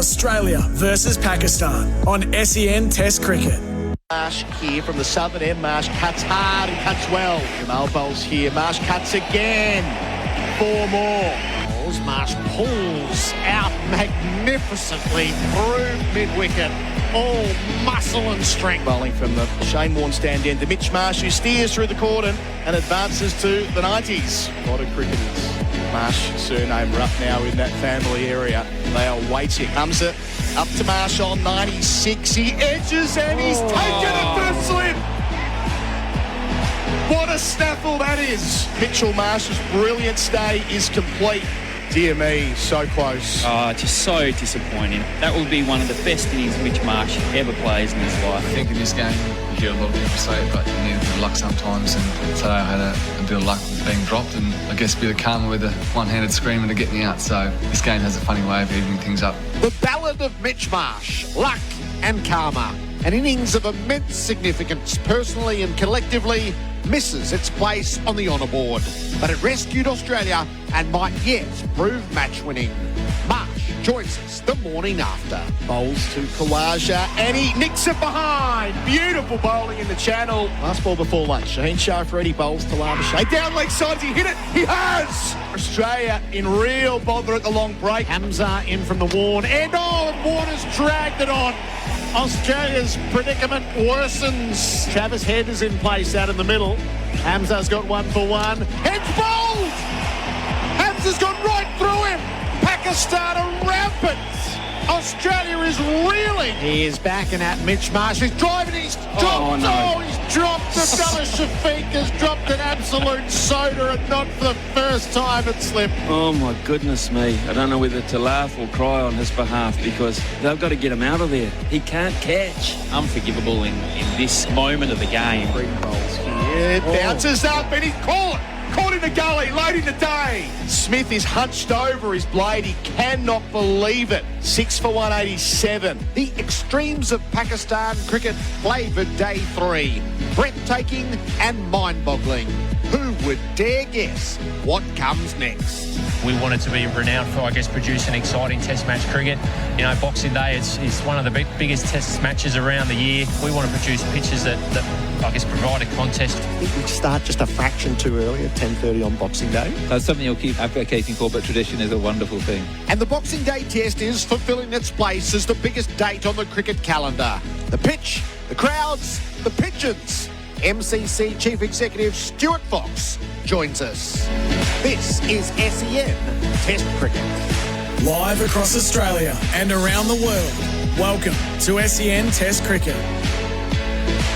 Australia versus Pakistan on SEN Test Cricket. Marsh here from the southern end. Marsh cuts hard and cuts well. Jamal bowls here. Marsh cuts again. 4 more. Marsh pulls out magnificently through mid-wicket. All muscle and strength. Bowling from the Shane Warne stand end to Mitch Marsh, who steers through the cordon and advances to the 90s. A lot of cricketers. Marsh surname rough now in that family area. They are waiting. Comes it up to Marsh on 96. He edges and he's taken it for a slip. What a snaffle that is. Mitchell Marsh's brilliant stay is complete. Dear me, so close. Oh, just so disappointing. That will be one of the best innings Mitch Marsh ever plays in his life. I think in this game, you hear a lot of people say it, but you need a bit of luck sometimes. And today I had a bit of luck with being dropped and I guess a bit of karma with a one-handed screamer to get me out. So this game has a funny way of evening things up. The Ballad of Mitch Marsh, luck and karma. An innings of immense significance, personally and collectively, misses its place on the honour board. But it rescued Australia and might yet prove match-winning. Marsh joins us the morning after. Bowls to Khawaja and he nicks it behind. Beautiful bowling in the channel. Last ball before lunch. Shaheen Shah Freddie bowls to Labuschagne. Down leg sides, he hit it. He has! Australia in real bother at the long break. Hamza in from the Warne. And Warner's dragged it on. Australia's predicament worsens. Travis Head is in place out in the middle. Hamza's got 1 for 1. Head's bowled! Hamza's gone right through him. Pakistan are rampant. Australia is reeling. He is backing at Mitch Marsh. He's driving. He's dropped. He's dropped. Abdullah Shafiq has dropped an absolute soda, and not for the first time at slip. Oh my goodness me. I don't know whether to laugh or cry on his behalf because they've got to get him out of there. He can't catch. Unforgivable in this moment of the game. Green bowls here. Bounces up and he's caught in the gully, late in the day. Smith is hunched over his blade. He cannot believe it. 6 for 187. The extremes of Pakistan cricket flavoured day 3. Breathtaking and mind-boggling. Who would dare guess what comes next? We wanted to be renowned for, I guess, producing exciting test match cricket. You know, Boxing Day is one of the biggest test matches around the year. We want to produce pitches that I guess, provide a contest. I think we'd start just a fraction too early at 10:30 on Boxing Day. That's something you'll keep advocating for, but tradition is a wonderful thing. And the Boxing Day test is fulfilling its place as the biggest date on the cricket calendar. The pitch, the crowds, the pigeons. MCC Chief Executive Stuart Fox joins us. This is SEN Test Cricket. Live across Australia and around the world. Welcome to SEN Test Cricket.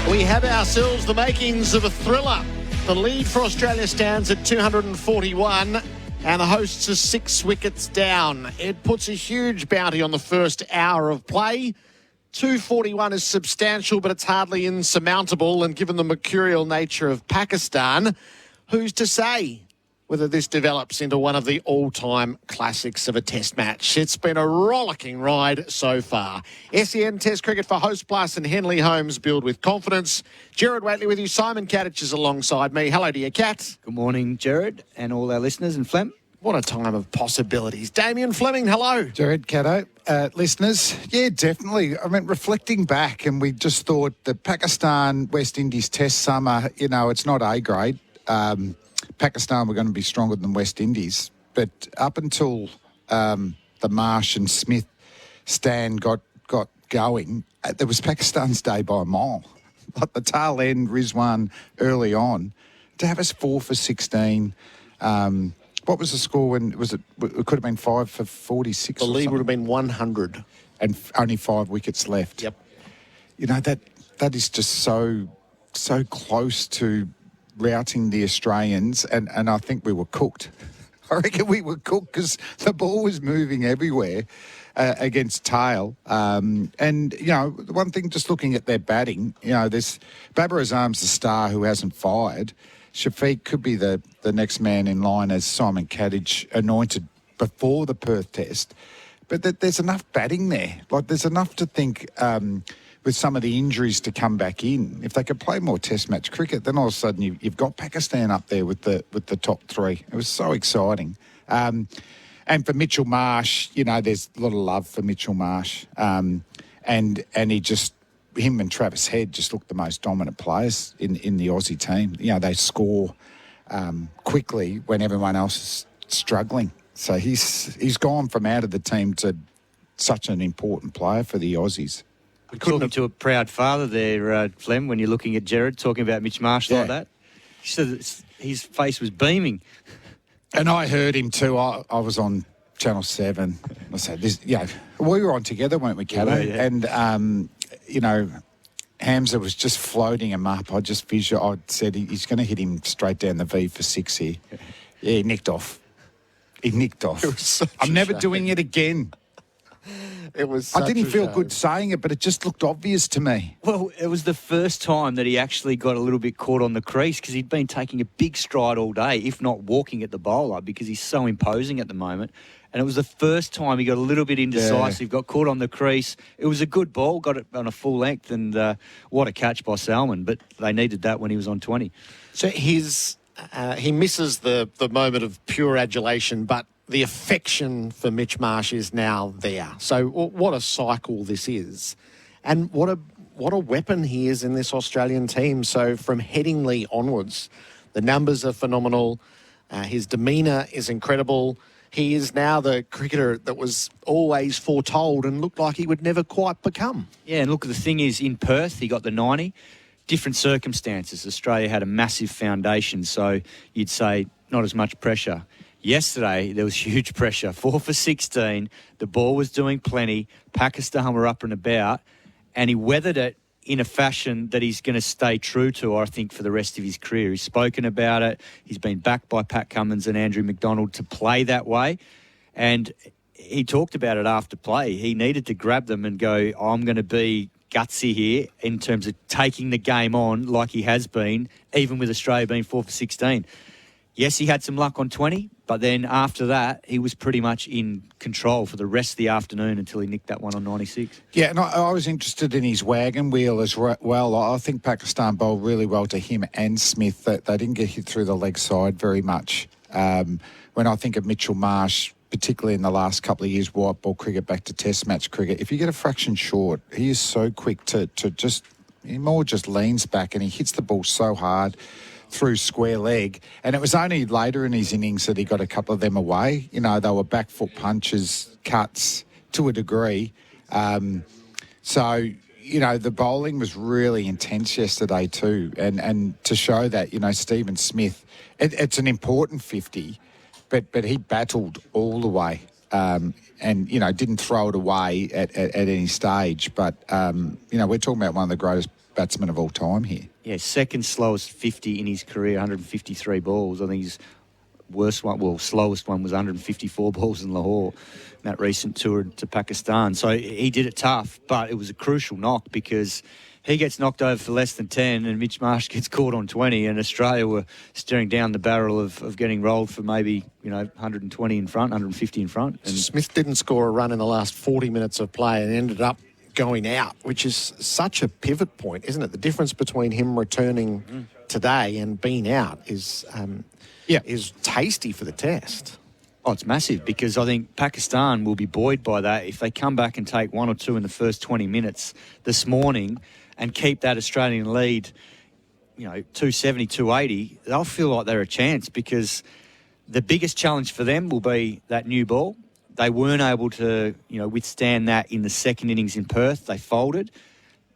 We have ourselves the makings of a thriller. The lead for Australia stands at 241 and the hosts are 6 wickets down. It puts a huge bounty on the first hour of play. 241 is substantial, but it's hardly insurmountable. And given the mercurial nature of Pakistan, who's to say whether this develops into one of the all-time classics of a test match? It's been a rollicking ride so far. SEN Test Cricket for Host Plus and Henley Homes build with confidence. Gerard Whateley with you. Simon Katich is alongside me. Hello to you, Kat. Good morning, Gerard, and all our listeners, and Flem. What a time of possibilities. Damien, Fleming, hello. Gerard, Cato, listeners. Yeah, definitely. I mean, reflecting back, and we just thought the Pakistan-West Indies Test summer, you know, it's not A grade. Pakistan were going to be stronger than West Indies. But up until the Marsh and Smith stand got going, there was Pakistan's day by a mile. Like the tail end, Rizwan early on. To have us 4 for 16... what was the score when it could have been 5 for 46? The lead would have been 100. And only 5 wickets left. Yep. You know, that is just so close to routing the Australians, and I think we were cooked. I reckon we were cooked because the ball was moving everywhere against tail. And, you know, the one thing, just looking at their batting, you know, there's Babar Azam's the star who hasn't fired. Shafiq could be the next man in line as Simon Katich anointed before the Perth Test. But there's enough batting there. Like, there's enough to think with some of the injuries to come back in. If they could play more Test match cricket, then all of a sudden you've got Pakistan up there with the top 3. It was so exciting. And And for Mitchell Marsh, there's a lot of love for Mitchell Marsh. And he just, him and Travis Head just look the most dominant players in the Aussie team. They score quickly when everyone else is struggling. So he's gone from out of the team to such an important player for the Aussies. Talking to a proud father there, Flem, when you're looking at Gerard, talking about Mitch Marsh like that. He said his face was beaming. And I heard him too. I was on Channel 7. I said, we were on together, weren't we, Kato? Yeah. And, Hamza was just floating him up. I said he's going to hit him straight down the V for 6 here. Yeah, he nicked off. I'm never doing it again. It was. I didn't feel good saying it, but it just looked obvious to me. Well, it was the first time that he actually got a little bit caught on the crease because he'd been taking a big stride all day, if not walking at the bowler, because he's so imposing at the moment. And it was the first time he got a little bit indecisive, got caught on the crease. It was a good ball, got it on a full length, and what a catch by Salmon. But they needed that when he was on 20. So he misses the moment of pure adulation, but the affection for Mitch Marsh is now there. So what a cycle this is. And what a weapon he is in this Australian team. So from Headingley onwards, the numbers are phenomenal. His demeanour is incredible. He is now the cricketer that was always foretold and looked like he would never quite become. Yeah, and look, the thing is, in Perth, he got the 90. Different circumstances. Australia had a massive foundation, so you'd say not as much pressure. Yesterday, there was huge pressure. 4 for 16. The ball was doing plenty. Pakistan were up and about, and he weathered it in a fashion that he's going to stay true to, I think, for the rest of his career. He's spoken about it. He's been backed by Pat Cummins and Andrew McDonald to play that way. And he talked about it after play. He needed to grab them and go, I'm going to be gutsy here in terms of taking the game on like he has been, even with Australia being 4 for 16. Yes, he had some luck on 20, but then after that, he was pretty much in control for the rest of the afternoon until he nicked that one on 96. Yeah, and I was interested in his wagon wheel as well. I think Pakistan bowled really well to him and Smith. They didn't get hit through the leg side very much. When I think of Mitchell Marsh, particularly in the last couple of years, white ball cricket back to test match cricket, if you get a fraction short, he is so quick to just, he more just leans back and he hits the ball so hard through square leg. And it was only later in his innings that he got a couple of them away. They were back foot punches, cuts to a degree. So, the bowling was really intense yesterday too. And to show that, Stephen Smith, it's an important 50, but he battled all the way. And, didn't throw it away at any stage. But, we're talking about one of the greatest batsmen of all time here. Yeah, second slowest 50 in his career, 153 balls. I think his slowest one was 154 balls in Lahore, in that recent tour to Pakistan. So he did it tough, but it was a crucial knock because he gets knocked over for less than 10 and Mitch Marsh gets caught on 20 and Australia were staring down the barrel of getting rolled for maybe, 120 in front, 150 in front. And Smith didn't score a run in the last 40 minutes of play and ended up going out, which is such a pivot point, isn't it? The difference between him returning today and being out is tasty for the test. Oh, it's massive because I think Pakistan will be buoyed by that. If they come back and take 1 or 2 in the first 20 minutes this morning and keep that Australian lead, 270, 280, they'll feel like they're a chance because the biggest challenge for them will be that new ball. They weren't able to, withstand that in the second innings in Perth. They folded.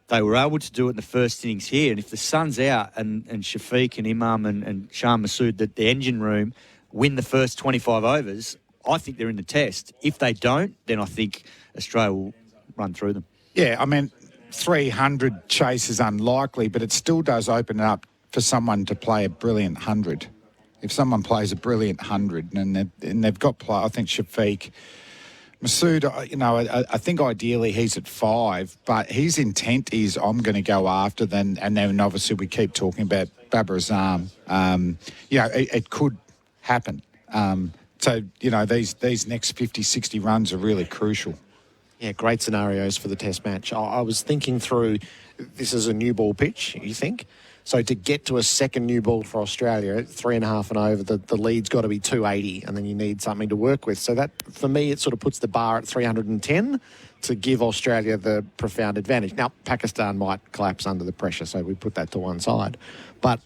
They were able to do it in the first innings here. And if the sun's out and Shafiq and Imam and Shan Masood, the engine room, win the first 25 overs, I think they're in the test. If they don't, then I think Australia will run through them. Yeah, 300 chase is unlikely, but it still does open it up for someone to play a brilliant 100. If someone plays a brilliant 100 and they've got play, I think Shafiq, Masood, I think ideally he's at 5, but his intent is I'm going to go after them. And then obviously we keep talking about Babar Azam. It could happen. So these next 50, 60 runs are really crucial. Yeah, great scenarios for the test match. I was thinking through, this is a new ball pitch, you think? So to get to a second new ball for Australia at 3.5 and over, the lead's got to be 280, and then you need something to work with. So that, for me, it sort of puts the bar at 310 to give Australia the profound advantage. Now, Pakistan might collapse under the pressure, so we put that to one side. But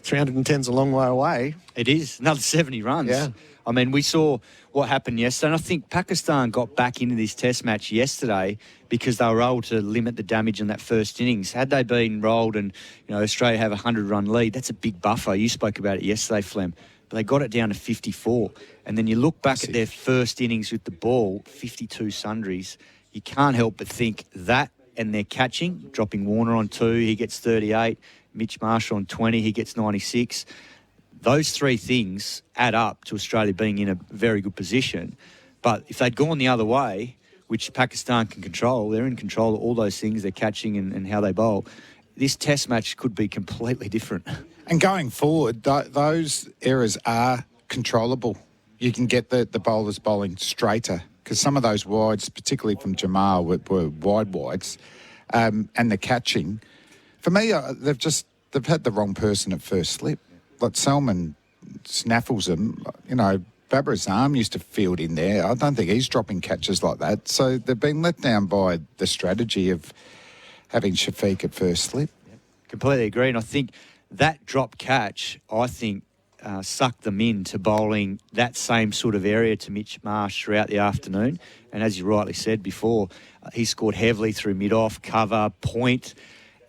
310's a long way away. It is. Another 70 runs. Yeah. I mean, we saw what happened yesterday, and I think Pakistan got back into this test match yesterday because they were able to limit the damage in that first innings. Had they been rolled and, Australia have a 100-run lead, that's a big buffer. You spoke about it yesterday, Flem. But they got it down to 54. And then you look back at their first innings with the ball, 52 sundries. You can't help but think that and their catching, dropping Warner on 2, he gets 38. Mitch Marsh on 20, he gets 96. Those three things add up to Australia being in a very good position. But if they'd gone the other way, which Pakistan can control, they're in control of all those things, their catching and how they bowl, this test match could be completely different. And going forward, those errors are controllable. You can get the bowlers bowling straighter because some of those wides, particularly from Jamal, were wide wides. And the catching, for me, they've had the wrong person at first slip. Like Salman snaffles them. Babar Azam used to field in there. I don't think he's dropping catches like that. So they've been let down by the strategy of having Shafiq at first slip. Completely agree. And I think that drop catch, sucked them into bowling that same sort of area to Mitch Marsh throughout the afternoon. And as you rightly said before, he scored heavily through mid-off, cover, point.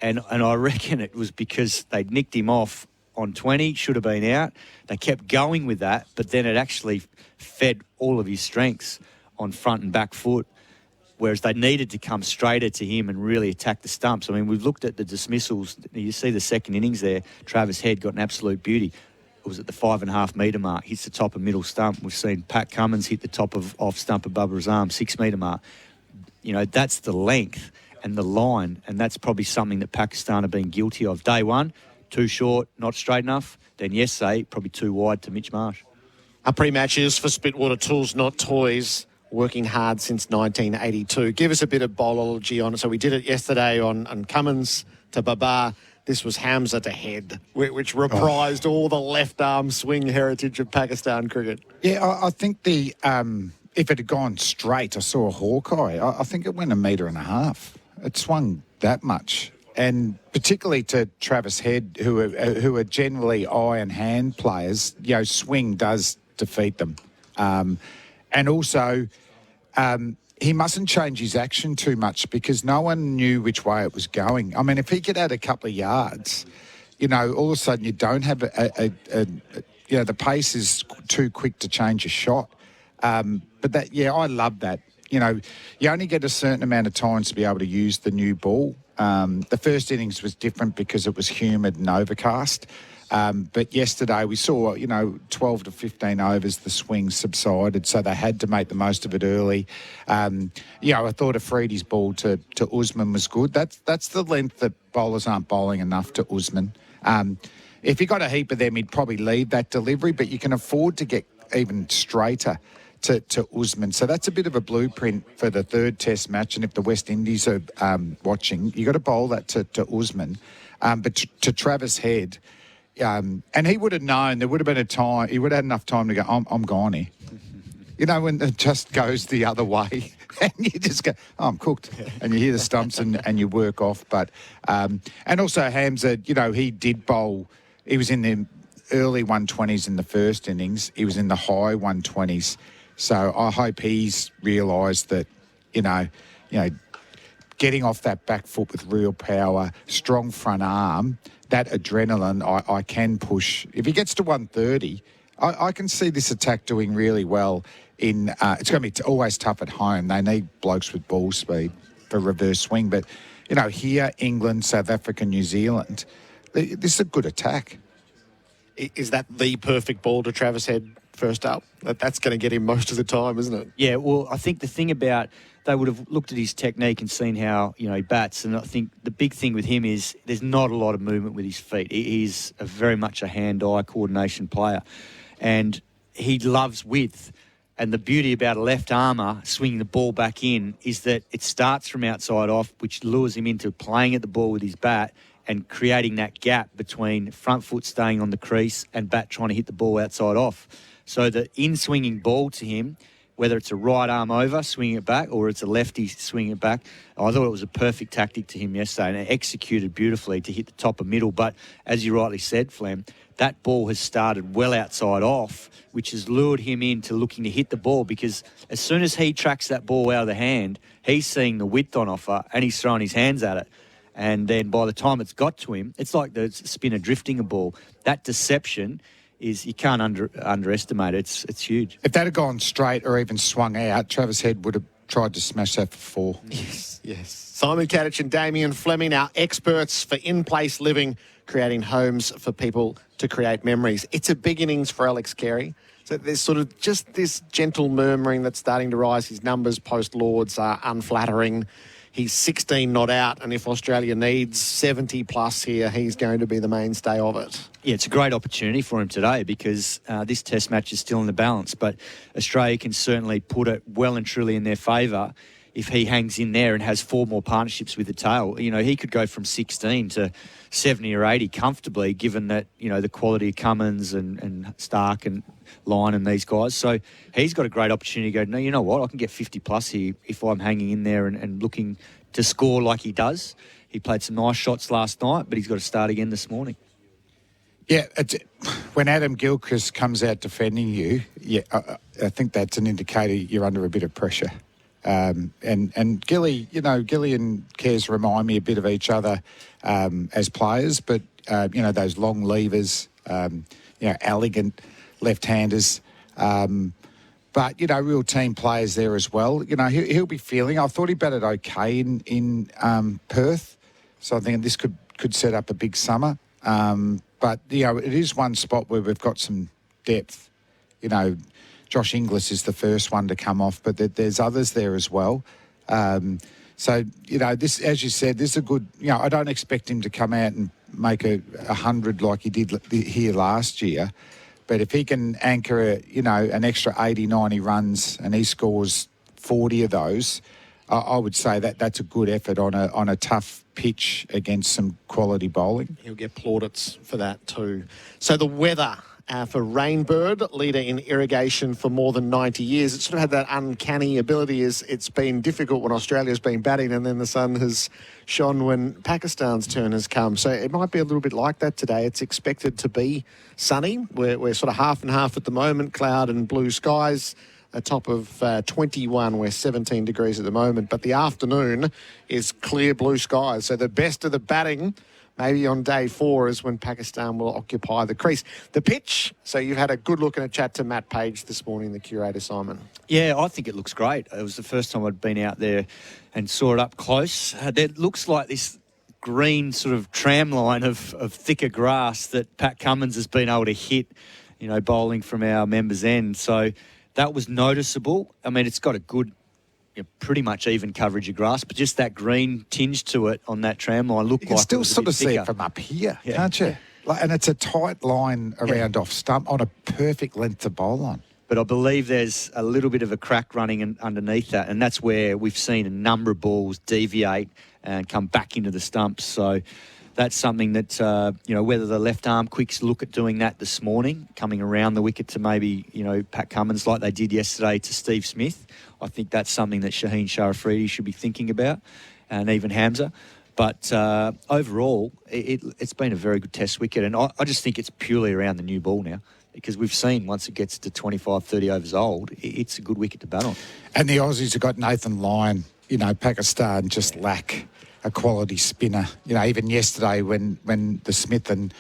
And I reckon it was because they'd nicked him off on 20, should have been out. They kept going with that, but then it actually fed all of his strengths on front and back foot, whereas they needed to come straighter to him and really attack the stumps. I mean, we've looked at the dismissals. You see the second innings there, Travis Head got an absolute beauty. It was at the 5.5 metre mark, hits the top of middle stump. We've seen Pat Cummins hit the top of off stump of Babar Azam, 6 metre mark. That's the length and the line, and that's probably something that Pakistan have been guilty of. Day one, too short, not straight enough. Then yesterday, probably too wide to Mitch Marsh. Our pre-match is for Spitwater Tools, Not Toys, working hard since 1982. Give us a bit of bowlology on it. So we did it yesterday on Cummins to Babar. This was Hamza to Head, which reprised all the left-arm swing heritage of Pakistan cricket. Yeah, I think if it had gone straight, I saw a Hawkeye. I think it went 1.5 metres. It swung that much. And particularly to Travis Head, who are generally eye and hand players, swing does defeat them. And also, he mustn't change his action too much because no one knew which way it was going. I mean, if he could add a couple of yards, all of a sudden you don't have the pace is too quick to change a shot. But I love that. You only get a certain amount of time to be able to use the new ball. The first innings was different because it was humid and overcast. But yesterday we saw, 12 to 15 overs, the swing subsided, so they had to make the most of it early. I thought Afridi's ball to Usman was good. That's the length that bowlers aren't bowling enough to Usman. If he got a heap of them, he'd probably lead that delivery, but you can afford to get even straighter to Usman. So that's a bit of a blueprint for the third test match. And if the West Indies are watching, you got to bowl that to Usman. But to Travis Head, and he would have known, there would have been a time, he would have had enough time to go, I'm gone here. When it just goes the other way and you just go, I'm cooked. And you hear the stumps and you work off. But and also Hamza, he did bowl. He was in the early 120s in the first innings. He was in the high 120s. So I hope he's realised that, getting off that back foot with real power, strong front arm, that adrenaline, I can push. If he gets to 130, I can see this attack doing really well. It's going to be always tough at home. They need blokes with ball speed for reverse swing. But, here, England, South Africa, New Zealand, this is a good attack. Is that the perfect ball to Travis Head first up? That's going to get him most of the time, isn't it? Yeah, well, I think the thing about they would have looked at his technique and seen how, he bats. And I think the big thing with him is there's not a lot of movement with his feet. He's very much a hand-eye coordination player. And he loves width. And the beauty about a left armour swinging the ball back in is that it starts from outside off, which lures him into playing at the ball with his bat. and creating that gap between front foot staying on the crease and bat trying to hit the ball outside off. So the in-swinging ball to him, whether it's a right arm over, swinging it back, or it's a lefty swinging it back, I thought it was a perfect tactic to him yesterday and executed beautifully to hit the top of middle. But as you rightly said, Flem, that ball has started well outside off, which has lured him into looking to hit the ball, because as soon as he tracks that ball out of the hand, he's seeing the width on offer and he's throwing his hands at it. And then by the time it's got to him, it's like the spinner drifting a ball. That deception is, you can't underestimate it. It's huge. If that had gone straight or even swung out, Travis Head would have tried to smash that for 4. Yes. Simon Katich and Damien Fleming, our experts for in-place living, creating homes for people to create memories. It's a big innings for Alex Carey. So there's sort of just this gentle murmuring that's starting to rise. His numbers post-Lords are unflattering. He's 16 not out, and if Australia needs 70 plus here, he's going to be the mainstay of it. Yeah, it's a great opportunity for him today because this test match is still in the balance, but Australia can certainly put it well and truly in their favour if he hangs in there and has 4 more partnerships with the tail. You know, he could go from 16 to 70 or 80 comfortably, given that, you know, the quality of Cummins and Stark and Lyon and these guys. So he's got a great opportunity to go, no, you know what, I can get 50 plus here if I'm hanging in there and looking to score like he does. He played some nice shots last night, but he's got to start again this morning. Yeah, when Adam Gilchrist comes out defending you, I think that's an indicator you're under a bit of pressure. And Gilly, Gilly and Cares remind me a bit of each other as players, but, those long levers, elegant left-handers, but, real team players there as well. He'll be feeling, I thought he batted okay in Perth, so I think this could set up a big summer. But, it is one spot where we've got some depth. Josh Inglis is the first one to come off, but there's others there as well. So, this, as you said, this is a good, I don't expect him to come out and make 100 like he did here last year. But if he can anchor, an extra 80, 90 runs and he scores 40 of those, I would say that's a good effort on a tough pitch against some quality bowling. He'll get plaudits for that too. So the weather for Rainbird, leader in irrigation for more than 90 years. It sort of had that uncanny ability as it's been difficult when Australia's been batting and then the sun has shone when Pakistan's turn has come. So it might be a little bit like that today. It's expected to be sunny. We're sort of half and half at the moment, cloud and blue skies. A top of 21, we're 17 degrees at the moment. But the afternoon is clear blue skies. So the best of the batting maybe on day 4 is when Pakistan will occupy the crease. The pitch, so you've had a good look and a chat to Matt Page this morning, the curator, Simon. Yeah, I think it looks great. It was the first time I'd been out there and saw it up close. It looks like this green sort of tram line of thicker grass that Pat Cummins has been able to hit, bowling from our members' end. So that was noticeable. I mean, it's got a good, pretty much even coverage of grass, but just that green tinge to it on that tram line looked like it was still a sort bit of see thicker. it from up here, can't you? And it's a tight line around off stump on a perfect length to bowl on. But I believe there's a little bit of a crack running underneath that, and that's where we've seen a number of balls deviate and come back into the stumps. So that's something that, whether the left arm quicks look at doing that this morning, coming around the wicket to maybe, Pat Cummins like they did yesterday to Steve Smith. I think that's something that Shaheen Sharafridi should be thinking about, and even Hamza. But overall, it's been a very good test wicket, and I just think it's purely around the new ball now, because we've seen once it gets to 25, 30 overs old, it's a good wicket to bat on. And the Aussies have got Nathan Lyon. Pakistan just lack a quality spinner. Even yesterday when the Smith and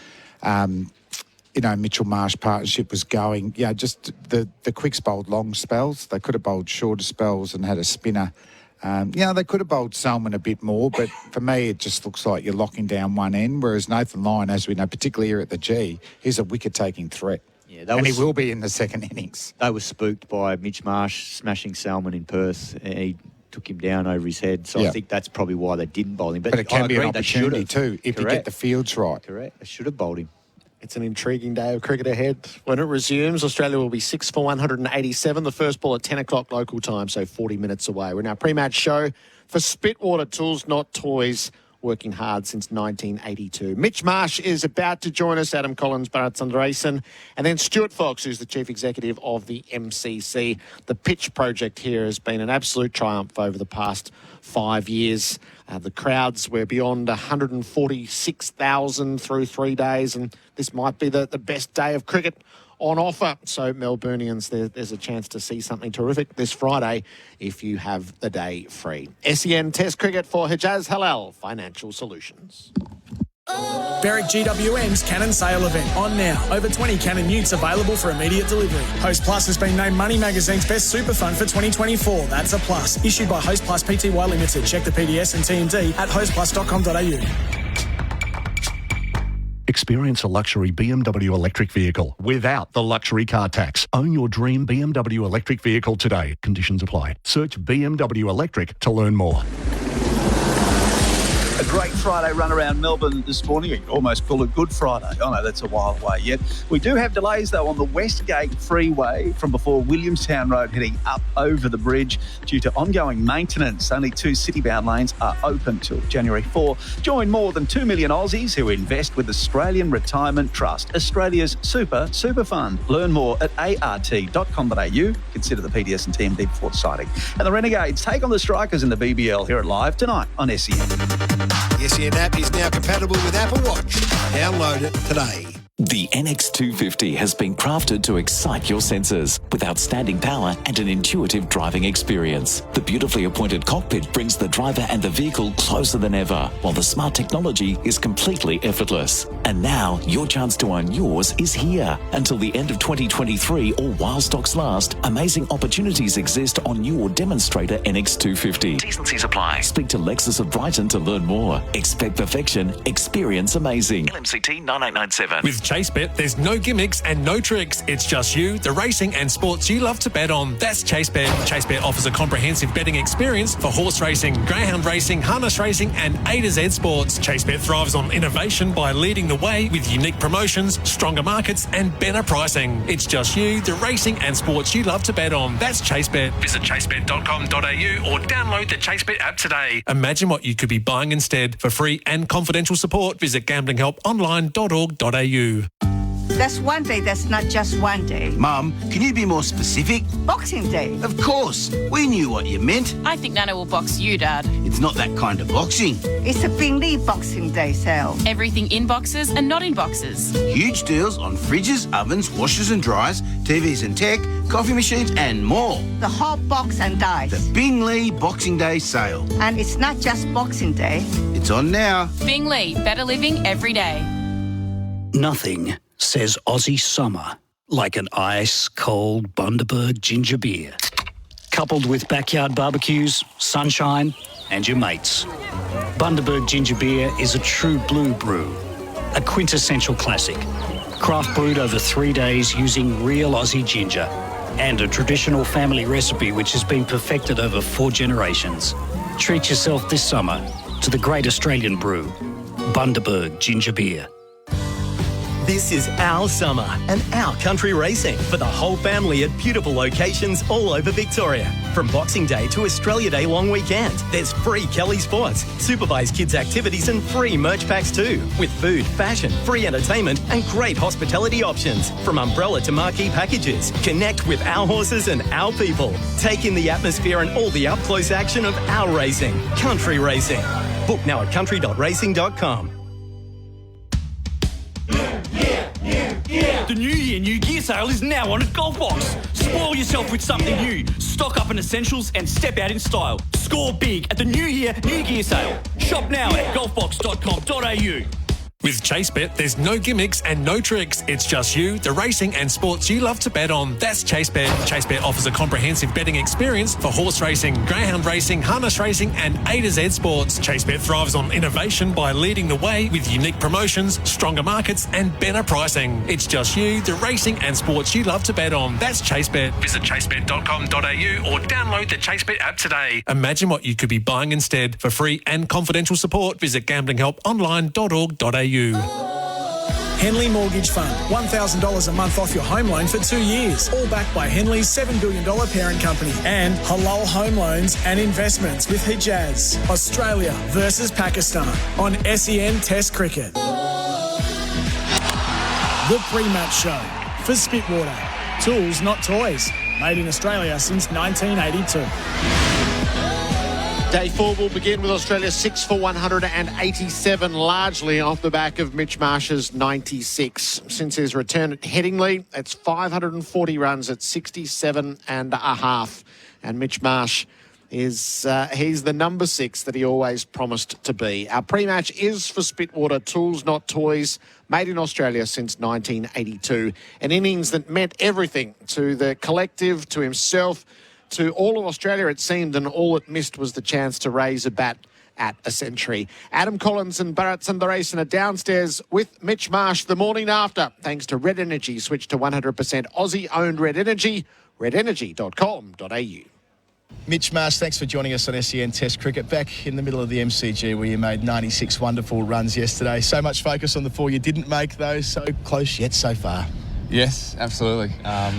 Mitchell Marsh partnership was going, just the quicks bowled long spells. They could have bowled shorter spells and had a spinner. They could have bowled Salmon a bit more, but for me it just looks like you're locking down one end, whereas Nathan Lyon, as we know, particularly here at the G, is a wicket-taking threat. Yeah, he will be in the second innings. They were spooked by Mitch Marsh smashing Salmon in Perth. He took him down over his head, so I think that's probably why they didn't bowl him. But it can be an opportunity too, if you get the fields right. Correct. They should have bowled him. It's an intriguing day of cricket ahead. When it resumes, Australia will be 6 for 187. The first ball at 10 o'clock local time, so 40 minutes away. We're in our pre-match show for Spitwater Tools, Not Toys. working hard since 1982. Mitch Marsh is about to join us, Adam Collins, Bharat Sunderasen, and then Stuart Fox, who's the Chief Executive of the MCC. The pitch project here has been an absolute triumph over the past 5 years. The crowds were beyond 146,000 through 3 days, and this might be the best day of cricket on offer. So Melburnians, there's a chance to see something terrific this Friday if you have the day free. SEN Test Cricket for Hijaz Halal Financial Solutions. Berwick GWM's Cannon Sale event on now. Over 20 Cannon utes available for immediate delivery. Host Plus has been named Money Magazine's best super fund for 2024. That's a plus. Issued by Host Plus Pty Limited. Check the PDS and TND at hostplus.com.au. Experience a luxury BMW electric vehicle without the luxury car tax. Own your dream BMW electric vehicle today. Conditions apply. Search BMW Electric to learn more. A great Friday run around Melbourne this morning. You could almost call it Good Friday. I know that's a while away yet. We do have delays, though, on the Westgate Freeway from before Williamstown Road heading up over the bridge due to ongoing maintenance. Only 2 city-bound lanes are open till January 4. Join more than 2 million Aussies who invest with Australian Retirement Trust, Australia's super fund. Learn more at art.com.au. Consider the PDS and TMD before deciding. And the Renegades take on the Strikers in the BBL here at Live tonight on SEN. The SEN app is now compatible with Apple Watch. Download it today. The NX250 has been crafted to excite your senses with outstanding power and an intuitive driving experience. The beautifully appointed cockpit brings the driver and the vehicle closer than ever, while the smart technology is completely effortless. And now, your chance to own yours is here. Until the end of 2023 or while stocks last, amazing opportunities exist on your demonstrator NX250. T's and C's apply. Speak to Lexus of Brighton to learn more. Expect perfection. Experience amazing. LMCT 9897. With ChaseBet, there's no gimmicks and no tricks. It's just you, the racing and sports you love to bet on. That's ChaseBet. ChaseBet offers a comprehensive betting experience for horse racing, greyhound racing, harness racing and A to Z sports. ChaseBet thrives on innovation by leading the way with unique promotions, stronger markets and better pricing. It's just you, the racing and sports you love to bet on. That's ChaseBet. Visit chasebet.com.au or download the ChaseBet app today. Imagine what you could be buying instead. For free and confidential support, visit gamblinghelponline.org.au. That's one day, that's not just one day. Mum, can you be more specific? Boxing Day. Of course, we knew what you meant. I think Nana will box you, Dad. It's not that kind of boxing. It's a Bingley Boxing Day sale. Everything in boxes and not in boxes. Huge deals on fridges, ovens, washers and dryers, TVs and tech, coffee machines and more. The hot box and dice. The Bingley Boxing Day sale. And it's not just Boxing Day. It's on now. Bingley, better living every day. Nothing says Aussie summer like an ice-cold Bundaberg ginger beer. Coupled with backyard barbecues, sunshine and your mates. Bundaberg ginger beer is a true blue brew, a quintessential classic. Craft brewed over 3 days using real Aussie ginger and a traditional family recipe which has been perfected over 4 generations. Treat yourself this summer to the great Australian brew, Bundaberg ginger beer. This is our summer and our country racing for the whole family at beautiful locations all over Victoria. From Boxing Day to Australia Day long weekend, there's free Kelly Sports, supervised kids activities and free merch packs too, with food, fashion, free entertainment and great hospitality options. From umbrella to marquee packages, connect with our horses and our people. Take in the atmosphere and all the up-close action of our racing, country racing. Book now at country.racing.com. The New Year, New Gear sale is now on at Golf Box. Spoil yourself with something new. Stock up on essentials and step out in style. Score big at the New Year, New Gear sale. Shop now at golfbox.com.au. With ChaseBet, there's no gimmicks and no tricks. It's just you, the racing and sports you love to bet on. That's ChaseBet. ChaseBet offers a comprehensive betting experience for horse racing, greyhound racing, harness racing and A to Z sports. ChaseBet thrives on innovation by leading the way with unique promotions, stronger markets and better pricing. It's just you, the racing and sports you love to bet on. That's ChaseBet. Visit chasebet.com.au or download the ChaseBet app today. Imagine what you could be buying instead. For free and confidential support, visit gamblinghelponline.org.au. Henley Mortgage Fund. $1,000 a month off your home loan for 2 years. All backed by Henley's $7 billion parent company. And Halal Home Loans and Investments with Hijaz. Australia versus Pakistan on SEN Test Cricket. The pre-match show for Spitwater. Tools, not toys. Made in Australia since 1982. Day 4 will begin with Australia 6 for 187, largely off the back of Mitch Marsh's 96. Since his return at Headingley, it's 540 runs at 67 and a half. And Mitch Marsh is he's the number 6 that he always promised to be. Our pre-match is for Spitwater, tools, not toys, made in Australia since 1982. An innings that meant everything to the collective, to himself, to all of Australia, it seemed, and all it missed was the chance to raise a bat at a century. Adam Collins and Bharat Sunderasen are downstairs with Mitch Marsh the morning after, thanks to Red Energy. Switch to 100% Aussie-owned Red Energy, redenergy.com.au. Mitch Marsh, thanks for joining us on SEN Test Cricket. Back in the middle of the MCG where you made 96 wonderful runs yesterday. So much focus on the 4 you didn't make, though. So close yet so far. Yes, absolutely. I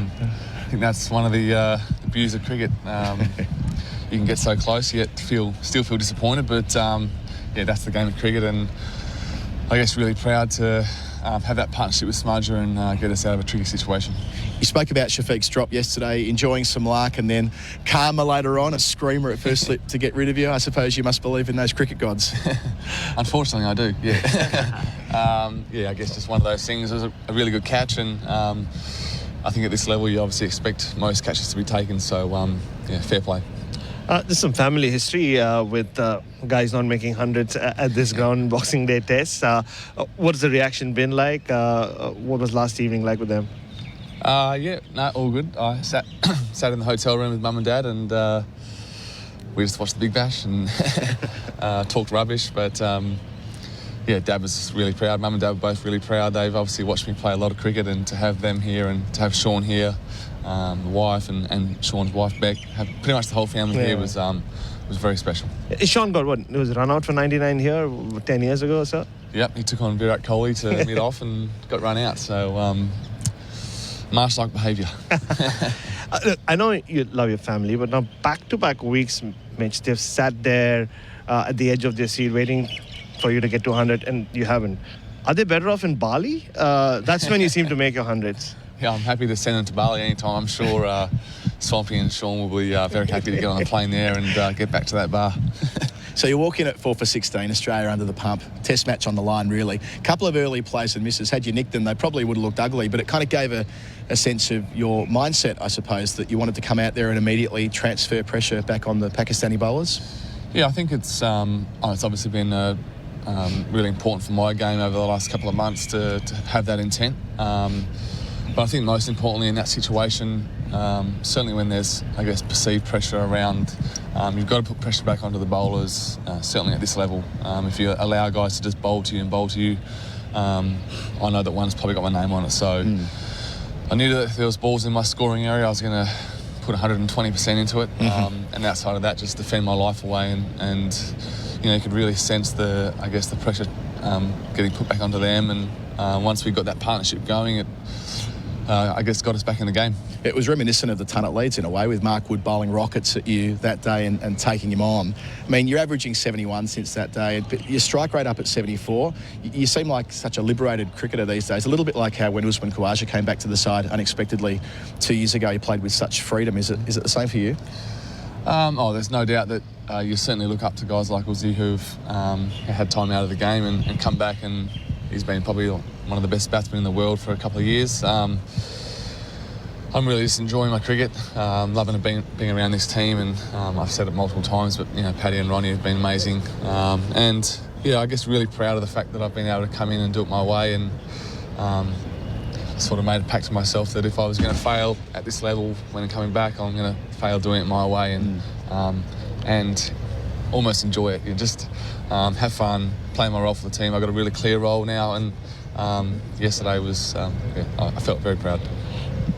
think that's one of the beauties of cricket. You can get so close, yet still feel disappointed. But that's the game of cricket, and I guess really proud to have that partnership with Smudger and get us out of a tricky situation. You spoke about Shafiq's drop yesterday, enjoying some luck, and then karma later on, a screamer at first slip to get rid of you. I suppose you must believe in those cricket gods. Unfortunately, I do, yeah. I guess just one of those things. It was a really good catch, and I think at this level you obviously expect most catches to be taken, so fair play. There's some family history with guys not making hundreds at this ground Boxing Day test. What's the reaction been like? What was last evening like with them? All good. I sat in the hotel room with Mum and Dad, and we just watched the Big Bash and talked rubbish. But Dad was really proud. Mum and Dad were both really proud. They've obviously watched me play a lot of cricket, and to have them here and to have Sean here, the wife and Sean's wife Beck, have pretty much the whole family here was very special. Sean got it was run out for 99 here 10 years ago or so? Yep, he took on Virat Kohli to mid off and got run out. So Marsh-like behaviour. I know you love your family, but now back-to-back weeks, Mitch, they've sat there at the edge of their seat waiting for you to get to 100, and you haven't. Are they better off in Bali? That's when you seem to make your hundreds. Yeah, I'm happy to send them to Bali anytime. I'm sure Swampy and Sean will be very happy to get on a plane there and get back to that bar. So you walk in at 4 for 16, Australia under the pump. Test match on the line, really. Couple of early plays and misses. Had you nicked them, they probably would have looked ugly, but it kind of gave a sense of your mindset, I suppose, that you wanted to come out there and immediately transfer pressure back on the Pakistani bowlers. Yeah, I think it's obviously been really important for my game over the last couple of months to have that intent. But I think most importantly in that situation, certainly when there's, I guess, perceived pressure around, you've got to put pressure back onto the bowlers, certainly at this level. If you allow guys to just bowl to you, I know that one's probably got my name on it. So I knew that if there was balls in my scoring area, I was going to put 120% into it. And outside of that, just defend my life away. And you could really sense the pressure getting put back onto them. And once we got that partnership going, it got us back in the game. It was reminiscent of the ton at Leeds in a way, with Mark Wood bowling rockets at you that day and taking him on. I mean, you're averaging 71 since that day, but your strike rate up at 74. You seem like such a liberated cricketer these days, a little bit like how when Usman Khawaja came back to the side unexpectedly 2 years ago, he played with such freedom. Is it the same for you? There's no doubt that you certainly look up to guys like Uzi who've had time out of the game and come back, and he's been probably one of the best batsmen in the world for a couple of years. I'm really just enjoying my cricket, loving being around this team, and I've said it multiple times, but Paddy and Ronnie have been amazing, and I guess really proud of the fact that I've been able to come in and do it my way, and sort of made a pact to myself that if I was going to fail at this level when I'm coming back, I'm going to fail doing it my way, and almost enjoy it. Just have fun, play my role for the team. I've got a really clear role now, and yesterday was, I felt very proud.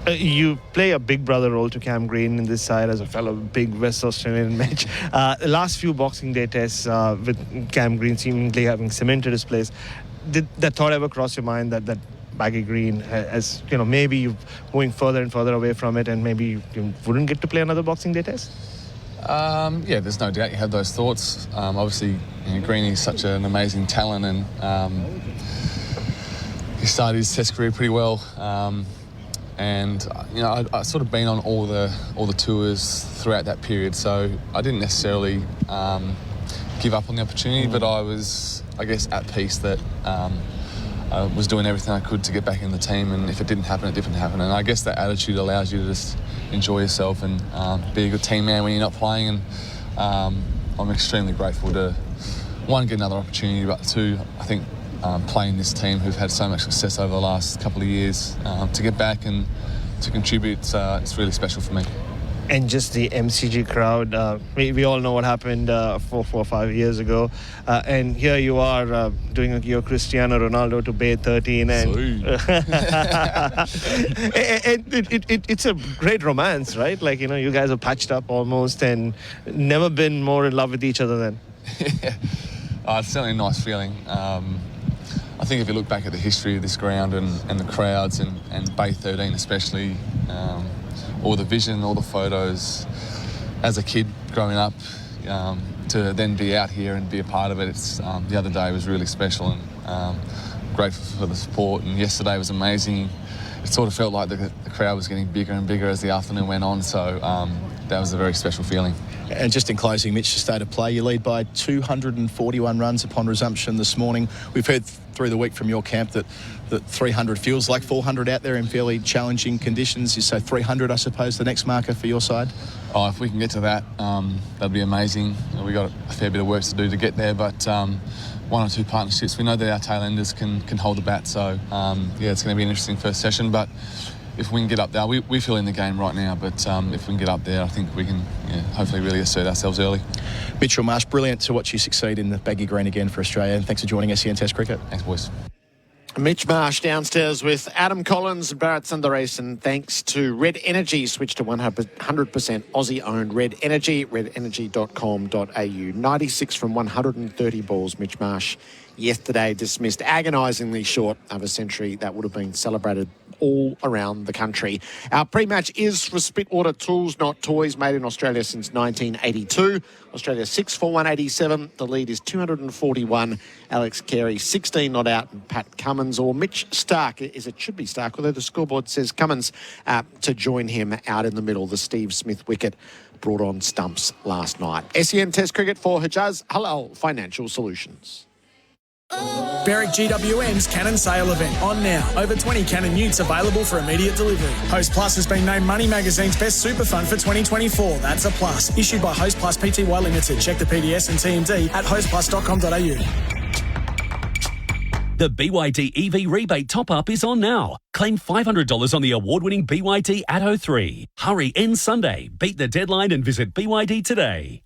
You play a big brother role to Cam Green in this side as a fellow big West Australian match. The last few Boxing Day tests with Cam Green seemingly having cemented his place, did that thought ever cross your mind that baggy green as, maybe you're moving further and further away from it and maybe you wouldn't get to play another Boxing Day test? Yeah, there's no doubt you have those thoughts. Obviously, Greeny's such an amazing talent, and he started his test career pretty well. And I've sort of been on all the tours throughout that period, so I didn't necessarily give up on the opportunity, but I was, I guess, at peace that I was doing everything I could to get back in the team, and if it didn't happen, it didn't happen. And I guess that attitude allows you to just enjoy yourself and be a good team man when you're not playing. And I'm extremely grateful to, one, get another opportunity, but two, I think playing this team who've had so much success over the last couple of years, to get back and to contribute, it's really special for me. And just the MCG crowd, we all know what happened 4 or 5 years ago, and here you are doing your Cristiano Ronaldo to Bay 13, and it's a great romance, right? Like, you guys are patched up almost and never been more in love with each other than. It's certainly a nice feeling. I think if you look back at the history of this ground and the crowds and Bay 13 especially, all the vision, all the photos, as a kid growing up, to then be out here and be a part of it, the other day was really special, and grateful for the support. And yesterday was amazing. It sort of felt like the crowd was getting bigger and bigger as the afternoon went on, so that was a very special feeling. And just in closing, Mitch, the state of play, you lead by 241 runs upon resumption this morning. We've heard through the week from your camp that 300 feels like 400 out there in fairly challenging conditions. So 300, I suppose, the next marker for your side? Oh, if we can get to that, that'd be amazing. We've got a fair bit of work to do to get there, but one or two partnerships, we know that our tail-enders can hold the bat, so it's going to be an interesting first session, but if we can get up there, we feel in the game right now, but if we can get up there, I think we can hopefully really assert ourselves early. Mitchell Marsh, brilliant to watch you succeed in the baggy green again for Australia, and thanks for joining SEN Test Cricket. Thanks, boys. Mitch Marsh downstairs with Adam Collins and Bharat Sunderasen, thanks to Red Energy. Switch to 100% Aussie-owned Red Energy, redenergy.com.au. 96 from 130 balls, Mitch Marsh yesterday dismissed agonisingly short of a century that would have been celebrated all around the country. Our pre-match is for Spitwater Tools, Not Toys, made in Australia since 1982. Australia 6 for 187. The lead is 241. Alex Carey 16 not out, and Pat Cummins or Mitch Stark, it should be Stark, although the scoreboard says Cummins, to join him out in the middle. The Steve Smith wicket brought on stumps last night. SEN Test Cricket for Hijaz Halal Financial Solutions. Berwick GWM's Cannon Sale event on now. Over 20 Cannon utes available for immediate delivery. Host Plus has been named Money Magazine's best super fund for 2024. That's a plus. Issued by Host Plus Pty Limited. Check the PDS and TMD at hostplus.com.au. The BYD EV rebate top-up is on now. Claim $500 on the award-winning BYD Atto 3. Hurry, end Sunday. Beat the deadline and visit BYD today.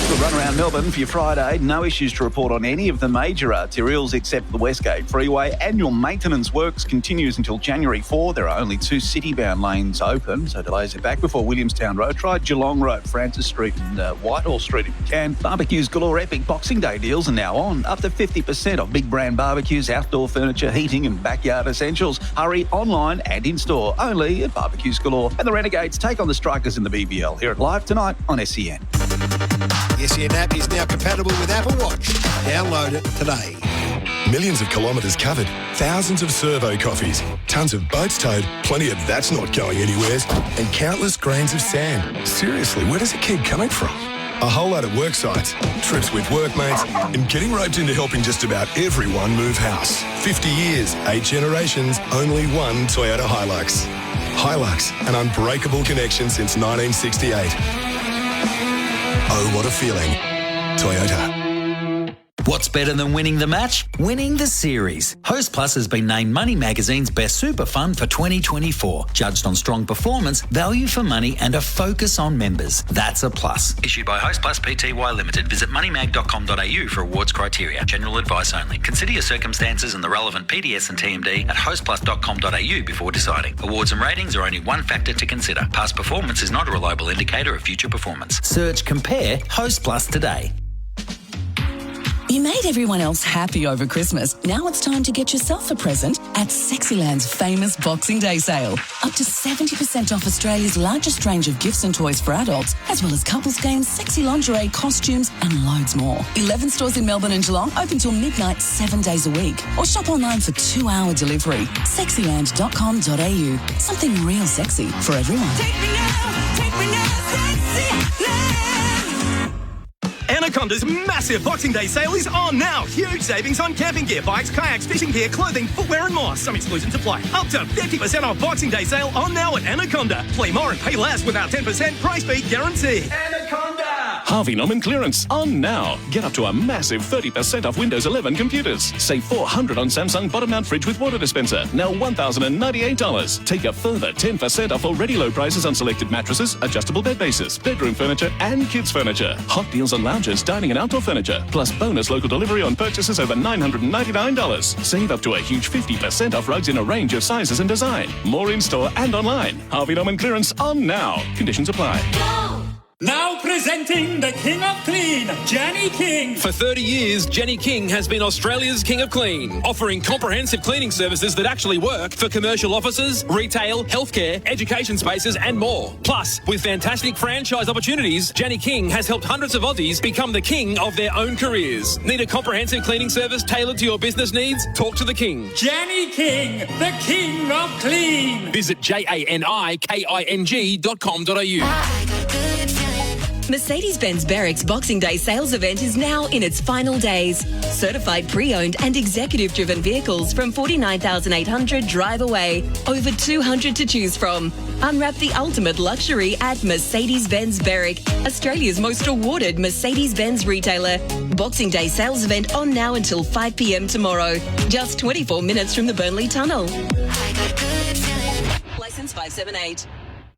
Good run around Melbourne for your Friday. No issues to report on any of the major arterials except for the Westgate Freeway. Annual maintenance works continues until January 4. There are only 2 city-bound lanes open, so delays are back before Williamstown Road. Try Geelong Road, Francis Street and Whitehall Street if you can. Barbecues galore. Epic Boxing Day deals are now on. Up to 50% off big brand barbecues, outdoor furniture, heating and backyard essentials. Hurry online and in-store. Only at Barbecues Galore. And the Renegades take on the Strikers in the BBL. Hear it live tonight on SEN. The SEN app is now compatible with Apple Watch. Download it today. Millions of kilometres covered, thousands of servo coffees, tons of boats towed, plenty of that's not going anywheres, and countless grains of sand. Seriously, where does it keep coming from? A whole lot of work sites, trips with workmates, and getting roped into helping just about everyone move house. 50 years, 8 generations, only one Toyota Hilux. Hilux, an unbreakable connection since 1968. Oh, what a feeling. Toyota. What's better than winning the match? Winning the series. Host Plus has been named Money Magazine's best super fund for 2024. Judged on strong performance, value for money and a focus on members. That's a plus. Issued by Host Plus Pty Limited. Visit moneymag.com.au for awards criteria. General advice only. Consider your circumstances and the relevant PDS and TMD at hostplus.com.au before deciding. Awards and ratings are only one factor to consider. Past performance is not a reliable indicator of future performance. Search Compare Host Plus today. You made everyone else happy over Christmas. Now it's time to get yourself a present at Sexyland's famous Boxing Day sale. Up to 70% off Australia's largest range of gifts and toys for adults, as well as couples games, sexy lingerie, costumes and loads more. 11 stores in Melbourne and Geelong, open till midnight 7 days a week. Or shop online for 2-hour delivery. Sexyland.com.au. Something real sexy for everyone. Take me now, Sexyland. Anaconda's massive Boxing Day sale is on now. Huge savings on camping gear, bikes, kayaks, fishing gear, clothing, footwear and more. Some exclusions apply. Up to 50% off Boxing Day sale on now at Anaconda. Play more and pay less with our 10% price beat guarantee. Anaconda! Harvey Norman clearance on now. Get up to a massive 30% off Windows 11 computers. Save $400 on Samsung bottom mount fridge with water dispenser. Now $1,098. Take a further 10% off already low prices on selected mattresses, adjustable bed bases, bedroom furniture and kids furniture. Hot deals on lounges, dining and outdoor furniture. Plus bonus local delivery on purchases over $999. Save up to a huge 50% off rugs in a range of sizes and design. More in-store and online. Harvey Norman clearance on now. Conditions apply. Now presenting the King of Clean, Jenny King. For 30 years, Jenny King has been Australia's King of Clean, offering comprehensive cleaning services that actually work for commercial offices, retail, healthcare, education spaces and more. Plus, with fantastic franchise opportunities, Jenny King has helped hundreds of Aussies become the king of their own careers. Need a comprehensive cleaning service tailored to your business needs? Talk to the King. Jenny King, the King of Clean. Visit janiking.com.au. Mercedes-Benz Berwick's Boxing Day sales event is now in its final days. Certified pre-owned and executive-driven vehicles from 49,800 drive away. Over 200 to choose from. Unwrap the ultimate luxury at Mercedes-Benz Berwick, Australia's most awarded Mercedes-Benz retailer. Boxing Day sales event on now until 5 p.m. tomorrow. Just 24 minutes from the Burnley Tunnel. Licence 578.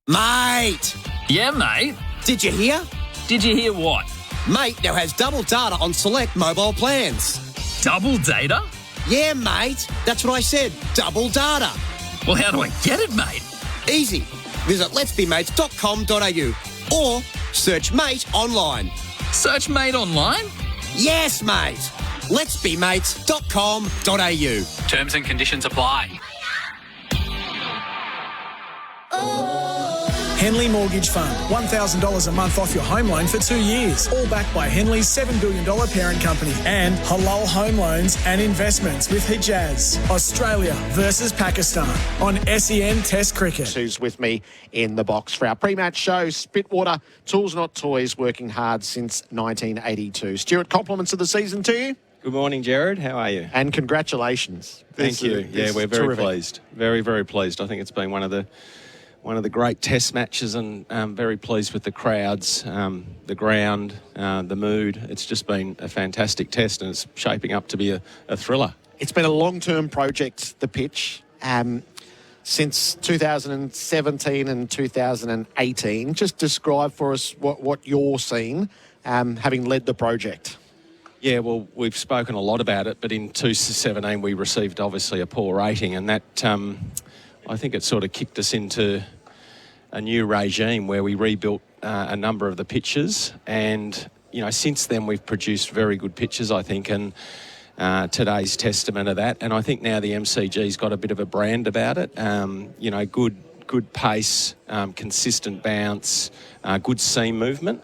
Mate! Yeah, mate? Did you hear? Did you hear what? Mate now has double data on select mobile plans. Double data? Yeah, mate. That's what I said. Double data. Well, how do I get it, mate? Easy. Visit letsbemates.com.au or search Mate online. Search Mate online? Yes, mate. letsbemates.com.au. Terms and conditions apply. Henley Mortgage Fund. $1,000 a month off your home loan for 2 years. All backed by Henley's $7 billion parent company. And Halal Home Loans and Investments with Hijaz. Australia versus Pakistan on SEN Test Cricket. Who's with me in the box for our pre-match show. Spitwater, tools not toys, working hard since 1982. Stuart, compliments of the season to you. Good morning, Gerard. How are you? And congratulations. Thank you. Yeah, we're very pleased. Very, very pleased. I think it's been one of the great test matches, and very pleased with the crowds, the ground, the mood. It's just been a fantastic test, and it's shaping up to be a thriller. It's been a long-term project, the pitch, since 2017 and 2018. Just describe for us what you're seeing, having led the project. Yeah, well, we've spoken a lot about it, but in 2017 we received obviously a poor rating, and that I think it sort of kicked us into a new regime where we rebuilt a number of the pitches, and since then we've produced very good pitches, I think, and today's testament of that. And I think now the MCG's got a bit of a brand about it. Good pace, consistent bounce, good seam movement.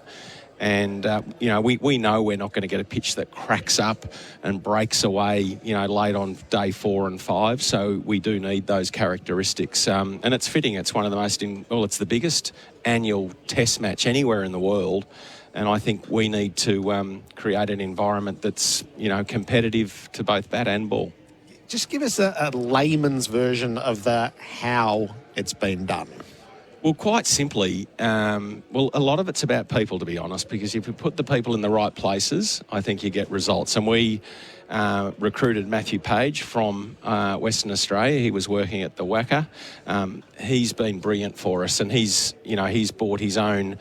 And, we know we're not going to get a pitch that cracks up and breaks away, late on day 4 and 5. So we do need those characteristics. And it's fitting. It's one of the it's the biggest annual test match anywhere in the world. And I think we need to create an environment that's, competitive to both bat and ball. Just give us a layman's version of how it's been done. Well, quite simply, a lot of it's about people, to be honest, because if you put the people in the right places, I think you get results. And we recruited Matthew Page from Western Australia. He was working at the Wacker. He's been brilliant for us, and he's brought his own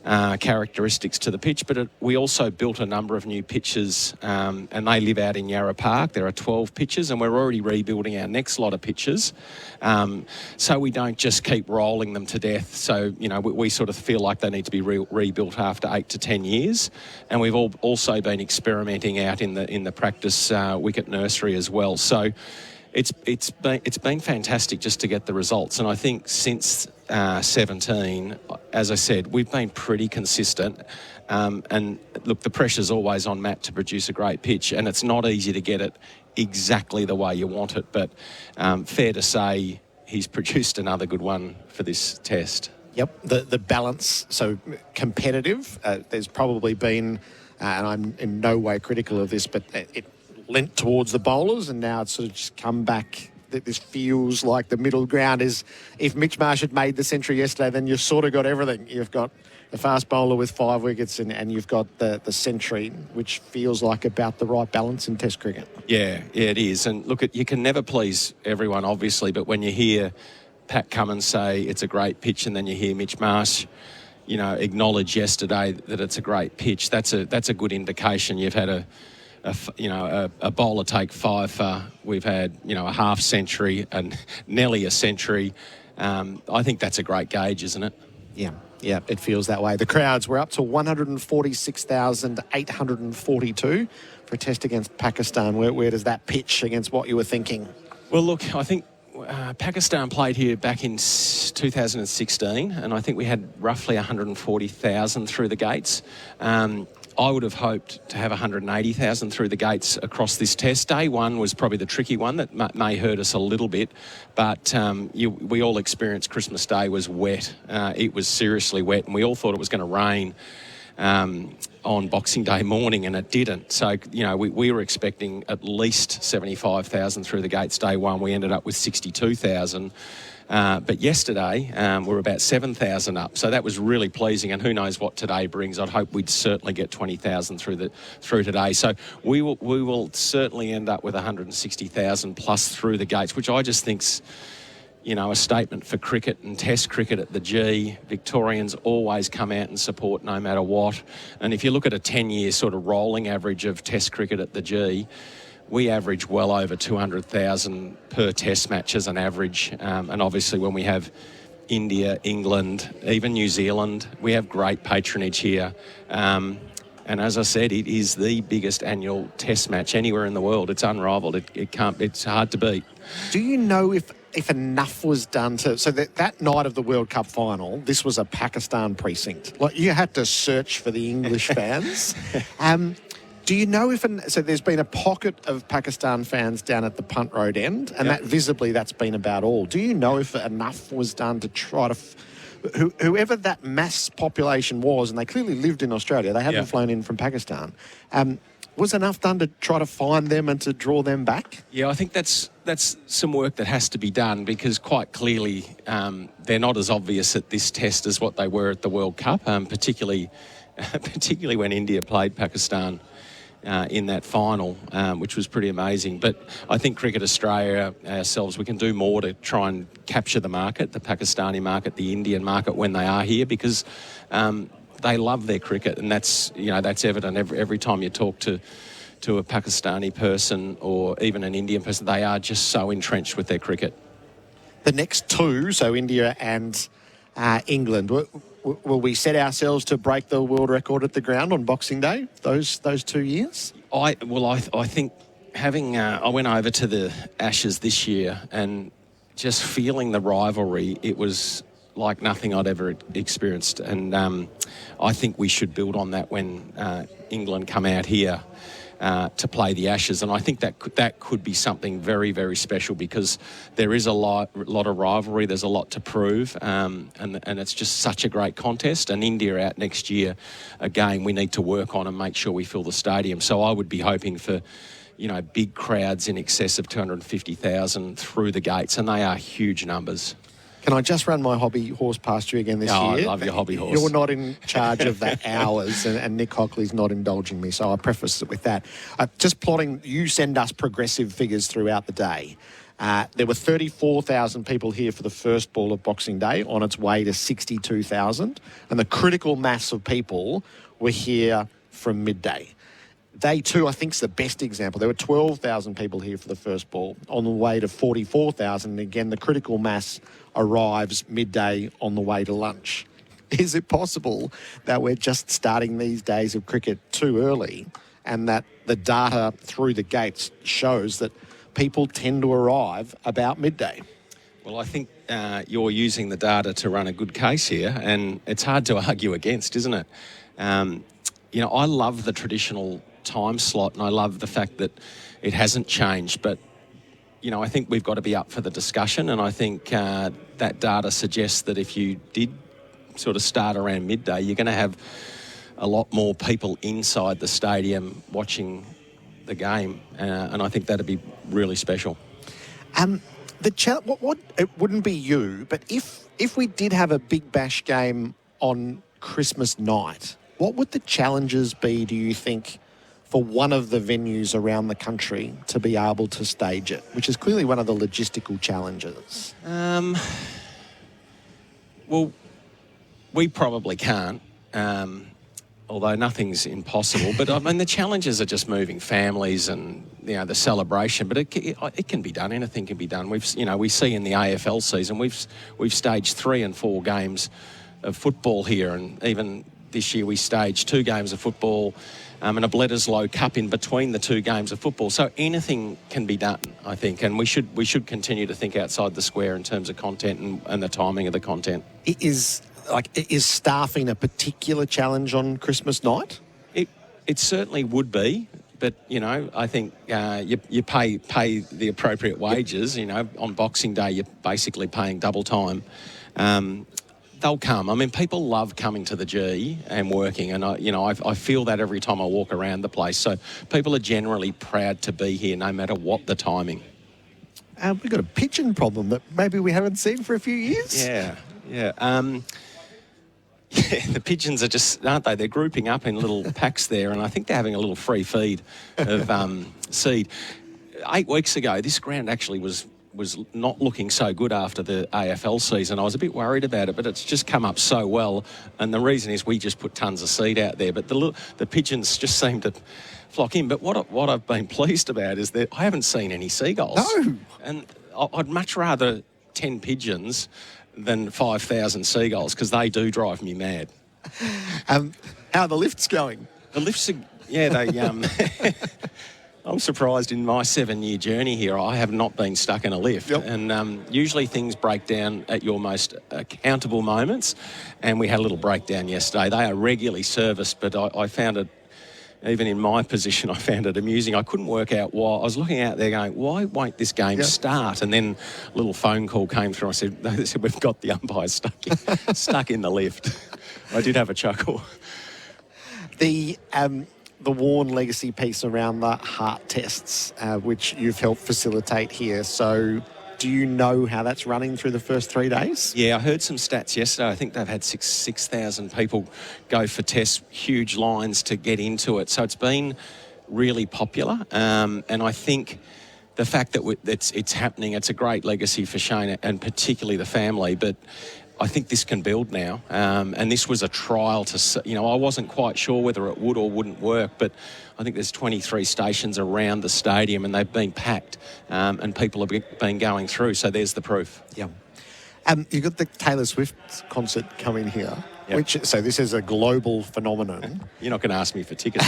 characteristics to the pitch, but we also built a number of new pitches, and they live out in Yarra Park. There are 12 pitches, and we're already rebuilding our next lot of pitches, so we don't just keep rolling them to death. So, we sort of feel like they need to be rebuilt after 8 to 10 years, and we've also been experimenting out in the practice wicket nursery as well. So it's been fantastic just to get the results, and I think since 17, as I said, we've been pretty consistent. And look, the pressure's always on Matt to produce a great pitch, and it's not easy to get it exactly the way you want it. But fair to say, he's produced another good one for this test. Yep, the balance, so competitive. There's probably been, and I'm in no way critical of this, but it lent towards the bowlers, and now it's sort of just come back. This feels like the middle ground is, if Mitch Marsh had made the century yesterday, then you've sort of got everything. You've got the fast bowler with 5 wickets and you've got the century, which feels like about the right balance in Test cricket. Yeah, it is. And look, you can never please everyone, obviously, but when you hear Pat Cummins say it's a great pitch, and then you hear Mitch Marsh, acknowledge yesterday that it's a great pitch, that's a good indication. You've had a bowler take 5 for, we've had, a half century and nearly a century. I think that's a great gauge, isn't it? Yeah, it feels that way. The crowds were up to 146,842 for a test against Pakistan. Where does that pitch against what you were thinking? Well, look, I think Pakistan played here back in 2016, and I think we had roughly 140,000 through the gates. I would have hoped to have 180,000 through the gates across this test. Day one was probably the tricky one that may hurt us a little bit, but we all experienced Christmas Day was wet. It was seriously wet, and we all thought it was going to rain on Boxing Day morning, and it didn't. So, we were expecting at least 75,000 through the gates day one. We ended up with 62,000. But yesterday, we're about 7,000 up. So that was really pleasing, and who knows what today brings. I'd hope we'd certainly get 20,000 through today. So we will certainly end up with 160,000 plus through the gates, which I just think's, a statement for cricket and Test cricket at the G. Victorians always come out and support no matter what. And if you look at a 10-year sort of rolling average of Test cricket at the G, we average well over 200,000 per test match as an average. And obviously when we have India, England, even New Zealand, we have great patronage here. And as I said, it is the biggest annual test match anywhere in the world. It's unrivaled. It's hard to beat. Do you know if enough was done so that night of the World Cup final, this was a Pakistan precinct. Like, you had to search for the English fans. Do you know so there's been a pocket of Pakistan fans down at the Punt Road end, and that visibly that's been about all. Do you know if enough was done to try to, whoever that mass population was, and they clearly lived in Australia, they hadn't flown in from Pakistan, was enough done to try to find them and to draw them back? Yeah, I think that's some work that has to be done, because quite clearly they're not as obvious at this test as what they were at the World Cup, particularly when India played Pakistan in that final, which was pretty amazing. But I think Cricket Australia ourselves, we can do more to try and capture the market, the Pakistani market, the Indian market when they are here, because they love their cricket, and that's evident every time you talk to a Pakistani person or even an Indian person. They are just so entrenched with their cricket. The next two, so India and England, will we set ourselves to break the world record at the ground on Boxing Day, those 2 years? I think having... I went over to the Ashes this year, and just feeling the rivalry, it was like nothing I'd ever experienced. And I think we should build on that when England come out here to play the Ashes. And I think that could be something very, very special, because there is a lot of rivalry. There's a lot to prove, and it's just such a great contest. And India out next year, again, we need to work on and make sure we fill the stadium. So I would be hoping for, big crowds in excess of 250,000 through the gates, and they are huge numbers. Can I just run my hobby horse past you again this year? I love your hobby horse. You're not in charge of that hours, and Nick Hockley's not indulging me, so I'll preface it with that. Just plotting, you send us progressive figures throughout the day. There were 34,000 people here for the first ball of Boxing Day, on its way to 62,000. And the critical mass of people were here from midday. Day two, I think, is the best example. There were 12,000 people here for the first ball, on the way to 44,000. And again, the critical mass arrives midday on the way to lunch. Is it possible that we're just starting these days of cricket too early, and that the data through the gates shows that people tend to arrive about midday? Well, I think you're using the data to run a good case here, and it's hard to argue against, isn't it? I love the traditional time slot, and I love the fact that it hasn't changed, but I think we've got to be up for the discussion, and I think that data suggests that if you did sort of start around midday, you're going to have a lot more people inside the stadium watching the game, and I think that'd be really special. It wouldn't be you, but if we did have a Big Bash game on Christmas night, what would the challenges be, do you think, for one of the venues around the country to be able to stage it, which is clearly one of the logistical challenges? Well, we probably can't, although nothing's impossible. But I mean, the challenges are just moving families and the celebration. But it can be done. Anything can be done. We see in the AFL season we've staged 3 and 4 games of football here, and even this year we staged 2 games of football and a Bledisloe Cup in between the 2 games of football. So anything can be done, I think, and we should continue to think outside the square in terms of content and the timing of the content. Is staffing a particular challenge on Christmas night? It certainly would be, but I think you pay the appropriate wages. On Boxing Day you're basically paying double time. They'll come. I mean, people love coming to the G and working, and I feel that every time I walk around the place. So people are generally proud to be here, no matter what the timing. We've got a pigeon problem that maybe we haven't seen for a few years. Yeah. The pigeons are just, aren't they? They're grouping up in little packs there, and I think they're having a little free feed of seed. 8 weeks ago, this ground actually was not looking so good after the AFL season. I was a bit worried about it, but it's just come up so well. And the reason is we just put tons of seed out there, but the pigeons just seem to flock in. But what I've been pleased about is that I haven't seen any seagulls. No. And I'd much rather 10 pigeons than 5,000 seagulls, because they do drive me mad. How are the lifts going? The lifts are, they... I'm surprised in my 7-year journey here, I have not been stuck in a lift. Yep. And usually things break down at your most accountable moments. And we had a little breakdown yesterday. They are regularly serviced, but I found it, even in my position, I found it amusing. I couldn't work out why. I was looking out there going, why won't this game start? And then a little phone call came through. They said we've got the umpires stuck in the lift. I did have a chuckle. The Warren legacy piece around the heart tests, which you've helped facilitate here. So do you know how that's running through the first 3 days? Yeah, I heard some stats yesterday. I think they've had 6,000 people go for tests, huge lines to get into it. So it's been really popular. And I think the fact that it's happening, it's a great legacy for Shane and particularly the family. But I think this can build now, and this was a trial to, I wasn't quite sure whether it would or wouldn't work, but I think there's 23 stations around the stadium and they've been packed, and people have been going through, so there's the proof. Yeah. You've got the Taylor Swift concert coming here, yep. So this is a global phenomenon. You're not going to ask me for tickets,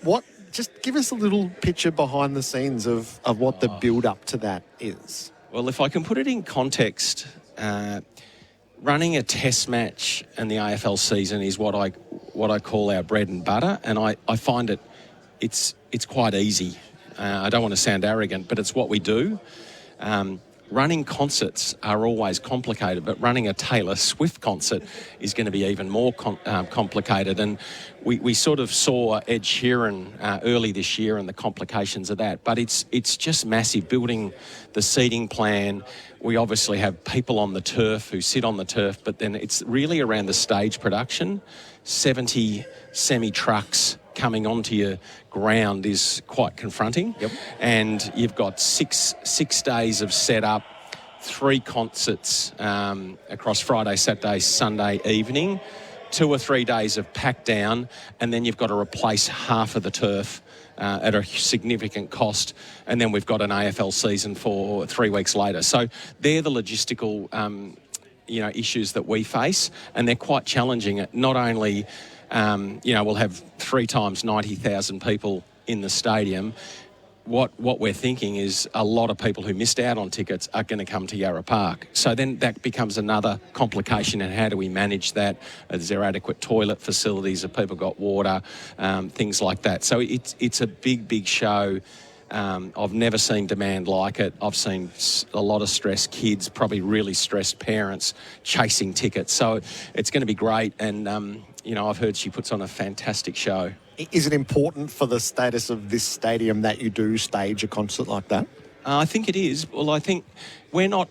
What? Just give us a little picture behind the scenes of what the build-up to that is. Well, if I can put it in context, running a test match in the AFL season is what I call our bread and butter, and I find it's quite easy. I don't want to sound arrogant, but it's what we do. Running concerts are always complicated, but running a Taylor Swift concert is going to be even more complicated. And we sort of saw Ed Sheeran early this year and the complications of that. But it's just massive, building the seating plan. We obviously have people on the turf who sit on the turf, but then it's really around the stage production, 70 semi-trucks coming onto your ground is quite confronting. Yep. And you've got six days of setup, 3 concerts across Friday, Saturday, Sunday evening, 2 or 3 days of pack down, and then you've got to replace half of the turf at a significant cost, and then we've got an AFL season for 3 weeks later. So they're the logistical issues that we face, and they're quite challenging. Not only we'll have 3 times 90,000 people in the stadium. What we're thinking is a lot of people who missed out on tickets are going to come to Yarra Park. So then that becomes another complication, and how do we manage that? Is there adequate toilet facilities? Have people got water? Things like that. So it's a big show. I've never seen demand like it. I've seen a lot of stressed kids, probably really stressed parents chasing tickets. So it's going to be great. And, I've heard she puts on a fantastic show. Is it important for the status of this stadium that you do stage a concert like that? I think it is. Well, I think we're not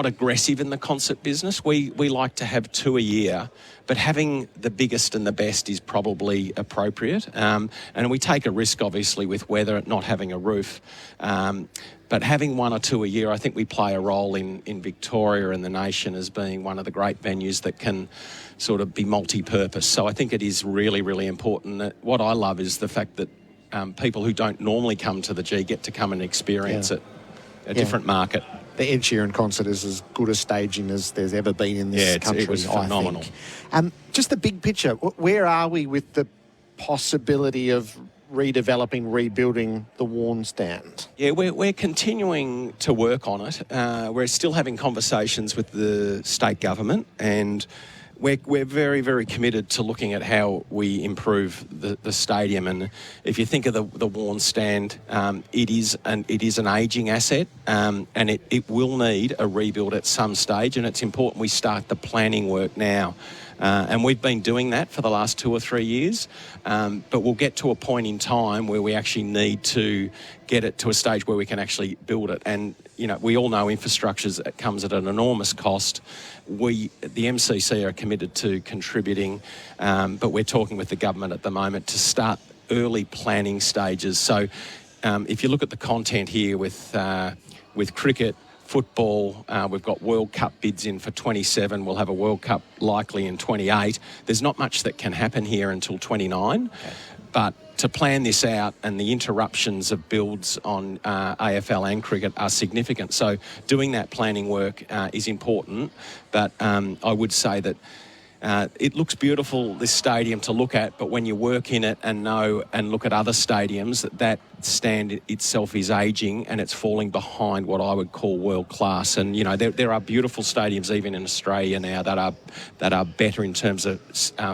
aggressive in the concert business. We like to have 2 a year, but having the biggest and the best is probably appropriate. And we take a risk, obviously, with weather, not having a roof. But having 1 or 2 a year, I think we play a role in Victoria and the nation as being one of the great venues that can sort of be multi-purpose. So I think it is really, really important. What I love is the fact that people who don't normally come to the G get to come and experience it, a different market. The Ed Sheeran concert is as good a staging as there's ever been in this country. It was phenomenal. I think. Just the big picture, where are we with the possibility of redeveloping, rebuilding the Warn stand? Yeah, we're continuing to work on it. We're still having conversations with the state government, and we're very, very committed to looking at how we improve the stadium. And if you think of the Warn stand, it is an ageing asset, and it will need a rebuild at some stage, and it's important we start the planning work now. And we've been doing that for the last 2 or 3 years, but we'll get to a point in time where we actually need to get it to a stage where we can actually build it. And, we all know infrastructure comes at an enormous cost. The MCC are committed to contributing, but we're talking with the government at the moment to start early planning stages. So if you look at the content here with cricket, football, we've got World Cup bids in for 27. We'll have a World Cup likely in 28. There's not much that can happen here until 29. Okay. But to plan this out, and the interruptions of builds on AFL and cricket are significant. So doing that planning work is important. But I would say that it looks beautiful, this stadium, to look at, but when you work in it and look at other stadiums, that stand itself is ageing and it's falling behind what I would call world class. And there are beautiful stadiums even in Australia now that are better in terms of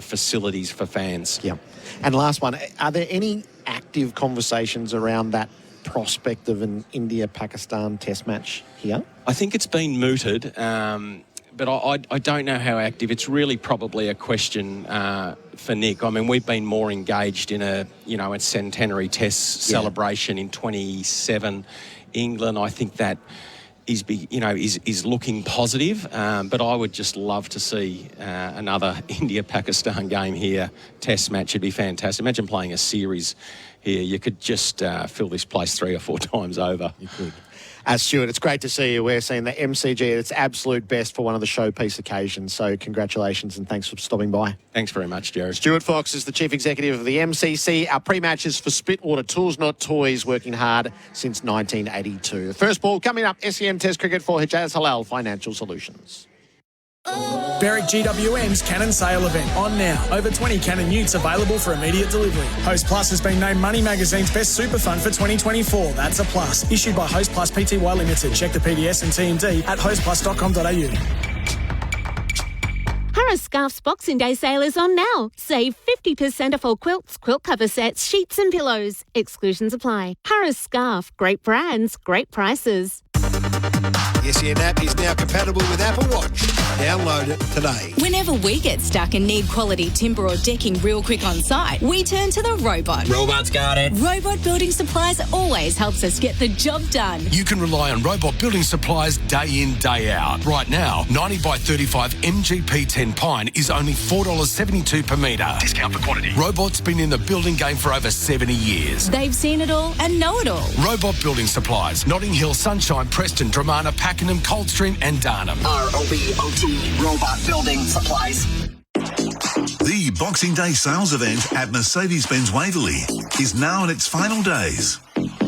facilities for fans. Yeah. And last one, are there any active conversations around that prospect of an India-Pakistan test match here? I think it's been mooted. But I don't know how active. It's really probably a question for Nick. I mean, we've been more engaged in a centenary test celebration in 27 England. I think that is looking positive. But I would just love to see another India-Pakistan game here, test match. It'd be fantastic. Imagine playing a series here. You could just fill this place 3 or 4 times over. You could. Stuart, it's great to see you. We're seeing the MCG at its absolute best for one of the showpiece occasions. So congratulations and thanks for stopping by. Thanks very much, Gerard. Stuart Fox is the Chief Executive of the MCC. Our pre-match is for Splitwater Tools, Not Toys, working hard since 1982. The first ball coming up, SEN Test Cricket for Hijaz Halal Financial Solutions. Berwick GWM's Cannon Sale event on now. Over 20 Cannon utes available for immediate delivery. Host Plus has been named Money Magazine's best super fund for 2024. That's a plus. Issued by Host Plus Pty Limited. Check the PDS and TMD at hostplus.com.au. Harris Scarf's Boxing Day sale is on now. Save 50% off all quilts, quilt cover sets, sheets and pillows. Exclusions apply. Harris Scarf. Great brands, great prices. The SEN app is now compatible with Apple Watch. Download it today. Whenever we get stuck and need quality timber or decking real quick on site, we turn to the robot. Robot's got it. Robot Building Supplies always helps us get the job done. You can rely on Robot Building Supplies day in, day out. Right now, 90 by 35 MGP 10 pine is only $4.72 per metre. Discount for quantity. Robot's been in the building game for over 70 years. They've seen it all and know it all. Robot Building Supplies, Notting Hill, Sunshine, Preston, Dramana, Pakenham, Coldstream and Darnham. ROBOT Robot Building Supplies. The Boxing Day sales event at Mercedes-Benz Whateley is now in its final days.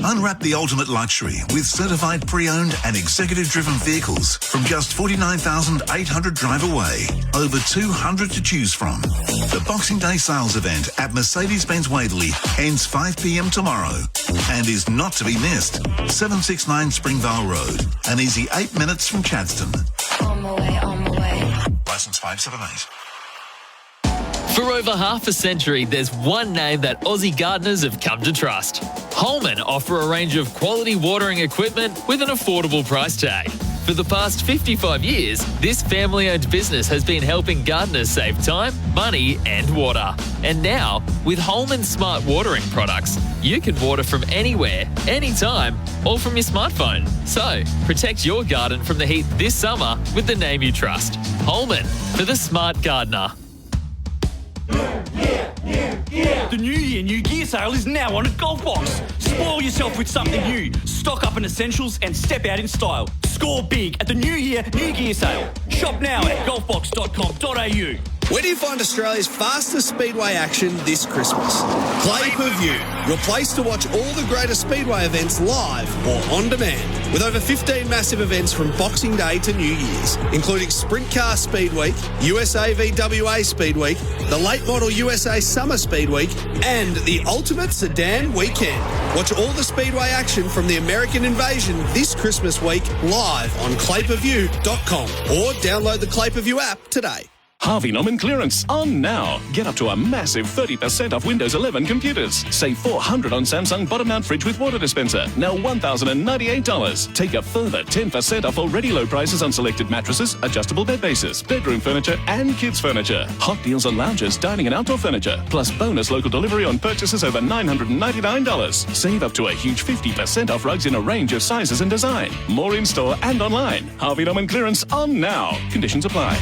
Unwrap the ultimate luxury with certified pre-owned and executive-driven vehicles from just $49,800 drive away. Over 200 to choose from. The Boxing Day sales event at Mercedes-Benz Whateley ends 5 p.m. tomorrow and is not to be missed. 769 Springvale Road, an easy 8 minutes from Chadstone. On my way. Licence 578. For over half a century, there's one name that Aussie gardeners have come to trust. Holman offer a range of quality watering equipment with an affordable price tag. For the past 55 years, this family-owned business has been helping gardeners save time, money and water. And now, with Holman Smart Watering products, you can water from anywhere, anytime, all from your smartphone. So, protect your garden from the heat this summer with the name you trust. Holman, for the smart gardener. The New Year, New Gear sale is now on at Golf Box. Spoil yourself with something new. Stock up in essentials and step out in style. Score big at the New Year, New Gear sale. Shop now at golfbox.com.au. Where do you find Australia's fastest speedway action this Christmas? Play Per View, your place to watch all the greatest speedway events live or on demand. With over 15 massive events from Boxing Day to New Year's, including Sprint Car Speed Week, USA VWA Speed Week, the Late Model USA Summer Speed Week, and the Ultimate Sedan Weekend. Watch all the speedway action from the American Invasion this Christmas week live on clayperview.com or download the Clay Per View app today. Harvey Norman clearance on now. Get up to a massive 30% off Windows 11 computers. Save $400 on Samsung bottom mount fridge with water dispenser. Now $1,098. Take a further 10% off already low prices on selected mattresses, adjustable bed bases, bedroom furniture and kids furniture. Hot deals on lounges, dining and outdoor furniture. Plus bonus local delivery on purchases over $999. Save up to a huge 50% off rugs in a range of sizes and design. More in-store and online. Harvey Norman clearance on now. Conditions apply.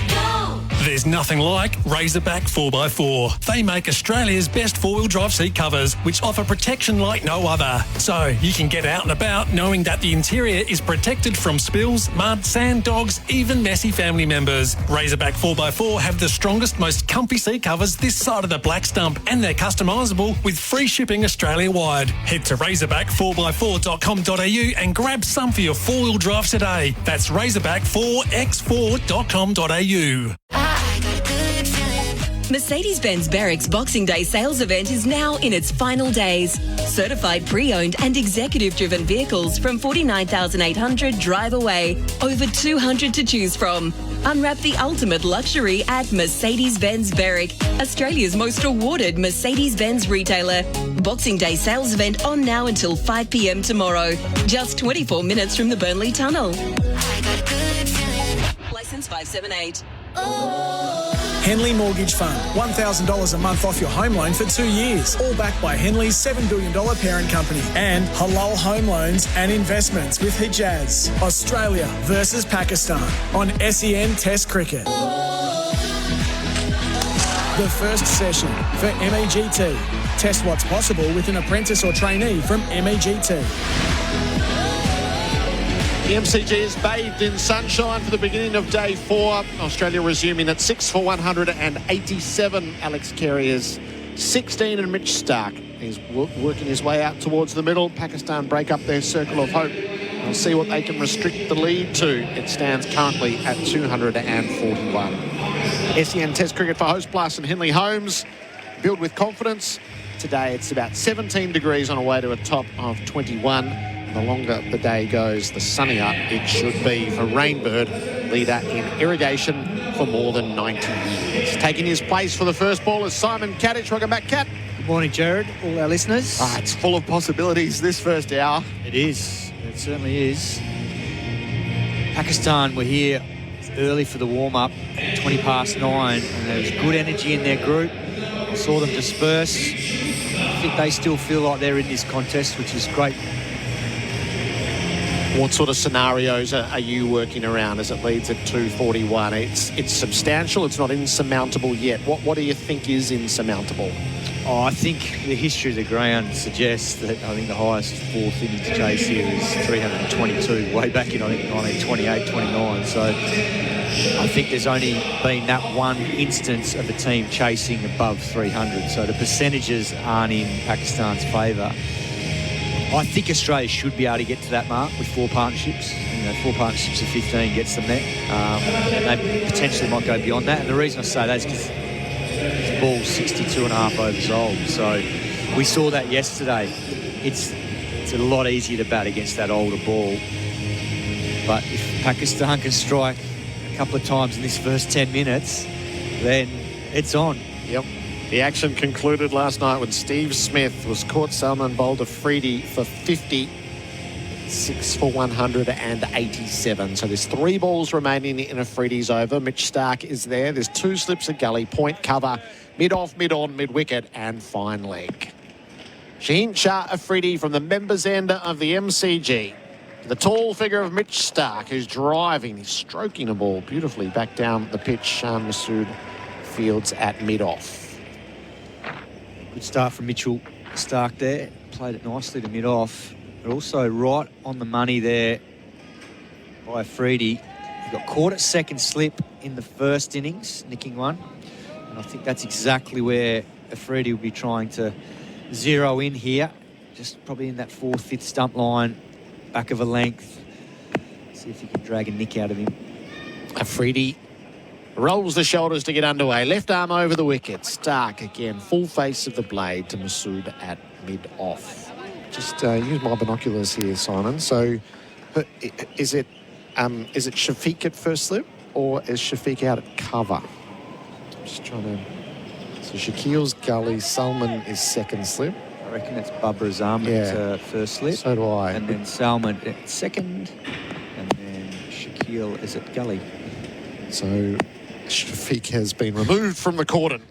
There's nothing like Razorback 4x4. They make Australia's best four-wheel drive seat covers, which offer protection like no other. So you can get out and about knowing that the interior is protected from spills, mud, sand, dogs, even messy family members. Razorback 4x4 have the strongest, most comfy seat covers this side of the black stump, and they're customisable with free shipping Australia-wide. Head to razorback4x4.com.au and grab some for your four-wheel drive today. That's razorback4x4.com.au. Mercedes-Benz Berwick's Boxing Day sales event is now in its final days. Certified pre-owned and executive-driven vehicles from $49,800 drive away. Over 200 to choose from. Unwrap the ultimate luxury at Mercedes-Benz Berwick, Australia's most awarded Mercedes-Benz retailer. Boxing Day sales event on now until 5 p.m. tomorrow. Just 24 minutes from the Burnley Tunnel. Licence 578. Henley Mortgage Fund. $1,000 a month off your home loan for 2 years. All backed by Henley's $7 billion parent company. And Halal Home Loans and Investments with Hijaz. Australia versus Pakistan on SEN Test Cricket. The first session for MEGT. Test what's possible with an apprentice or trainee from MEGT. The MCG is bathed in sunshine for the beginning of day 4. Australia resuming at 6 for 187. Alex Carey is 16 and Mitch Stark. He's working his way out towards the middle. Pakistan break up their circle of hope. We'll see what they can restrict the lead to. It stands currently at 241. SEN Test Cricket for Host Plus and Henley Homes. Build with confidence. Today it's about 17 degrees on a way to a top of 21. The longer the day goes, the sunnier it should be for Rainbird, leader in irrigation for more than 90 years. Taking his place for the first ball is Simon Katich. Welcome back, Kat. Good morning, Gerard, all our listeners. It's full of possibilities this first hour. It is. It certainly is. Pakistan were here early for the warm-up, 20 past 9, and there was good energy in their group. I saw them disperse. I think they still feel like they're in this contest, which is great. What sort of scenarios are you working around as it leads at 2:41? It's substantial. It's not insurmountable yet. What do you think is insurmountable? Oh, I think the history of the ground suggests that I think the highest fourth innings chase here is 322, way back in, I think, 1928, 29. So I think there's only been that one instance of a team chasing above 300. So the percentages aren't in Pakistan's favour. I think Australia should be able to get to that mark with 4 partnerships. 4 partnerships of 15 gets them there. And they potentially might go beyond that. And the reason I say that is because the ball's 62.5 overs old. So we saw that yesterday. It's a lot easier to bat against that older ball. But if Pakistan can strike a couple of times in this first 10 minutes, then it's on. Yep. The action concluded last night when Steve Smith was caught. Salman bowled Afridi for 50, 6 for 187. So there's 3 balls remaining in Afridi's over. Mitch Starc is there. There's 2 slips at gully, point cover, mid-off, mid-on, mid-wicket, and fine leg. Shaheen Shah Afridi from the members' end of the MCG. The tall figure of Mitch Starc, who's driving, he's stroking the ball beautifully back down the pitch. Masood fields at mid-off. Good start from Mitchell Starc there. Played it nicely to mid-off. But also right on the money there by Afridi. He got caught at second slip in the first innings, nicking one. And I think that's exactly where Afridi will be trying to zero in here. Just probably in that 4th, 5th stump line, back of a length. See if he can drag a nick out of him. Afridi rolls the shoulders to get underway. Left arm over the wicket. Starc again, full face of the blade to Masood at mid-off. Just use my binoculars here, Simon. So is it Shafiq at first slip or is Shafiq out at cover? Just trying to... So Shaquille's gully, Salman is second slip. I reckon that's Babur Azam at first slip. So do I. And then Salman at second. And then Shaquille is at gully. So Shafiq has been removed from the cordon.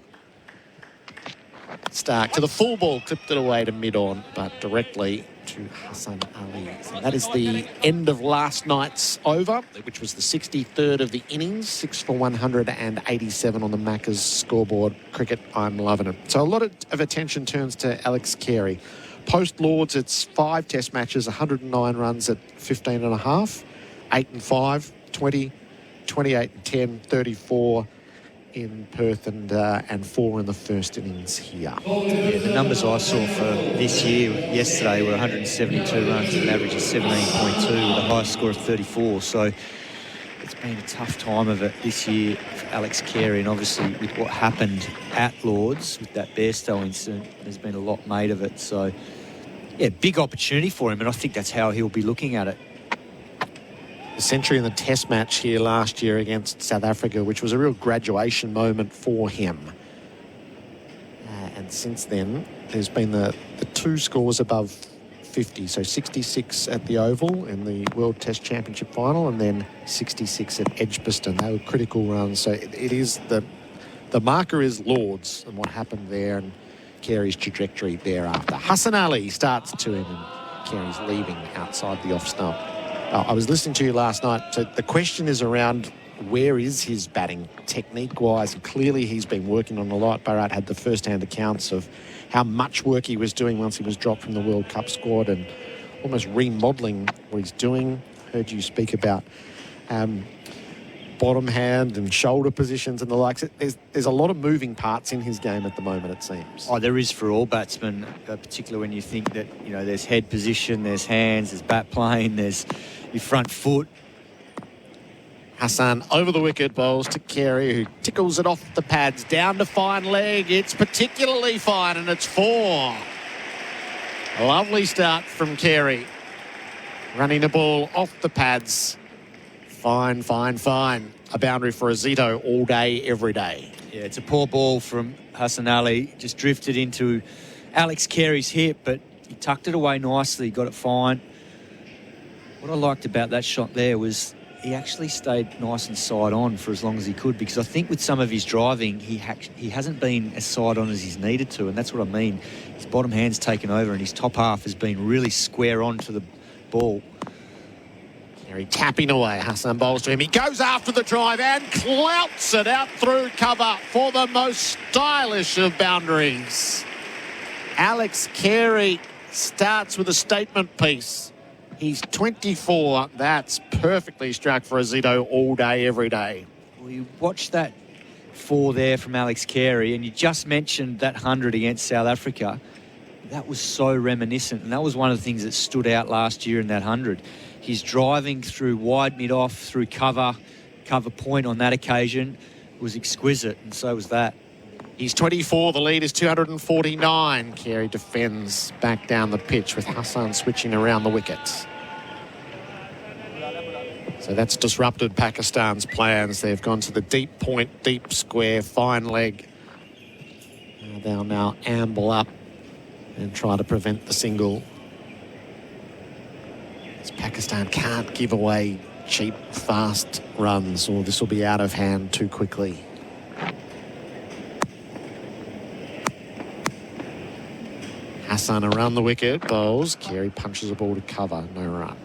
Starc to the full ball, clipped it away to mid-on, but directly to Hassan Ali. So that is the end of last night's over, which was the 63rd of the innings, 6 for 187 on the Macca's scoreboard. Cricket, I'm loving it. So a lot of attention turns to Alex Carey. Post Lords, it's 5 test matches, 109 runs at 15 and a half, 8 and 5, 20, 28 and 10, 34 in Perth and 4 in the first innings here. Yeah, the numbers I saw for this year yesterday were 172 runs at an average of 17.2 with a high score of 34. So it's been a tough time of it this year for Alex Carey, and obviously with what happened at Lords with that Bairstow incident, there's been a lot made of it. So yeah, big opportunity for him, and I think that's how he'll be looking at it. A century in the test match here last year against South Africa, which was a real graduation moment for him. And since then, there's been the 2 scores above 50. So 66 at the Oval in the World Test Championship final, and then 66 at Edgbaston. They were critical runs. So it is the marker is Lords and what happened there, and Carey's trajectory thereafter. Hassan Ali starts to him, and Carey's leaving outside the off stump. I was listening to you last night. So the question is around where is his batting technique-wise? Clearly he's been working on a lot. Bharat had the first-hand accounts of how much work he was doing once he was dropped from the World Cup squad and almost remodelling what he's doing. Heard you speak about bottom hand and shoulder positions and the likes. There's a lot of moving parts in his game at the moment, it seems. Oh, there is for all batsmen, particularly when you think that, there's head position, there's hands, there's bat plane, there's your front foot. Hassan over the wicket, bowls to Carey, who tickles it off the pads, down to fine leg. It's particularly fine, and it's 4. A lovely start from Carey. Running the ball off the pads. Fine, fine, fine. A boundary for a Zito all day, every day. Yeah, it's a poor ball from Hassan Ali. Just drifted into Alex Carey's hip, but he tucked it away nicely, got it fine. What I liked about that shot there was he actually stayed nice and side on for as long as he could, because I think with some of his driving, he hasn't been as side on as he's needed to, and that's what I mean. His bottom hand's taken over and his top half has been really square on to the ball. Kerry tapping away. Hassan bowls to him. He goes after the drive and clouts it out through cover for the most stylish of boundaries. Alex Carey starts with a statement piece. He's 24. That's perfectly struck for a Zito all day, every day. Well, you watch that 4 there from Alex Carey, and you just mentioned that 100 against South Africa. That was so reminiscent, and that was one of the things that stood out last year in that 100. His driving through wide mid-off, through cover point on that occasion was exquisite, and so was that. He's 24. The lead is 249. Carey defends back down the pitch with Hassan switching around the wicket. So that's disrupted Pakistan's plans. They've gone to the deep point, deep square, fine leg. They'll now amble up and try to prevent the single. As Pakistan can't give away cheap, fast runs, or this will be out of hand too quickly. Hassan around the wicket, bowls. Carey punches a ball to cover, no run.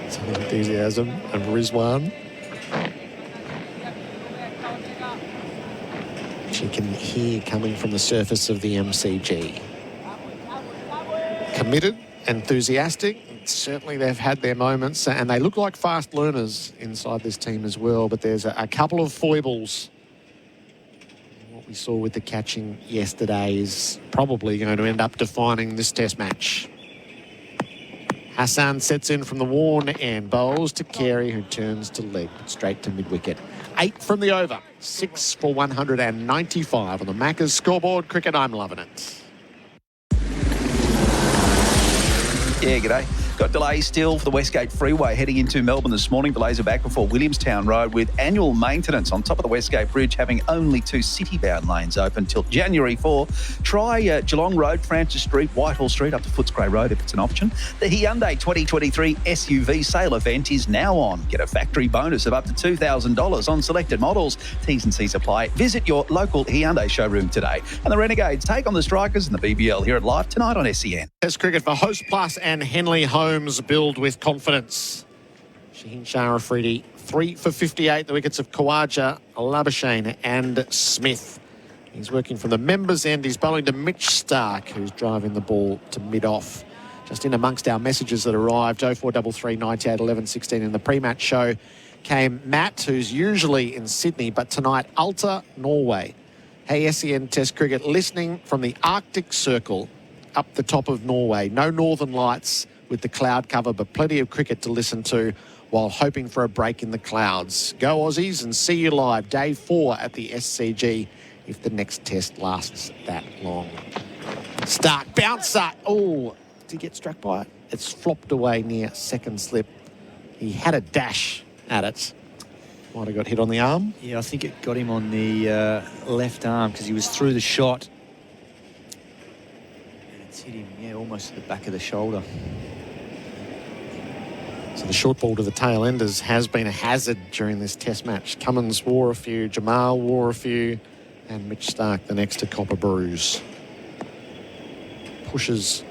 Some enthusiasm of Rizwan. Which you can hear coming from the surface of the MCG. Committed, enthusiastic. Certainly they've had their moments, and they look like fast learners inside this team as well, but there's a couple of foibles. What we saw with the catching yesterday is probably going to end up defining this test match. Hassan sets in from the worn end, bowls to Carey, who turns to leg, straight to mid-wicket. 8 from the over, 6 for 195 on the Macca's scoreboard. Cricket, I'm loving it. Yeah, g'day. Got delays still for the Westgate Freeway heading into Melbourne this morning. Delays are back before Williamstown Road with annual maintenance on top of the Westgate Bridge having only 2 city-bound lanes open till January 4. Try Geelong Road, Francis Street, Whitehall Street up to Footscray Road if it's an option. The Hyundai 2023 SUV sale event is now on. Get a factory bonus of up to $2,000 on selected models. T's and C's apply. Visit your local Hyundai showroom today. And the Renegades take on the Strikers in the BBL here at Live tonight on SEN. Test cricket for Host Plus and Henley Holmes build with confidence. Shaheen Shah Afridi, 3 for 58. The wickets of Khawaja, Labuschagne and Smith. He's working from the members' end. He's bowling to Mitch Stark, who's driving the ball to mid-off. Just in amongst our messages that arrived, 0433 98 11 16 in the pre-match show came Matt, who's usually in Sydney, but tonight Alta, Norway. Hey, SEN Test Cricket, listening from the Arctic Circle up the top of Norway. No northern lights with the cloud cover, but plenty of cricket to listen to while hoping for a break in the clouds. Go Aussies, and see you live day 4 at the SCG if the next test lasts that long. Stark, bouncer. Oh, did he get struck by it? It's flopped away near second slip. He had a dash at it. Might have got hit on the arm. Yeah, I think it got him on the left arm because he was through the shot. And it's hit him, yeah, almost at the back of the shoulder. So the short ball to the tail enders has been a hazard during this test match. Cummins wore a few, Jamal wore a few, and Mitch Stark the next to cop a bruise. Pushes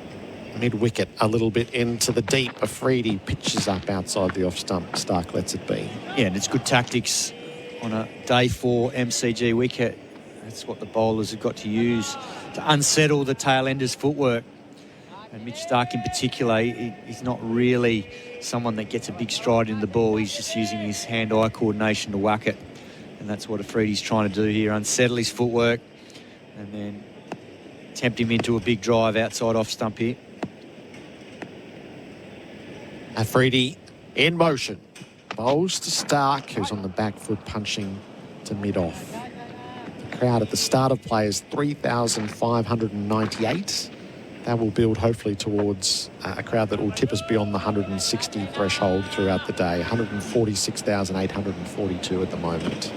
mid-wicket a little bit into the deep. Afridi pitches up outside the off-stump. Stark lets it be. Yeah, and it's good tactics on a day 4 MCG wicket. That's what the bowlers have got to use to unsettle the tail enders' footwork. And Mitch Stark in particular, he's not really someone that gets a big stride in the ball. He's just using his hand-eye coordination to whack it. And that's what Afridi's trying to do here, unsettle his footwork and then tempt him into a big drive outside off-stump here. Afridi in motion. Bowls to Stark, who's on the back foot punching to mid-off. The crowd at the start of play is 3,598. That will build hopefully towards a crowd that will tip us beyond the 160 threshold throughout the day. 146,842 at the moment.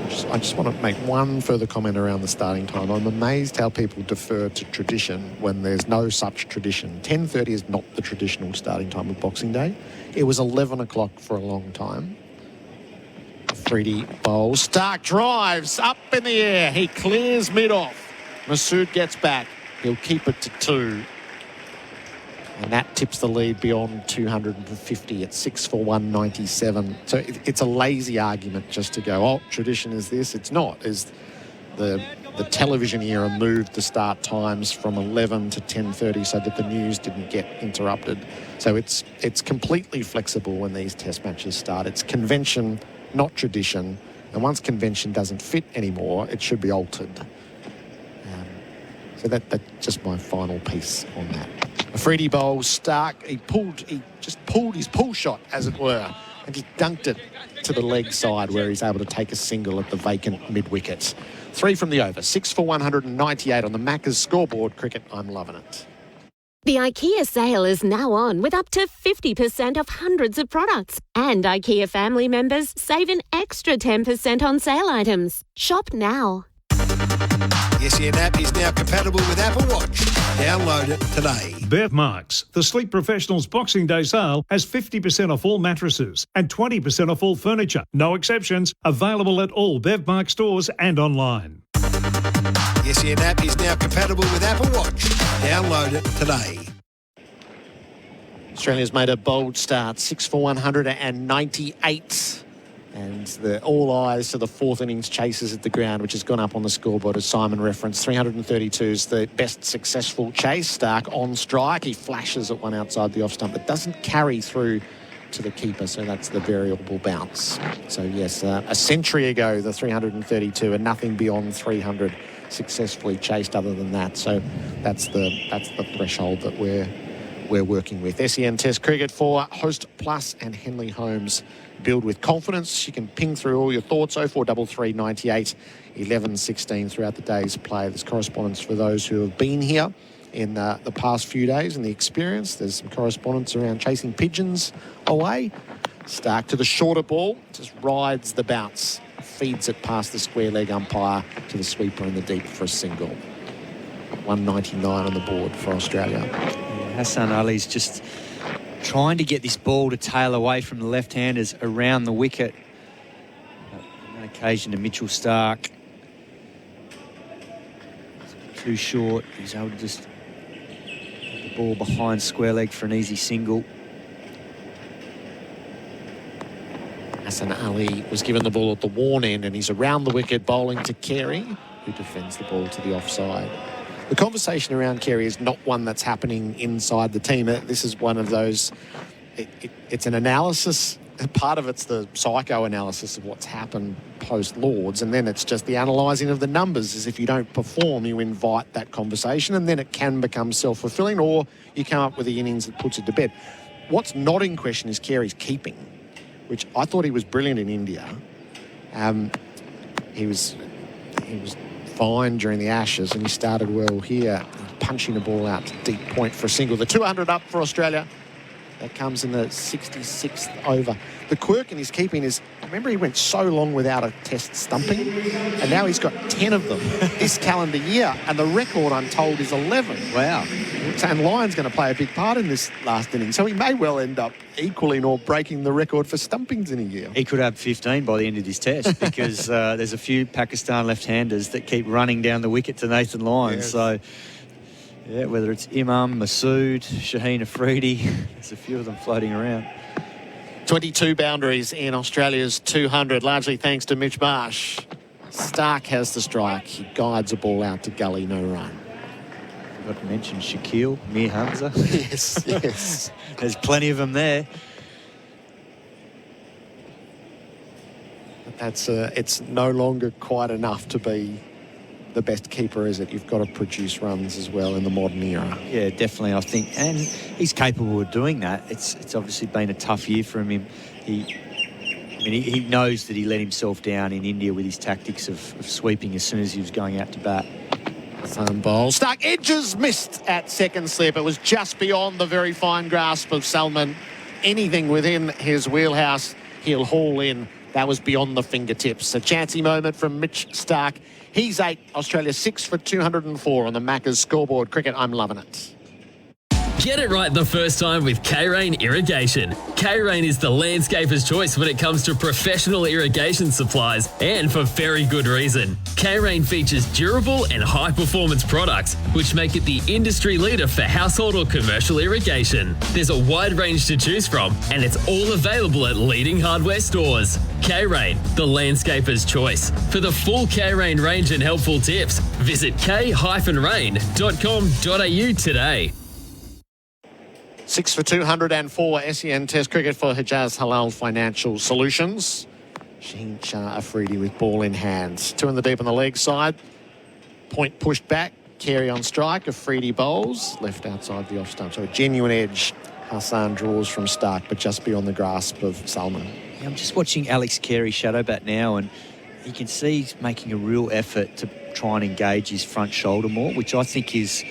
Just I just want to make one further comment around the starting time. I'm amazed how people defer to tradition when there's no such tradition. 10:30 is not the traditional starting time of Boxing Day. It was 11 o'clock for a long time. Freedy bowls. Stark drives up in the air. He clears mid-off. Masood gets back. He'll keep it to 2. And that tips the lead beyond 250 at 6 for 197. So it's a lazy argument just to go, oh, tradition is this. It's not. Is the television era moved the start times from 11 to 10:30 so that the news didn't get interrupted. So it's completely flexible when these test matches start. It's convention, not tradition. And once convention doesn't fit anymore, it should be altered. So that's just my final piece on that. A Freedy bowl, Stark, he just pulled his pull shot, as it were, and just dunked it to the leg side where he's able to take a single at the vacant mid-wicket. 3 from the over, 6 for 198 on the Macca's scoreboard. Cricket, I'm loving it. The IKEA sale is now on with up to 50% off hundreds of products. And IKEA family members save an extra 10% on sale items. Shop now. The SEN app is now compatible with Apple Watch. Download it today. Bevmarks, the Sleep Professionals Boxing Day sale, has 50% off all mattresses and 20% off all furniture. No exceptions. Available at all Bevmark stores and online. The SEN app is now compatible with Apple Watch. Download it today. Australia's made a bold start, 6 for 198. And all eyes to the fourth innings chases at the ground, which has gone up on the scoreboard as Simon referenced. 332 is the best successful chase. Stark on strike. He flashes at one outside the off stump, but doesn't carry through to the keeper, so that's the variable bounce. So yes, a century ago, the 332, and nothing beyond 300 successfully chased other than that. So that's the threshold that we're working with. SEN Test Cricket for Host Plus and Henley Holmes. Build with confidence. You can ping through all your thoughts. 0433 98 11 16 throughout the day's play. There's correspondence for those who have been here in the past few days and the experience. There's some correspondence around chasing pigeons away. Stark to the shorter ball. Just rides the bounce. Feeds it past the square leg umpire to the sweeper in the deep for a single. 199 on the board for Australia. Yeah, Hassan Ali's just trying to get this ball to tail away from the left-handers around the wicket. On that occasion to Mitchell Stark. Too short. He's able to just get the ball behind square leg for an easy single. Hassan Ali was given the ball at the worn end and he's around the wicket bowling to Carey, who defends the ball to the offside. The conversation around Carey is not one that's happening inside the team. This is one of those, it's an analysis. Part of it's the psychoanalysis of what's happened post-Lords, and then it's just the analysing of the numbers. As if you don't perform, you invite that conversation, and then it can become self-fulfilling, or you come up with the innings that puts it to bed. What's not in question is Carey's keeping, which I thought he was brilliant in India. He was fine during the Ashes, and he started well here, punching the ball out to deep point for a single. The 200 up for Australia. That comes in the 66th over. The quirk in his keeping is, remember he went so long without a test stumping, and now he's got 10 of them this calendar year, and the record, I'm told, is 11. Wow. And Lyon's going to play a big part in this last inning, so he may well end up equaling or breaking the record for stumpings in a year. He could have 15 by the end of this test because there's a few Pakistan left-handers that keep running down the wicket to Nathan Lyon. Yes. So, yeah, whether it's Imam, Masood, Shaheen Afridi, there's a few of them floating around. 22 boundaries in Australia's 200, largely thanks to Mitch Marsh. Stark has the strike. He guides a ball out to gully, no run. Forgot to mention Shaquille, Mir Hamza. Yes, yes. There's plenty of them there. But that's it's no longer quite enough to be the best keeper, is it? You've got to produce runs as well in the modern era. Yeah, definitely, I think. And he's capable of doing that. It's obviously been a tough year for him. He knows that he let himself down in India with his tactics of sweeping as soon as he was going out to bat. Some bowl. Stark edges missed at second slip. It was just beyond the very fine grasp of Salman. Anything within his wheelhouse, he'll haul in. That was beyond the fingertips. A chancy moment from Mitch Stark. He's 8, Australia 6 for 204 on the Macca's scoreboard. Cricket, I'm loving it. Get it right the first time with K-Rain Irrigation. K-Rain is the landscaper's choice when it comes to professional irrigation supplies, and for very good reason. K-Rain features durable and high-performance products, which make it the industry leader for household or commercial irrigation. There's a wide range to choose from, and it's all available at leading hardware stores. K-Rain, the landscaper's choice. For the full K-Rain range and helpful tips, visit k-rain.com.au today. 6 for 204 SEN Test cricket for Hijaz Halal Financial Solutions. Shaheen Shah Afridi with ball in hands. 2 in the deep on the leg side. Point pushed back. Carey on strike. Afridi bowls. Left outside the off stump. So a genuine edge. Hassan draws from Stark, but just beyond the grasp of Salman. Yeah, I'm just watching Alex Carey shadow bat now, and you can see he's making a real effort to try and engage his front shoulder more, which I think is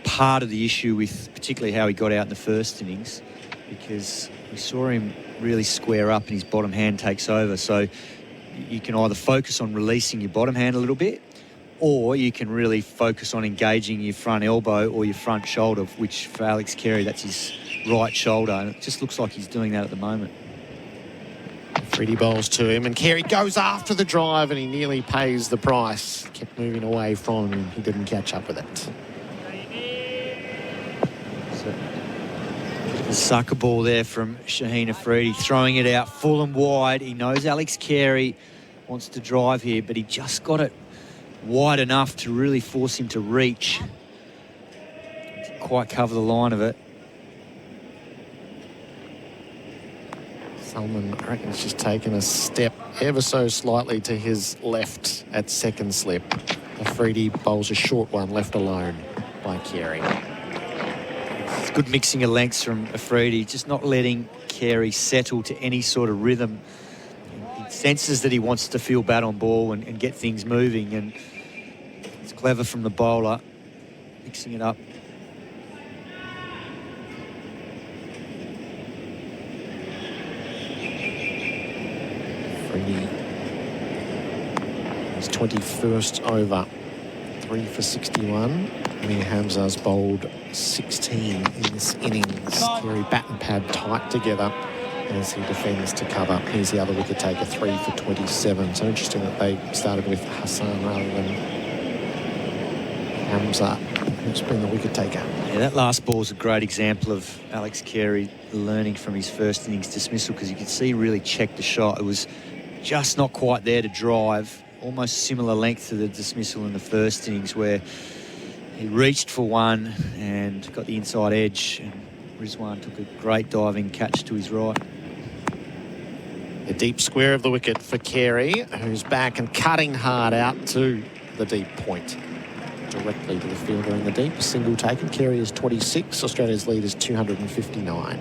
part of the issue with particularly how he got out in the first innings, because we saw him really square up and his bottom hand takes over. So you can either focus on releasing your bottom hand a little bit, or you can really focus on engaging your front elbow or your front shoulder, which for Alex Carey, that's his right shoulder, and it just looks like he's doing that at the moment. Freddie bowls to him, and Carey goes after the drive, and he nearly pays the price. Kept moving away from him. He didn't catch up with it. The sucker ball there from Shaheen Afridi, throwing it out full and wide. He knows Alex Carey wants to drive here, but he just got it wide enough to really force him to reach. Didn't quite cover the line of it. Salman, I reckon, has just taken a step ever so slightly to his left at second slip. Afridi bowls a short one, left alone by Carey. It's good mixing of lengths from Afridi, just not letting Carey settle to any sort of rhythm. He senses that he wants to feel bat on ball and get things moving, and it's clever from the bowler, mixing it up. Afridi, his 21st over, 3 for 61. Mir Hamza's bowled 16 in this innings. Carey bat and pad tight together as he defends to cover. Here's the other wicket taker, 3 for 27. So interesting that they started with Hassan rather than Hamza, who's been the wicket taker. Yeah, that last ball is a great example of Alex Carey learning from his first innings dismissal, because you could see he really checked the shot. It was just not quite there to drive. Almost similar length to the dismissal in the first innings, where he reached for one and got the inside edge, and Rizwan took a great diving catch to his right. A deep square of the wicket for Carey, who's back and cutting hard out to the deep point. Directly to the fielder in the deep. A single taken. Carey is 26. Australia's lead is 259.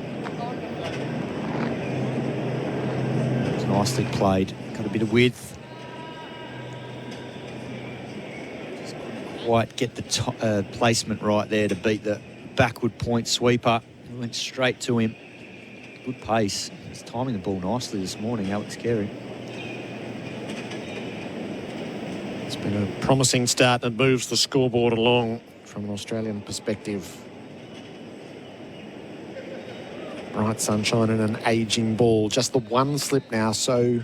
It's nicely played. Got a bit of width. Quite get the placement right there to beat the backward point sweeper. It went straight to him. Good pace. He's timing the ball nicely this morning, Alex Carey. It's been a promising start and moves the scoreboard along from an Australian perspective. Bright sunshine and an ageing ball. Just the one slip now, so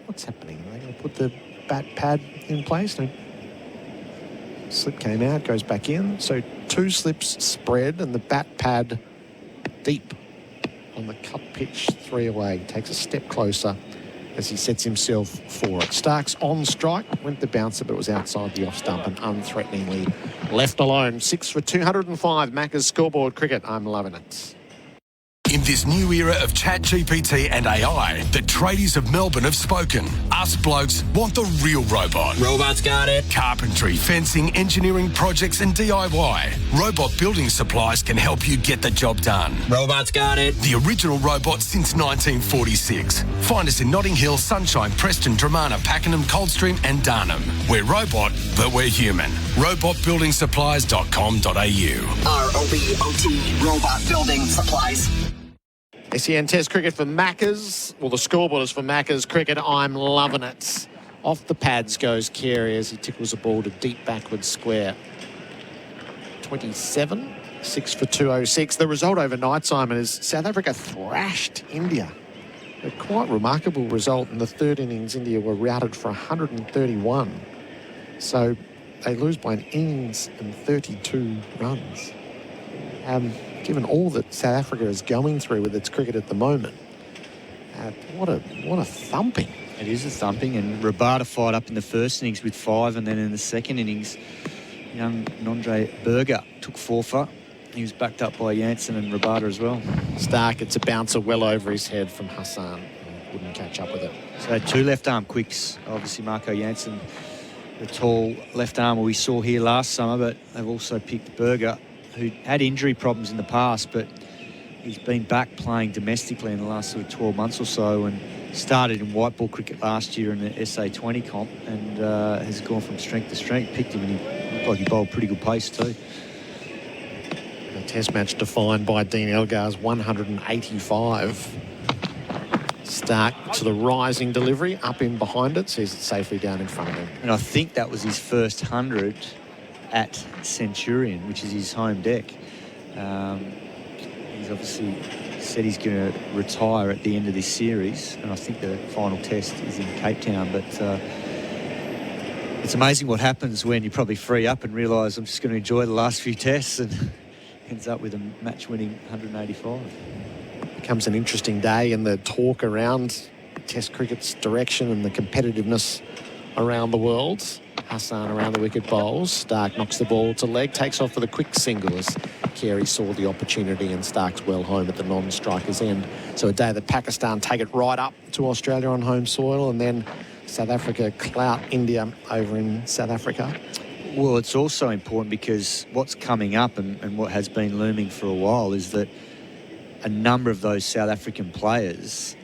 what's happening? Are they going to put the bat pad in place? No. Slip came out, goes back in. So 2 slips spread and the bat pad deep on the cut pitch, 3 away. Takes a step closer as he sets himself for it. Stark's on strike, went the bouncer, but it was outside the off stump and unthreateningly left alone. 6 for 205, Macca's scoreboard cricket. I'm loving it. In this new era of ChatGPT and AI, the tradies of Melbourne have spoken. Us blokes want the real robot. Robots got it. Carpentry, fencing, engineering projects and DIY. Robot Building Supplies can help you get the job done. Robots got it. The original robot since 1946. Find us in Notting Hill, Sunshine, Preston, Dramana, Pakenham, Coldstream and Darnham. We're robot, but we're human. Robotbuildingsupplies.com.au. ROBOT Robot Building Supplies. SEN Test cricket for Maccas. Well, the scoreboard is for Maccas cricket. I'm loving it. Off the pads goes Carey as he tickles the ball to deep backward square. 27, 6 for 206. The result overnight, Simon, is South Africa thrashed India. A quite remarkable result. In the third innings, India were routed for 131. So they lose by an innings and 32 runs. Given all that South Africa is going through with its cricket at the moment, what a thumping. It is a thumping, and Rabada fired up in the first innings with 5, and then in the second innings, young Nondre Berger took 4 for. He was backed up by Jansen and Rabada as well. Stark, it's a bouncer well over his head from Hassan. Wouldn't catch up with it. So 2 left-arm quicks. Obviously, Marco Jansen, the tall left armer we saw here last summer, but they've also picked Berger, who had injury problems in the past, but he's been back playing domestically in the last sort of 12 months or so, and started in white ball cricket last year in the SA20 comp, and has gone from strength to strength. Picked him, and he looked like he bowled pretty good pace too. A test match defined by Dean Elgar's 185. Stark to the rising delivery, up in behind it, sees it safely down in front of him. And I think that was his first 100 at Centurion, which is his home deck. He's obviously said he's going to retire at the end of this series, and I think the final test is in Cape Town, but it's amazing what happens when you probably free up and realise I'm just going to enjoy the last few tests, and ends up with a match-winning 185. Becomes an interesting day, and the talk around Test cricket's direction and the competitiveness around the world. Hassan around the wicket bowls. Stark knocks the ball to leg, takes off with a quick single as Carey saw the opportunity, and Stark's well home at the non-striker's end. So a day that Pakistan take it right up to Australia on home soil, and then South Africa clout India over in South Africa. Well, it's also important because what's coming up and what has been looming for a while is that a number of those South African players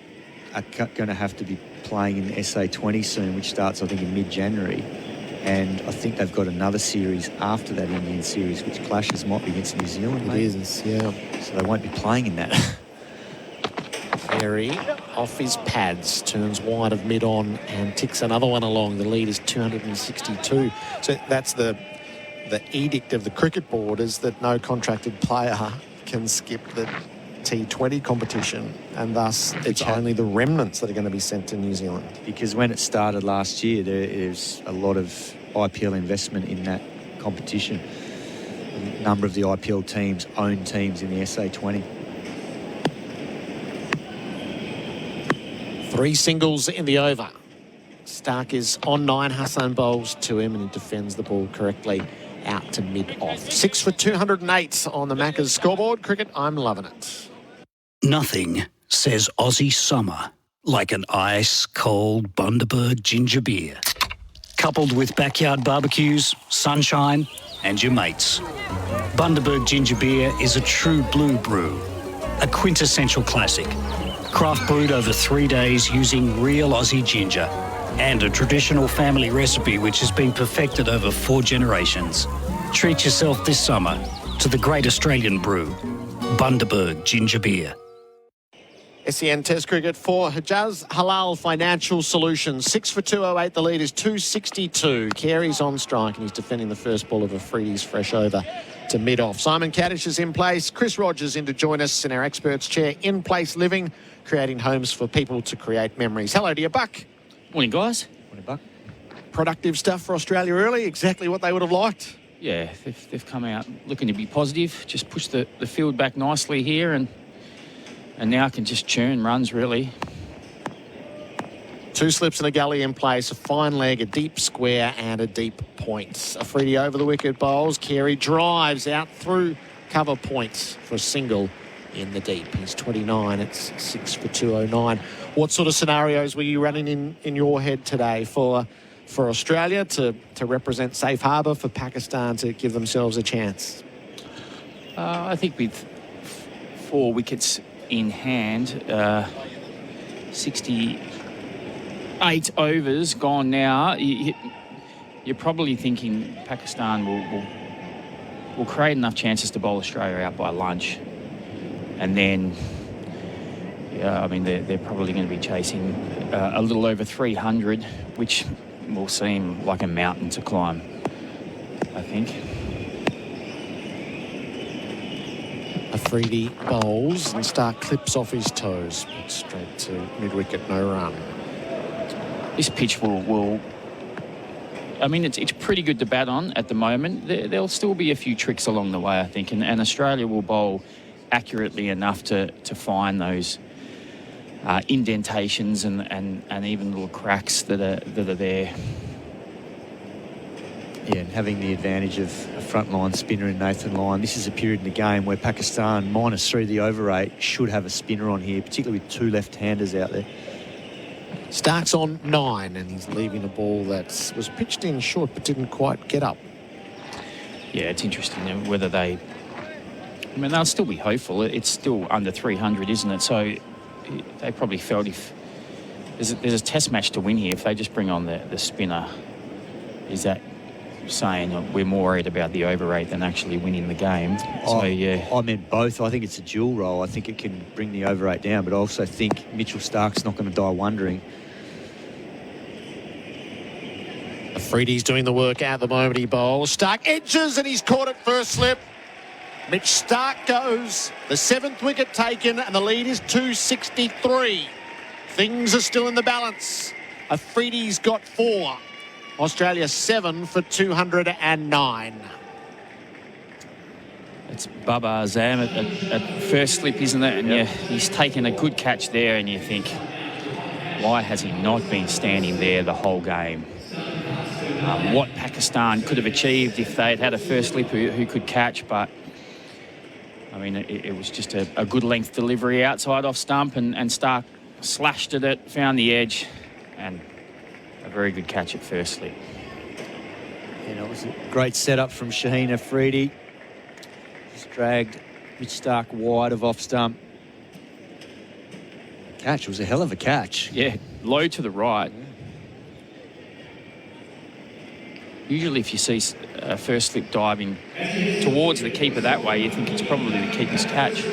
are going to have to be playing in the SA20 soon, which starts, I think, in mid-January. And I think they've got another series after that Indian series, which clashes might be against New Zealand. It is, yeah. So they won't be playing in that. Carey off his pads, turns wide of mid-on and ticks another one along. The lead is 262. So that's the edict of the cricket board, is that no contracted player can skip the T20 competition, and thus it's only the remnants that are going to be sent to New Zealand. Because when it started last year, there's a lot of IPL investment in that competition. A number of the IPL teams own teams in the SA20. 3 singles in the over. Stark is on 9. Hassan bowls to him, and he defends the ball correctly out to mid-off. 6 for 208 on the Maccas scoreboard. Cricket, I'm loving it. Nothing says Aussie summer like an ice-cold Bundaberg ginger beer. Coupled with backyard barbecues, sunshine, and your mates. Bundaberg ginger beer is a true blue brew, a quintessential classic. Craft brewed over 3 days using real Aussie ginger, and a traditional family recipe which has been perfected over 4 generations. Treat yourself this summer to the great Australian brew, Bundaberg ginger beer. SEN Test cricket for Hijaz Halal Financial Solutions. 6 for 208. The lead is 262. Carey's on strike, and he's defending the first ball of Afridi's fresh over to mid-off. Simon Katich is in place. Chris Rogers in to join us in our experts chair. In place living, creating homes for people to create memories. Hello to you, Buck. Morning, guys. Morning, Buck. Productive stuff for Australia early. Exactly what they would have liked. Yeah, they've come out looking to be positive. Just pushed the field back nicely here, and now can just churn runs, really. 2 slips and a gully in place, a fine leg, a deep square and a deep point. Afridi over the wicket bowls. Carey drives out through cover points for a single in the deep. He's 29. It's 6 for 209. What sort of scenarios were you running in your head today for Australia to represent safe harbour, for Pakistan to give themselves a chance? I think with 4 wickets in hand, 68 overs gone now, you're probably thinking Pakistan will create enough chances to bowl Australia out by lunch, and then I mean, they're probably going to be chasing a little over 300, which will seem like a mountain to climb, I think. Afridi bowls and Stark clips off his toes. But straight to mid-wicket, no run. This pitch will I mean, it's pretty good to bat on at the moment. There'll still be a few tricks along the way, I think, and Australia will bowl accurately enough to find those indentations and even little cracks that are there. Yeah, and having the advantage of a frontline spinner in Nathan Lyon. This is a period in the game where Pakistan, -3 the over 8, should have a spinner on here, particularly with 2 left-handers out there. Stark's on 9 and he's leaving a ball that was pitched in short but didn't quite get up. Yeah, it's interesting whether they... I mean, they'll still be hopeful. It's still under 300, isn't it? So they probably felt if... There's a test match to win here. If they just bring on the spinner, is that saying we're more worried about the over 8 than actually winning the game? So, yeah. I meant both. I think it's a dual role. I think it can bring the over 8 down, but I also think Mitchell Stark's not going to die wondering. Afridi's doing the work at the moment. He bowls. Stark edges and he's caught it first slip. Mitch Stark goes. The 7th wicket taken and the lead is 263. Things are still in the balance. Afridi's got 4. Australia 7 for 209. It's Baba Azam at first slip, isn't it? And yeah, he's taken a good catch there, and you think, why has he not been standing there the whole game? What Pakistan could have achieved if they'd had a first slip who could catch, but I mean, it was just a good length delivery outside off stump, and Stark slashed at it, found the edge, and a very good catch at first slip. You know, it was a great setup from Shaheen Afridi. Just dragged Mitch Stark wide of off stump. Catch was a hell of a catch. Yeah, low to the right. Usually if you see a first slip diving towards the keeper that way, you think it's probably the keeper's catch.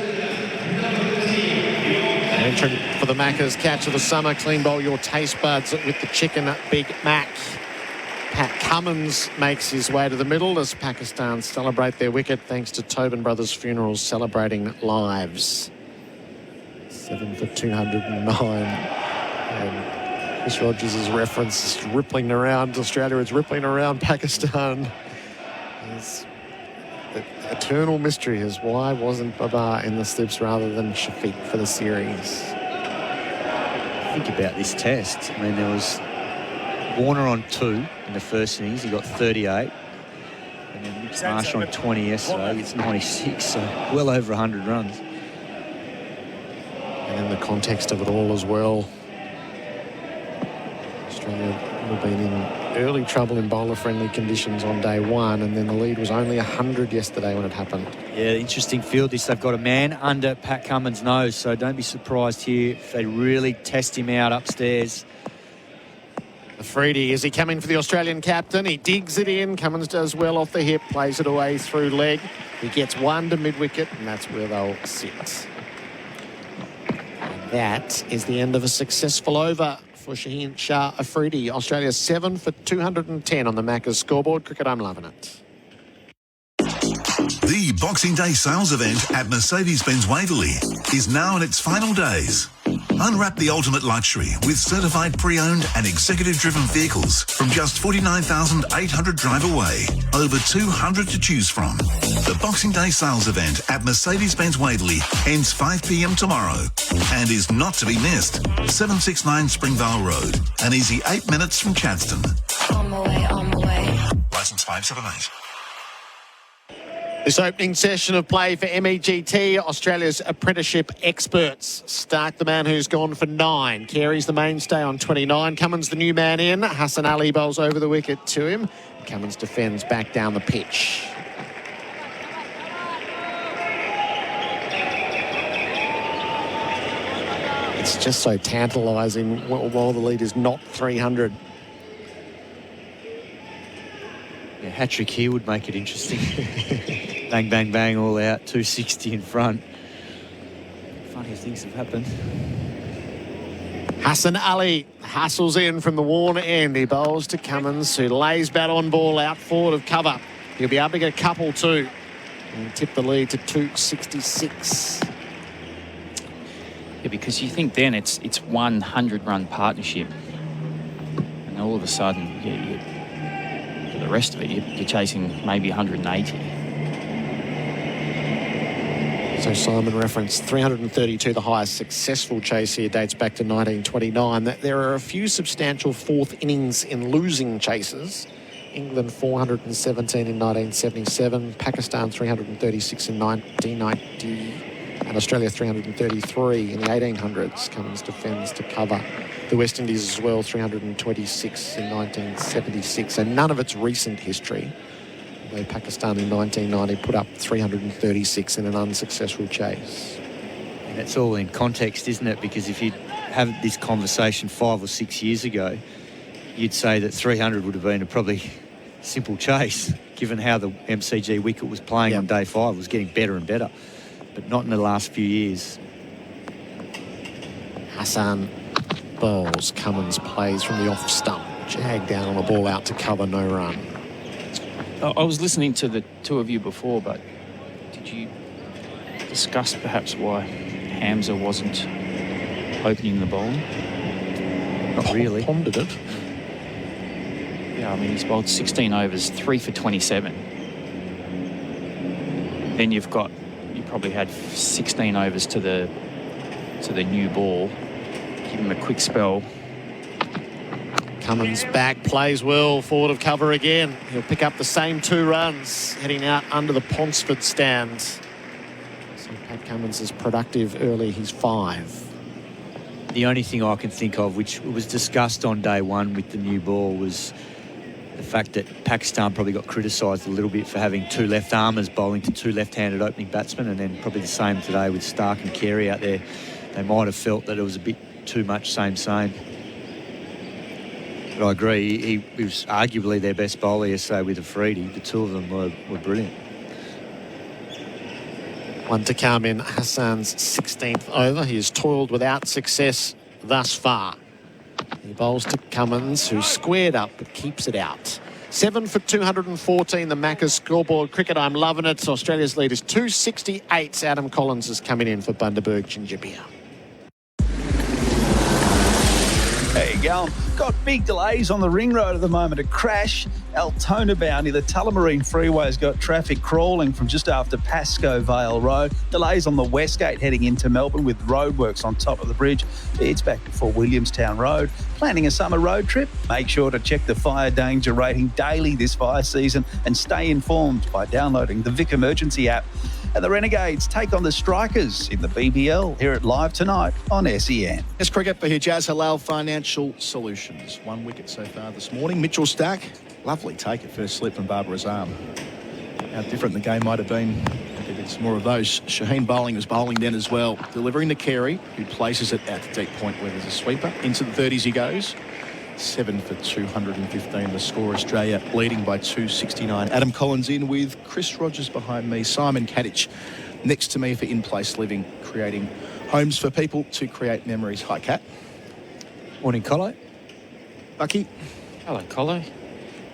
Entrant for the Maccas, catch of the summer, clean bowl your taste buds with the chicken Big Mac. Pat Cummins makes his way to the middle as Pakistan celebrate their wicket thanks to Tobin Brothers Funerals celebrating lives. 7 for 209. And Chris Rogers' reference is rippling around Australia. It's rippling around Pakistan. It's the eternal mystery is why wasn't Babar in the slips rather than Shafiq for the series? Think about this test. I mean, there was Warner on 2 in the first innings. He got 38. And then Mitch Marsh on 20 yesterday. It's 96, so well over 100 runs. And in the context of it all as well, Australia would have been in early trouble in bowler-friendly conditions on day 1, and then the lead was only 100 yesterday when it happened. Yeah, interesting field this. They've got a man under Pat Cummins' nose, so don't be surprised here if they really test him out upstairs. Afridi, is he coming for the Australian captain? He digs it in. Cummins does well off the hip, plays it away through leg. He gets 1 to mid-wicket, and that's where they'll sit. And that is the end of a successful over for Shaheen Shah Afridi. Australia 7 for 210 on the Maccas scoreboard. Cricket, I'm loving it. The Boxing Day sales event at Mercedes-Benz Whateley is now in its final days. Unwrap the ultimate luxury with certified pre-owned and executive-driven vehicles from just $49,800 drive away. Over 200 to choose from. The Boxing Day sales event at Mercedes-Benz Whateley ends 5 p.m. tomorrow and is not to be missed. 769 Springvale Road, an easy 8 minutes from Chadstone. On my way. Licence 578. This opening session of play for MEGT, Australia's apprenticeship experts. Stark, the man who's gone for 9. Carey's the mainstay on 29. Cummins, the new man in. Hassan Ali bowls over the wicket to him. Cummins defends back down the pitch. It's just so tantalising while the lead is not 300. Yeah, hat-trick here would make it interesting. Bang, bang, bang, all out. 260 in front. funniest things have happened. Hassan Ali hustles in from the Warner end. He bowls to Cummins, who lays bat on ball out forward of cover. He'll be able to get a couple too and tip the lead to 266. Yeah, because you think then it's 100-run partnership, and all of a sudden, for the rest of it, you're chasing maybe 180. So Simon referenced 332, the highest successful chase here, dates back to 1929. There are a few substantial fourth innings in losing chases. England 417 in 1977, Pakistan 336 in 1990, and Australia 333 in the 1800s. Cummins defends to cover. The West Indies as well, 326 in 1976, and none of its recent history. Although Pakistan in 1990 put up 336 in an unsuccessful chase. And that's all in context, isn't it? Because if you'd have this conversation 5 or 6 years ago, you'd say that 300 would have been a probably simple chase, given how the MCG wicket was playing on day 5. It was getting better and better, but not in the last few years. Hassan bowls. Cummins plays from the off stump. Jag down on the ball out to cover, no run. I was listening to the two of you before, but did you discuss perhaps why Hamza wasn't opening the bowling? Not really. Pondered it. Yeah, I mean, he's bowled 16 overs, 3 for 27. Then you probably had 16 overs to the new ball. Give him a quick spell. Cummins back, plays well, forward of cover again. He'll pick up the same 2 runs, heading out under the Ponsford stand. So Pat Cummins is productive early, he's 5. The only thing I can think of, which was discussed on day 1 with the new ball, was the fact that Pakistan probably got criticised a little bit for having 2 left-armers bowling to 2 left-handed opening batsmen, and then probably the same today with Stark and Carey out there. They might have felt that it was a bit too much same. But I agree, he was arguably their best bowler yesterday with Afridi. The two of them were brilliant. 1 to come in Hassan's 16th over. He has toiled without success thus far. He bowls to Cummins, who squared up but keeps it out. 7 for 214, the Macca's scoreboard. Cricket, I'm loving it. Australia's lead is 268. Adam Collins is coming in for Bundaberg Ginger Beer. There you go. Got big delays on the ring road at the moment. A crash, Altona bound near the Tullamarine Freeway has got traffic crawling from just after Pascoe Vale Road. Delays on the Westgate heading into Melbourne with roadworks on top of the bridge. It's back before Williamstown Road. Planning a summer road trip? Make sure to check the fire danger rating daily this fire season and stay informed by downloading the Vic Emergency app. And the Renegades take on the Strikers in the BBL. Hear it live tonight on SEN. Yes, cricket for here. Jazz Halal Financial Solutions. 1 wicket so far this morning. Mitchell Stark, lovely take at first slip from Barbara's arm. How different the game might have been. It's more of those. Shaheen bowling was bowling then as well. Delivering to Carey, who places it at the deep point where there's a sweeper. Into the 30s he goes. 7 for 215 the score. Australia leading by 269. Adam Collins in with Chris Rogers behind me. Simon Katich next to me for in-place living, creating homes for people to create memories. Hi, Kat. Morning, Colo. Bucky. Hello, Colo.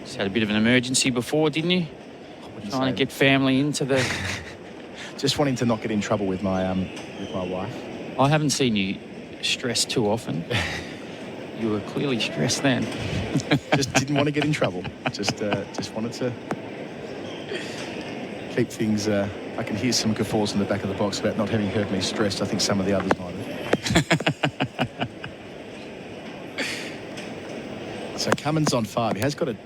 Just had a bit of an emergency before, didn't you? Trying to get family into the... Just wanting to not get in trouble with my wife. I haven't seen you stressed too often. You were clearly stressed then. Just didn't want to get in trouble. Just wanted to keep things... I can hear some guffaws in the back of the box about not having heard me stressed. I think some of the others might have. So Cummins on 5. He has got a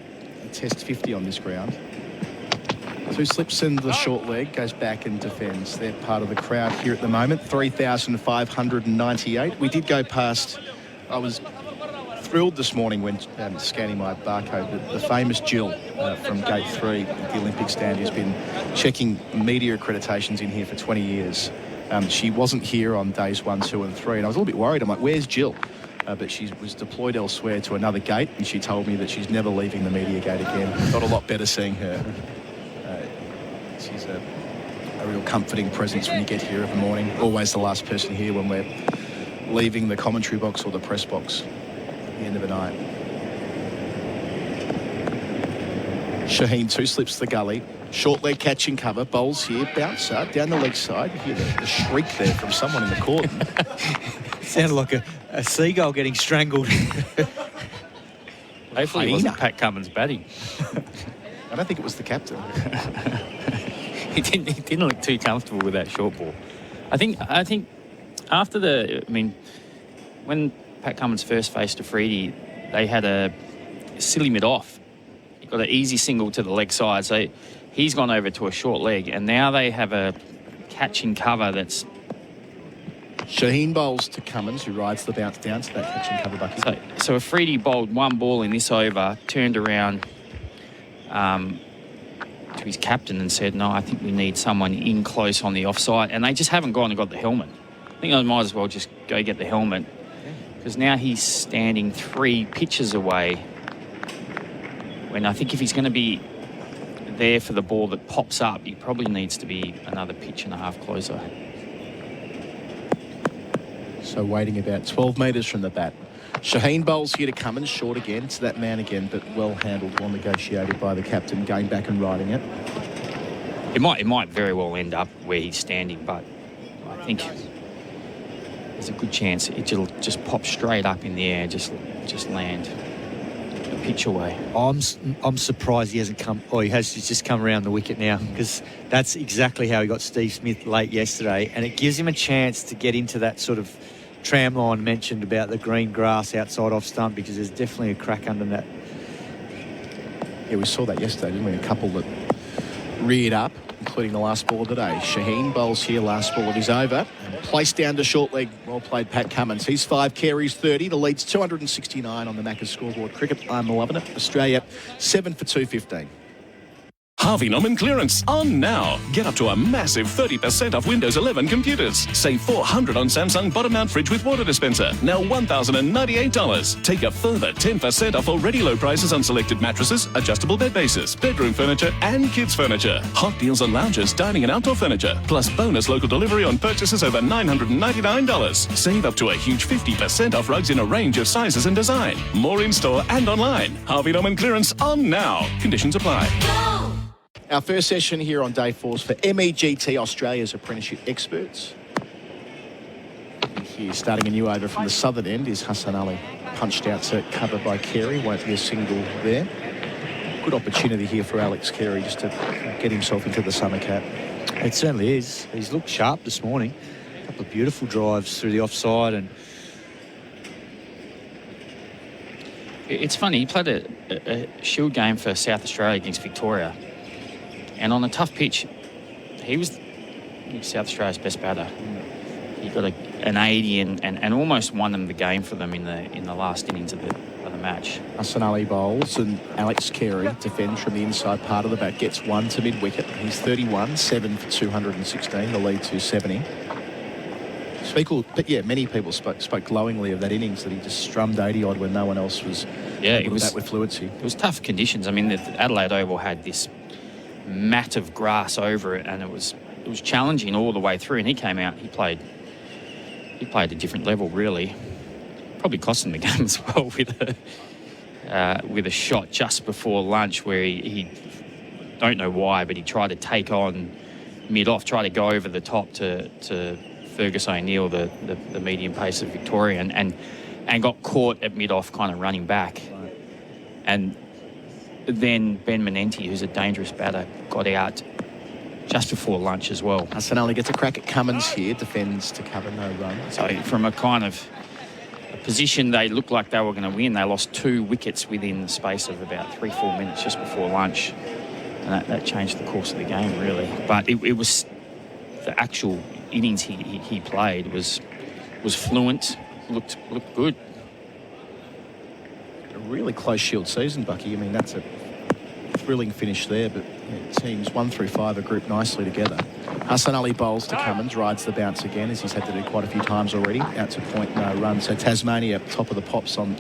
test 50 on this ground. 2 slips in the short leg, goes back and defends. They're part of the crowd here at the moment. 3,598. We did go past... I was thrilled this morning when scanning my barcode. The famous Jill from Gate 3 at the Olympic stand, who's been checking media accreditations in here for 20 years. She wasn't here on days 1, 2 and 3, and I was a little bit worried. I'm like, where's Jill? But she was deployed elsewhere to another gate, and she told me that she's never leaving the media gate again. Got a lot better seeing her. She's a a real comforting presence when you get here every morning. Always the last person here when we're leaving the commentary box or the press box at the end of the night. Shaheen two slips the gully. Short leg catching cover. Bowls here. Bouncer down the leg side. You hear the shriek there from someone in the court. Sounded like a seagull getting strangled. Hopefully it wasn't Pat Cummins batting. I don't think it was the captain. He didn't look too comfortable with that short ball. I think after when Pat Cummins first faced Afridi, they had a silly mid-off. He got an easy single to the leg side, so he's gone over to a short leg, and now they have a catching cover that's... Shaheen bowls to Cummins, who rides the bounce down to that catching cover bucket. So Afridi bowled one ball in this over, turned around to his captain and said, no, I think we need someone in close on the offside, and they just haven't gone and got the helmet. I think I might as well just go get the helmet, because now he's standing 3 pitches away, when I think if he's going to be there for the ball that pops up, he probably needs to be another pitch and a half closer. So waiting about 12 metres from the bat. Shaheen bowls here to Cummins, short again. It's that man again, but well handled, well negotiated by the captain, going back and riding it. It might very well end up where he's standing, but I think there's a good chance it'll just pop straight up in the air, just land a pitch away. I'm surprised he hasn't come. Oh, he's just come around the wicket now, because that's exactly how he got Steve Smith late yesterday, and it gives him a chance to get into that sort of tram line mentioned about the green grass outside off stump, because there's definitely a crack under that. Yeah, we saw that yesterday, didn't we? A couple that reared up, including the last ball of the day. Shaheen bowls here, last ball of his over, and placed down to short leg. Well played, Pat Cummins. He's 5 carries, 30. The lead's 269 on the Macca's scoreboard. Cricket, I'm loving it. Australia 7 for 215. Harvey Norman clearance on now. Get up to a massive 30% off Windows 11 computers. Save $400 on Samsung bottom mount fridge with water dispenser. Now $1,098. Take a further 10% off already low prices on selected mattresses, adjustable bed bases, bedroom furniture and kids furniture. Hot deals on lounges, dining and outdoor furniture. Plus bonus local delivery on purchases over $999. Save up to a huge 50% off rugs in a range of sizes and design. More in-store and online. Harvey Norman clearance on now. Conditions apply. Our first session here on day 4 is for MEGT, Australia's apprenticeship experts. Here, starting a new over from the southern end, is Hassan Ali. Punched out to cover by Carey. Won't be a single there. Good opportunity here for Alex Carey just to get himself into the summer cap. It certainly is. He's looked sharp this morning. A couple of beautiful drives through the offside, and it's funny, he played a shield game for South Australia against Victoria, and on a tough pitch, he was South Australia's best batter. He got an 80 and almost won them the game for them in the last innings of the match. Hassan Ali bowls and Alex Carey defends from the inside part of the bat. Gets 1 to mid-wicket. He's 31, 7 for 216. The lead 270. Many people spoke glowingly of that innings that he just strummed 80-odd when no one else was able to bat with fluency. It was tough conditions. I mean, the Adelaide Oval had this mat of grass over it, and it was challenging all the way through. And he came out, he played a different level, really. Probably cost him the game as well with a shot just before lunch where he don't know why, but he tried to take on mid-off, try to go over the top to Fergus O'Neill, the medium pace of Victoria, and got caught at mid-off kind of running back. Right. And then Ben Menenti, who's a dangerous batter, got out just before lunch as well. Hassan Ali gets a crack at Cummins here, defends to cover, no run. So from a kind of a position they looked like they were going to win, they lost 2 wickets within the space of about 3-4 minutes just before lunch. And that changed the course of the game, really. But it was the actual innings he played was fluent, looked good. A really close Shield season, Bucky. I mean, that's a thrilling finish there, but teams 1 through 5 are grouped nicely together. Hassan Ali bowls to Cummins, rides the bounce again, as he's had to do quite a few times already. Out to point, no run. So Tasmania top of the pops on,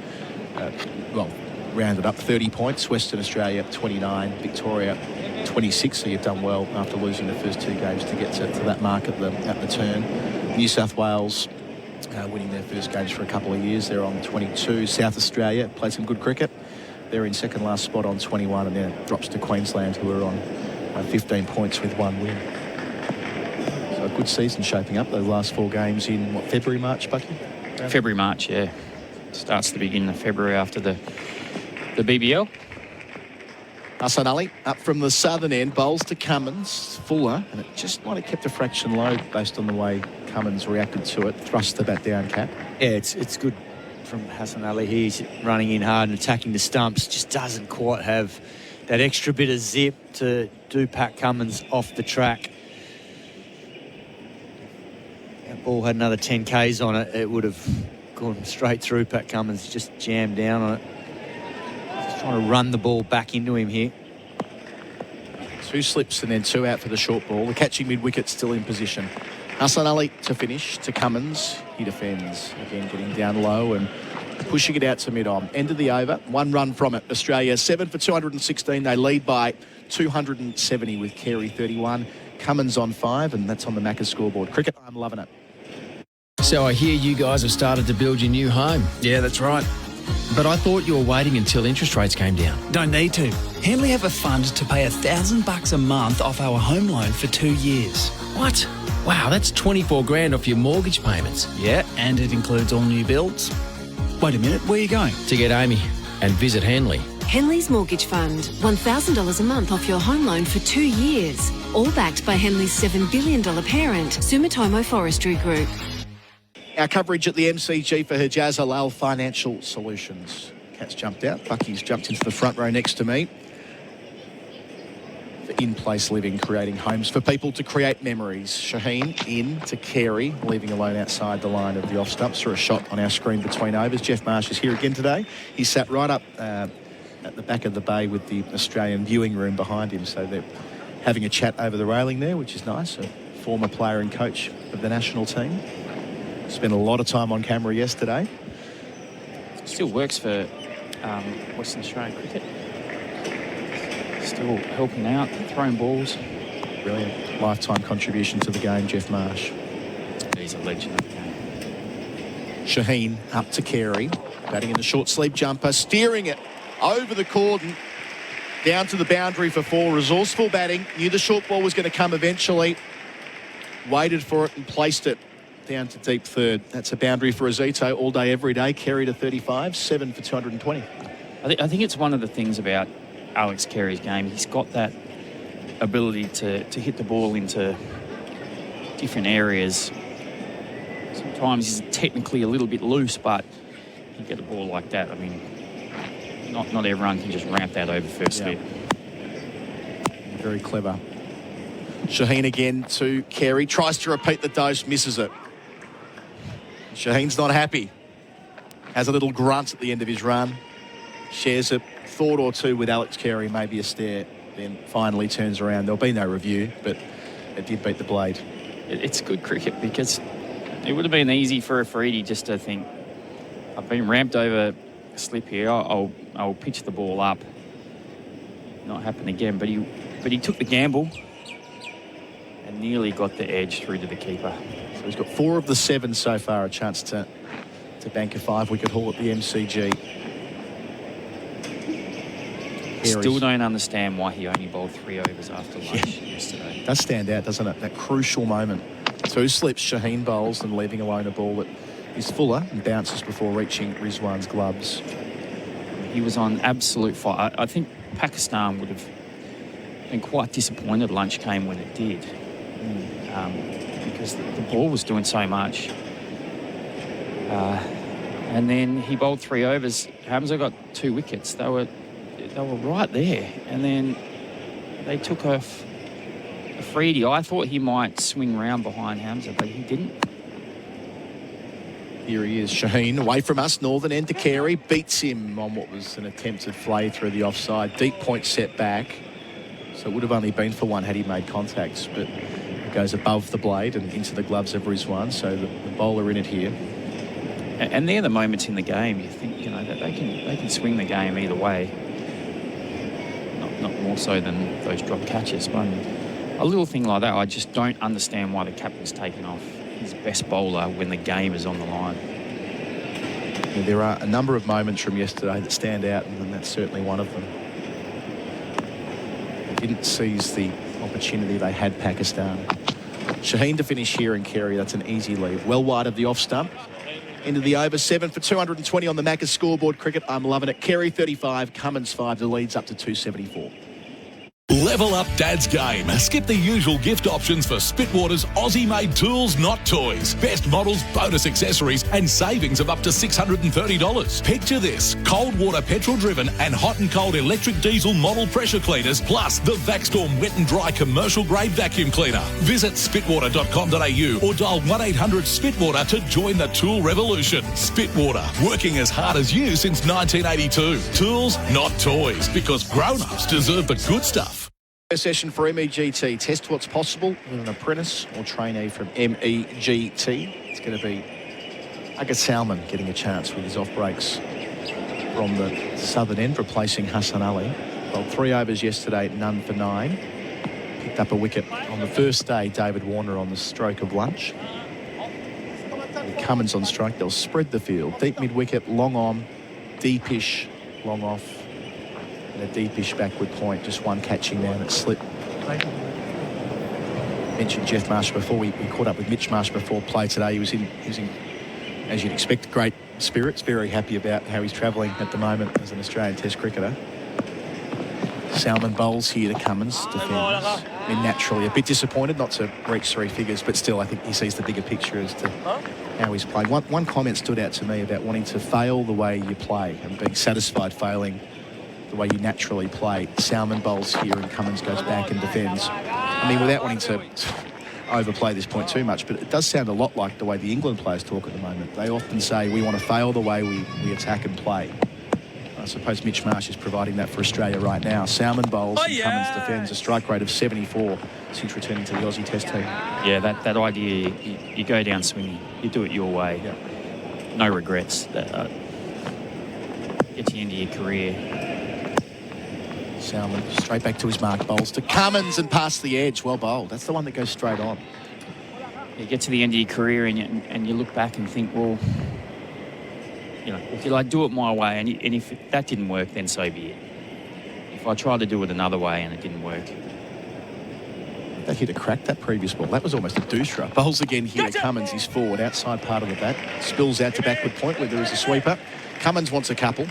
rounded up 30 points. Western Australia 29, Victoria 26. So you've done well after losing the first 2 games to get to that mark at the turn. New South Wales winning their first games for a couple of years. They're on 22. South Australia played some good cricket. They're in second last spot on 21, and then it drops to Queensland, who are on 15 points with 1 win. So a good season shaping up. Those last 4 games in, February, March, Bucky? February, March, yeah. Starts the beginning of February after the BBL. Hassan Ali up from the southern end, bowls to Cummins, Fuller, and it just might have kept a fraction low based on the way Cummins reacted to it. Thrust the bat down, Cap. Yeah, it's good from Hassan Ali. He's running in hard and attacking the stumps. Just doesn't quite have that extra bit of zip to do Pat Cummins off the track. That ball had another 10 Ks on it. It would have gone straight through. Pat Cummins just jammed down on it. Just trying to run the ball back into him here. 2 slips and then 2 out for the short ball. The catching mid-wicket still in position. Hassan Ali to finish, to Cummins. He defends. Again, getting down low and pushing it out to mid-on. End of the over. 1 run from it. Australia 7 for 216. They lead by 270 with Carey 31. Cummins on 5, and that's on the Macca's scoreboard. Cricket, I'm loving it. So I hear you guys have started to build your new home. Yeah, that's right. But I thought you were waiting until interest rates came down. Don't need to. Henley have a fund to pay $1,000 a month off our home loan for 2 years. What? Wow, that's 24 grand off your mortgage payments. Yeah, and it includes all new builds. Wait a minute, where are you going? To get Amy and visit Henley. Henley's Mortgage Fund. $1,000 a month off your home loan for 2 years. All backed by Henley's $7 billion parent, Sumitomo Forestry Group. Our coverage at the MCG for Hijaz Halal Financial Solutions. Cat's jumped out. Bucky's jumped into the front row next to me. For in-place living, creating homes for people to create memories. Shaheen in to Carey, leaving alone outside the line of the off stumps for a shot on our screen between overs. Jeff Marsh is here again today. He sat right up at the back of the bay with the Australian viewing room behind him, so they're having a chat over the railing there, which is nice. A former player and coach of the national team. Spent a lot of time on camera yesterday. Still works for Western Australian cricket. Still helping out, throwing balls. Brilliant. Lifetime contribution to the game, Jeff Marsh. He's a legend of the game. Shaheen up to Carey. Batting in the short sleeve jumper, steering it over the cordon, down to the boundary for 4. Resourceful batting. Knew the short ball was going to come eventually. Waited for it and placed it down to deep third. That's a boundary for Azito all day, every day. Carey to 35, 7 for 220. I think it's one of the things about Alex Carey's game. He's got that ability to hit the ball into different areas. Sometimes he's technically a little bit loose, but you get a ball like that. I mean, not everyone can just ramp that over first slip. Very clever. Shaheen again to Carey. Tries to repeat the dose, misses it. Shaheen's not happy. Has a little grunt at the end of his run. Shares a thought or two with Alex Carey, maybe a stare, then finally turns around. There'll be no review, but it did beat the blade. It's good cricket because it would have been easy for Afridi just to think, I've been ramped over a slip here, I'll pitch the ball up. Not happen again, but he took the gamble and nearly got the edge through to the keeper. So he's got 4 of the 7 so far, a chance to bank a 5-wicket haul at the MCG. Still don't understand why he only bowled 3 overs after lunch yesterday. Does stand out, doesn't it? That crucial moment. 2 slips, Shaheen bowls and leaving alone a ball that is fuller and bounces before reaching Rizwan's gloves. He was on absolute fire. I think Pakistan would have been quite disappointed lunch came when it did. Because the ball was doing so much. And then he bowled 3 overs. Hamza got 2 wickets. They were right there. And then they took off Afridi. I thought he might swing round behind Hamza, but he didn't. Here he is, Shaheen, away from us, northern end to Carey, beats him on what was an attempted flay through the offside. Deep point set back, so it would have only been for 1 had he made contacts, but it goes above the blade and into the gloves of Rizwan, so the bowler in it here. And they're the moments in the game you think, that they can swing the game either way. Not more so than those drop catches, but a little thing like that, I just don't understand why the captain's taken off his best bowler when the game is on the line. Yeah, there are a number of moments from yesterday that stand out, and that's certainly one of them. They didn't seize the opportunity they had, Pakistan. Shaheen to finish here, and Carey, that's an easy leave. Well wide of the off stump. Into the over, 7 for 220 on the Macca's scoreboard. Cricket, I'm loving it. Carey 35, Cummins 5. The lead's up to 274. Level up Dad's game. Skip the usual gift options for Spitwater's Aussie-made tools, not toys. Best models, bonus accessories, and savings of up to $630. Picture this: cold water petrol-driven and hot and cold electric diesel model pressure cleaners, plus the Vacstorm wet and dry commercial-grade vacuum cleaner. Visit spitwater.com.au or dial 1-800-SPITWATER to join the tool revolution. Spitwater, working as hard as you since 1982. Tools, not toys, because grown-ups deserve the good stuff. First session for MEGT. Test what's possible with an apprentice or trainee from MEGT. It's going to be Aga Salman getting a chance with his off breaks from the southern end, replacing Hassan Ali. Well, 3 overs yesterday, none for 9. Picked up a wicket on the first day, David Warner on the stroke of lunch. With Cummins on strike, they'll spread the field. Deep mid-wicket, long on, deepish, long off. And a deepish backward point, just one catching down at slip. Mentioned Jeff Marsh before. We caught up with Mitch Marsh before play today. He was in, as you'd expect, great spirits. Very happy about how he's travelling at the moment as an Australian Test cricketer. Salman bowls here to Cummins, defends. And naturally a bit disappointed not to reach 3 figures, but still I think he sees the bigger picture as to how he's playing. One comment stood out to me about wanting to fail the way you play and being satisfied failing the way you naturally play. Salman bowls here and Cummins goes back and defends. I mean, without wanting to overplay this point too much, but it does sound a lot like the way the England players talk at the moment. They often say, we want to fail the way we attack and play. I suppose Mitch Marsh is providing that for Australia right now. Salman bowls and Cummins defends, a strike rate of 74 since returning to the Aussie Test team. Yeah, that idea, you go down swinging, you do it your way. Yeah. No regrets. Get to the end of your career. Salman straight back to his mark, bowls to Cummins and past the edge. Well bowled. That's the one that goes straight on. You get to the end of your career and you look back and think, well, if I do it my way, and if that didn't work, then so be it. If I tried to do it another way and it didn't work. That hit a crack, that previous ball. That was almost a doosra. Bowls again here to Cummins. He's forward, outside part of the bat. Spills out to backward point where there is a sweeper. Cummins wants a couple.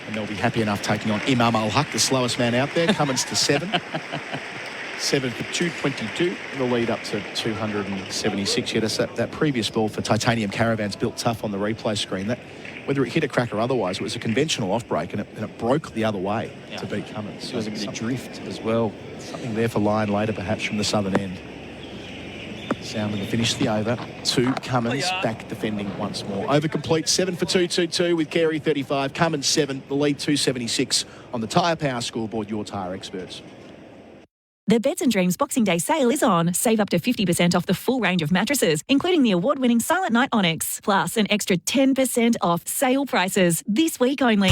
And they'll be happy enough taking on Imam Al-Haq, the slowest man out there. Cummins to 7. 7 for 222. The lead up to 276. Yet that previous ball for Titanium Caravans built tough on the replay screen. That, whether it hit a crack or otherwise, it was a conventional off break and it broke the other way to beat Cummins. There was a bit of drift as well. Something there for Lyon later, perhaps from the southern end. Salman to finish the over. 2, Cummins back defending once more. Over complete, 7 for 222 with Carey 35. Cummins 7, the lead 276 on the Tyre Power scoreboard, your tyre experts. The Beds and Dreams Boxing Day sale is on. Save up to 50% off the full range of mattresses, including the award-winning Silent Night Onyx. Plus an extra 10% off sale prices this week only.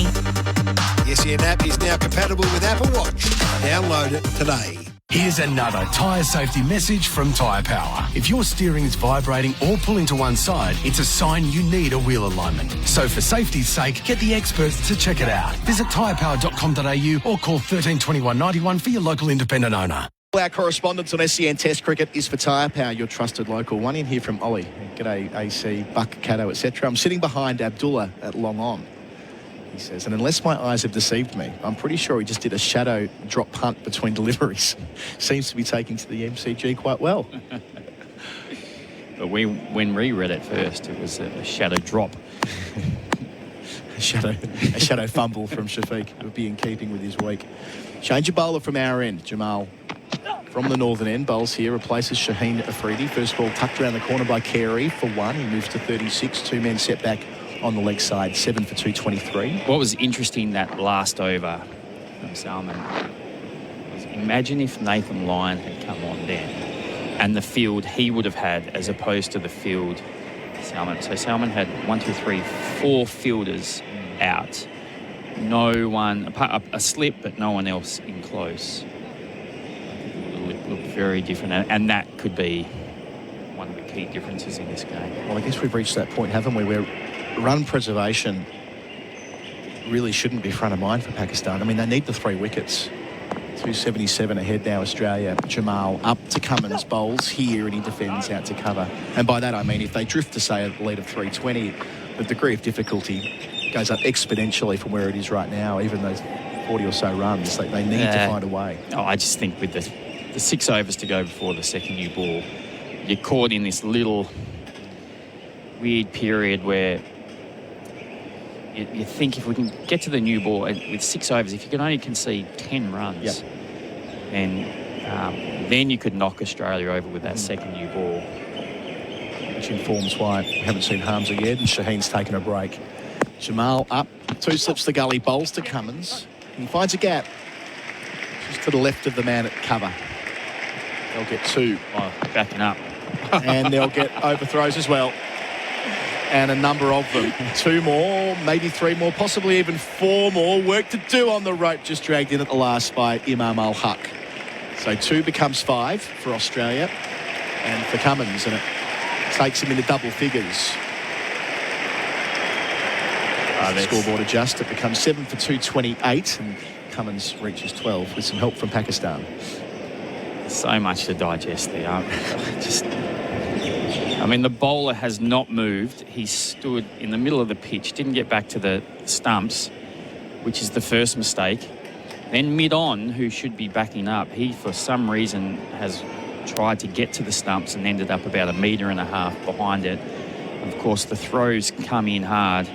Yes, your app is now compatible with Apple Watch. Download it today. Here's another tyre safety message from Tyre Power. If your steering is vibrating or pulling to one side, it's a sign you need a wheel alignment. So for safety's sake, get the experts to check it out. Visit tyrepower.com.au or call 13 21 91 for your local independent owner. Our correspondence on SEN Test Cricket is for Tyre Power, your trusted local. One in here from Ollie. G'day, AC, Buck, Cato, etc. I'm sitting behind Abdullah at long on. He says, and unless my eyes have deceived me, I'm pretty sure he just did a shadow drop punt between deliveries. Seems to be taking to the MCG quite well. But when we read it first, it was a shadow drop. a shadow fumble from Shafiq. It would be in keeping with his week. Change of bowler from our end. Jamal from the northern end. Bowls here, replaces Shaheen Afridi. First ball tucked around the corner by Carey for 1. He moves to 36. 2 men set back on the leg side, 7 for 223. What was interesting that last over from Salman was, imagine if Nathan Lyon had come on then and the field he would have had as opposed to the field Salmon. So Salmon had 4 fielders out. No one, a slip, but no one else in close. It looked very different, and that could be one of the key differences in this game. Well, I guess we've reached that point, haven't we, where run preservation really shouldn't be front of mind for Pakistan. I mean, they need the 3 wickets. 277 ahead now, Australia. Jamal up to Cummins, bowls here, and he defends out to cover. And by that I mean if they drift to, say, a lead of 320, the degree of difficulty goes up exponentially from where it is right now. Even those 40 or so runs, they need to find a way. Oh, I just think with the 6 overs to go before the second new ball, you're caught in this little weird period where you think if we can get to the new ball with 6 overs, if you can only concede 10 runs, then you could knock Australia over with that second new ball. Which informs why we haven't seen Hamza yet, and Shaheen's taken a break. Jamal up, 2 slips the gully, bowls to Cummins. He finds a gap just to the left of the man at cover. They'll get 2. Oh, backing up. And they'll get overthrows as well. And a number of them. 2 more, maybe 3 more, possibly even 4 more. Work to do on the rope, just dragged in at the last by Imam Al-Haq. So 2 becomes 5 for Australia and for Cummins, and it takes him into double figures. Scoreboard adjust, it becomes 7 for 228, and Cummins reaches 12 with some help from Pakistan. So much to digest there. I mean, the bowler has not moved. He stood in the middle of the pitch, didn't get back to the stumps, which is the first mistake. Then mid-on, who should be backing up, he, for some reason, has tried to get to the stumps and ended up about 1.5 metres behind it. Of course, the throws come in hard,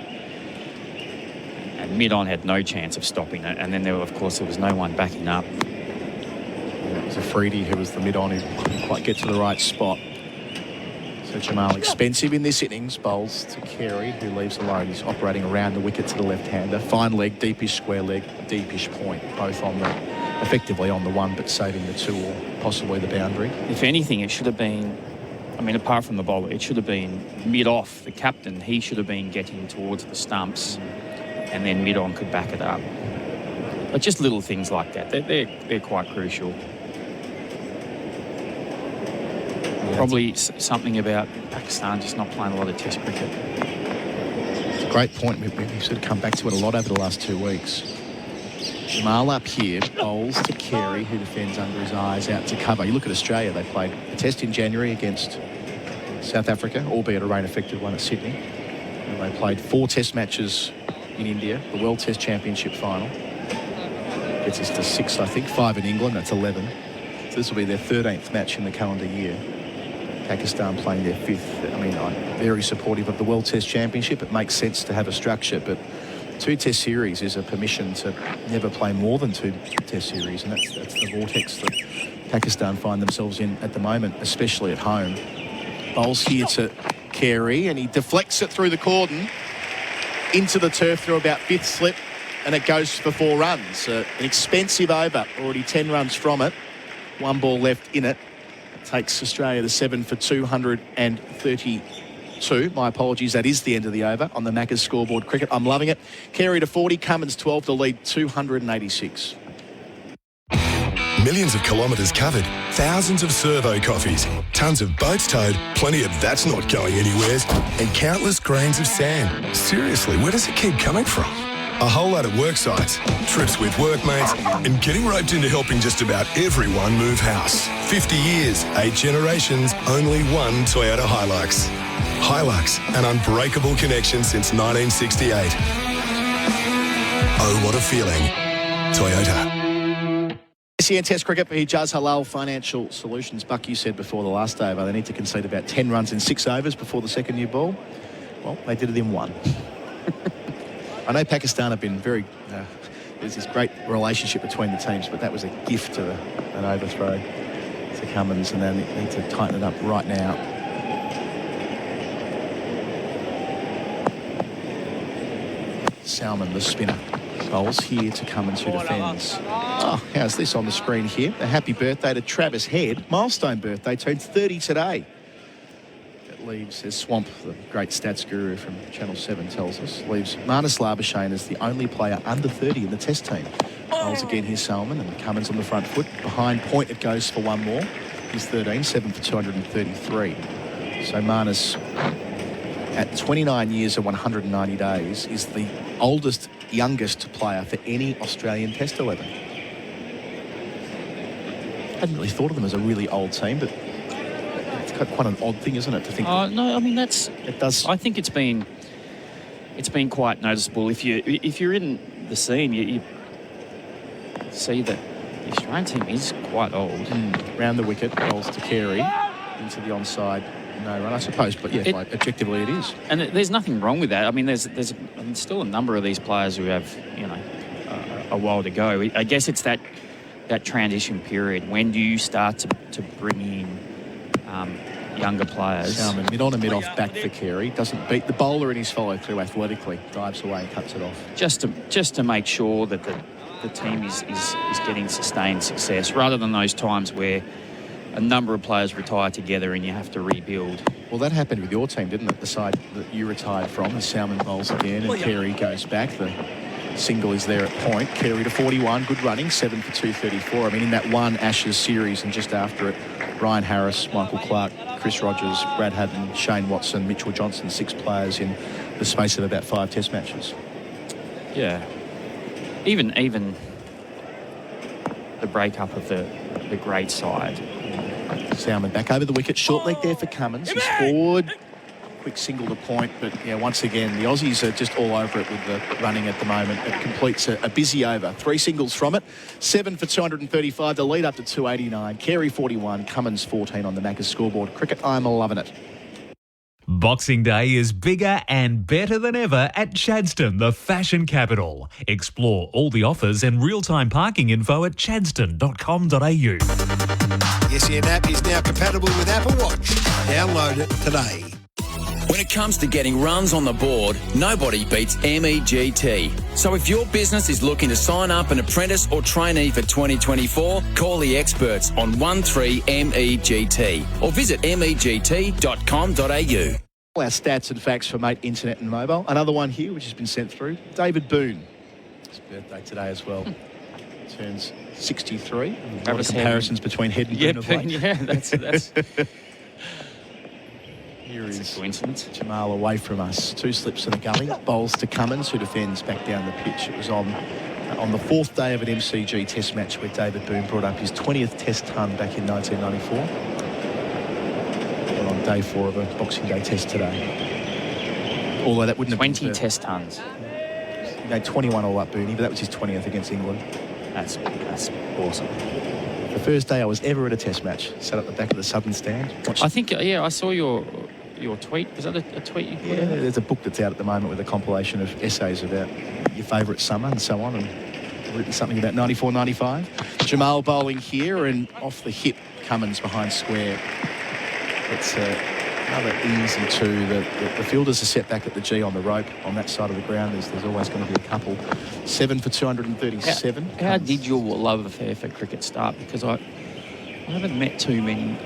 and mid-on had no chance of stopping it. And then, there was no one backing up. It was Afridi who was the mid-on who couldn't quite get to the right spot. So Jamal expensive in this innings, bowls to Carey, who leaves alone. He's operating around the wicket to the left-hander. Fine leg, deepish square leg, deepish point, both effectively on the 1, but saving the 2 or possibly the boundary. If anything, it should have been, apart from the bowler, it should have been mid-off. The captain, he should have been getting towards the stumps, and then mid-on could back it up. But just little things like that, they're quite crucial. Probably something about Pakistan just not playing a lot of Test cricket. It's a great point. We've sort of come back to it a lot over the last 2 weeks. Jamal up here, bowls to Carey, who defends under his eyes, out to cover. You look at Australia, they played a Test in January against South Africa, albeit a rain-affected one at Sydney. And they played 4 Test matches in India, the World Test Championship final. Gets us to 6, I think, 5 in England, that's 11. So this will be their 13th match in the calendar year. Pakistan playing their 5th. I'm very supportive of the World Test Championship. It makes sense to have a structure, but 2 Test series is a permission to never play more than 2 Test series, and that's the vortex that Pakistan find themselves in at the moment, especially at home. Bowls here to Carey, and he deflects it through the cordon into the turf through about 5th slip, and it goes for 4 runs. An expensive over, already 10 runs from it. 1 ball left in it. Takes Australia to 7 for 232. My apologies, that is the end of the over on the Macca's scoreboard cricket. I'm loving it. Carey to 40, Cummins 12 to lead 286. Millions of kilometres covered, thousands of servo coffees, tons of boats towed, plenty of that's not going anywheres, and countless grains of sand. Seriously, where does it keep coming from? A whole lot of work sites, trips with workmates, and getting roped into helping just about everyone move house. 50 years, 8 generations, only one Toyota Hilux. Hilux, an unbreakable connection since 1968. Oh, what a feeling. Toyota. SEN Test cricket for Hijaz Halal Financial Solutions. Buck, you said before the last over they need to concede about 10 runs in 6 overs before the second new ball. Well, they did it in 1. I know Pakistan have been very... there's this great relationship between the teams, but that was a gift to an overthrow to Cummins, and they need to tighten it up right now. Salman, the spinner, bowls here to Cummins, who defends. Oh, how's this on the screen here? A happy birthday to Travis Head. Milestone birthday, turned 30 today. At leaves, as Swamp, the great stats guru from Channel 7 tells us, leaves Marnus Labuschagne as the only player under 30 in the Test team. Bowls again here, Salmon, and Cummins on the front foot. Behind point, it goes for one more. He's 13, 7 for 233. So Marnus, at 29 years and 190 days, is the youngest player for any Australian Test 11. I hadn't really thought of them as a really old team, but it's quite an odd thing, isn't it, to think? No, I mean it does. I think it's been quite noticeable. If you're in the scene, you see that the Australian team is quite old. Round the wicket, bowls to Carey into the onside. No run, I suppose, but yeah, objectively it is. And there's nothing wrong with that. I mean, there's still a number of these players who have, a while to go. I guess it's that transition period. When do you start to bring in younger players? Salmon, mid-on and mid-off back for Carey. Doesn't beat the bowler in his follow-through athletically. Dives away and cuts it off. Just to make sure that the team is getting sustained success, rather than those times where a number of players retire together and you have to rebuild. Well, that happened with your team, didn't it? The side that you retired from. The Salmon bowls again and Carey goes back. The single is there at point. Carey to 41. Good running. 7 for 234. I mean, in that one Ashes series and just after it, Ryan Harris, Michael Clark, Chris Rogers, Brad Haddon, Shane Watson, Mitchell Johnson, 6 players in the space of about 5 Test matches. Yeah. Even the breakup of the great side. Salmon back over the wicket. Short leg there for Cummins. He's forward. Quick single to point. But, yeah, once again, the Aussies are just all over it with the running at the moment. It completes a busy over. 3 singles from it. 7 for 235. The lead up to 289. Carey 41. Cummins 14 on the Macca's scoreboard. Cricket, I'm loving it. Boxing Day is bigger and better than ever at Chadstone, the fashion capital. Explore all the offers and real-time parking info at chadstone.com.au. SEN app is now compatible with Apple Watch. Download it today. When it comes to getting runs on the board, nobody beats MEGT. So if your business is looking to sign up an apprentice or trainee for 2024, call the experts on 13MEGT or visit MEGT.com.au. All our stats and facts for Mate Internet and Mobile. Another one here which has been sent through. David Boone. His birthday today as well. Turns 63. A lot of comparisons between Head and Boone of late. Yeah, that's Here is a coincidence. Jamal away from us. 2 slips in the gully. Bowls to Cummins, who defends back down the pitch. It was on the 4th day of an MCG Test match where David Boone brought up his 20th Test ton back in 1994. And on day 4 of a Boxing Day Test today. Although that wouldn't have been 20 Test tons. 21 all up, Booney, but that was his 20th against England. That's awesome. The first day I was ever at a Test match. Sat at the back of the Southern Stand. I think, I saw your tweet. Was that a tweet you put out? There's a book that's out at the moment with a compilation of essays about your favourite summer and so on, and I've written something about 94, 95. Jamal bowling here, and off the hip, Cummins behind square. It's another easy 2. The fielders are set back at the G on the rope on that side of the ground. There's always going to be a couple. 7 for 237. How did your love affair for cricket start? Because I haven't met too many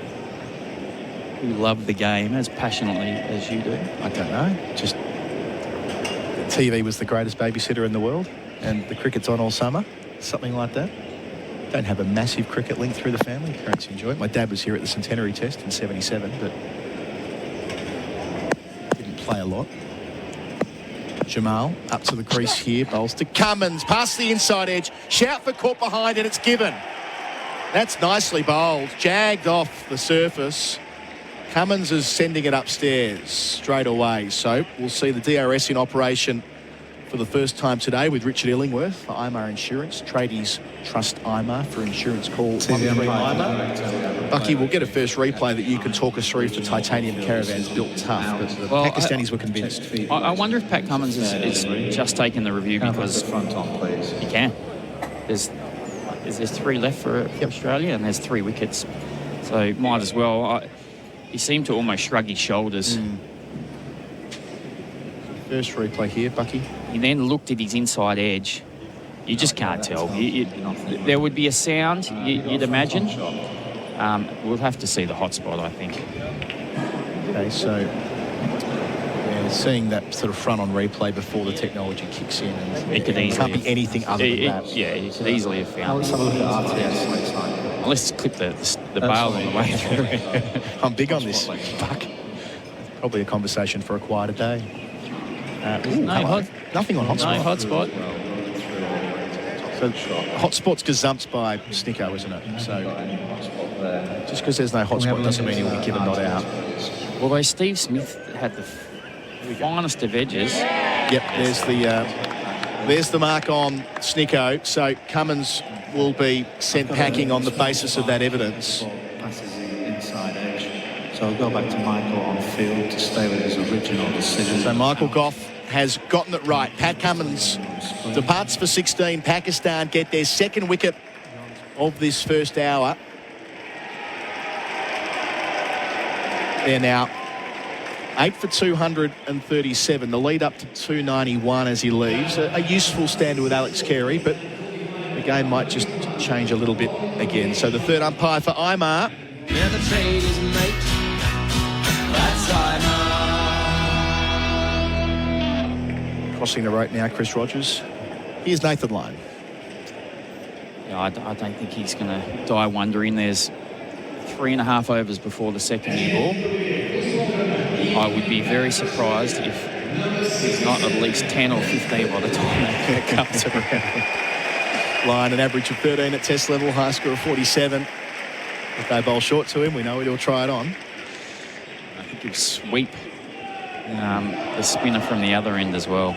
who love the game as passionately as you do. I don't know. Just TV was the greatest babysitter in the world, and the cricket's on all summer. Something like that. Don't have a massive cricket link through the family. Parents enjoy it. My dad was here at the Centenary Test in 77, but didn't play a lot. Jamal up to the crease here. Bowls to Cummins. Past the inside edge. Shout for caught behind, and it's given. That's nicely bowled. Jagged off the surface. Cummins is sending it upstairs straight away. So we'll see the DRS in operation for the first time today with Richard Illingworth for IMAR Insurance. Tradies trust IMAR for insurance. Call 1-3 IMAR. Bucky, we'll get a first replay that you can talk us through for Titanium Caravans built tough. But the Pakistanis were convinced. I wonder if Pat Cummins is just taking the review because he can. There's 3 left for Australia and there's 3 wickets. So might as well. He seemed to almost shrug his shoulders. First replay here, Bucky. He then looked at his inside edge. You just can't tell. There would be a sound, you'd imagine. We'll have to see the hotspot, I think. Okay, so seeing that sort of front on replay before the technology kicks in, and it could easily can't be anything other than that. Yeah, you could easily have found. Let's have a look at RTS. Well, let's clip the bail on the way through. I'm big on this. Fuck. Probably a conversation for a quieter day. Nothing on hotspot. No hotspot. So hotspot's gazumped by Snicko, isn't it? So just because there's no hotspot doesn't mean he'll be given not out. Although Steve Smith had the finest of edges. Yep, there's the mark on Snicko. So Cummins will be sent packing on the basis of that evidence. Inside edge. So I'll go back to Michael on field to stay with his original decision. So Michael Goff has gotten it right. Pat Cummins departs for 16. Pakistan get their second wicket of this first hour. They're now 8 for 237. The lead up to 291 as he leaves. A useful stander with Alex Carey, but the game might just change a little bit again. So the third umpire for Aymar. Yeah, the trade is mate. That's Aymar. Crossing the road now, Chris Rogers. Here's Nathan Lyon. Yeah, I don't think he's going to die wondering. There's 3.5 overs before the second year ball. I would be very surprised if there's not at least 10 or 15 by the time that comes around. Lyon, an average of 13 at test level, high score of 47. If they bowl short to him, we know he'll try it on. I think he'll sweep the spinner from the other end as well.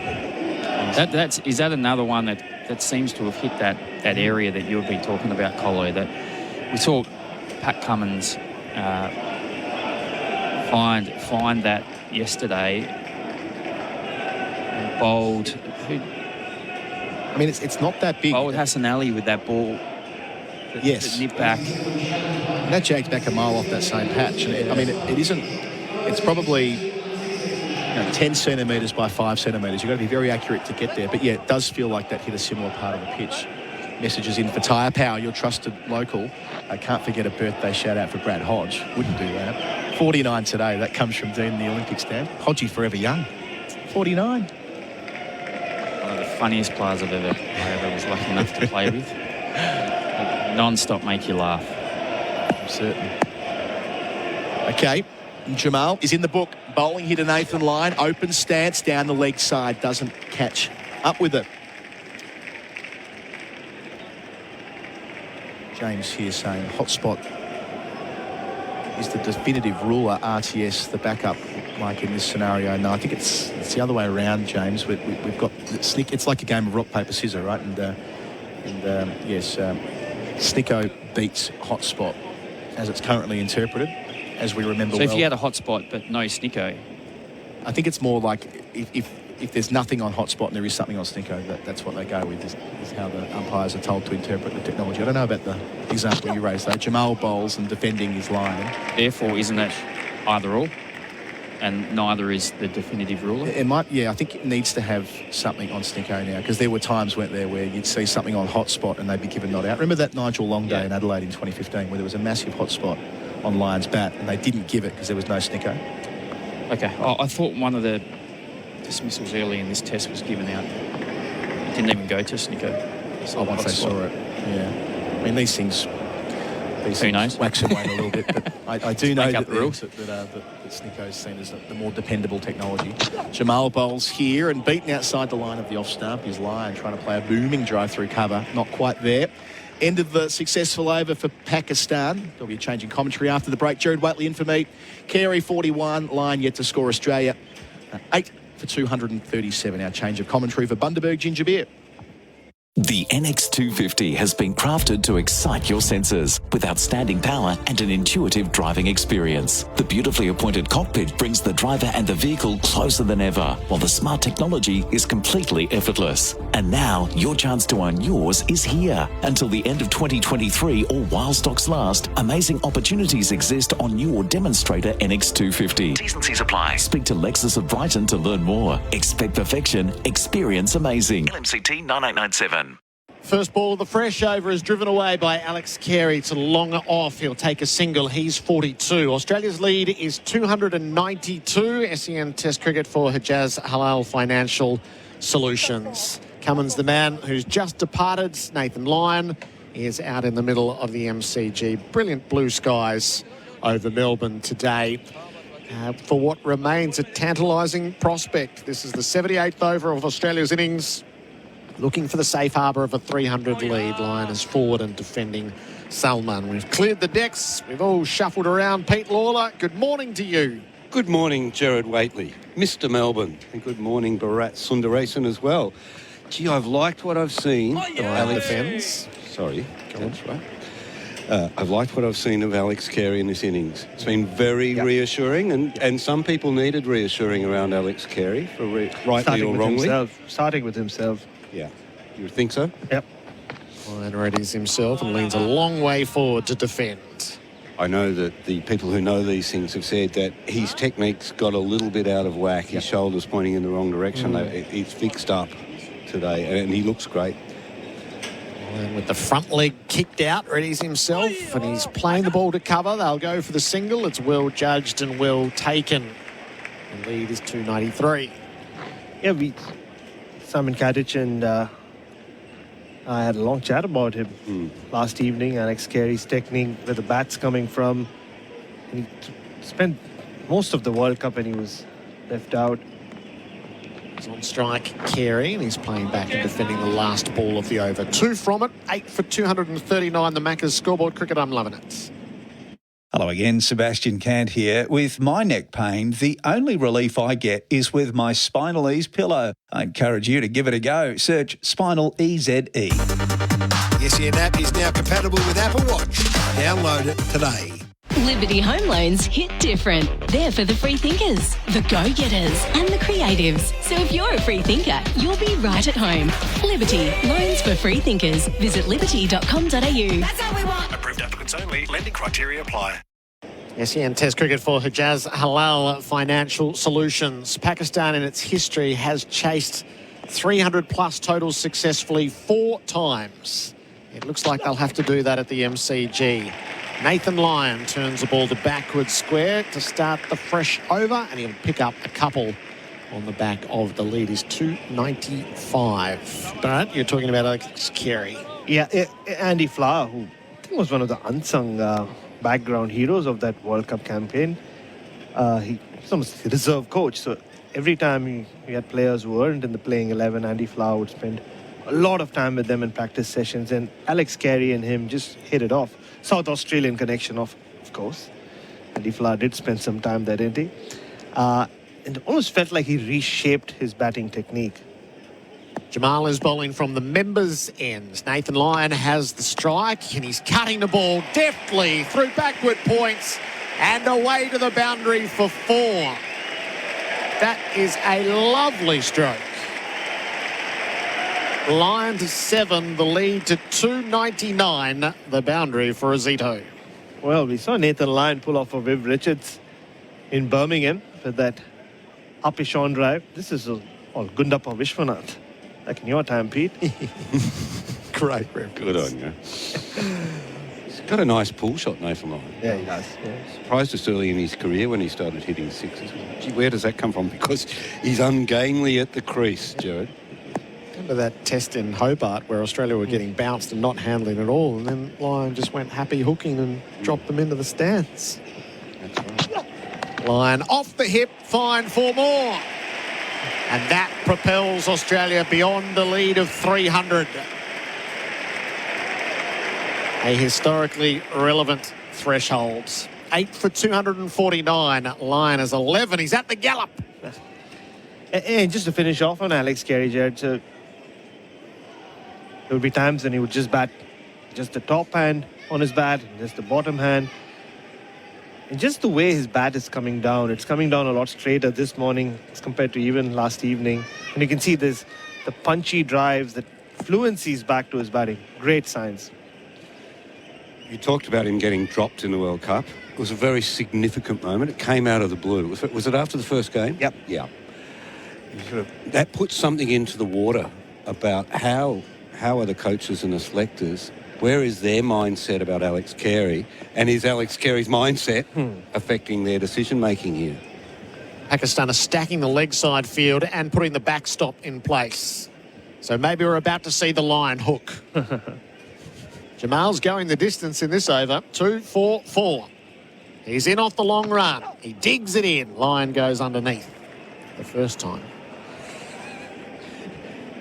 Is that another one that seems to have hit that area that you've been talking about, Colo? That we saw Pat Cummins find that yesterday. Bowled. I mean, it's not that big. Bowled Hassan Ali with that ball. Yes. Nip back. And that jagged back a mile off that same patch. And it isn't. It's probably 10 centimetres by 5 centimetres. You've got to be very accurate to get there. But yeah, it does feel like that hit a similar part of the pitch. Messages in for Tyre Power, your trusted local. I can't forget a birthday shout out for Brad Hodge. Wouldn't do that. 49 today. That comes from Dean in the Olympic stand. Hodgie forever young. 49. One of the funniest players I ever was lucky enough to play with. Non-stop make you laugh. I'm certain. Okay. Jamal is in the book. Bowling hit to Nathan Lyon. Open stance down the leg side. Doesn't catch up with it. James here saying hotspot is the definitive ruler. RTS the backup, like in this scenario. No, I think it's the other way around, James. We've got it's like a game of rock paper scissors, right? Yes, Snicko beats hotspot as it's currently interpreted, as we remember. So if you had a hotspot but no Snicko, I think it's more like if there's nothing on hotspot and there is something on Snicko, that's what they go with. Is how the umpires are told to interpret the technology. I don't know about the example you raised though. Jamal bowls and defending his line. Therefore, isn't it either or? And neither is the definitive ruler. It might, yeah. I think it needs to have something on Snicko now, because there were times, weren't there, where you'd see something on hotspot and they'd be given not out. Remember that Nigel Long day in Adelaide in 2015, where there was a massive hotspot on Lyon's bat and they didn't give it because there was no Snicko. Okay, I thought one of the dismissals early in this test was given out. It didn't even go to Snicko. Oh, once they saw it, yeah. I mean, these things who knows? Wax and wane a little bit, but I do know that Snicko is seen as the more dependable technology. Jamal bowls here and beaten outside the line of the off stump is Lyon, trying to play a booming drive through cover. Not quite there. End of the successful over for Pakistan. There'll be a change in commentary after the break. Gerard, Whateley in for me. Carey 41, Lyon yet to score Australia. 8 for 237. Our change of commentary for Bundaberg Ginger Beer. The NX250 has been crafted to excite your senses with outstanding power and an intuitive driving experience. The beautifully appointed cockpit brings the driver and the vehicle closer than ever, while the smart technology is completely effortless. And now, your chance to earn yours is here. Until the end of 2023 or while stocks last, amazing opportunities exist on your demonstrator NX250. T&Cs apply. Speak to Lexus of Brighton to learn more. Expect perfection. Experience amazing. LMCT 9897. First ball of the fresh over is driven away by Alex Carey to long off. He'll take a single. He's 42. Australia's lead is 292. SEN Test cricket for Hijaz Halal Financial Solutions. Cummins, the man who's just departed. Nathan Lyon is out in the middle of the MCG. Brilliant blue skies over Melbourne today. For what remains a tantalising prospect. This is the 78th over of Australia's innings. Looking for the safe harbour of a 300 lead. Lyon is forward and defending Salman. We've cleared the decks. We've all shuffled around. Pete Lawler, good morning to you. Good morning, Gerard Whateley, Mr. Melbourne. And good morning, Bharat Sunderasen as well. Gee, I've liked what I've seen. Alex defence. Sorry, that's right. I've liked what I've seen of Alex Carey in this innings. It's been very reassuring, and some people needed reassuring around Alex Carey, for rightly or wrongly. Starting with himself. Yeah, you would think so? Yep. Lyon readies himself and leans a long way forward to defend. I know that the people who know these things have said that his technique's got a little bit out of whack. His shoulder's pointing in the wrong direction. He's fixed up today, and he looks great. And with the front leg kicked out, readies himself, and he's playing the ball to cover. They'll go for the single. It's well judged and well taken. The lead is 293. Yeah, Simon Katich and I had a long chat about him last evening. Alex Carey's technique, where the bat's coming from. And he spent most of the World Cup and he was left out. He's on strike, Carey, and he's playing back and defending the last ball of the over. 2 from it, 8 for 239. The Macca's scoreboard cricket. I'm loving it. Hello again, Sebastian Cant here. With my neck pain, the only relief I get is with my Spinal Ease pillow. I encourage you to give it a go. Search Spinal EZE. The SEN app is now compatible with Apple Watch. Download it today. Liberty Home Loans hit different. They're for the free thinkers, the go-getters and the creatives. So if you're a free thinker, you'll be right at home. Liberty, loans for free thinkers. Visit liberty.com.au. That's how we want. Approved applicants only. Lending criteria apply. SEN Test cricket for Hijaz Halal Financial Solutions. Pakistan in its history has chased 300-plus totals successfully 4 times. It looks like they'll have to do that at the MCG. Nathan Lyon turns the ball to backward square to start the fresh over, and he'll pick up a couple on the back of the lead. Is 295. Bharat, you're talking about Alex Carey. Yeah, Andy Flower, who I think was one of the unsung background heroes of that World Cup campaign. He's almost a reserve coach, so every time he had players who weren't in the playing 11, Andy Flower would spend a lot of time with them in practice sessions, and Alex Carey and him just hit it off. South Australian connection, of course. Andy Flower did spend some time there, didn't he? And it almost felt like he reshaped his batting technique. Jamal is bowling from the members' ends. Nathan Lyon has the strike, and he's cutting the ball deftly through backward points and away to the boundary for 4. That is a lovely stroke. Lyon to 7, the lead to 299, the boundary for Azito. Well, we saw Nathan Lyon pull off a Viv Richards in Birmingham with that uppish on drive. This is all Gundappa Vishwanath, like in your time, Pete. Great. Good on you. He's got a nice pull shot, Nathan Lyon. Yeah, he does. Yeah. Surprised us early in his career when he started hitting sixes. Gee, where does that come from? Because he's ungainly at the crease, Gerard. Remember that test in Hobart where Australia were getting bounced and not handling at all, and then Lyon just went happy hooking and dropped them into the stands. That's right. Lyon off the hip, fine for more. And that propels Australia beyond the lead of 300. A historically relevant threshold. 8 for 249. Lyon is 11. He's at the gallop. And just to finish off on Alex Carey, Gerard, so there would be times when he would just bat just the top hand on his bat, just the bottom hand. And just the way his bat is coming down, it's coming down a lot straighter this morning as compared to even last evening. And you can see there's the punchy drives, the fluency is back to his batting. Great signs. You talked about him getting dropped in the World Cup. It was a very significant moment. It came out of the blue. Was it after the first game? Yep. Yeah. That puts something into the water about how how are the coaches and the selectors? Where is their mindset about Alex Carey? And is Alex Carey's mindset affecting their decision-making here? Pakistan are stacking the leg side field and putting the backstop in place. So maybe we're about to see the line hook. Jamal's going the distance in this over. 2-4-4. He's in off the long run. He digs it in. Line goes underneath the first time.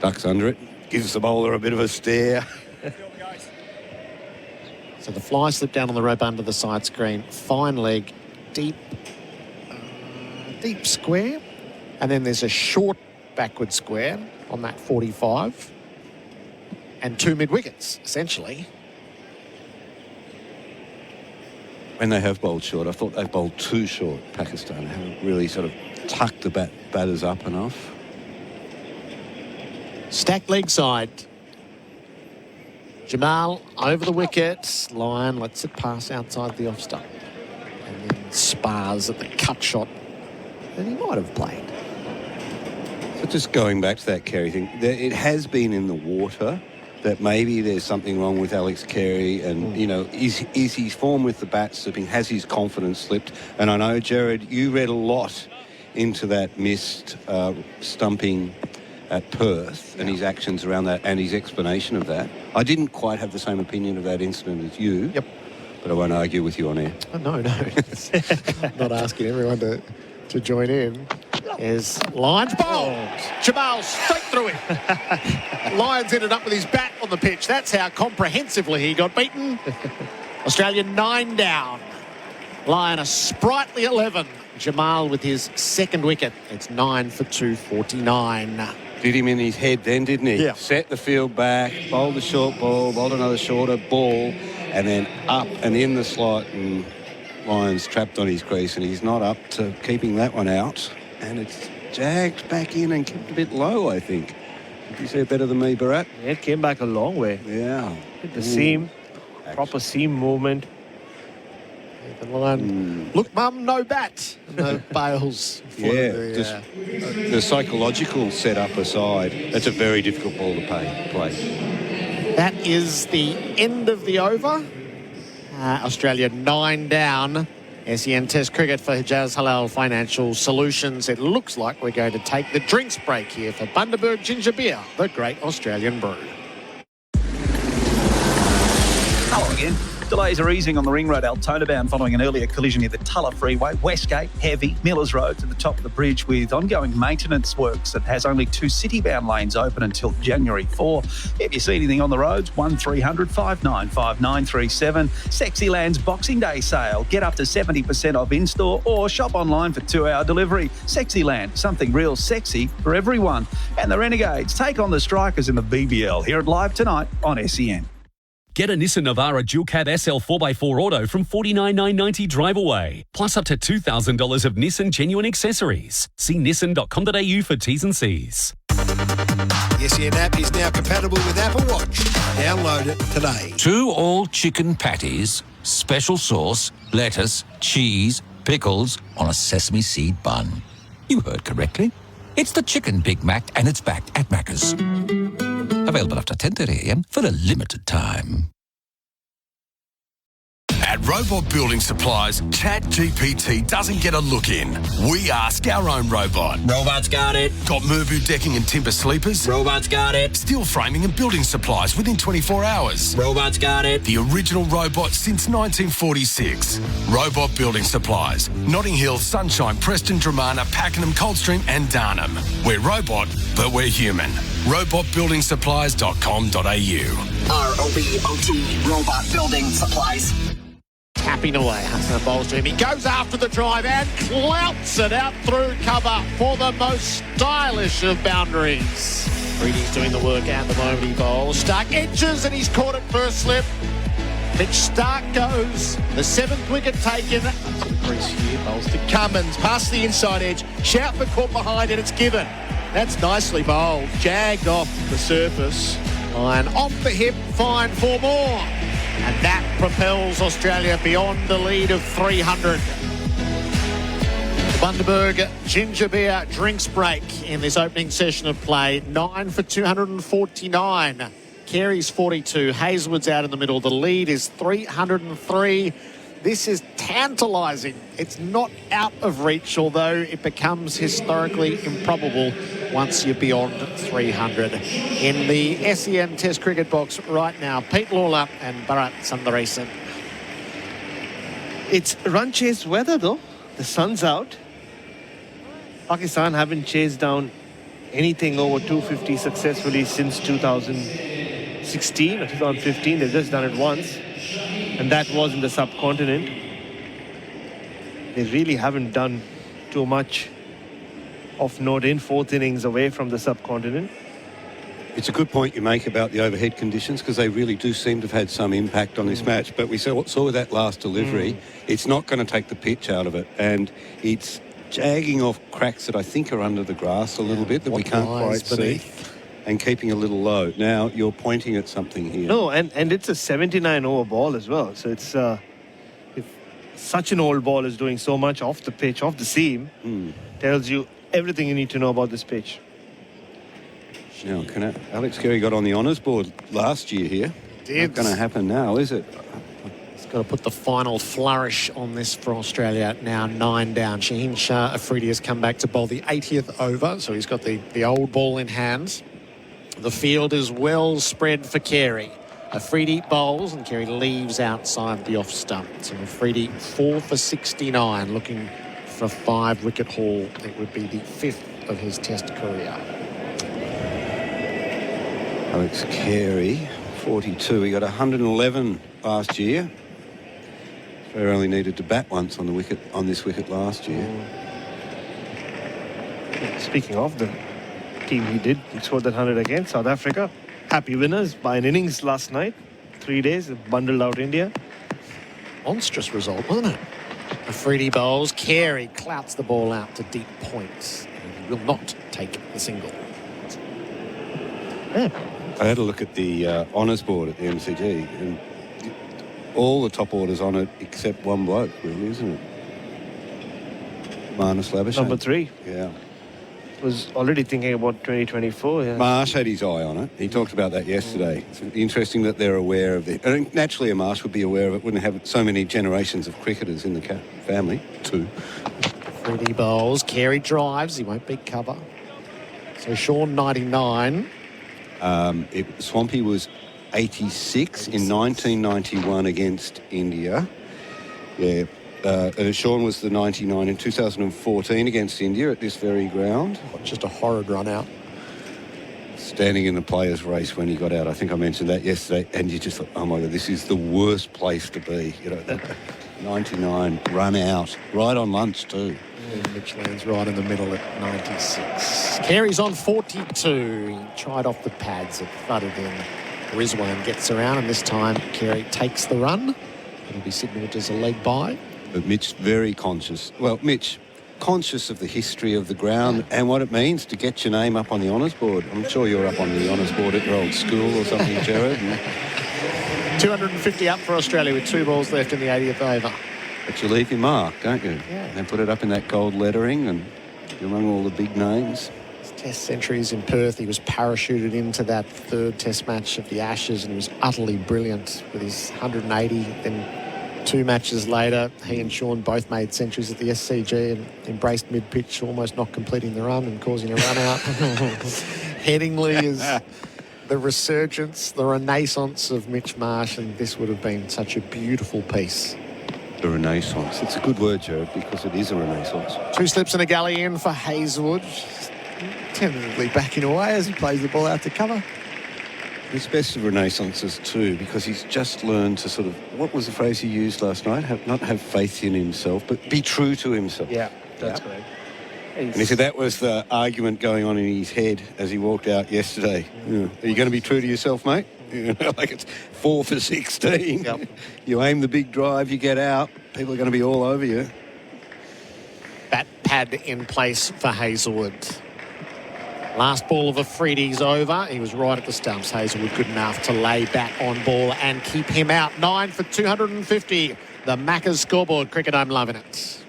Ducks under it. Gives the bowler a bit of a stare. So the fly slipped down on the rope under the side screen. Fine leg, deep square. And then there's a short backward square on that 45. And 2 mid-wickets, essentially. When they have bowled short, I thought they bowled too short, Pakistan. They haven't really sort of tucked the batters up enough. Stacked leg side. Jamal over the wicket. Lyon lets it pass outside the off stump. And then spars at the cut shot that he might have played. So just going back to that Carey thing, it has been in the water that maybe there's something wrong with Alex Carey and, you know, is his form with the bat slipping? Has his confidence slipped? And I know, Gerard, you read a lot into that missed stumping at Perth and his actions around that and his explanation of that. I didn't quite have the same opinion of that incident as you. Yep. But I won't argue with you on air. Oh, no. I'm not asking everyone to join in. Is Lyons bowled. Jamal straight through it. Lyons ended up with his bat on the pitch. That's how comprehensively he got beaten. Australia 9 down. Lyon a sprightly 11. Jamal with his second wicket. It's 9 for 249. Did him in his head then, didn't he? Yeah. Set the field back, bowled a short ball, bowled another shorter ball, and then up and in the slot, and Lyons trapped on his crease, and he's not up to keeping that one out. And it's jagged back in and kept a bit low, I think. Did you see it better than me, Bharat? Yeah, it came back a long way. Yeah. Hit the seam, proper seam movement. The line, look, Mum, no bat. No bails. Yeah, the psychological setup aside, that's a very difficult ball to play. That is the end of the over. Australia 9 down. SEN Test Cricket for Hijaz Halal Financial Solutions. It looks like we're going to take the drinks break here for Bundaberg Ginger Beer, the great Australian brew. Hello again. Delays are easing on the Ring Road Altona bound following an earlier collision near the Tulla Freeway. Westgate, heavy. Millers Road to the top of the bridge with ongoing maintenance works that has only 2 city-bound lanes open until January 4. If you see anything on the roads, 1300 5959 937. Sexyland's Boxing Day sale. Get up to 70% off in-store or shop online for 2-hour delivery. Sexyland, something real sexy for everyone. And the Renegades take on the Strikers in the BBL. Hear it live tonight on SEN. Get a Nissan Navara Dual Cab SL 4x4 Auto from $49,990 drive away. Plus up to $2,000 of Nissan genuine accessories. See nissan.com.au for T's and C's. The SEN app is now compatible with Apple Watch. Download it today. 2 all-chicken patties, special sauce, lettuce, cheese, pickles on a sesame seed bun. You heard correctly. It's the Chicken Big Mac and it's back at Macca's. Available after 10:30 a.m. for a limited time. At Robot Building Supplies, ChatGPT doesn't get a look in. We ask our own robot. Robot's got it. Got Merbu decking and timber sleepers? Robot's got it. Steel framing and building supplies within 24 hours? Robot's got it. The original robot since 1946. Robot Building Supplies. Notting Hill, Sunshine, Preston, Dramana, Pakenham, Coldstream and Darnham. We're robot, but we're human. robotbuildingSupplies.com.au. ROBOT, Robot Building Supplies. Tapping away. Hassan bowls to him. He goes after the drive and clouts it out through cover for the most stylish of boundaries. Reedy's doing the work at the moment. He bowls. Stark edges and he's caught it first slip. Mitch Stark goes. The 7th wicket taken. Crease here. Bowls to Cummins. Past the inside edge. Shout for caught behind and it's given. That's nicely bowled. Jagged off the surface. Line off the hip. Fine for more. And that propels Australia beyond the lead of 300. Bundaberg Ginger Beer drinks break in this opening session of play. 9 for 249. Carey's 42. Hazelwood's out in the middle. The lead is 303. This is tantalising. It's not out of reach, although it becomes historically improbable once you're beyond 300. In the SEN Test cricket box right now, Pete Lalor and Bharat Sunderasen. It's run chase weather though. The sun's out. Pakistan haven't chased down anything over 250 successfully since 2016 or 2015. They've just done it once. And that was in the subcontinent. They really haven't done too much of note in fourth innings away from the subcontinent. It's a good point you make about the overhead conditions, because they really do seem to have had some impact on this match. But we saw with that last delivery, it's not going to take the pitch out of it. And it's jagging off cracks that I think are under the grass a little bit that we can't quite see. And keeping a little low. Now, you're pointing at something here. No, and it's a 79 over ball as well. So it's if such an old ball is doing so much off the pitch, off the seam, tells you everything you need to know about this pitch. Now, Alex Carey got on the honours board last year here. Did. Not going to happen now, is it? He's got to put the final flourish on this for Australia. Now 9 down. Shaheen Shah Afridi has come back to bowl the 80th over, so he's got the old ball in hand. The field is well spread for Carey. Afridi bowls and Carey leaves outside the off stump. So Afridi 4 for 69, looking for a 5-wicket haul. It would be the 5th of his Test career. Alex Carey, 42. He got 111 last year. Australia only needed to bat once on this wicket last year. Speaking of the team he did, he scored that 100 against South Africa. Happy winners by an innings last night. 3 days, bundled out India. Monstrous result, wasn't it? Afridi bowls. Carey clouts the ball out to deep points. And he will not take the single. Yeah. I had a look at the honours board at the MCG, and all the top orders on it except one bloke, really, isn't it? Marnus Labuschagne. Number 3. Yeah. Was already thinking about 2024. Yeah. Marsh had his eye on it. He talked about that yesterday. It's interesting that they're aware of it. And naturally, a Marsh would be aware of it. Wouldn't have so many generations of cricketers in the family. 2. Freddie bowls. Carey drives. He won't beat cover. So Sean 99. Swampy was 86 in 1991 against India. Yeah. Sean was the 99 in 2014 against India at this very ground. Just a horrid run out. Standing in the players' race when he got out. I think I mentioned that yesterday. And you just thought, oh my God, this is the worst place to be. 99 run out. Right on lunch too. And Mitch lands right in the middle at 96. Carey's on 42. He tried off the pads. It thudded in. Rizwan gets around, and this time Carey takes the run. It'll be signalled as a leg by. But Mitch very conscious. Well, Mitch, conscious of the history of the ground and what it means to get your name up on the honours board. I'm sure you're up on the honours board at your old school or something, Gerard. 250 up for Australia with 2 balls left in the 80th over. But you leave your mark, don't you? Yeah. And put it up in that gold lettering and you're among all the big names. His Test centuries in Perth. He was parachuted into that 3rd Test match of the Ashes and he was utterly brilliant with his 180. Then 2 matches later, he and Sean both made centuries at the SCG and embraced mid-pitch, almost not completing the run and causing a run out. Headingley is the resurgence, the renaissance of Mitch Marsh, and this would have been such a beautiful piece. The renaissance. It's a good word, Gerard, because it is a renaissance. 2 slips and a gully in for Hazelwood. Tentatively backing away as he plays the ball out to cover. It's best of renaissances too, because he's just learned to sort of, what was the phrase he used last night? Not have faith in himself, but be true to himself. Yeah, that's great. And he said that was the argument going on in his head as he walked out yesterday. Yeah. Are you going to be true to yourself, mate? Like it's 4 for 16. Yep. You aim the big drive, you get out, people are going to be all over you. Bat pad in place for Hazelwood. Last ball of Afridi's over. He was right at the stumps. Hazelwood good enough to lay back on ball and keep him out. 9 for 250. The Macca's scoreboard. Cricket, I'm loving it.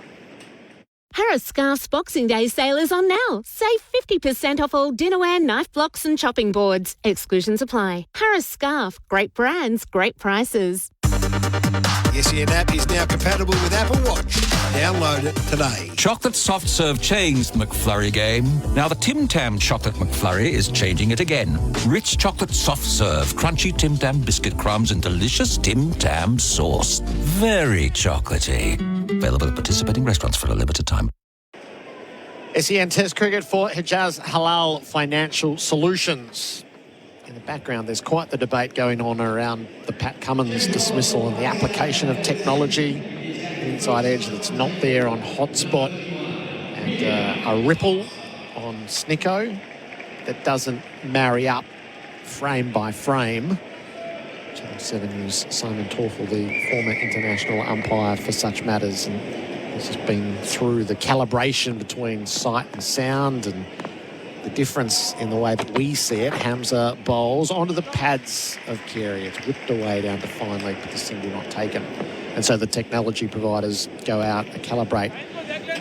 Harris Scarf's Boxing Day sale is on now. Save 50% off all dinnerware, knife blocks and chopping boards. Exclusions apply. Harris Scarf. Great brands, great prices. The SEN app is now compatible with Apple Watch. Download it today. Chocolate soft serve changed the McFlurry game. Now the Tim Tam Chocolate McFlurry is changing it again. Rich chocolate soft serve, crunchy Tim Tam biscuit crumbs and delicious Tim Tam sauce. Very chocolatey. Available at participating restaurants for a limited time. SEN Test Cricket for Hijaz Halal Financial Solutions. In the background, there's quite the debate going on around the Pat Cummins dismissal and the application of technology. An inside edge that's not there on Hotspot, and a ripple on Snicko that doesn't marry up frame by frame. Channel 7 News' Simon Torfel, the former international umpire for such matters, and this has been through the calibration between sight and sound and the difference in the way that we see it. Hamza bowls onto the pads of Carey. It's whipped away down to fine leg, but the single not taken. And so the technology providers go out and calibrate.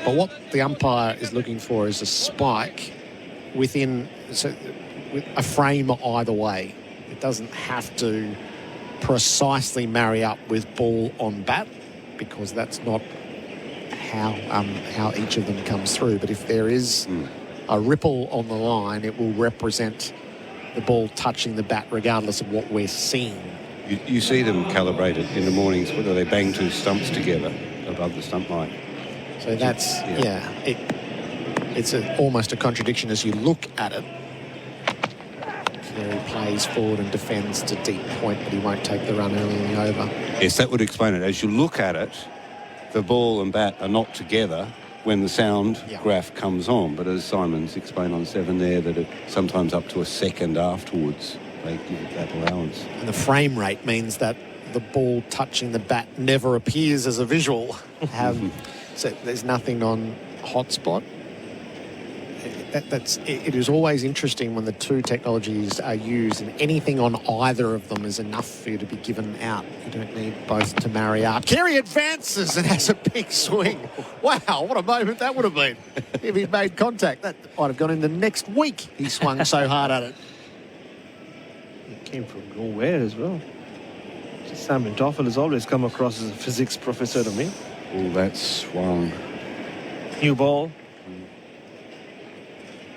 But what the umpire is looking for is a spike within with a frame either way. It doesn't have to precisely marry up with ball on bat, because that's not how each of them comes through. But if there is a ripple on the line, it will represent the ball touching the bat regardless of what we're seeing. You see them calibrated in the mornings, whether they bang two stumps together above the stump line. So that's, it's almost a contradiction as you look at it. Carey plays forward and defends to deep point, but he won't take the run early in the over. Yes, that would explain it. As you look at it, the ball and bat are not together when the sound graph comes on. But as Simon's explained on 7 there, that it sometimes up to a second afterwards, they give it that allowance. And the frame rate means that the ball touching the bat never appears as a visual. So there's nothing on Hotspot. It is always interesting when the two technologies are used, and anything on either of them is enough for you to be given out. You don't need both to marry up. Carey advances and has a big swing. Wow, what a moment that would have been if he'd made contact. That might have gone in the next week. He swung so hard at it. It came from nowhere as well. Simon Toffel has always come across as a physics professor to me. Oh, that swung. New ball.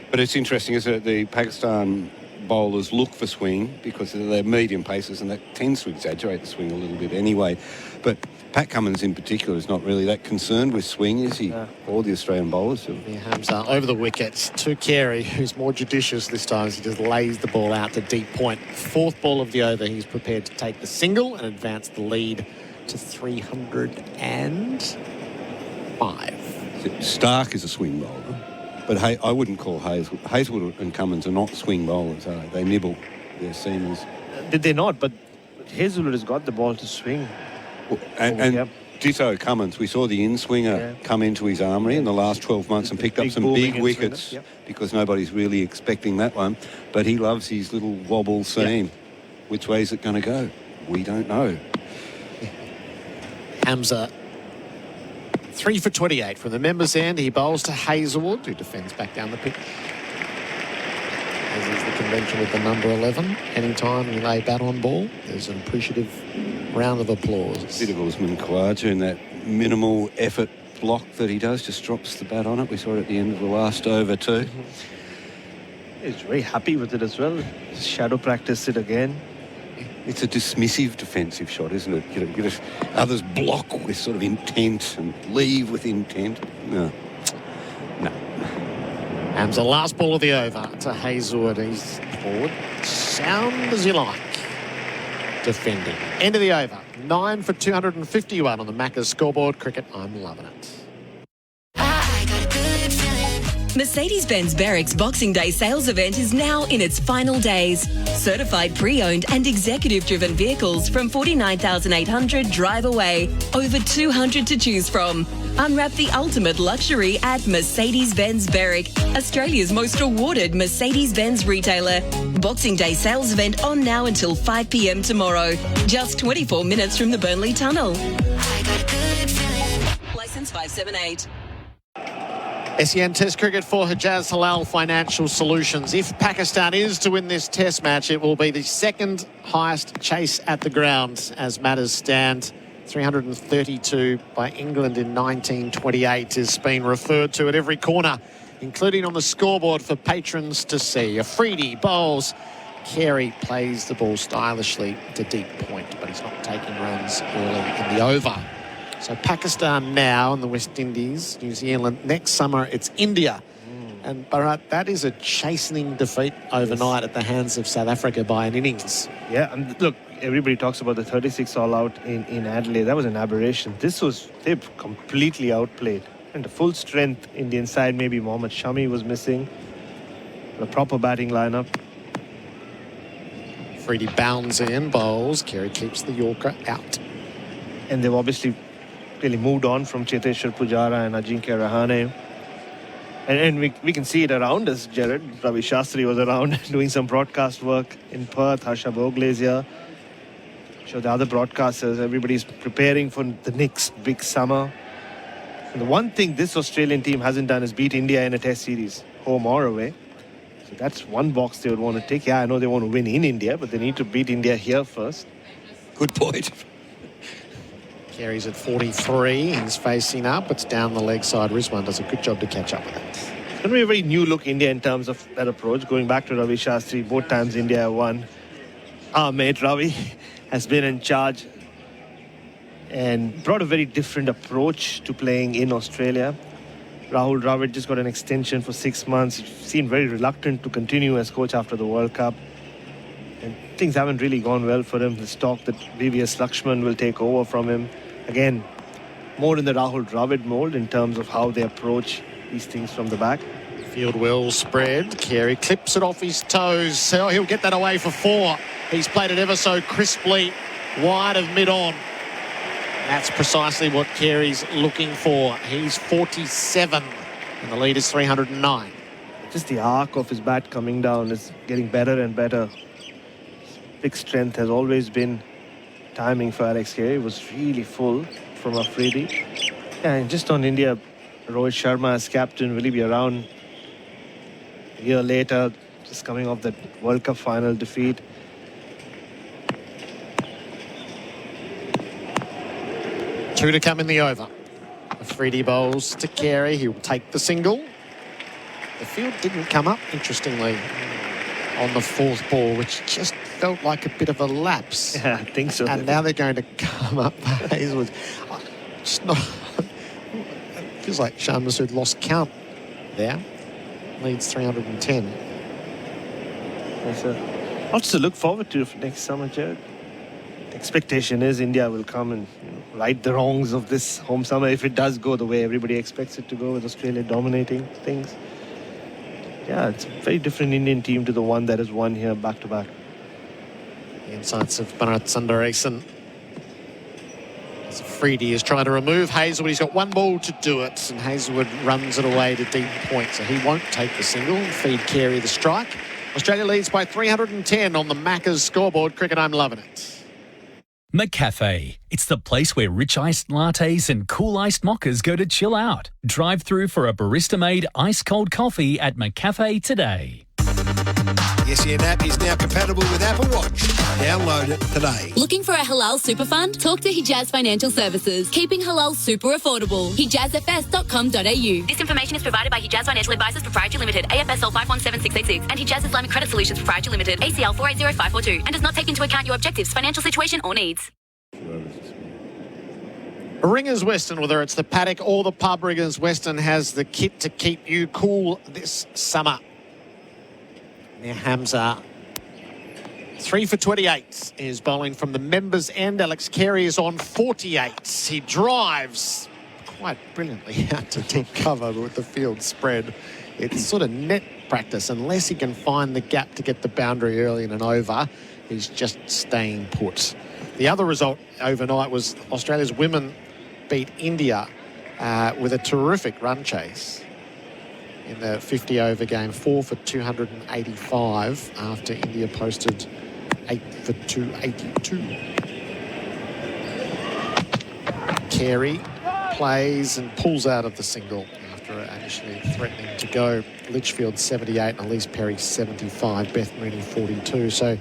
But it's interesting, isn't it? The Pakistan bowlers look for swing because they're medium paces, and that tends to exaggerate the swing a little bit anyway. But Pat Cummins in particular is not really that concerned with swing, is he? All the Australian bowlers do. Yeah, Hamza over the wickets to Carey, who's more judicious this time as he just lays the ball out to deep point. 4th ball of the over, he's prepared to take the single and advance the lead to 305. Stark is a swing bowler. But I wouldn't call Hazelwood and Cummins are not swing bowlers, are they? They nibble their seamers. Did they not? But Hazelwood has got the ball to swing. And ditto Cummins. We saw the in-swinger come into his armoury in the last 12 months and picked up some big wickets because nobody's really expecting that one. But he loves his little wobble seam. Which way is it going to go? We don't know. Hamza 3 for 28 from the members' end. He bowls to Hazelwood, who defends back down the pitch. As is the convention with the number 11. Anytime you lay bat on ball, there's an appreciative round of applause. Bit of Usman Khawaja in that minimal effort block that he does, just drops the bat on it. We saw it at the end of the last over too. He's very happy with it as well. Shadow practiced it again. It's a dismissive defensive shot, isn't it? You know, others block with sort of intent and leave with intent. No. Hamza, last ball of the over to Hazelwood. He's forward. Sound as you like. Defending. End of the over. 9 for 251 on the Macca's scoreboard. Cricket, I'm loving it. Mercedes-Benz Barrick's Boxing Day sales event is now in its final days. Certified pre-owned and executive-driven vehicles from 49,800 drive away. Over 200 to choose from. Unwrap the ultimate luxury at Mercedes-Benz Barrick, Australia's most awarded Mercedes-Benz retailer. Boxing Day sales event on now until 5 p.m. tomorrow. Just 24 minutes from the Burnley Tunnel. Licence 578. SEN Test cricket for Hijaz Halal Financial Solutions. If Pakistan is to win this Test match, it will be the second highest chase at the ground as matters stand. 332 by England in 1928 has been referred to at every corner, including on the scoreboard for patrons to see. Afridi bowls. Carey plays the ball stylishly to deep point, but he's not taking runs early in the over. So Pakistan now and the West Indies, New Zealand. Next summer, it's India. And Bharat, that is a chastening defeat overnight at the hands of South Africa by an innings. Yeah, and look, everybody talks about the 36 all-out in Adelaide. That was an aberration. They completely outplayed. And the full strength Indian side, maybe Mohammad Shami was missing. A proper batting lineup. Freddie bounds in, bowls. Carey keeps the Yorker out. And they've obviously really moved on from Cheteshwar Pujara and Ajinkya Rahane. And we can see it around us, Gerard. Ravi Shastri was around doing some broadcast work in Perth. Harsha Bogle's here. The other broadcasters, everybody's preparing for the next big summer. And the one thing this Australian team hasn't done is beat India in a Test series, home or away. So that's one box they would want to tick. Yeah, I know they want to win in India, but they need to beat India here first. Good point. Carey's at 43. He's facing up. It's down the leg side. Rizwan does a good job to catch up with it. It's going to be a very new look India in terms of that approach. Going back to Ravi Shastri, both times India won. Our mate Ravi has been in charge and brought a very different approach to playing in Australia. Rahul Dravid just got an extension for 6 months. He seemed very reluctant to continue as coach after the World Cup. And things haven't really gone well for him. There's talk that VVS Lakshman will take over from him. Again, more in the Rahul Dravid mold in terms of how they approach these things from the back. Field well spread. Carey clips it off his toes. So he'll get that away for 4. He's played it ever so crisply wide of mid-on. That's precisely what Carey's looking for. He's 47 and the lead is 309. Just the arc of his bat coming down is getting better and better. Big strength has always been timing for Alex Carey. It was really full from Afridi. Yeah, and just on India, Rohit Sharma as captain, will he be around a year later, just coming off that World Cup final defeat? Two to come in the over. Afridi bowls to Carey. He will take the single. The field didn't come up, interestingly, on the fourth ball, which just felt like a bit of a lapse. Yeah, I think so. And now they're going to come up. Hazelwood. Just not. It feels like Shan Masood lost count there. Leads 310. Yes, lots to look forward to for next summer, Gerard. The expectation is India will come and right the wrongs of this home summer if it does go the way everybody expects it to go, with Australia dominating things. Yeah, it's a very different Indian team to the one that has won here back-to-back. The insights of Bharat Sunderasen. As Afridi is trying to remove Hazelwood. He's got one ball to do it, and Hazelwood runs it away to deep point, so he won't take the single and feed Carey the strike. Australia leads by 310 on the Macca's scoreboard. Cricket, I'm loving it. McCafe. It's the place where rich iced lattes and cool iced mochas go to chill out. Drive through for a barista-made ice-cold coffee at McCafe today. The SEN app is now compatible with Apple Watch. Download it today. Looking for a halal super fund? Talk to Hijaz Financial Services. Keeping halal super affordable. HijazFS.com.au. This information is provided by Hijaz Financial Advisors Proprietary Limited, AFSL 517686, and Hijaz Islamic Credit Solutions Proprietary Limited, ACL 480542, and does not take into account your objectives, financial situation, or needs. Ringers Western, whether it's the paddock or the pub, Ringers Western has the kit to keep you cool this summer. Now Hamza, 3 for 28 is bowling from the members' end. Alex Carey is on 48. He drives quite brilliantly out to deep cover with the field spread. It's sort of net practice. Unless he can find the gap to get the boundary early in an over, he's just staying put. The other result overnight was Australia's women beat India with a terrific run chase in the 50-over game, 4 for 285 after India posted 8 for 282. Carey plays and pulls out of the single after over initially threatening to go. Litchfield 78 and Elise Perry 75, Beth Mooney 42. So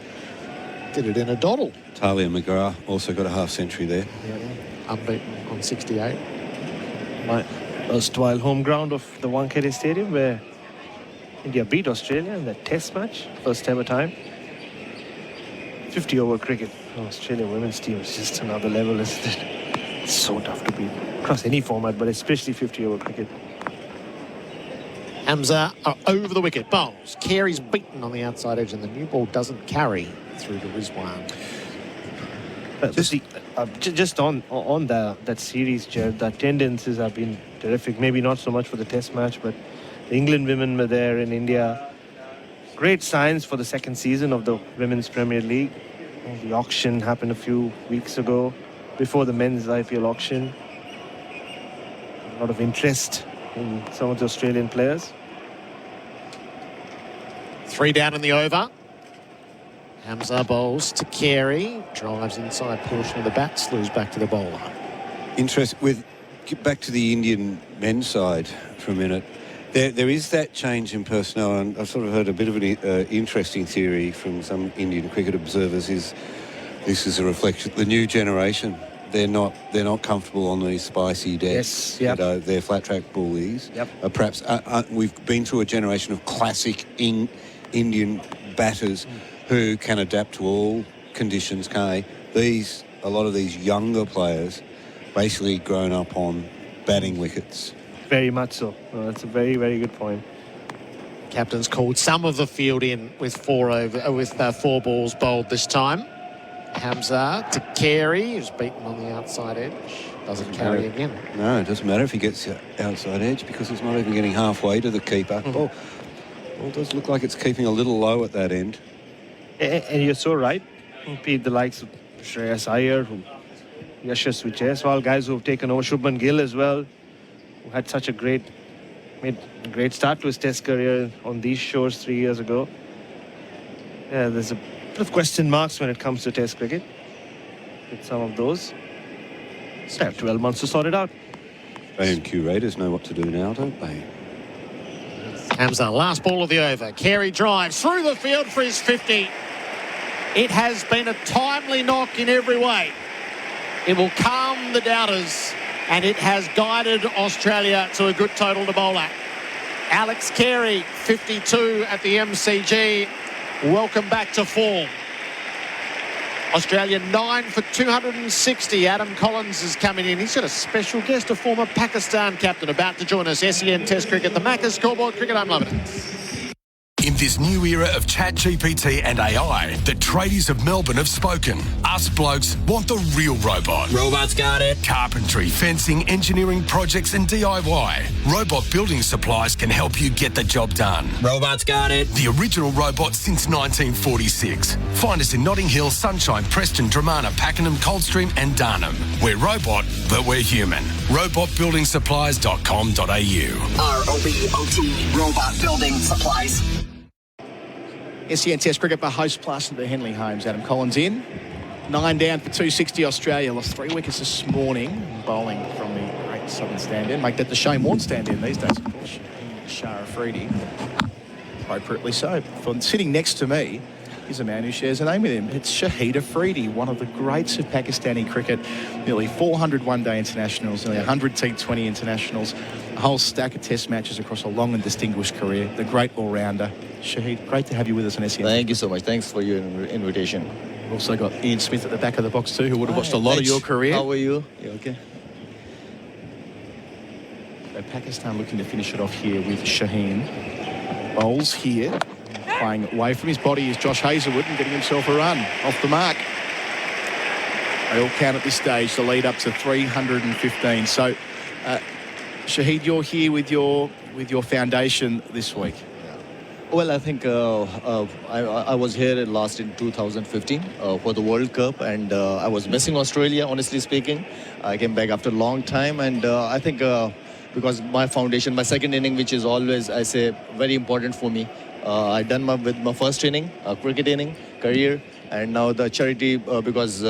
did it in a doddle. Talia McGrath also got a half century there. Yeah, unbeaten on 68. My erstwhile home ground of the Wankhede Stadium, where India beat Australia in that test match, first ever time. 50 over cricket. Australia women's team is just another level, isn't it? It's so tough to beat across any format, but especially 50 over cricket. Hamza are over the wicket. Bowls. Carey's beaten on the outside edge, and the new ball doesn't carry through to Rizwan. Just on that series, Gerard, the attendances have been terrific. Maybe not so much for the test match, but the England women were there in India. Great signs for the second season of the Women's Premier League. The auction happened a few weeks ago, before the men's IPL auction. A lot of interest in some of the Australian players. 3 down in the over. Hamza bowls to Carey, drives inside portion of the bat, slews back to the bowler. Get back to the Indian men's side for a minute. There is that change in personnel, and I've sort of heard a bit of an interesting theory from some Indian cricket observers. This is a reflection. The new generation, they're not comfortable on these spicy decks. Yes, yep. They're flat track bullies. Yep. Perhaps we've been through a generation of classic Indian batters who can adapt to all conditions. A lot of these younger players, basically grown up on batting wickets. Very much so. That's a very, very good point. Captain's called some of the field in with 4 balls bowled this time. Hamza to Carey, who's beaten on the outside edge. Doesn't carry again. No, it doesn't matter if he gets outside edge, because he's not even getting halfway to the keeper. Ball does look like it's keeping a little low at that end. And you're so right. Pete, the likes of Shreyas Iyer, Yashasvi Jaiswal, guys who have taken over, Shubman Gill as well, who had such made a great start to his test career on these shores 3 years ago. Yeah, there's a bit of question marks when it comes to test cricket with some of those. So have 12 months to sort it out. Australian curators know what to do now, don't they? Hamza, last ball of the over. Carey drives through the field for his 50. It has been a timely knock in every way. It will calm the doubters, and it has guided Australia to a good total to bowl at. Alex Carey, 52 at the MCG. Welcome back to form. Australia 9 for 260. Adam Collins is coming in. He's got a special guest, a former Pakistan captain, about to join us. SEN Test Cricket, the Macca's Scoreboard Cricket. I'm loving it. In this new era of ChatGPT and AI, the tradies of Melbourne have spoken. Us blokes want the real robot. Robots got it. Carpentry, fencing, engineering projects and DIY. Robot Building Supplies can help you get the job done. Robots got it. The original robot since 1946. Find us in Notting Hill, Sunshine, Preston, Dramana, Pakenham, Coldstream and Darnham. We're robot, but we're human. robotbuildingsupplies.com.au. ROBOT, Robot Building Supplies. SEN Test Cricket by Host Plus at the Henley Homes. Adam Collins in. 9 down for 260 Australia. Lost 3 wickets this morning. Bowling from the great Southern stand-in. Make that the Shane Warne stand-in these days, of course. Shah Afridi. Appropriately so. For sitting next to me is a man who shares a name with him. It's Shahid Afridi, one of the greats of Pakistani cricket. Nearly 400 one-day internationals, nearly 100 T20 internationals, a whole stack of test matches across a long and distinguished career. The great all-rounder. Shahid, great to have you with us on SEN. Thank you so much. Thanks for your invitation. We've also got Ian Smith at the back of the box too, who would have watched a lot of your career. How are you? You okay? So Pakistan looking to finish it off here with Shaheen. Bowls here. Playing away from his body is Josh Hazlewood and getting himself a run off the mark. They all count at this stage, the lead up to 315. So, Shahid, you're here with your foundation this week. Well, I think I was here last in 2015 for the World Cup, and I was missing Australia, honestly speaking. I came back after a long time, and I think because my foundation, my second inning, which is always, I say, very important for me. I done with my first inning, cricket inning, career, and now the charity because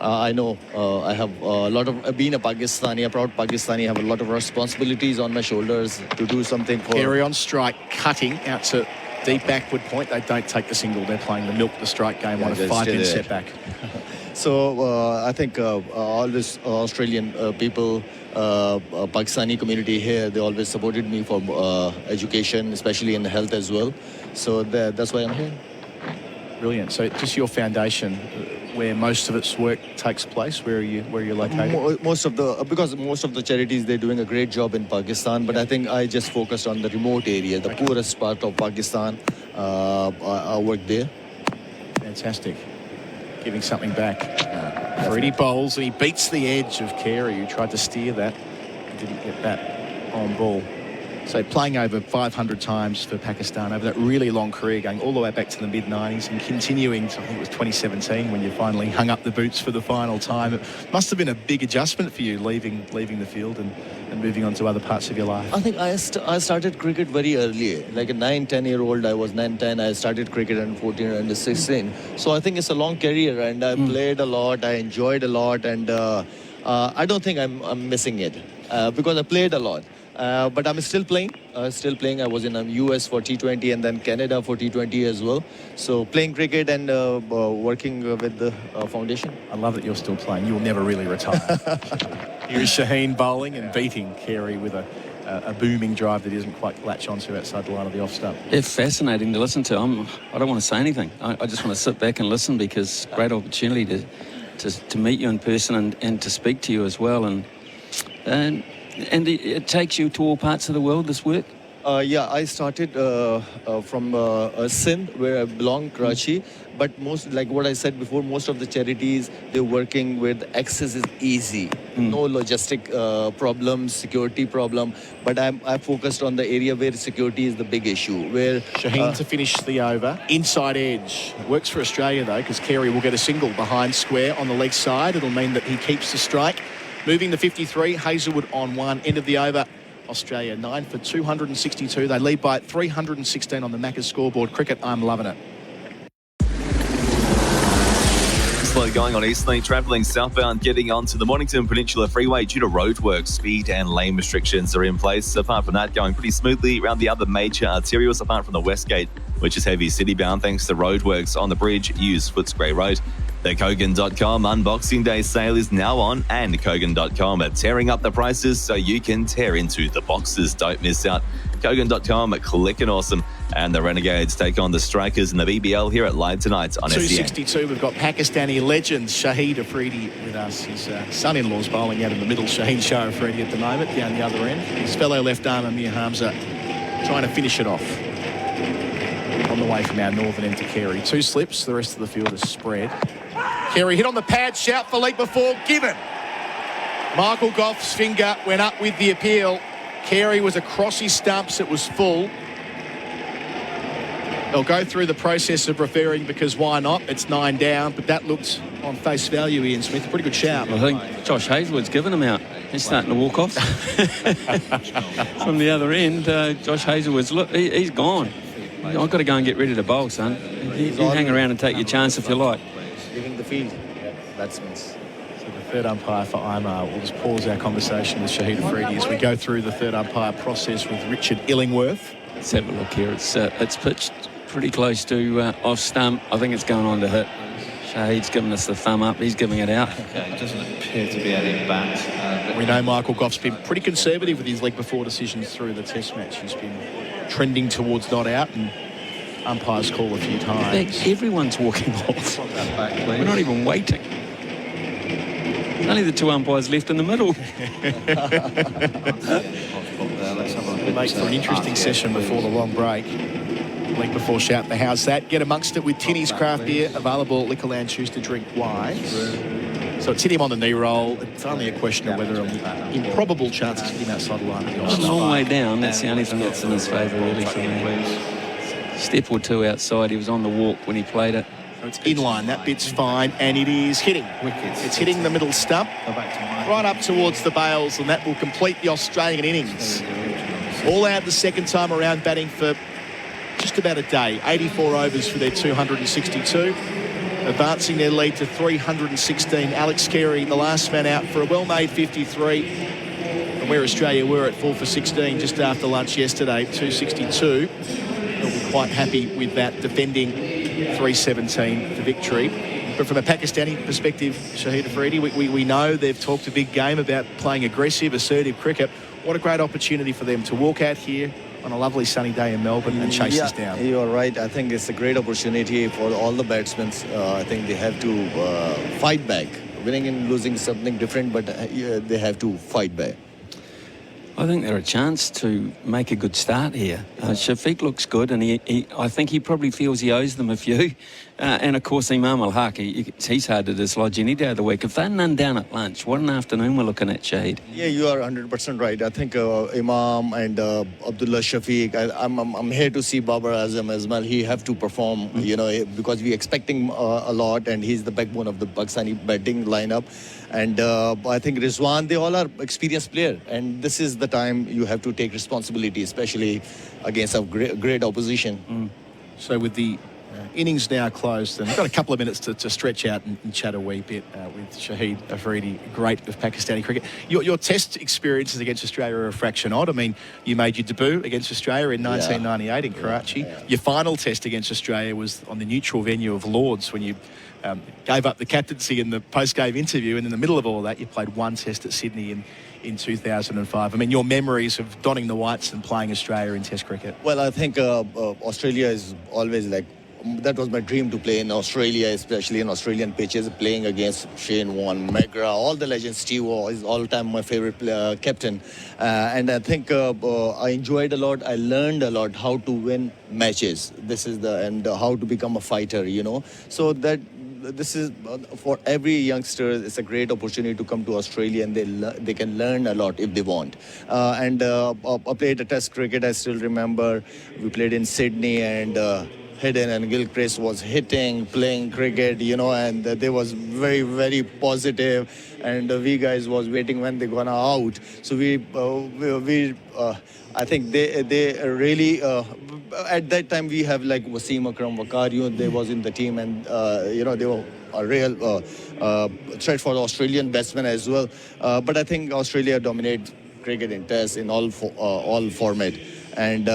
I know I have a lot of, being a Pakistani, a proud Pakistani, I have a lot of responsibilities on my shoulders to do something for... Carey on strike, cutting out to deep backward point. They don't take the single. They're playing the milk the strike game on a 5-10 setback. So I think all this Australian people, Pakistani community here, they always supported me for education, especially in health as well. So that's why I'm here. Brilliant. So just your foundation, where most of its work takes place, where are you located? Because most of the charities, they're doing a great job in Pakistan, but I think I just focused on the remote area, the poorest part of Pakistan. I work there. Fantastic. Giving something back. Freddie bowls and he beats the edge of Carey, who tried to steer that. Didn't get that on ball. So playing over 500 times for Pakistan over that really long career, going all the way back to the mid-90s and continuing to, I think it was 2017 when you finally hung up the boots for the final time. It must have been a big adjustment for you leaving the field and moving on to other parts of your life. I think I started cricket very early. Like a 9-10-year-old, I was 9-10. I started cricket at 14 and 16. So I think it's a long career, and I played a lot. I enjoyed a lot, and I don't think I'm missing it because I played a lot. But I'm still playing. I was in the US for T20 and then Canada for T20 as well. So playing cricket and working with the foundation. I love that you're still playing. You'll never really retire. Here is Shaheen bowling and beating Carey with a booming drive that he doesn't quite latch onto outside the line of the off stump. It's fascinating to listen to. I don't want to say anything. I just want to sit back and listen, because great opportunity to meet you in person and to speak to you as well. And it takes you to all parts of the world, this work? Yeah, I started from Sindh, where I belong, Karachi. But most, like what I said before, most of the charities, they're working with access is easy. No logistic problems, security problem. But I focused on the area where security is the big issue. Where Shaheen to finish the over. Inside edge. Works for Australia, though, because Carey will get a single behind square on the leg side. It'll mean that he keeps the strike. Moving to 53, Hazelwood on one. End of the over. Australia 9 for 262. They lead by 316 on the Macca's scoreboard. Cricket, I'm loving it. Slow going on Eastlink, travelling southbound, getting onto the Mornington Peninsula Freeway due to roadworks. Speed and lane restrictions are in place. Apart from that, going pretty smoothly around the other major arterials, apart from the Westgate, which is heavy citybound thanks to roadworks on the bridge. Use Footscray Road. The Kogan.com Unboxing Day sale is now on, and Kogan.com are tearing up the prices so you can tear into the boxes. Don't miss out. Kogan.com are clicking awesome. And the Renegades take on the Strikers in the BBL here at Live tonight on SEN. 262, we've got Pakistani legend Shaheen Afridi with us. His son-in-law's bowling out in the middle. Shaheen Shah Afridi at the moment, down the other end. His fellow left arm, Amir Hamza, trying to finish it off. On the way from our northern end to Carey. 2 slips, the rest of the field is spread. Carey hit on the pad, shout for leap before, given. Michael Goff's finger went up with the appeal. Carey was across his stumps, it was full. They'll go through the process of referring because why not? It's 9 down, but that looked on face value, Ian Smith. A pretty good shout. I think Josh Hazelwood's given him out. He's starting to walk off. From the other end, Josh Hazelwood's, look, he's gone. I've got to go and get ready to bowl, son. You hang around and take your chance if you like. Leaving the field, batsmen. So the third umpire for Imar will just pause our conversation with Shaheen Afridi as we go through the third umpire process with Richard Illingworth. Let's have a look here. It's pitched pretty close to off stump. I think it's going on to hit. Shahid's giving us the thumb up. He's giving it out. Okay, it doesn't appear to be any bat. We know Michael Goff's been pretty conservative with his leg before decisions through the test match. He's been trending towards not out, and umpires call a few times. Everyone's walking off. We're not even waiting. Only the 2 umpires left in the middle. Make for an interesting session before the long break. Link before shout the how's that. Get amongst it with Tinny's craft beer, available at Liquorland. Choose to drink wise. So it's hit him on the knee roll. It's only a question of whether an improbable chance to hit him outside the line. It's a long way down. That's the only thing that's in his favour, really, for me. Step or two outside. He was on the walk when he played it. So it's in line. That bit's fine, and it is hitting. It's hitting the middle stump, right up towards the bails, and that will complete the Australian innings. All out the second time around, batting for just about a day. 84 overs for their 262. advancing their lead to 316. Alex Carey, the last man out for a well-made 53. From where Australia were at 4 for 16 just after lunch yesterday, 262. They'll be quite happy with that, defending 317 for victory. But from a Pakistani perspective, Shahid Afridi, we know they've talked a big game about playing aggressive, assertive cricket. What a great opportunity for them to walk out here on a lovely sunny day in Melbourne and chase us down. You're right. I think it's a great opportunity for all the batsmen. I think they have to fight back. Winning and losing is something different, but they have to fight back. I think they're a chance to make a good start here. Shafiq looks good, and I think he probably feels he owes them a few. And of course, Imam Al-Haq, he's hard to dislodge any day of the week. If they're none down at lunch, what an afternoon we're looking at, Shahid. Yeah, you are 100% right. I think Imam and Abdullah Shafiq, I'm here to see Babar Azam as well. He have to perform, because we're expecting a lot, and he's the backbone of the Pakistani batting lineup. And I think Rizwan, they all are experienced players. And this is the time you have to take responsibility, especially against a great opposition. So with the innings now closed, and we've got a couple of minutes to stretch out and chat a wee bit with Shahid Afridi, great of Pakistani cricket. Your test experiences against Australia are a fraction odd. I mean, you made your debut against Australia in 1998 in Karachi. Your final test against Australia was on the neutral venue of Lords when you gave up the captaincy in the post-game interview, and in the middle of all that, you played one test at Sydney in 2005. I mean, your memories of donning the whites and playing Australia in test cricket. Well, I think Australia is always like, that was my dream to play in Australia, especially in Australian pitches, playing against Shane Warne, McGrath, all the legends. Steve Waugh is all-time my favorite captain. And I think I enjoyed a lot. I learned a lot how to win matches. And how to become a fighter, So that this is for every youngster. It's a great opportunity to come to Australia, and they can learn a lot if they want. I played a test cricket. I still remember we played in Sydney, and Hayden and Gilchrist was playing cricket, and they was very, very positive, and we guys was waiting when they gonna out. So I think they really at that time we have like Wasim Akram Wakari, they was in the team, and they were a real threat for the Australian batsmen as well. But I think Australia dominate cricket in Test in all format. And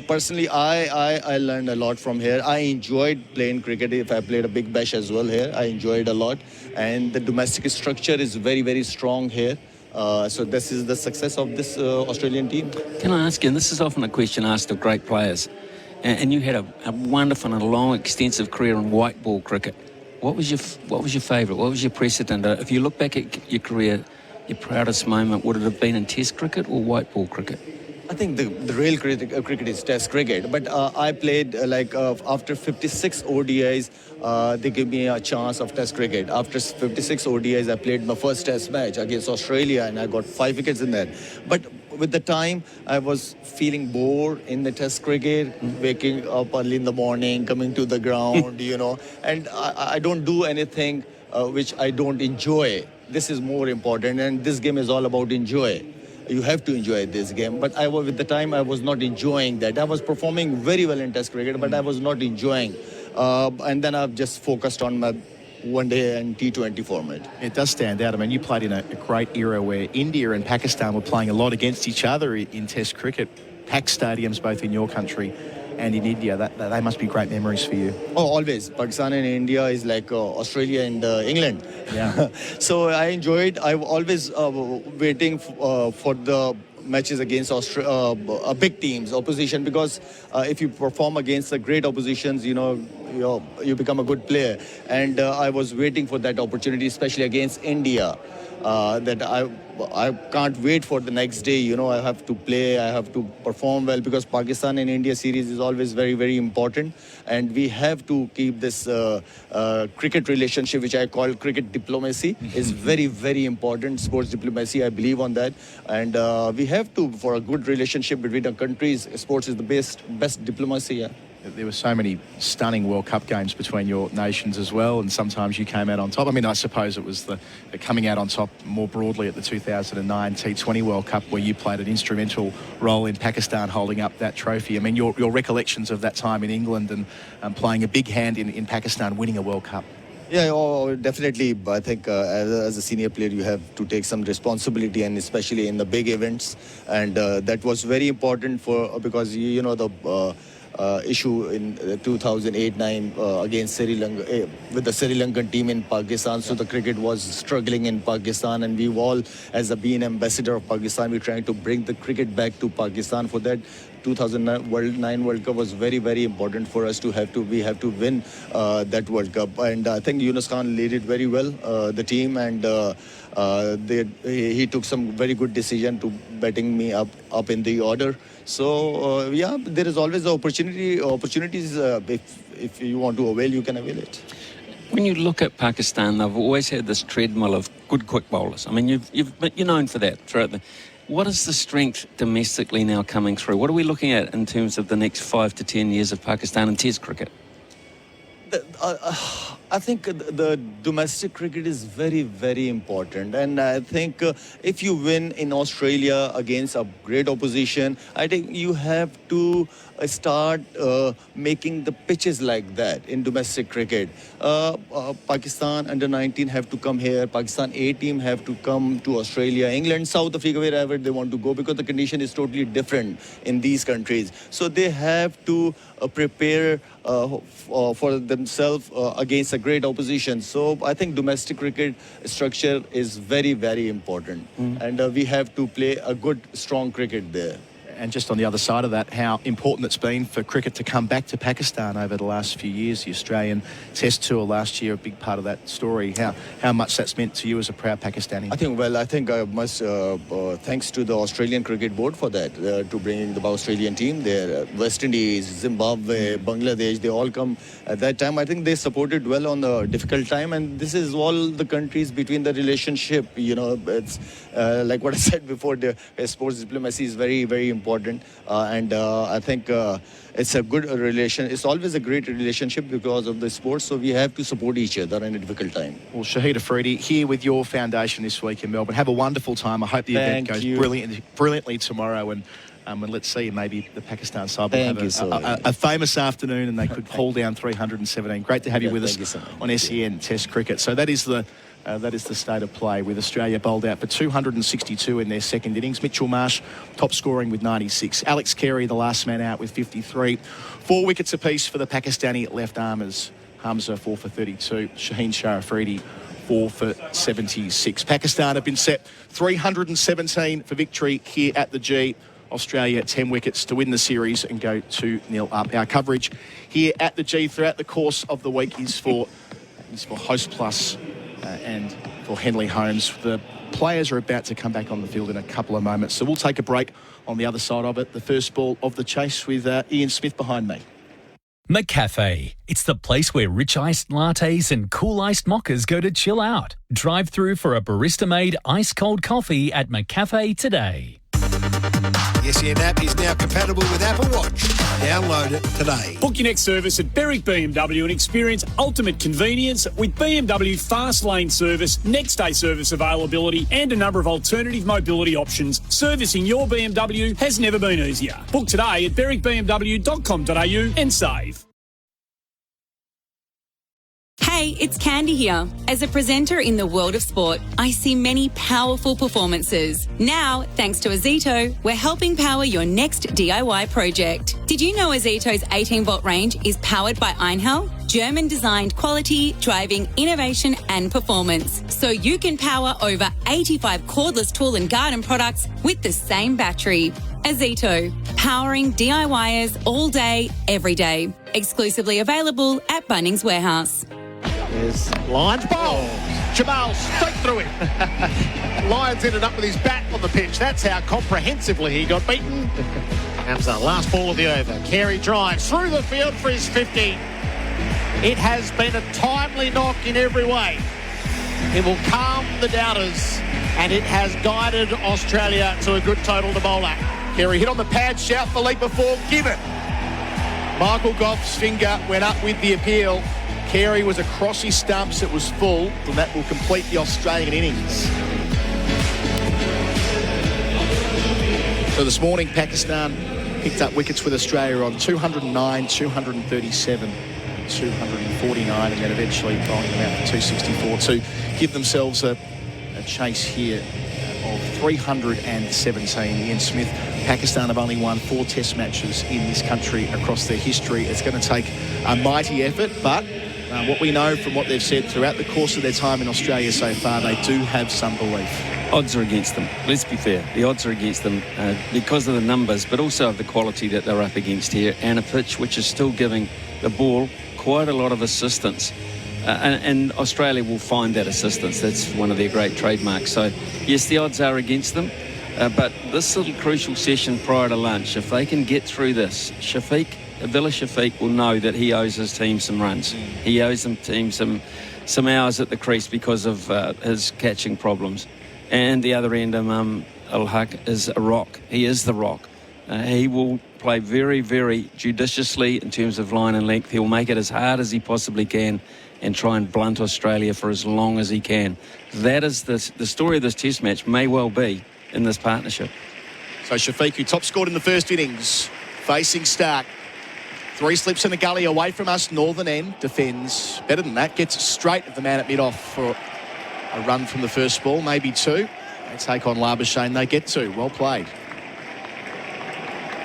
personally, I learned a lot from here. I enjoyed playing cricket. If I played a big bash as well here, I enjoyed a lot. And the domestic structure is very, very strong here. So this is the success of this Australian team. Can I ask you, and this is often a question asked of great players, and you had a wonderful and a long, extensive career in white ball cricket. What was your favourite? What was your precedent? If you look back at your career, your proudest moment, would it have been in Test cricket or white ball cricket? I think the real cricket is Test cricket, but I played after 56 ODIs, they gave me a chance of Test cricket. After 56 ODIs, I played my first Test match against Australia, and I got 5 wickets in that. But with the time, I was feeling bored in the Test cricket, waking up early in the morning, coming to the ground, and I don't do anything which I don't enjoy. This is more important, and this game is all about enjoy. You have to enjoy this game. But with the time, I was not enjoying that. I was performing very well in Test cricket, but I was not enjoying. And then I've just focused on my one-day and T20 format. It does stand out. I mean, you played in a great era where India and Pakistan were playing a lot against each other in Test cricket. Packed stadiums both in your country and in India. They must be great memories for you. Oh, always. Pakistan and India is like Australia and England. Yeah. So I enjoyed. I always waiting for the matches against big teams, opposition, because if you perform against the great oppositions, you become a good player. And I was waiting for that opportunity, especially against India. That I can't wait for the next day. I have to play, I have to perform well, because Pakistan and India series is always very, very important, and we have to keep this cricket relationship, which I call cricket diplomacy, is very, very important. Sports diplomacy, I believe on that, and we have to, for a good relationship between the countries, sports is the best diplomacy. Yeah. there were so many stunning World Cup games between your nations as well, and sometimes you came out on top. I mean, I suppose it was the coming out on top more broadly at the 2009 T20 World Cup, where you played an instrumental role in Pakistan holding up that trophy. I mean, your recollections of that time in England and playing a big hand in Pakistan winning a World Cup. Yeah, definitely. I think as a senior player, you have to take some responsibility, and especially in the big events. And that was very important because the issue in 2008-9 against Sri Lanka with the Sri Lankan team in Pakistan. So the cricket was struggling in Pakistan, and we all, as a being ambassador of Pakistan, we're trying to bring the cricket back to Pakistan. For that, 2009 World Cup was very, very important for us we have to win that World Cup. And I think Yunus Khan led it very well, the team, and he took some very good decision to batting me up in the order. So there is always the opportunities. If you want to avail, you can avail it. When you look at Pakistan, they've always had this treadmill of good quick bowlers. I mean, you're known for that throughout the. What is the strength domestically now coming through? What are we looking at in terms of the next 5 to 10 years of Pakistan and Test cricket? I think the domestic cricket is very, very important. And I think if you win in Australia against a great opposition, I think you have to start making the pitches like that in domestic cricket. Pakistan under-19 have to come here. Pakistan A team have to come to Australia, England, South Africa, wherever they want to go, because the condition is totally different in these countries. So they have to prepare for themselves against a great opposition. So I think domestic cricket structure is very, very important. And we have to play a good, strong cricket there. And just on the other side of that, how important it's been for cricket to come back to Pakistan over the last few years. The Australian Test Tour last year, a big part of that story. How much that's meant to you as a proud Pakistani? I think I must thanks to the Australian Cricket Board for that, to bring the Australian team there. West Indies, Zimbabwe, Bangladesh, they all come at that time. I think they supported well on the difficult time, and this is all the countries between the relationship. It's like what I said before, the sports diplomacy is very, very important. And I think it's a good relation. It's always a great relationship because of the sports, so we have to support each other in a difficult time. Well, Shahid Afridi, here with your foundation this week in Melbourne. Have a wonderful time. I hope the event goes brilliantly tomorrow, and let's see, maybe the Pakistan side will have a famous afternoon and they could pull down 317. Great to have you with us on SEN Test Cricket. So that is the state of play, with Australia bowled out for 262 in their second innings. Mitchell Marsh top scoring with 96. Alex Carey, the last man out, with 53. 4 wickets apiece for the Pakistani left-armers. Hamza 4 for 32. Shaheen Shah Afridi 4 for 76. Pakistan have been set 317 for victory here at the G. Australia 10 wickets to win the series and go 2-0 up. Our coverage here at the G throughout the course of the week is for Host Plus and for Henley Holmes. The players are about to come back on the field in a couple of moments, so we'll take a break on the other side of it. The first ball of the chase with Ian Smith behind me. McCafe. It's the place where rich iced lattes and cool iced mochas go to chill out. Drive through for a barista-made ice-cold coffee at McCafe today. The SEN app is now compatible with Apple Watch. Download it today. Book your next service at Berwick BMW and experience ultimate convenience with BMW fast lane service, next day service availability and a number of alternative mobility options. Servicing your BMW has never been easier. Book today at berwickbmw.com.au and save. Hey, it's Candy here. As a presenter in the world of sport, I see many powerful performances. Now, thanks to Azito, we're helping power your next DIY project. Did you know Azito's 18-volt range is powered by Einhell? German-designed quality, driving, innovation and performance. So you can power over 85 cordless tool and garden products with the same battery. Azito, powering DIYers all day, every day. Exclusively available at Bunnings Warehouse. Lions bowl. Jamal straight through it. Lions ended up with his bat on the pitch. That's how comprehensively he got beaten. Hamza, last ball of the over. Carey drives through the field for his 50. It has been a timely knock in every way. It will calm the doubters, and it has guided Australia to a good total to bowl at. Carey hit on the pad, shout for leap before, give it. Michael Goff's finger went up with the appeal. Carey was across his stumps. It was full, and that will complete the Australian innings. So this morning, Pakistan picked up wickets with Australia on 209, 237, 249, and then eventually bowling them out for 264 to give themselves a chase here of 317. Ian Smith, Pakistan have only won 4 test matches in this country across their history. It's going to take a mighty effort, but what we know from what they've said throughout the course of their time in Australia so far, they do have some belief. Odds are against them. Let's be fair. The odds are against them because of the numbers, but also of the quality that they're up against here, and a pitch which is still giving the ball quite a lot of assistance. And Australia will find that assistance. That's one of their great trademarks. So, yes, the odds are against them. But this little crucial session prior to lunch, if they can get through this, Villa Shafiq will know that he owes his team some runs. He owes the team some hours at the crease because of his catching problems. And the other end, Al-Haq is a rock. He is the rock. He will play very, very judiciously in terms of line and length. He'll make it as hard as he possibly can and try and blunt Australia for as long as he can. That is the story of this test match may well be in this partnership. So Shafiq, who top scored in the first innings, facing Stark. 3 slips in the gully away from us, northern end, defends. Better than that, gets straight at the man at mid-off for a run from the first ball, maybe 2. They take on Labuschagne, they get 2. Well played.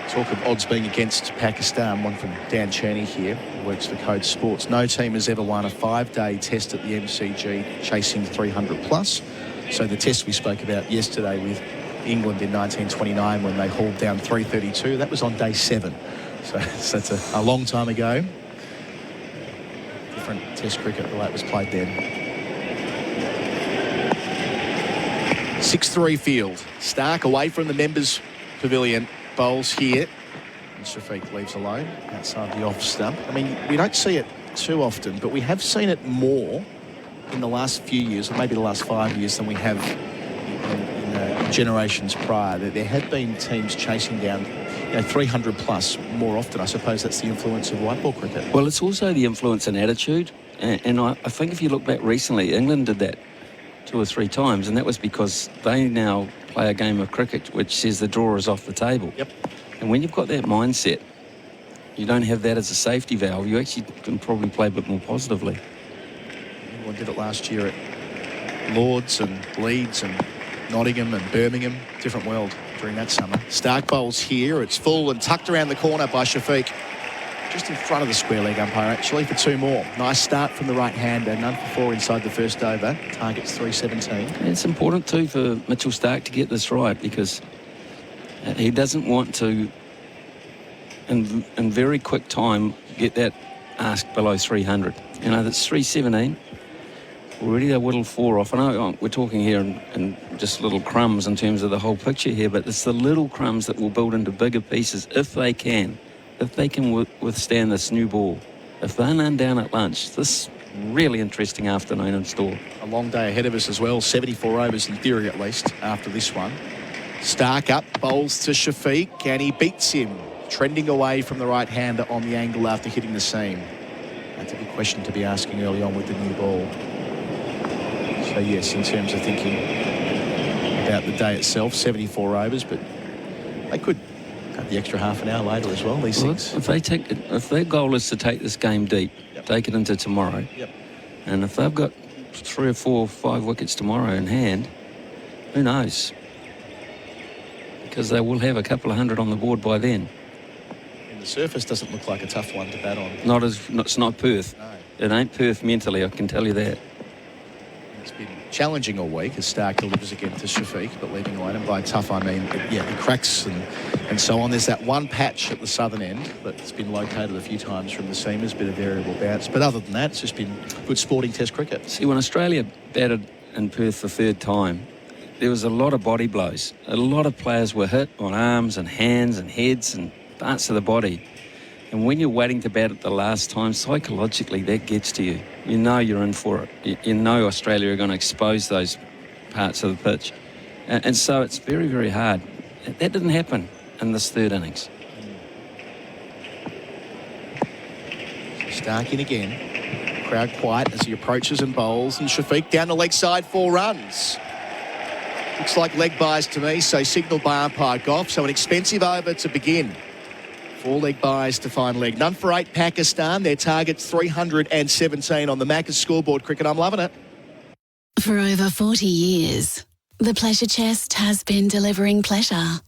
Talk of odds being against Pakistan, one from Dan Chaney here, who works for Code Sports. No team has ever won a 5-day test at the MCG chasing 300 plus. So the test we spoke about yesterday with England in 1929 when they hauled down 332, that was on day 7. So that's a long time ago. Different test cricket the way it was played then. 6-3 field. Stark away from the members' pavilion. Bowls here. And Shafiq leaves alone outside the off stump. I mean, we don't see it too often, but we have seen it more in the last few years, or maybe the last 5 years, than we have in generations prior. There have been teams chasing down 300 plus more often. I suppose that's the influence of white ball cricket. Well, it's also the influence and attitude. And I think if you look back recently, England did that 2 or 3 times, and that was because they now play a game of cricket which says the draw is off the table. Yep. And when you've got that mindset, you don't have that as a safety valve. You actually can probably play a bit more positively. Everyone did it last year at Lords and Leeds and Nottingham and Birmingham. Different world during that summer. Stark bowls here. It's full and tucked around the corner by Shafiq. Just in front of the square leg umpire, actually, for 2 more. Nice start from the right-hander. None for 4 inside the first over. Target's 317. And it's important, too, for Mitchell Stark to get this right, because he doesn't want to, in very quick time, get that ask below 300. That's 317. Already they whittled 4 off. I know we're talking here in just little crumbs in terms of the whole picture here, but it's the little crumbs that will build into bigger pieces if they can. If they can withstand this new ball. If they're none down at lunch, this really interesting afternoon in store. A long day ahead of us as well. 74 overs in theory at least after this one. Stark up, bowls to Shafiq, and he beats him. Trending away from the right-hander on the angle after hitting the seam. That's a good question to be asking early on with the new ball. So yes, in terms of thinking about the day itself, 74 overs, but they could cut the extra half an hour later as well, these things. If their goal is to take this game deep, take it into tomorrow, and if they've got 3 or 4 or 5 wickets tomorrow in hand, who knows? Because they will have a couple of hundred on the board by then. And the surface doesn't look like a tough one to bat on. It's not Perth. No. It ain't Perth mentally, I can tell you that. It's been challenging all week as Stark delivers again to Shafiq, but leaving alone. And by tough, I mean, the cracks and so on. There's that one patch at the southern end that's been located a few times from the seamers, bit of variable bounce. But other than that, it's just been good sporting test cricket. See, when Australia batted in Perth the 3rd time, there was a lot of body blows. A lot of players were hit on arms and hands and heads and parts of the body. And when you're waiting to bat it the last time, psychologically, that gets to you. You know you're in for it. You know Australia are going to expose those parts of the pitch. And so it's very, very hard. That didn't happen in this 3rd innings. Stark in again. Crowd quiet as he approaches and bowls. And Shafiq down the leg side, 4 runs. Looks like leg buys to me, so signalled by umpire Goff. So an expensive over to begin. 4 leg buys to find leg. None for 8, Pakistan. Their target's 317 on the Macca's scoreboard. Cricket, I'm loving it. For over 40 years, the Pleasure Chest has been delivering pleasure.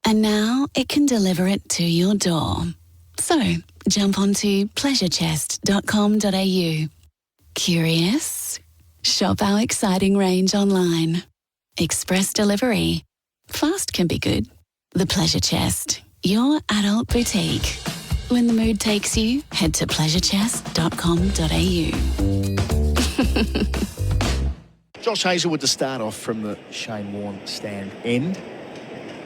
And now it can deliver it to your door. So, jump onto pleasurechest.com.au. Curious? Shop our exciting range online. Express delivery. Fast can be good. The Pleasure Chest, your adult boutique. When the mood takes you, head to pleasurechest.com.au. Josh Hazlewood to start off from the Shane Warne stand end.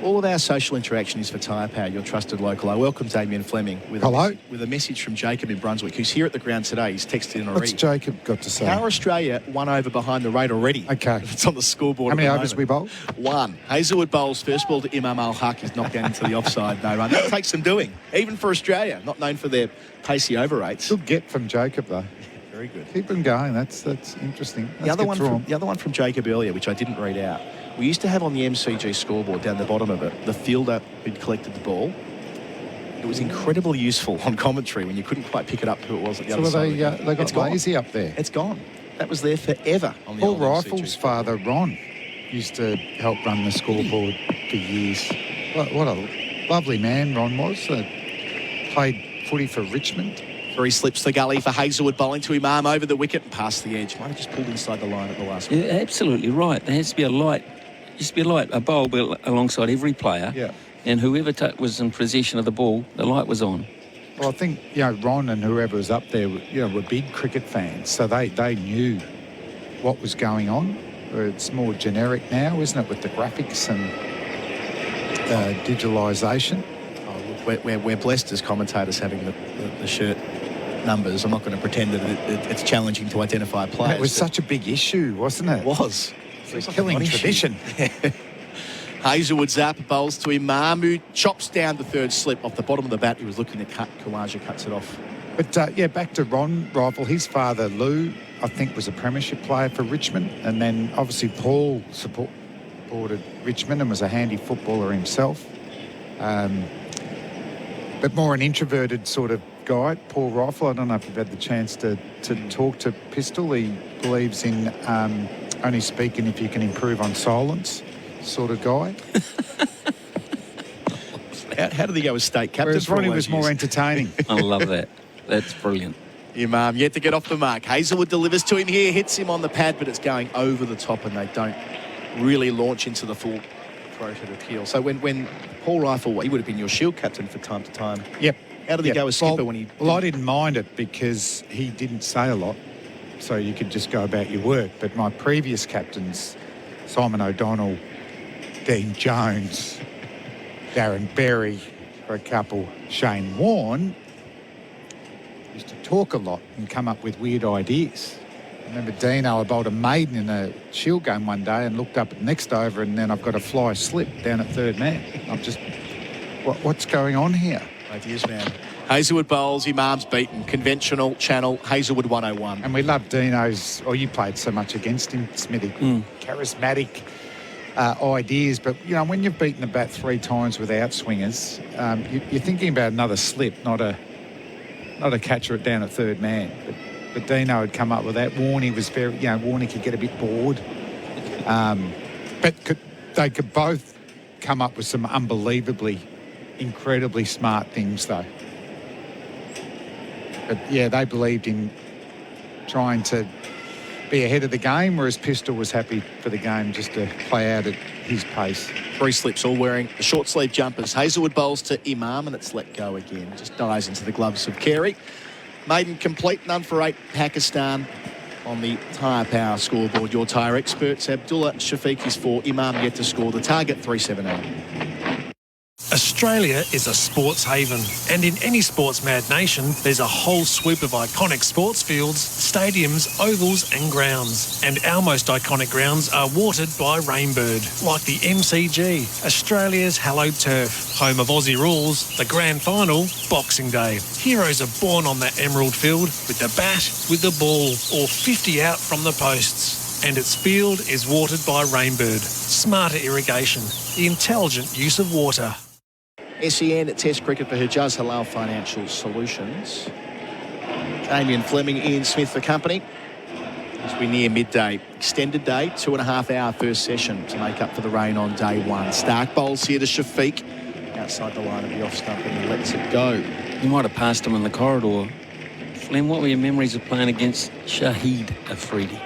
All of our social interaction is for Tyre Power, your trusted local. I welcome Damien Fleming with with a message from Jacob in Brunswick, who's here at the ground today. He's texted in already. What's Jacob got to say? Power Australia 1 over behind the rate already. Okay. It's on the scoreboard. How many overs we bowl? 1. Hazlewood bowls first ball to Imam Al-Haq is knocked down into the offside. No run. That takes some doing, even for Australia, not known for their pacey over rates. Good get from Jacob, though. Very good. Keep them going. That's interesting. The other one from Jacob earlier, which I didn't read out. We used to have on the MCG scoreboard down the bottom of it the fielder who'd collected the ball. It was incredibly useful on commentary when you couldn't quite pick it up who it was at the other side. So they got lazy up there. It's gone. That was there forever on the Paul old Rifle's MCG. father, Ron, used to help run the scoreboard for years. What a lovely man Ron was. Played footy for Richmond. 3 slips the gully for Hazlewood, bowling to Imam over the wicket and past the edge. Might have just pulled inside the line at the last one. Yeah, absolutely right. There has to be a light, a bowl alongside every player. Yeah. And whoever was in possession of the ball, the light was on. Well, I think, Ron and whoever was up there, were big cricket fans, so they knew what was going on. It's more generic now, isn't it, with the graphics and digitalisation? Oh, look, we're blessed as commentators having the shirt numbers. I'm not going to pretend that it's challenging to identify players. It was such a big issue, wasn't it? It was. It's a killing tradition. Hazlewood's up, bowls to Imam, who chops down the 3rd slip off the bottom of the bat. He was looking to cut. Kawaja cuts it off. But, back to Ron Rifle. His father, Lou, I think was a premiership player for Richmond. And then, obviously, Paul supported Richmond and was a handy footballer himself. But more an introverted sort of guy, Paul Rifle. I don't know if you've had the chance to talk to Pistol. He believes in only speaking if you can improve on silence sort of guy. How did he go as state captain? Whereas Ronnie was more entertaining. I love that. That's brilliant. Imam yet to get off the mark. Hazlewood delivers to him here, hits him on the pad, but it's going over the top and they don't really launch into the full throated appeal. So when Paul Rifle, he would have been your Shield captain for time to time. Yep. How did he go as skipper when he... Well, I didn't mind it because he didn't say a lot, so you could just go about your work. But my previous captains, Simon O'Donnell, Dean Jones, Darren Berry, for a couple, Shane Warne, used to talk a lot and come up with weird ideas. I remember Dino, I bowled a maiden in a Shield game one day and looked up at next over and then I've got a fly slip down at 3rd man. I'm just, what's going on here? Ideas, man. Hazlewood bowls, Imam's beaten. Conventional channel, Hazlewood 101. And we love Dino's, you played so much against him, Smithy. Charismatic ideas. But, when you've beaten the bat 3 times without swingers, you're thinking about another slip, not a catcher it down at 3rd man. But Dino had come up with that. Warney was very, Warney could get a bit bored. But they could both come up with some unbelievably, incredibly smart things, though. But, they believed in trying to be ahead of the game, whereas Pistol was happy for the game just to play out at his pace. 3 slips, all wearing the short sleeve jumpers. Hazlewood bowls to Imam and it's let go again. Just dives into the gloves of Carey. Maiden complete, none for 8, Pakistan on the Tyre Power scoreboard. Your tyre experts, Abdullah Shafiq is 4, Imam yet to score. The target 317. Australia is a sports haven, and in any sports mad nation, there's a whole sweep of iconic sports fields, stadiums, ovals and grounds. And our most iconic grounds are watered by Rainbird, like the MCG, Australia's hallowed turf, home of Aussie rules, the grand final, Boxing Day. Heroes are born on that emerald field, with the bat, with the ball, or 50 out from the posts. And its field is watered by Rainbird. Smarter irrigation, the intelligent use of water. SEN Test Cricket for Hijaz Halal Financial Solutions. Damien, Fleming, Ian Smith for company. As we near midday, extended day, 2.5 hour first session to make up for the rain on day one. Stark bowls here to Shafiq, outside the line of the off stump, and he lets it go. You might have passed him in the corridor. Flem, what were your memories of playing against Shahid Afridi?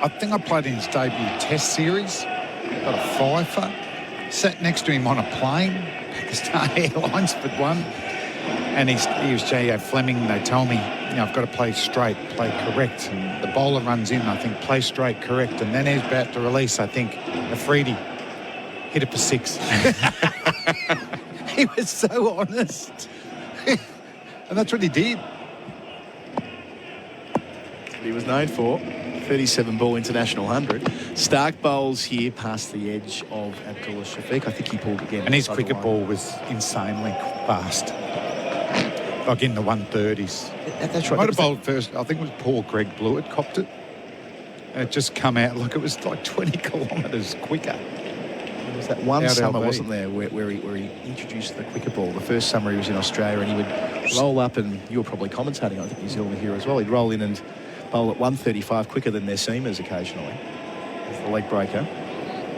I think I played in his debut Test series. Got a fifer. Sat next to him on a plane. Pakistan Airlines but one. And he was J.O. Fleming. They told me, I've got to play straight, play correct. And the bowler runs in, I think, play straight, correct. And then he's about to release, I think, Afridi hit it for 6. He was so honest. And that's what he did. He was known for 37 ball international 100. Stark bowls here past the edge of Abdullah Shafiq. I think he pulled again. And his cricket ball was insanely fast. Like in the 130s. That's right. Might have bowled first. I think it was Paul Greg Blewett copped it. And it just come out like it was like 20 kilometres quicker. There was that one summer, wasn't there, where he introduced the quicker ball. The first summer he was in Australia, and he would roll up, and you were probably commentating, I think, New Zealand here as well. He'd roll in and bowl at 135 quicker than their seamers occasionally. With the leg breaker.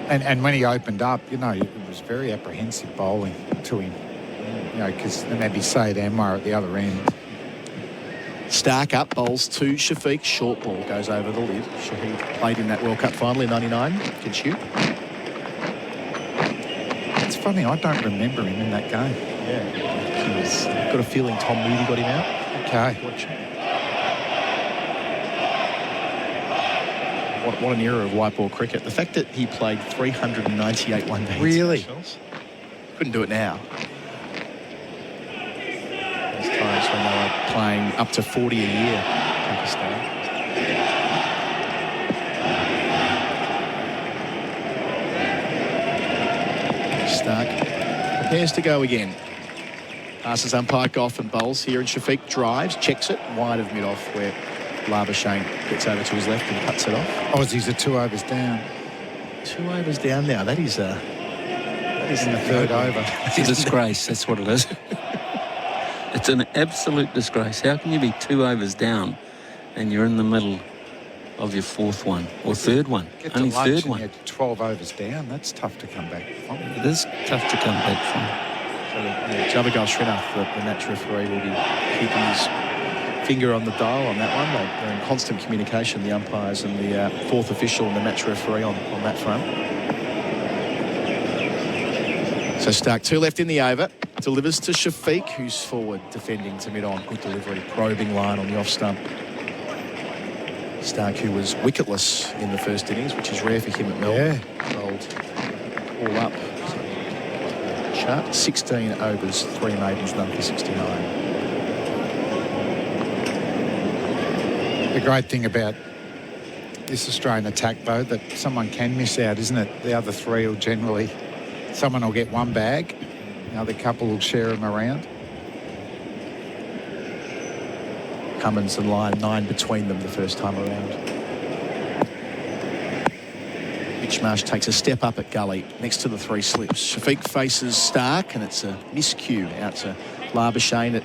And when he opened up, it was very apprehensive bowling to him. Because then they'd be Saeed Anwar at the other end. Stark up, bowls to Shafiq. Short ball goes over the lid. Shafiq played in that World Cup final in 99. Can shoot. It's funny, I don't remember him in that game. Yeah. I've got a feeling Tom Moody got him out. Okay. What an era of white ball cricket. The fact that he played 398 one-day internationals. Couldn't do it now. There's times when they were playing up to 40 a year, Pakistan. Stark prepares to go again. Passes umpire off and bowls here, and Shafiq drives, checks it, wide of mid-off where Labuschagne gets over to his left and cuts it off. Aussies are 2 overs down. 2 overs down now. That is in the third over. It's a disgrace, that's what it is. It's an absolute disgrace. How can you be 2 overs down and you're in the middle of your fourth one or third one? Only third one. 12 overs down. That's tough to come back from. It is tough to come back from. So Javagal Srinath, the match referee, will be keeping his finger on the dial on that one. They're in constant communication, the umpires and the fourth official and the match referee on that front. So Stark, 2 left in the over. Delivers to Shafiq, who's forward, defending to mid-on. Good delivery, probing line on the off stump. Stark, who was wicketless in the first innings, which is rare for him at Melbourne. Yeah. Rolled all up. Chart, 16 overs, 3 maidens, none for 69. The great thing about this Australian attack, though, that someone can miss out, isn't it? The other 3 will generally... Someone will get 1 bag. The other couple will share them around. Cummins and Lyon, 9 between them the first time around. Mitchmarsh takes a step up at gully next to the 3 slips. Shafiq faces Stark, and it's a miscue out to Labuschagne at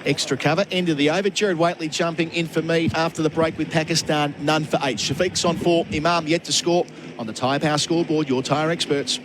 extra cover. End of the over. Gerard Whateley jumping in for me after the break with Pakistan, none for 8. Shafiq's on 4. Imam yet to score. On the Tyre Power scoreboard, your tyre experts.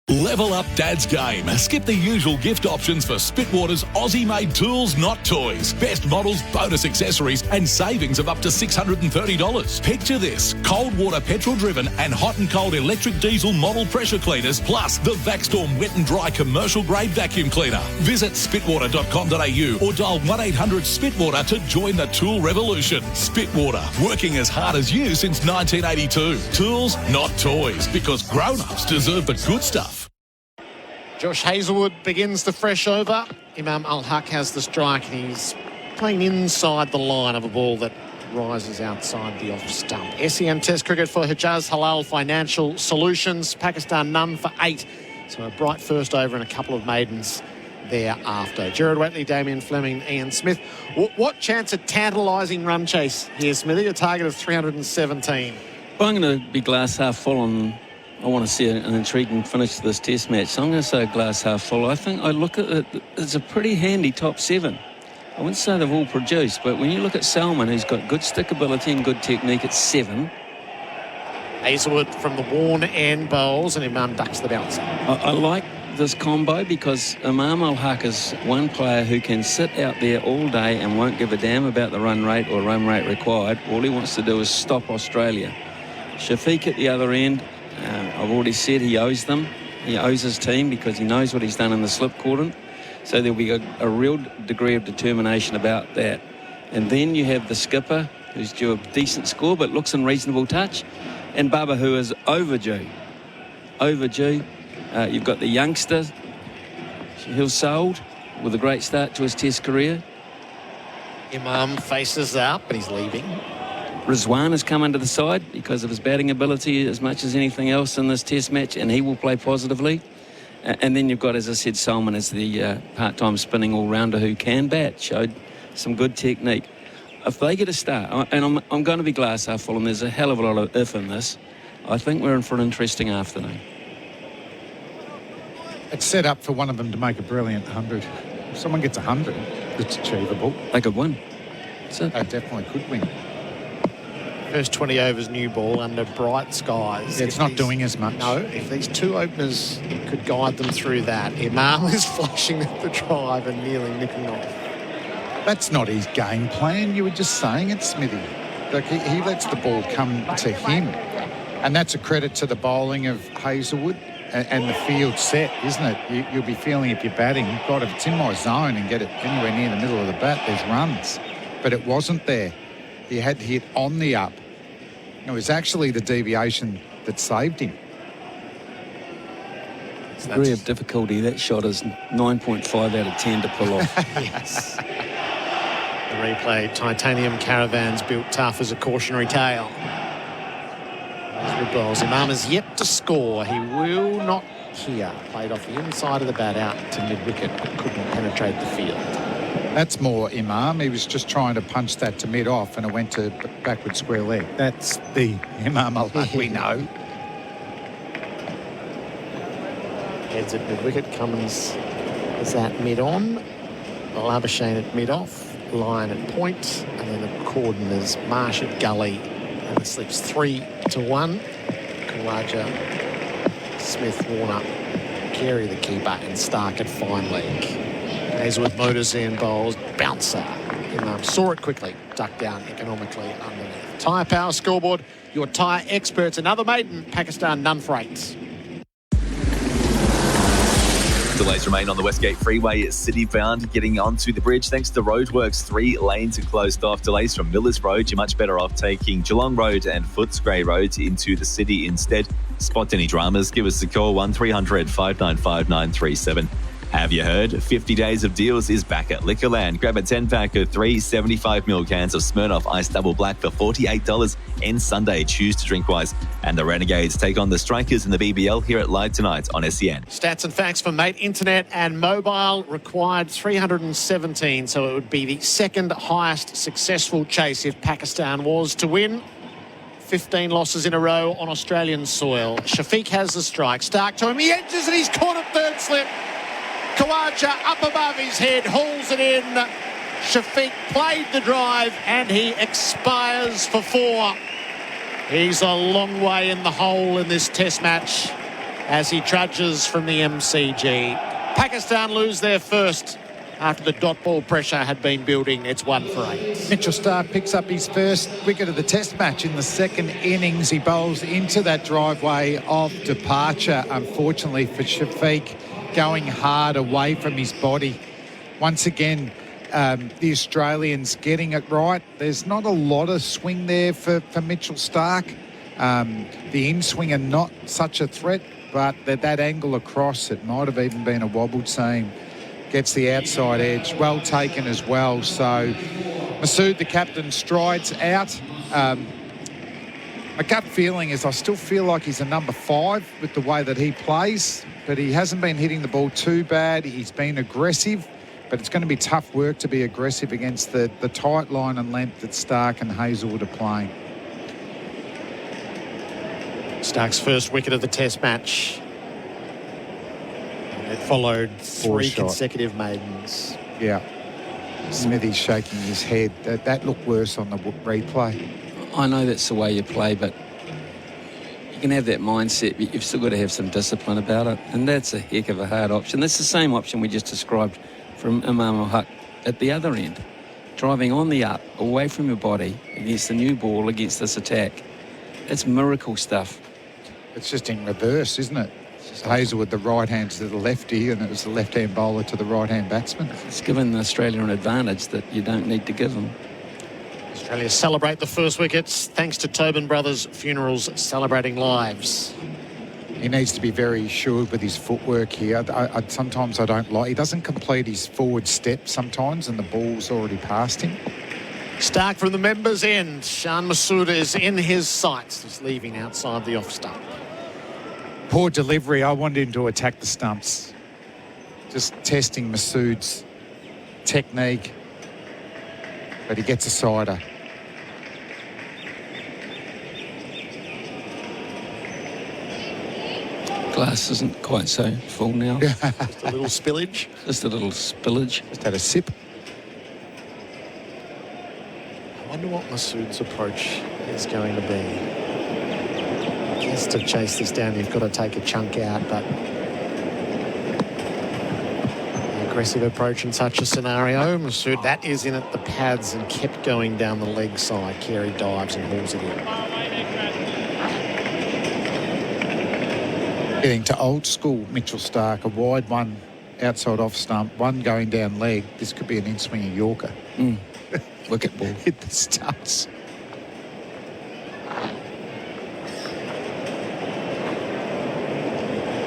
Level up Dad's game. Skip the usual gift options for Spitwater's Aussie-made tools, not toys. Best models, bonus accessories, and savings of up to $630. Picture this: cold water petrol-driven and hot and cold electric diesel model pressure cleaners, plus the Vacstorm wet and dry commercial-grade vacuum cleaner. Visit spitwater.com.au or dial 1-800-SPITWATER to join the tool revolution. Spitwater, working as hard as you since 1982. Tools, not toys, because grown-ups deserve the good stuff. Josh Hazelwood begins the fresh over. Imam Al-Haq has the strike and he's playing inside the line of a ball that rises outside the off stump. SEN Test cricket for Hijaz Halal Financial Solutions. Pakistan none for 8. So a bright first over and a couple of maidens thereafter. Gerard, Whateley, Damien, Fleming, Ian Smith. What chance at tantalising run chase here, Smithy? A target of 317. Well, I'm going to be glass half full on. I want to see an intriguing finish to this test match. So I'm going to say glass half full. I think I look at it, it's a pretty handy top 7. I wouldn't say they've all produced, but when you look at Salman, who's got good stickability and good technique at 7. Hazelwood from the worn end bowls and Imam ducks the bouncer. I like this combo because Imam Al-Haq is one player who can sit out there all day and won't give a damn about the run rate or run rate required. All he wants to do is stop Australia. Shafiq at the other end, I've already said he owes them. He owes his team because he knows what he's done in the slip cordon. So there'll be a real degree of determination about that. And then you have the skipper, who's due a decent score but looks in reasonable touch, and Baba, who is overdue. You've got the youngster, Hill Sold, with a great start to his test career. Imam faces up, but he's leaving. Rizwan has come into the side because of his batting ability as much as anything else in this test match, and he will play positively. And then you've got, as I said, Salman as the part-time spinning all-rounder who can bat, showed some good technique. If they get a start, and I'm going to be glass half full, and there's a hell of a lot of if in this, I think we're in for an interesting afternoon. It's set up for one of them to make a brilliant 100. If someone gets 100, it's achievable. They could win. They definitely could win. First 20 overs new ball under bright skies. Yeah, it's not doing as much. No, if these two openers could guide them through that. Imam is flashing at the drive and nearly nicking off. That's not his game plan. You were just saying it, Smithy. Like he lets the ball come to him. And that's a credit to the bowling of Hazelwood and the field set, isn't it? You'll be feeling if you're batting, God, if it's in my zone and get it anywhere near the middle of the bat, there's runs. But it wasn't there. He had to hit on the up. It was actually the deviation that saved him. Degree of difficulty, that shot is 9.5 out of 10 to pull off. Yes. The replay, titanium caravans built tough as a cautionary tale. Balls. Imam is yet to score. He will not here. Played off the inside of the bat out to mid-wicket, but couldn't penetrate the field. That's more Imam. He was just trying to punch that to mid-off and it went to backward square leg. That's the Imam Al-Haq we know. Heads at mid-wicket. Cummins is at mid-on. Labuschagne at mid-off. Lyon at point. And then the cordon is Marsh at gully. And it slips 3-1. Khawaja, Smith, Warner, Carey the keeper, and Stark at fine leg. Hazelwood motors in bowls, bouncer. Imam saw it quickly, ducked down economically underneath. Tyre Power scoreboard, your tyre experts. Another maiden, Pakistan none for 8. Delays remain on the Westgate Freeway city-bound, getting onto the bridge thanks to roadworks. 3 lanes are closed off. Delays from Millers Road. You're much better off taking Geelong Road and Footscray Road into the city instead. Spot any dramas, give us a call, 1300 595 937. Have you heard? 50 Days of Deals is back at Liquorland. Grab a 10-pack of 3 75ml cans of Smirnoff Ice Double Black for $48 and Sunday. Choose to drink wise. And the Renegades take on the Strikers in the BBL here at Live tonight on SEN. Stats and facts for Mate Internet and Mobile. Required 317, so it would be the second highest successful chase if Pakistan was to win. 15 losses in a row on Australian soil. Shafiq has the strike. Stark to him. He edges and he's caught at third slip. Khawaja up above his head, hauls it in. Shafiq played the drive and he expires for 4. He's a long way in the hole in this test match as he trudges from the MCG. Pakistan lose their first after the dot ball pressure had been building. It's 1 for 8. Mitchell Stark picks up his first wicket of the test match in the second innings. He bowls into that driveway of departure, unfortunately for Shafiq, going hard away from his body. Once again, the Australians getting it right. There's not a lot of swing there for Mitchell Stark. The in-swinger not such a threat. but that angle across, it might have even been a wobbled seam, gets the outside edge. Well taken as well. So Masood, the captain, strides out. My gut feeling is I still feel like he's a number 5 with the way that he plays, but he hasn't been hitting the ball too bad. He's been aggressive, but it's going to be tough work to be aggressive against the tight line and length that Stark and Hazelwood are playing. Stark's first wicket of the Test match. And it followed 3 consecutive maidens. Yeah. Smithy's shaking his head. That looked worse on the replay. I know that's the way you play, but you can have that mindset, but you've still got to have some discipline about it. And that's a heck of a hard option. That's the same option we just described from Imam al-Haq at the other end. Driving on the up, away from your body, against the new ball, against this attack. It's miracle stuff. It's just in reverse, isn't it? Hazelwood, the right hand to the lefty, and it was the left-hand bowler to the right-hand batsman. It's given Australia an advantage that you don't need to give them. Australia celebrate the first wickets thanks to Tobin Brothers Funerals, celebrating lives. He needs to be very assured with his footwork here. Sometimes I don't like... He doesn't complete his forward step sometimes, and the ball's already past him. Stark from the members' end. Shan Masood is in his sights. He's leaving outside the off stump. Poor delivery. I wanted him to attack the stumps. Just testing Masood's technique. But he gets a sider. Glass isn't quite so full now. Just a little spillage. Just a little spillage. Just had a sip. I wonder what Masood's approach is going to be. I guess to chase this down, you've got to take a chunk out, but the aggressive approach in such a scenario, Masood, that is in at the pads and kept going down the leg side. Carey dives and hauls it in. Getting to old school Mitchell Stark, a wide one outside off stump, one going down leg. This could be an in-swinging Yorker. Wicket ball. Hit the stumps.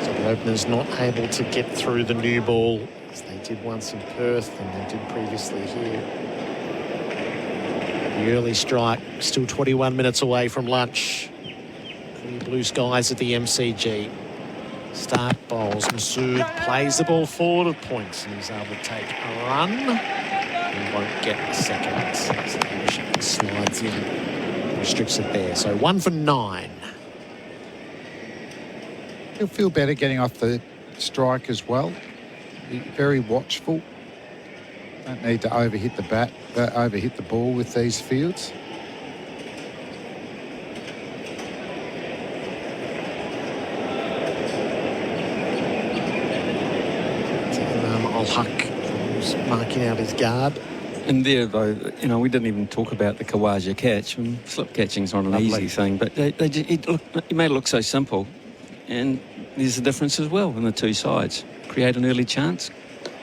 So the opener's not able to get through the new ball as they did once in Perth and they did previously here. The early strike, still 21 minutes away from lunch. Clear blue skies at the MCG. Stark bowls. Masood plays the ball forward of points and he's able to take a run. He won't get the second. So the slides in, restricts it there. So 1 for 9. He'll feel better getting off the strike as well. Very watchful. Don't need to overhit the bat, overhit the ball with these fields. Al-Haq who's marking out his guard. And there, though, you know, we didn't even talk about the Khawaja catch. Slip catching's not an easy thing, but he made it look so simple. And there's a difference as well in the two sides. Create an early chance,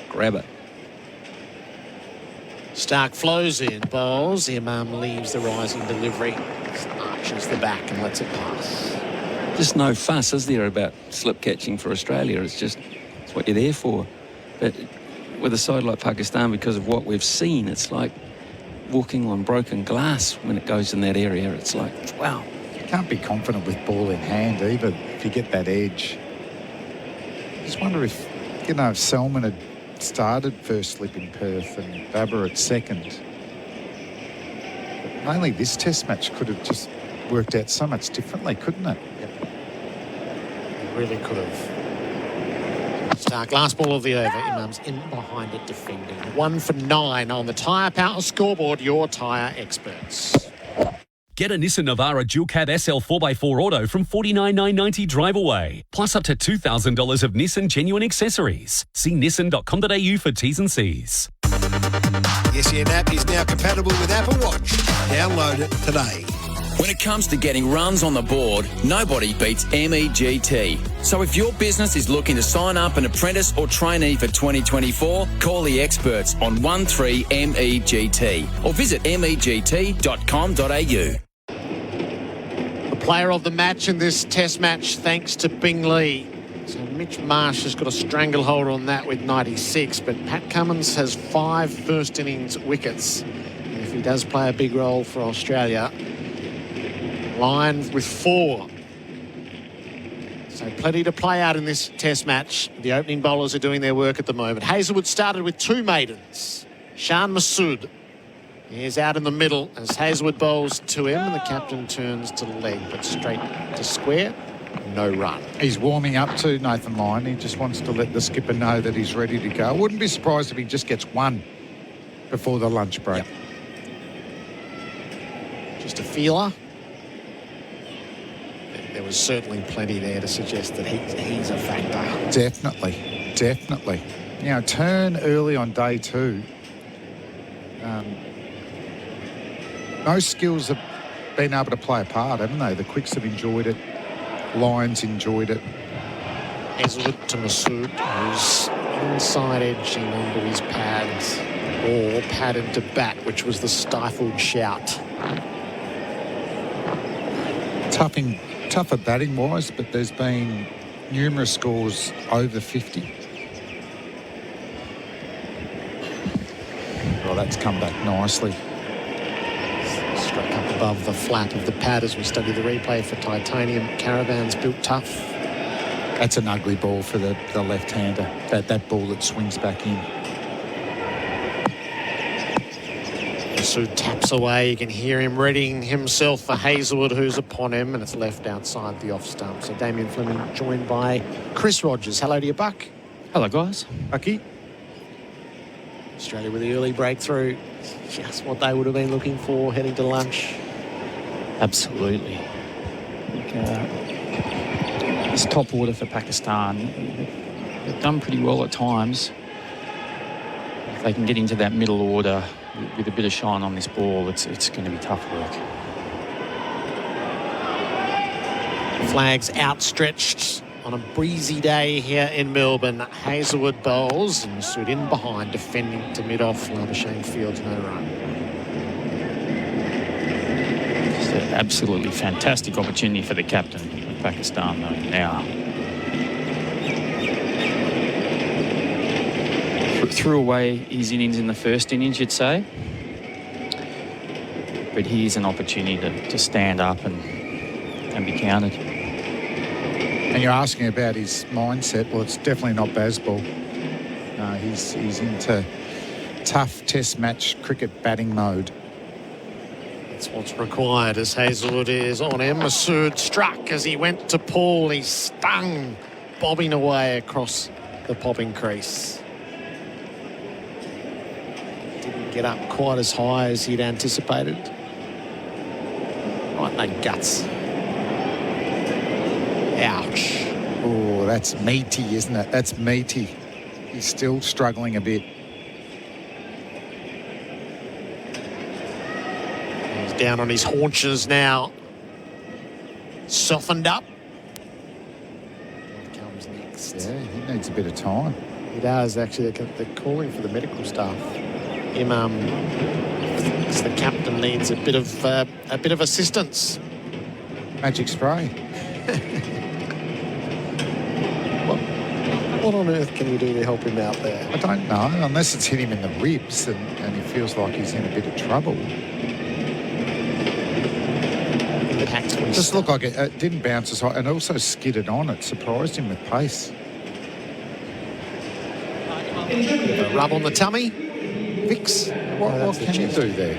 grab it. Stark flows in, bowls. Imam leaves the rising delivery, arches the back and lets it pass. Just no fuss, is there, about slip catching for Australia? It's what you're there for. But with a side like Pakistan, because of what we've seen, it's like walking on broken glass when it goes in that area. It's like, wow. You can't be confident with ball in hand either if you get that edge. I just wonder if, if Selman had started first slip in Perth and Babber at second. But mainly this test match could have just worked out so much differently, couldn't it? Yep. It really could have. Stark, last ball of the over. Imam's in behind it defending. 1 for 9 on the Tyre Power scoreboard, your tyre experts. Get a Nissan Navara Dual Cab SL 4x4 Auto from $49,990 drive away. Plus up to $2,000 of Nissan genuine accessories. See nissan.com.au for T's and C's. The SEN app is now compatible with Apple Watch. Download it today. When it comes to getting runs on the board, nobody beats MEGT. So if your business is looking to sign up an apprentice or trainee for 2024, call the experts on 13MEGT or visit MEGT.com.au. The Player of the match in this test match, thanks to Bingley. So Mitch Marsh has got a stranglehold on that with 96, but Pat Cummins has 5 first innings wickets. And if he does play a big role for Australia, line with 4. So plenty to play out in this test match. The opening bowlers are doing their work at the moment. Hazlewood started with 2 maidens. Shan Masood is out in the middle as Hazlewood bowls to him, and the captain turns to leg, but straight to square. No run. He's warming up to Nathan Lyon. He just wants to let the skipper know that he's ready to go. Wouldn't be surprised if he just gets 1 before the lunch break. Yep. Just a feeler. There was certainly plenty there to suggest that he's a factor. Definitely, definitely. You know, turn early on day 2. Those skills have been able to play a part, haven't they? The Quicks have enjoyed it. Lions enjoyed it. Hazlewood to Masood, who's inside edging onto his pads, or padded to bat, which was the stifled shout. Tougher batting-wise, but there's been numerous scores over 50. Well, that's come back nicely. Struck up above the flat of the pad as we study the replay for Titanium. Caravans built tough. That's an ugly ball for the left-hander. That ball that swings back in. Masood taps away. You can hear him readying himself for Hazlewood, who's upon him, and it's left outside the off stump. So Damien Fleming joined by Chris Rogers. Hello to you, Buck. Hello, guys. Bucky. Australia with the early breakthrough. Just what they would have been looking for heading to lunch. Absolutely. It's top order for Pakistan. They've done pretty well at times. If they can get into that middle order with a bit of shine on this ball, it's going to be tough work. Flags outstretched on a breezy day here in Melbourne. Hazlewood bowls and Masood in behind, defending to mid-off. Labuschagne Fields, no run. It's an absolutely fantastic opportunity for the captain of Pakistan, though, now. Threw away his innings in the first innings, you'd say. But here's an opportunity to stand up and be counted. And you're asking about his mindset. Well, it's definitely not baseball. He's into tough test match cricket batting mode. That's what's required as Hazlewood is on him. Masood struck as he went to Paul. He stung, bobbing away across the popping crease. Didn't get up quite as high as he'd anticipated. Right in the guts. Ouch. Oh, that's meaty, isn't it? That's meaty. He's still struggling a bit. He's down on his haunches now. Softened up. What comes next? Yeah, he needs a bit of time. He does, actually. They're calling for the medical staff. The captain needs a bit of assistance. Magic spray. What on earth can you do to help him out there? I don't know, unless it's hit him in the ribs and he feels like he's in a bit of trouble. Just looked like it didn't bounce as high and also skidded on. It surprised him with pace. A rub on the tummy. Vicks. What can you do there?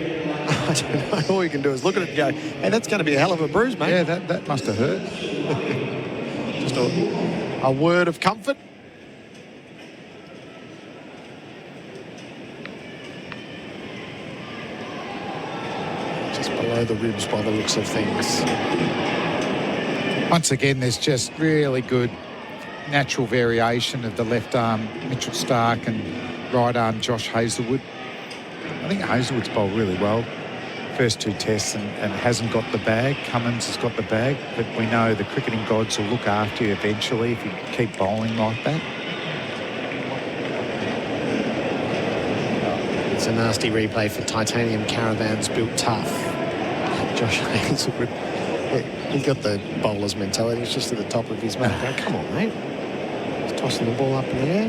I don't know. All you can do is look at it and go, hey, that's going to be a hell of a bruise, mate. Yeah, that must have hurt. Just a word of comfort. Just below the ribs by the looks of things. Once again, there's just really good natural variation of the left arm Mitchell Starc and right arm Josh Hazlewood. I think Hazlewood's bowled really well. First 2 tests and hasn't got the bag. Cummins has got the bag, but we know the cricketing gods will look after you eventually if you keep bowling like that. It's a nasty replay for Titanium Caravans built tough. Josh Hazlewood He's got the bowler's mentality. He's just at the top of his mat. Go, come on, mate. He's tossing the ball up in the air.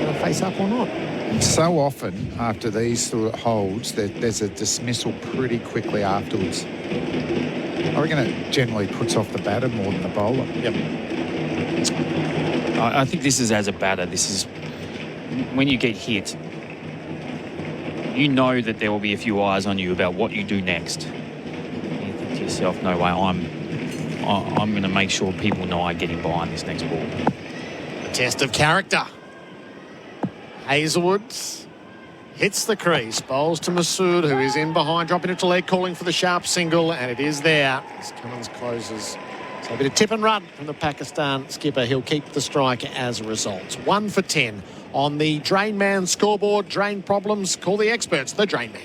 Going to face up or not? So often after these sort of holds, there's a dismissal pretty quickly afterwards. I reckon it generally puts off the batter more than the bowler. Yep. I think this is as a batter. This is when you get hit, you know that there will be a few eyes on you about what you do next. And you think to yourself, no way, I'm going to make sure people know I get him behind this next ball. A test of character. Hazelwood hits the crease, bowls to Masood, who is in behind, dropping it to leg, calling for the sharp single, and it is there as Cummins closes. So a bit of tip and run from the Pakistan skipper. He'll keep the strike as a result. 1 for 10 on the Drain Man scoreboard. Drain problems, call the experts, the Drain Man.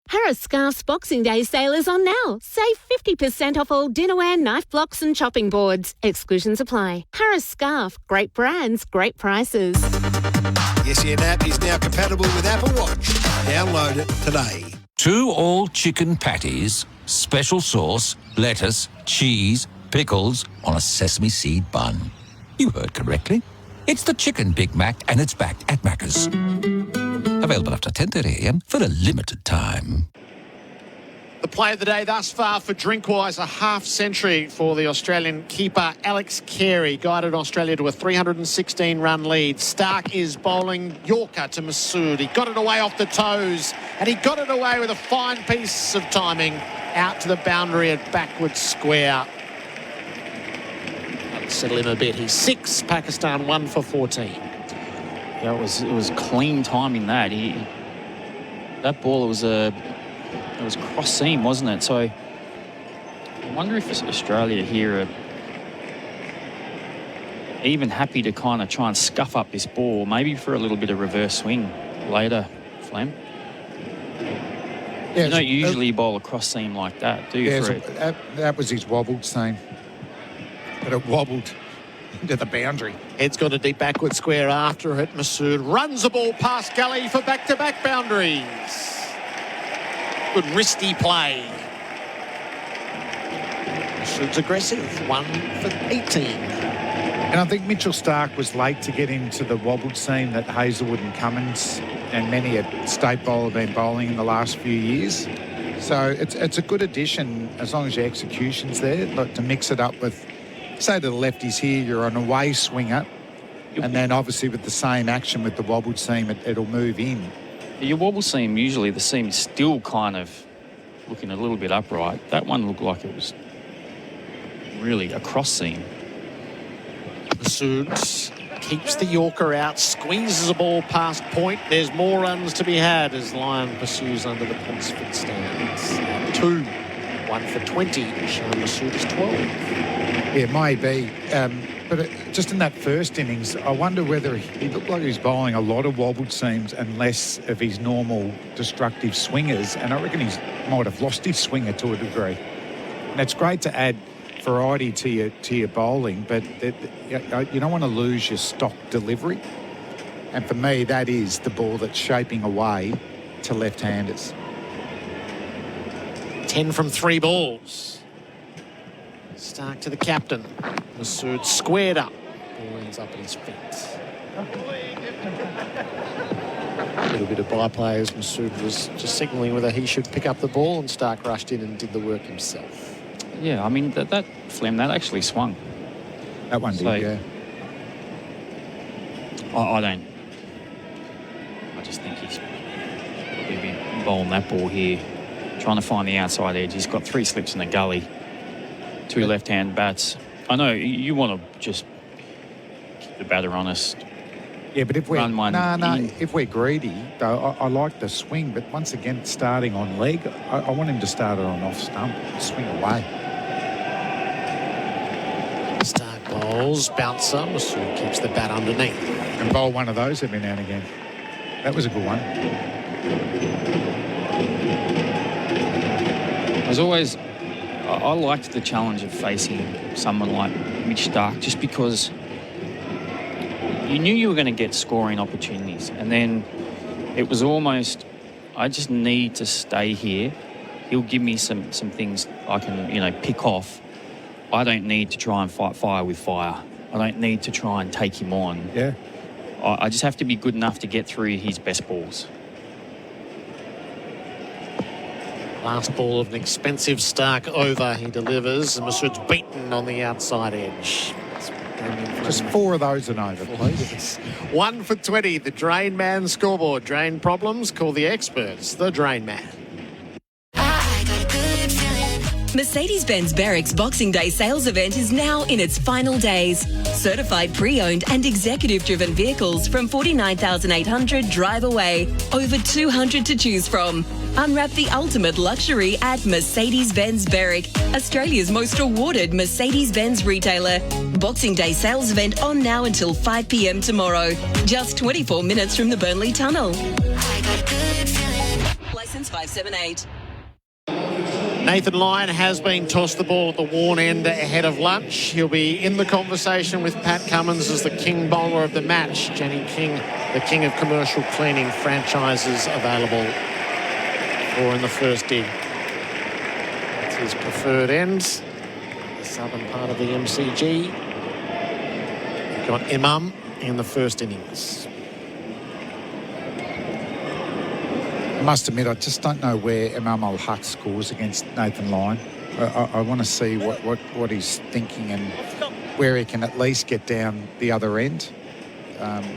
Harris Scarf's Boxing Day sale is on now. Save 50% off all dinnerware, knife blocks and chopping boards. Exclusions apply. Harris Scarf. Great brands, great prices. Yes, your app is now compatible with Apple Watch. Download it today. 2 all-chicken patties, special sauce, lettuce, cheese, pickles on a sesame seed bun. You heard correctly. It's the Chicken Big Mac, and it's back at Macca's. Available after 10:30am for a limited time. The play of the day thus far for Drinkwise, a half-century for the Australian keeper Alex Carey, guided Australia to a 316-run lead. Stark is bowling Yorker to Masood. He got it away off the toes, and he got it away with a fine piece of timing out to the boundary at backward square. That'll settle him a bit. He's 6, Pakistan 1 for 14. Yeah, it was clean timing that. That ball was cross seam, wasn't it? So I wonder if Australia here are even happy to kind of try and scuff up this ball, maybe for a little bit of reverse swing later, Flem. Yeah, you don't usually bowl a cross seam like that, do you? Yeah, that was his wobbled seam. But it wobbled into the boundary. Head's got a deep backward square after it. Masood runs the ball past gully for back-to-back boundaries. Good wristy play. Masood's aggressive. 1 for 18. And I think Mitchell Stark was late to get into the wobbled seam that Hazelwood and Cummins and many a state bowler have been bowling in the last few years. So it's a good addition as long as your execution's there, like to mix it up with, say to the lefties here, you're an away swinger, and then obviously with the same action with the wobbled seam, it'll move in. Your wobble seam, usually the seam is still kind of looking a little bit upright. That one looked like it was really a cross seam. Masood keeps the Yorker out, squeezes the ball past point. There's more runs to be had as Lyon pursues under the Ponsford stands. 2, 1 for 20. Sean Masood is 12. Yeah, maybe. But just in that first innings, I wonder whether he looked like he was bowling a lot of wobbled seams and less of his normal destructive swingers. And I reckon he might have lost his swinger to a degree. And it's great to add variety to your bowling, but you don't want to lose your stock delivery. And for me, that is the ball that's shaping away to left-handers. 10 from 3 balls. Stark to the captain. Masood squared up. Ball ends up at his feet. A little bit of byplay as Masood was just signalling whether he should pick up the ball, and Stark rushed in and did the work himself. Yeah, I mean, that Flem, that actually swung. That one did, yeah. I just think he's probably been bowling that ball here, trying to find the outside edge. He's got 3 slips in the gully, 2 left-hand bats. I know you want to just keep the batter honest. Yeah, but if we're if we're greedy, though, I like the swing. But once again, starting on leg, I want him to start it on off stump, swing away. Stark bowls, bouncer. Masood keeps the bat underneath. And bowl one of those every now and again. That was a good one. I liked the challenge of facing someone like Mitch Stark just because you knew you were going to get scoring opportunities, and then it was almost, I just need to stay here he'll give me some things I can, pick off. I don't need to try and fight fire with fire. I don't need to try and take him on. Yeah. I just have to be good enough to get through his best balls. Last ball of an expensive Stark over. He delivers, and Masood's beaten on the outside edge. Just 4 of those and over, please. 1 for 20, the Drain Man scoreboard. Drain problems? Call the experts, the Drain Man. Mercedes-Benz Berwick's Boxing Day sales event is now in its final days. Certified pre-owned and executive-driven vehicles from 49,800 drive away. Over 200 to choose from. Unwrap the ultimate luxury at Mercedes-Benz Berwick, Australia's most awarded Mercedes-Benz retailer. Boxing Day sales event on now until 5 p.m. tomorrow. Just 24 minutes from the Burnley Tunnel. Licence 578. Nathan Lyon has been tossed the ball at the worn end ahead of lunch. He'll be in the conversation with Pat Cummins as the king bowler of the match. Jenny King, the king of commercial cleaning franchises available for in the first dig. That's his preferred end, the southern part of the MCG. We've got Imam in the first innings. I must admit, I just don't know where Imam Al-Haq scores against Nathan Lyon. I want to see what he's thinking and where he can at least get down the other end.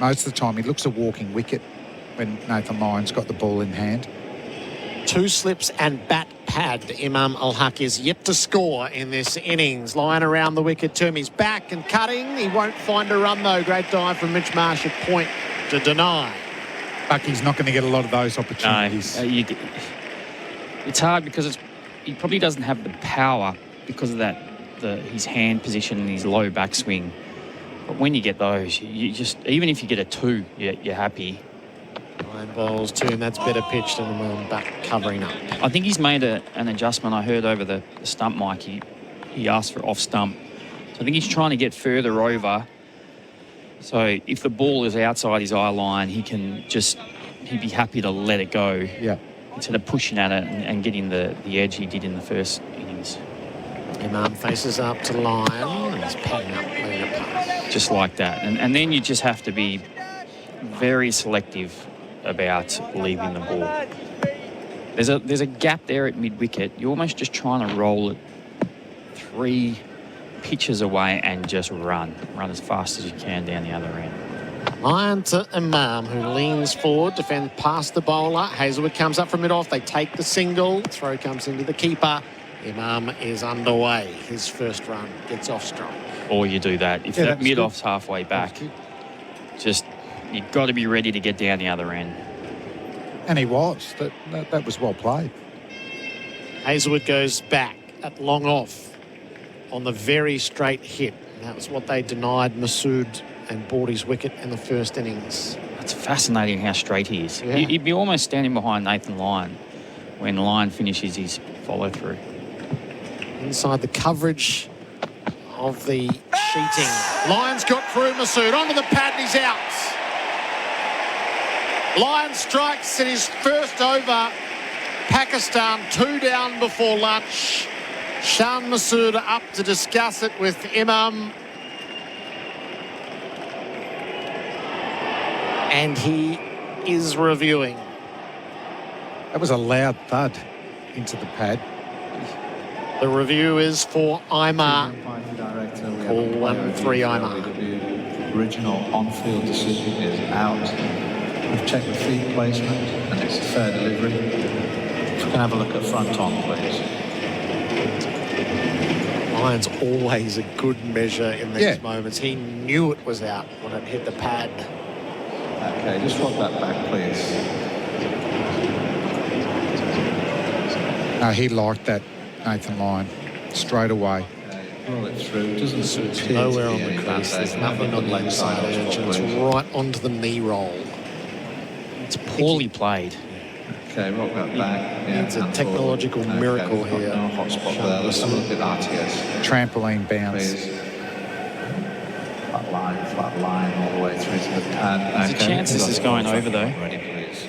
Most of the time, he looks a walking wicket when Nathan Lyon's got the ball in hand. 2 slips and bat pad. Imam Al-Haq is yet to score in this innings. Lyon around the wicket to him. He's back and cutting. He won't find a run, though. Great dive from Mitch Marsh at point to deny. But he's not going to get a lot of those opportunities. No, it's hard because he probably doesn't have the power because of that, his hand position and his low backswing. But when you get those, you just, even if you get a 2, you're happy. 9 balls, 2, and that's better pitched than the back covering up. I think he's made an adjustment. I heard over the stump mic, he asked for off stump. So I think he's trying to get further over. So if the ball is outside his eye line, he'd be happy to let it go. Yeah. Instead of pushing at it and getting the edge he did in the first innings. Imam faces up to Lyon and he's padding up, letting it pass. Just like that. And then you just have to be very selective about leaving the ball. There's a gap there at mid-wicket. You're almost just trying to roll it 3 pitches away and just run as fast as you can down the other end. Lyon to Imam, who leans forward, defend past the bowler. Hazelwood comes up from mid-off. They take the single. Throw comes into the keeper. Imam is underway. His first run gets off strike. Or you do that. If that mid-off's halfway back, you've got to be ready to get down the other end. And he was. That was well played. Hazelwood goes back at long off on the very straight hit. That was what they denied Masood and bought his wicket in the first innings. It's fascinating how straight he is. Yeah. He'd be almost standing behind Nathan Lyon when Lyon finishes his follow-through. Inside the coverage of the sheeting. Lyon's got through Masood. Onto the pad and he's out. Lyon strikes in his first over. Pakistan 2 down before lunch. Shan Masood up to discuss it with Imam. And he is reviewing. That was a loud thud into the pad. The review is for Imar. Call 1-3 Imar. Original on-field decision is out. We've checked the feet placement and it's a fair delivery. If we can have a look at front on, please. Lyon's always a good measure in these moments. He knew it was out when it hit the pad. Okay, just swap that back, please. No, he liked that, Nathan Lyon, straight away. Roll it through. Doesn't It's nowhere on the crease. There's nothing on the inside edge. It's right onto the knee roll. It's poorly played. Okay, rock that back. Yeah, it's a technological miracle here. No hot spot there. Let's have a look at RTS. Trampoline bounce. Please. Flat line all the way through to the pad. There's a chance this is going over, though. Ready, please.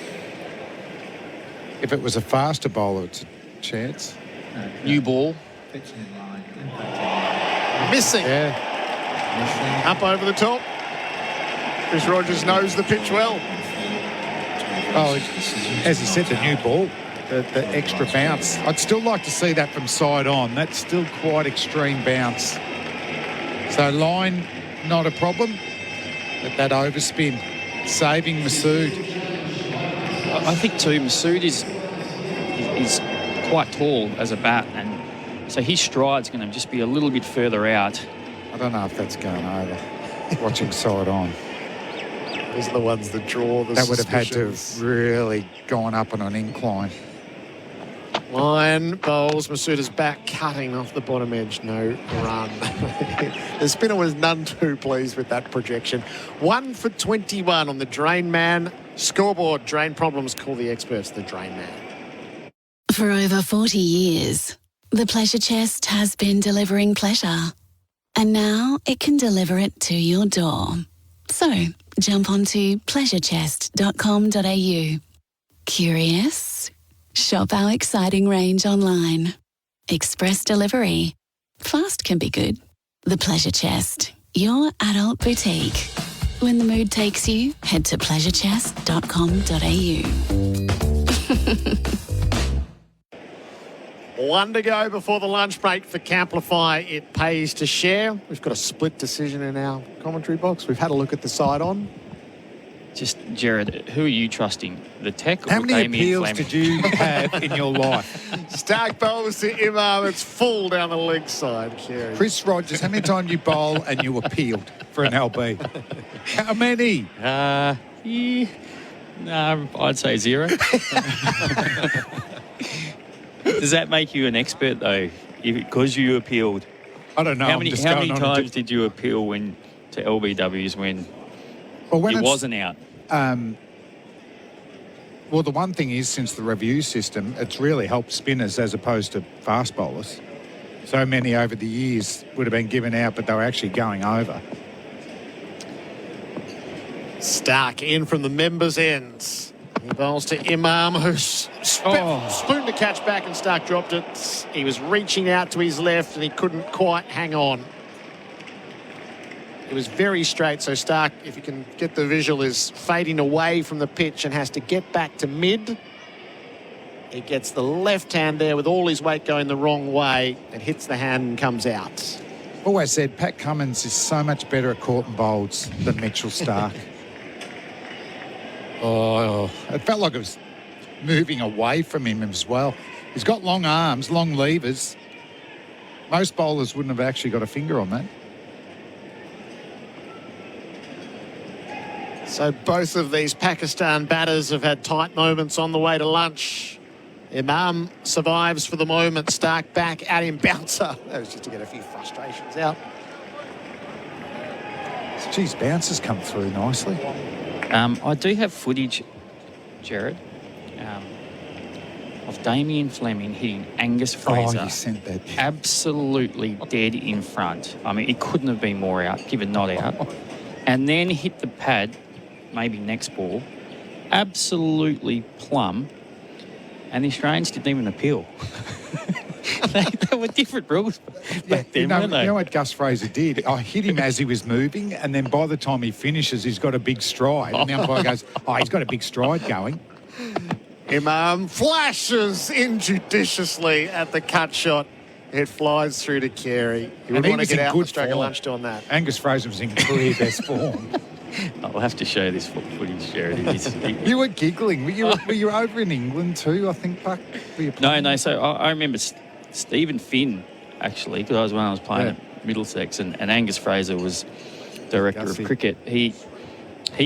If it was a faster bowler, chance. New ball. Missing. Yeah. Up over the top. Chris Rogers knows the pitch well. Oh, as he said, the new ball, the extra bounce. I'd still like to see that from side on. That's still quite extreme bounce. So line, not a problem. But that overspin, saving Masood. I think too, Masood is quite tall as a bat, and so his stride's going to just be a little bit further out. I don't know if that's going over. Watching side on. Those are the ones that draw the That would have had to have really gone up on an incline. Line bowls, Masuda's back, cutting off the bottom edge, no run. The spinner was none too pleased with that projection. 1 for 21 on the Drain Man scoreboard. Drain problems, call the experts the Drain Man. For over 40 years, the Pleasure Chest has been delivering pleasure. And now it can deliver it to your door. So, jump onto pleasurechest.com.au. Curious? Shop our exciting range online. Express delivery. Fast can be good. The Pleasure Chest, your adult boutique. When the mood takes you, head to pleasurechest.com.au. 1 to go before the lunch break for Camplify. It pays to share. We've got a split decision in our commentary box. We've had a look at the side on. Just, Gerard, who are you trusting? The tech or How many Damien appeals Fleming? did you have in your life? Stack bowls to Imam. It's full down the leg side. Kerry. Chris Rogers, how many times you bowl and you appealed for an LB? How many? No, I'd say 0. Does that make you an expert, though, because you appealed? I don't know. How many times did you appeal to LBWs when it wasn't out? Well, the one thing is, since the review system, it's really helped spinners as opposed to fast bowlers. So many over the years would have been given out, but they were actually going over. Stark in from the members' ends. He bowls to Imam, who's spooned to catch back, and Stark dropped it. He was reaching out to his left and he couldn't quite hang on. It was very straight, so Stark, if you can get the visual, is fading away from the pitch and has to get back to mid. He gets the left hand there with all his weight going the wrong way and hits the hand and comes out. Always said Pat Cummins is so much better at caught and bowls than Mitchell Stark. It felt like it was moving away from him as well. He's got long arms, long levers. Most bowlers wouldn't have actually got a finger on that. So both of these Pakistan batters have had tight moments on the way to lunch. Imam survives for the moment. Stark back at him. Bouncer. That was just to get a few frustrations out. Geez, bouncers come through nicely. I do have footage, Gerard, of Damien Fleming hitting Angus Fraser. Oh, you sent that. Absolutely dead in front. I mean, it couldn't have been more out, given not out. And then hit the pad, maybe next ball, absolutely plumb. And the Australians didn't even appeal. They were different rules back then, weren't they? You know what Gus Fraser did? I hit him as he was moving, and then by the time he finishes, he's got a big stride. And the umpire goes, he's got a big stride going. Imam flashes injudiciously at the cut shot. It flies through to Carey. You would want to get out and strike a lunch on that. Angus Fraser was in clear best form. I'll have to show this footage, Gerard. You were giggling. Were you over in England too, I think, Buck? No. So I remember Stephen Finn, actually, because when I was playing at Middlesex, and Angus Fraser was director of cricket. He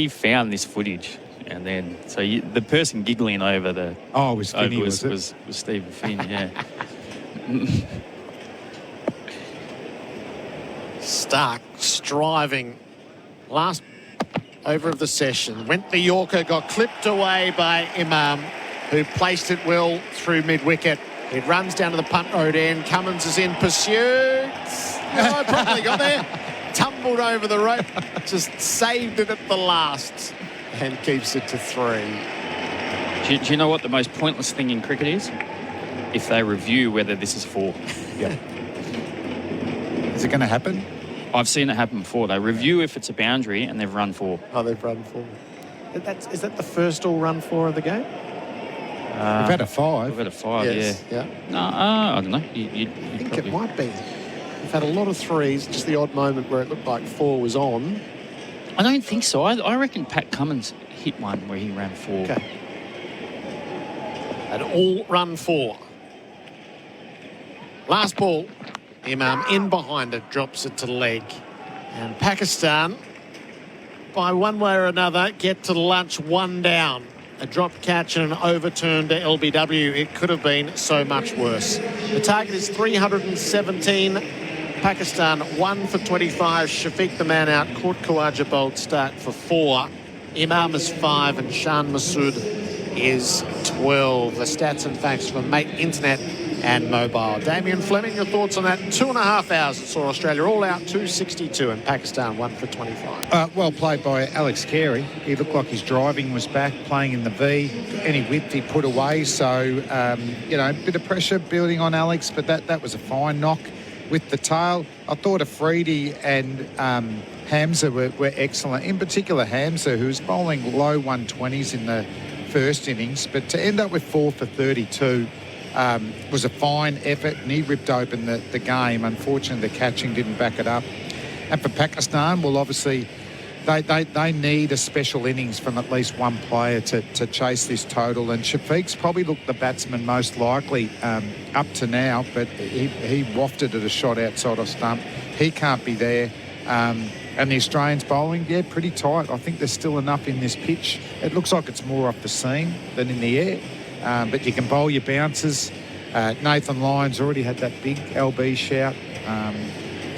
found this footage, and then the person giggling over the was Finney, was Stephen Finn. Yeah. Stark striving. Last over of the session. Went the Yorker, got clipped away by Imam, who placed it well through mid-wicket. It runs down to the punt road end. Cummins is in pursuit. No, probably got there. Tumbled over the rope. Just saved it at the last and keeps it to 3. Do you know what the most pointless thing in cricket is? if they review whether this is 4. Yeah. Is it going to happen? I've seen it happen before. They review if it's a boundary and they've run 4. Oh, they've run 4. Is that the first all run 4 of the game? We've had a 5. We've had a 5, Yes, yeah. No, I don't know. I think it might be. We've had a lot of 3s, just the odd moment where it looked like 4 was on. I don't think so. I reckon Pat Cummins hit one where he ran 4. Okay. An all run 4. Last ball. Imam in behind it, drops it to the leg. And Pakistan, by one way or another, get to lunch 1 down. A drop catch and an overturn to LBW. It could have been so much worse. The target is 317. Pakistan 1 for 25. Shafiq the man out. Court Khawaja bowled start for 4. Imam is 5 and Shan Masood is 12. The stats and facts from Mate Internet and Mobile. Damien, Fleming, your thoughts on that? 2.5 hours it saw Australia all out 262 and Pakistan 1 for 25. Well played by Alex Carey. He looked like his driving was back, playing in the V. Any width he put away. So, a bit of pressure building on Alex, but that was a fine knock with the tail. I thought Afridi and Hamza were excellent. In particular, Hamza, who was bowling low 120s in the first innings, but to end up with 4 for 32 was a fine effort, and he ripped open the game. Unfortunately, the catching didn't back it up. And for Pakistan, well, obviously, they need a special innings from at least one player to chase this total. And Shafiq's probably looked the batsman most likely up to now, but he wafted at a shot outside of stump. He can't be there. And the Australians bowling, pretty tight. I think there's still enough in this pitch. It looks like it's more off the seam than in the air. But you can bowl your bounces. Nathan Lyons already had that big LB shout.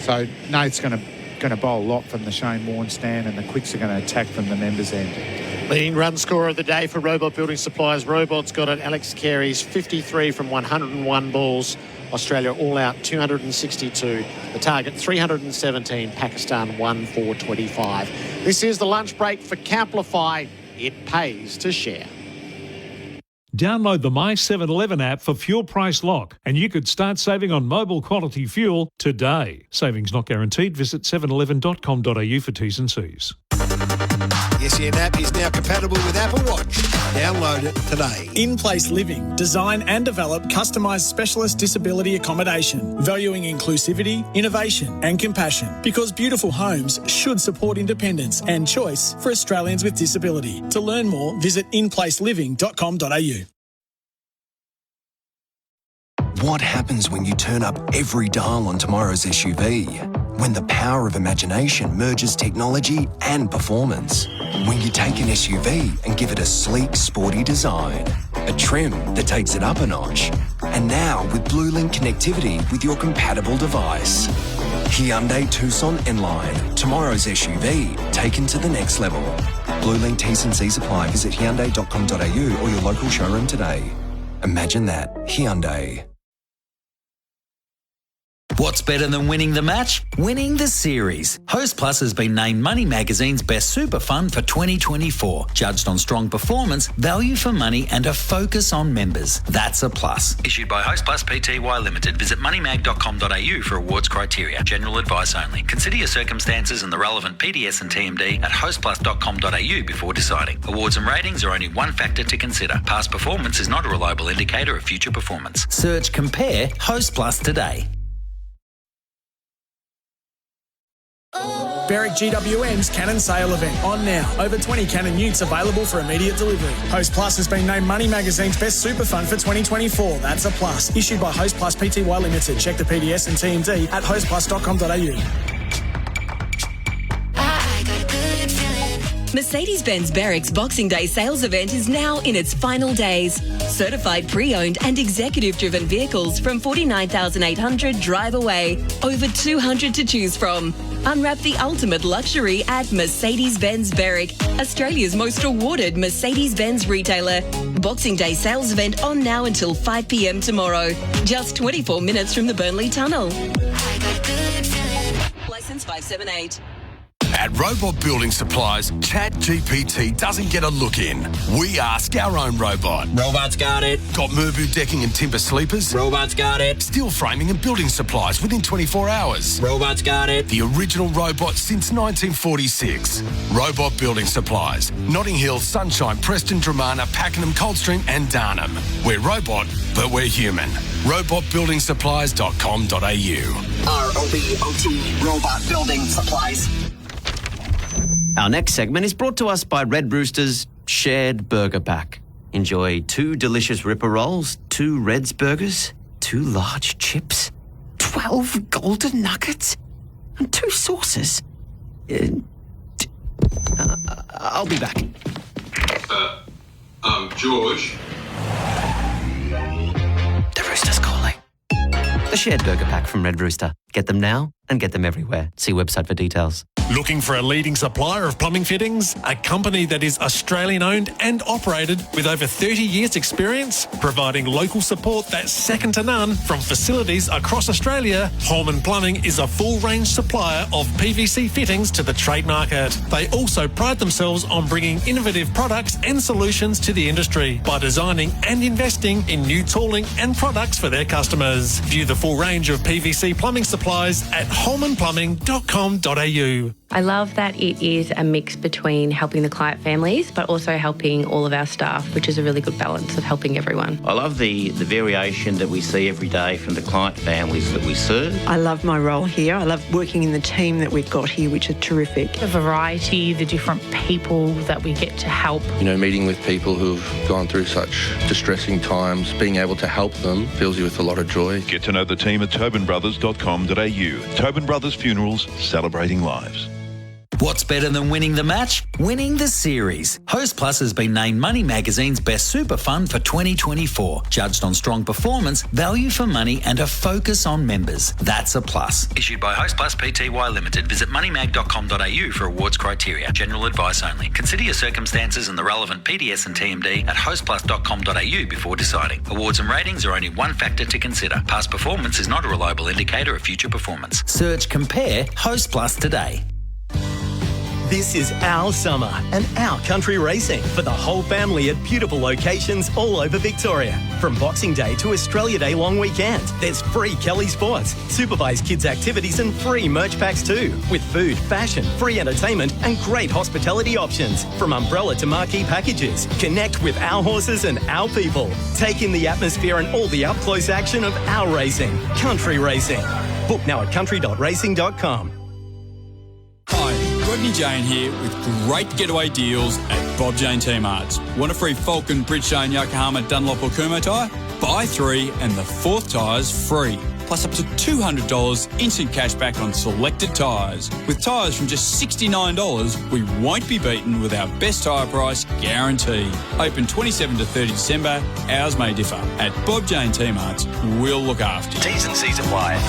So Nate's going to bowl a lot from the Shane Warne stand, and the quicks are going to attack from the members' end. Leading run scorer of the day for Robot Building Supplies. Robot's got it. Alex Carey's 53 from 101 balls. Australia all out 262. The target 317. Pakistan 1 for 25. This is the lunch break for Camplify. It pays to share. Download the My 7-Eleven app for Fuel Price Lock, and you could start saving on mobile quality fuel today. Savings not guaranteed. Visit 711.com.au for T's and C's. The SEN app is now compatible with Apple Watch. Download it today. In-Place Living. Design and develop customised specialist disability accommodation, valuing inclusivity, innovation and compassion. Because beautiful homes should support independence and choice for Australians with disability. To learn more, visit inplaceliving.com.au. What happens when you turn up every dial on tomorrow's SUV? When the power of imagination merges technology and performance. When you take an SUV and give it a sleek, sporty design. A trim that takes it up a notch. And now with BlueLink connectivity with your compatible device. Hyundai Tucson N-Line. Tomorrow's SUV taken to the next level. BlueLink T's and C's apply. Visit Hyundai.com.au or your local showroom today. Imagine that. Hyundai. What's better than winning the match? Winning the series. Host Plus has been named Money Magazine's Best Super Fund for 2024. Judged on strong performance, value for money and a focus on members. That's a plus. Issued by Host Plus Pty Limited. Visit moneymag.com.au for awards criteria. General advice only. Consider your circumstances and the relevant PDS and TMD at hostplus.com.au before deciding. Awards and ratings are only one factor to consider. Past performance is not a reliable indicator of future performance. Search Compare Host Plus today. Berwick GWM's Cannon Sale event on now. Over 20 Cannon utes available for immediate delivery. Host Plus has been named Money Magazine's Best Super Fund for 2024. That's a plus. Issued by Host Plus Pty Limited. Check the PDS and TMD at hostplus.com.au. Mercedes-Benz Berwick's Boxing Day sales event is now in its final days. Certified pre-owned and executive-driven vehicles from 49,800 drive away. Over 200 to choose from. Unwrap the ultimate luxury at Mercedes-Benz Berwick, Australia's most awarded Mercedes-Benz retailer. Boxing Day sales event on now until 5 p.m. tomorrow. Just 24 minutes from the Burnley Tunnel. Licence 578. At Robot Building Supplies, ChatGPT doesn't get a look in. We ask our own robot. Robot's got it. Got Merbu decking and timber sleepers? Robot's got it. Steel framing and building supplies within 24 hours? Robot's got it. The original robot since 1946. Robot Building Supplies. Notting Hill, Sunshine, Preston, Dramana, Pakenham, Coldstream and Darnham. We're robot, but we're human. robotbuildingsupplies.com.au. ROBOT, Robot Building Supplies. Our next segment is brought to us by Red Rooster's Shared Burger Pack. Enjoy 2 delicious Ripper Rolls, 2 Red's Burgers, 2 large chips, 12 golden nuggets, and 2 sauces. I'll be back. George? The Rooster's calling. The Shared Burger Pack from Red Rooster. Get them now and get them everywhere. See website for details. Looking for a leading supplier of plumbing fittings? A company that is Australian-owned and operated with over 30 years' experience, providing local support that's second to none from facilities across Australia. Holman Plumbing is a full-range supplier of PVC fittings to the trade market. They also pride themselves on bringing innovative products and solutions to the industry by designing and investing in new tooling and products for their customers. View the full range of PVC plumbing supplies at holmanplumbing.com.au. I love that it is a mix between helping the client families but also helping all of our staff, which is a really good balance of helping everyone. I love the variation that we see every day from the client families that we serve. I love my role here. I love working in the team that we've got here, which is terrific. The variety, the different people that we get to help. You know, meeting with people who've gone through such distressing times, being able to help them fills you with a lot of joy. Get to know the team at tobinbrothers.com.au. Tobin Brothers Funerals, celebrating lives. What's better than winning the match? Winning the series. Host Plus has been named Money Magazine's Best Super Fund for 2024. Judged on strong performance, value for money and a focus on members. That's a plus. Issued by Host Plus Pty Limited. Visit moneymag.com.au for awards criteria. General advice only. Consider your circumstances and the relevant PDS and TMD at hostplus.com.au before deciding. Awards and ratings are only one factor to consider. Past performance is not a reliable indicator of future performance. Search Compare Host Plus today. This is our summer and our country racing for the whole family at beautiful locations all over Victoria. From Boxing Day to Australia Day long weekend, there's free Kelly Sports, supervised kids activities and free merch packs too, with food, fashion, free entertainment and great hospitality options. From umbrella to marquee packages, connect with our horses and our people. Take in the atmosphere and all the up-close action of our racing. Country racing. Book now at country.racing.com. Hi, Rodney Jane here with great getaway deals at Bob Jane T-Marts. Want a free Falcon, Bridgestone, Yokohama, Dunlop or Kumho tyre? Buy 3 and the 4th tyre's free. Plus up to $200 instant cash back on selected tyres. With tyres from just $69, we won't be beaten with our best tyre price guarantee. Open 27 to 30 December. Hours may differ. At Bob Jane T-Marts, we'll look after you. T's and C's apply.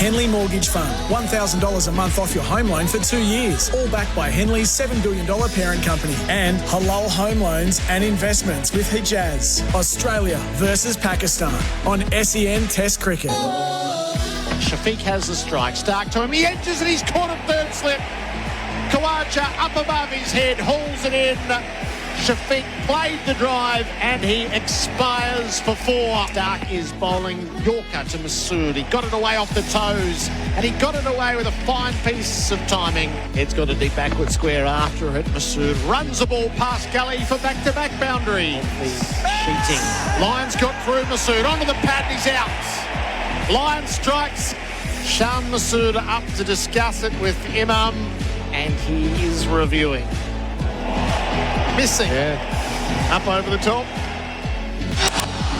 Henley Mortgage Fund. $1,000 a month off your home loan for 2 years. All backed by Henley's $7 billion parent company. And Halal Home Loans and Investments with Hijaz. Australia versus Pakistan on SEN Test Cricket. Shafiq has the strike. Stark to him. He edges and he's caught a third slip. Kawaja up above his head. Hauls it in. Shafiq played the drive and he expires for 4. Stark is bowling Yorker to Masood. He got it away off the toes and he got it away with a fine piece of timing. It's got a deep backward square after it. Masood runs the ball past Gully for back-to-back boundary. Cheating. Lyons got through Masood. Onto the pad and he's out. Lyons strikes. Shan Masood up to discuss it with Imam and he is reviewing. Missing. Up over the top.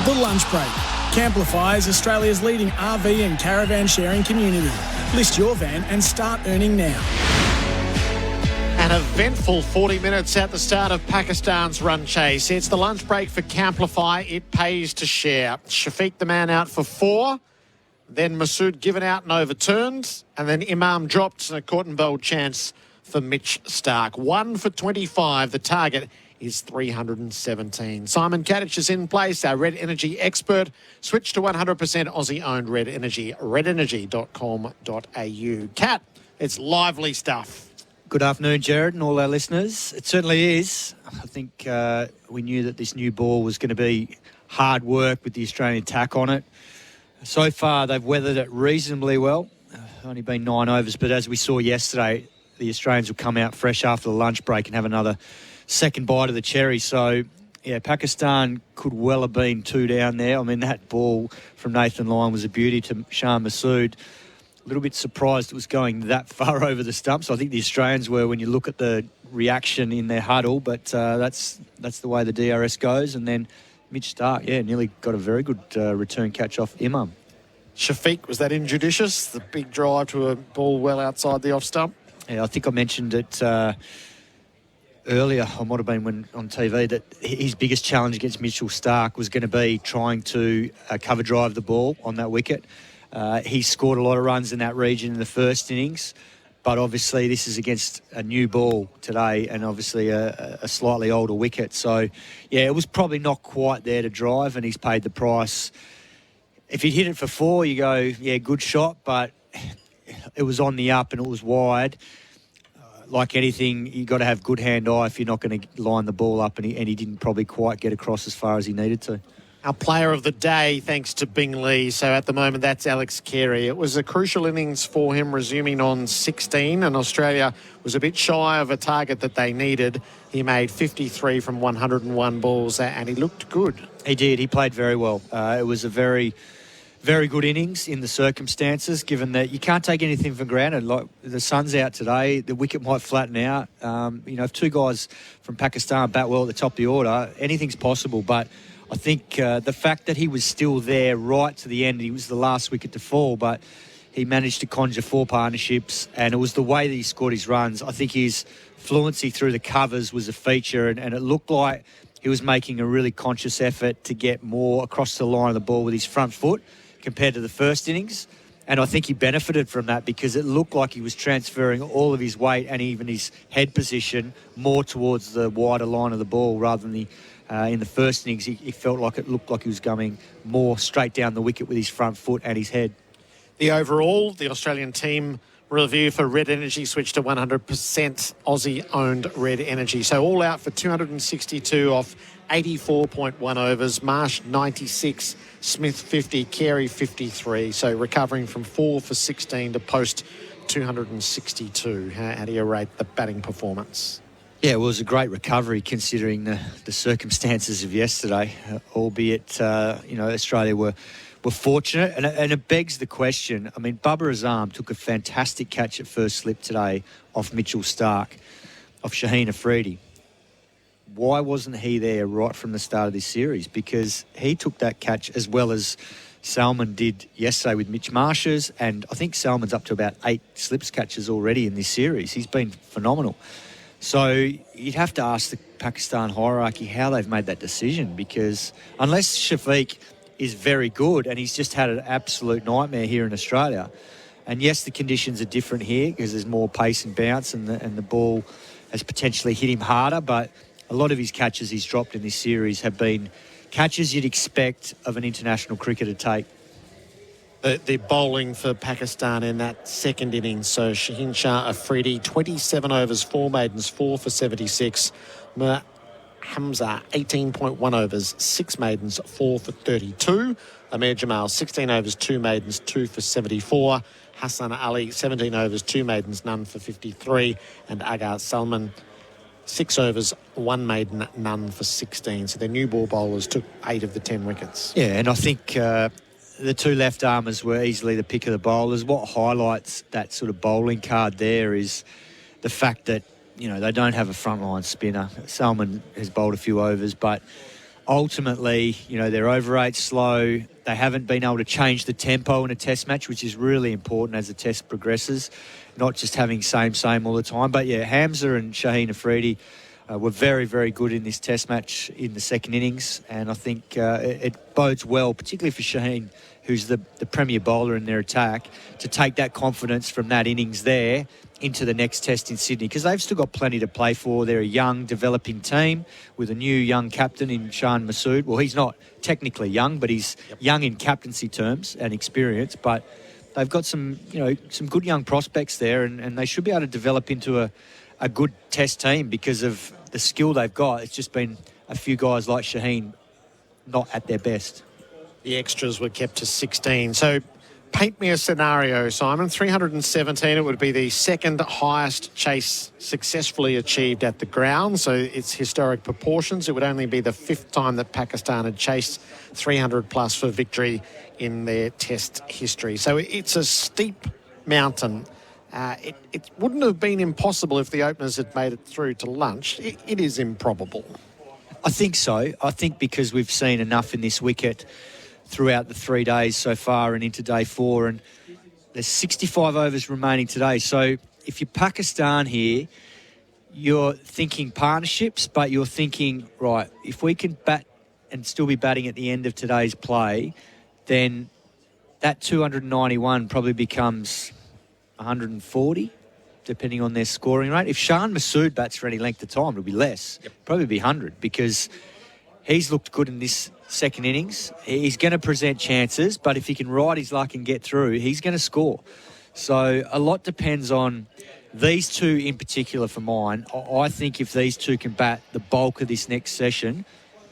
The Lunch Break. Camplify is Australia's leading RV and caravan sharing community. List your van and start earning now. An eventful 40 minutes at the start of Pakistan's run chase. It's the lunch break for Camplify. It pays to share. Shafiq the man out for 4. Then Masood given out and overturned. And then Imam dropped and a caught and bowled chance for Mitch Stark. 1 for 25, the target is 317. Simon Katich is in place, our Red Energy expert. Switch to 100% Aussie-owned Red Energy, redenergy.com.au. Kat, it's lively stuff. Good afternoon, Gerard, and all our listeners. It certainly is. I think we knew that this new ball was going to be hard work with the Australian tack on it. So far, they've weathered it reasonably well. Only been 9 overs, but as we saw yesterday, the Australians will come out fresh after the lunch break and have another second bite of the cherry. So, yeah, Pakistan could well have been 2 down there. I mean, that ball from Nathan Lyon was a beauty to Shah Massoud. A little bit surprised it was going that far over the stumps. I think the Australians were when you look at the reaction in their huddle, but that's the way the DRS goes. And then Mitch Starc, nearly got a very good return catch off Imam. Shafiq, was that injudicious? The big drive to a ball well outside the off stump? Yeah, I think I mentioned it earlier, I might have been on TV, that his biggest challenge against Mitchell Starc was going to be trying to cover drive the ball on that wicket. He scored a lot of runs in that region in the first innings, but obviously this is against a new ball today and obviously a slightly older wicket. So, yeah, it was probably not quite there to drive, and he's paid the price. If he hit it for 4, you go, yeah, good shot, but it was on the up and it was wide. Like anything, you got to have good hand-eye if you're not going to line the ball up, and he didn't probably quite get across as far as he needed to. Our player of the day, thanks to Bingley. So at the moment, that's Alex Carey. It was a crucial innings for him, resuming on 16, and Australia was a bit shy of a target that they needed. He made 53 from 101 balls, and he looked good. He did. He played very well. It was a very, very good innings in the circumstances, given that you can't take anything for granted. Like, the sun's out today, the wicket might flatten out. If 2 guys from Pakistan bat well at the top of the order, anything's possible, but I think the fact that he was still there right to the end, he was the last wicket to fall, but he managed to conjure 4 partnerships, and it was the way that he scored his runs. I think his fluency through the covers was a feature, and it looked like he was making a really conscious effort to get more across the line of the ball with his front foot compared to the first innings. And I think he benefited from that because it looked like he was transferring all of his weight and even his head position more towards the wider line of the ball rather than in the first innings. He felt like it looked like he was going more straight down the wicket with his front foot and his head. The Australian team review for Red Energy switched to 100% Aussie-owned Red Energy. So all out for 262 off 84.1 overs. Marsh 96, Smith 50, Carey 53. So recovering from 4 for 16 to post 262. How do you rate the batting performance? Yeah, it was a great recovery considering the circumstances of yesterday, albeit, Australia were fortunate. And it begs the question. I mean, Babar Azam took a fantastic catch at first slip today off Mitchell Starc, off Shaheen Afridi. Why wasn't he there right from the start of this series? Because he took that catch as well as Salman did yesterday with Mitch Marsh's, and I think Salman's up to about 8 slips catches already in this series. He's been phenomenal. So you'd have to ask the Pakistan hierarchy how they've made that decision, because unless Shafiq is very good and he's just had an absolute nightmare here in Australia, and yes, the conditions are different here because there's more pace and bounce and the ball has potentially hit him harder, but a lot of his catches he's dropped in this series have been catches you'd expect of an international cricketer to take. The bowling for Pakistan in that second innings. So Shaheen Shah Afridi, 27 overs, 4 maidens, 4 for 76. Mir Hamza, 18.1 overs, 6 maidens, 4 for 32. Amir Jamal, 16 overs, 2 maidens, 2 for 74. Hassan Ali, 17 overs, 2 maidens, none for 53. And Agar Salman, 6 overs, 1 maiden, none for 16. So their new ball bowlers took 8 of the 10 wickets. Yeah, and I think the 2 left-armers were easily the pick of the bowlers. What highlights that sort of bowling card there is the fact that, they don't have a frontline spinner. Salman has bowled a few overs, but ultimately, they're over 8 slow. They haven't been able to change the tempo in a test match, which is really important as the test progresses, not just having same all the time. But, yeah, Hamza and Shaheen Afridi, were very, very good in this test match in the second innings, and I think it bodes well, particularly for Shaheen, who's the premier bowler in their attack, to take that confidence from that innings there into the next test in Sydney, because they've still got plenty to play for. They're a young, developing team with a new young captain in Shan Masood. Well, he's not technically young, but he's young in captaincy terms and experience, but they've got some good young prospects there, and they should be able to develop into a good test team because of the skill they've got. It's just been a few guys like Shaheen not at their best. The extras were kept to 16. So paint me a scenario, Simon. 317, it would be the second highest chase successfully achieved at the ground. So it's historic proportions. It would only be the fifth time that Pakistan had chased 300 plus for victory in their test history. So it's a steep mountain. It wouldn't have been impossible if the openers had made it through to lunch. It is improbable. I think so. I think because we've seen enough in this wicket throughout the 3 days so far and into day 4, and there's 65 overs remaining today. So if you're Pakistan here, you're thinking partnerships, but you're thinking, right, if we can bat and still be batting at the end of today's play, then that 291 probably becomes 140, depending on their scoring rate. If Shan Masood bats for any length of time, it'll be less. Probably be 100, because he's looked good in this second innings. He's going to present chances, but if he can ride his luck and get through, he's going to score. So a lot depends on these two in particular for mine. I think if these two can bat the bulk of this next session,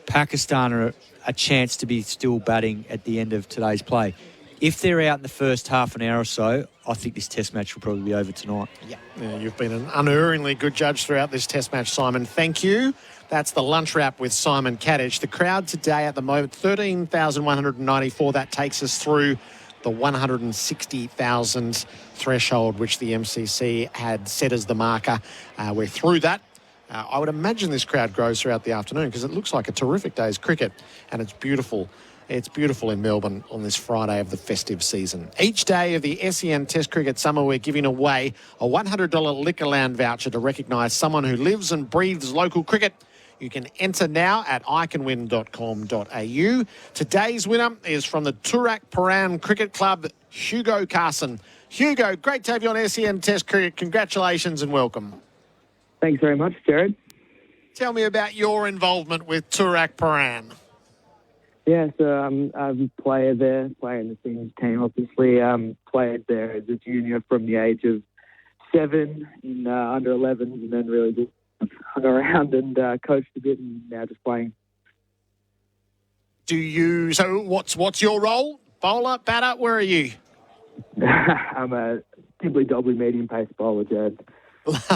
Pakistan are a chance to be still batting at the end of today's play. If they're out in the first half an hour or so, I think this test match will probably be over tonight. Yeah, you've been an unerringly good judge throughout this test match, Simon. Thank you. That's the lunch wrap with Simon Katich. The crowd today at the moment, 13,194. That takes us through the 160,000 threshold, which the MCC had set as the marker. We're through that. I would imagine this crowd grows throughout the afternoon because it looks like a terrific day's cricket, and it's beautiful. It's beautiful in Melbourne on this Friday of the festive season. Each day of the SEN Test Cricket Summer, we're giving away a $100 Liquorland voucher to recognise someone who lives and breathes local cricket. You can enter now at icanwin.com.au. Today's winner is from the Turak Paran Cricket Club, Hugo Carson. Hugo, great to have you on SEN Test Cricket. Congratulations and welcome. Thanks very much, Gerard. Tell me about your involvement with Turak Paran. Yeah, so I'm a player there, playing the seniors team, obviously. Played there as a junior from the age of 7 in under 11s, and then really just hung around and coached a bit, and now just playing. So what's your role? Bowler, batter, where are you? I'm a dibbly-dobbly medium-pace bowler, Gerard.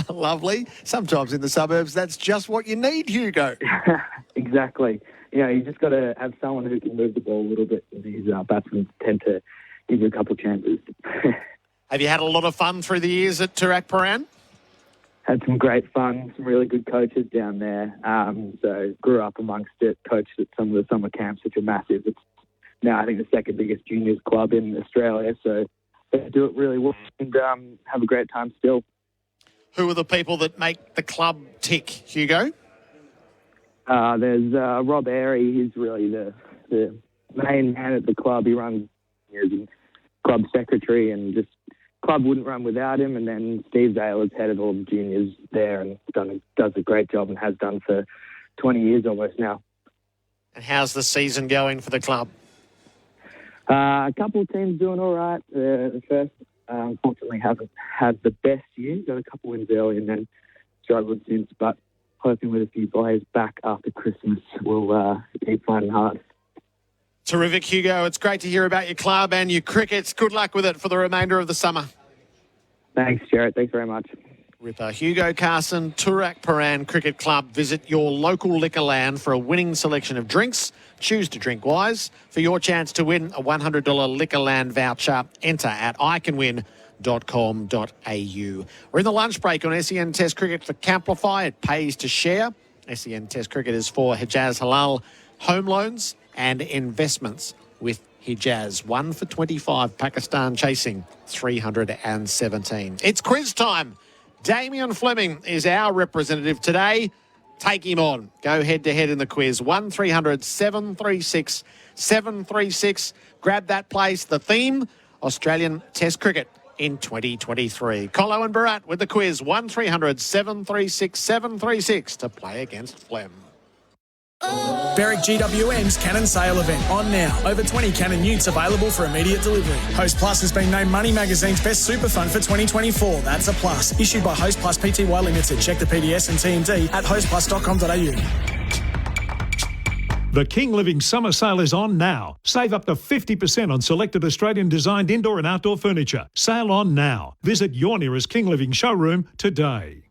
Lovely. Sometimes in the suburbs, that's just what you need, Hugo. Exactly. You just got to have someone who can move the ball a little bit. These batsmen tend to give you a couple of chances. Have you had a lot of fun through the years at Turak Paran? Had some great fun, some really good coaches down there. So grew up amongst it, coached at some of the summer camps, which are massive. It's now, I think, the second biggest juniors club in Australia. So they do it really well and have a great time still. Who are the people that make the club tick, Hugo? There's Rob Airy. He's really the main man at the club. He runs as club secretary, and just club wouldn't run without him. And then Steve Dale is head of all the juniors there and does a great job and has done for 20 years almost now. And how's the season going for the club? A couple of teams doing all right. The first, unfortunately, haven't had the best year. Got a couple wins early and then struggled since, but hoping with a few players back after Christmas, we'll keep fighting hard. Terrific, Hugo. It's great to hear about your club and your cricket. Good luck with it for the remainder of the summer. Thanks, Gerard. Thanks very much. Ripper Hugo Carson, Turak Paran Cricket Club. Visit your local Liquorland for a winning selection of drinks. Choose to drink wise. For your chance to win a $100 Liquorland voucher, enter at icanwin.com.au. We're in the lunch break on SEN Test Cricket for Camplify. It pays to share. SEN Test Cricket is for Hijaz Halal home loans and investments with Hijaz. 1 for 25. Pakistan chasing 317. It's quiz time. Damien Fleming is our representative today. Take him on. Go head-to-head in the quiz. 1300 736 736. Grab that place. The theme, Australian Test Cricket in 2023. Colo and Bharat with the quiz. 1300 736 736 to play against Fleming. Berwick GWM's Cannon Sale event on now. Over 20 Cannon utes available for immediate delivery. Host Plus has been named Money Magazine's best super fund for 2024. That's a plus. Issued by Host Plus Pty Limited. Check the PDS and TND at hostplus.com.au. The King Living Summer Sale is on now. Save up to 50% on selected Australian-designed indoor and outdoor furniture. Sale on now. Visit your nearest King Living showroom today.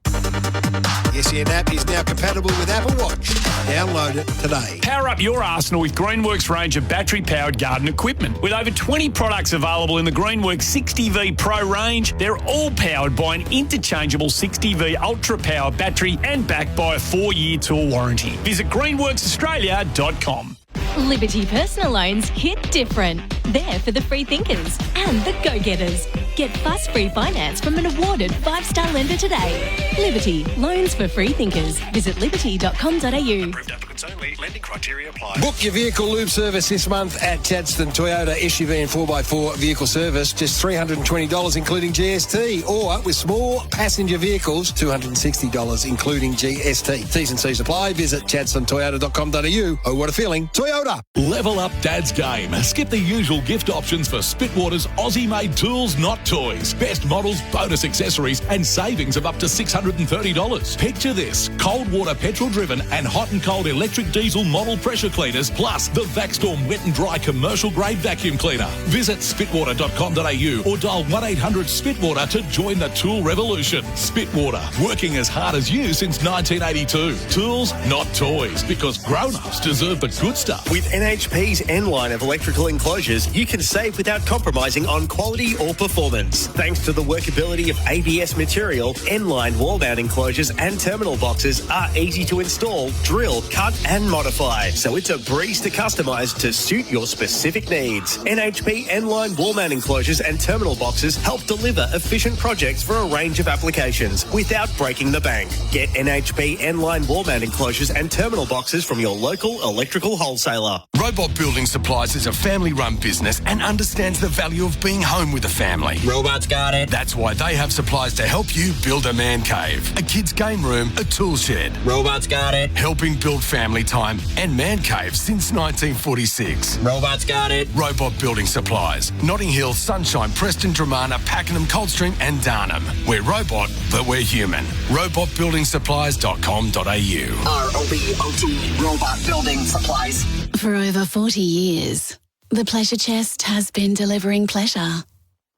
SEN app is now compatible with Apple Watch. Download it today. Power up your arsenal with Greenworks range of battery-powered garden equipment. With over 20 products available in the Greenworks 60V Pro range, they're all powered by an interchangeable 60V Ultra Power battery and backed by a 4-year tool warranty. Visit greenworksaustralia.com. Liberty personal loans hit different. They're for the free thinkers and the go-getters. Get fuss-free finance from an awarded 5-star lender today. Liberty, loans for free thinkers. Visit liberty.com.au. Approved applicants only. Lending criteria apply. Book your vehicle lube service this month at Chadstone Toyota SUV and 4x4 vehicle service. Just $320 including GST. Or with small passenger vehicles, $260 including GST. T's and C's apply. Visit chadstonetoyota.com.au. Oh, what a feeling. Toyota. Level up Dad's game. Skip the usual gift options for Spitwater's Aussie-made tools, not toys. Best models, bonus accessories and savings of up to $630. Picture this. Cold water petrol-driven and hot and cold electric diesel model pressure cleaners plus the Vacstorm wet and dry commercial-grade vacuum cleaner. Visit spitwater.com.au or dial 1-800-SPITWATER to join the tool revolution. Spitwater, working as hard as you since 1982. Tools, not toys, because grown-ups deserve the good stuff. With NHP's N line of electrical enclosures, you can save without compromising on quality or performance. Thanks to the workability of ABS material, N line wall mount enclosures and terminal boxes are easy to install, drill, cut and modify. So it's a breeze to customise to suit your specific needs. NHP N line wall mount enclosures and terminal boxes help deliver efficient projects for a range of applications without breaking the bank. Get NHP N line wall mount enclosures and terminal boxes from your local electrical wholesaler. Robot Building Supplies is a family-run business and understands the value of being home with a family. Robot's got it. That's why they have supplies to help you build a man cave, a kid's game room, a tool shed. Robot's got it. Helping build family time and man caves since 1946. Robot's got it. Robot Building Supplies. Notting Hill, Sunshine, Preston, Dramana, Pakenham, Coldstream and Darnham. We're robot, but we're human. robotbuildingsupplies.com.au. ROBOT, Robot Building Supplies. For over 40 years, the Pleasure Chest has been delivering pleasure.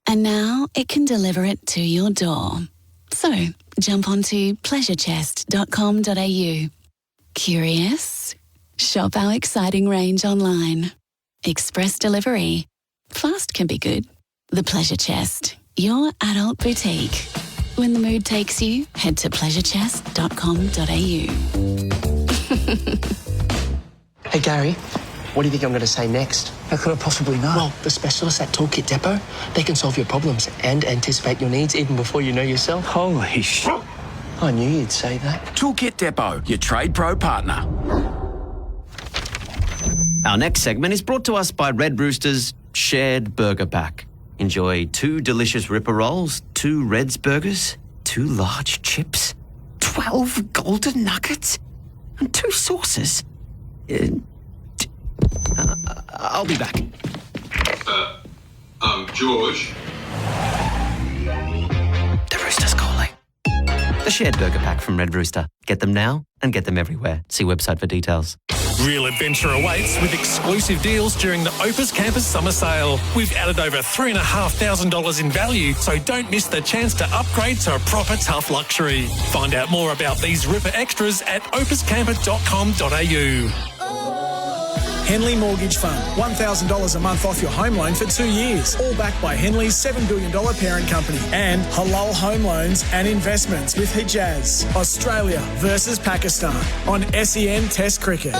And now it can deliver it to your door. So, jump onto pleasurechest.com.au. Curious? Shop our exciting range online. Express delivery. Fast can be good. The Pleasure Chest, your adult boutique. When the mood takes you, head to pleasurechest.com.au. Hey, Gary. What do you think I'm going to say next? How could I possibly know? Well, the specialists at Toolkit Depot, they can solve your problems and anticipate your needs even before you know yourself. Holy shit. I knew you'd say that. Toolkit Depot, your Trade Pro partner. Our next segment is brought to us by Red Rooster's Shared Burger Pack. Enjoy 2 delicious Ripper Rolls, 2 Reds Burgers, 2 large chips, 12 golden nuggets, and 2 sauces. I'll be back. George. The Rooster's calling. The Shared Burger Pack from Red Rooster. Get them now and get them everywhere. See website for details. Real adventure awaits with exclusive deals during the Opus Campus Summer Sale. We've added over $3,500 in value, so don't miss the chance to upgrade to a proper tough luxury. Find out more about these Ripper extras at opuscamper.com.au. Henley Mortgage Fund. $1,000 a month off your home loan for 2 years. All backed by Henley's $7 billion parent company. And Halal Home Loans and Investments with Hijaz. Australia versus Pakistan on SEN Test Cricket.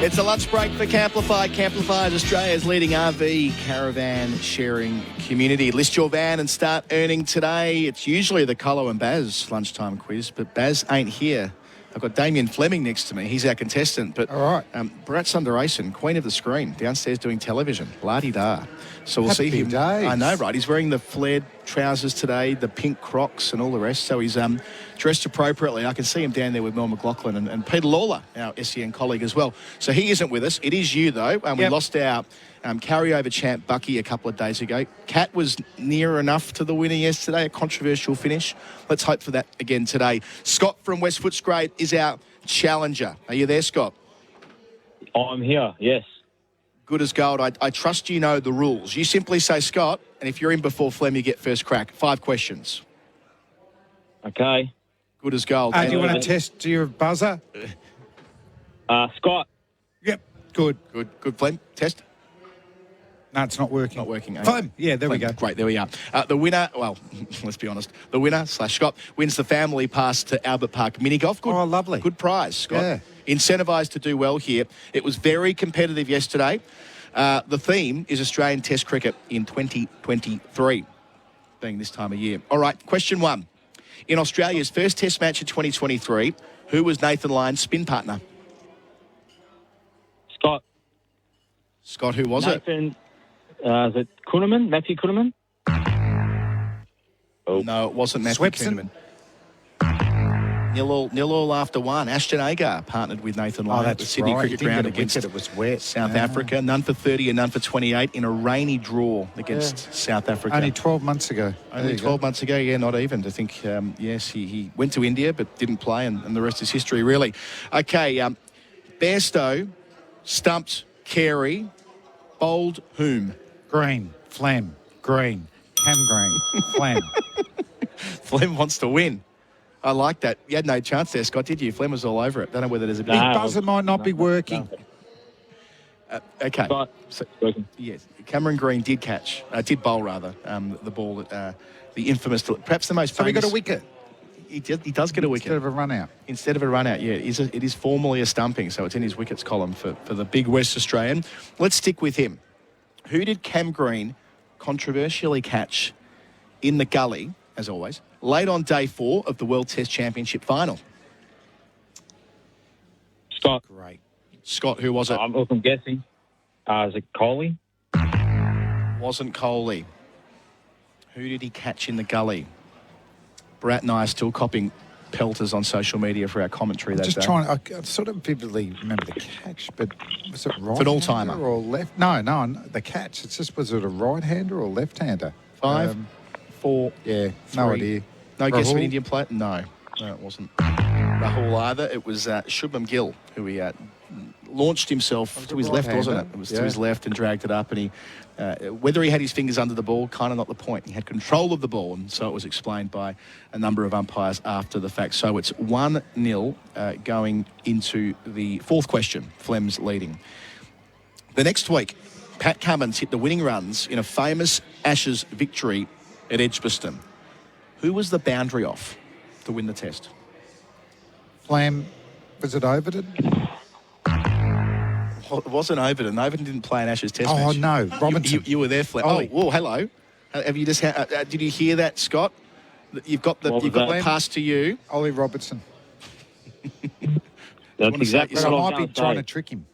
It's a lunch break for Camplify. Camplify is Australia's leading RV caravan sharing community. List your van and start earning today. It's usually the Colo and Baz lunchtime quiz, but Baz ain't here. I've got Damien Fleming next to me. He's our contestant. But all right. Bharat Sunderasen, queen of the screen, downstairs doing television. La-di-da. So we'll see him. Days. I know, right? He's wearing the flared trousers today, the pink Crocs and all the rest. So he's dressed appropriately. I can see him down there with Mel McLaughlin and Peter Lalor, our SEN colleague as well. So he isn't with us. It is you, though. We lost our carryover champ Bucky a couple of days ago. Kat was near enough to the winner yesterday, a controversial finish. Let's hope for that again today. Scott from West Footscray is our challenger. Are you there, Scott? I'm here, yes. Good as gold. I trust you know the rules. You simply say Scott, and if you're in before Flem, you get first crack. 5 questions. Okay. Good as gold. Do you want to test your buzzer? Scott. Yep. Good. Good, Flem. Test. No, it's not working. Not working. Flem. Yeah, there we go. Great, there we are. The winner, well, let's be honest, the winner / Scott wins the family pass to Albert Park Mini Golf. Good, lovely. Good prize, Scott. Yeah. Incentivised to do well here. It was very competitive yesterday. The theme is Australian Test Cricket in 2023, being this time of year. All right, question 1. In Australia's first Test match in 2023, who was Nathan Lyon's spin partner? Scott. Scott, who was it? Is it Kuhneman? Matthew Kuhneman? Oh. No, it wasn't Matthew Kuhneman. Nil all after one. Ashton Agar partnered with Nathan Lyon at the Sydney Cricket Ground against it was wet. South Africa. None for 30 and none for 28 in a rainy draw against South Africa. Only 12 months ago. Only 12 months ago, yeah, not even. I think, yes, he went to India but didn't play, and the rest is history, really. Okay, Bairstow stumped Carey, bowled whom? Green, Flem, Green, Cam Green, Flem. Flem wants to win. I like that. You had no chance there, Scott, did you? Flem was all over it. Don't know whether there's a big buzzer might not be working. Okay. Yes, Cameron Green did bowl the ball at the infamous, perhaps the most famous. So he got a wicket. He does get a wicket. Instead of a run out. Instead of a run out, yeah. It is formally a stumping, so it's in his wickets column for the big West Australian. Let's stick with him. Who did Cam Green controversially catch in the gully, as always, late on day 4 of the World Test Championship final? Scott. Great. Scott, who was it? I'm guessing. Is it Coley? Wasn't Coley. Who did he catch in the gully? Bharat and I are still copying pelters on social media for our commentary that day. I sort of vividly remember the catch, but was it right? It's an all-timer. Or left? No, the catch. It's just, was it a right-hander or left-hander? 5, 4, yeah, 3. no idea. No guess of an Indian player? No, it wasn't Rahul either. It was Shubham Gill, who he launched himself to his left, wasn't it? It was to his left and dragged it up, and he whether he had his fingers under the ball, kind of not the point. He had control of the ball, and so it was explained by a number of umpires after the fact. So it's 1-0 going into the 4th question. Flem's leading. The next week, Pat Cummins hit the winning runs in a famous Ashes victory at Edgbaston. Who was the boundary off to win the test? Flem, was it Overton? Well, it wasn't Overton. Overton didn't play an Ashes test match. Oh, no, Robinson. You were there, Flem. Oh, hello. Have you just did you hear that, Scott? You've got the pass to you. Ollie Robertson. That's exactly what I might be trying to trick him.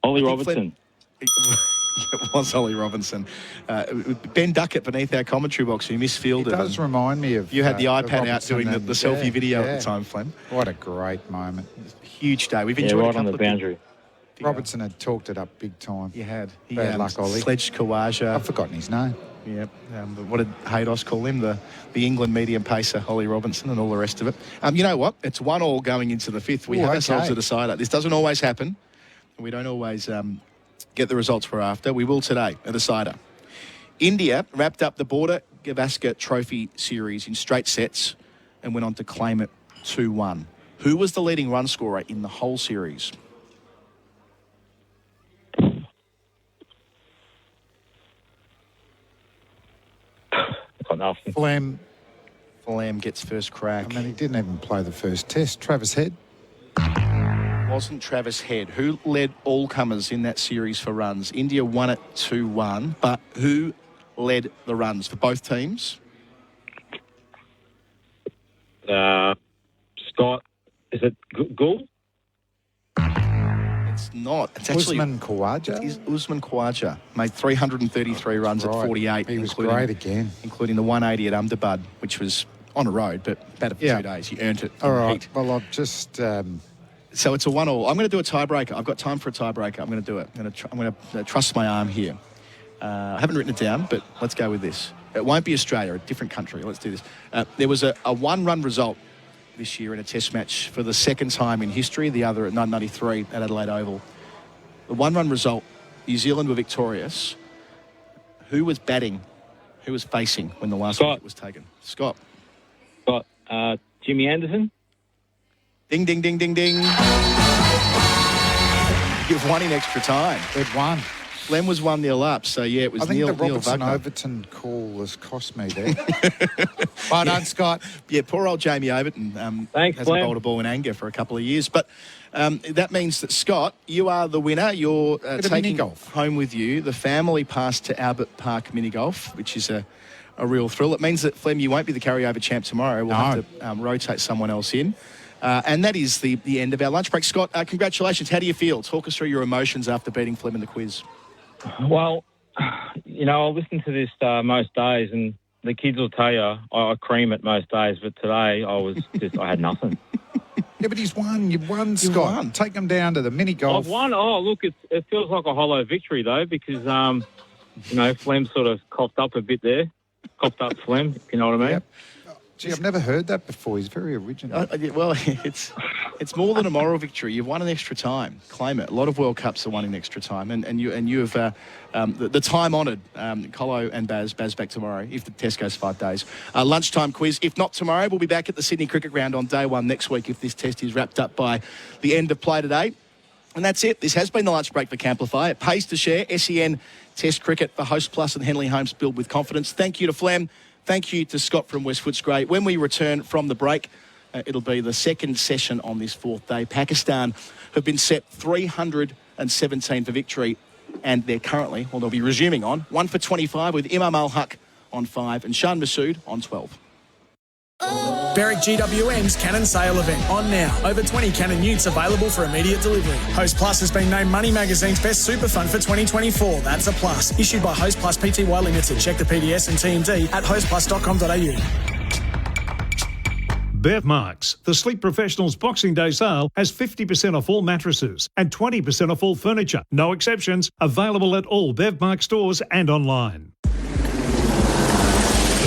Ollie Robertson. It was Ollie Robinson. Ben Duckett beneath our commentary box, who misfielded. It does remind me of... You had the iPad out doing the selfie video at the time, Flem. What a great moment. Huge day. We've enjoyed right on the boundary. Robertson had talked it up big time. You had. Bad luck, Ollie. Sledged Kawaja. I've forgotten his name. Yep. What did Haydos call him? The England medium pacer, Ollie Robinson, and all the rest of it. You know what? It's 1-1 going into the 5th. We have ourselves a decider. This doesn't always happen. We don't always get the results we're after. We will today, a decider. India wrapped up the Benaud Qadir Trophy series in straight sets and went on to claim it 2-1. Who was the leading run scorer in the whole series? Flem. Flem gets first crack. I mean, he didn't even play the first test. Travis Head. wasn't Travis Head. Who led all comers in that series for runs? India won it 2-1, but who led the runs for both teams? Scott, is it Gould? It's not. It's actually Usman Khawaja. It is Usman Khawaja. Made 333 runs at 48. He was great again. Including the 180 at Ahmedabad, which was on a road, but better for 2 days. He earned it. All right. Well, I've just... So it's a 1-1. I'm going to do a tiebreaker. I've got time for a tiebreaker. I'm going to do it. I'm going to trust my arm here. I haven't written it down, but let's go with this. It won't be Australia, a different country. Let's do this. There was a one-run result this year in a test match for the second time in history, the other at 1993 at Adelaide Oval. The one-run result, New Zealand were victorious. Who was batting? Who was facing when the last wicket was taken? Scott. Jimmy Anderson. Ding, ding, ding, ding, ding. You've won in extra time. They've won. Flem was 1-0 up, so yeah, it was Neil. I think the Robertson-Overton call has cost me there. Well done, Scott. Yeah, poor old Jamie Overton hasn't bowled a ball in anger for a couple of years. But that means that, Scott, you are the winner. You're taking home with you the family pass to Albert Park Mini Golf, which is a real thrill. It means that, Flem, you won't be the carryover champ tomorrow. We'll have to rotate someone else in. And that is the end of our lunch break. Scott, congratulations. How do you feel? Talk us through your emotions after beating Flem in the quiz. Well, I'll listen to this most days, and the kids will tell you I cream it most days, but today I had nothing. Yeah, but he's won. You've won, Scott. Won. Take him down to the mini golf. I've won. Oh, look, it feels like a hollow victory, though, because, Flem sort of coughed up a bit there. Coughed up Flem, if you know what I mean. Yep. Gee, I've never heard that before. He's very original. Well, it's more than a moral victory. You've won in extra time. Claim it. A lot of World Cups are won in extra time, and you have the time-honoured Colo and Baz back tomorrow if the test goes 5 days. Lunchtime quiz. If not tomorrow, we'll be back at the Sydney Cricket Ground on day one next week if this test is wrapped up by the end of play today. And that's it. This has been the lunch break for Camplify. It pays to share. SEN Test Cricket for Host Plus and Henley Homes build with confidence. Thank you to Flem. Thank you to Scott from West Footscray. When we return from the break, it'll be the second session on this fourth day. Pakistan have been set 317 for victory, and they're currently, they'll be resuming on 1 for 25 with Imam Al-Haq on 5 and Shan Masood on 12. Berwick GWM's Cannon Sale event on now. Over 20 Cannon utes available for immediate delivery. Host Plus has been named Money Magazine's best super fund for 2024. That's a plus. Issued by Host Plus Pty Limited. Check the PDS and TMD at hostplus.com.au. Bevmarks, the Sleep Professionals Boxing Day sale, has 50% off all mattresses and 20% off all furniture. No exceptions. Available at all Bevmarks stores and online.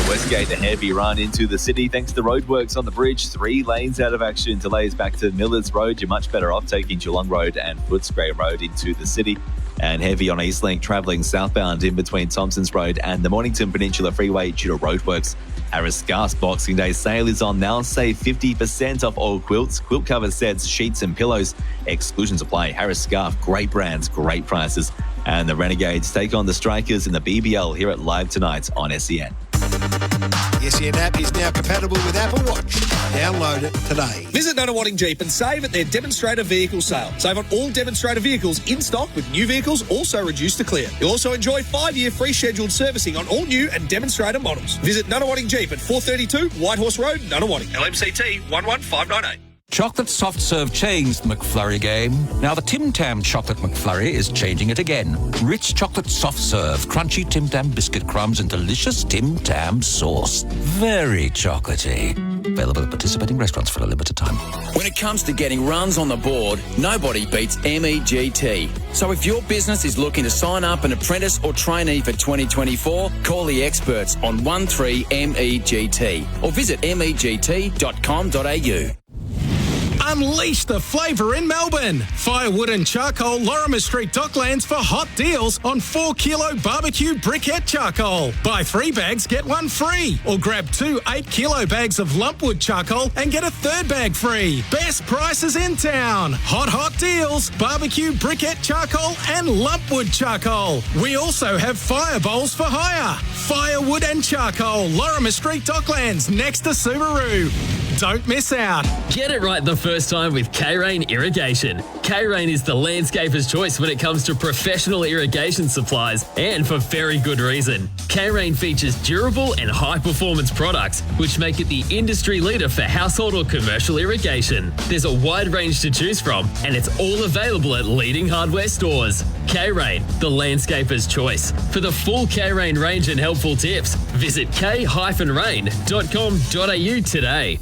Westgate, a heavy run into the city thanks to roadworks on the bridge. 3 lanes out of action. Delays back to Millers Road. You're much better off taking Geelong Road and Footscray Road into the city. And heavy on Eastlink travelling southbound in between Thompsons Road and the Mornington Peninsula Freeway due to roadworks. Harris Scarf's Boxing Day sale is on now. Save 50% off all quilts, quilt cover sets, sheets and pillows. Exclusions apply. Harris Scarf, great brands, great prices. And the Renegades take on the Strikers in the BBL here at Live Tonight on SEN. The SEN app is now compatible with Apple Watch. Download it today. Visit Nunawading Jeep and save at their demonstrator vehicle sale. Save on all demonstrator vehicles in stock with new vehicles also reduced to clear. You'll also enjoy 5-year free scheduled servicing on all new and demonstrator models. Visit Nunawading Jeep at 432 Whitehorse Road, Nunawading. LMCT 11598. Chocolate soft serve changed the McFlurry game. Now the Tim Tam Chocolate McFlurry is changing it again. Rich chocolate soft serve, crunchy Tim Tam biscuit crumbs and delicious Tim Tam sauce. Very chocolatey. Available at participating restaurants for a limited time. When it comes to getting runs on the board, nobody beats MEGT. So if your business is looking to sign up an apprentice or trainee for 2024, call the experts on 13MEGT or visit meg.com.au. Unleash the flavour in Melbourne. Firewood and Charcoal, Lorimer Street Docklands for hot deals on 4-kilo barbecue briquette charcoal. Buy 3 bags, get 1 free. Or grab 2 8-kilo bags of lumpwood charcoal and get a 3rd bag free. Best prices in town. Hot deals, barbecue briquette charcoal and lumpwood charcoal. We also have fire bowls for hire. Firewood and Charcoal, Lorimer Street Docklands, next to Subaru. Don't miss out. Get it right the first time with K-Rain Irrigation. K-Rain is the landscaper's choice when it comes to professional irrigation supplies, and for very good reason. K-Rain features durable and high-performance products, which make it the industry leader for household or commercial irrigation. There's a wide range to choose from, and it's all available at leading hardware stores. K-Rain, the landscaper's choice. For the full K-Rain range and helpful tips, visit k-rain.com.au today.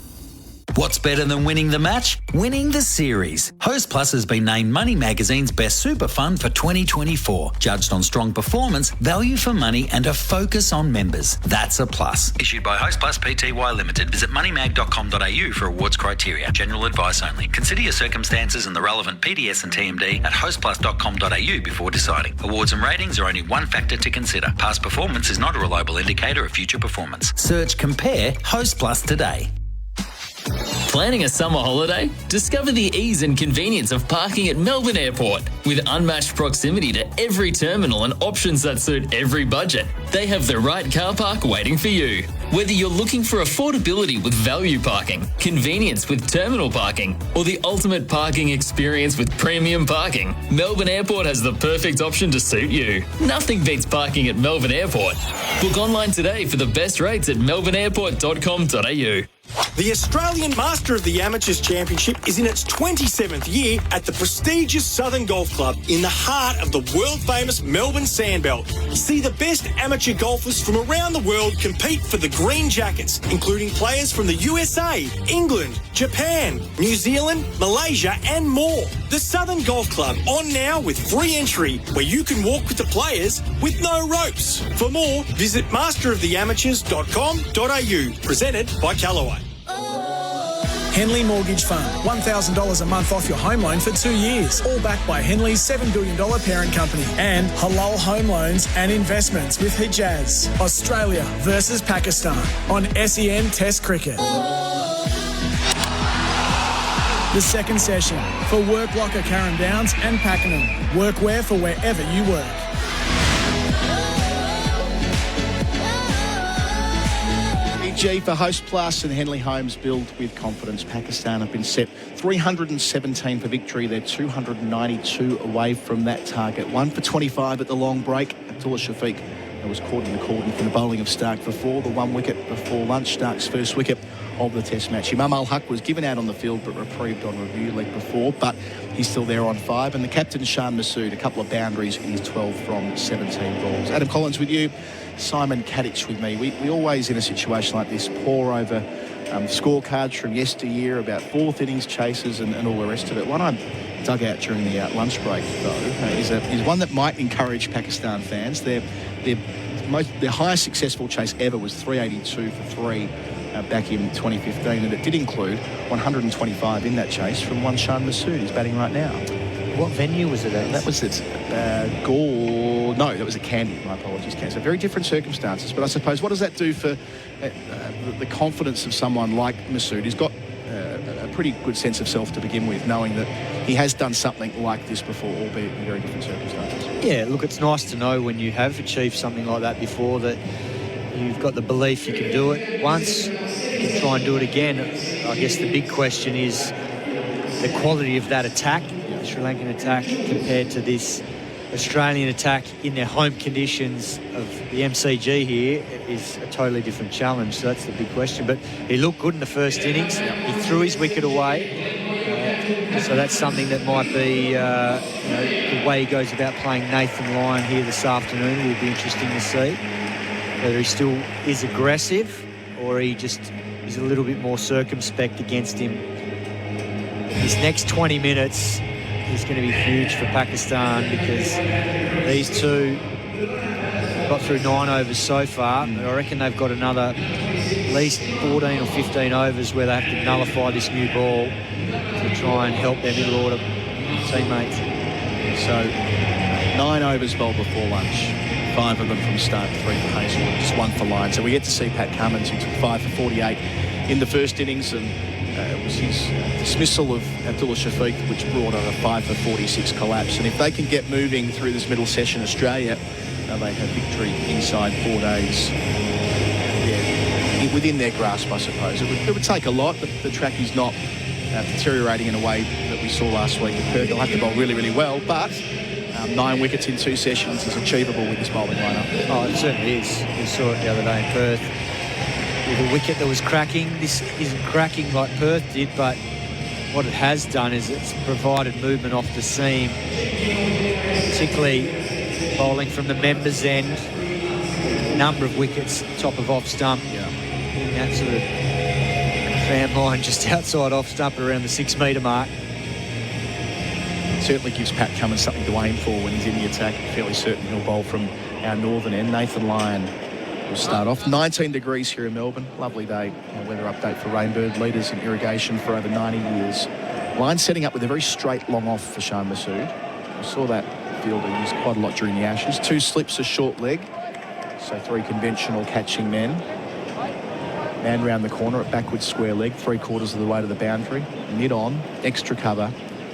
What's better than winning the match? Winning the series. Host Plus has been named Money Magazine's Best Super Fund for 2024. Judged on strong performance, value for money and a focus on members. That's a plus. Issued by Host Plus Pty Limited. Visit moneymag.com.au for awards criteria. General advice only. Consider your circumstances and the relevant PDS and TMD at hostplus.com.au before deciding. Awards and ratings are only one factor to consider. Past performance is not a reliable indicator of future performance. Search Compare Host Plus today. Planning a summer holiday? Discover the ease and convenience of parking at Melbourne Airport. With unmatched proximity to every terminal and options that suit every budget, they have the right car park waiting for you. Whether you're looking for affordability with value parking, convenience with terminal parking, or the ultimate parking experience with premium parking, Melbourne Airport has the perfect option to suit you. Nothing beats parking at Melbourne Airport. Book online today for the best rates at melbourneairport.com.au. The Australian Master of the Amateurs Championship is in its 27th year at the prestigious Southern Golf Club in the heart of the world-famous Melbourne Sandbelt. See the best amateur golfers from around the world compete for the green jackets, including players from the USA, England, Japan, New Zealand, Malaysia and more. The Southern Golf Club on now with free entry, where you can walk with the players with no ropes. For more, visit masteroftheamateurs.com.au. Presented by Callaway. Henley Mortgage Fund, $1,000 a month off your home loan for 2 years. All backed by Henley's $7 billion parent company. And Halal Home Loans and Investments with Hijaz. Australia versus Pakistan on SEN Test Cricket. The second session for Work Locker Carrum Downs and Pakenham. Workwear for wherever you work. MCG for Host Plus and Henley Homes build with confidence. Pakistan have been set 317 for victory. They're 292 away from that target. 1 for 25 at the long break. Abdullah Shafiq was caught in the cordon from the bowling of Stark for 4. The 1 wicket before lunch. Stark's first wicket of the Test match. Imam Al-Haq was given out on the field but reprieved on review leg before, but he's still there on 5. And the captain, Shan Masood, a couple of boundaries in his 12 from 17 balls. Adam Collins with you. Simon Katich with me. We always, in a situation like this, pore over scorecards from yesteryear about fourth innings chases and all the rest of it. One I dug out during the lunch break, though, is one that might encourage Pakistan fans. Their highest successful chase ever was 382 for 3 back in 2015, and it did include 125 in that chase from one Shan Masood. He's batting right now. What venue was it at? That was at Gore. No, that was at Candy. My apologies, Candy. So very different circumstances. But I suppose, what does that do for the confidence of someone like Masood, who's got a pretty good sense of self to begin with, knowing that he has done something like this before, albeit in very different circumstances? Yeah, look, it's nice to know when you have achieved something like that before that you've got the belief you can do it once, you can try and do it again. I guess the big question is the quality of that attack, the Sri Lankan attack, compared to this Australian attack in their home conditions of the MCG here is a totally different challenge. So that's the big question. But he looked good in the first innings. He threw his wicket away. So that's something that might be the way he goes about playing Nathan Lyon here this afternoon will be interesting to see. Whether he still is aggressive or he just is a little bit more circumspect against him. His next 20 minutes is going to be huge for Pakistan because these two got through 9 overs so far, but I reckon they've got another at least 14 or 15 overs where they have to nullify this new ball to try and help their middle order teammates. So 9 overs bowled before lunch. 5 of them from start, 3 for Hazelwood, just 1 for Lyon. So we get to see Pat Cummins, who took 5 for 48 in the first innings, and it was his dismissal of Abdullah Shafiq which brought on a 5 for 46 collapse. And if they can get moving through this middle session, Australia, they have victory inside 4 days. Yeah, within their grasp, I suppose. It would take a lot, but the track is not deteriorating in a way that we saw last week at Perth. They'll have to bowl really, really well, but 9 wickets in 2 sessions is achievable with this bowling lineup. Oh, it certainly is. We saw it the other day in Perth with a wicket that was cracking. This isn't cracking like Perth did, but what it has done is it's provided movement off the seam, particularly bowling from the members' end. A number of wickets, top of off stump. Yeah. In that sort of fan line just outside off stump around the 6 metre mark. Certainly gives Pat Cummins something to aim for when he's in the attack. Fairly certain he'll bowl from our northern end. Nathan Lyon will start off. 19 degrees here in Melbourne. Lovely day. Our weather update for Rainbird, leaders in irrigation for over 90 years. Lyon setting up with a very straight long off for Shan Masood. We saw that fielder use quite a lot during the Ashes. 2 slips, a short leg. So 3 conventional catching men. Man round the corner at backward square leg, 3/4 of the way to the boundary. Mid on, extra cover,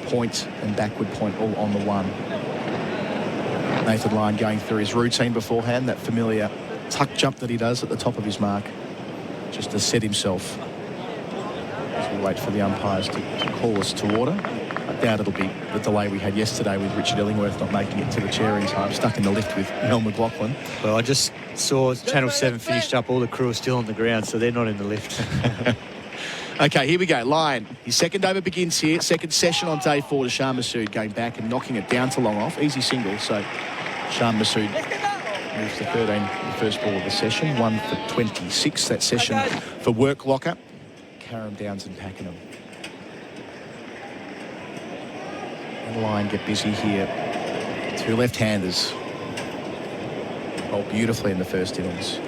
point and backward point all on the 1. Nathan Lyon going through his routine beforehand, that familiar tuck jump that he does at the top of his mark, just to set himself as we wait for the umpires to call us to order. I doubt it'll be the delay we had yesterday with Richard Illingworth not making it to the chair in time, stuck in the lift with Mel McLaughlin. Well, I just saw Channel 7 finished up, all the crew are still on the ground, so they're not in the lift. Okay, here we go. Lyon, his second over begins here. Second session on day 4 to Shan Masood, going back and knocking it down to long off. Easy single, so Shan Masood moves to 13 the first ball of the session. 1 for 26 that session for work locker. Karam Downs and Pakenham. And Lyon get busy here. 2 left-handers. Bowled beautifully in the first innings.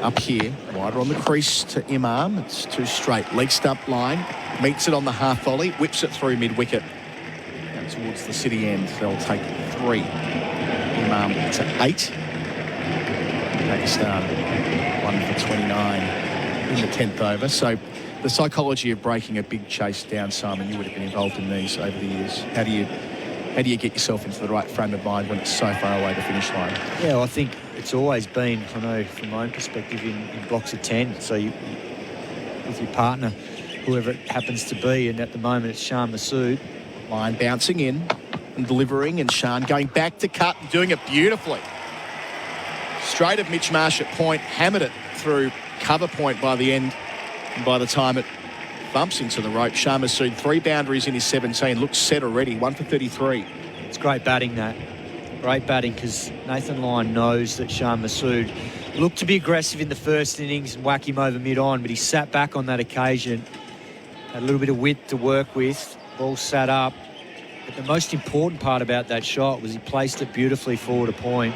Up here, wider on the crease to Imam. It's too straight. Leg stump line. Meets it on the half volley. Whips it through mid-wicket. Down towards the city end. They'll take 3. Imam to 8. Pakistan 1 for 29 in the 10th over. So the psychology of breaking a big chase down, Simon, you would have been involved in these over the years. How do you get yourself into the right frame of mind when it's so far away the finish line? Yeah, well, I think it's always been, I know from my own perspective, in blocks of 10. So you, with your partner, whoever it happens to be, and at the moment it's Shan Masood. Lyon bouncing in and delivering, and Shan going back to cut and doing it beautifully. Straight of Mitch Marsh at point, hammered it through cover point by the end, and by the time it bumps into the rope, Shan Masood 3 boundaries in his 17, looks set already, 1 for 33. It's great batting, that. Great batting, because Nathan Lyon knows that Shan Masood looked to be aggressive in the first innings and whack him over mid-on, but he sat back on that occasion, had a little bit of width to work with, ball sat up. But the most important part about that shot was he placed it beautifully forward a point.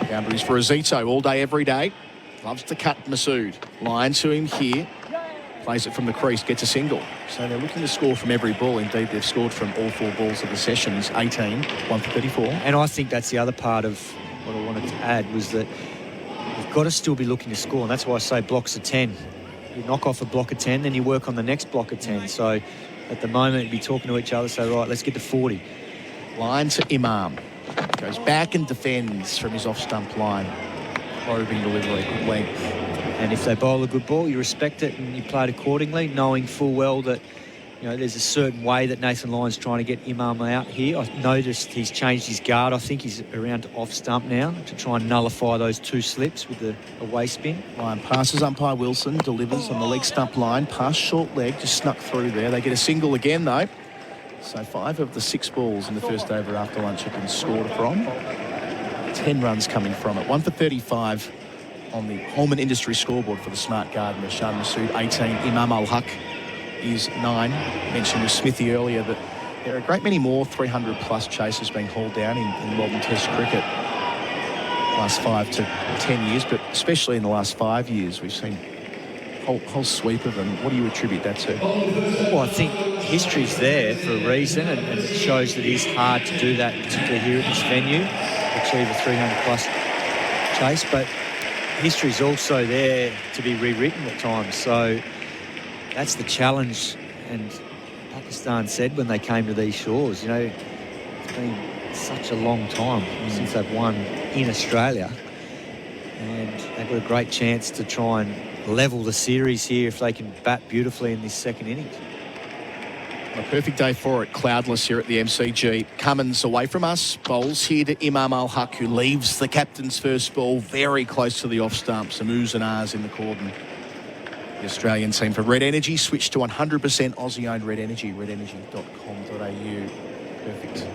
Boundaries for Azito all day, every day. Loves to cut Masood. Lyon to him here. Plays it from the crease, gets a single. So they're looking to score from every ball. Indeed, they've scored from all 4 balls of the sessions. 18, 1 for 34. And I think that's the other part of what I wanted to add, was that you've got to still be looking to score. And that's why I say blocks of 10. You knock off a block of 10, then you work on the next block of 10. So at the moment, you'd be talking to each other, say, right, let's get to 40. Lyon to Imam. Goes back and defends from his off-stump line. Probing delivery, good length. And if they bowl a good ball, you respect it and you play it accordingly, knowing full well that, you know, there's a certain way that Nathan Lyon's trying to get Imam out here. I've noticed he's changed his guard. I think he's around to off-stump now to try and nullify those 2 slips with a waist spin. Lyon passes umpire Wilson, delivers on the leg stump line, pass short leg, just snuck through there. They get a single again, though. So 5 of the 6 balls in the first over after lunch have been scored from. 10 runs coming from it. 1 for 35 on the Holman Industries scoreboard for the smart gardener. Shan Masood 18, Imam Al-Haq is 9. Mentioned with Smithy earlier that there are a great many more 300 plus chases being hauled down in modern Test cricket. Last 5 to 10 years, but especially in the last 5 years, we've seen a whole sweep of them. What do you attribute that to? Well, I think history's there for a reason, and it shows that it is hard to do that, particularly here at this venue, achieve a 300 plus chase, but history's also there to be rewritten at times. So that's the challenge. And Pakistan said when they came to these shores, you know, it's been such a long time since they've won in Australia. and they've got a great chance to try and level the series here if they can bat beautifully in this second innings. A perfect day for it. Cloudless here at the MCG. Cummins away from us. Bowls here to Imam Al Haq, who leaves the captain's first ball very close to the off stump. Some oohs and ahs in the cordon. The Australian team for Red Energy switched to 100% Aussie-owned Red Energy. redenergy.com.au. Perfect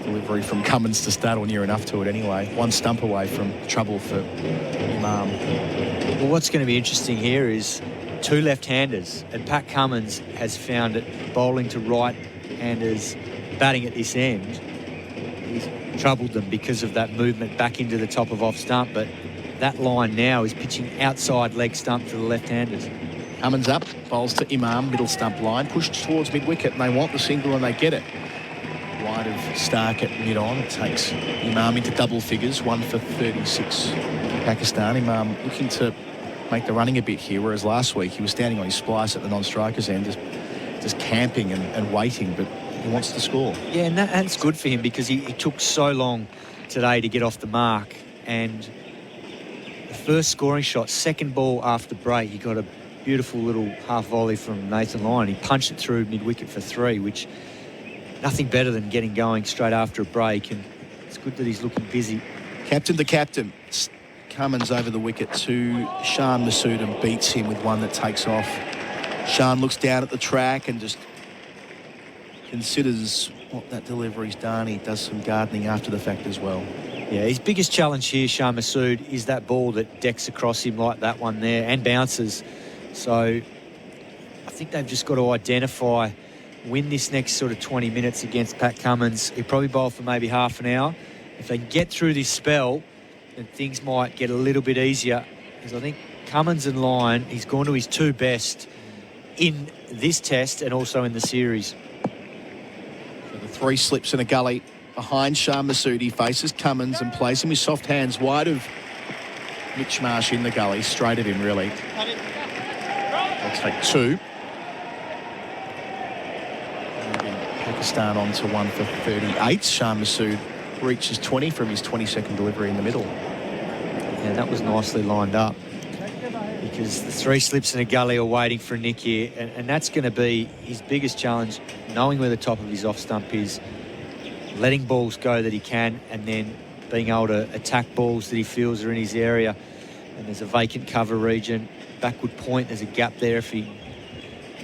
delivery from Cummins to start, or near enough to it anyway. One stump away from trouble for Imam. Well, what's going to be interesting here is two left-handers, and Pat Cummins has found it bowling to right-handers batting at this end. He's troubled them because of that movement back into the top of off stump, but that line now is pitching outside leg stump to the left-handers. Cummins up, bowls to Imam, middle stump line, pushed towards mid-wicket, and they want the single and they get it. Wide of Stark at mid-on. It takes Imam into double figures, 1 for 36 Pakistan. Imam looking to make the running a bit here, whereas last week he was standing on his splice at the non-strikers end, just camping and waiting, but he wants to score. Yeah, and that's good for him because he took so long today to get off the mark, and the first scoring shot, second ball after break, he got a beautiful little half volley from Nathan Lyon. He punched it through mid-wicket for 3, which nothing better than getting going straight after a break, and it's good that he's looking busy. Captain to captain. Cummins over the wicket to Shan Masood and beats him with one that takes off. Shan looks down at the track and just considers what that delivery's done. He does some gardening after the fact as well. Yeah, his biggest challenge here, Shan Masood, is that ball that decks across him like that one there and bounces. So I think they've just got to identify, win this next sort of 20 minutes against Pat Cummins. He'll probably bowl for maybe half an hour. If they can get through this spell, then things might get a little bit easier. Because I think Cummins and Lyon, he's gone to his 2 best in this test and also in the series. So the 3 slips in a gully behind Shan Masood. He faces Cummins and plays him with soft hands wide of Mitch Marsh in the gully, straight at him really. They'll take 2. Pakistan on to 1 for 38. Shan Masood reaches 20 from his 22nd delivery in the middle. Yeah, that was nicely lined up because the 3 slips in a gully are waiting for a nick here, and that's going to be his biggest challenge, knowing where the top of his off stump is, letting balls go that he can, and then being able to attack balls that he feels are in his area. And there's a vacant cover region. Backward point, there's a gap there if he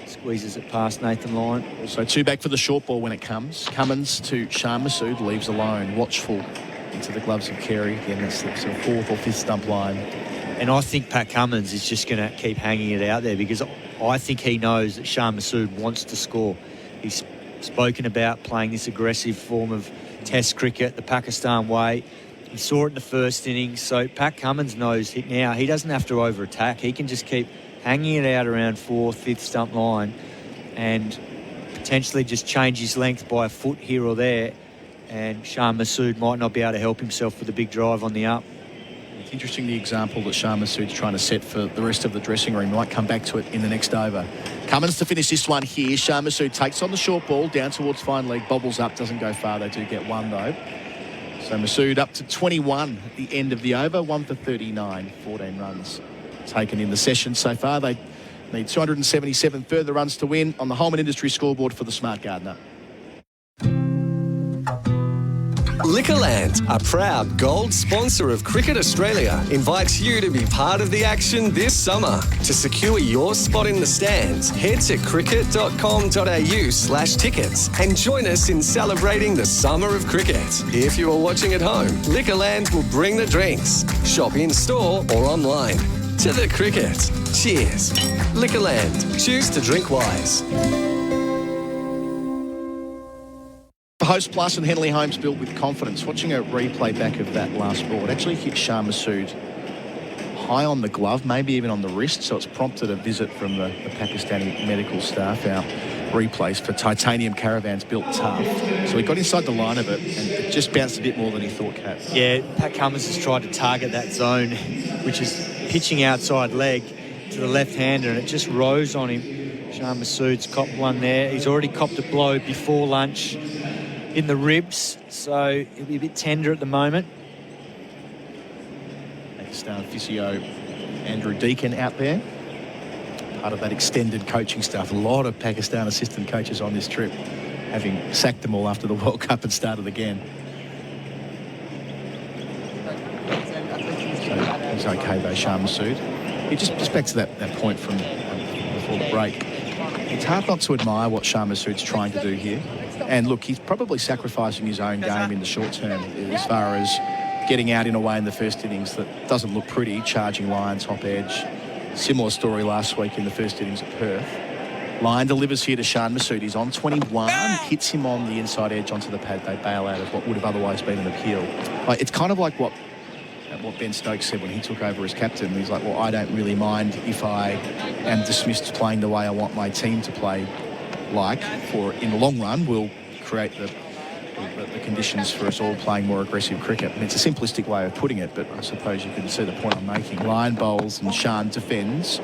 squeezes it past Nathan Lyon. Also 2 back for the short ball when it comes. Cummins to Shan Masood, leaves alone, watchful into the gloves of Carey. Again, that's the 4th or 5th stump line. And I think Pat Cummins is just going to keep hanging it out there because I think he knows that Shan Masood wants to score. He's spoken about playing this aggressive form of Test cricket, the Pakistan way. He saw it in the first innings, so Pat Cummins knows now he doesn't have to over-attack. He can just keep hanging it out around 4th, 5th stump line and potentially just change his length by a foot here or there, and Shan Masood might not be able to help himself with a big drive on the up. It's interesting the example that Shan Masood's trying to set for the rest of the dressing room. Might come back to it in the next over. Cummins to finish this one here. Shan Masood takes on the short ball down towards fine leg, bobbles up, doesn't go far. They do get 1 though. So Masood up to 21 at the end of the over, 1 for 39, 14 runs taken in the session so far. They need 277 further runs to win on the Holman Industry scoreboard for the Smart Gardener. Liquorland, a proud gold sponsor of Cricket Australia, invites you to be part of the action this summer. To secure your spot in the stands, head to cricket.com.au/tickets and join us in celebrating the summer of cricket. If you are watching at home, Liquorland will bring the drinks. Shop in store or online. To the cricket. Cheers. Liquorland. Choose to drink wise. Host Plus and Henley Homes built with confidence. Watching a replay back of that last ball, it actually hit Shan Masood high on the glove, maybe even on the wrist, so it's prompted a visit from the Pakistani medical staff. Our replays for titanium caravans built tough. So he got inside the line of it and it just bounced a bit more than he thought, Kat. Yeah, Pat Cummins has tried to target that zone, which is pitching outside leg to the left-hander, and it just rose on him. Shan Masood's copped one there. He's already copped a blow before lunch in the ribs, so he'll be a bit tender at the moment. They Pakistan physio Andrew Deacon out there. Part of that extended coaching staff. A lot of Pakistan assistant coaches on this trip, having sacked them all after the World Cup and started again. So he's okay though, Shah Massoud. Just back to that point from before the break. It's hard not to admire what Shah Massoud's trying to do here. And look, he's probably sacrificing his own game in the short term as far as getting out in a way in the first innings that doesn't look pretty, charging Lyon top edge. Similar story last week in the first innings at Perth. Lyon delivers here to Shah Massoud. He's on 21, hits him on the inside edge onto the pad. They bail out of what would have otherwise been an appeal. It's kind of like what Ben Stokes said when he took over as captain. He's like, well, I don't really mind if I am dismissed playing the way I want my team to play, for in the long run will create the conditions for us all playing more aggressive cricket. And it's a simplistic way of putting it, but I suppose you can see the point I'm making. Lyon bowls and Shan defends.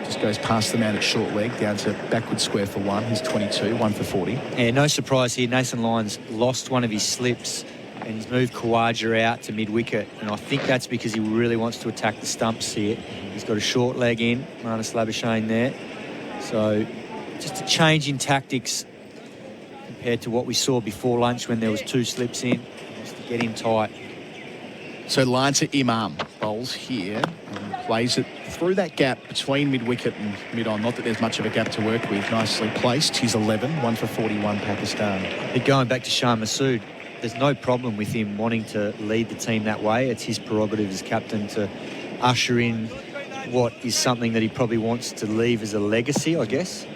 Just goes past the man at short leg, down to backward square for one. He's 22, 1 for 40. Yeah, no surprise here. Nathan Lyon's lost one of his slips and he's moved Khawaja out to mid-wicket. And I think that's because he really wants to attack the stumps here. He's got a short leg in, Marnus Labuschagne there. So just a change in tactics compared to what we saw before lunch when there was 2 slips in, just to get in tight. So Lyon to Imam, bowls here and plays it through that gap between mid-wicket and mid-on. Not that there's much of a gap to work with. Nicely placed. He's 11, 1 for 41 Pakistan. But going back to Shah Massoud, there's no problem with him wanting to lead the team that way. It's his prerogative as captain to usher in what is something that he probably wants to leave as a legacy, I guess.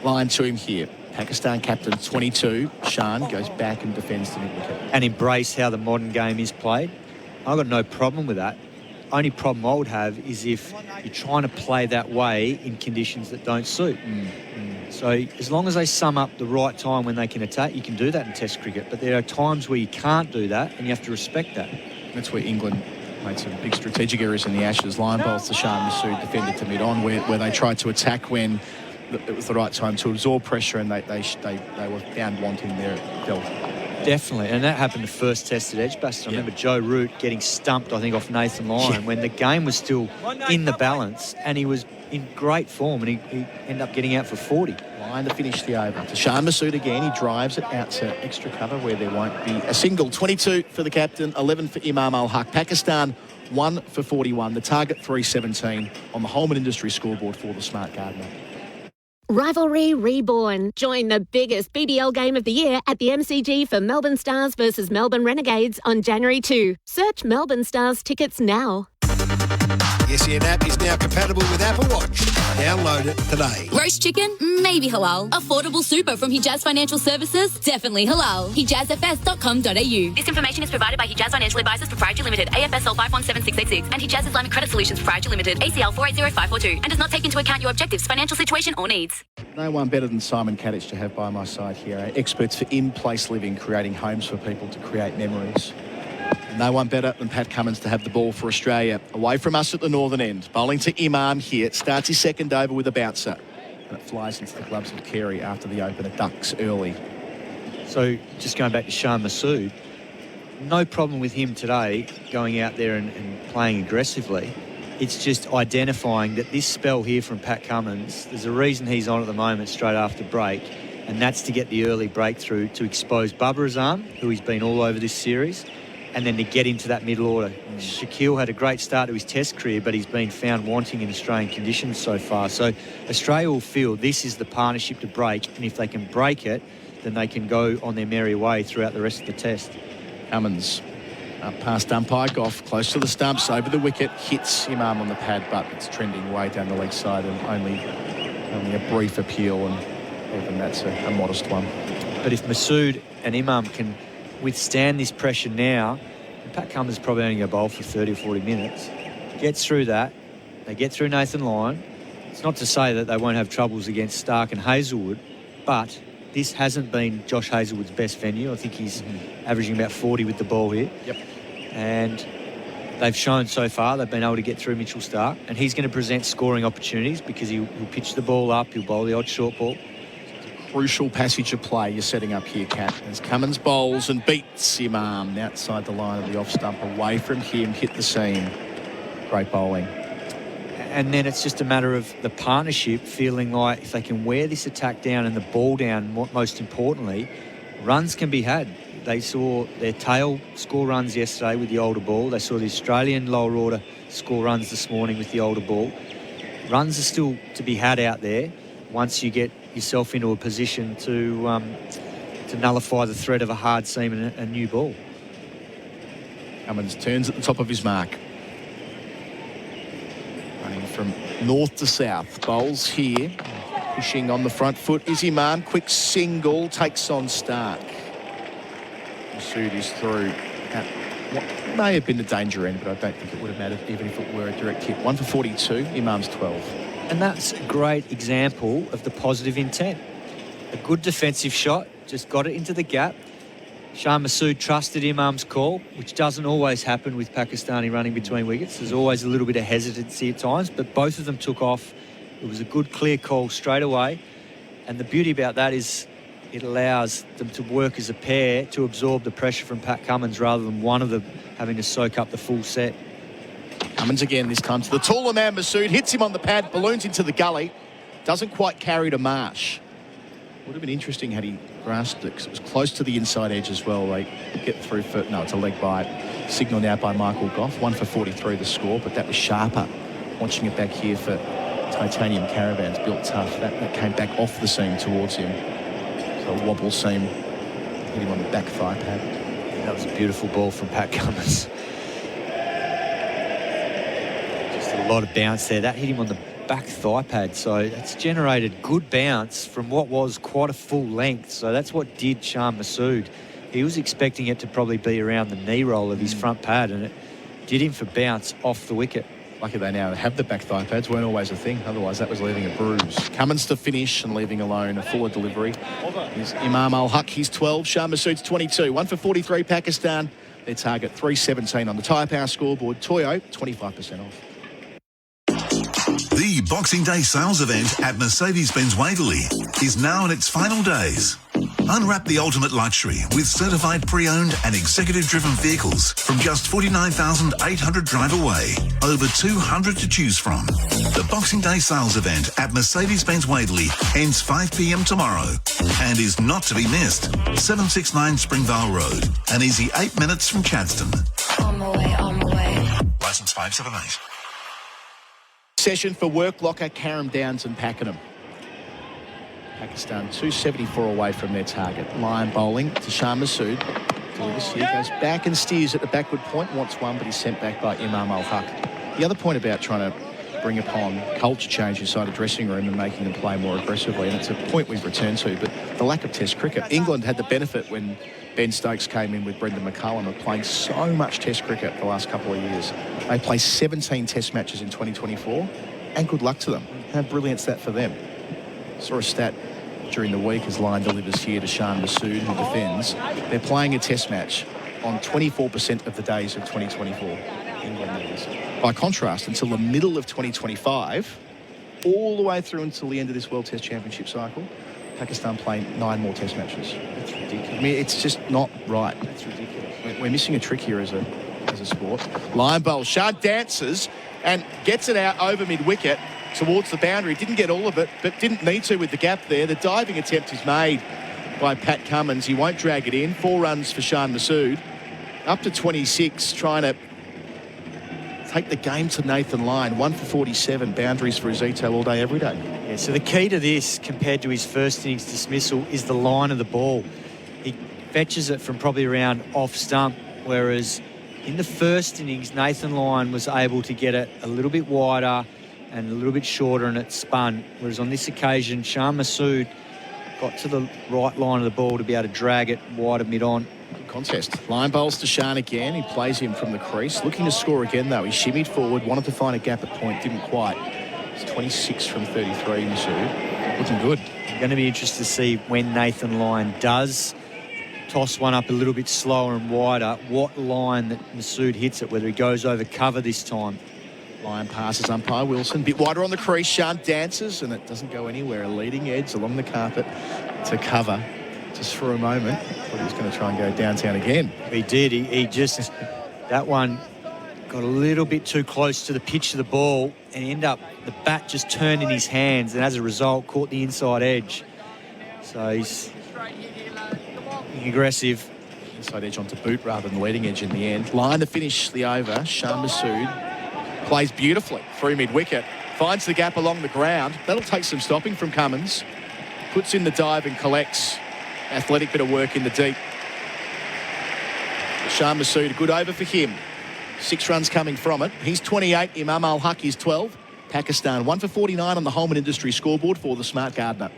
Lyon to him here. Pakistan captain, 22. Shan goes back and defends the mid-wicket. And embrace how the modern game is played. I've got no problem with that. Only problem I would have is if you're trying to play that way in conditions that don't suit. So as long as they sum up the right time when they can attack, you can do that in Test cricket. But there are times where you can't do that, and you have to respect that. That's where England made some big strategic errors in the Ashes. Lyon bowls to Shah Massoud, defended to mid-on, where they tried to attack when it was the right time to absorb pressure, and they were found wanting there at Delta. Definitely, and that happened the first Test at Edgbaston. I remember Joe Root getting stumped, I think, off Nathan Lyon when the game was still in the balance, and he was in great form, and he ended up getting out for 40. Lyon to finish the over. To Shah Massoud again, he drives it out to extra cover where there won't be a single. 22 for the captain, 11 for Imam Ul-Haq. Pakistan 1 for 41. The target 317 on the Holman Industry scoreboard for the Smart Gardener. Rivalry Reborn. Join the biggest BBL game of the year at the MCG for Melbourne Stars versus Melbourne Renegades on January 2. Search Melbourne Stars tickets now. The SEN app is now compatible with Apple Watch. Download it today. Roast chicken? Maybe halal. Affordable super from Hijaz Financial Services? Definitely halal. HijazFS.com.au. This information is provided by Hijaz Financial Advisors Proprietary Limited, AFSL 517686, and Hijaz Islamic Credit Solutions Proprietary Limited, ACL 480542, and does not take into account your objectives, financial situation or needs. No one better than Simon Katich to have by my side here. Experts for in-place living, creating homes for people to create memories. No one better than Pat Cummins to have the ball for Australia. Away from us at the northern end. Bowling to Imam here. Starts his second over with a bouncer. And it flies into the gloves of Carey after the opener ducks early. So just going back to Shah Massoud, no problem with him today going out there and playing aggressively. It's just identifying that this spell here from Pat Cummins, there's a reason he's on at the moment straight after break, and that's to get the early breakthrough to expose Babar Azam, who he's been all over this series, and then to get into that middle order. Shaquille had a great start to his Test career, but he's been found wanting in Australian conditions so far. So Australia will feel this is the partnership to break, and if they can break it, then they can go on their merry way throughout the rest of the Test. Cummins up past umpire, Goff close to the stumps, over the wicket, hits Imam on the pad, but it's trending way down the leg side, and only a brief appeal, and even that's a modest one. But if Massoud and Imam can withstand this pressure now, and Pat Cummins is probably only going to bowl for 30 or 40 minutes, gets through that, they get through Nathan Lyon. It's not to say that they won't have troubles against Stark and Hazelwood, but this hasn't been Josh Hazelwood's best venue. I think he's averaging about 40 with the ball here. Yep. And they've shown so far they've been able to get through Mitchell Stark, and he's going to present scoring opportunities because he'll pitch the ball up, he'll bowl the odd short ball. crucial passage of play you're setting up here, Kat. As Cummins bowls and beats Imam outside the line of the off stump, away from him, hit the seam. Great bowling. And then it's just a matter of the partnership feeling like if they can wear this attack down and the ball down, most importantly, runs can be had. They saw their tail score runs yesterday with the older ball. They saw the Australian lower order score runs this morning with the older ball. Runs are still to be had out there once you get yourself into a position to nullify the threat of a hard seam and a new ball. Cummins turns at the top of his mark. Running from north to south. Bowls here. Pushing on the front foot is Imam. Quick single. Takes on Stark. Masood is through at what may have been the danger end, but I don't think it would have mattered even if it were a direct hit. 1 for 42. Imam's 12. And that's a great example of the positive intent. A good defensive shot. Just got it into the gap. Shah Masood trusted Imam's call, which doesn't always happen with Pakistani running between wickets. There's always a little bit of hesitancy at times, but both of them took off. It was a good, clear call straight away. And the beauty about that is it allows them to work as a pair to absorb the pressure from Pat Cummins rather than one of them having to soak up the full set. Cummins again, this time to the taller man, Masood. Hits him on the pad, balloons into the gully. Doesn't quite carry to Marsh. Would have been interesting had he grasped it, because it was close to the inside edge as well. They get through for, no, it's a leg bite. Signalled out by Michael Goff. 1 for 43 the score, but that was sharper. Watching it back here for Titanium Caravans, built tough. That came back off the seam towards him. So a wobble seam. Hit him on the back thigh pad. Yeah, that was a beautiful ball from Pat Cummins. Just a lot of bounce there. That hit him on the back thigh pad, so it's generated good bounce from what was quite a full length. So that's what did Shah Masood. He was expecting it to probably be around the knee roll of his front pad, and it did him for bounce off the wicket. Lucky they now have the back thigh pads, weren't always a thing, otherwise that was leaving a bruise. Cummins to finish and leaving alone a fuller delivery. Here's Imam Al-Haq, he's 12, Shah Masood's 22. 1 for 43 Pakistan. Their target 317 on the Tyre Power scoreboard. Toyo 25% off. The Boxing Day sales event at Mercedes-Benz Whateley is now in its final days. Unwrap the ultimate luxury with certified pre-owned and executive-driven vehicles from just $49,800 drive away. Over 200 to choose from. The Boxing Day sales event at Mercedes-Benz Whateley ends 5 p.m. tomorrow and is not to be missed. 769 Springvale Road, an easy 8 minutes from Chadstone. On my way. Licence 578. Session for Work Locker, Carrum Downs and Pakenham. Pakistan 274 away from their target. Line bowling to Shah Masood. Delivers here, goes back and steers at the backward point. Wants one, but he's sent back by Imam Al-Haq. The other point about trying to bring upon culture change inside a dressing room and making them play more aggressively, and it's a point we've returned to, but the lack of Test cricket. England had the benefit when Ben Stokes came in with Brendan McCullum of playing so much Test cricket the last couple of years. They play 17 Test matches in 2024, and good luck to them. How brilliant is that for them? Saw a stat during the week as Line delivers here to Shah Masood, who defends. They're playing a Test match on 24% of the days of 2024. England is. By contrast, until the middle of 2025, all the way through until the end of this World Test Championship cycle, Pakistan play 9 more Test matches. That's ridiculous. I mean, it's just not right. That's ridiculous. We're missing a trick here as a sport. Line bowl. Shah dances and gets it out over mid-wicket towards the boundary. Didn't get all of it, but didn't need to with the gap there. The diving attempt is made by Pat Cummins. He won't drag it in. 4 runs for Shah Masood. Up to 26, trying to take the game to Nathan Lyon. 1 for 47. Boundaries for Azito all day, every day. Yeah, so the key to this, compared to his first innings dismissal, is the line of the ball. He fetches it from probably around off stump, whereas in the first innings, Nathan Lyon was able to get it a little bit wider and a little bit shorter, and it spun. Whereas on this occasion, Shah Masood got to the right line of the ball to be able to drag it wider mid-on. Good contest. Line bowls to Shan again. He plays him from the crease. Looking to score again, though. He shimmied forward, wanted to find a gap at point, didn't quite. It's 26 from 33, Masood. Looking good. I'm going to be interested to see when Nathan Lyon does toss one up a little bit slower and wider, what line that Masood hits it, whether he goes over cover this time. Lyon passes umpire Wilson. Bit wider on the crease. Shan dances, and it doesn't go anywhere. A leading edge along the carpet. to cover just for a moment. Thought he was going to try and go downtown again. He did. He just, that one got a little bit too close to the pitch of the ball and ended up, the bat just turned in his hands and as a result caught the inside edge. So he's aggressive. Inside edge onto boot rather than leading edge in the end. Line to finish the over. Shan Masood plays beautifully through mid-wicket. Finds the gap along the ground. That'll take some stopping from Cummins. Puts in the dive and collects. Athletic bit of work in the deep. Shan Masood, a good over for him. 6 runs coming from it. He's 28. Imam Al-Haq is 12. Pakistan 1 for 49 on the Holman Industries scoreboard for the Smart Gardener.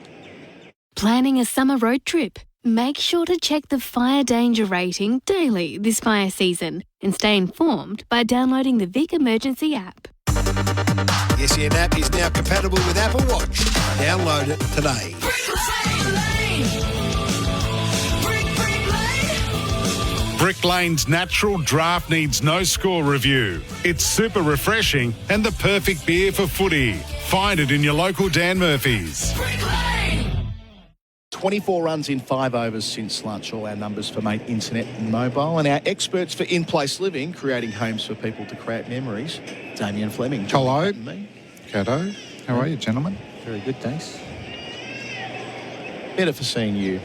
Planning a summer road trip? Make sure to check the fire danger rating daily this fire season and stay informed by downloading the Vic Emergency app. The SEN app is now compatible with Apple Watch. Download it today. Brick Lane's natural draft needs no score review. It's super refreshing and the perfect beer for footy. Find it in your local Dan Murphy's. 24 runs in 5 overs since lunch. All our numbers for Mate Internet and Mobile. And our experts for in-place living, creating homes for people to create memories. Damien Fleming. Hello. Cato. How are you, gentlemen? Very good, thanks. Better for seeing you.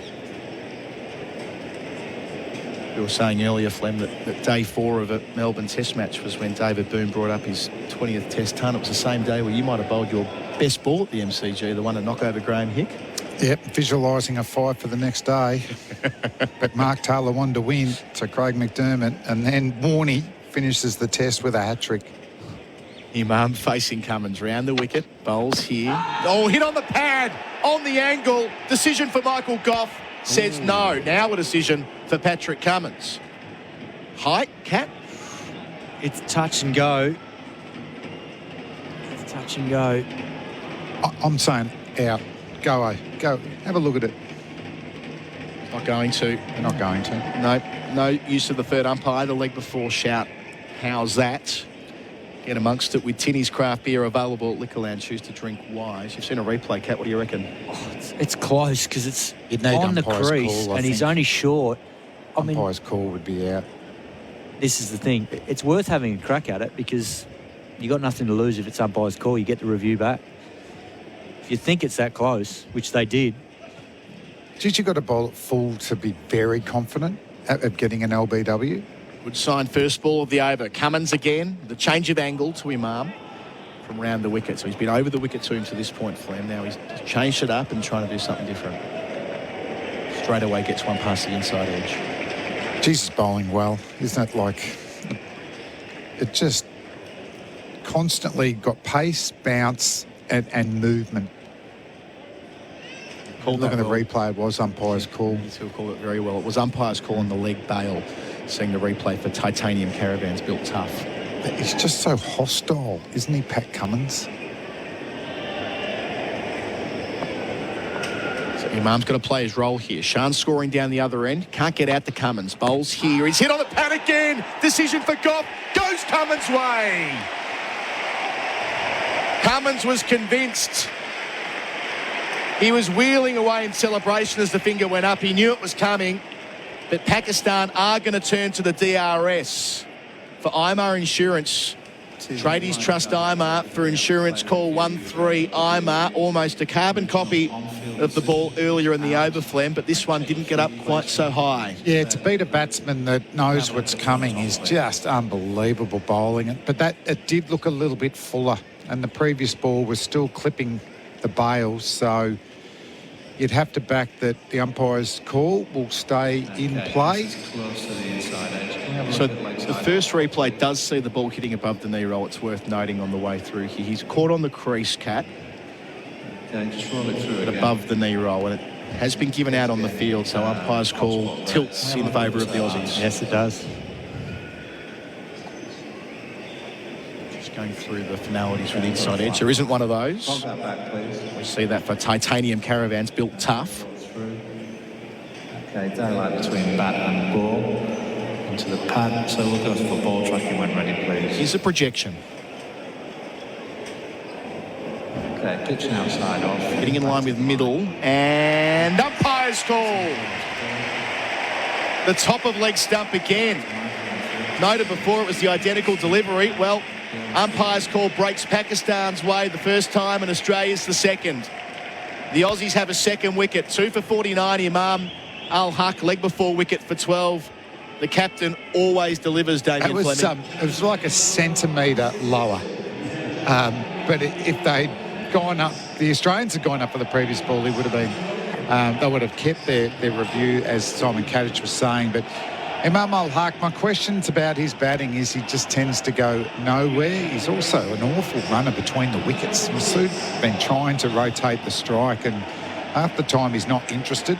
We were saying earlier, Flem, that day 4 of a Melbourne Test match was when David Boone brought up his 20th Test ton. It was the same day where you might have bowled your best ball at the MCG, the one to knock over Graham Hick. Yep, visualising a fight for the next day. But Mark Taylor won to win to Craig McDermott, and then Warney finishes the Test with a hat-trick. Imam facing Cummins round the wicket, bowls here. Oh, hit on the pad, on the angle. Decision for Michael Goff. Says no. Now a decision for Patrick Cummins. Height, Cat? It's touch and go. It's touch and go. I'm saying out. Go. Have a look at it. Not going to. They're not going to. No use of the third umpire. The leg before shout. How's that? Get amongst it with Tinny's craft beer available at Liquorland. Choose to drink wise. You've seen a replay, Kat. What do you reckon? It's close because it's on the crease and he's only short. Umpire's call would be out. This is the thing. It's worth having a crack at it because you got nothing to lose if it's umpire's call. You get the review back. If you think it's that close, which they did. Did you got to bowl it full to be very confident at getting an LBW? Good sign, first ball of the over. Cummins again, the change of angle to Imam from round the wicket. So he's been over the wicket to him to this point, Flem. Now he's changed it up and trying to do something different. Straight away gets one past the inside edge. Jesus, bowling well. Isn't it like... It just constantly got pace, bounce and movement. Look at the replay. It was umpire's call. He'll call it very well. It was umpire's call on the leg bail. Seeing the replay for Titanium Caravans built tough. He's just so hostile, isn't he, Pat Cummins? So Imam's going to play his role here. Shan's scoring down the other end. Can't get out to Cummins. Bowls here. He's hit on the pad again. Decision for Goff. Goes Cummins' way. Cummins was convinced. He was wheeling away in celebration as the finger went up. He knew it was coming. But Pakistan are going to turn to the DRS for IMAR Insurance. Tradies Trust IMAR for insurance. Call 13 IMAR. Almost a carbon copy of the ball earlier in the over, Flem, but this one didn't get up quite so high. Yeah, to beat a batsman that knows what's coming is just unbelievable bowling it. But it did look a little bit fuller, and the previous ball was still clipping the bails, so you'd have to back that the umpire's call will stay in play. So the first replay does see the ball hitting above the knee roll. It's worth noting on the way through here. He's caught on the crease, Cat. Okay, just roll it through again. Above the knee roll, and it has been given out on the field, so umpire's call tilts in favour of the Aussies. Yes, it does. Going through the finalities with inside edge. There isn't one of those. We see that for Titanium Caravans, built tough. Okay, daylight between bat and ball. Into the pad, so we'll go for ball tracking when ready, please. Here's a projection. Okay, Okay, pitching outside off. Getting in line with middle. And umpire's call. The top of leg stump again. Noted before it was the identical delivery. Well, umpire's call breaks Pakistan's way the first time and Australia's the second. The Aussies have a second wicket. 2 for 49, Imam Al-Haq, leg before wicket for 12. The captain always delivers, Damien Fleming. It was like a centimetre lower. But if they'd gone up, the Australians had gone up for the previous ball, they would have kept their review, as Simon Katich was saying. But Imam Al-Haq, my questions about his batting is he just tends to go nowhere. He's also an awful runner between the wickets. Masood's been trying to rotate the strike, and half the time he's not interested.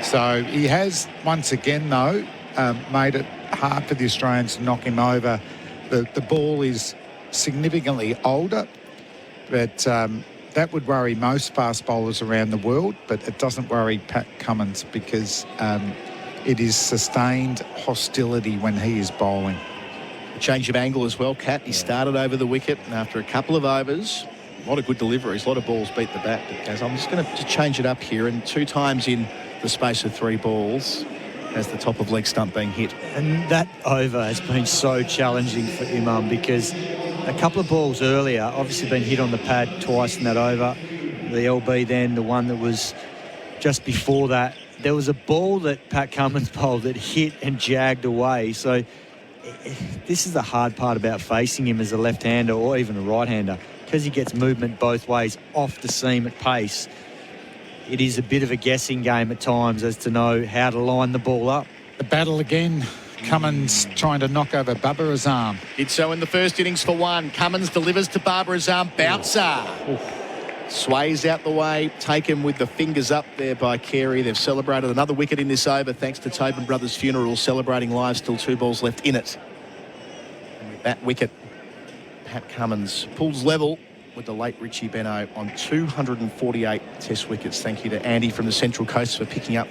So he has, once again, though, made it hard for the Australians to knock him over. The ball is significantly older, but that would worry most fast bowlers around the world, but it doesn't worry Pat Cummins because it is sustained hostility when he is bowling. A change of angle as well, Kat. He started over the wicket, and after a couple of overs, a lot of good deliveries, a lot of balls beat the bat. But guys, I'm just going to change it up here, and 2 times in the space of 3 balls as the top of leg stump being hit. And that over has been so challenging for Imam because a couple of balls earlier, obviously been hit on the pad twice in that over. The LB then, the one that was just before that, there was a ball that Pat Cummins bowled that hit and jagged away. So this is the hard part about facing him as a left-hander or even a right-hander, because he gets movement both ways off the seam at pace. It is a bit of a guessing game at times as to know how to line the ball up. The battle again. Cummins trying to knock over Babar Azam. Did so in the first innings for 1. Cummins delivers to Babar Azam. Bouncer. Sways out the way. Taken with the fingers up there by Carey. They've celebrated another wicket in this over thanks to Tobin Brothers Funeral celebrating live. Still 2 balls left in it. And with that wicket, Pat Cummins pulls level with the late Richie Benaud on 248 test wickets. Thank you to Andy from the Central Coast for picking up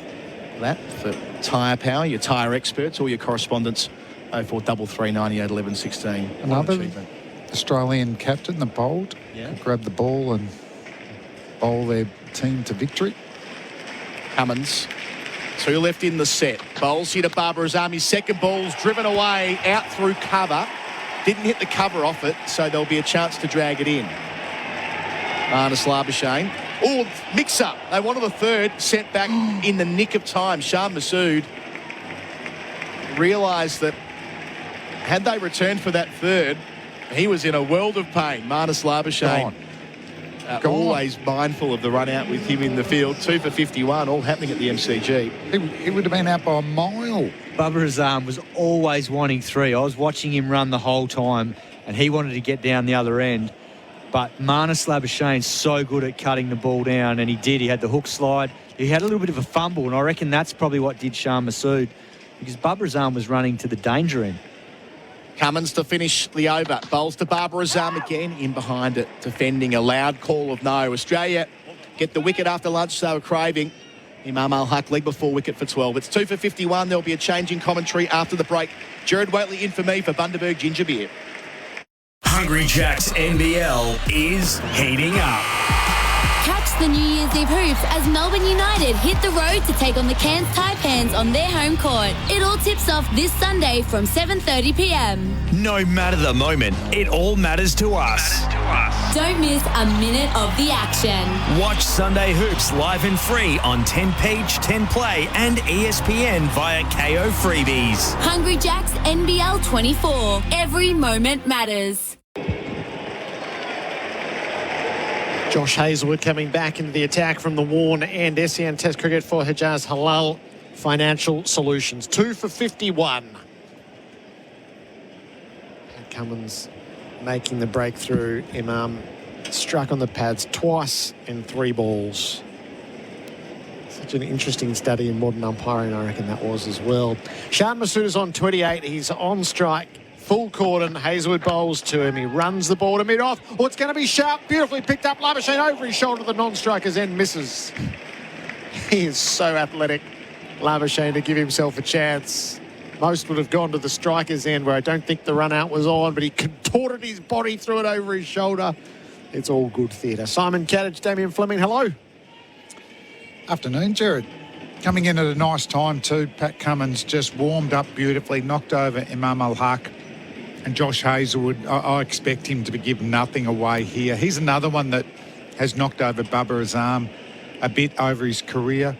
that. For tyre power, your tyre experts, all your correspondents, 0433 98 11 16. Another Australian captain that bowled, grabbed the ball and bowl their team to victory. Cummins, 2 left in the set. Bowls here to Babar Azam. His second ball's driven away out through cover. Didn't hit the cover off it, so there'll be a chance to drag it in. Marnus Labuschagne. Oh, mix-up. They wanted the third, sent back in the nick of time. Shah Masood realised that had they returned for that third, he was in a world of pain. Marnus Labuschagne, always mindful of the run out with him in the field. 2 for 51, all happening at the MCG. He would have been out by a mile. Babar Azam was always wanting 3. I was watching him run the whole time, and he wanted to get down the other end. But Marnus Labuschagne's so good at cutting the ball down, and he did. He had the hook slide. He had a little bit of a fumble, and I reckon that's probably what did Shah Masood, because Babar Azam was running to the danger end. Cummins to finish the over. Bowls to Babar Azam again, in behind it, defending. A loud call of no. Australia get the wicket after lunch they were craving. Imam Al-Haq, leg before wicket for 12. It's 2 for 51. There'll be a change in commentary after the break. Gerard Whateley in for me for Bundaberg Ginger Beer. Hungry Jack's NBL is heating up. Catch the New Year's Eve hoops as Melbourne United hit the road to take on the Cairns Taipans on their home court. It all tips off this Sunday from 7:30 p.m. No matter the moment, it all matters to us. Don't miss a minute of the action. Watch Sunday Hoops live and free on 10 Peach, 10 Play and ESPN via KO Freebies. Hungry Jack's NBL 24. Every moment matters. Josh Hazlewood coming back into the attack from the Warne and SEN Test cricket for Hijaz Halal Financial Solutions. 2 for 51. Pat Cummins making the breakthrough. Imam struck on the pads twice in 3 balls. Such an interesting study in modern umpiring, I reckon that was as well. Shah Masood is on 28. He's on strike. Full cordon. Hazlewood bowls to him. He runs the ball to mid-off. Oh, it's going to be sharp. Beautifully picked up. Labuschagne over his shoulder. The non-striker's end misses. He is so athletic, Labuschagne, to give himself a chance. Most would have gone to the striker's end where I don't think the run out was on, but he contorted his body, threw it over his shoulder. It's all good theatre. Simon Katich, Damien Fleming, hello. Afternoon, Gerard. Coming in at a nice time too. Pat Cummins just warmed up beautifully, knocked over Imam Al-Haq. And Josh Hazelwood, I expect him to be giving nothing away here. He's another one that has knocked over Bubba Azam a bit over his career.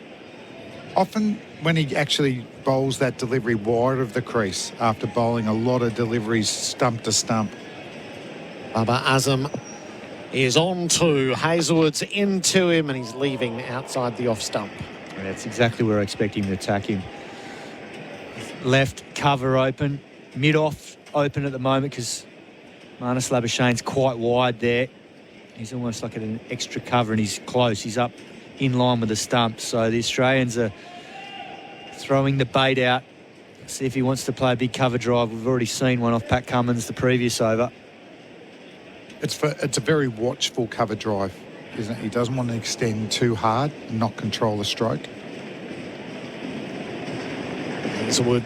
Often when he actually bowls that delivery wide of the crease after bowling a lot of deliveries stump to stump. Bubba Azam is on to Hazelwood's into him and he's leaving outside the off stump. That's exactly where I expect him to attack him. Left cover open, mid-off open at the moment because Marnus Labuschagne's quite wide there. He's almost like at an extra cover and he's close. He's up in line with the stump. So the Australians are throwing the bait out. See if he wants to play a big cover drive. We've already seen one off Pat Cummins the previous over. It's a very watchful cover drive, isn't it? He doesn't want to extend too hard and not control the stroke. Hazelwood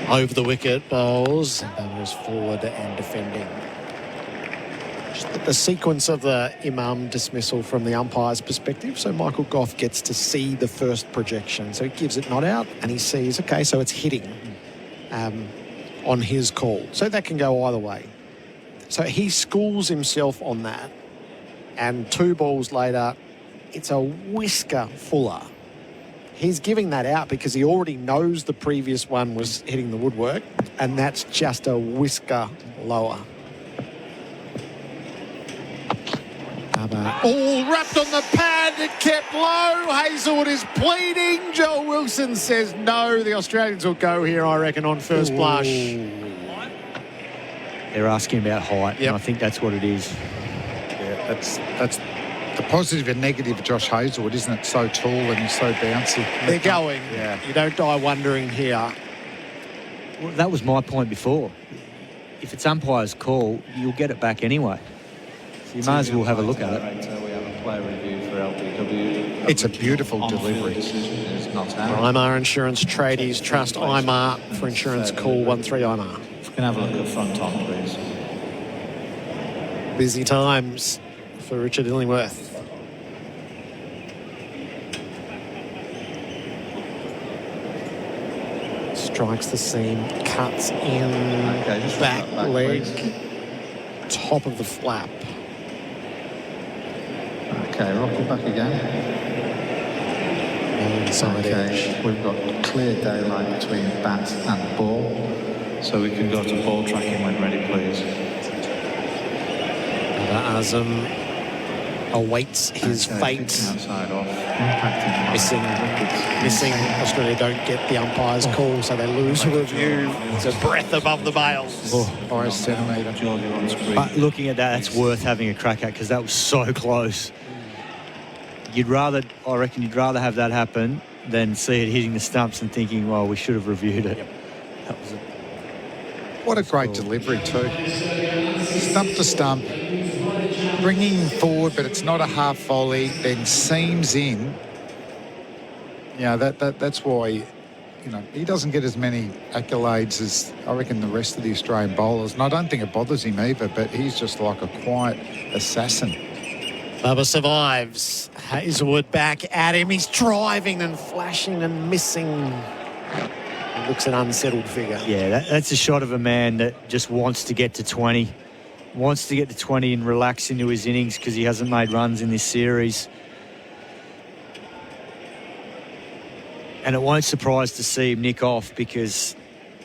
over the wicket, bowls. And was forward and defending. Just the sequence of the Imam dismissal from the umpire's perspective. So Michael Goff gets to see the first projection. So he gives it not out and he sees, okay, so it's hitting on his call. So that can go either way. So he schools himself on that. And 2 balls later, it's a whisker fuller. He's giving that out because he already knows the previous one was hitting the woodwork, and that's just a whisker lower. All wrapped on the pad, it kept low. Hazelwood is pleading. Joel Wilson says no. The Australians will go here, I reckon, on first blush. They're asking about height, and I think that's what it is. Yeah, that's the positive and negative of Josh Hazelwood, isn't it? So tall and he's so bouncy. They're going. Yeah. You don't die wondering here. Well, that was my point before. If it's umpire's call, you'll get it back anyway. So you might as well have a look at it. We have a player review for LBW. It's a beautiful delivery. IMAR Insurance Tradies Trust IMAR for insurance call 13 IMAR. If you can have a look at front on, please. Busy times for Richard Illingworth. Strikes the seam, cuts in, back leg, top of the flap. Okay, rock it back again. Inside edge. We've got clear daylight between bat and ball, so we can go to ball tracking when ready, please. Azam awaits his fate. Missing. Australia don't get the umpire's call, so they lose a review. It's a breath above the bails. By a centimetre. But looking at that, that's worth having a crack at because that was so close. I reckon you'd rather have that happen than see it hitting the stumps and thinking, well, we should have reviewed it. That was what a great delivery too. Stump to stump. Bringing him forward, but it's not a half volley, then seams in. Yeah, that's why, he doesn't get as many accolades as, I reckon, the rest of the Australian bowlers. And I don't think it bothers him either, but he's just like a quiet assassin. Bubba survives. Hazelwood back at him. He's driving and flashing and missing. He looks an unsettled figure. Yeah, that's a shot of a man that just wants to get to 20. Wants to get to 20 and relax into his innings because he hasn't made runs in this series. And it won't surprise to see him nick off because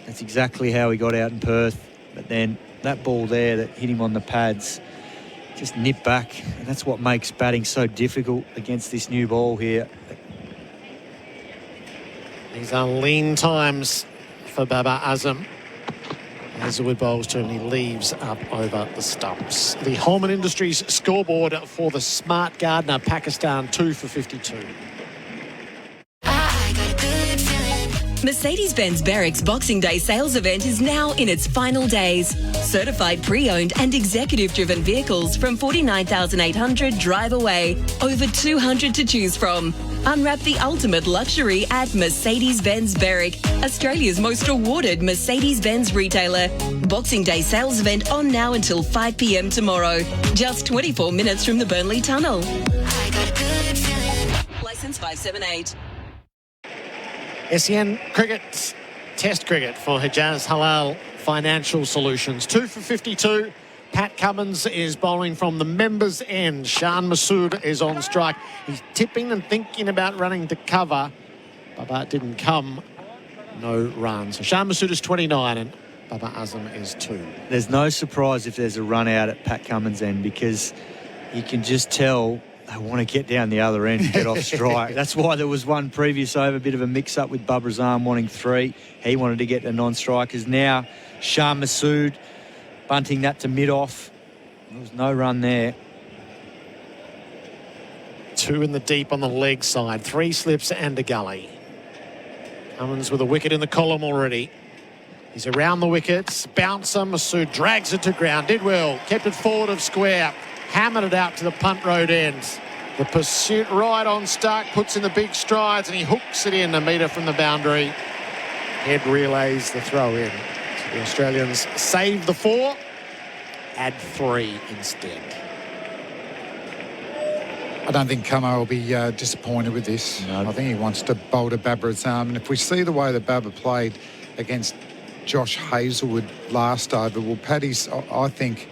that's exactly how he got out in Perth. But then that ball there that hit him on the pads just nipped back. And that's what makes batting so difficult against this new ball here. These are lean times for Bubba Azam. Hazelwood bowls to him and he leaves up over the stumps. The Holman Industries scoreboard for the Smart Gardener, Pakistan 2 for 52. I got a good feeling. Mercedes-Benz Berwick's Boxing Day sales event is now in its final days. Certified pre-owned and executive-driven vehicles from 49,800 drive away. Over 200 to choose from. Unwrap the ultimate luxury at Mercedes-Benz Berwick, Australia's most awarded Mercedes-Benz retailer. Boxing Day sales event on now until 5 p.m. tomorrow. Just 24 minutes from the Burnley Tunnel. Licence 578. SEN Cricket, Test Cricket for Hijaz Halal Financial Solutions. 2 for 52. Pat Cummins is bowling from the members' end. Shan Masood is on strike. He's tipping and thinking about running to cover. Bharat didn't come. No runs. So Shan Masood is 29 and Babar Azam is 2. There's no surprise if there's a run out at Pat Cummins' end, because you can just tell they want to get down the other end and get off strike. That's why there was one previous over, a bit of a mix-up with Babar Azam wanting 3. He wanted to get the non-strikers. Now Shan Masood bunting that to mid-off. There was no run there. 2 in the deep on the leg side. 3 slips and a gully. Cummins with a wicket in the column already. He's around the wickets. Bouncer. Masood drags it to ground. Did well. Kept it forward of square. Hammered it out to the punt road end. The pursuit right on Stark. Puts in the big strides and he hooks it in a metre from the boundary. Head relays the throw in. So the Australians save the 4. Add 3 instead. I don't think Camo will be disappointed with this. No. I think he wants to bowl to Babar Azam. And if we see the way that Babar played against Josh Hazlewood last over, well, Paddy's, I think,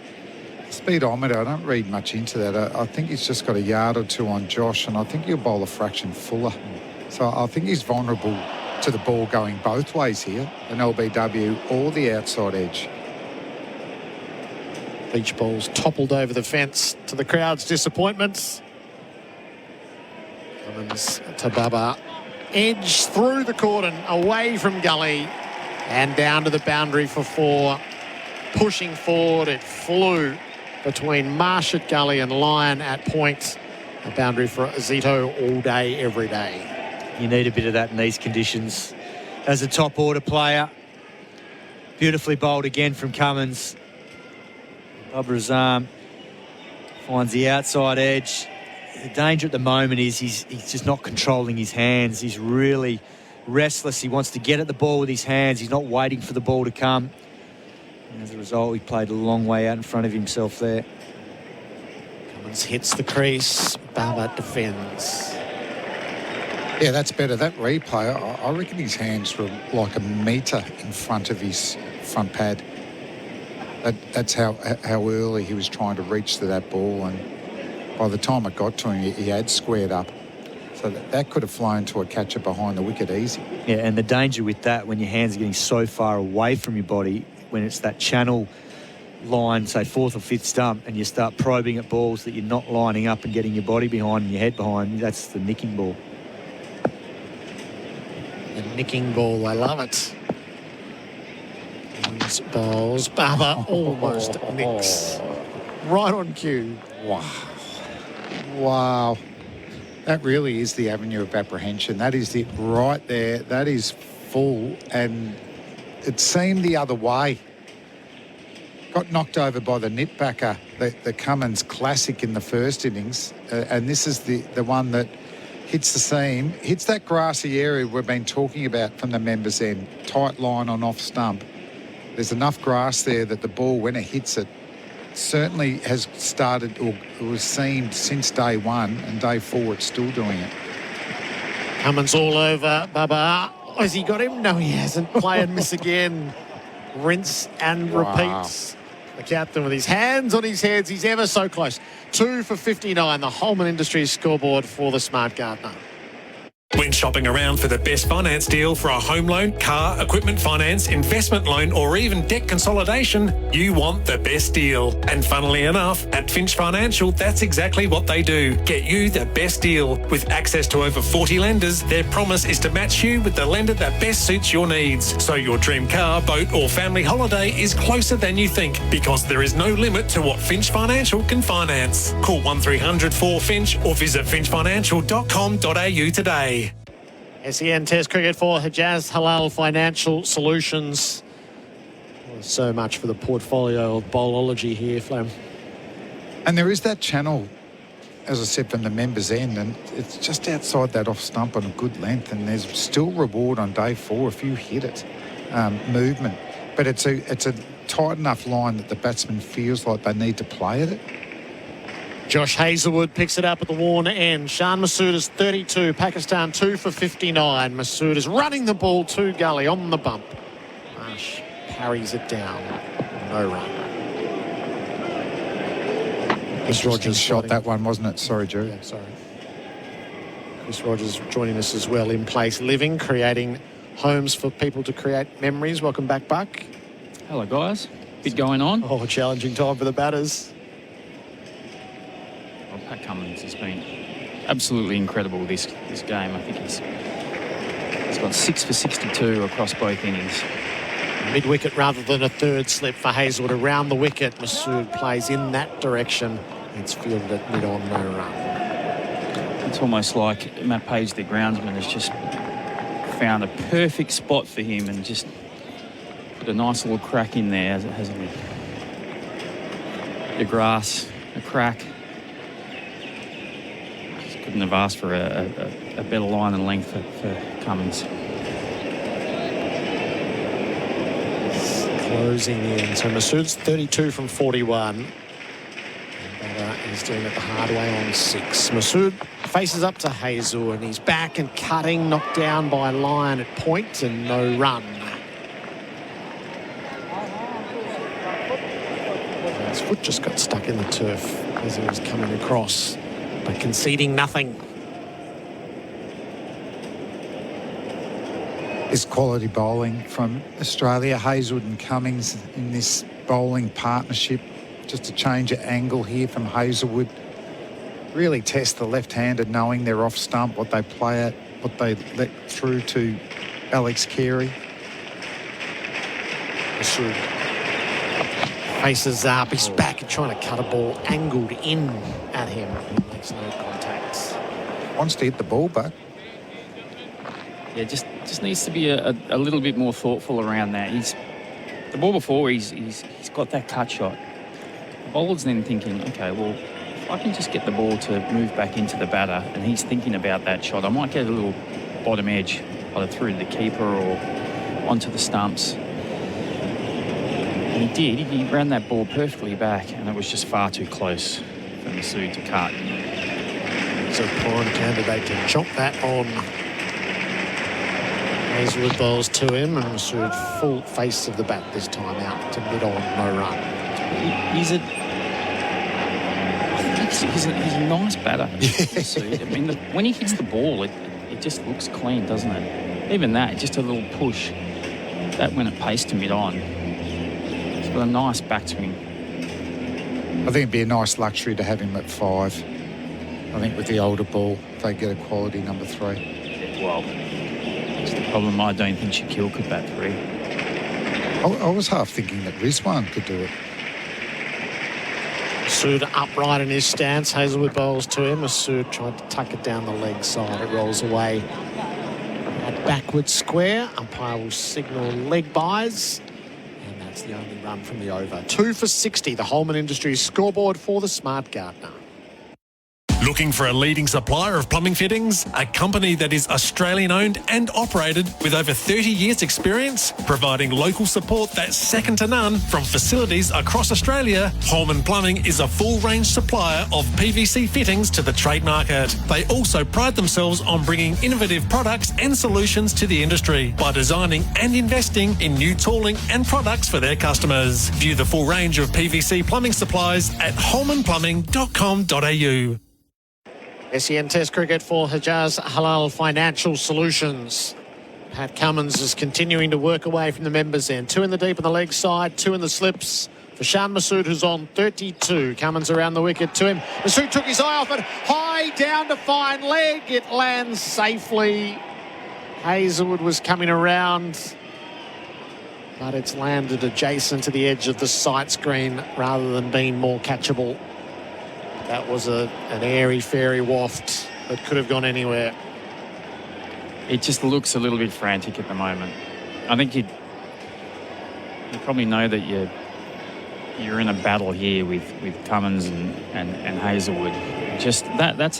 speedometer, I don't read much into that. I think he's just got a yard or 2 on Josh, and I think he'll bowl a fraction fuller. So I think he's vulnerable to the ball going both ways here, an LBW or the outside edge. Beach balls toppled over the fence to the crowd's disappointments. Cummins to Babar. Edge through the cordon, away from gully and down to the boundary for 4. Pushing forward, it flew between Marsh at gully and Lyon at point. A boundary for Zito all day, every day. You need a bit of that in these conditions. As a top order player, beautifully bowled again from Cummins. Babar Azam finds the outside edge. The danger at the moment is he's just not controlling his hands. He's really restless. He wants to get at the ball with his hands. He's not waiting for the ball to come. And as a result, he played a long way out in front of himself there. Cummins hits the crease. Babar defends. Yeah, that's better. That replay, I reckon his hands were like a metre in front of his front pad. That's how early he was trying to reach to that ball, and by the time it got to him, he had squared up. So that could have flown to a catcher behind the wicket easy. Yeah, and the danger with that, when your hands are getting so far away from your body, when it's that channel line, say 4th or 5th stump, and you start probing at balls that you're not lining up and getting your body behind and your head behind, that's the nicking ball. The nicking ball, I love it. These balls, Babar almost nicks. Right on cue. Wow. That really is the avenue of apprehension. That is it right there. That is full, and it seemed the other way. Got knocked over by the nitbacker, the Cummins classic in the first innings, and this is the one that hits the seam, hits that grassy area we've been talking about from the members' end. Tight line on off stump. There's enough grass there that the ball, when it hits it, certainly has started or was seen since day 1, and day 4 it's still doing it. Cummins all over Babar. Has he got him? No, he hasn't. Play and miss again. Rinse and repeat. The captain with his hands on his head. He's ever so close. 2 for 59. The Holman Industries scoreboard for the smart gardener. When shopping around for the best finance deal for a home loan, car, equipment finance, investment loan, or even debt consolidation, you want the best deal. And funnily enough, at Finch Financial, that's exactly what they do. Get you the best deal. With access to over 40 lenders, their promise is to match you with the lender that best suits your needs. So your dream car, boat, or family holiday is closer than you think, because there is no limit to what Finch Financial can finance. Call 1300 4FINCH or visit finchfinancial.com.au today. SEN Test Cricket for Hijaz Halal Financial Solutions. Well, so much for the portfolio of bowlology here, Flem. And there is that channel, as I said, from the members' end, and it's just outside that off stump on a good length, and there's still reward on day 4 if you hit it, movement. But it's a tight enough line that the batsman feels like they need to play at it. Josh Hazlewood picks it up at the Warner end. Shan Masood is 32, Pakistan 2 for 59. Masood is running the ball to gully on the bump. Marsh parries it down. No run. Chris Rogers shot that one, wasn't it? Sorry, Drew. Yeah, sorry. Chris Rogers joining us as well. In place living, creating homes for people to create memories. Welcome back, Buck. Hello, guys. Bit going on. Oh, a challenging time for the batters. Well, Pat Cummins has been absolutely incredible this game. I think he's got 6 for 62 across both innings. Mid-wicket rather than a third slip for Hazlewood around the wicket. Masood plays in that direction. It's fielded at mid-on, no run. It's almost like Matt Page, the groundsman, has just found a perfect spot for him and just put a nice little crack in there, hasn't he? The grass, a crack. Just couldn't have asked for a better line and length for Cummins. Closing in. So Masood's 32 from 41. And he's doing it the hard way on 6. Masood faces up to Hazel and he's back and cutting, knocked down by Lyon at point and no run. His foot just got stuck in the turf as he was coming across, but conceding nothing. Is quality bowling from Australia. Hazlewood and Cummins in this bowling partnership. Just a change of angle here from Hazlewood. Really test the left-hander, knowing they're off stump, what they play at, what they let through to Alex Carey. Masood faces up, he's back and trying to cut a ball angled in at him. He makes no contact. Wants to hit the ball, but Yeah, just needs to be a little bit more thoughtful around that. The ball before, he's got that cut shot. The bowler's then thinking, okay, well, if I can just get the ball to move back into the batter, and he's thinking about that shot, I might get a little bottom edge, either through to the keeper or onto the stumps. And he did. He ran that ball perfectly back, and it was just far too close for Masood to cut. He's a prime candidate to chop that on. Hazlewood bowls to him, and Masood full face of the bat this time out to mid-on, no run. He's a nice batter. Masood. I mean, when he hits the ball, it just looks clean, doesn't it? Even that, just a little push. That went at pace to mid-on. He's got a nice backswing. I think it'd be a nice luxury to have him at 5. I think with the older ball, they get a quality number 3. Well, that's the problem. I don't think Shaquille could bat 3. I was half thinking that Rizwan could do it. Masood upright in his stance. Hazlewood bowls to him. Masood tried to tuck it down the leg side. It rolls away. A backward square. Umpire will signal leg buys. And that's the only run from the over. 2 for 60. The Holman Industries scoreboard for the Smart Gardener. Looking for a leading supplier of plumbing fittings? A company that is Australian owned and operated with over 30 years experience, providing local support that's second to none from facilities across Australia. Holman Plumbing is a full range supplier of PVC fittings to the trade market. They also pride themselves on bringing innovative products and solutions to the industry by designing and investing in new tooling and products for their customers. View the full range of PVC plumbing supplies at holmanplumbing.com.au. SEN Test Cricket for Hijaz Halal Financial Solutions. Pat Cummins is continuing to work away from the members' end. 2 in the deep on the leg side, 2 in the slips for Shan Masood, who's on 32. Cummins around the wicket to him. Masood took his eye off it. High down to fine leg. It lands safely. Hazlewood was coming around, but it's landed adjacent to the edge of the sight screen rather than being more catchable. That was an airy-fairy waft that could have gone anywhere. it just looks a little bit frantic at the moment. I think you probably know that you're in a battle here with Cummins and Hazelwood. That's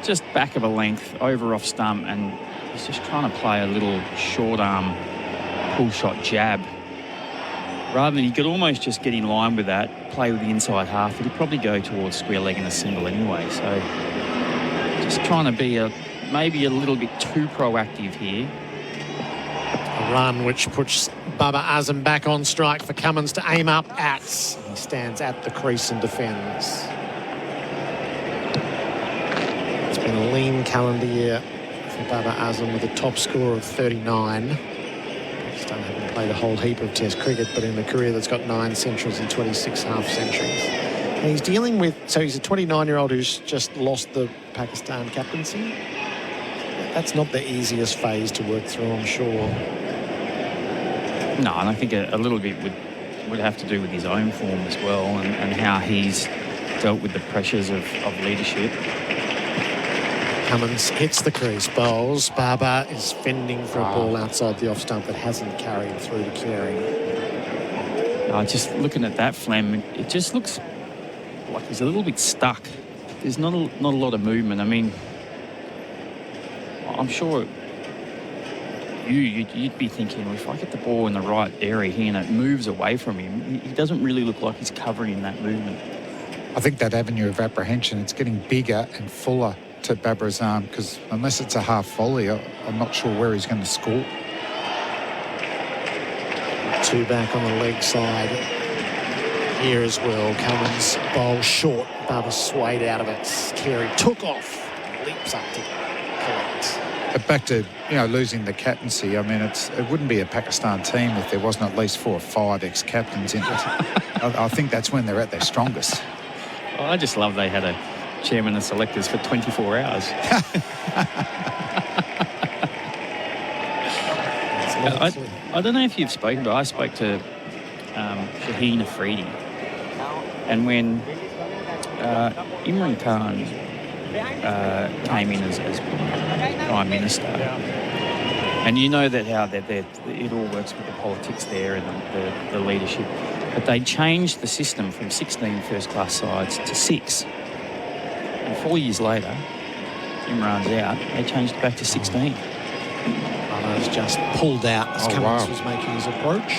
just back of a length, over off stump, and he's just trying to play a little short arm pull shot jab. Rather than, he could almost just get in line with that, play with the inside half, but he'd probably go towards square leg and a single anyway. So just trying to be maybe a little bit too proactive here. A run which puts Baba Azam back on strike for Cummins to aim up at. He stands at the crease and defends. It's been a lean calendar year for Baba Azam with a top score of 39. Pakistan haven't played a whole heap of Test cricket, but in a career that's got 9 centuries and 26 half centuries. And he's dealing with, so he's a 29-year-old who's just lost the Pakistan captaincy. That's not the easiest phase to work through, I'm sure. No, and I think a little bit would have to do with his own form as well, and how he's dealt with the pressures of leadership. Cummins hits the crease, bowls. Baba is fending for a ball outside the off stump that hasn't carried through to Carey. Just looking at that, Flem, it just looks like he's a little bit stuck. There's not a lot of movement. I mean, I'm sure you'd be thinking, well, if I get the ball in the right area here and it moves away from him, he doesn't really look like he's covering that movement. I think that avenue of apprehension, it's getting bigger and fuller to Babra's arm, because unless it's a half volley, I'm not sure where he's going to score. 2 back on the leg side here as well. Cummins bowls short. Baba swayed out of it. Carey took off, leaps up to collect. But back to losing the captaincy. I mean, it wouldn't be a Pakistan team if there wasn't at least 4 or 5 ex-captains in it. I think that's when they're at their strongest. Well, I just love they had a chairman of selectors for 24 hours. I don't know if you've spoken, but I spoke to Shaheen Afridi, and when Imran Khan came in as Prime Minister, and you know that how it all works with the politics there and the leadership, but they changed the system from 16 first-class sides to 6. And 4 years later, Imran's out, they changed it back to 16. Barnard's just pulled out as Cummins was making his approach.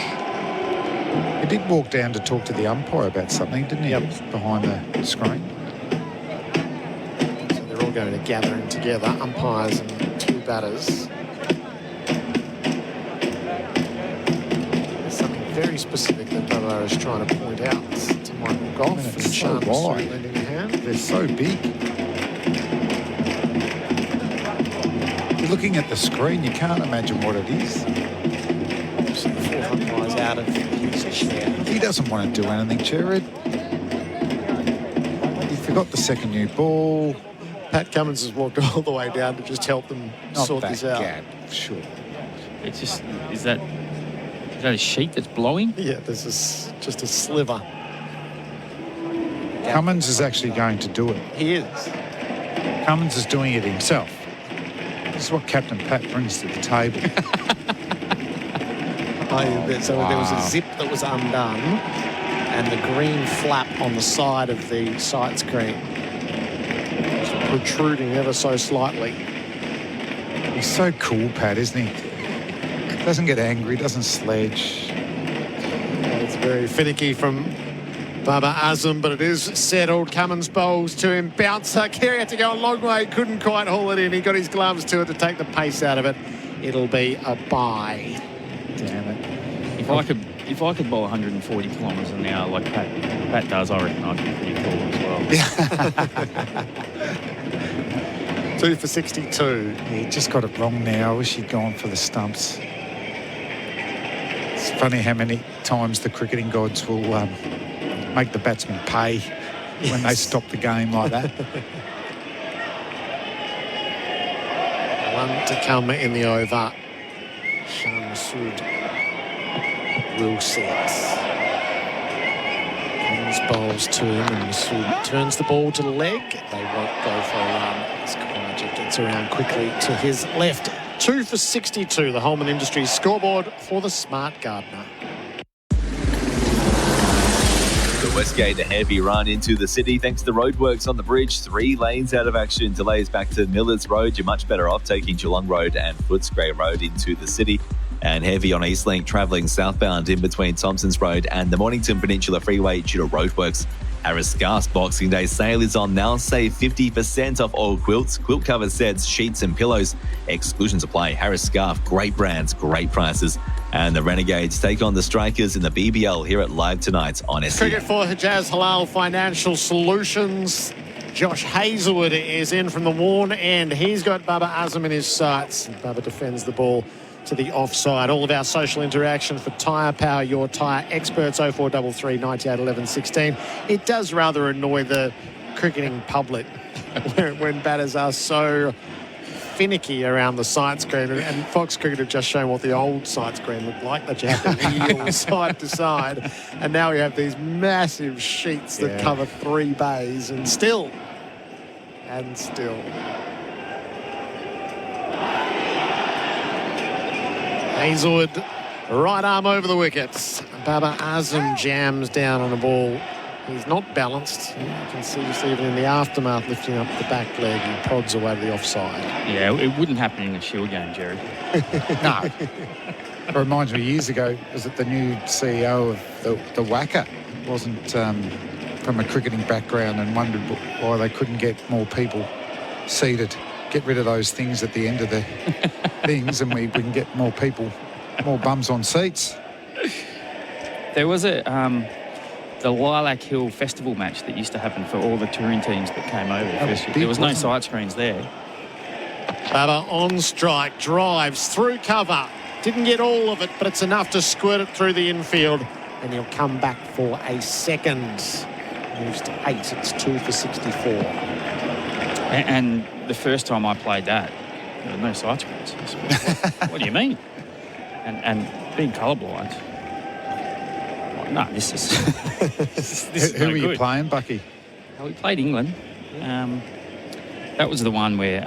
He did walk down to talk to the umpire about something, didn't he? Yep. Behind the screen. So they're all going to gather in together, umpires and 2 batters. There's something very specific that Baba is trying to point out to Michael Goff. It's so wide. They're so big. You're looking at the screen, you can't imagine what it is. So the 4 umpires out of his chair. He doesn't want to do anything, Gerard. He forgot the second new ball. Pat Cummins has walked all the way down to just help them sort this out. Sure. It's just, is that a sheet that's blowing? Yeah, there's just a sliver. Cummins is actually going to do it. He is. Cummins is doing it himself. This is what Captain Pat brings to the table. So there was a zip that was undone, and the green flap on the side of the sight screen was protruding ever so slightly. He's so cool, Pat, isn't he? Doesn't get angry, doesn't sledge. It's very finicky from Baba Azam, but it is settled. Cummins bowls to him. Bouncer. Carey had to go a long way. Couldn't quite haul it in. He got his gloves to it to take the pace out of it. It'll be a bye. Damn it. If I could bowl 140 kilometres an hour like Pat does, I reckon I'd be pretty cool as well. 2 for 62. He just got it wrong now. I wish he'd gone for the stumps. It's funny how many times the cricketing gods will make the batsmen pay when they stop the game like that. One to come in the over. Shan Masood will set. Cummins bowls to him and Masood turns the ball to the leg. They won't go for a run as Kawaja gets around quickly to his left. 2 for 62, the Holman Industries scoreboard for the Smart Gardener. The Westgate, a heavy run into the city thanks to roadworks on the bridge. 3 lanes out of action. Delays back to Millards Road. You're much better off taking Geelong Road and Footscray Road into the city. And heavy on Eastlink travelling southbound in between Thompsons Road and the Mornington Peninsula Freeway due to roadworks. Harris Scarf's Boxing Day sale is on now. Save 50% off all quilts, quilt cover sets, sheets and pillows. Exclusions apply. Harris Scarf, great brands, great prices. And the Renegades take on the Strikers in the BBL here at Live Tonight on SEN. Cricket for Hijaz Halal Financial Solutions. Josh Hazlewood is in from the Warren end. He's got Baba Azam in his sights. Baba defends the ball to the offside. All of our social interaction for Tyre Power, your tyre experts, 0433 98 11 16. It does rather annoy the cricketing public when batters are so finicky around the sight screen, and Fox Cricket have just shown what the old sight screen looked like, that you have to wheel side to side, and now we have these massive sheets that cover 3 bays, and still Hazlewood, right arm over the wickets. Baba Azam jams down on the ball. He's not balanced. You can see just even in the aftermath lifting up the back leg, he prods away to the offside. Yeah, it wouldn't happen in a Shield game, Gerard. No. It reminds me years ago, was it the new CEO of the Wacker? Wasn't from a cricketing background and wondered why they couldn't get more people seated. Get rid of those things at the end of the things and we can get more people, more bums on seats. There was the Lilac Hill Festival match that used to happen for all the touring teams that came over. There was no side screens there. Baba on strike, drives through cover. Didn't get all of it, but it's enough to squirt it through the infield. And he'll come back for a second. Moves to 8. It's 2 for 64. And the first time I played that, there were no side screens. What do you mean? And being colourblind, no, this is Who no were you good. playing, Bucky? We played England. That was the one where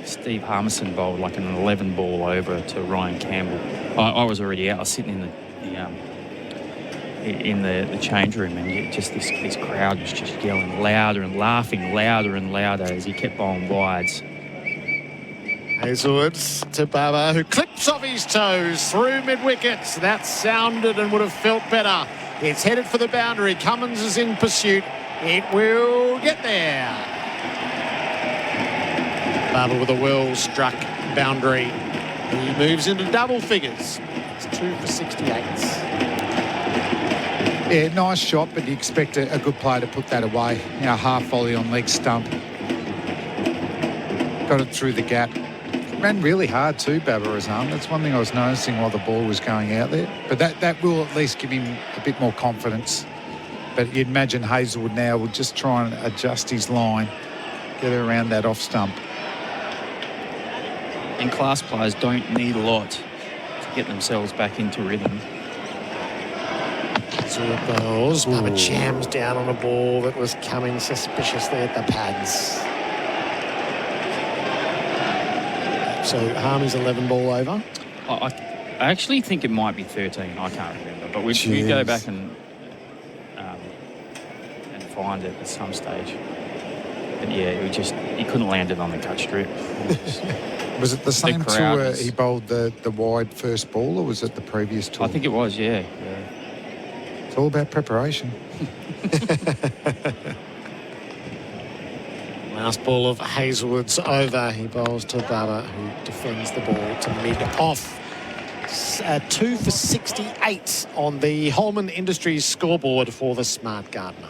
Steve Harmison bowled like an 11 ball over to Ryan Campbell. I was already out. I was sitting in the change room, and just this crowd was just yelling louder and laughing louder and louder as he kept bowling wides. Hazlewood to Baba, who clips off his toes through mid-wickets. That sounded and would have felt better. It's headed for the boundary. Cummins is in pursuit. It will get there. Baba with a well-struck boundary. He moves into double figures. It's 2 for 68. Yeah, nice shot, but you expect a good player to put that away. You know, half volley on leg stump. Got it through the gap. Ran really hard too, Baba Azam. That's one thing I was noticing while the ball was going out there. But that will at least give him a bit more confidence. But you'd imagine Hazlewood now would just try and adjust his line, get around that off stump. And class players don't need a lot to get themselves back into rhythm. Baba jams down on a ball that was coming suspiciously at the pads. So Harmy's 11 ball over. I actually think it might be 13. I can't remember, but we go back and find it at some stage. But yeah, he couldn't land it on the cut strip. Was it the same tour he bowled the wide first ball, or was it the previous tour? I think it was, yeah. It's all about preparation. Last ball of Hazlewood's over. He bowls to Baba, who defends the ball to mid-off. 2 for 68 on the Holman Industries scoreboard for the Smart Gardener.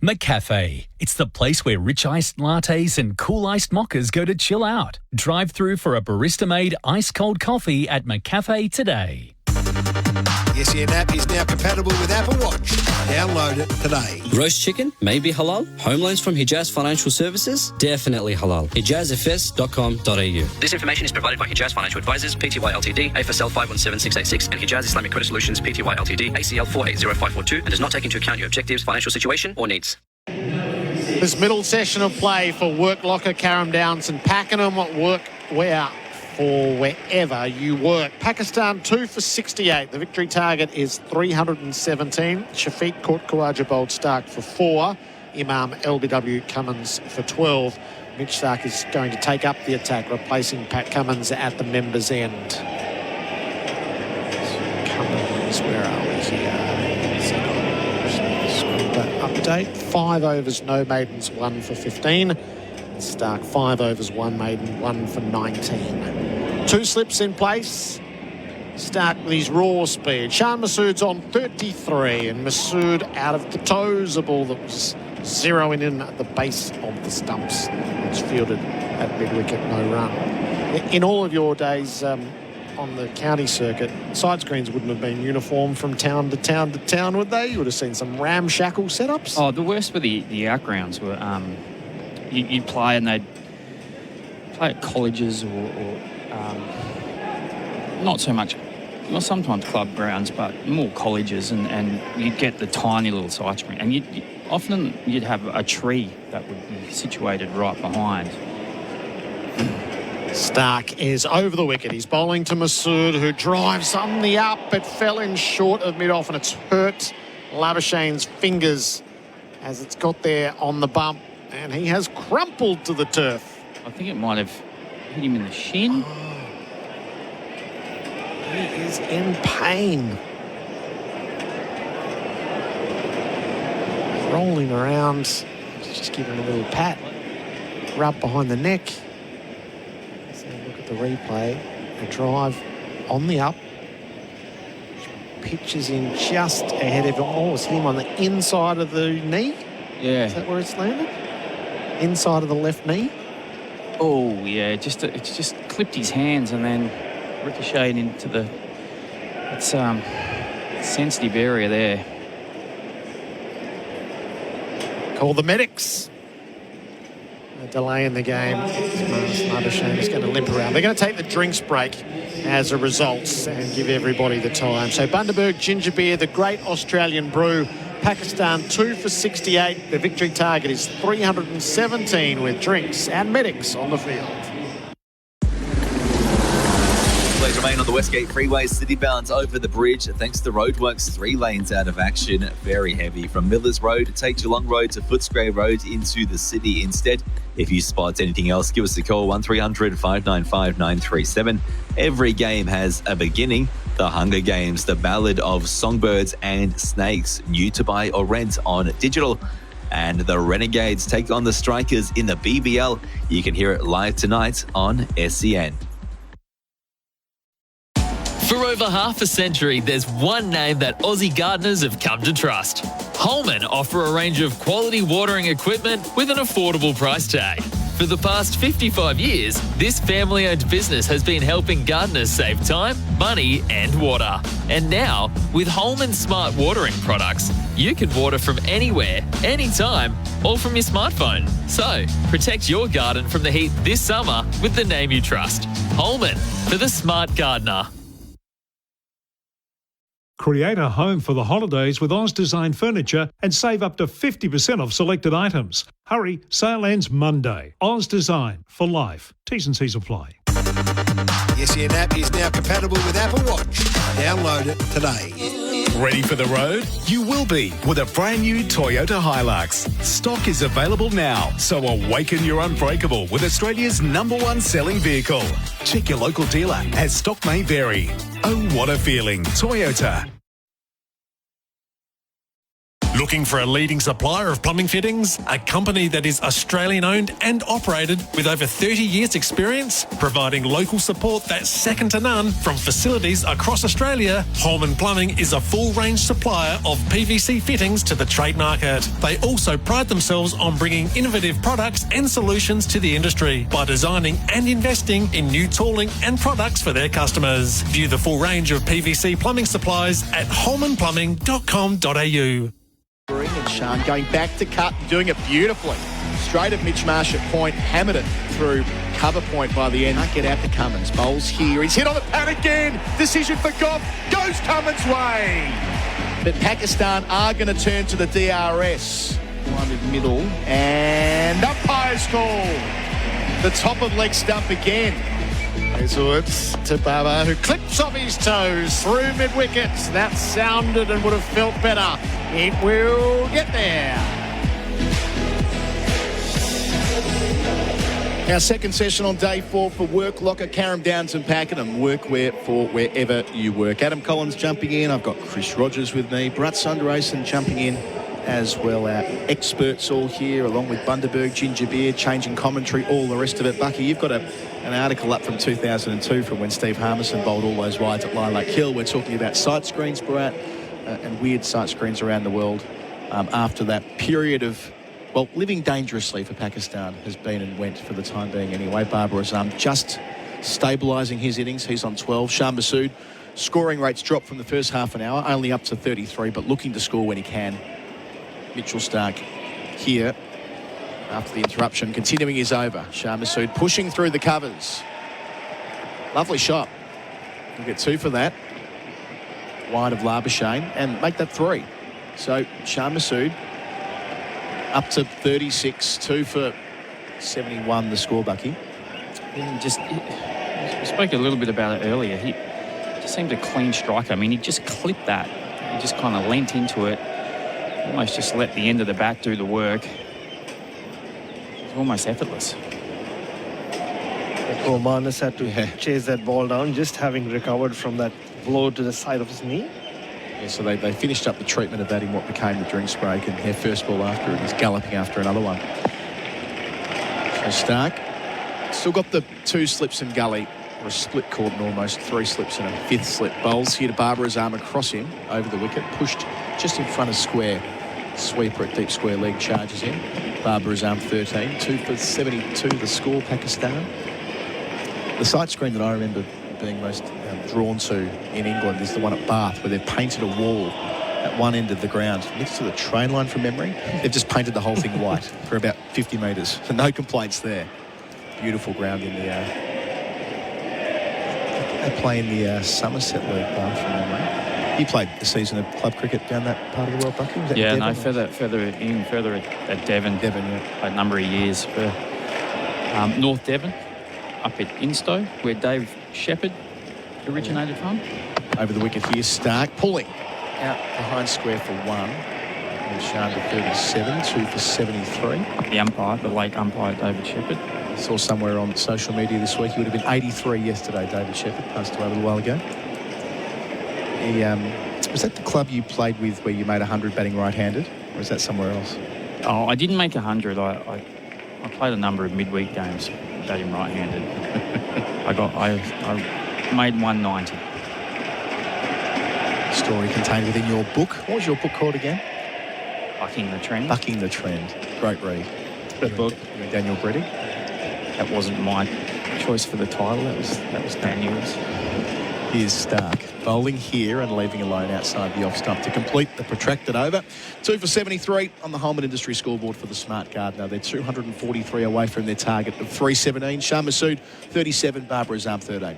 McCafe. It's the place where rich iced lattes and cool iced mochas go to chill out. Drive through for a barista-made ice-cold coffee at McCafe today. The SEN app is now compatible with Apple Watch. Download it today. Roast chicken, maybe halal. Home loans from Hijaz Financial Services, definitely halal. HijazFS.com.au. This information is provided by Hijaz Financial Advisors, Pty Ltd, AFSL 517686, and Hijaz Islamic Credit Solutions, Pty Ltd, ACL 480542, and does not take into account your objectives, financial situation, or needs. This middle session of play for Work Locker, Carrum Downs and Pakenham. Work, we're for wherever you work. Pakistan 2 for 68. The victory target is 317. Shafiq Khawaja bowled Stark for 4. Imam LBW Cummins for 12. Mitch Stark is going to take up the attack, replacing Pat Cummins at the members' end. Cummins, where are we here? Update. 5 overs, no maidens, 1 for 15. Stark 5 overs, 1 maiden, 1 for 19. 2 slips in place. Stark with his raw speed. Shan Masood's on 33, and Masood out of the toes, a ball that was zeroing in at the base of the stumps. It's fielded at mid-wicket, no run. In all of your days on the county circuit, side screens wouldn't have been uniform from town to town to town, would they? You would have seen some ramshackle setups. Oh, the worst were the outgrounds were you'd play and they'd play at colleges or not so much, well, sometimes club grounds, but more colleges, and you'd get the tiny little side screen, and you'd have a tree that would be situated right behind. Stark is over the wicket. He's bowling to Masood, who drives on the up, but fell in short of mid-off, and it's hurt Labuschagne's fingers as it's got there on the bump, and he has crumpled to the turf. I think it might have hit him in the shin. He is in pain. Rolling around, just giving a little pat, rub behind the neck. The replay, a drive on the up, pitches in just ahead of him. Oh, it's him on the inside of the knee. Yeah. Is that where it's landed? Inside of the left knee. Oh yeah, it just clipped his hands and then ricocheted into the sensitive area there. Call the medics. A delay in the game. Sunderasen is going to limp around. They're going to take the drinks break as a result and give everybody the time. So Bundaberg Ginger Beer, the great Australian brew. Pakistan 2 for 68. The victory target is 317 with drinks and medics on the field. Please remain on the Westgate Freeway, citybound over the bridge. Thanks to roadworks, 3 lanes out of action. Very heavy from Millers Road. Take Geelong Road to Footscray Road into the city instead. If you spot anything else, give us a call, 1300 595 937. Every game has a beginning. The Hunger Games, the Ballad of Songbirds and Snakes, new to buy or rent on digital. And the Renegades take on the Strikers in the BBL. You can hear it live tonight on SEN. For over half a century, there's one name that Aussie gardeners have come to trust. Holman offer a range of quality watering equipment with an affordable price tag. For the past 55 years, this family-owned business has been helping gardeners save time, money and water. And now, with Holman Smart Watering products, you can water from anywhere, anytime, all from your smartphone. So, protect your garden from the heat this summer with the name you trust. Holman, for the smart gardener. Create a home for the holidays with Oz Design Furniture and save up to 50% off selected items. Hurry, sale ends Monday. Oz Design for life. T's and C's apply. The SEN app is now compatible with Apple Watch. Download it today. Ready for the road? You will be with a brand new Toyota Hilux. Stock is available now, so awaken your unbreakable with Australia's #1 selling vehicle. Check your local dealer as stock may vary. Oh, what a feeling. Toyota. Looking for a leading supplier of plumbing fittings? A company that is Australian owned and operated with over 30 years experience, providing local support that's second to none from facilities across Australia. Holman Plumbing is a full range supplier of PVC fittings to the trade market. They also pride themselves on bringing innovative products and solutions to the industry by designing and investing in new tooling and products for their customers. View the full range of PVC plumbing supplies at holmanplumbing.com.au. And Sean going back to cut, doing it beautifully. Straight at Mitch Marsh at point, hammered it through cover point by the end. Can't get out to Cummins. Bowls here. He's hit on the pad again. Decision for Goff. Goes Cummins' way. But Pakistan are going to turn to the DRS. One in middle. And umpire's call. The top of leg stump again. Hazelwood to Baba, who clips off his toes through mid-wicket. That sounded and would have felt better. It will get there. Our second session on day 4 for Work Locker, Carrum Downs and Pakenham. Workwear for wherever you work. Adam Collins jumping in. I've got Chris Rogers with me. Bharat Sunderasen jumping in as well. Our experts all here, along with Bundaberg, Ginger Beer, changing commentary, all the rest of it. Bucky, you've got an article up from 2002 from when Steve Harmison bowled all those wides at Lilac Hill. We're talking about sight screens, Bharat, and weird sight screens around the world after that period of, well, living dangerously for Pakistan has been and went for the time being anyway. Babar Azam just stabilising his innings. He's on 12. Shah Massoud, scoring rates dropped from the first half an hour, only up to 33, but looking to score when he can. Mitchell Stark here after the interruption, continuing his over. Shah Massoud pushing through the covers. Lovely shot. We'll get 2 for that. Wide of Labuschagne and make that 3. So Shah Massoud up to 36, 2 for 71, the score, Bucky. We spoke a little bit about it earlier. He just seemed a clean striker. I mean, he just clipped that. He just kind of leant into it, almost just let the end of the bat do the work. It's almost effortless. Manas had to chase that ball down, just having recovered from that blow to the side of his knee. Yeah, so they finished up the treatment of that in what became the drinks break, and their first ball after it is galloping after another one. So Stark still got the 2 slips in gully, or a split cordon almost, 3 slips and a 5th slip. Bowls here to Babar Azam across him over the wicket, pushed just in front of square. Sweeper at deep square leg, charges in. Babar Azam 13, 2 for 72, the score, Pakistan. The sight screen that I remember being most drawn to in England is the one at Bath, where they've painted a wall at one end of the ground next to the train line from memory. They've just painted the whole thing white for about 50 metres. So no complaints there. Beautiful ground in the... they play in the Somerset League, Bath from memory. He played a season of club cricket down that part of the world, Bucky? Yeah, no, further at Devon. Devon, yeah. A number of years for North Devon, up at Instow, where Dave Shepherd originated from. Over the wicket here, Stark pulling out behind square for 1. And Shah to 37, 2 for 73. The umpire, the late umpire, David Shepherd. Saw somewhere on social media this week he would have been 83 yesterday, David Shepherd, passed away a little while ago. He, was that the club you played with where you made 100 batting right-handed, or was that somewhere else? Oh, I didn't make 100. I played a number of midweek games batting right-handed. I made 190. Story contained within your book. What was your book called again? Bucking the Trend. Bucking the Trend. Great read. Good book. You and Daniel Breddy. That wasn't my choice for the title. That was Daniel's. Here's Stark bowling here and leaving alone outside the off stump to complete the protracted over. 2 for 73 on the Holman Industry scoreboard for the Smart Gardener. They're 243 away from their target of 317. Shah Massoud 37, Babar Azam 13.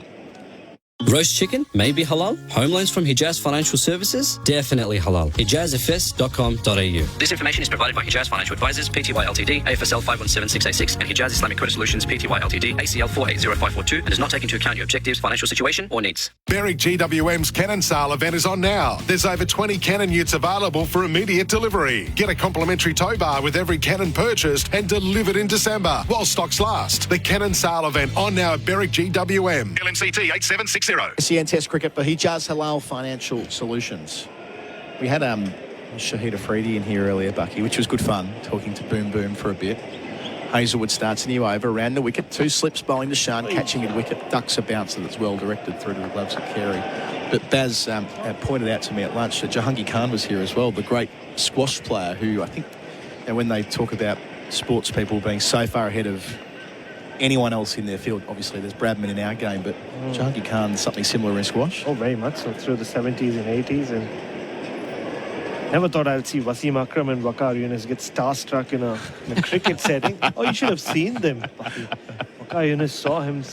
Roast chicken? Maybe halal? Home loans from Hijaz Financial Services? Definitely halal. HijazFS.com.au. This information is provided by Hijaz Financial Advisors, Pty Ltd, AFSL 517686, and Hijaz Islamic Credit Solutions, Pty Ltd, ACL 480542, and does not take into account your objectives, financial situation, or needs. Berwick GWM's Cannon Sale event is on now. There's over 20 Cannon utes available for immediate delivery. Get a complimentary tow bar with every Cannon purchased and delivered in December while stocks last. The Cannon Sale event on now at Berwick GWM. LMCT 8760. SEN Test Cricket for Hijaz Halal Financial Solutions. We had Shahid Afridi in here earlier, Bucky, which was good fun, talking to Boom Boom for a bit. Hazelwood starts a new over, around the wicket, 2 slips bowling to Shan, catching mid-wicket, ducks a bouncer that's well directed through to the gloves of Carey. But Baz pointed out to me at lunch that Jahangir Khan was here as well, the great squash player who I think, when they talk about sports people being so far ahead of anyone else in their field, obviously there's Bradman in our game, but Jahangir Khan, something similar in squash. Oh, very much so, through the 70s and 80s. And never thought I'd see Wasim Akram and Waqar Younis get starstruck in a cricket setting. Oh, you should have seen them. Waqar Younis saw him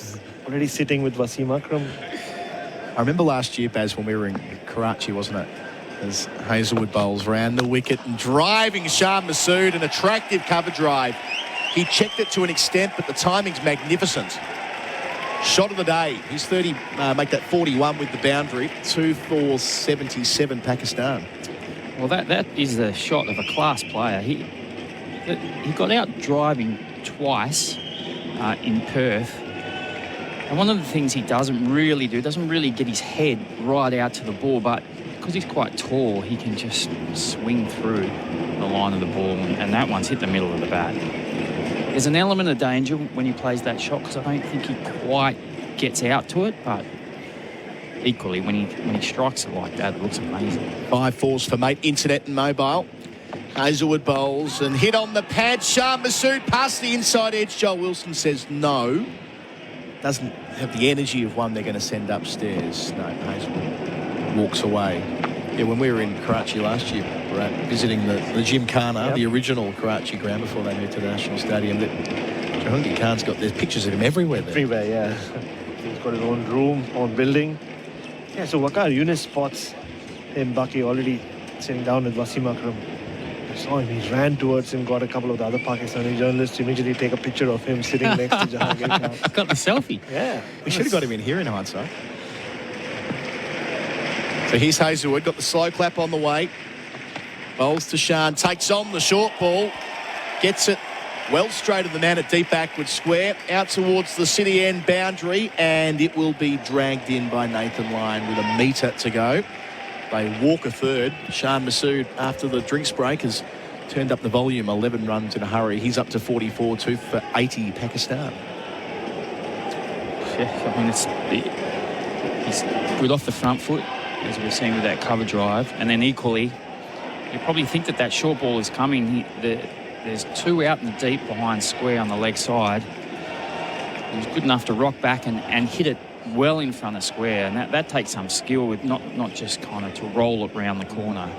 already sitting with Wasim Akram. I remember last year, Baz, when we were in Karachi, wasn't it? As Hazelwood bowls round the wicket and driving Shah Massoud, an attractive cover drive. He checked it to an extent, but the timing's magnificent. Shot of the day. He's 30, make that 41 with the boundary. 2 for 77 Pakistan. Well, that is the shot of a class player. He got out driving twice in Perth. And one of the things he doesn't really get his head right out to the ball, but because he's quite tall, he can just swing through the line of the ball, and that one's hit the middle of the bat. There's an element of danger when he plays that shot because I don't think he quite gets out to it, but equally, when he strikes it like that, it looks amazing. 5 fours for Mate Internet and Mobile. Hazelwood bowls and hit on the pad. Shah Massoud past the inside edge. Joel Wilson says no. Doesn't have the energy of one they're going to send upstairs. No, Hazelwood walks away. Yeah, when we were in Karachi last year, we're visiting the Gymkhana, the original Karachi ground before they moved to the National Stadium. Jahangir Khan's got, there's pictures of him everywhere there. Everywhere, yeah. He's got his own room, own building. Yeah, so Waqar Younis spots him, Baki, already sitting down with Wasim Akram. I saw him, he ran towards him, got a couple of the other Pakistani journalists to immediately take a picture of him sitting next to Jahangir Khan. Got the selfie. Yeah. We should have got him in here in hindsight. So here's Hazelwood, got the slow clap on the way. Bowls to Shan, takes on the short ball, gets it well straight of the man at deep backward square, out towards the city end boundary, and it will be dragged in by Nathan Lyon with a metre to go. They walk a third. Shan Massoud, after the drinks break, has turned up the volume, 11 runs in a hurry. He's up to 44, 2 for 80 Pakistan. Yeah, I mean, he's good off the front foot, as we've seen with that cover drive, and then equally, you probably think that short ball is coming. There's 2 out in the deep behind square on the leg side. He was good enough to rock back and hit it well in front of square, and that takes some skill with not just kind of to roll it round the corner.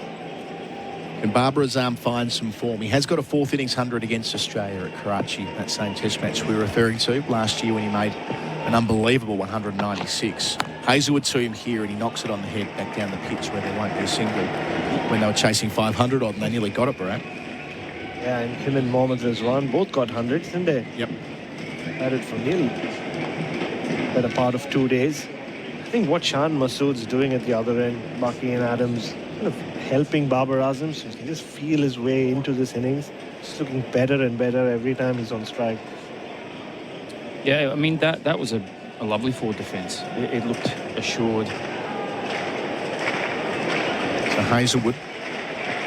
And Babar Azam finds some form. He has got a 4th innings 100 against Australia at Karachi, that same test match we were referring to last year when he made an unbelievable 196. Hazelwood to him here, and he knocks it on the head back down the pitch where there won't be a single when they were chasing 500 odd, and they nearly got it, Bharat. Yeah, and him and Mohammad Rizwan both got 100s, didn't they? Yep. Batted for nearly better part of 2 days. I think what Shan Massoud's doing at the other end, Baki and Adams, kind of helping Babar Azam, so he can just feel his way into this innings. Just looking better and better every time he's on strike. Yeah, I mean, that was a lovely forward defence. It looked assured. So Hazelwood.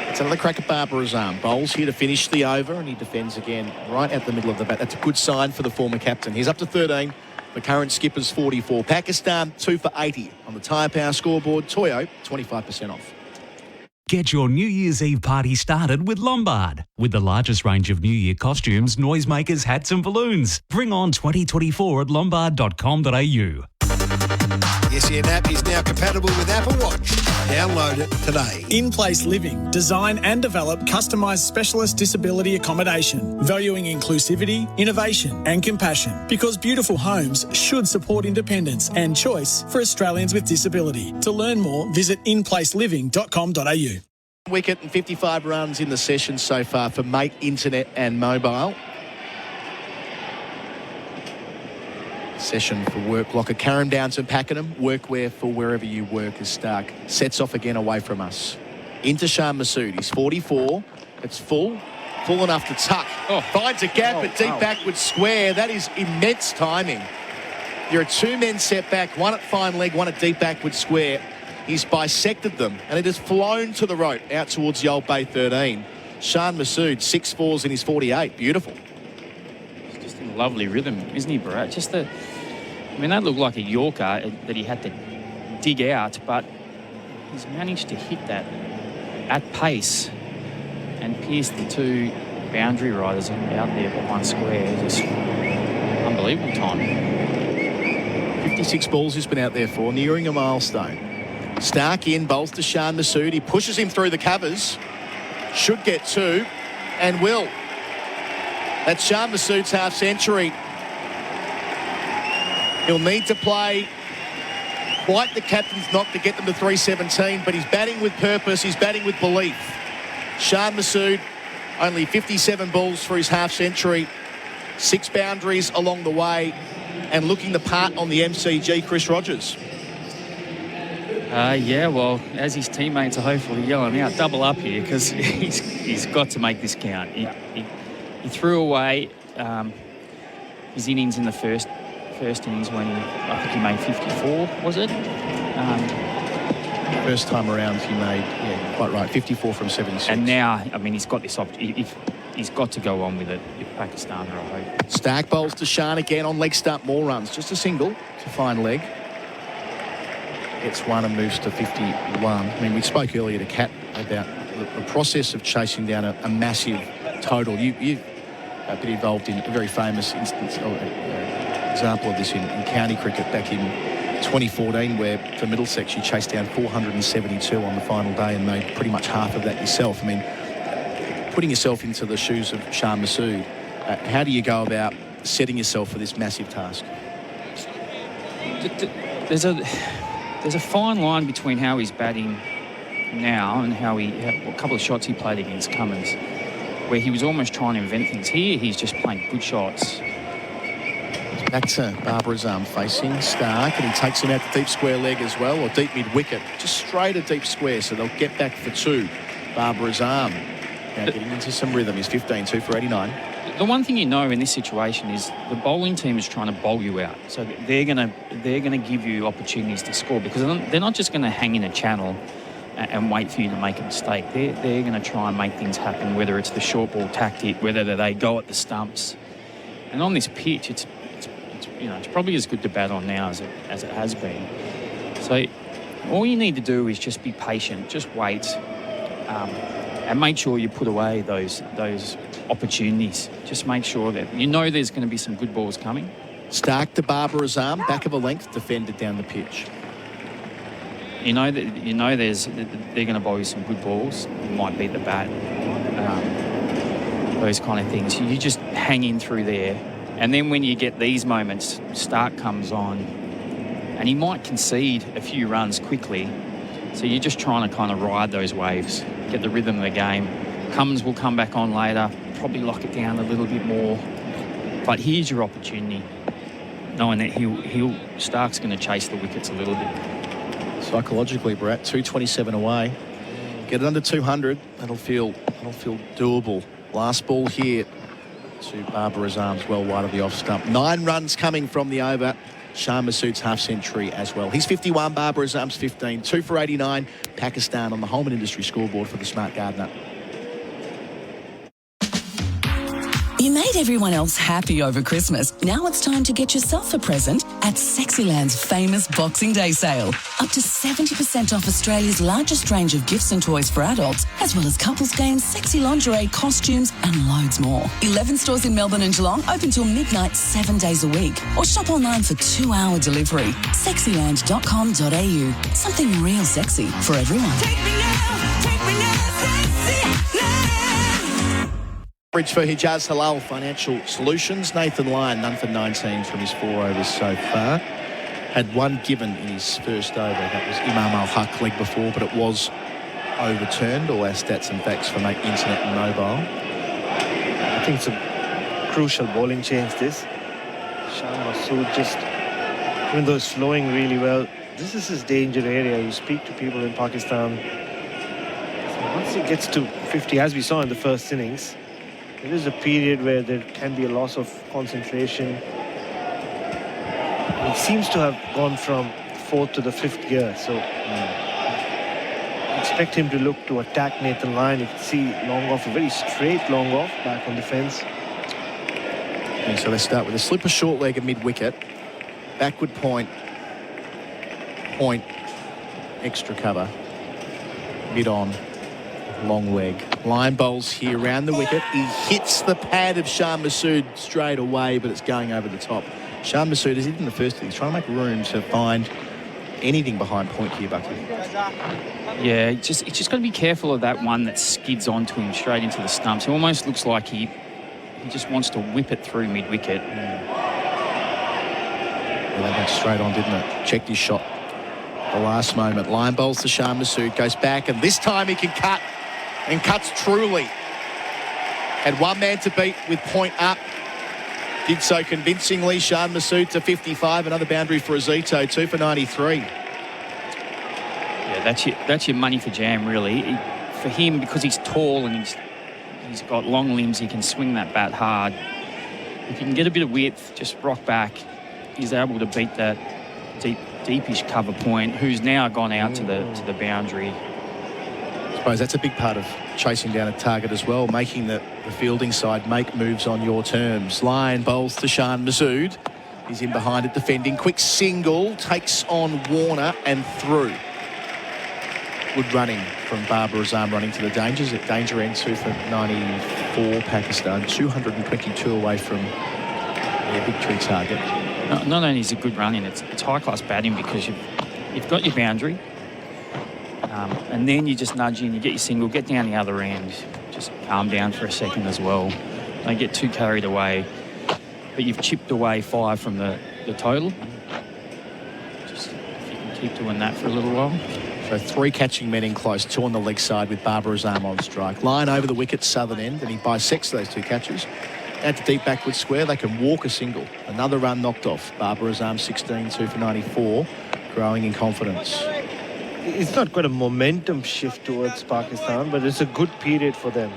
It's another crack at Babar Azam. Bowls here to finish the over, and he defends again right at the middle of the bat. That's a good sign for the former captain. He's up to 13. The current skipper's 44. Pakistan 2 for 80 on the Tyre Power scoreboard. Toyo 25% off. Get your New Year's Eve party started with Lombard. With the largest range of New Year costumes, noisemakers, hats and balloons. Bring on 2024 at lombard.com.au. SEN app is now compatible with Apple Watch. Download it today. In Place Living. Design and develop customised specialist disability accommodation, valuing inclusivity, innovation and compassion. Because beautiful homes should support independence and choice for Australians with disability. To learn more, visit inplaceliving.com.au. Wicket and 55 runs in the session so far for Mate Internet and Mobile. Session for work blocker. Karen Downton Pakenham. Workwear for wherever you work is Stark. Sets off again away from us. Into Shan Massoud. He's 44. It's full. Full enough to tuck. Finds a gap at deep backward square. That is immense timing. There are 2 men set back. One at fine leg, one at deep backward square. He's bisected them, and it has flown to the rope out towards the old Bay 13. Shan Massoud, 6 fours in his 48. Beautiful. It's just in lovely rhythm, isn't he, Bharat? I mean, that looked like a Yorker that he had to dig out, but he's managed to hit that at pace and pierce the 2 boundary riders out there behind square. Just unbelievable timing. 56 balls he's been out there for, nearing a milestone. Stark in, bowls to Shan Massoud. He pushes him through the covers. Should get 2, and will. That's Shan Massoud's half century. He'll need to play quite the captain's knock to get them to 317, but he's batting with purpose, he's batting with belief. Shan Massoud, only 57 balls for his half century, 6 boundaries along the way, and looking the part on the MCG, Chris Rogers. Yeah, well, as his teammates are hopefully yelling out, double up here, because he's got to make this count. He threw away his innings in the first innings when I think he made 54, was it? First time around he made, yeah, quite right, 54 from 76. And now, I mean, he's got this opportunity. He's got to go on with it if Pakistan are, I hope. Stark bowls to Shan again on leg stump, more runs. Just a single to find leg. Gets one and moves to 51. I mean, we spoke earlier to Kat about the process of chasing down a massive total. You've been involved in a very famous instance, or example of this in county cricket back in 2014, where for Middlesex you chased down 472 on the final day and made pretty much half of that yourself. I mean, putting yourself into the shoes of Shan Masood, how do you go about setting yourself for this massive task? There's a fine line between how he's batting now and how a couple of shots he played against Cummins, where he was almost trying to invent things. Here, he's just playing good shots. Back to Barbara Azam facing Stark, and he takes him out to deep square leg as well, or deep mid-wicket. Just straight at deep square, so they'll get back for two. Barbara Azam now getting into some rhythm. He's 15, 2 for 89. The one thing you know in this situation is the bowling team is trying to bowl you out. So they're gonna give you opportunities to score, because they're not just going to hang in a channel and wait for you to make a mistake. They're going to try and make things happen, whether it's the short ball tactic, whether they go at the stumps. And on this pitch, it's probably as good to bat on now as it has been. So all you need to do is just be patient, just wait, and make sure you put away those opportunities. Just make sure that you know there's going to be some good balls coming. Stark to Barbara Azam, back of a length, defended down the pitch. They're going to bowl you some good balls. You might beat the bat. Those kind of things. You just hang in through there. And then when you get these moments, Stark comes on and he might concede a few runs quickly. So you're just trying to kind of ride those waves, get the rhythm of the game. Cummins will come back on later, probably lock it down a little bit more. But here's your opportunity, knowing that Stark's going to chase the wickets a little bit. Psychologically, Bharat, 227 away. Get it under 200. That'll feel doable. Last ball here to Barbara Azam's well wide of the off stump. 9 runs coming from the over. Shan Masood's half century as well. He's 51, Barbara Azam's 15. 2 for 89. Pakistan on the home and industry scoreboard for the Smart Gardener. You made everyone else happy over Christmas. Now it's time to get yourself a present at Sexyland's famous Boxing Day sale. Up to 70% off Australia's largest range of gifts and toys for adults, as well as couples games, sexy lingerie, costumes, and loads more. 11 stores in Melbourne and Geelong, open till midnight 7 days a week. Or shop online for 2-hour delivery. Sexyland.com.au. Something real sexy for everyone. Bridge for Hijaz Halal Financial Solutions. Nathan Lyon, none for 19 from his 4 overs so far. Had one given in his first over. That was Imam Al-Haq leg before, but it was overturned. All our stats and facts from internet and mobile. I think it's a crucial bowling change, this. Shan Masood just, even though it's flowing really well, this is his danger area. You speak to people in Pakistan. So once it gets to 50, as we saw in the first innings, there is a period where there can be a loss of concentration. He seems to have gone from 4th to the 5th gear, so expect him to look to attack Nathan Lyon. You can see long off, a very straight long off back on the fence. And so they start with a slipper short leg at mid-wicket, backward point, extra cover, mid-on, long leg. Line bowls here around the wicket. He hits the pad of Shan Masood straight away, but it's going over the top. Shan Masood is in the first thing. He's trying to make room to find anything behind point here, Bucky. Yeah, it's just got to be careful of that one that skids onto him straight into the stumps. It almost looks like he just wants to whip it through mid-wicket. Well, that went straight on, didn't it? Checked his shot. The last moment. Line bowls to Shan Masood, goes back, and this time he can cut. And cuts truly. Had one man to beat with point up. Did so convincingly. Shan Masood to 55. Another boundary for Azito, 2 for 93. Yeah, that's your money for Jam, really. For him, because he's tall and he's got long limbs, he can swing that bat hard. If he can get a bit of width, just rock back, he's able to beat that deepish cover point, who's now gone out to the boundary. I suppose that's a big part of chasing down a target as well, making the fielding side make moves on your terms. Lyon bowls to Shan Masood. He's in behind it defending. Quick single, takes on Warner and through. Good running from Babar Azam running to the danger end, 2 for 94 Pakistan, 222 away from their victory target. Not only is it good running, it's high-class batting because you've got your boundary, and then you just nudge in, you get your single, get down the other end, just calm down for a second as well. Don't get too carried away, but you've chipped away 5 from the total. Just if you can keep doing that for a little while. So 3 catching men in close, 2 on the leg side with Babar Azam on strike. Line over the wicket, southern end, and he bisects those 2 catches. Out to deep backward square, they can walk a single. Another run knocked off. Babar Azam 16, 2 for 94, growing in confidence. It's not quite a momentum shift towards Pakistan, but it's a good period for them.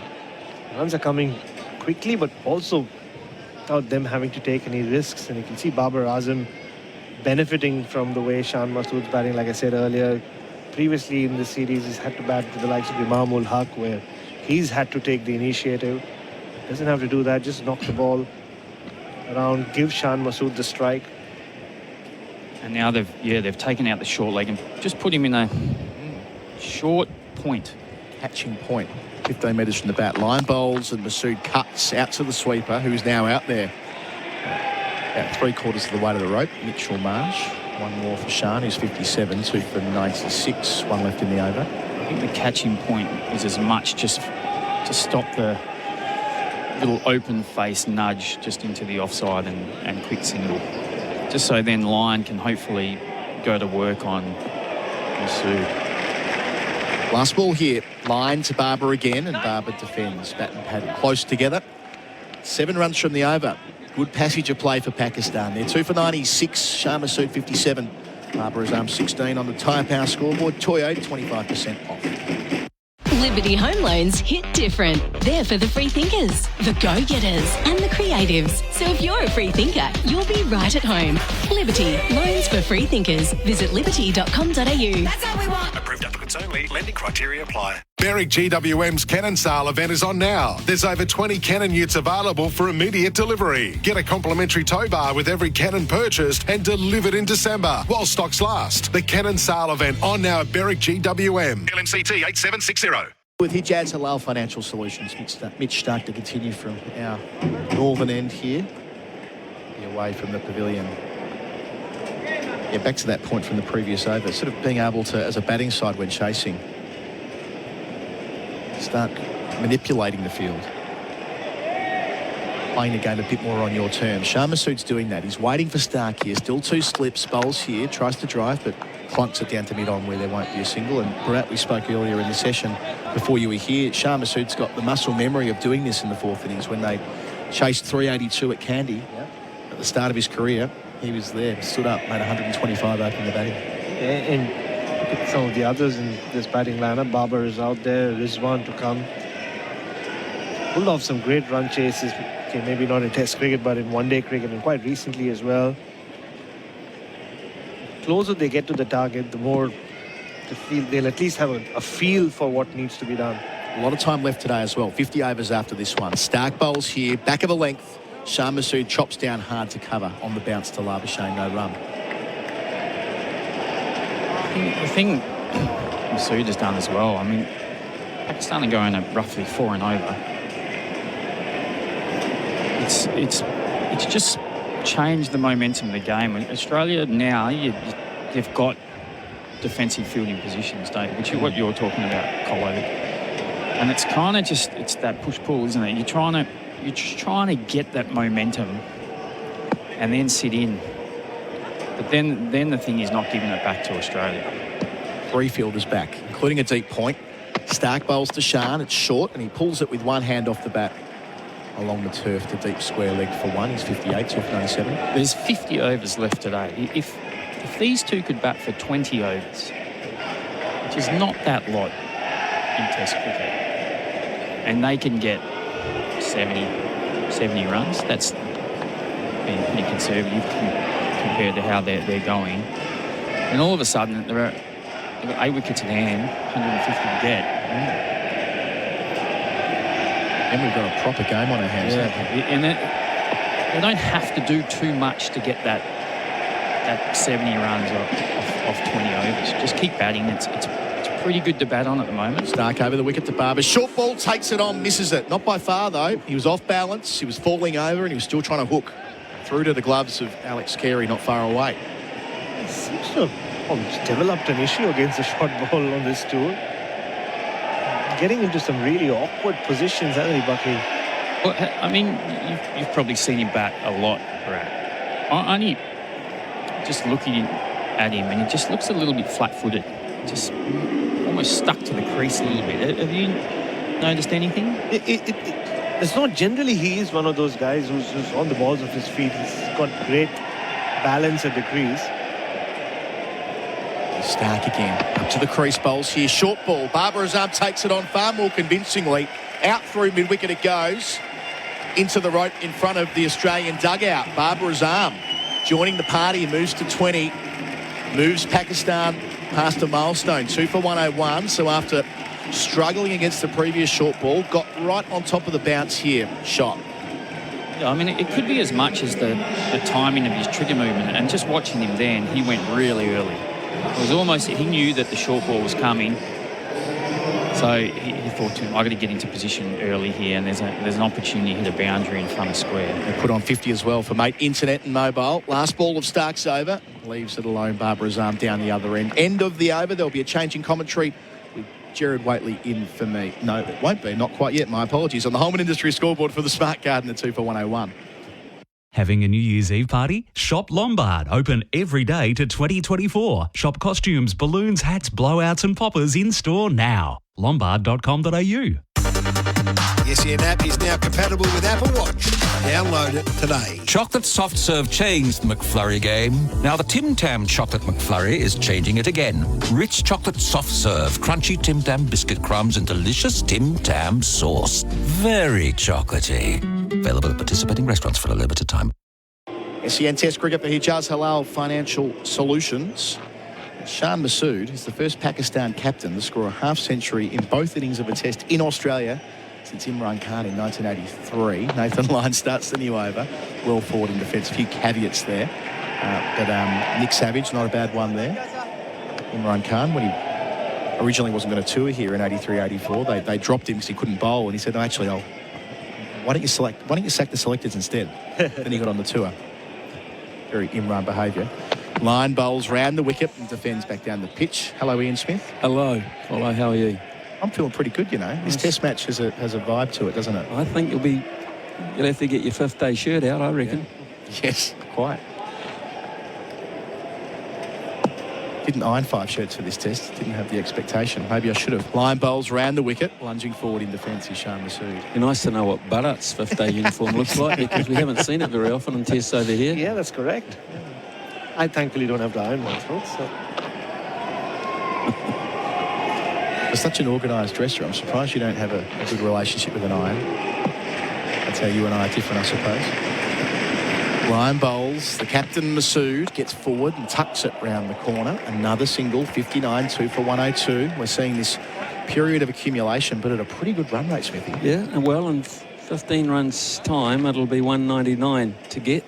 Runs are coming quickly, but also without them having to take any risks. And you can see Babar Azam benefiting from the way Shan Masood's batting, like I said earlier. Previously in the series, he's had to bat with the likes of Imam-ul Haq, where he's had to take the initiative. Doesn't have to do that, just knock the ball around, give Shan Masood the strike. And now they've taken out the short leg and just put him in a short point. Catching point, 15 metres from the bat. Line bowls and Masood cuts out to the sweeper, who's now out there. About 3/4 of the way to the rope, Mitchell Marsh. 1 more for Shan, who's 57, 2 for 96, 1 left in the over. I think the catching point is as much just to stop the little open face nudge just into the offside and quick single. Just so then Lyon can hopefully go to work on Masood. Last ball here. Lyon to Babar again, and Babar defends. Bat and pad close together. 7 runs from the over. Good passage of play for Pakistan. They're 2 for 96. Shan Masood 57. Babar Azam 16 on the Tyre Power scoreboard. Toyota 25% off. Liberty Home Loans hit different. They're for the free thinkers, the go-getters and the creatives. So if you're a free thinker, you'll be right at home. Liberty, loans for free thinkers. Visit liberty.com.au. That's how we want. Approved applicants only. Lending criteria apply. Berwick GWM's Cannon Sale event is on now. There's over 20 Cannon utes available for immediate delivery. Get a complimentary tow bar with every Cannon purchased and delivered in December while stocks last. The Cannon Sale event on now at Berwick GWM. LMCT 8760. With Hijaz Halal Financial Solutions, Mitch Stark to continue from our northern end here. Be away from the pavilion. Yeah, back to that point from the previous over. Sort of being able to, as a batting side when chasing, start manipulating the field. Playing the game a bit more on your terms. Shan Masood's doing that. He's waiting for Stark here. Still 2 slips. Bowls here. Tries to drive, but clunks it down to mid-on where there won't be a single. And Bharat, we spoke earlier in the session before you were here, Shan Masood's got the muscle memory of doing this in the 4th innings when they chased 382 at Kandy at the start of his career. He was there, stood up, made 125 opening the batting. And look at some of the others in this batting lineup. Babar is out there, Rizwan to come. Pulled off some great run chases. Okay, maybe not in Test cricket, but in one-day cricket, and quite recently as well. The closer they get to the target, the more they'll at least have a feel for what needs to be done. A lot of time left today as well. 50 overs after this one. Stark bowls here, back of a length. Shan Masood chops down hard to cover on the bounce to Labuschagne, no run. The thing Masood has done as well, I mean, Pakistan are going at roughly 4 and over. It's just changed the momentum of the game. Australia now, they've got defensive fielding positions, which is what you're talking about, Colo. And it's kind of just, it's that push-pull, isn't it? You're just trying to get that momentum and then sit in. But then the thing is not giving it back to Australia. 3 fielders back, including a deep point. Stark bowls to Shan. It's short, and he pulls it with one hand off the bat. along the turf to deep square leg for one. He's 58, 2 for 97. There's 50 overs left today. If these two could bat for 20 overs, which is not that lot in Test cricket, and they can get 70 runs, that's being pretty conservative compared to how they're going. And all of a sudden, they've got 8 wickets in hand, 150 to get. And we've got a proper game on our hands. Yeah, and they don't have to do too much to get that 70 runs off 20 overs. Just keep batting. It's pretty good to bat on at the moment. Stark over the wicket to Barber. Short ball, takes it on, misses it. Not by far, though. He was off balance. He was falling over, and he was still trying to hook through to the gloves of Alex Carey, not far away. He seems to have developed an issue against the short ball on this tour. Getting into some really awkward positions, hasn't he, Bucky? Well, I mean, you've probably seen him bat a lot, Bharat. Only just looking at him, and he just looks a little bit flat-footed. Just almost stuck to the crease a little bit. Have you noticed anything? It's not generally he is one of those guys who's on the balls of his feet. He's got great balance at the crease. Stark again, up to the crease bowls here. Short ball, Babar Azam takes it on far more convincingly. Out through mid-wicket it goes. Into the rope in front of the Australian dugout. Babar Azam joining the party, moves to 20. Moves Pakistan past a milestone, 2 for 101. So after struggling against the previous short ball, got right on top of the bounce here. Shot. Yeah, I mean, it could be as much as the timing of his trigger movement, and just watching him then, he went really early. It was almost, he knew that the short ball was coming, so he thought to him, I've got to get into position early here, and there's an opportunity to hit a boundary in front of square. They put on 50 as well for mate Internet and Mobile. Last ball of Stark's over. Leaves it alone, Babar Azam down the other end. End of the over, there'll be a change in commentary with Gerard Whateley in for me. No, it won't be, not quite yet. My apologies. On the Holman Industry scoreboard for the Smart Garden at 2 for 101. Having a New Year's Eve party? Shop Lombard, open every day to 2024. Shop costumes, balloons, hats, blowouts and poppers in store now. Lombard.com.au. SEN app is now compatible with Apple Watch. Download it today. Chocolate soft serve changed the McFlurry game. Now the Tim Tam Chocolate McFlurry is changing it again. Rich chocolate soft serve, crunchy Tim Tam biscuit crumbs and delicious Tim Tam sauce. Very chocolatey. Available at participating restaurants for a limited time. SEN Test cricket for Hijaz Halal Financial Solutions. Shan Masood is the first Pakistan captain to score a half-century in both innings of a test in Australia since Imran Khan in 1983. Nathan Lyon starts the new over. Well forward in defence. A few caveats there. But Nick Savage, not a bad one there. Imran Khan, when he originally wasn't going to tour here in 83-84, they dropped him because he couldn't bowl. And he said, no, actually, why don't you sack the selectors instead? Then he got on the tour. Very Imran behaviour. Line bowls round the wicket and defends back down the pitch. Hello, Ian Smith. Hello, how are you? I'm feeling pretty good, you know. This test match has a vibe to it, doesn't it? I think you'll have to get your 5th day shirt out, I reckon. Yeah. Yes, quite. Didn't iron 5 shirts for this test. Didn't have the expectation. Maybe I should have. Line bowls round the wicket. Lunging forward in defence is Shan Masood. It'd be nice to know what Bharat's 5th day uniform looks like, because we haven't seen it very often in tests over here. Yeah, that's correct. I thankfully don't have to iron myself, so... It's such an organised dresser. I'm surprised you don't have a good relationship with an iron. That's how you and I are different, I suppose. Line bowls. The captain, Masood, gets forward and tucks it round the corner. Another single, 59, 2 for 102. We're seeing this period of accumulation, but at a pretty good run rate, Smithy. Yeah, and well, in 15 runs' time, it'll be 199 to get.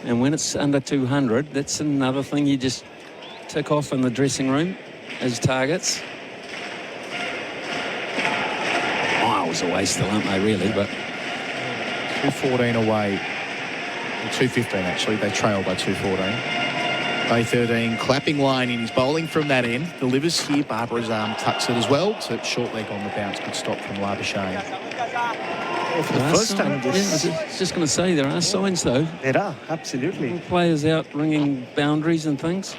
And when it's under 200, that's another thing you just tick off in the dressing room as targets. Miles away still, aren't they, really? But 214 away. 215, actually. They trail by 214. Bay 13, clapping line in his bowling from that end. Delivers here. Babar Azam tucks it as well. So short leg on the bounce. Good stop from Labuschagne. For the first time. I was just going to say, there are signs, though. There are, absolutely. Players out ringing boundaries and things.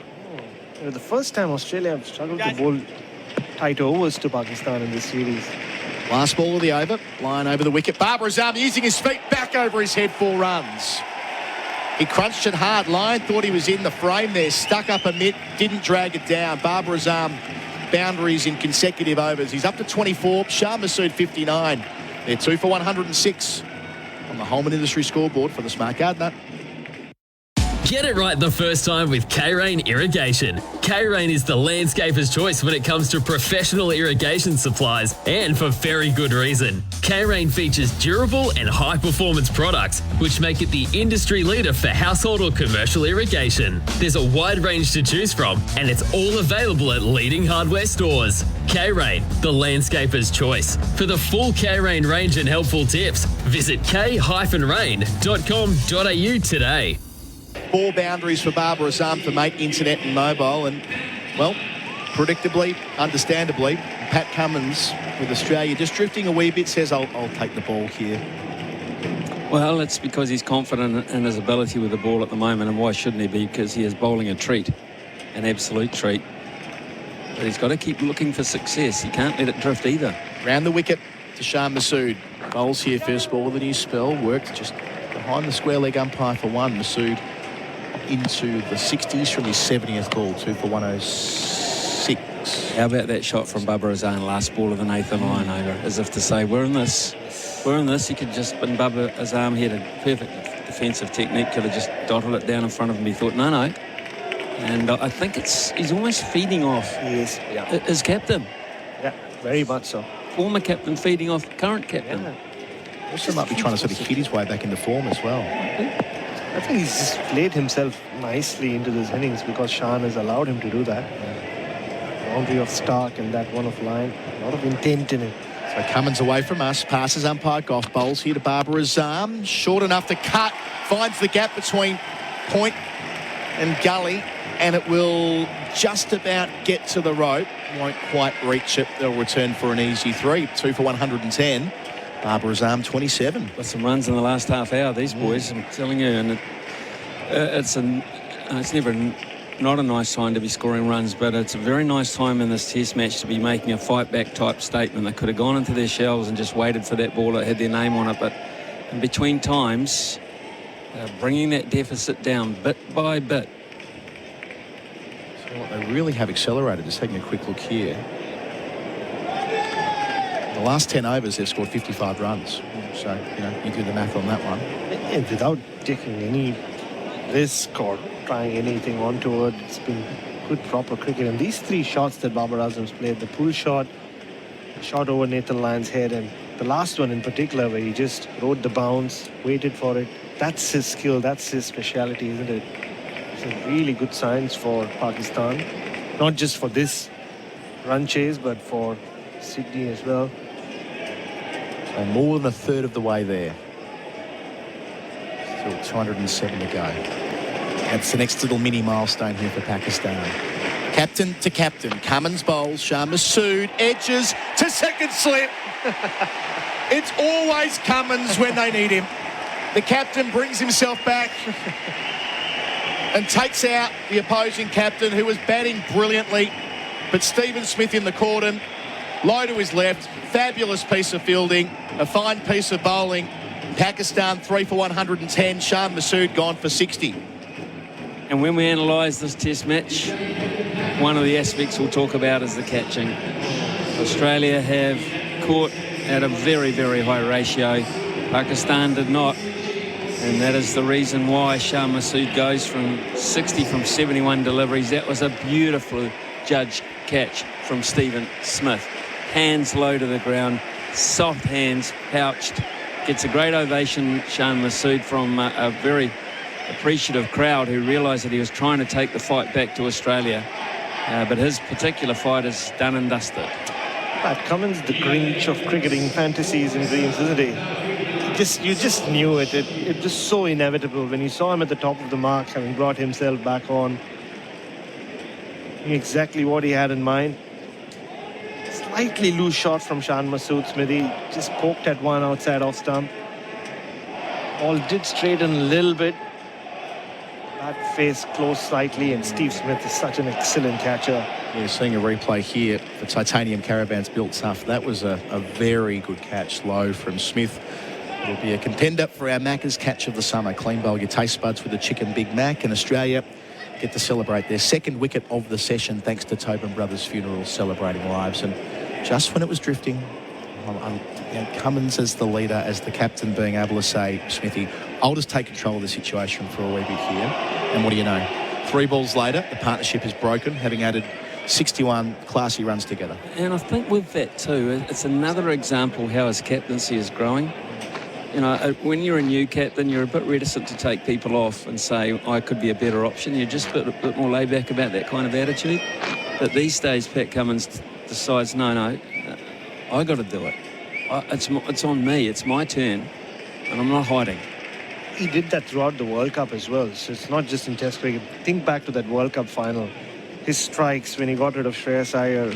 The first time Australia have struggled to bowl tight overs to Pakistan in this series. Last ball of the over. Line over the wicket. Bharat using his feet back over his head, 4 runs. He crunched it hard. Lyon thought he was in the frame there. Stuck up a mitt. Didn't drag it down. Bharat boundaries in consecutive overs. He's up to 24. Shah Massoud 59. They're 2 for 106 on the Holman Industry scoreboard for the Smart Gardener. Get it right the first time with K-Rain Irrigation. K-Rain is the landscaper's choice when it comes to professional irrigation supplies, and for very good reason. K-Rain features durable and high-performance products, which make it the industry leader for household or commercial irrigation. There's a wide range to choose from, and it's all available at leading hardware stores. K-Rain, the landscaper's choice. For the full K-Rain range and helpful tips, visit k-rain.com.au today. 4 boundaries for Bharat for mate, internet and mobile. And, well, predictably, understandably, Pat Cummins with Australia just drifting a wee bit says, I'll take the ball here. Well, it's because he's confident in his ability with the ball at the moment, and why shouldn't he be? Because he is bowling a treat, an absolute treat. But he's got to keep looking for success. He can't let it drift either. Round the wicket to Shah Massoud. Bowls here, first ball with a new spell. Worked just behind the square leg umpire for 1. Massoud into the 60s from his 70th ball, 2 for 106. How about that shot from Bharat last ball of the Nathan Lyon over, as if to say, we're in this. He could just, when Bharat had a perfect defensive technique, could have just dotted it down in front of him. He thought, no. And I think he's almost feeding off his captain. Yeah, very much so. Former captain feeding off current captain. Yeah. Also might be trying to sort of hit his way back into form as well. I think he's just played himself nicely into this innings because Shan has allowed him to do that. Boundary of Stark and that one of Lyon. A lot of intent in it. So Cummins away from us. Passes umpire Goff. Bowls here to Bharat. Short enough to cut. Finds the gap between point and gully. And it will just about get to the rope. Won't quite reach it. They'll return for an easy 3. 2 for 110. Bharat 27. With some runs in the last half hour, these boys, I'm telling you, and it's never not a nice time to be scoring runs, but it's a very nice time in this test match to be making a fight back type statement. They could have gone into their shells and just waited for that ball that had their name on it, but in between times, bringing that deficit down bit by bit. So what they really have accelerated, just taking a quick look here. The last 10 overs, they've scored 55 runs. So, you do the math on that one. And without taking any risk or trying anything onto it, it's been good, proper cricket. And these 3 shots that Bharat has played, the pull shot, the shot over Nathan Lyon's head, and the last one in particular where he just rode the bounce, waited for it. That's his skill, that's his speciality, isn't it? It's a really good signs for Pakistan. Not just for this run chase, but for Sydney as well. So more than a third of the way there. Still 207 to go. That's the next little mini milestone here for Pakistan. Captain to captain. Cummins bowls. Shah Massoud edges to second slip. It's always Cummins when they need him. The captain brings himself back and takes out the opposing captain, who was batting brilliantly. But Stephen Smith in the cordon, low to his left, fabulous piece of fielding, a fine piece of bowling. Pakistan 3 for 110. Shah Massoud gone for 60. And when we analyse this test match, one of the aspects we'll talk about is the catching. Australia have caught at a very, very high ratio. Pakistan did not. And that is the reason why Shah Massoud goes from 60 from 71 deliveries. That was a beautiful judged catch from Stephen Smith. Hands low to the ground, soft hands, pouched. Gets a great ovation, Shah Massoud, from a very appreciative crowd who realised that he was trying to take the fight back to Australia. But his particular fight is done and dusted. Pat Cummins, the Grinch of cricketing fantasies and dreams, isn't he? You just knew it. It was so inevitable when you saw him at the top of the mark, having brought himself back on. Knew exactly what he had in mind. Slightly loose shot from Shan Massoud. Smithy just poked at one outside off stump. Ball did straighten a little bit. That face close slightly, and Steve Smith is such an excellent catcher. Yeah, seeing a replay here for Titanium Caravans built tough. That was a very good catch low from Smith. It'll be a contender for our Macca's catch of the summer. Clean bowl your taste buds with a chicken Big Mac. And Australia get to celebrate their second wicket of the session thanks to Tobin Brothers Funerals celebrating lives. And just when it was drifting, Cummins as the leader, as the captain, being able to say, Smithy, I'll just take control of the situation for a wee bit here. And what do you know? 3 balls later, the partnership is broken, having added 61 classy runs together. And I think with that too, it's another example how his captaincy is growing. You know, when you're a new captain, you're a bit reticent to take people off and say, I could be a better option. You're just a bit more laid back about that kind of attitude. But these days, Pat Cummins decides, no, I got to do it. It's on me. It's my turn, and I'm not hiding. He did that throughout the World Cup as well. So it's not just in Test cricket. Think back to that World Cup final. His strikes when he got rid of Shreyas Iyer.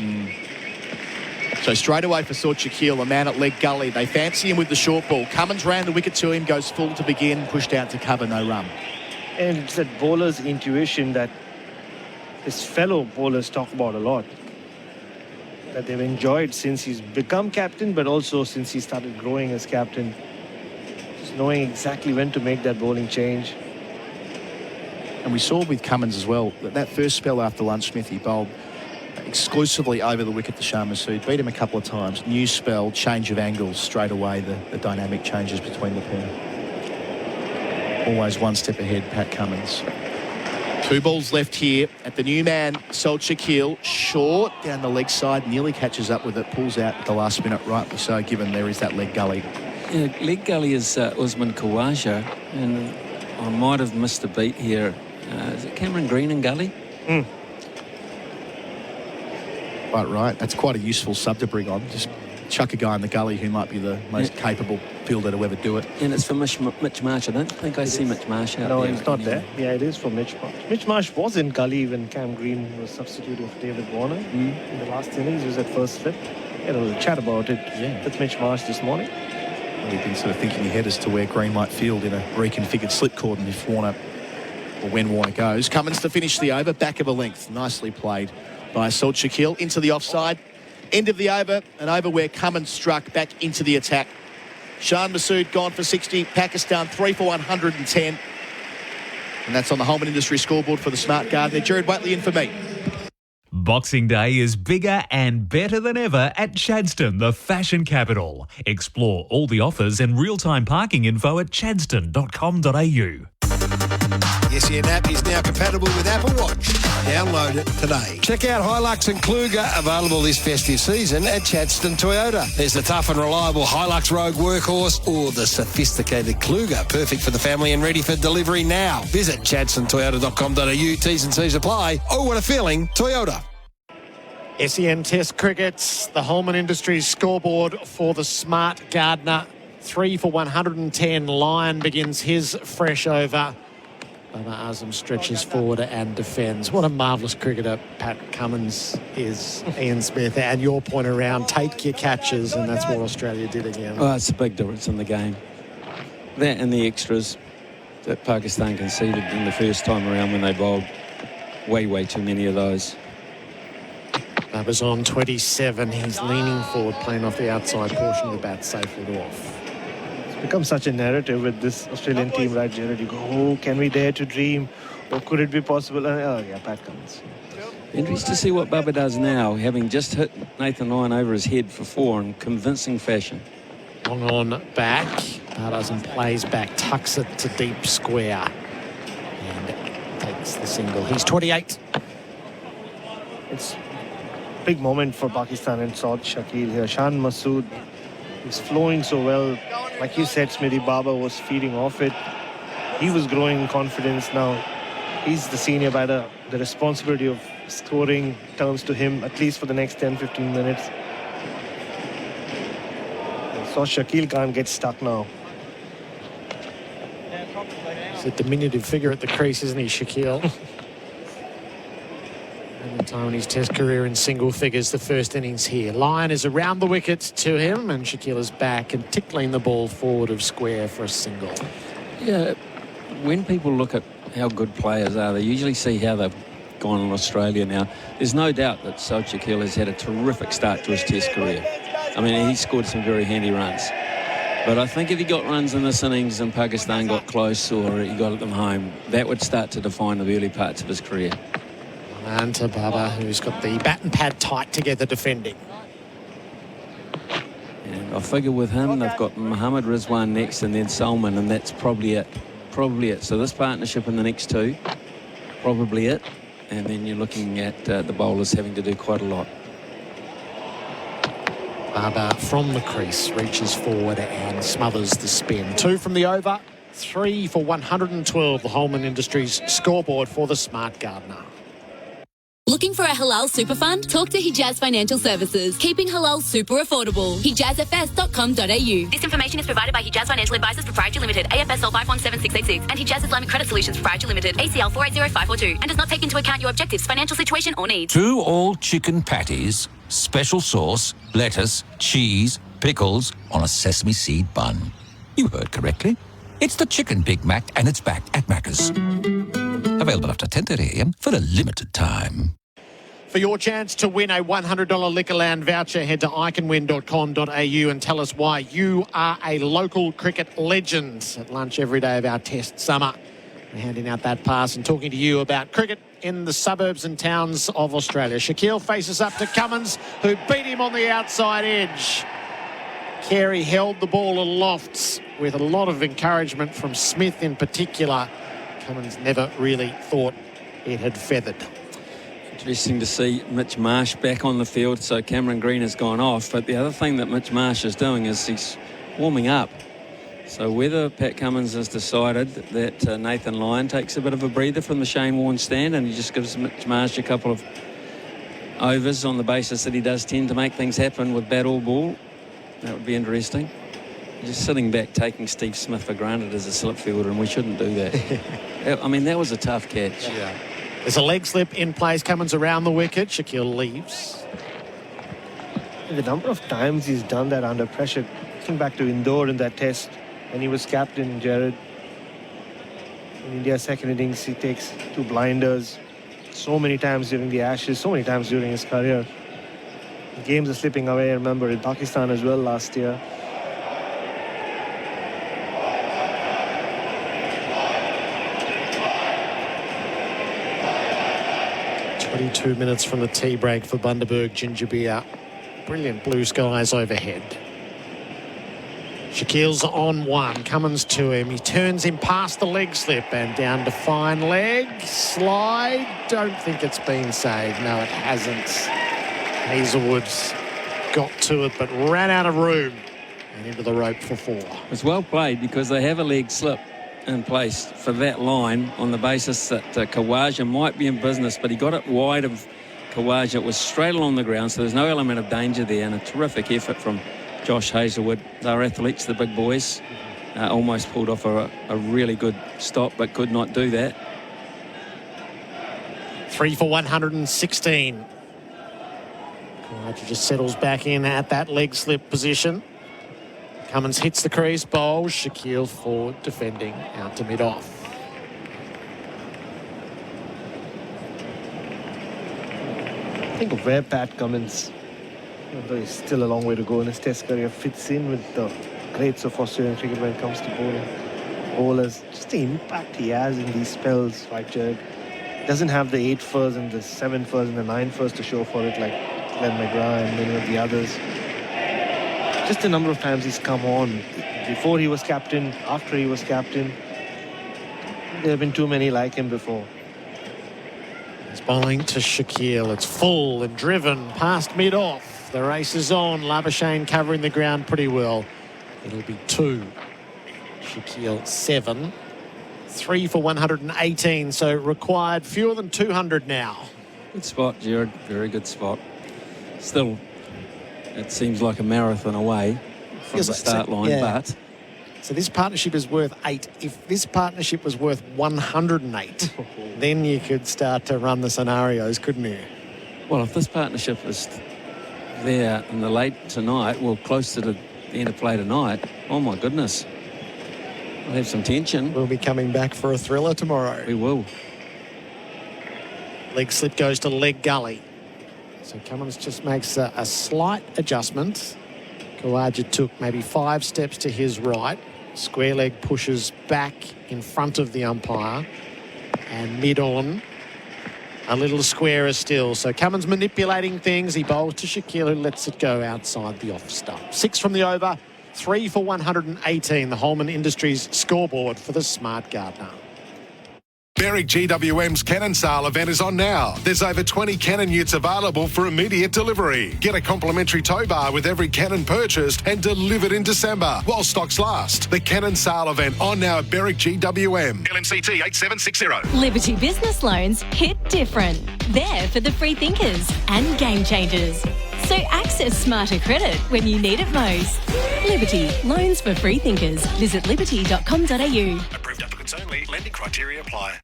So straight away for Sort Shaquille, a man at leg gully. They fancy him with the short ball. Cummins ran the wicket to him, goes full to begin, pushed out to cover, no run. And it's that bowler's intuition that his fellow bowlers talk about a lot, that they've enjoyed since he's become captain, but also since he started growing as captain. Just knowing exactly when to make that bowling change. And we saw with Cummins as well, that first spell after lunch, Smith, he bowled exclusively over the wicket to Shah Masood, beat him a couple of times. New spell, change of angles, straight away the dynamic changes between the pair. Always one step ahead, Pat Cummins. 2 balls left here at the new man, Salt Shaquille, short down the leg side, nearly catches up with it, pulls out at the last minute, rightly so, given there is that leg gully. Yeah, leg gully is Usman Khawaja, and I might have missed a beat here. Is it Cameron Green and gully? Quite right. That's quite a useful sub to bring on. Just chuck a guy in the gully who might be the most capable fielder to ever do it. And it's for Mitch Marsh. I don't think I see Mitch Marsh out there. No, he's not there. Yeah, it is for Mitch Marsh. Mitch Marsh was in gully when Cam Green was substituted for David Warner in the last innings. He was at first slip. Yeah, there was a chat about it with Mitch Marsh this morning. Well, he'd been sort of thinking ahead as to where Green might field in a reconfigured slip cordon if Warner, or when Warner goes. Cummins to finish the over, back of a length. Nicely played by Salt Shaquille into the offside. End of the over, an over where Cummins struck back into the attack. Shan Masood gone for 60. Pakistan 3 for 110. And that's on the Holman Industry scoreboard for the Smart Gardener. Gerard, Whateley in for me. Boxing Day is bigger and better than ever at Chadstone, the fashion capital. Explore all the offers and real-time parking info at chadstone.com.au. The SEN app is now compatible with Apple Watch. Download it today. Check out Hilux and Kluger, available this festive season at Chadstone Toyota. There's the tough and reliable Hilux Rogue Workhorse or the sophisticated Kluger, perfect for the family and ready for delivery now. Visit chadstonetoyota.com.au. T's and C's apply. Oh, what a feeling. Toyota. SEN Test Crickets, the Holman Industries scoreboard for the Smart Gardener. 3 for 110. Lyon begins his fresh over. Baba Azam stretches forward and defends. What a marvellous cricketer Pat Cummins is, Ian Smith. And your point around take your catches, and that's what Australia did again. Oh, it's a big difference in the game. That and the extras that Pakistan conceded in the first time around when they bowled. Way too many of those. Baba's on 27. He's leaning forward, playing off the outside portion of the bat, safely off. Become such a narrative with this Australian team, right, Gerard? You go, oh, can we dare to dream? Or could it be possible? Oh, yeah, Pat Cummins. Interesting to see what Baba does now, having just hit Nathan Lyon over his head for 4 in convincing fashion. Long on back. Sunderasen plays back, tucks it to deep square. And takes the single. He's 28. It's a big moment for Pakistan and Saud Shakil here. Shan Masood is flowing so well. Like you said, Smithy, Baba was feeding off it. He was growing in confidence now. He's the senior batter. The responsibility of scoring turns to him, at least for the next 10-15 minutes. So Shakil can't get stuck now. He's a diminutive figure at the crease, isn't he, Shaquille? And the time in his Test career in single figures, the first innings here. Lyon is around the wickets to him, and Shaquille is back and tickling the ball forward of square for a single. Yeah, when people look at how good players are, they usually see how they've gone in Australia now. There's no doubt that Saud Shakil has had a terrific start to his Test career. I mean, he scored some very handy runs. But I think if he got runs in this innings and Pakistan got close or he got them home, that would start to define the early parts of his career. And to Baba, who's got the bat and pad tight together defending. And I figure with him, they've got Mohammad Rizwan next and then Salman, and that's probably it. Probably it. So this partnership in the next two, probably it. And then you're looking at the bowlers having to do quite a lot. Baba from the crease reaches forward and smothers the spin. 2 from the over, 3 for 112. The Holman Industries scoreboard for the smart gardener. Looking for a halal super fund? Talk to Hijaz Financial Services. Keeping halal super affordable. HijazFS.com.au. This information is provided by Hijaz Financial Advisors Proprietary Limited, AFSL 517686, and Hijaz Islamic Credit Solutions Proprietary Limited, ACL 480542, and does not take into account your objectives, financial situation, or needs. 2 all chicken patties, special sauce, lettuce, cheese, pickles on a sesame seed bun. You heard correctly. It's the Chicken Big Mac, and it's back at Macca's. Available after 10:30 a.m. for a limited time. For your chance to win a $100 Liquorland voucher, head to iCanWin.com.au and tell us why you are a local cricket legend. At lunch every day of our Test summer, we're handing out that pass and talking to you about cricket in the suburbs and towns of Australia. Shakil faces up to Cummins, who beat him on the outside edge. Carey held the ball aloft with a lot of encouragement from Smith in particular. Cummins never really thought it had feathered. Interesting to see Mitch Marsh back on the field. So Cameron Green has gone off. But the other thing that Mitch Marsh is doing is he's warming up. So whether Pat Cummins has decided that Nathan Lyon takes a bit of a breather from the Shane Warne stand and he just gives Mitch Marsh a couple of overs on the basis that he does tend to make things happen with bat or ball, that would be interesting. Just sitting back taking Steve Smith for granted as a slip fielder, and we shouldn't do that. I mean, that was a tough catch. Yeah. There's a leg slip in place. Cummins around the wicket. Shakil leaves. The number of times he's done that under pressure. Think back to Indore in that test when he was captain, Gerard. In India's second innings, he takes 2 blinders. So many times during the Ashes, so many times during his career. The games are slipping away. I remember in Pakistan as well last year. 22 minutes from the tea break for Bundaberg Ginger Beer. Brilliant blue skies overhead. Shakil's on 1. Cummins to him. He turns him past the leg slip and down to fine leg. Slide. Don't think it's been saved. No, it hasn't. Hazelwood's got to it but ran out of room and into the rope for 4. It's well played because they have a leg slip in place for that line on the basis that Khawaja might be in business, but he got it wide of Khawaja. It was straight along the ground, so there's no element of danger there, and a terrific effort from Josh Hazelwood. They're athletes, the big boys. Almost pulled off a really good stop, but could not do that. 3 for 116. Khawaja just settles back in at that leg slip position. Cummins hits the crease, bowls. Shakil forward defending out to mid-off. Think of where Pat Cummins, although he's still a long way to go in his Test career, fits in with the greats of Australian cricket when it comes to bowlers. Just the impact he has in these spells, right, Gerard? Doesn't have the 8 first and the 7 first and the 9 first to show for it like Glenn McGrath and many of the others. Just the number of times he's come on. Before he was captain, after he was captain, there have been too many like him before. He's bowling to Shakil. It's full and driven past mid-off. The race is on. Labuschagne covering the ground pretty well. It'll be 2. Shakil 7. 3 for 118, so required fewer than 200 now. Good spot, Gerard. Very good spot. Still, it seems like a marathon away from the start line, but... So this partnership is worth 8. If this partnership was worth 108, then you could start to run the scenarios, couldn't you? Well, if this partnership is there in the late tonight, well, close to the end of play tonight, oh my goodness. We'll have some tension. We'll be coming back for a thriller tomorrow. We will. Leg slip goes to leg gully. So Cummins just makes a slight adjustment. Kawaja took maybe 5 steps to his right. Square leg pushes back in front of the umpire. And mid-on, a little squarer still. So Cummins manipulating things. He bowls to Shaquille, who lets it go outside the off stump. 6 from the over, 3 for 118. The Holman Industries scoreboard for the smart gardener. Berwick GWM's Cannon Sale event is on now. There's over 20 Cannon utes available for immediate delivery. Get a complimentary tow bar with every Cannon purchased and delivered in December while stocks last. The Cannon Sale event on now at Berwick GWM. LMCT 8760. Liberty Business Loans hit different. They're for the free thinkers and game changers. So access smarter credit when you need it most. Liberty, loans for free thinkers. Visit liberty.com.au. Approved applicants only. Lending criteria apply.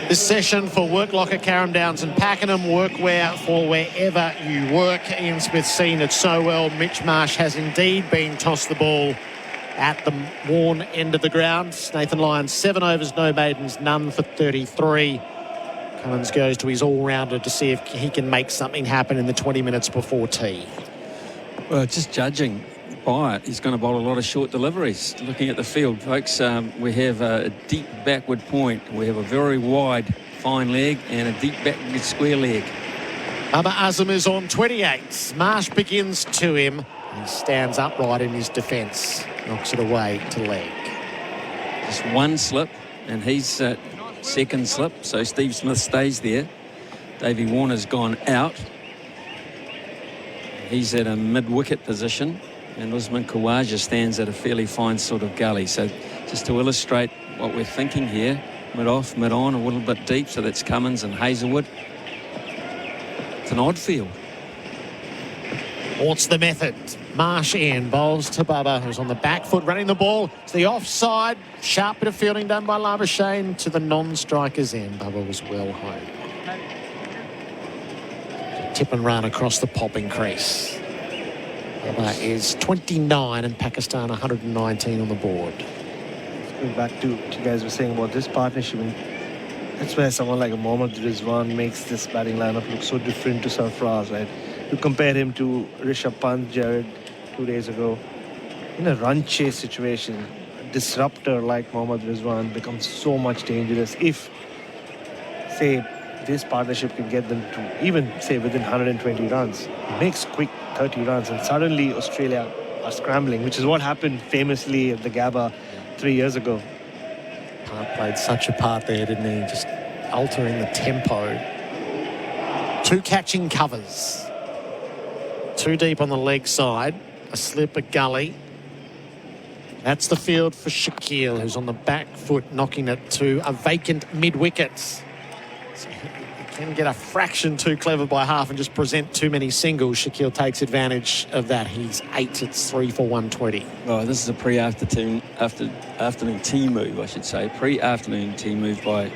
This session for Work Locker, Carrum Downs and Pakenham. Workwear for wherever you work. Ian Smith's seen it so well. Mitch Marsh has indeed been tossed the ball at the worn end of the ground. Nathan Lyons, 7 overs, no maidens, none for 33. Cummins goes to his all-rounder to see if he can make something happen in the 20 minutes before tea. Well, just judging by it, he's going to bowl a lot of short deliveries. Looking at the field, folks, we have a deep backward point. We have a very wide fine leg and a deep backward square leg. Baba Azam is on 28. Marsh begins to him. He stands upright in his defence. Knocks it away to leg. Just one slip, and he's second slip, so Steve Smith stays there. Davey Warner's gone out. He's at a mid-wicket position, and Usman Khawaja stands at a fairly fine sort of gully. So just to illustrate what we're thinking here, mid-off, mid-on, a little bit deep, so that's Cummins and Hazelwood. It's an odd field. What's the method? Marsh in, bowls to Bubba, who's on the back foot, running the ball. It's the offside. Sharp bit of fielding done by Labuschagne to the non-striker's end. Bubba was well home. Tip and run across the popping crease. Bubba is 29 and Pakistan 119 on the board. Going back to what you guys were saying about this partnership, and that's where someone like Mohammad Rizwan makes this batting lineup look so different to Sarfraz, right? You compare him to Rishabh Pant, Gerard, 2 days ago. In a run chase situation, a disruptor like Mohammad Rizwan becomes so much dangerous if, say, this partnership can get them to even, say, within 120 runs. It makes quick 30 runs, and suddenly Australia are scrambling, which is what happened famously at the Gabba 3 years ago. Pant played such a part there, didn't he? Just altering the tempo. 2 catching covers. 2 deep on the leg side. A slip, a gully. That's the field for Shaquille, who's on the back foot, knocking it to a vacant mid-wicket. So he can get a fraction too clever by half and just present too many singles. Shaquille takes advantage of that. He's 8. It's 3 for 120. Oh, this is a pre-afternoon tea move, I should say. Pre-afternoon tea move by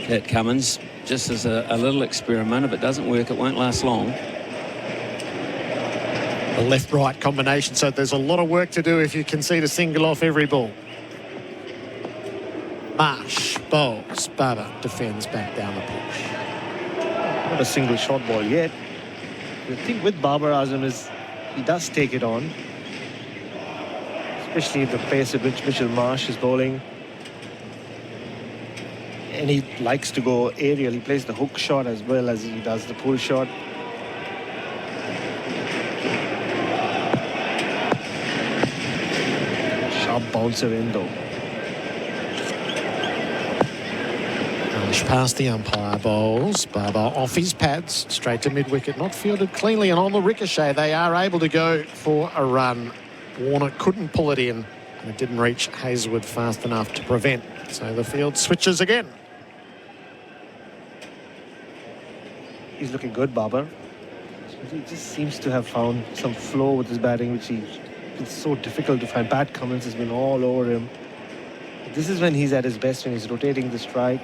Pat Cummins. Just as a little experiment. If it doesn't work, it won't last long. The left-right combination, so there's a lot of work to do if you concede a single off every ball. Marsh bowls. Baba defends back down the pitch. Not a single short ball yet. The thing with Babar Azam is he does take it on, especially the pace at which Mitchell Marsh is bowling. And he likes to go aerial. He plays the hook shot as well as he does the pull shot. Sharp bouncer in though. Marsh past the umpire, bowls. Baba off his pads, straight to mid-wicket, not fielded cleanly, and on the ricochet they are able to go for a run. Warner couldn't pull it in, and it didn't reach Hazelwood fast enough to prevent. So the field switches again. He's looking good, Babar. He just seems to have found some flow with his batting, which it's so difficult to find. Pat Cummins has been all over him. This is when he's at his best, when he's rotating the strike,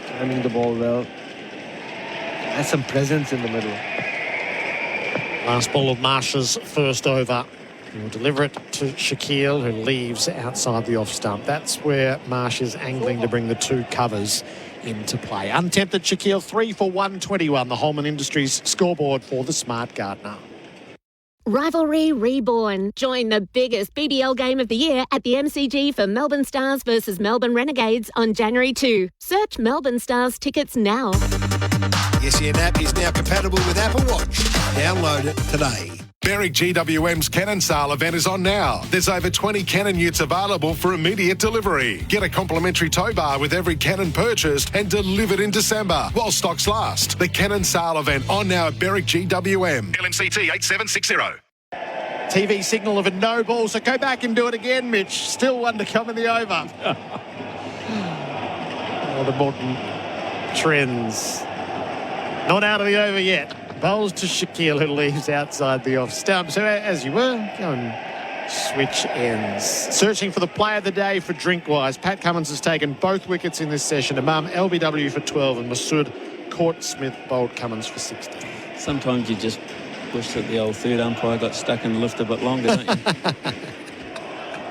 timing the ball well. Has some presence in the middle. Last ball of Marsh's first over. He'll deliver it to Shaquille, who leaves outside the off stump. That's where Marsh is angling to bring the 2 covers into play. Untempted Shaquille 3 for 121. The Holman Industries scoreboard for the Smart Gardener. Rivalry Reborn. Join the biggest BBL game of the year at the MCG for Melbourne Stars versus Melbourne Renegades on January 2. Search Melbourne Stars tickets now. The SEN app is now compatible with Apple Watch. Download it today. Berwick GWM's Cannon Sale event is on now. There's over 20 Cannon utes available for immediate delivery. Get a complimentary tow bar with every Cannon purchased and delivered in December while stocks last. The Cannon Sale event on now at Berwick GWM. LMCT 8760. TV signal of a no ball, so go back and do it again, Mitch. Still one to come in the over. The modern trends. Not out of the over yet. Bowls to Shaquille, who leaves outside the off stump. So as you were, go and switch ends. Searching for the player of the day for Drinkwise. Pat Cummins has taken both wickets in this session. Imam LBW for 12 and Masood Court-Smith bowled Cummins for 16. Sometimes you just wish that the old third umpire got stuck in the lift a bit longer, don't you?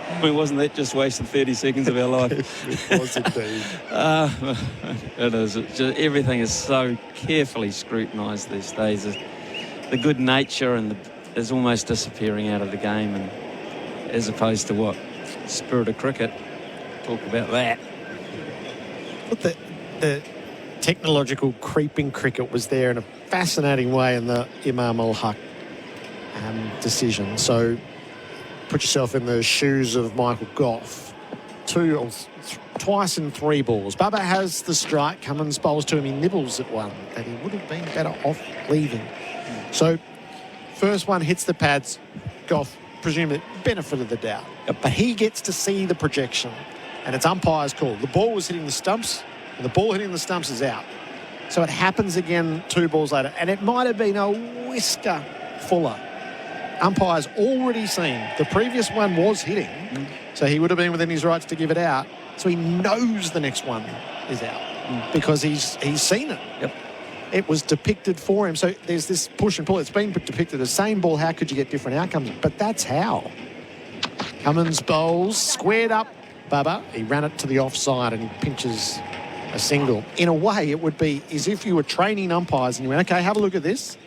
I mean, wasn't that just wasted 30 seconds of our life? It was indeed. It is. Everything is so carefully scrutinised these days. The good nature is almost disappearing out of the game, and as opposed to what? Spirit of cricket. Talk about that. But the technological creeping cricket was there in a fascinating way in the Imam al-Haq decision. So put yourself in the shoes of Michael Goff. Twice in 3 balls. Bubba has the strike. Cummins bowls to him. He nibbles at one that he would have been better off leaving. So first one hits the pads. Goff, presumably benefit of the doubt. But he gets to see the projection, and it's umpire's call. The ball was hitting the stumps, and the ball hitting the stumps is out. So it happens again 2 balls later, and it might have been a whisker fuller. Umpire's already seen the previous one was hitting, so he would have been within his rights to give it out. So he knows the next one is out because he's seen it. Yep. It was depicted for him. So there's this push and pull. It's been depicted as same ball. How could you get different outcomes? But that's how. Cummins bowls, squared up Bubba. He ran it to the offside and he pinches a single. In a way, it would be as if you were training umpires and you went, okay, have a look at this.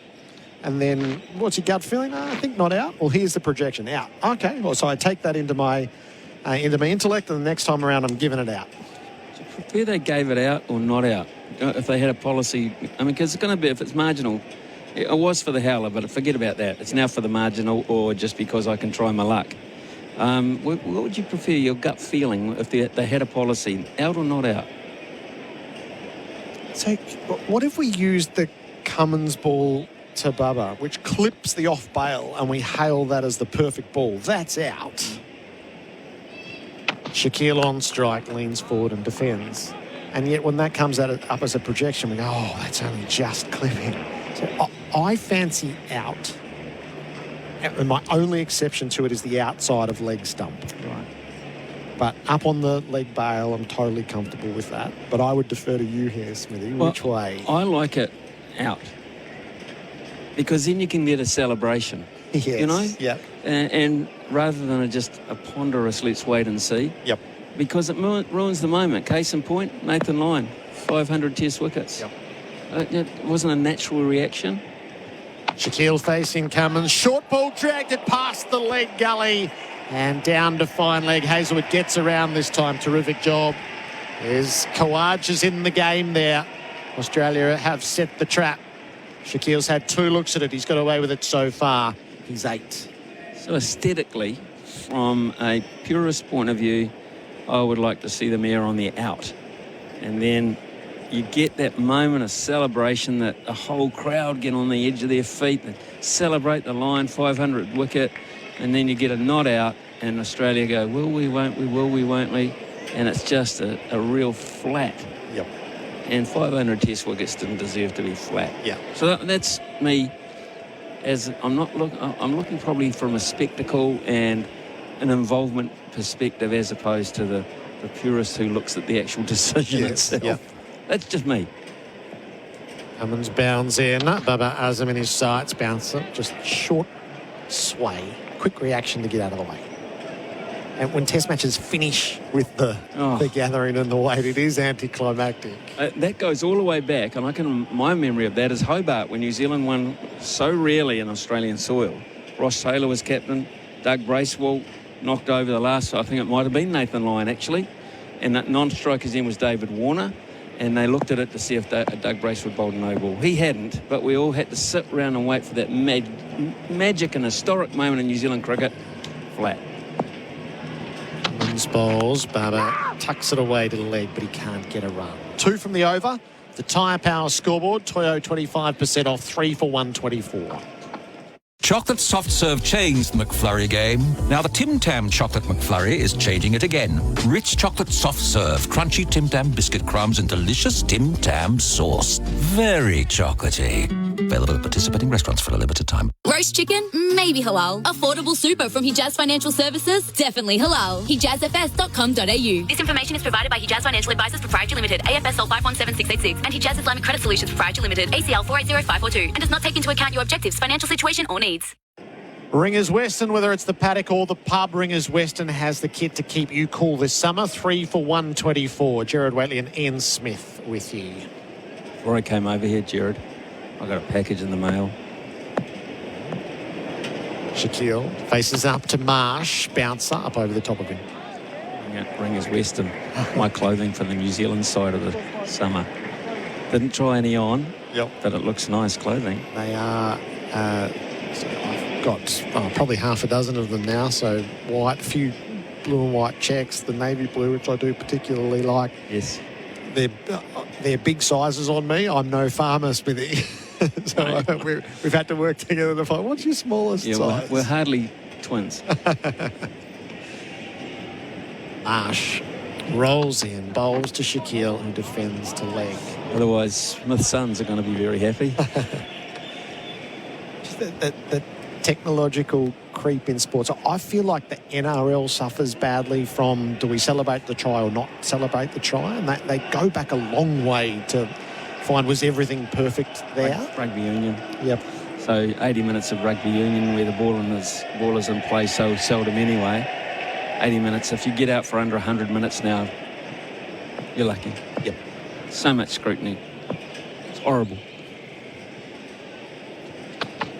And then, what's your gut feeling? I think not out. Well, here's the projection, out. Okay, well, so I take that into my intellect, and the next time around, I'm giving it out. Do you prefer they gave it out or not out? If they had a policy, I mean, because it's going to be, if it's marginal, it was for the howler, but forget about that. It's now for the marginal, or just because I can try my luck. What would you prefer, your gut feeling, if they had a policy, out or not out? So, what if we used the Cummins ball to Bubba, which clips the off bail, and we hail that as the perfect ball? That's out. Shaquille on strike, leans forward and defends. And yet when that comes up as a projection, we go, oh, that's only just clipping. So I fancy out. And my only exception to it is the outside of leg stump. Right. But up on the leg bail, I'm totally comfortable with that. But I would defer to you here, Smithy. Which way? I like it out. Because then you can get a celebration. Yes. You know? Yep. And rather than just a ponderous let's wait and see. Yep. Because it ruins the moment. Case in point, Nathan Lyon, 500 test wickets. Yep. It wasn't a natural reaction. Shaquille facing Cummins. Short ball dragged it past the leg gully and down to fine leg. Hazelwood gets around this time. Terrific job. There's Kawaj is in the game there. Australia have set the trap. Shaquille's had 2 looks at it. He's got away with it so far. He's 8. So aesthetically, from a purist point of view, I would like to see them err on the out. And then you get that moment of celebration that the whole crowd get on the edge of their feet and celebrate the Lion 500 wicket, and then you get a not out and Australia go, will we, won't we, will we, won't we? And it's just a real flat. Yep. And 500 test wickets didn't deserve to be flat. Yeah. So that's me. As I'm looking probably from a spectacle and an involvement perspective as opposed to the purist who looks at the actual decision itself. Yep. That's just me. Cummins bounds in. Baba Azam in his sights. Bouncer. Just short sway. Quick reaction to get out of the way. And when test matches finish with the gathering and the weight, it is anticlimactic. That goes all the way back, and my memory of that is Hobart, when New Zealand won so rarely in Australian soil. Ross Taylor was captain, Doug Bracewell knocked over the last, I think it might have been Nathan Lyon actually, and that non-strikers then was David Warner, and they looked at it to see if Doug Bracewell bowled a no ball. He hadn't, but we all had to sit around and wait for that magic and historic moment in New Zealand cricket. Flat. Cummins bowls, Bharat tucks it away to the leg, but he can't get a run. 2 from the over. The Tyre Power scoreboard, Toyo 25% off, 3 for 124. Chocolate soft serve changed the McFlurry game. Now the Tim Tam chocolate McFlurry is changing it again. Rich chocolate soft serve, crunchy Tim Tam biscuit crumbs and delicious Tim Tam sauce. Very chocolatey. Available at participating restaurants for a limited time. Roast chicken? Maybe halal. Affordable super from Hijaz Financial Services? Definitely halal. HijazFS.com.au. This information is provided by Hijaz Financial Advisors Proprietary Limited, AFSL 517686, and Hijaz Islamic Credit Solutions Proprietary Limited, ACL 480542, and does not take into account your objectives, financial situation or needs. Ringers Western, whether it's the paddock or the pub, Ringers Western has the kit to keep you cool this summer. 3 for 124. Gerard, Whateley and Ian Smith with you. Before I came over here, Gerard, I got a package in the mail. Shaquille faces up to Marsh, bouncer up over the top of him. Ringers Western, my clothing for the New Zealand side of the summer. Didn't try any on, but it looks nice clothing. They are, I've got probably half a dozen of them now, so white, a few blue and white checks, the navy blue, which I do particularly like. Yes. They're big sizes on me. I'm no farmer, Smithy. So we've had to work together to find, what's your smallest size? We're hardly twins. Marsh rolls in, bowls to Shaquille, who defends to leg. Otherwise, Smith's sons are going to be very happy. Just the technological creep in sports. I feel like the NRL suffers badly from, do we celebrate the try or not celebrate the try? And they go back a long way to find, was everything perfect there? Rugby union. Yep. So 80 minutes of rugby union where the ball is in play so seldom anyway. 80 minutes. If you get out for under 100 minutes now, you're lucky. Yep. So much scrutiny. It's horrible.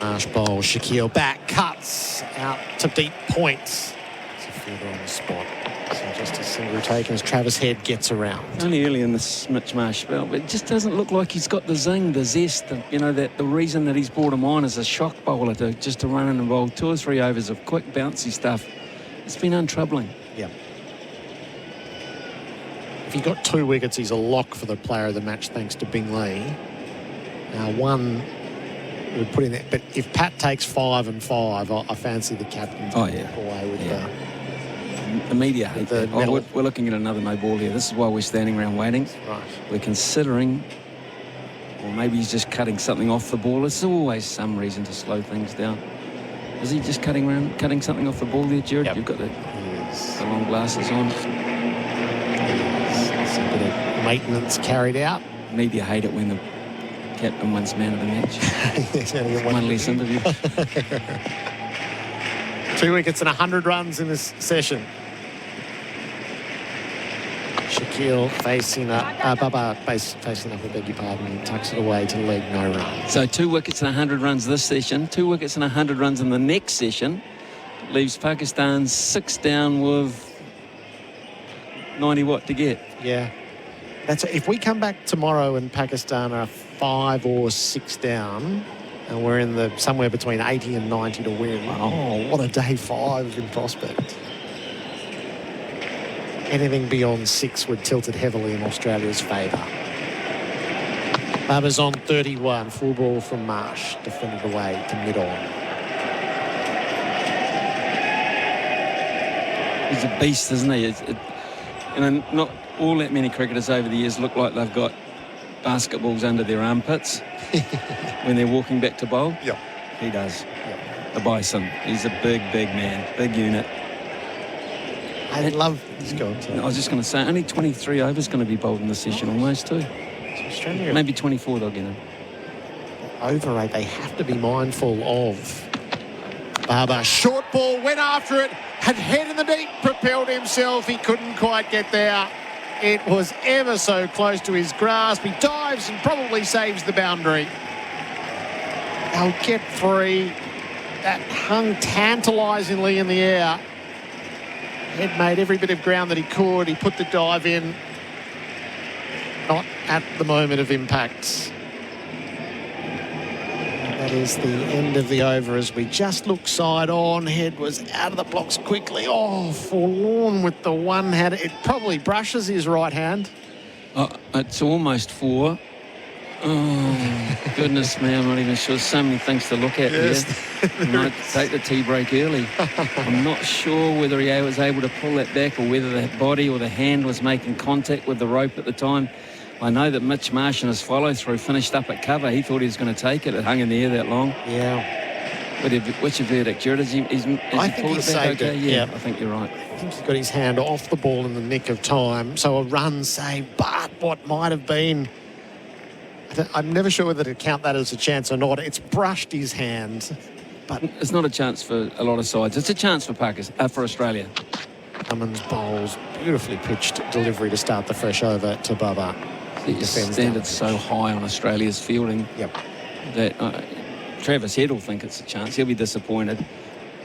Marsh bowl, Shaquille back, cuts out to deep points. It's a fielder on the spot. So just a single take as Travis Head gets around. Only early in the Mitch Marsh spell, but it just doesn't look like he's got the zing, the zest. The reason that he's brought him on as a shock bowler to run in and bowl 2 or 3 overs of quick bouncy stuff. It's been untroubling. Yeah. If he got 2 wickets, he's a lock for the player of the match, thanks to Bing Lee. One would put in there, but if Pat takes 5 and 5, I fancy the captain to walk away with the media hate that. We're looking at another no ball here. This is why we're standing around waiting. Right. We're considering, or maybe he's just cutting something off the ball. There's always some reason to slow things down. Is he just cutting something off the ball there, Gerard? Yep. You've got the long glasses on. It's a bit of maintenance carried out. Media hate it when the captain wins man of the match. One less interview. 2 wickets and 100 runs in this session. Shaquille facing up, facing up, I beg your pardon, he tucks it away to the leg, no run. So 2 wickets and 100 runs this session, 2 wickets and 100 runs in the next session. Leaves Pakistan 6 down with 90 to get. Yeah. If we come back tomorrow and Pakistan are 5 or 6 down, and we're in somewhere between 80 and 90 to win. Oh, what a day 5 in prospect. Anything beyond 6 would tilt it heavily in Australia's favour. Baba's on 31, full ball from Marsh, defended away to mid-on. He's a beast, isn't he? Not all that many cricketers over the years look like they've got basketballs under their armpits when they're walking back to bowl. Yeah, he does. The Bison. He's a big man, big unit. I love this guy. I was just going to say, only 23 overs going to be bowled in this session, almost too. Maybe 24 they'll get in. Over 8, they have to be mindful of. Barber, short ball, went after it, Had head in the deep, propelled himself. He couldn't quite get there. It was ever so close to his grasp. He dives and probably saves the boundary. They'll get free. That hung tantalisingly in the air. Head made every bit of ground that he could. He put the dive in. Not at the moment of impact. And that is the end of the over as we just look side on. Head was out of the blocks quickly. Oh, forlorn with the one hand. It probably brushes his right hand. It's almost 4. Oh, goodness me, I'm not even sure. So many things to look at here. Might take the tea break early. I'm not sure whether he was able to pull that back or whether the body or the hand was making contact with the rope at the time. I know that Mitch Marsh and his follow-through finished up at cover. He thought he was going to take it. It hung in the air that long. Yeah. What's your verdict, Gerard? I think he saved it. Yeah, I think you're right. I think he got his hand off the ball in the nick of time. So a run save, but what might have been... I'm never sure whether to count that as a chance or not. It's brushed his hand. But it's not a chance for a lot of sides. It's a chance for for Australia. Cummins bowls beautifully pitched delivery to start the fresh over to Bubba. The standard's so high on Australia's fielding that Travis Head will think it's a chance. He'll be disappointed.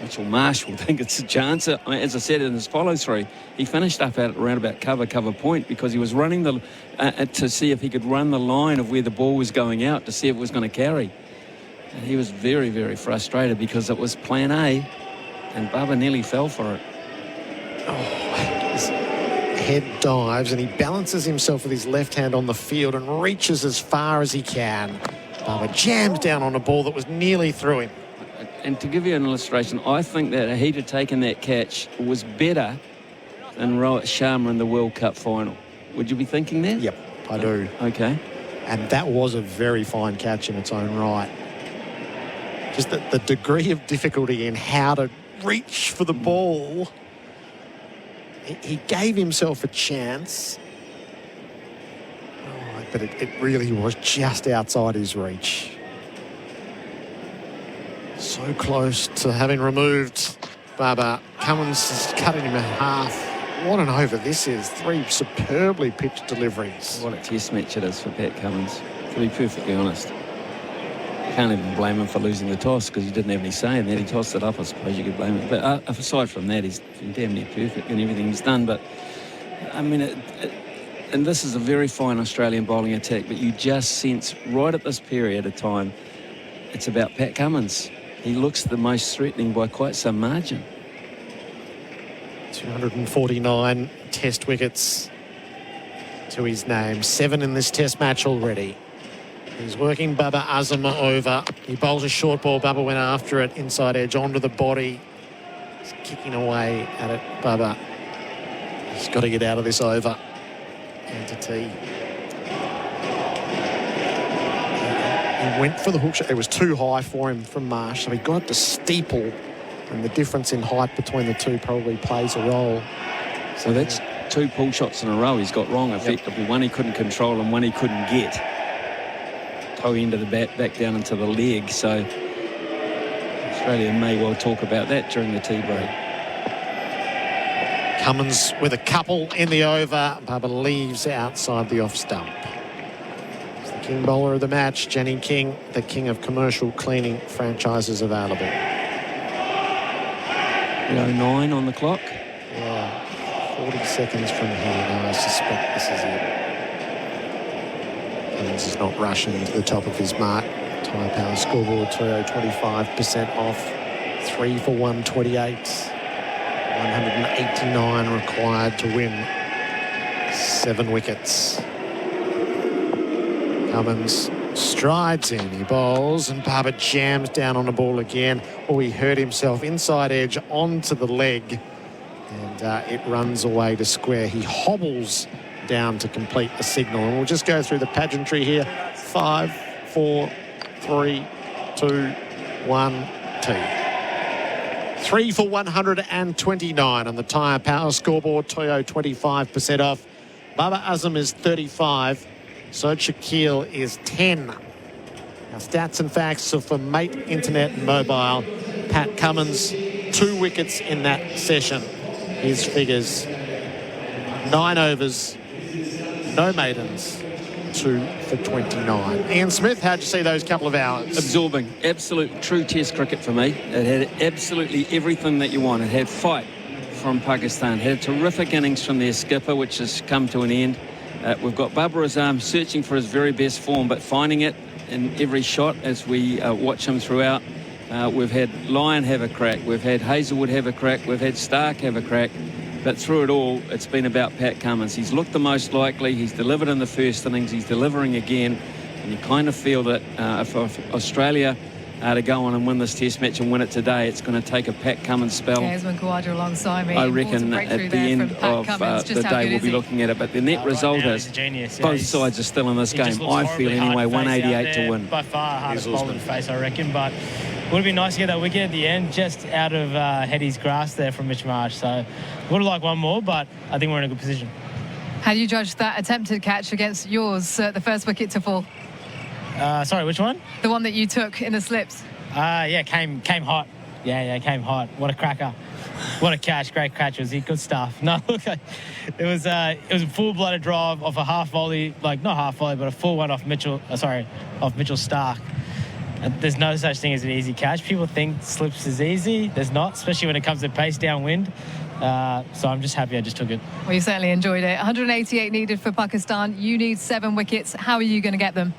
Mitchell Marsh will think it's a chance. As I said in his follow-through, he finished up at around about cover point because he was running to see if he could run the line of where the ball was going out to see if it was going to carry. And he was very, very frustrated because it was plan A and Bubba nearly fell for it. His head dives and he balances himself with his left hand on the field and reaches as far as he can. Bubba jams down on a ball that was nearly through him. And to give you an illustration, I think that he'd have taken that catch was better than Rohit Sharma in the World Cup final. Would you be thinking that? Yep, I do. Okay. And that was a very fine catch in its own right. Just the degree of difficulty in how to reach for the ball. He gave himself a chance. But it really was just outside his reach. So close to having removed Bubba. Cummins is cutting him in half. What an over this is. 3 superbly pitched deliveries. What a test match it is for Pat Cummins, to be perfectly honest. Can't even blame him for losing the toss because he didn't have any say in that. He tossed it up, I suppose you could blame him. But aside from that, he's damn near perfect in everything he's done. But, I mean, and this is a very fine Australian bowling attack, but you just sense right at this period of time, it's about Pat Cummins. He looks the most threatening by quite some margin. 249 test wickets to his name. 7 in this test match already. He's working Bubba Azam over. He bowls a short ball. Bubba went after it. Inside edge onto the body. He's kicking away at it. Bubba. He's got to get out of this over. And to tee. He went for the hook shot. It was too high for him from Marsh, so he got the steeple, and the difference in height between the two probably plays a role. So that's 2 pull shots in a row he's got wrong, effectively. One he couldn't control and one he couldn't get. Toe end of the bat back down into the leg, so Australia may well talk about that during the tea break. Cummins with a couple in the over. Bubba leaves outside the off stump. King bowler of the match, Jenny King, the king of commercial cleaning franchises available. 9 on the clock. Yeah, 40 seconds from here. Now I suspect this is it. Cummins is not rushing to the top of his mark. Tyre Power scoreboard, Toyo 25% off. 3 for 128. 189 required to win. 7 wickets. Cummins strides in, he bowls, and Bubba jams down on the ball again. Oh, he hurt himself inside edge onto the leg, and it runs away to square. He hobbles down to complete the signal, and we'll just go through the pageantry here. 5, 4, 3, 2, 1, tee. 3 for 129 on the Tyre Power scoreboard. Toyo 25% off. Bubba Azam is 35. So Shaquille is 10. Now, stats and facts are for Mate Internet and Mobile. Pat Cummins 2 wickets in that session. His figures: 9 overs, no maidens, 2 for 29. Ian Smith, how'd you see those couple of hours? Absorbing. Absolute true test cricket for me. It had absolutely everything that you want. It had fight from Pakistan. Had a terrific innings from their skipper, which has come to an end. We've got Babar Azam searching for his very best form, but finding it in every shot as we watch him throughout. We've had Lyon have a crack. We've had Hazelwood have a crack. We've had Stark have a crack. But through it all, it's been about Pat Cummins. He's looked the most likely. He's delivered in the first innings. He's delivering again. And you kind of feel that if Australia are to go on and win this test match and win it today, it's going to take a Pat Cummins spell. Desmond Khawaja alongside me. I reckon at the end of the day we'll be looking at it. But the net result is both sides are still in this game. I feel anyway, 188 to win. By far hardest bowler to face, I reckon. But it would have been nice to get that wicket at the end, just out of Hedy's grasp there from Mitch Marsh. So would have liked one more, but I think we're in a good position. How do you judge that attempted catch against yours, the first wicket to fall? Sorry, which one? The one that you took in the slips. Yeah, came hot. Yeah, came hot. What a cracker. What a catch. Great catch. Was he? Good stuff. No, look, it was a full-blooded drive off a half volley, like not half volley, but a full one off Mitchell Stark. There's no such thing as an easy catch. People think slips is easy. There's not, especially when it comes to pace downwind. So I'm just happy I just took it. Well, you certainly enjoyed it. 188 needed for Pakistan. You need 7 wickets. How are you going to get them?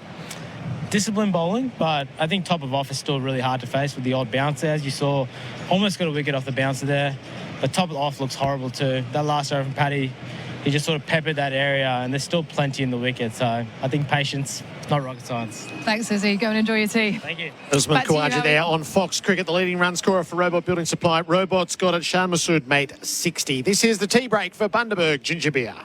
Disciplined bowling, but I think top of off is still really hard to face with the odd bouncer. As you saw, almost got a wicket off the bouncer there. But top of off looks horrible too. That last over from Paddy, he just sort of peppered that area, and there's still plenty in the wicket. So I think patience, not rocket science. Thanks, Izzy. Go and enjoy your tea. Thank you. Desmond Khawaja there on Fox Cricket, the leading run scorer for Robot Building Supply. Robot's got it. Shan Masood made 60. This is the tea break for Bundaberg Ginger Beer.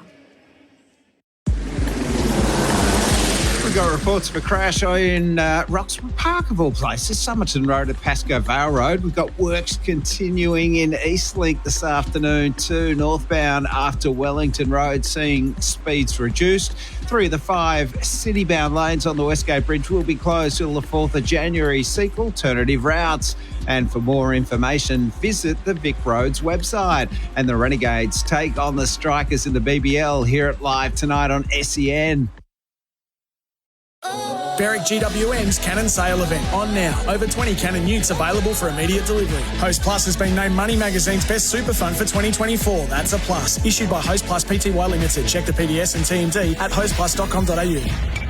We've got reports of a crash in Roxburgh Park, of all places, Somerton Road at Pascoe Vale Road. We've got works continuing in Eastlink this afternoon too, northbound after Wellington Road, seeing speeds reduced. 3 of the 5 city-bound lanes on the Westgate Bridge will be closed till the 4th of January. Seek alternative routes. And for more information, visit the Vic Roads website. And the Renegades take on the Strikers in the BBL. Hear it live tonight on SEN. Berwick GWM's Canon Sale event on now. Over 20 Canon utes available for immediate delivery. Host Plus has been named Money Magazine's best super fund for 2024. That's a plus. Issued by Host Plus Pty Limited. Check the PDS and TMD at hostplus.com.au.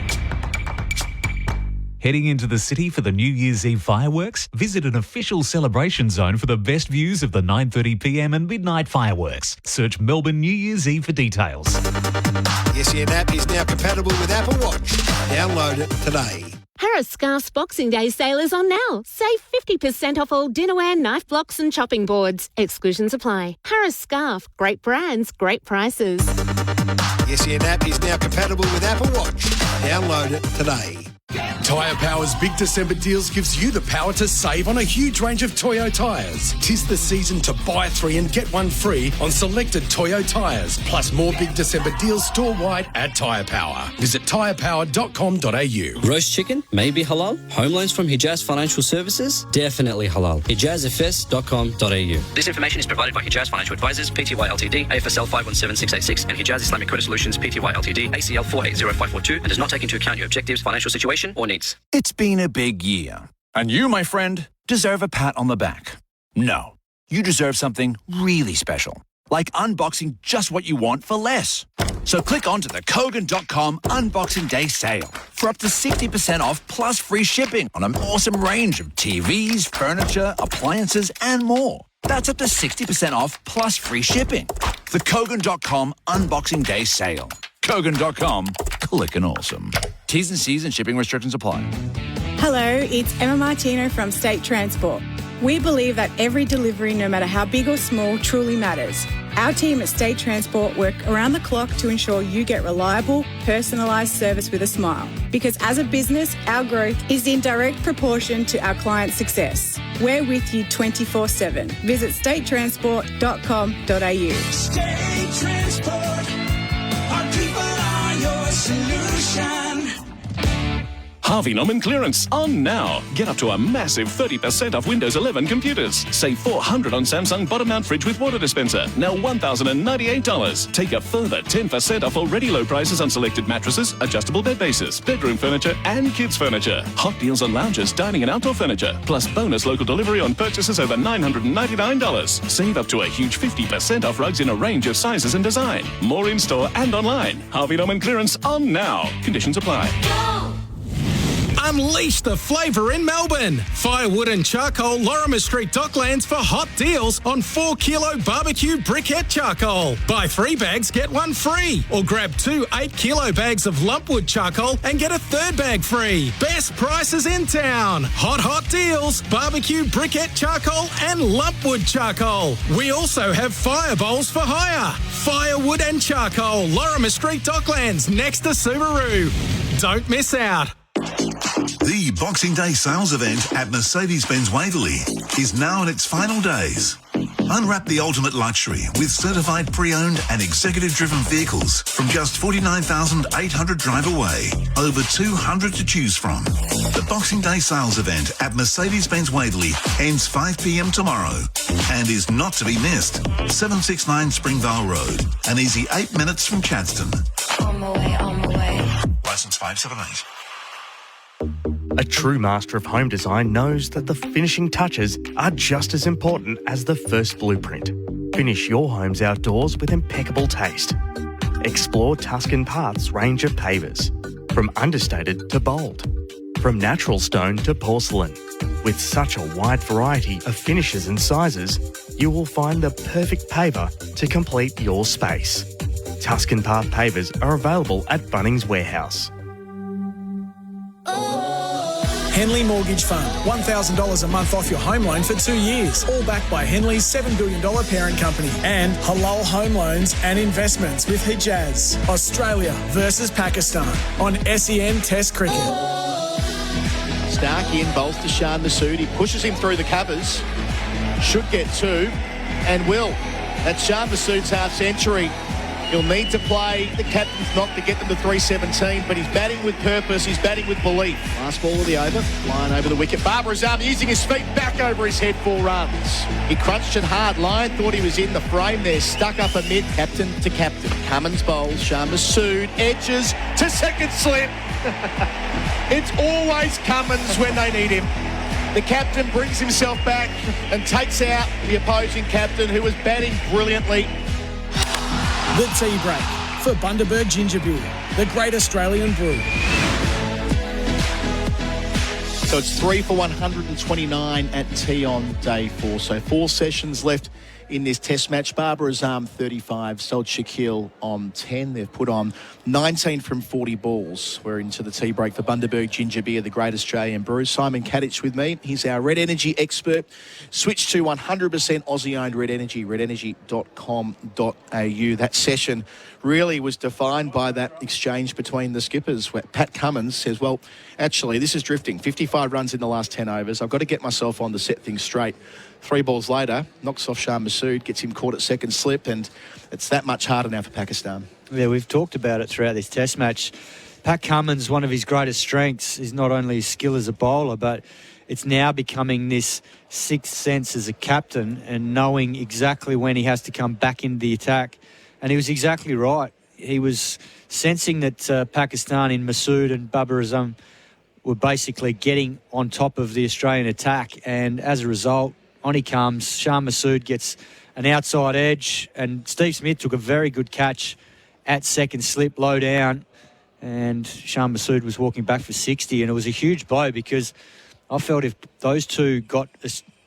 Heading into the city for the New Year's Eve fireworks? Visit an official celebration zone for the best views of the 9:30pm and midnight fireworks. Search Melbourne New Year's Eve for details. The SEN app is now compatible with Apple Watch. Download it today. Harris Scarf's Boxing Day sale is on now. Save 50% off all dinnerware, knife blocks and chopping boards. Exclusions apply. Harris Scarf. Great brands, great prices. The SEN app is now compatible with Apple Watch. Download it today. Tyre Power's Big December deals gives you the power to save on a huge range of Toyo tyres. 'Tis the season to buy 3 and get 1 free on selected Toyo tyres, plus more Big December deals store-wide at Tyre Power. Visit tyrepower.com.au. Roast chicken? Maybe halal. Home loans from Hijaz Financial Services? Definitely halal. HijazFS.com.au. This information is provided by Hijaz Financial Advisors, Pty Ltd, AFSL 517686, and Hijaz Islamic Credit Solutions, Pty Ltd, ACL 480542, and does not take into account your objectives, financial situation, or needs. It's been a big year, and you, my friend, deserve a pat on the back. No, you deserve something really special, like unboxing just what you want for less. So click onto the Kogan.com Unboxing Day sale for up to 60% off plus free shipping on an awesome range of TVs, furniture, appliances, and more. That's up to 60% off plus free shipping. The Kogan.com Unboxing Day sale. Kogan.com, clickin' awesome. T's and C's and shipping restrictions apply. Hello, it's Emma Martino from State Transport. We believe that every delivery, no matter how big or small, truly matters. Our team at State Transport work around the clock to ensure you get reliable, personalised service with a smile. Because as a business, our growth is in direct proportion to our clients' success. We're with you 24/7. Visit statetransport.com.au. State Transport, our people are your solution. Harvey Norman clearance on now. Get up to a massive 30% off Windows 11 computers. Save $400 on Samsung bottom mount fridge with water dispenser. Now $1,098. Take a further 10% off already low prices on selected mattresses, adjustable bed bases, bedroom furniture and kids furniture. Hot deals on lounges, dining and outdoor furniture. Plus bonus local delivery on purchases over $999. Save up to a huge 50% off rugs in a range of sizes and design. More in-store and online. Harvey Norman clearance on now. Conditions apply. Unleash the flavour in Melbourne. Firewood and Charcoal, Lorimer Street Docklands for hot deals on 4 kilo barbecue briquette charcoal. Buy 3 bags, get 1 free. Or grab 2 8 kilo bags of lumpwood charcoal and get a 3rd bag free. Best prices in town. Hot deals, barbecue briquette charcoal and lumpwood charcoal. We also have fire bowls for hire. Firewood and Charcoal, Lorimer Street Docklands, next to Subaru. Don't miss out. The Boxing Day sales event at Mercedes-Benz Whateley is now in its final days. Unwrap the ultimate luxury with certified pre-owned and executive-driven vehicles from just $49,800 drive away. Over 200 to choose from. The Boxing Day sales event at Mercedes-Benz Whateley ends 5 p.m. tomorrow and is not to be missed. 769 Springvale Road, an easy 8 minutes from Chadstone. On my way. Licence 578. A true master of home design knows that the finishing touches are just as important as the first blueprint. Finish your homes outdoors with impeccable taste. Explore Tuscan Path's range of pavers, from understated to bold, from natural stone to porcelain. With such a wide variety of finishes and sizes, you will find the perfect paver to complete your space. Tuscan Path pavers are available at Bunnings Warehouse. Henley Mortgage Fund. $1,000 a month off your home loan for 2 years. All backed by Henley's $7 billion parent company. And Halal Home Loans and Investments with Hijaz. Australia versus Pakistan on SEN Test Cricket. Stark in, bowls to Shan Masood. He pushes him through the covers. Should get 2 and will. That's Shan Masood's half century. He'll need to play the captain's knock to get them to 317, but he's batting with purpose, he's batting with belief. Last ball of the over, flying over the wicket. Barbara's arm using his feet back over his head, 4 runs. He crunched it hard. Lyon thought he was in the frame there, stuck up a mid, captain to captain. Cummins bowls, Shan Masood edges to second slip. It's always Cummins when they need him. The captain brings himself back and takes out the opposing captain, who was batting brilliantly. The tea break for Bundaberg Ginger Beer, the great Australian brew. So it's 3 for 129 at tea on day 4. So 4 sessions left in this test match. Barbara Azam 35, Sol Shaquille on 10. They've put on 19 from 40 balls. We're into the tea break for Bundaberg Ginger Beer, the great Australian brew. Simon Katich with me. He's our Red Energy expert. Switch to 100% Aussie-owned Red Energy, redenergy.com.au. That session really was defined by that exchange between the skippers, where Pat Cummins says, well, actually, this is drifting. 55 runs in the last 10 overs. I've got to get myself on to set things straight. 3 balls later, knocks off Shan Masood, gets him caught at second slip, and it's that much harder now for Pakistan. Yeah, we've talked about it throughout this test match. Pat Cummins, one of his greatest strengths is not only his skill as a bowler, but it's now becoming this sixth sense as a captain and knowing exactly when he has to come back into the attack. And he was exactly right. He was sensing that Pakistan in Masood and Babar Azam were basically getting on top of the Australian attack, and as a result, on he comes. Shan Masood gets an outside edge, and Steve Smith took a very good catch at second slip, low down, and Shan Masood was walking back for 60, and it was a huge blow because I felt if those two got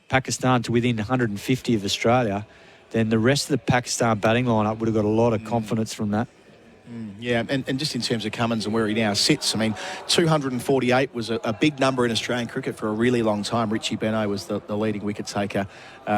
Pakistan to within 150 of Australia, then the rest of the Pakistan batting lineup would have got a lot of confidence from that. Yeah, and just in terms of Cummins and where he now sits, I mean, 248 was a big number in Australian cricket for a really long time. Richie Benaud was the leading wicket taker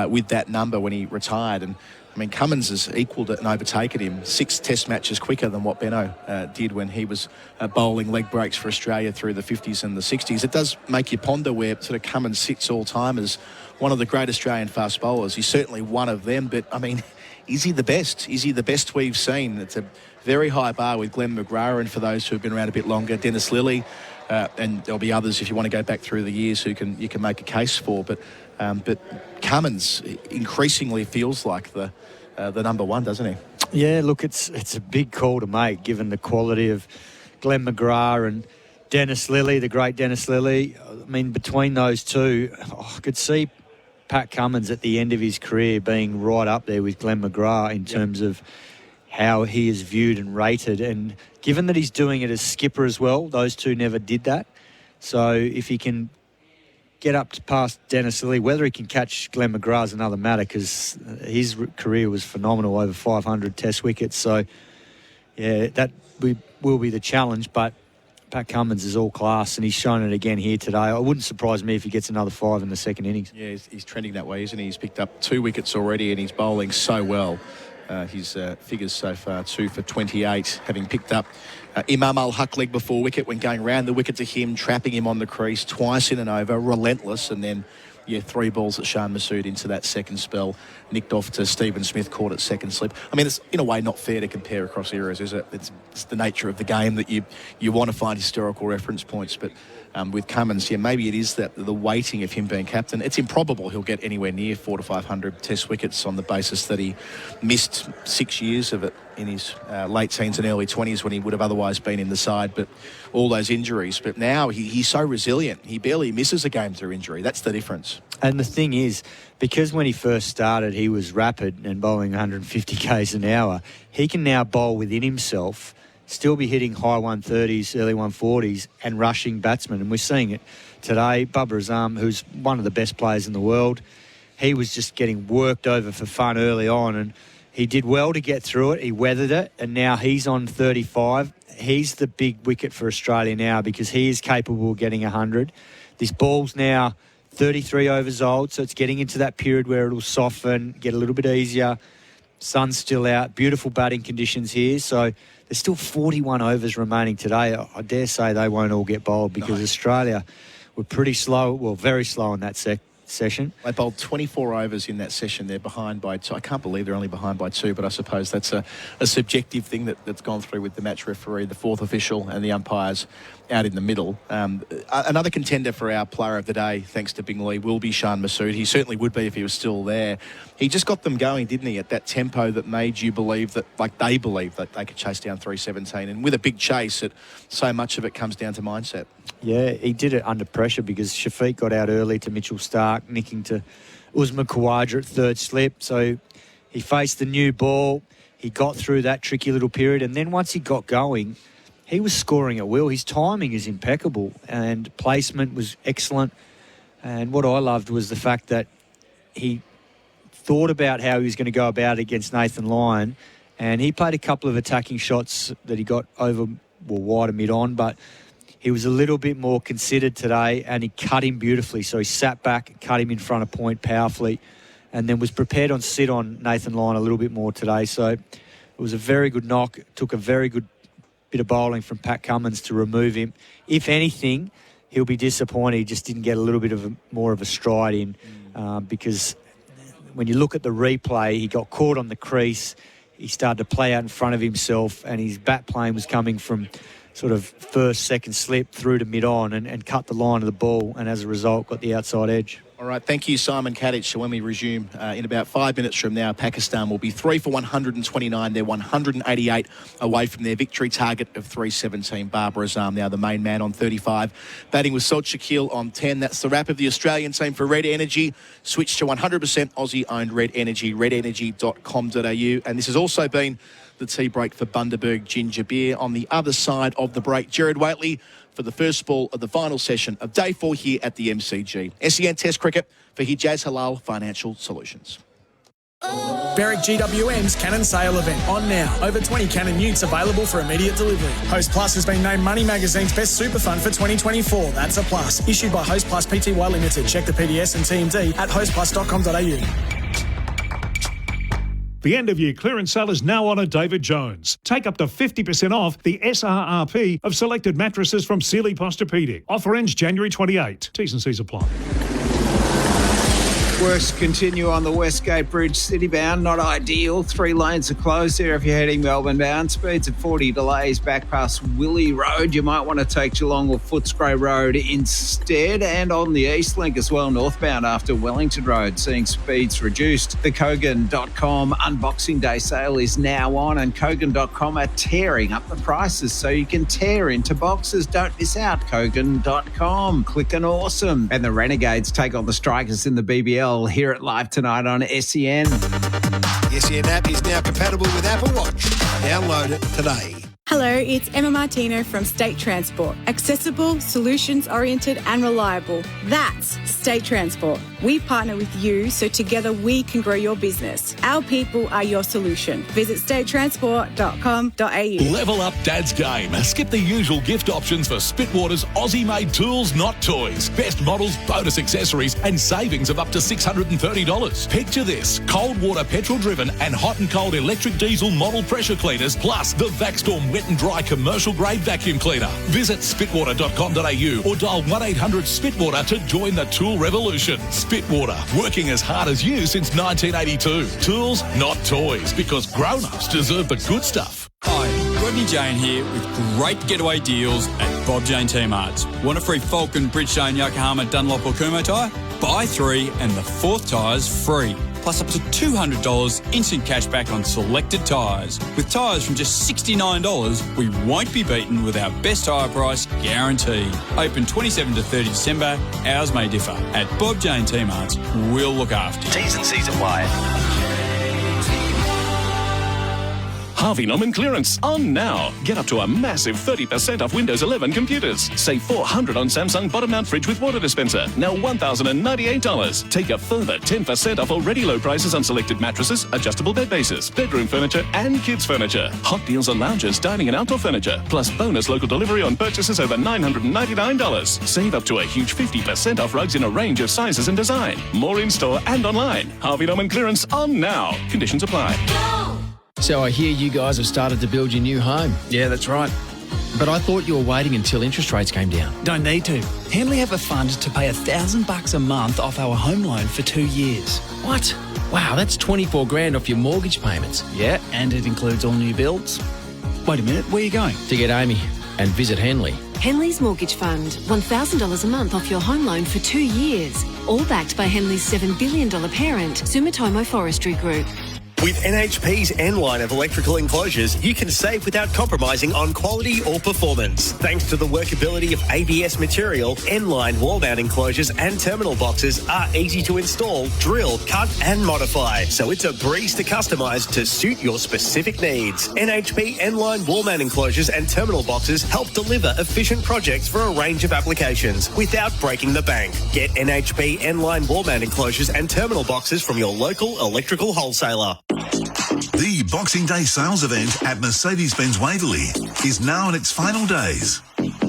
with that number when he retired. And, I mean, Cummins has equalled it and overtaken him 6 test matches quicker than what Benaud did when he was bowling leg breaks for Australia through the 50s and the 60s. It does make you ponder where sort of Cummins sits all time as one of the great Australian fast bowlers. He's certainly one of them, but, I mean, is he the best? Is he the best we've seen? It's a very high bar with Glenn McGrath, and for those who have been around a bit longer, Dennis Lilly, and there'll be others if you want to go back through the years who you can make a case for. But Cummins increasingly feels like the number one, doesn't he? Yeah, look, it's a big call to make given the quality of Glenn McGrath and Dennis Lilly, the great Dennis Lilly. I mean, between those two, I could see Pat Cummins at the end of his career being right up there with Glenn McGrath in terms of how he is viewed and rated. And given that he's doing it as skipper as well, those two never did that. So if he can get up to past Dennis Lilly, whether he can catch Glenn McGrath is another matter, because his career was phenomenal, over 500 test wickets. So, yeah, that will be the challenge. But Pat Cummins is all class, and he's shown it again here today. It wouldn't surprise me if he gets another 5 in the second innings. Yeah, he's trending that way, isn't he? He's picked up 2 wickets already, and he's bowling so well. His figures so far, 2 for 28, having picked up Imam al-Haq leg before wicket when going round the wicket to him, trapping him on the crease twice in and over, relentless, and then 3 balls at Shan Masood into that second spell, nicked off to Stephen Smith, caught at second slip. I mean, it's in a way not fair to compare across eras, is it? It's the nature of the game that you want to find historical reference points, but with Cummins, maybe it is that the weighting of him being captain. It's improbable he'll get anywhere near 400 to 500 test wickets on the basis that he missed 6 years of it in his late teens and early 20s when he would have otherwise been in the side, but all those injuries. But now he's so resilient. He barely misses a game through injury. That's the difference. And the thing is, because when he first started, he was rapid and bowling 150 k's an hour, he can now bowl within himself, still be hitting high 130s, early 140s, and rushing batsmen. And we're seeing it today. Babar Azam, who's one of the best players in the world, he was just getting worked over for fun early on, and he did well to get through it. He weathered it, and now he's on 35. He's the big wicket for Australia now because he is capable of getting 100. This ball's now 33 overs old, so it's getting into that period where it'll soften, get a little bit easier. Sun's still out, beautiful batting conditions here, so there's still 41 overs remaining today. I dare say they won't all get bowled because Australia were pretty slow, well, very slow in that session. They bowled 24 overs in that session. They're behind by 2. I can't believe they're only behind by 2, but I suppose that's a subjective thing that's gone through with the match referee, the fourth official, and the umpires out in the middle. Another contender for our player of the day, thanks to Bingley, will be Shan Masood. He certainly would be if he was still there. He just got them going, didn't he, at that tempo that made you believe that, like they believed that they could chase down 317. And with a big chase, so much of it comes down to mindset. Yeah, he did it under pressure because Shafiq got out early to Mitchell Starc, nicking to Usman Khawaja at third slip. So he faced the new ball. He got through that tricky little period. And then once he got going, he was scoring at will. His timing is impeccable and placement was excellent. And what I loved was the fact that he thought about how he was going to go about it against Nathan Lyon. And he played a couple of attacking shots that he got over, wide and mid-on, but he was a little bit more considered today and he cut him beautifully. So he sat back, cut him in front of point powerfully, and then was prepared on sit on Nathan Lyon a little bit more today. So it was a very good knock. It took a very good bit of bowling from Pat Cummins to remove him. If anything, he'll be disappointed he just didn't get a little bit of more of a stride in because when you look at the replay, he got caught on the crease. He started to play out in front of himself and his bat plane was coming from sort of first, second slip through to mid-on and cut the line of the ball and as a result got the outside edge. All right, thank you, Simon Katich. So when we resume in about 5 minutes from now, Pakistan will be 3 for 129. They're 188 away from their victory target of 317. Babar Azam now the main man on 35. Batting with Salt Shakil on 10. That's the wrap of the Australian team for Red Energy. Switch to 100% Aussie-owned Red Energy, redenergy.com.au. And this has also been the tea break for Bundaberg Ginger Beer. On the other side of the break, Gerard Whateley for the first ball of the final session of Day 4 here at the MCG. SEN Test Cricket for Hijaz Halal Financial Solutions. Berwick GWM's Cannon Sale event on now. Over 20 Cannon utes available for immediate delivery. Host Plus has been named Money Magazine's best super fund for 2024. That's a plus. Issued by Host Plus Pty Limited. Check the PDS and TMD at hostplus.com.au. The end-of-year clearance sale is now on at David Jones. Take up to 50% off the SRRP of selected mattresses from Sealy Posturepedic. Offer ends January 28. T's and C's apply. Works continue on the Westgate Bridge citybound. Not ideal. 3 lanes are closed there if you're heading Melbourne bound. Speeds at 40, delays back past Willie Road. You might want to take Geelong or Footscray Road instead. And on the East Link as well, northbound after Wellington Road, seeing speeds reduced. The Kogan.com Unboxing Day sale is now on, and Kogan.com are tearing up the prices so you can tear into boxes. Don't miss out. Kogan.com. Click and awesome. And the Renegades take on the Strikers in the BBL. Hear it live tonight on SEN. The SEN app is now compatible with Apple Watch. Download it today. Hello, it's Emma Martino from State Transport. Accessible, solutions-oriented and reliable. That's State Transport. We partner with you so together we can grow your business. Our people are your solution. Visit statetransport.com.au. Level up Dad's game. Skip the usual gift options for Spitwater's Aussie-made tools, not toys. Best models, bonus accessories and savings of up to $630. Picture this. Cold water petrol-driven and hot and cold electric diesel model pressure cleaners, plus the Vacstorm wet and dry commercial grade vacuum cleaner. Visit spitwater.com.au or dial 1-800-SPITWATER to join the tool revolution. Spitwater, working as hard as you since 1982. Tools, not toys, because grown-ups deserve the good stuff. Hi, Rodney Jane here with great getaway deals at Bob Jane T-Marts. Want a free Falcon, Bridgestone, Yokohama, Dunlop or Kumho tyre? Buy 3 and the 4th tyre's free. Plus up to $200 instant cash back on selected tyres. With tyres from just $69, we won't be beaten with our best tyre price guaranteed. Open 27 to 30 December. Hours may differ. At Bob Jane T-Marts, we'll look after you. T's and C's apply. Harvey Norman clearance on now. Get up to a massive 30% off Windows 11 computers. Save $400 on Samsung bottom mount fridge with water dispenser. Now $1,098. Take a further 10% off already low prices on selected mattresses, adjustable bed bases, bedroom furniture and kids furniture. Hot deals on lounges, dining and outdoor furniture. Plus bonus local delivery on purchases over $999. Save up to a huge 50% off rugs in a range of sizes and design. More in store and online. Harvey Norman clearance on now. Conditions apply. So I hear you guys have started to build your new home. Yeah, that's right. But I thought you were waiting until interest rates came down. Don't need to. Henley have a fund to pay $1,000 a month off our home loan for 2 years. What? Wow, that's 24 grand off your mortgage payments. Yeah, and it includes all new builds. Wait a minute, where are you going? To get Amy and visit Henley. Henley's Mortgage Fund. $1,000 a month off your home loan for 2 years. All backed by Henley's $7 billion parent, Sumitomo Forestry Group. With NHP's N line of electrical enclosures, you can save without compromising on quality or performance. Thanks to the workability of ABS material, N-line wall mount enclosures and terminal boxes are easy to install, drill, cut and modify. So it's a breeze to customise to suit your specific needs. NHP N-line wall mount enclosures and terminal boxes help deliver efficient projects for a range of applications without breaking the bank. Get NHP N-line wall mount enclosures and terminal boxes from your local electrical wholesaler. The Boxing Day sales event at Mercedes-Benz Whateley is now in its final days.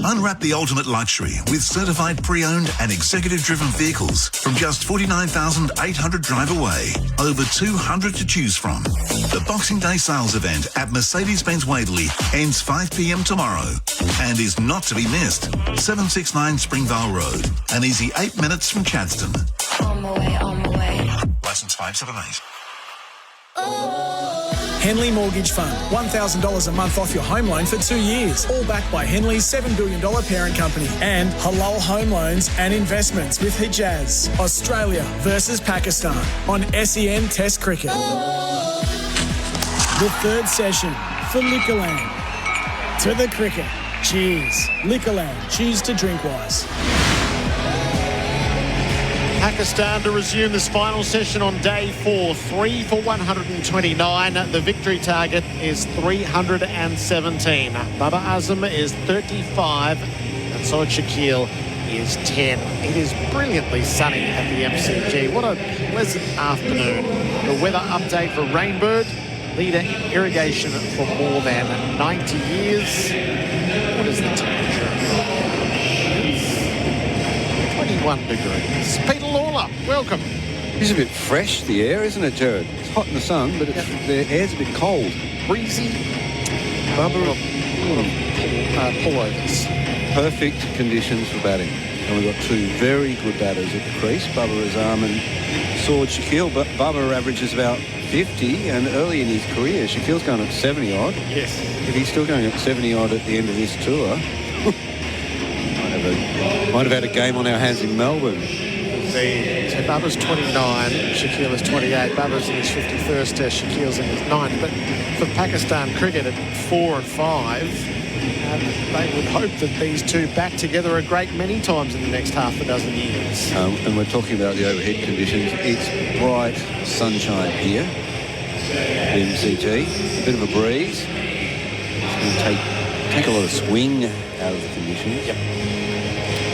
Unwrap the ultimate luxury with certified pre-owned and executive-driven vehicles from just $49,800 drive away. Over 200 to choose from. The Boxing Day sales event at Mercedes-Benz Whateley ends 5 p.m. tomorrow and is not to be missed. 769 Springvale Road, an easy 8 minutes from Chadstone. On my way, on my way. Licence 578. Henley Mortgage Fund. $1,000 a month off your home loan for 2 years. All backed by Henley's $7 billion parent company. And Halal Home Loans and Investments with Hijaz. Australia versus Pakistan on SEN Test Cricket. The third session for Liquorland. To the cricket. Cheers. Liquorland. Cheers to drink wise. Pakistan to resume this final session on day 4. 3 for 129. The victory target is 317. Baba Azam is 35 and Sohail Shakil is 10. It is brilliantly sunny at the MCG. What a pleasant afternoon. The weather update for Rainbird, leader in irrigation for more than 90 years. What is the temperature? 21 degrees. Peter Lawler, welcome. It's a bit fresh, the air, isn't it, Gerard? It's hot in the sun, but the air's a bit cold. Breezy. Pullovers. Perfect conditions for batting. And we've got two very good batters at the crease, Bubba Azam and Sword Shaquille. But Bubba averages about 50, and early in his career, Shaquille's going at 70 odd. Yes. If he's still going at 70 odd at the end of this tour, might have had a game on our hands in Melbourne. So Bubba's 29, Shaquille is 28. Bubba's in his 51st test, Shaquille's in his 9th. But for Pakistan cricket at 4 and 5, they would hope that these two back together a great many times in the next half a dozen years. And we're talking about the overhead conditions. It's bright sunshine here, the MCG. A bit of a breeze. It's going to take a lot of swing out of the conditions. Yep.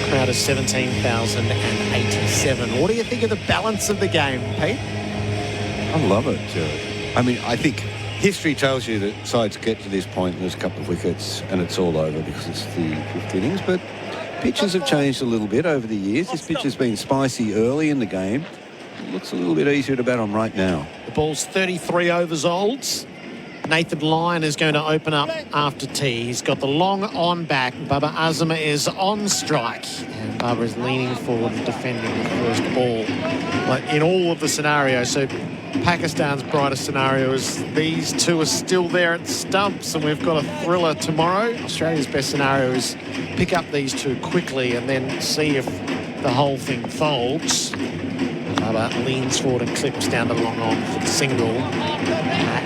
Crowd is 17,087. What do you think of the balance of the game, Pete? I love it, Gerard. I mean, I think history tells you that sides get to this point and there's a couple of wickets and it's all over because it's the 5th innings. But pitches have changed a little bit over the years. This pitch has been spicy early in the game. It looks a little bit easier to bat on right now. The ball's 33 overs old. Nathan Lyon is going to open up after tea. He's got the long on back. Bubba Azam is on strike. And Bubba is leaning forward and defending the first ball. But in all of the scenarios, so Pakistan's brightest scenario is these two are still there at stumps and we've got a thriller tomorrow. Australia's best scenario is pick up these two quickly and then see if the whole thing folds. Bubba leans forward and clips down the long on for the single.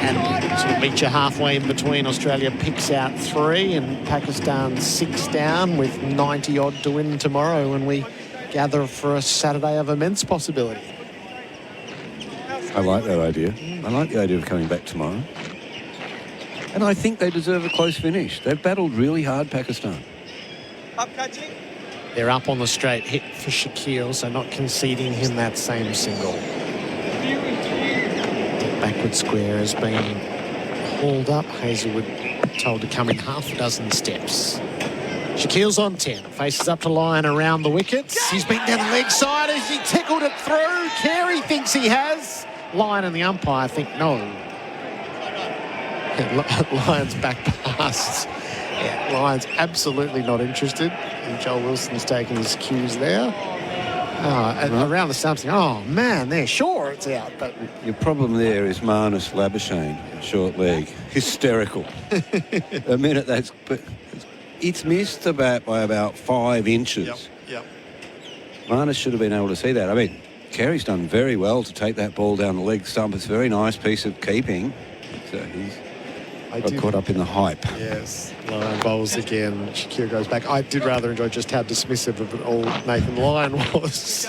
And sort of meet you halfway in between. Australia picks out 3 and Pakistan 6 down with 90 odd to win tomorrow when we gather for a Saturday of immense possibility. I like that idea. I like the idea of coming back tomorrow. And I think they deserve a close finish. They've battled really hard, Pakistan. They're up on the straight hit for Shaquille, so not conceding him that same single. Backward square has been hauled up. Hazelwood told to come in half a dozen steps. Shaquille's on 10. Faces up to Lyon around the wickets. He's been down the leg side. Has he tickled it through? Carey thinks he has. Lyon and the umpire think no. Lyon's back past. Yeah, Lyon's absolutely not interested. And Joel Wilson's taking his cues there. Around the stumps, oh man, there, sure it's out. But your problem there is Marnus Labuschagne, short leg, hysterical. The minute it's missed the bat by about 5 inches. Yep. Marnus should have been able to see that. I mean, Carey's done very well to take that ball down the leg stump. It's a very nice piece of keeping. So he's got caught up in the hype. Yes, Lyon bowls again. Shakir goes back. I did rather enjoy just how dismissive of it all Nathan Lyon was.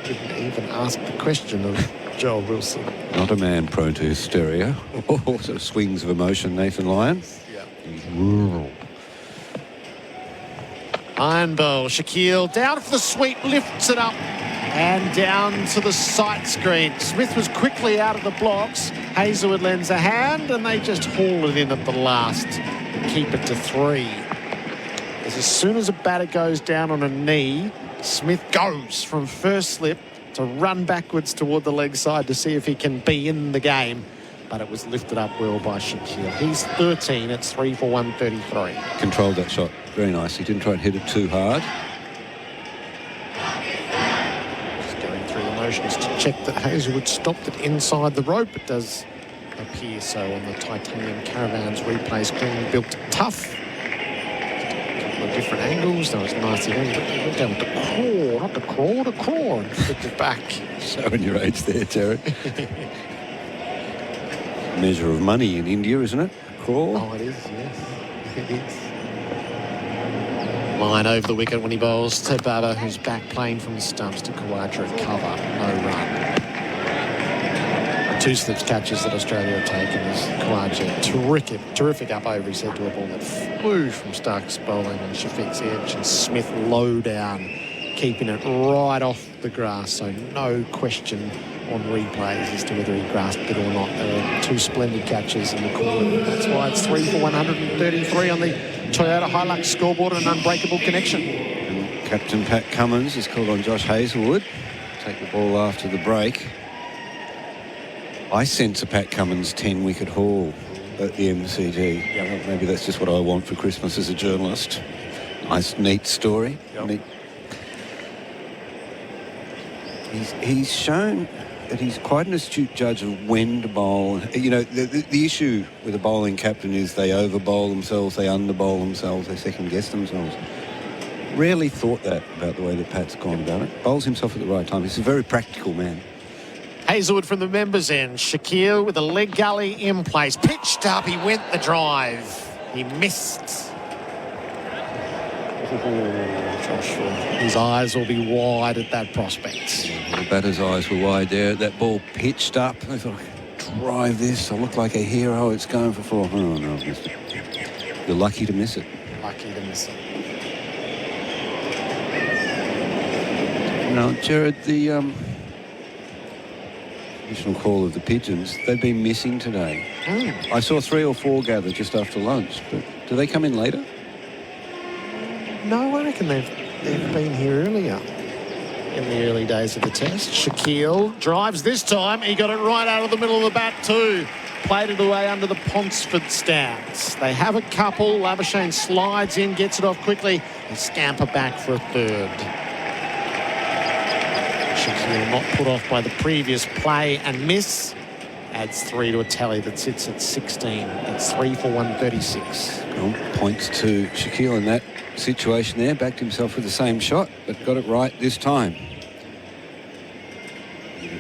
Didn't even ask the question of Joel Wilson. Not a man prone to hysteria or sort of swings of emotion, Nathan Lyon. Yeah. He's rural. Iron bowl. Shaquille down for the sweep, lifts it up and down to the sight screen. Smith was quickly out of the blocks. Hazelwood lends a hand and they just haul it in at the last and keep it to 3. As soon as a batter goes down on a knee, Smith goes from first slip to run backwards toward the leg side to see if he can be in the game. But it was lifted up well by Shaquille. He's 13. It's 3 for 133. Controlled that shot very nicely. Didn't try and hit it too hard. Just going through the motions to check that Hazelwood stopped it inside the rope. It does appear so on the Titanium Caravans replay screen. Built tough. A couple of different angles. That was nicely done. But they went down with the craw, not the crawl, the craw, and flipped it back. Showing your age there, Gerard. Measure of money in India, isn't it? Crawl. Oh, it is, yes. It is. Line over the wicket when he bowls to Bubba, who's back playing from the stumps to Kawadra at cover. No run. 2 slips catches that Australia have taken is Kawadra. Terrific up over. He said to a ball that flew from Stark's bowling on Shafiq's edge, and Smith low down, keeping it right off the grass. So no question on replays as to whether he grasped it or not. There were 2 splendid catches in the corner. That's why it's 3 for 133 on the Toyota Hilux scoreboard and an unbreakable connection. And Captain Pat Cummins is called on Josh Hazelwood. Take the ball after the break. I sense a Pat Cummins 10-wicket haul at the MCG. Yep. Maybe that's just what I want for Christmas as a journalist. Nice, neat story. Yep. Neat. He's shown that he's quite an astute judge of when to bowl. You know, the issue with a bowling captain is they over-bowl themselves, they under-bowl themselves, they second-guess themselves. Rarely thought that about the way that Pat's gone about it. Bowls himself at the right time. He's a very practical man. Hazelwood from the members' end. Shakil with a leg gully in place. Pitched up, he went the drive. He missed. Joshua, his eyes will be wide at that prospect. The batter's eyes were wide there. That ball pitched up. I thought, drive this. I look like a hero. It's going for 4. Oh, no, I've missed it. You're lucky to miss it. Lucky to miss it. Now, Gerard, the additional call of the pigeons, they've been missing today. I saw 3 or 4 gather just after lunch, but do they come in later? No, I reckon they've been here earlier in the early days of the test. Shakil drives this time. He got it right out of the middle of the bat too. Played it away under the Ponsford stance. They have a couple. Labuschagne slides in, gets it off quickly. They scamper back for a third. Shakil not put off by the previous play and miss. Adds 3 to a tally that sits at 16. It's 3 for 136. Well, points to Shakil in that situation there. Backed himself with the same shot, but got it right this time.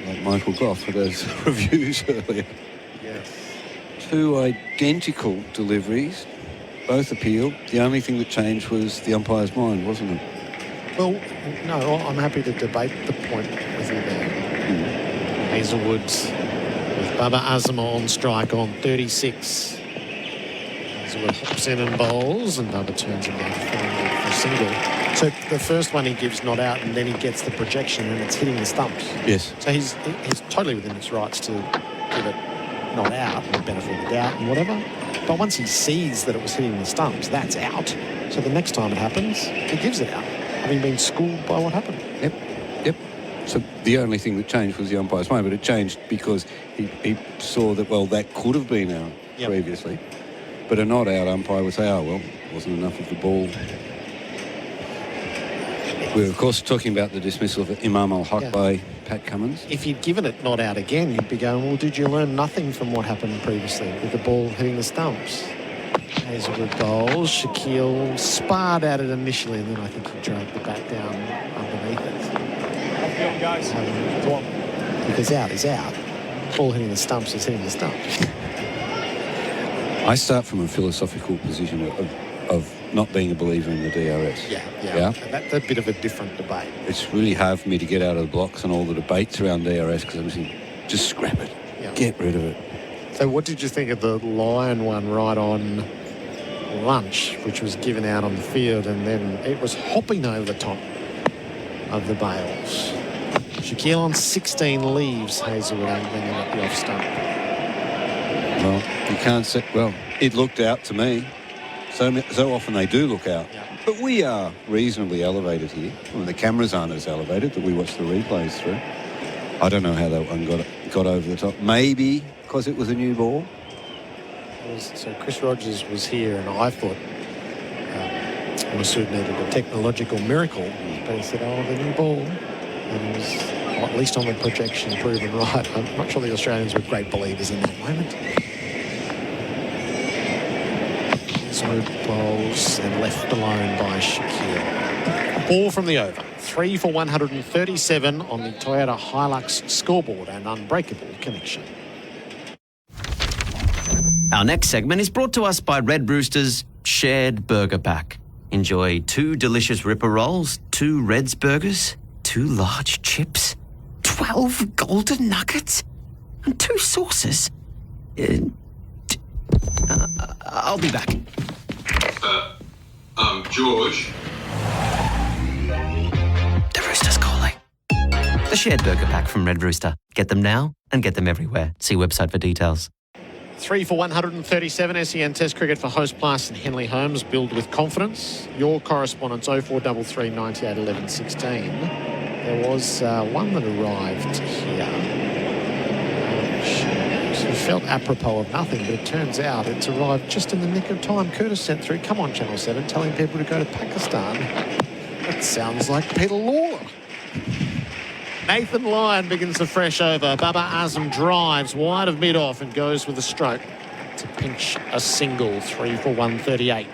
Like Michael Goff for those reviews earlier. Yes. 2 identical deliveries, both appealed. The only thing that changed was the umpire's mind, wasn't it? Well, no, I'm happy to debate the point with you there. Hazelwood's with Baba Azamah on strike on 36. Hazelwood hops in and bowls, and Baba turns him down for a single. So the first one he gives not out, and then he gets the projection, and it's hitting the stumps. Yes. So he's totally within his rights to give it not out, and the benefit of the doubt and whatever. But once he sees that it was hitting the stumps, that's out. So the next time it happens, he gives it out, having been schooled by what happened. Yep. So the only thing that changed was the umpire's mind, but it changed because he saw that, well, that could have been out previously. But a not out umpire would say, oh, well, wasn't enough of the ball. We're, of course, talking about the dismissal of Imam al-Haq by Pat Cummins. If you'd given it not out again, you'd be going, well, did you learn nothing from what happened previously with the ball hitting the stumps? Hazelwood bowls. Shakil sparred at it initially, and then I think he dragged the bat down underneath it. Guys. Because out is out. Ball hitting the stumps is hitting the stumps. I start from a philosophical position of not being a believer in the DRS. Yeah. That's a bit of a different debate. It's really hard for me to get out of the blocks and all the debates around DRS because I'm saying, just scrap it. Get rid of it. So what did you think of the Lion one right on lunch, which was given out on the field, and then it was hopping over the top of the bails? Shakil on 16 leaves Hazelwood angling at the off stump. Well, you can't say, well, it looked out to me. So often they do look out. But we are reasonably elevated here. I mean, the cameras aren't as elevated that we watch the replays through. I don't know how that one got over the top. Maybe because it was a new ball. So Chris Rogers was here, and I thought Masood needed a technological miracle. But he said, oh, the new ball. And he was, at least on the projection, proven right. I'm not sure the Australians were great believers in that moment. Hazelwood bowls and left alone by Shakil. Ball from the over. 3 for 137 on the Toyota Hilux scoreboard and unbreakable connection. Our next segment is brought to us by Red Rooster's Shared Burger Pack. Enjoy 2 delicious Ripper Rolls, 2 Reds Burgers, 2 large chips, 12 golden nuggets, and 2 sauces. I'll be back. George. The Rooster's calling. The Shared Burger Pack from Red Rooster. Get them now and get them everywhere. See website for details. 3 for 137 SEN Test Cricket for Host Plus and Henley Holmes. Build with confidence. Your correspondence 0433 98 11 16. There was one that arrived here. felt apropos of nothing, but it turns out it's arrived just in the nick of time. Curtis sent through, come on, Channel 7, telling people to go to Pakistan. That sounds like Peter Lalor. Nathan Lyon begins the fresh over. Baba Azam drives wide of mid-off and goes with a stroke to pinch a single, 3 for 138.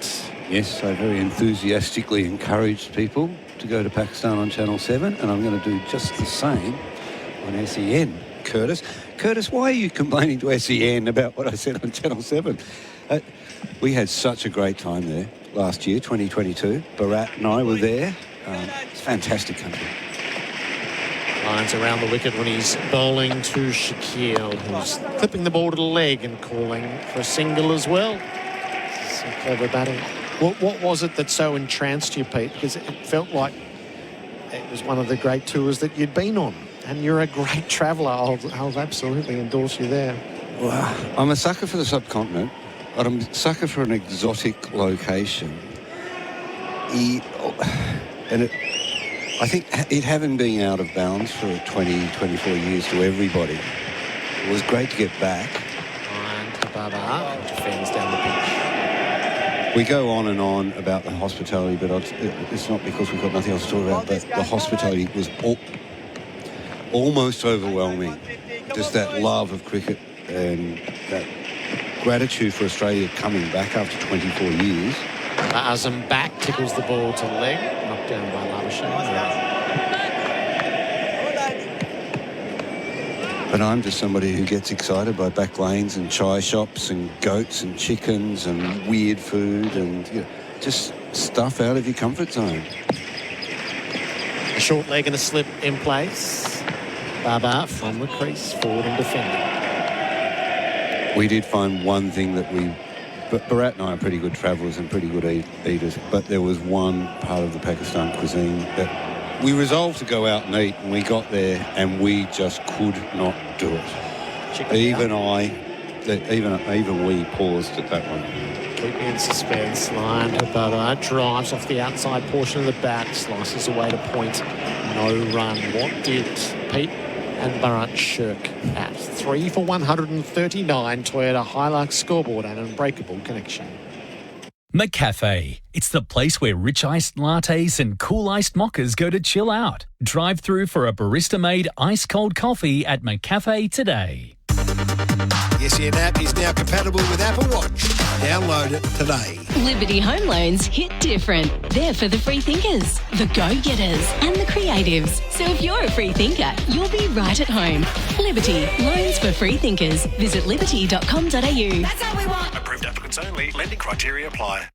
Yes, I very enthusiastically encouraged people to go to Pakistan on Channel 7, and I'm going to do just the same on SEN. Curtis, why are you complaining to SEN about what I said on Channel 7? We had such a great time there last year, 2022. Bharat and I were there. It's a fantastic country. Lines around the wicket when he's bowling to Shaquille, who's clipping the ball to the leg and calling for a single as well. Some clever batting. What was it that so entranced you, Pete? Because it felt like it was one of the great tours that you'd been on. And you're a great traveller. I'll absolutely endorse you there. Well, I'm a sucker for the subcontinent, but I'm a sucker for an exotic location. I think it having been out of bounds for 20, 24 years to everybody, it was great to get back. And Baba defends down the pitch. We go on and on about the hospitality, but it's not because we've got nothing else to talk about, but the hospitality was almost overwhelming. Just that love of cricket and that gratitude for Australia coming back after 24 years. Azam back, tickles the ball to leg, knocked down by Lalor. But I'm just somebody who gets excited by back lanes and chai shops and goats and chickens and weird food and just stuff out of your comfort zone. A short leg and a slip in place. Baba from the crease, forward and defending. We did find one thing that but Bharat and I are pretty good travellers and pretty good eaters, but there was one part of the Pakistan cuisine that we resolved to go out and eat, and we got there and we just could not do it. Even we paused at that one. Keeping in suspense, line to Baba, drives off the outside portion of the bat, slices away to point, no run. What did Pete and Bharat shirk at? 3 for 139, Toyota Hilux scoreboard and an unbreakable connection. McCafe. It's the place where rich iced lattes and cool iced mochas go to chill out. Drive through for a barista-made ice-cold coffee at McCafe today. The SEN app is now compatible with Apple Watch. Download it today. Liberty Home Loans hit different. They're for the free thinkers, the go-getters and the creatives. So if you're a free thinker, you'll be right at home. Liberty, loans for free thinkers. Visit liberty.com.au. That's how we want. Approved applicants only. Lending criteria apply.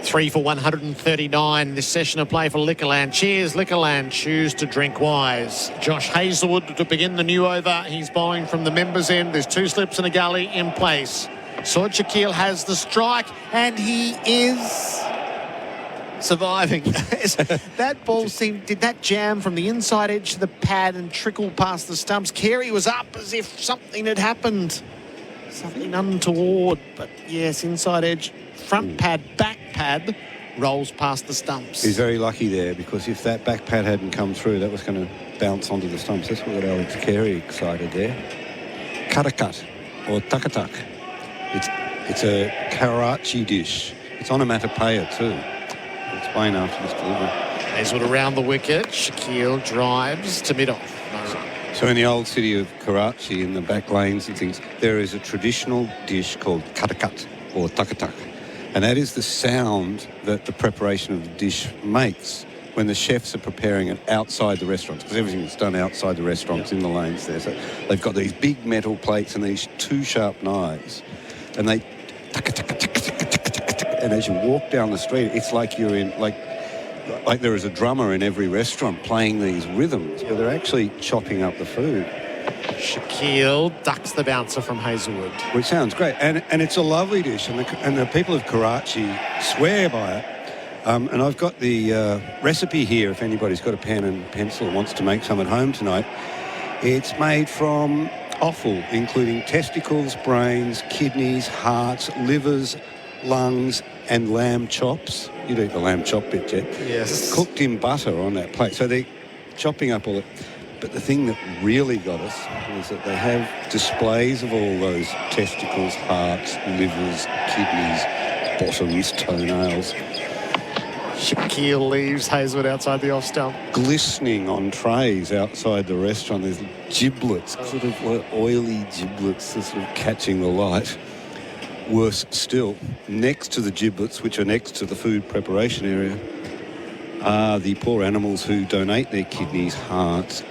3 for 139 this session of play for Liquorland. Cheers, Liquorland. Choose to drink wise. Josh Hazlewood to begin the new over. He's bowling from the members' end. There's 2 slips and a gully in place. Saud Shakil has the strike, and he is surviving. That ball did that jam from the inside edge to the pad and trickle past the stumps. Carey was up as if something had happened. Something untoward, but yes, inside edge, front pad, back pad, rolls past the stumps. He's very lucky there, because if that back pad hadn't come through, that was going to bounce onto the stumps. That's what got Alex Carey excited there. Karakat, or takatak. It's a Karachi dish. It's onomatopoeia too. I'll explain after this delivery. Hazlewood around the wicket. Shakil drives to mid-off. No run. So in the old city of Karachi, in the back lanes and things, there is a traditional dish called karakat, or takatak. And that is the sound that the preparation of the dish makes when the chefs are preparing it outside the restaurants, because everything's done outside the restaurants in the lanes there. So they've got these big metal plates and these 2 sharp knives, and they and as you walk down the street, it's like you're in like there is a drummer in every restaurant playing these rhythms, but they're actually chopping up the food. Shakil ducks the bouncer from Hazlewood. Which sounds great, and it's a lovely dish, and the people of Karachi swear by it. And I've got the recipe here if anybody's got a pen and pencil and wants to make some at home tonight. It's made from offal, including testicles, brains, kidneys, hearts, livers, lungs, and lamb chops. You'd eat the lamb chop bit, Jet. Yes. Cooked in butter on that plate. So they're chopping up all it. But the thing that really got us was that they have displays of all those testicles, hearts, livers, kidneys, bottoms, toenails. Shaquille leaves Hazelwood outside the off stump. Glistening on trays outside the restaurant. There's giblets, sort of like oily giblets, sort of catching the light. Worse still, next to the giblets, which are next to the food preparation area, are the poor animals who donate their kidneys, hearts,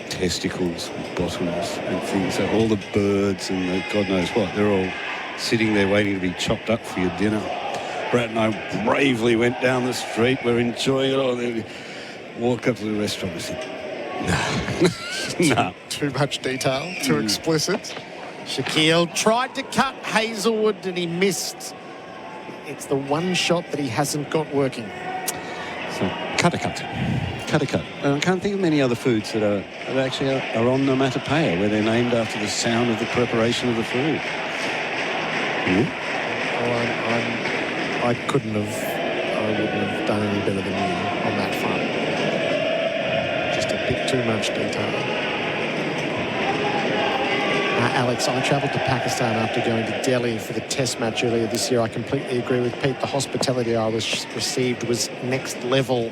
testicles, bottoms and things. So all the birds and the God knows what, they're all sitting there waiting to be chopped up for your dinner. Brad and I bravely went down the street. We're enjoying it all. Then we walk up to the restaurant and said, no. Too much detail, too explicit. Shaquille tried to cut Hazelwood and he missed. It's the one shot that he hasn't got working. So, cut. I can't think of many other foods that actually are on onomatopoeia, where they're named after the sound of the preparation of the food. I wouldn't have done any better than you on that front. Just a bit too much detail. Alex, I travelled to Pakistan after going to Delhi for the test match earlier this year. I completely agree with Pete. The hospitality I received was next level.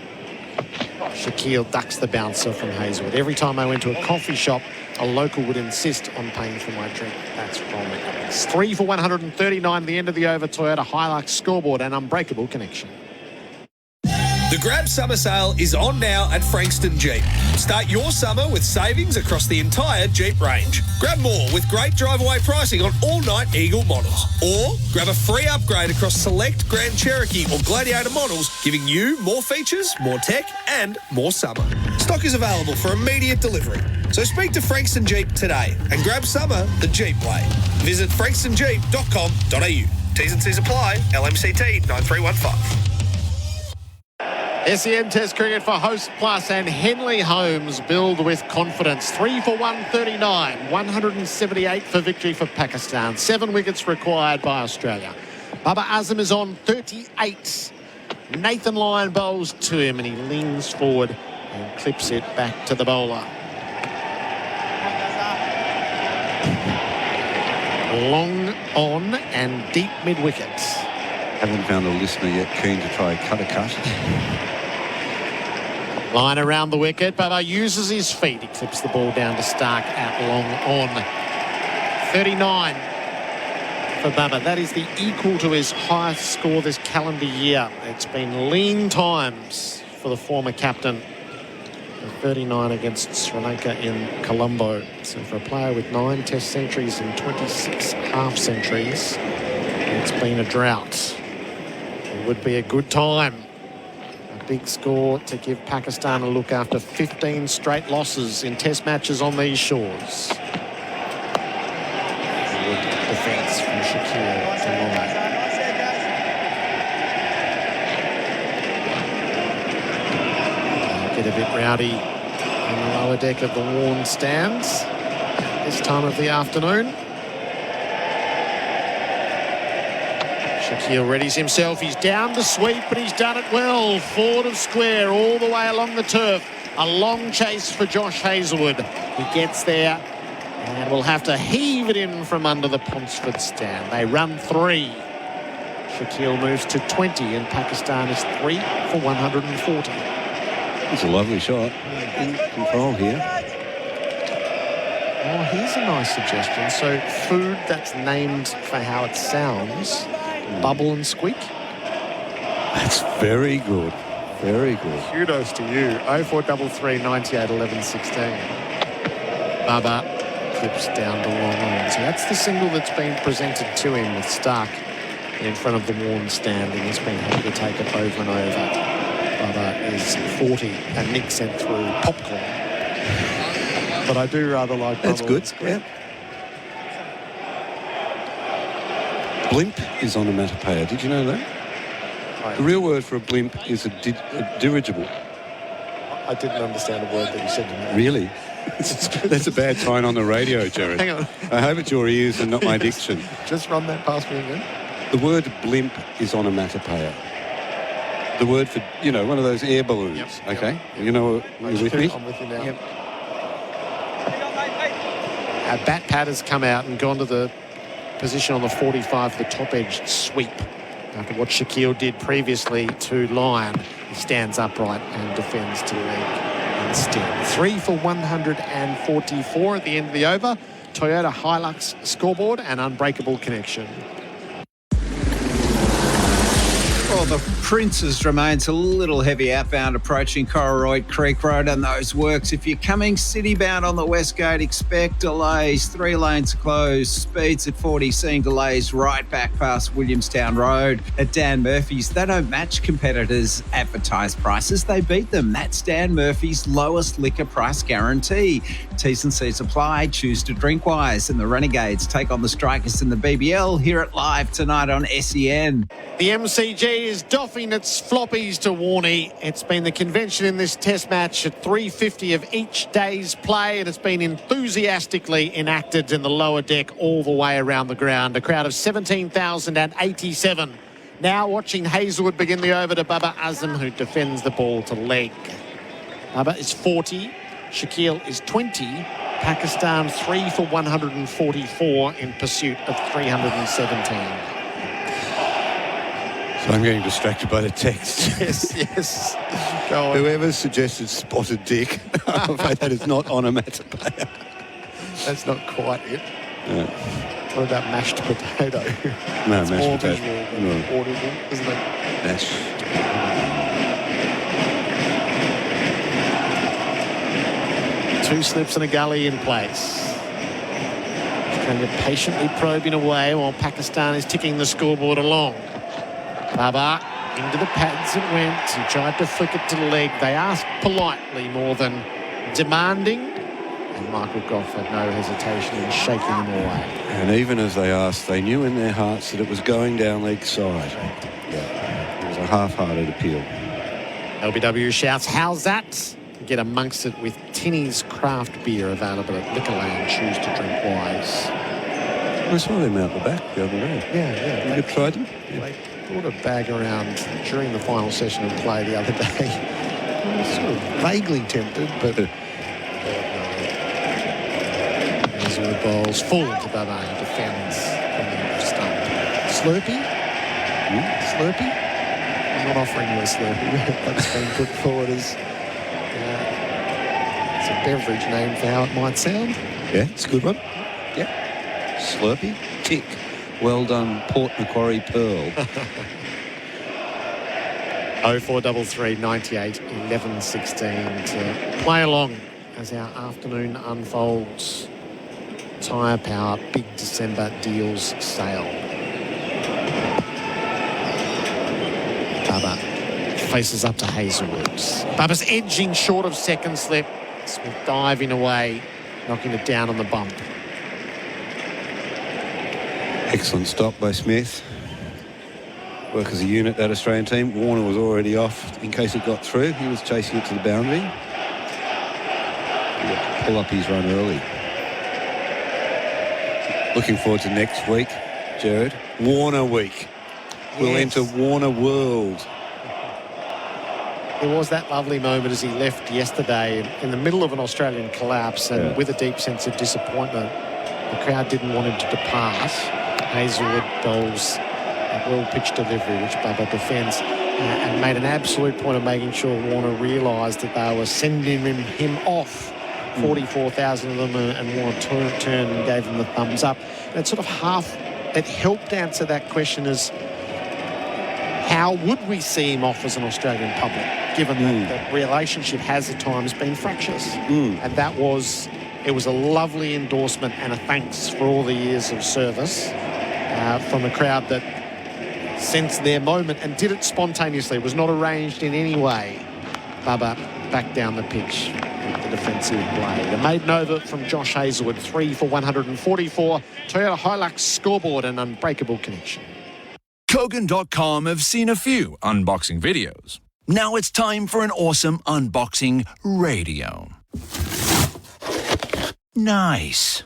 Shaquille ducks the bouncer from Hazelwood. Every time I went to a coffee shop, a local would insist on paying for my drink. That's wrong. It's 3 for 139, the end of the over. Toyota Hilux scoreboard and unbreakable connection. The Grab Summer Sale is on now at Frankston Jeep. Start your summer with savings across the entire Jeep range. Grab more with great drive-away pricing on all Night Eagle models. Or grab a free upgrade across select Grand Cherokee or Gladiator models, giving you more features, more tech and more summer. Stock is available for immediate delivery. So speak to Frankston Jeep today and grab summer the Jeep way. Visit frankstonjeep.com.au. T's and C's apply. LMCT 9315. SEN Test cricket for Host Plus and Henley Holmes build with confidence. 3 for 139, 178 for victory for Pakistan. 7 wickets required by Australia. Babar Azam is on 38. Nathan Lyon bowls to him and he leans forward and clips it back to the bowler. Long on and deep mid-wicket. Haven't found a listener yet keen to try cut. Line around the wicket. Babar uses his feet. He clips the ball down to Stark at long on. 39 for Babar. That is the equal to his highest score this calendar year. It's been lean times for the former captain. 39 against Sri Lanka in Colombo. So for a player with 9 test centuries and 26 half centuries, it's been a drought. It would be a good time. A big score to give Pakistan a look after 15 straight losses in test matches on these shores. Good defence from Shakir to Long. Get a bit rowdy on the lower deck of the worn stands this time of the afternoon. Shaquille readies himself. He's down to sweep, but he's done it well. Forward of square all the way along the turf. A long chase for Josh Hazelwood. He gets there and will have to heave it in from under the Ponsford stand. They run 3. Shaquille moves to 20 and Pakistan is 3 for 140. It's a lovely shot. In control here. Oh, here's a nice suggestion. So food that's named for how it sounds. Bubble and squeak. That's very good. Very good. Kudos to you. 0433 98 11 16. Babar clips down to long on. So that's the single that's been presented to him with Stark in front of the worn stand, and he's been happy to take it over and over. Babar is 40 and Nick sent through popcorn. But I do rather like that's good. Yeah. Blimp is onomatopoeia. Did you know that? The real word for a blimp is a dirigible. I didn't understand a word that you said to me. Really? That's a bad sign on the radio, Gerard. Hang on. I hope it's your ears and not my diction. Just run that past me again. The word blimp is onomatopoeia. The word for, one of those air balloons, okay? Yep. You know, you're with me? I'm with you now. Yep. bat pad has come out and gone to the position on the 45 for the top edge sweep. After what Shaquille did previously to Lyon, he stands upright and defends to leg instead. 3 for 144 at the end of the over. Toyota Hilux scoreboard and unbreakable connection. Well, the Princes remains a little heavy outbound approaching Cororoy Creek Road and those works. If you're coming city-bound on the West Gate, expect delays. 3 lanes are closed. Speeds at 40, seeing delays right back past Williamstown Road. At Dan Murphy's, they don't match competitors' advertised prices. They beat them. That's Dan Murphy's lowest liquor price guarantee. T's and C's apply. Choose to drink wise. And the Renegades take on the Strikers in the BBL. Hear it live tonight on SEN. The MCG is doffing its floppies to Warney. It's been the convention in this test match at 3:50 of each day's play. It has been enthusiastically enacted in the lower deck all the way around the ground. A crowd of 17,087. Now watching Hazelwood begin the over to Baba Azam, who defends the ball to leg. Baba is 40. Shaquille is 20. Pakistan 3 for 144 in pursuit of 317. So I'm getting distracted by the text. Yes. Go on. Whoever suggested spotted dick, I'm afraid that is not onomatopoeia. That's not quite it. No. What about mashed potato? No, it's mashed more potato. visual than audible, isn't it? Mash. Two slips and a gully in place. Australia patiently probing away while Pakistan is ticking the scoreboard along. Baba into the pads it went. He tried to flick it to the leg. They asked politely more than demanding. And Michael Goff had no hesitation in shaking them away. And even as they asked, they knew in their hearts that it was going down leg side. Yeah, it was a half-hearted appeal. LBW shouts, how's that? Get amongst it with Tinny's craft beer available at Liquorland. Choose to drink wise. I saw them out the back the other day. Yeah. You tried them? They brought a bag around during the final session of play the other day. I was sort of vaguely tempted, but as the bowls full to Baba, he defends from the stump. Slurpee? Slurpee? I'm not offering you a Slurpee. That's been put forward as it's a beverage name for how it might sound. Yeah, it's a good one. Yeah. Slurpee? Tick. Well done, Port Macquarie Pearl. 0433 98 11 16 to play along as our afternoon unfolds. Tyre Power Big December Deals Sale. Baba faces up to Hazelwood. Baba's edging short of second slip. Smith diving away, knocking it down on the bump. Excellent stop by Smith. Work as a unit, that Australian team. Warner was already off in case it got through. He was chasing it to the boundary. He got to pull up his run early. Looking forward to next week, Gerard. Warner week. We'll enter Warner World. There was that lovely moment as he left yesterday in the middle of an Australian collapse and with a deep sense of disappointment. The crowd didn't want him to depart. Hazelwood bowls a well-pitched delivery, which Baba defends, and made an absolute point of making sure Warner realised that they were sending him off. 44,000 of them, and Warner turned and gave him the thumbs up. And it sort of it helped answer that question as how would we see him off as an Australian public, given that the relationship has at times been fractious. And it was a lovely endorsement and a thanks for all the years of service from a crowd that sensed their moment and did it spontaneously. It was not arranged in any way. Baba back down the pitch with the defensive play. The maiden over from Josh Hazelwood, 3 for 144. Toyota Hilux scoreboard and unbreakable connection. Kogan.com have seen a few unboxing videos. Now it's time for an awesome unboxing radio. Nice.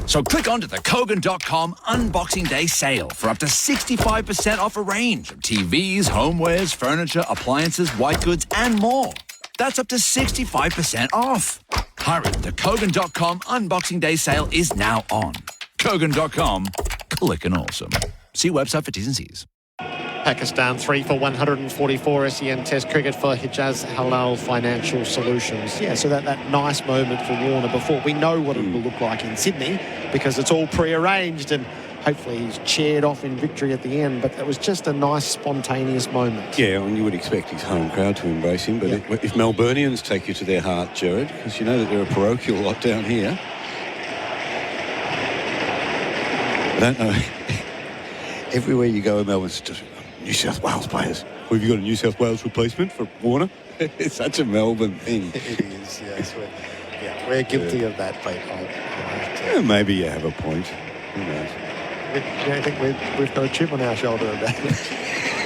So click onto the Kogan.com Unboxing Day sale for up to 65% off a range of TVs, homewares, furniture, appliances, white goods, and more. That's up to 65% off. Hurry, the Kogan.com Unboxing Day sale is now on. Kogan.com, clicking awesome. See website for T's and C's. Pakistan 3 for 144 SEN Test cricket for Hijaz Halal Financial Solutions. Yeah, so that nice moment for Warner before. We know what it will look like in Sydney because it's all pre-arranged and hopefully he's cheered off in victory at the end. But it was just a nice spontaneous moment. Yeah, and you would expect his home crowd to embrace him. But if Melburnians take you to their heart, Gerard, because you know that they're a parochial lot down here. I don't know. Everywhere you go in Melbourne, it's just New South Wales players. Well, have you got a New South Wales replacement for Warner? It's such a Melbourne thing. It is, yes. We're guilty of that, mate. Yeah, maybe you have a point. Who knows? I think we've got a chip on our shoulder about it.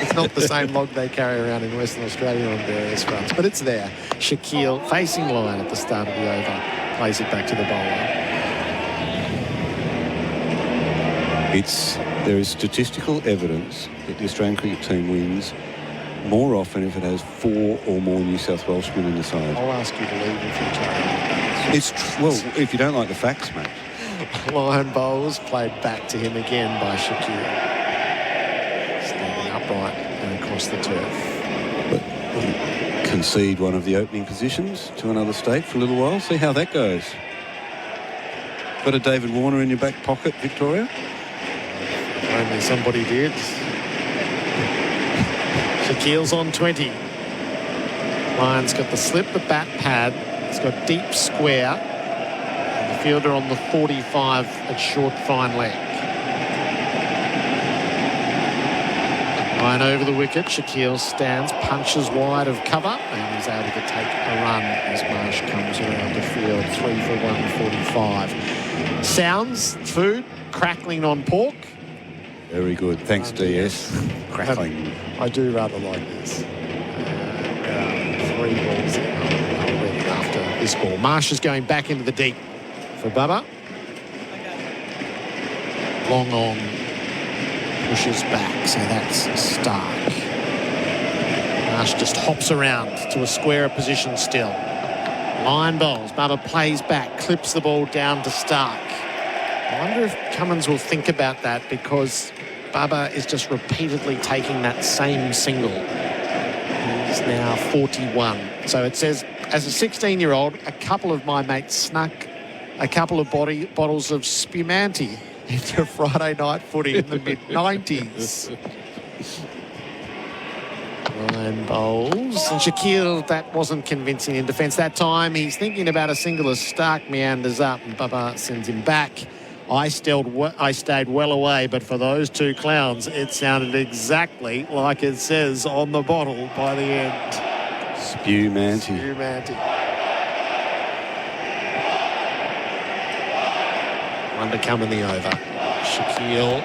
It's not the same log they carry around in Western Australia on various fronts, but it's there. Shaquille facing line at the start of the over, plays it back to the bowler. There is statistical evidence that the Australian cricket team wins more often if it has 4 or more New South Welshmen in the side. I'll ask you to leave if you tell me. Well, if you don't like the facts, mate. Line bowls played back to him again by Shaquille. Standing upright and across the turf. But will concede one of the opening positions to another state for a little while. See how that goes. Got a David Warner in your back pocket, Victoria? Only somebody did. Shaquille's on 20. Lyon's got the slip, the bat pad. He's got deep square. And the fielder on the 45 at short fine leg. Lyon over the wicket. Shaquille stands, punches wide of cover, and he's able to take a run as Marsh comes around the field. 3 for 145. Sounds, food, crackling on pork. Very good. Thanks, DS. Crackling. I do rather like this. 3 balls already after this ball. Marsh is going back into the deep for Bubba. Long on. Pushes back, so that's Stark. Marsh just hops around to a squarer position still. Line bowls. Bubba plays back, clips the ball down to Stark. I wonder if Cummins will think about that because Bubba is just repeatedly taking that same single. He's now 41. So it says, as a 16-year-old, a couple of my mates snuck a couple of bottles of Spumante into Friday night footy in the mid-90s. Ryan bowls. And Shaquille, that wasn't convincing in defence that time. He's thinking about a single as Stark meanders up and Bubba sends him back. I stayed well away, but for those two clowns, it sounded exactly like it says on the bottle by the end. Spumante. One to come in the over. Shaquille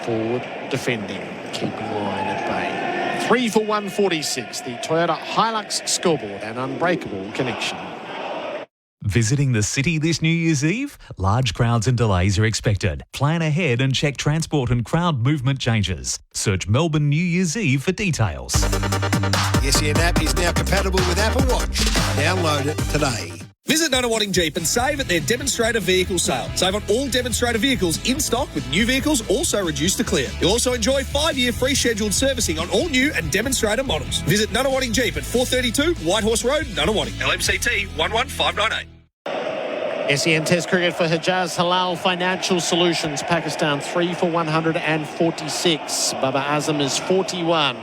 forward defending, keeping line at bay. 3 for 146, the Toyota Hilux scoreboard, an unbreakable connection. Visiting the city this New Year's Eve? Large crowds and delays are expected. Plan ahead and check transport and crowd movement changes. Search Melbourne New Year's Eve for details. The SEN app is now compatible with Apple Watch. Download it today. Visit Nunawading Jeep and save at their demonstrator vehicle sale. Save on all demonstrator vehicles in stock with new vehicles also reduced to clear. You'll also enjoy 5-year free scheduled servicing on all new and demonstrator models. Visit Nunawading Jeep at 432 Whitehorse Road, Nunawading. LMCT 11598. SEN Test cricket for Hijaz Halal Financial Solutions. Pakistan 3 for 146. Baba Azam is 41.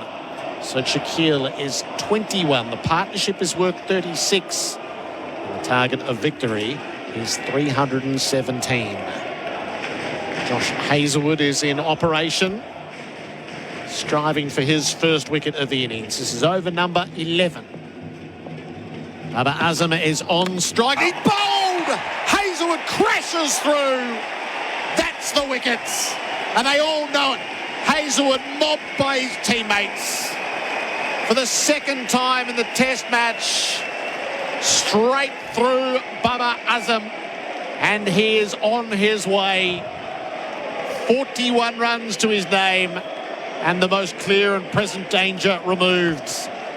So Shaquille is 21. The partnership is worth 36. And the target of victory is 317. Josh Hazlewood is in operation, striving for his first wicket of the innings. This is over number 11. Baba Azam is on strike. He bowled! Hazlewood crashes through. That's the wickets. And they all know it. Hazlewood mobbed by his teammates. For the second time in the test match, straight through Baba Azam. And he is on his way. 41 runs to his name. And the most clear and present danger removed.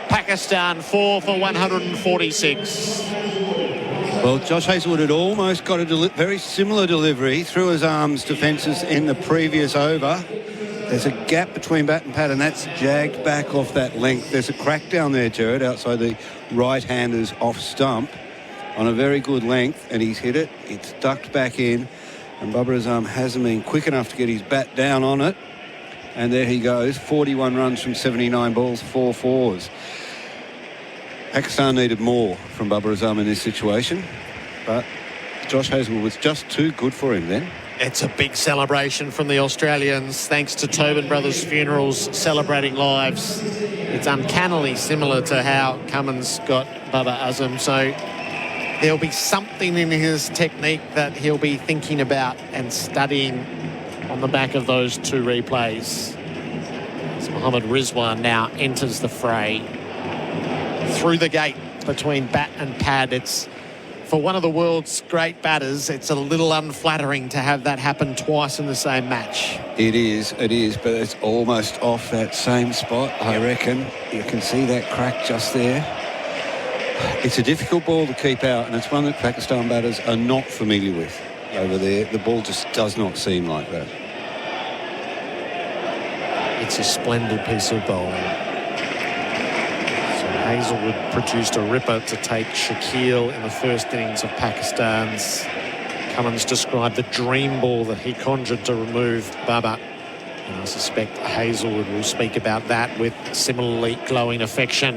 Pakistan 4 for 146. Well, Josh Hazlewood had almost got a very similar delivery through his arms defences in the previous over. There's a gap between bat and pad, and that's jagged back off that length. There's a crack down there, Gerard, outside the right-hander's off stump on a very good length, and he's hit it. It's ducked back in, and Babar Azam hasn't been quick enough to get his bat down on it. And there he goes, 41 runs from 79 balls, 4 fours. Pakistan needed more from Babar Azam in this situation, but Josh Hazlewood was just too good for him then. It's a big celebration from the Australians, thanks to Tobin Brothers Funerals celebrating lives. It's uncannily similar to how Cummins got Babar Azam, so there'll be something in his technique that he'll be thinking about and studying on the back of those two replays. As Mohammad Rizwan now enters the fray. Through the gate between bat and pad, it's, for one of the world's great batters, it's a little unflattering to have that happen twice in the same match. It is, but it's almost off that same spot, I reckon. You can see that crack just there. It's a difficult ball to keep out, and it's one that Pakistan batters are not familiar with over there. The ball just does not seem like that. It's a splendid piece of bowling. Hazlewood produced a ripper to take Shakil in the first innings of Pakistan's. Cummins described the dream ball that he conjured to remove Babar. And I suspect Hazlewood will speak about that with similarly glowing affection.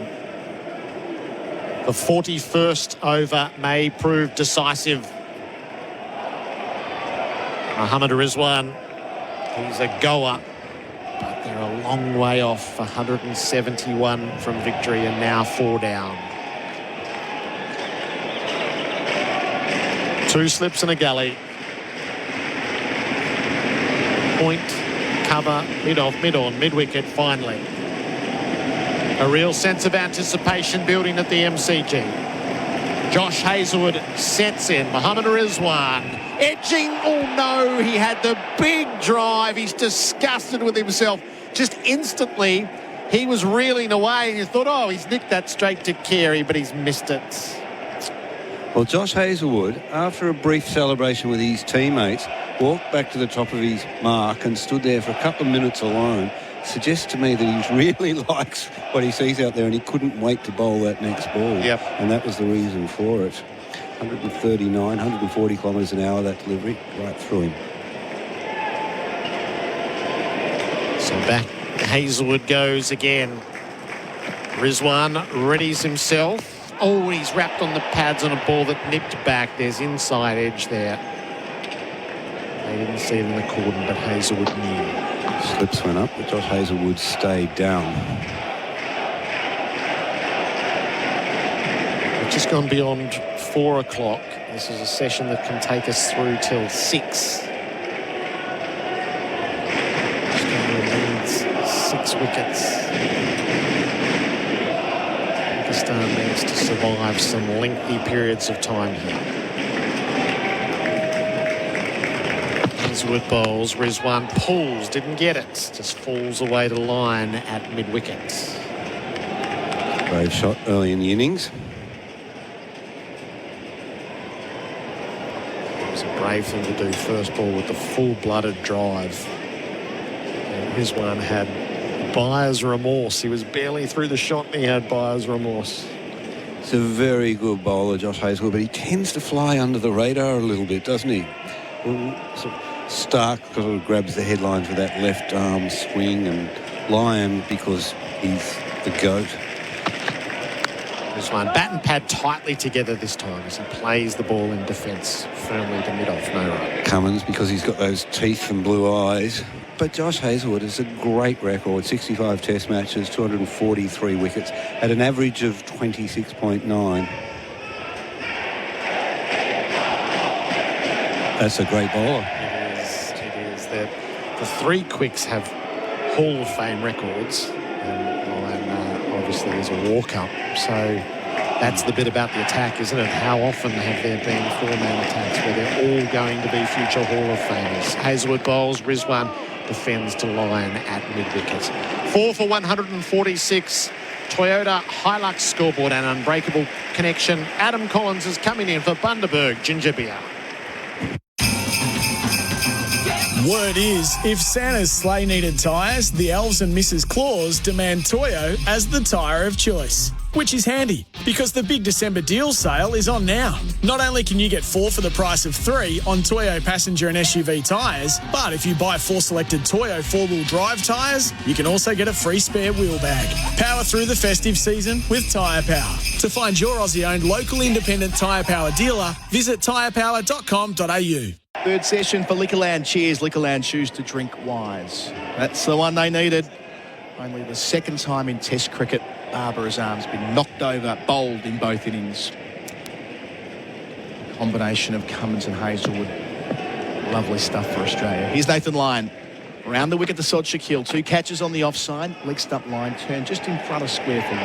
The 41st over may prove decisive. Mohammad Rizwan, he's a goer. But they're a long way off, 171 from victory and now 4 down. 2 slips and a gully. Point, cover, mid-off, mid-on, mid-wicket, finally. A real sense of anticipation building at the MCG. Josh Hazlewood sets in. Mohammad Rizwan edging. Oh no, he had the big drive. He's disgusted with himself. Just instantly, he was reeling away and you thought, oh, he's nicked that straight to Carey, but he's missed it. Well, Josh Hazlewood, after a brief celebration with his teammates, walked back to the top of his mark and stood there for a couple of minutes alone. Suggests to me that he really likes what he sees out there and he couldn't wait to bowl that next ball. Yep. And that was the reason for it. 139, 140 kilometres an hour, that delivery, right through him. So back Hazlewood goes again. Rizwan readies himself. Oh, he's wrapped on the pads on a ball that nipped back. There's inside edge there. They didn't see it in the cordon, but Hazlewood knew. Slips went up, but Josh Hazlewood stayed down. We've just gone beyond 4 o'clock. This is a session that can take us through till 6. Australia needs 6 wickets. Pakistan needs to survive some lengthy periods of time here. Hazlewood bowls, Rizwan pulls, didn't get it, just falls away to line at mid-wicket. Brave shot early in the innings. It was a brave thing to do, first ball with the full-blooded drive. And Rizwan had buyer's remorse. He was barely through the shot and he had buyer's remorse. He's a very good bowler, Josh Hazlewood, but he tends to fly under the radar a little bit, doesn't he? Sort of Stark sort of grabs the headlines with that left arm swing, and Lyon because he's the GOAT. This one, bat and pad tightly together this time as he plays the ball in defence firmly to mid-off, no run. Cummins because he's got those teeth and blue eyes. But Josh Hazlewood is a great record, 65 test matches, 243 wickets at an average of 26.9. That's a great bowler. It is. The 3 quicks have Hall of Fame records, and obviously there's a walk-up. So that's the bit about the attack, isn't it? How often have there been 4-man attacks where they're all going to be future Hall of Famers? Hazlewood bowls, Rizwan defends to line at mid-wicket. 4 for 146. Toyota Hilux scoreboard and unbreakable connection. Adam Collins is coming in for Bundaberg Ginger Beer. Word is, if Santa's sleigh needed tyres, the elves and Mrs. Claus demand Toyo as the tyre of choice. Which is handy, because the big December deal sale is on now. Not only can you get 4 for the price of 3 on Toyo passenger and SUV tyres, but if you buy 4 selected Toyo 4-wheel drive tyres, you can also get a free spare wheel bag. Power through the festive season with Tyre Power. To find your Aussie-owned local independent Tyre Power dealer, visit tyrepower.com.au. Third session for Liquorland. Cheers, Liquorland, choose to drink wise. That's the one they needed. Only the second time in Test cricket Barbara's arm's been knocked over, bowled in both innings. Combination of Cummins and Hazelwood. Lovely stuff for Australia. Here's Nathan Lyon. Around the wicket to Sod Shaquille. 2 catches on the offside. Leg stump line turn just in front of square for 1.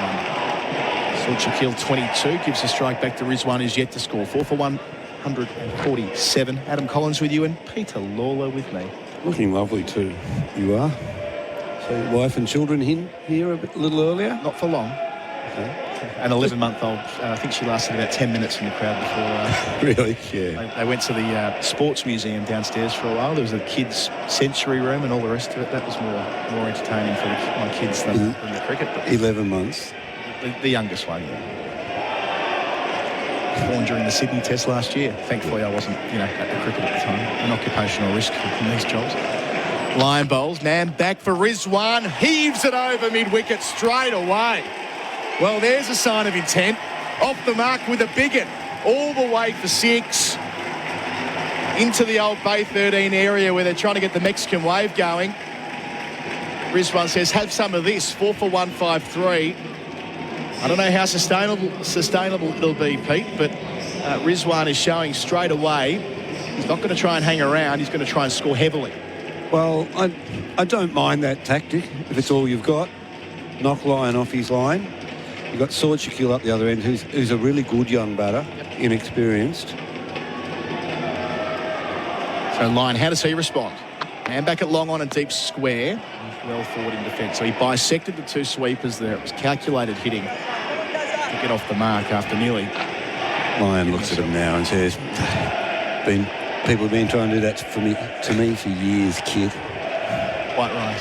Sod Shaquille 22 gives a strike back to Rizwan, who's yet to score. 4 for 147. Adam Collins with you and Peter Lalor with me. Looking lovely too. You are. So your wife and children here a little earlier? Not for long. Okay. An 11-month-old, I think she lasted about 10 minutes in the crowd before... Really? Yeah. They went to the sports museum downstairs for a while. There was a kids' sensory room and all the rest of it. That was more entertaining for my kids than the cricket. But 11 months. The youngest one, born during the Sydney Test last year. Thankfully, I wasn't, at the cricket at the time. An occupational risk in these jobs. Lion bowls, man back for Rizwan, heaves it over mid-wicket straight away. Well, there's a sign of intent. Off the mark with a big one, all the way for 6. Into the old Bay 13 area where they're trying to get the Mexican wave going. Rizwan says, have some of this, 4 for 153. I don't know how sustainable it'll be, Pete, but Rizwan is showing straight away he's not going to try and hang around, he's going to try and score heavily. Well, I don't mind that tactic if it's all you've got. Knock Lyon off his line. You've got Sword Shaquille up the other end, who's a really good young batter, inexperienced. So Lyon, how does he respond? Man back at long on and deep square. Well forward in defence. So he bisected the 2 sweepers there. It was calculated hitting to get off the mark after nearly. Lyon looks at him now and says, people have been trying to do that to me for years, kid. Quite right.